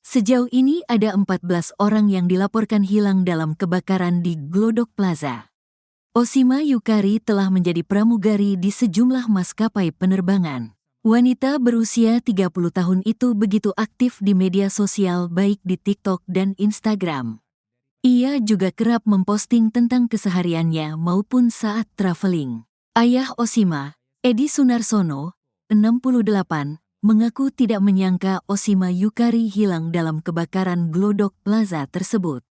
Sejauh ini ada 14 orang yang dilaporkan hilang dalam kebakaran di Glodok Plaza. Oshima Yukari telah menjadi pramugari di sejumlah maskapai penerbangan. Wanita berusia 30 tahun itu begitu aktif di media sosial baik di TikTok dan Instagram. Ia juga kerap memposting tentang kesehariannya maupun saat traveling. Ayah Oshima, Edi Sunarsono, 68, mengaku tidak menyangka Oshima Yukari hilang dalam kebakaran Glodok Plaza tersebut.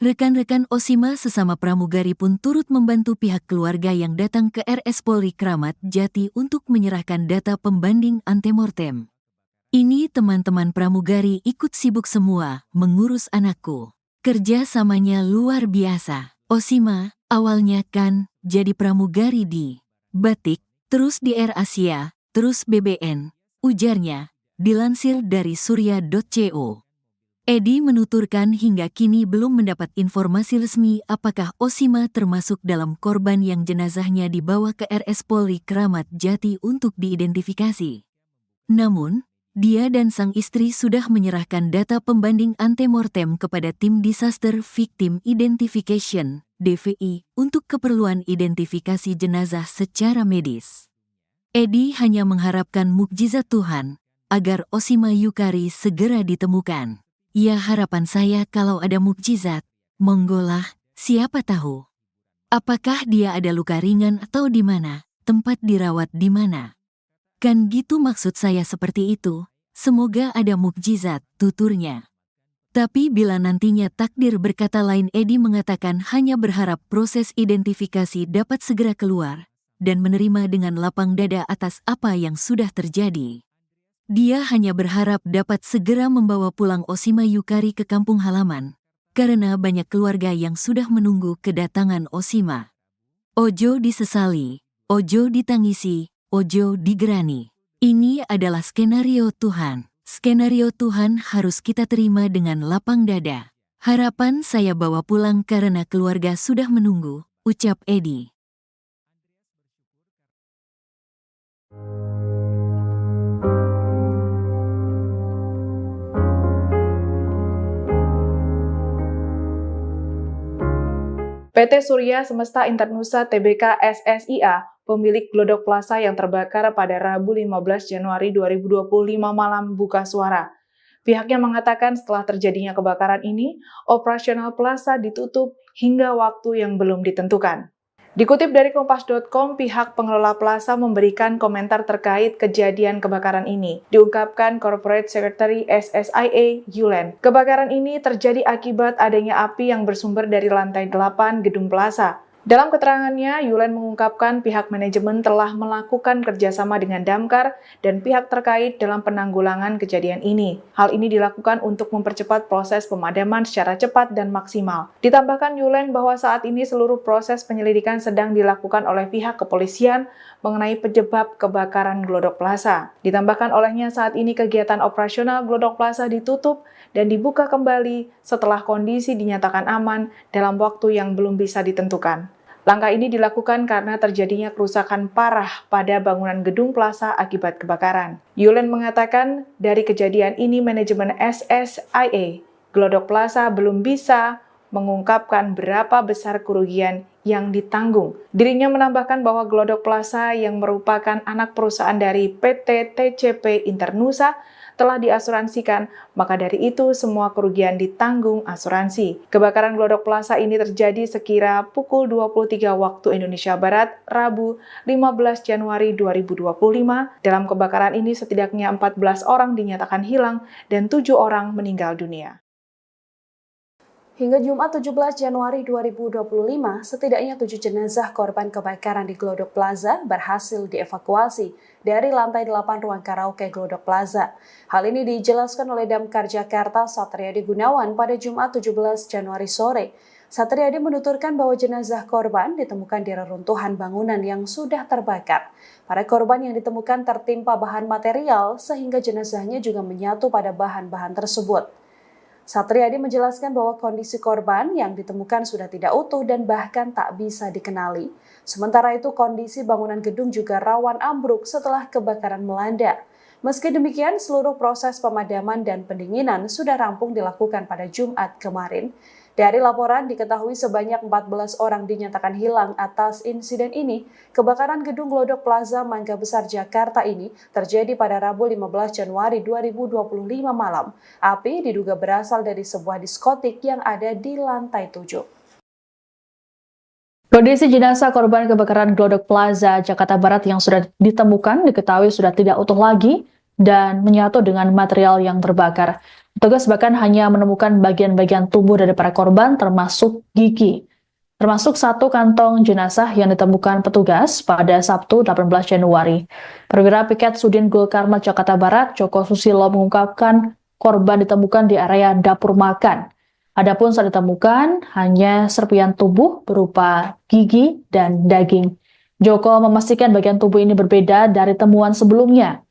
Rekan-rekan Oshima sesama pramugari pun turut membantu pihak keluarga yang datang ke RS Polri Kramat Jati untuk menyerahkan data pembanding antemortem. Ini teman-teman pramugari ikut sibuk semua mengurus anakku. Kerja samanya luar biasa. Oshima, awalnya kan jadi pramugari di Batik, terus di Air Asia, terus BBN, ujarnya, dilansir dari surya.co. Edi menuturkan hingga kini belum mendapat informasi resmi apakah Oshima termasuk dalam korban yang jenazahnya dibawa ke RS Polri Kramat Jati untuk diidentifikasi. Namun, dia dan sang istri sudah menyerahkan data pembanding antemortem kepada Tim Disaster Victim Identification, DVI, untuk keperluan identifikasi jenazah secara medis. Edi hanya mengharapkan mukjizat Tuhan agar Oshima Yukari segera ditemukan. Ya, harapan saya kalau ada mukjizat, monggolah, siapa tahu. Apakah dia ada luka ringan atau di mana, tempat dirawat di mana? Kan gitu maksud saya seperti itu, semoga ada mukjizat, tuturnya. Tapi bila nantinya takdir berkata lain, Edi mengatakan hanya berharap proses identifikasi dapat segera keluar, dan menerima dengan lapang dada atas apa yang sudah terjadi. Dia hanya berharap dapat segera membawa pulang Oshima Yukari ke kampung halaman, karena banyak keluarga yang sudah menunggu kedatangan Oshima. Ojo disesali, ojo ditangisi, ojo digerani. Ini adalah skenario Tuhan. Skenario Tuhan harus kita terima dengan lapang dada. Harapan saya bawa pulang karena keluarga sudah menunggu, ucap Edi. PT Surya Semesta Internusa Tbk SSIA, pemilik Glodok Plaza yang terbakar pada Rabu 15 Januari 2025 malam buka suara. Pihaknya mengatakan setelah terjadinya kebakaran ini, operasional plaza ditutup hingga waktu yang belum ditentukan. Dikutip dari Kompas.com, pihak pengelola plaza memberikan komentar terkait kejadian kebakaran ini. Diungkapkan Corporate Secretary SSIA, Yulen. Kebakaran ini terjadi akibat adanya api yang bersumber dari lantai 8 gedung plaza. Dalam keterangannya, Yulen mengungkapkan pihak manajemen telah melakukan kerjasama dengan Damkar dan pihak terkait dalam penanggulangan kejadian ini. Hal ini dilakukan untuk mempercepat proses pemadaman secara cepat dan maksimal. Ditambahkan Yulen bahwa saat ini seluruh proses penyelidikan sedang dilakukan oleh pihak kepolisian mengenai penyebab kebakaran Glodok Plaza. Ditambahkan olehnya saat ini kegiatan operasional Glodok Plaza ditutup dan dibuka kembali setelah kondisi dinyatakan aman dalam waktu yang belum bisa ditentukan. Langkah ini dilakukan karena terjadinya kerusakan parah pada bangunan gedung plaza akibat kebakaran. Yulen mengatakan dari kejadian ini manajemen SSIA Glodok Plaza belum bisa mengungkapkan berapa besar kerugian yang ditanggung. Dirinya menambahkan bahwa Glodok Plaza yang merupakan anak perusahaan dari PT TCP Internusa telah diasuransikan, maka dari itu semua kerugian ditanggung asuransi. Kebakaran Glodok Plaza ini terjadi sekira pukul 23 waktu Indonesia Barat, Rabu 15 Januari 2025. Dalam kebakaran ini setidaknya 14 orang dinyatakan hilang dan 7 orang meninggal dunia. Hingga Jumat 17 Januari 2025, setidaknya 7 jenazah korban kebakaran di Glodok Plaza berhasil dievakuasi dari lantai 8 ruang karaoke Glodok Plaza. Hal ini dijelaskan oleh Damkar Jakarta Satriadi Gunawan pada Jumat 17 Januari sore. Satriadi menuturkan bahwa jenazah korban ditemukan di reruntuhan bangunan yang sudah terbakar. Para korban yang ditemukan tertimpa bahan material sehingga jenazahnya juga menyatu pada bahan-bahan tersebut. Satriadi menjelaskan bahwa kondisi korban yang ditemukan sudah tidak utuh dan bahkan tak bisa dikenali. Sementara itu kondisi bangunan gedung juga rawan ambruk setelah kebakaran melanda. Meski demikian, seluruh proses pemadaman dan pendinginan sudah rampung dilakukan pada Jumat kemarin. Dari laporan diketahui sebanyak 14 orang dinyatakan hilang atas insiden ini. Kebakaran gedung Glodok Plaza Mangga Besar Jakarta ini terjadi pada Rabu 15 Januari 2025 malam. Api diduga berasal dari sebuah diskotik yang ada di lantai 7. Kondisi jenazah korban kebakaran Glodok Plaza Jakarta Barat yang sudah ditemukan diketahui sudah tidak utuh lagi dan menyatu dengan material yang terbakar. Petugas bahkan hanya menemukan bagian-bagian tubuh dari para korban termasuk gigi. Termasuk satu kantong jenazah yang ditemukan petugas pada Sabtu 18 Januari. Perwira Piket Sudin Gulkarmat Jakarta Barat, Joko Susilo mengungkapkan korban ditemukan di area dapur makan. Adapun saat ditemukan hanya serpian tubuh berupa gigi dan daging. Joko memastikan bagian tubuh ini berbeda dari temuan sebelumnya.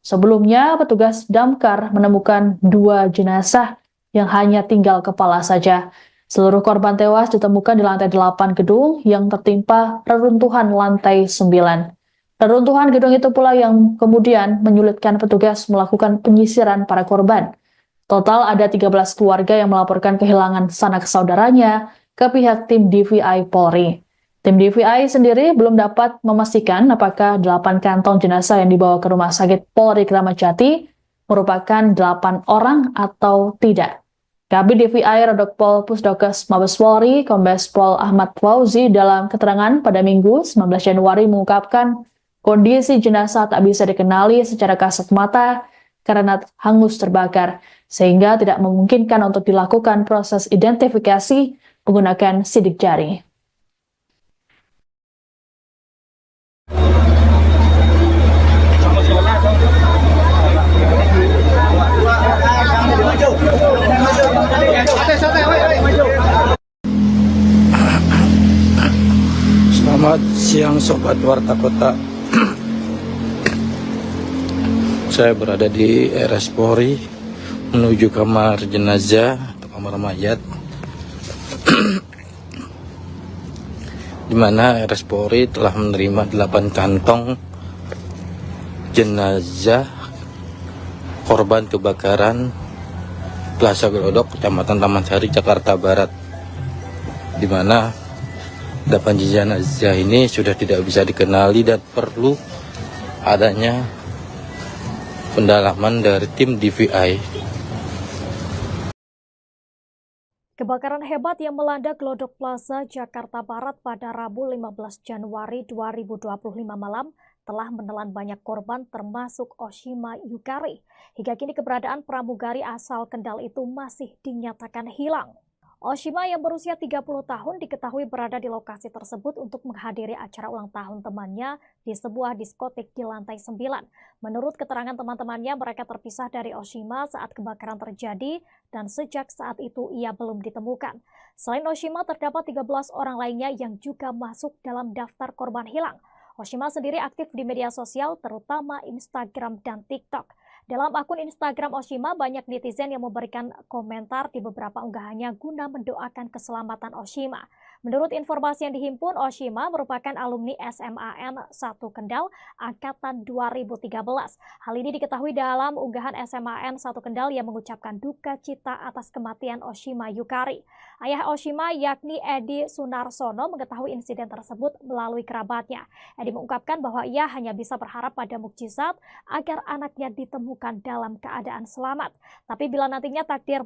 Sebelumnya, petugas damkar menemukan 2 jenazah yang hanya tinggal kepala saja. Seluruh korban tewas ditemukan di lantai 8 gedung yang tertimpa reruntuhan lantai 9. Reruntuhan gedung itu pula yang kemudian menyulitkan petugas melakukan penyisiran para korban. Total ada 13 keluarga yang melaporkan kehilangan sanak saudaranya ke pihak tim DVI Polri. Tim DVI sendiri belum dapat memastikan apakah 8 kantong jenazah yang dibawa ke Rumah Sakit Polri Kramat Jati merupakan 8 orang atau tidak. Kabid DVI Rodokpol Pusdokes Mabes Polri, Kombes Pol Ahmad Fauzi dalam keterangan pada Minggu 19 Januari mengungkapkan kondisi jenazah tak bisa dikenali secara kasat mata karena hangus terbakar, sehingga tidak memungkinkan untuk dilakukan proses identifikasi menggunakan sidik jari. Selamat siang Sobat Warta Kota. Saya berada di RS Polri menuju kamar jenazah atau kamar mayat, di mana RS Polri telah menerima 8 kantong jenazah korban kebakaran Plaza Glodok, Kecamatan Taman Sari, Jakarta Barat, di mana 8 jenazah ini sudah tidak bisa dikenali dan perlu adanya pendalaman dari tim DVI. Kebakaran hebat yang melanda Glodok Plaza Jakarta Barat pada Rabu 15 Januari 2025 malam telah menelan banyak korban termasuk Oshima Yukari. Hingga kini keberadaan pramugari asal Kendal itu masih dinyatakan hilang. Oshima yang berusia 30 tahun diketahui berada di lokasi tersebut untuk menghadiri acara ulang tahun temannya di sebuah diskotik di lantai 9. Menurut keterangan teman-temannya, mereka terpisah dari Oshima saat kebakaran terjadi dan sejak saat itu ia belum ditemukan. Selain Oshima, terdapat 13 orang lainnya yang juga masuk dalam daftar korban hilang. Oshima sendiri aktif di media sosial, terutama Instagram dan TikTok. Dalam akun Instagram Oshima, banyak netizen yang memberikan komentar di beberapa unggahannya guna mendoakan keselamatan Oshima. Menurut informasi yang dihimpun, Oshima merupakan alumni SMAN 1 Kendal angkatan 2013. Hal ini diketahui dalam unggahan SMAN 1 Kendal yang mengucapkan duka cita atas kematian Oshima Yukari. Ayah Oshima yakni Edi Sunarsono mengetahui insiden tersebut melalui kerabatnya. Edi mengungkapkan bahwa ia hanya bisa berharap pada mukjizat agar anaknya ditemukan dalam keadaan selamat. Tapi bila nantinya takdir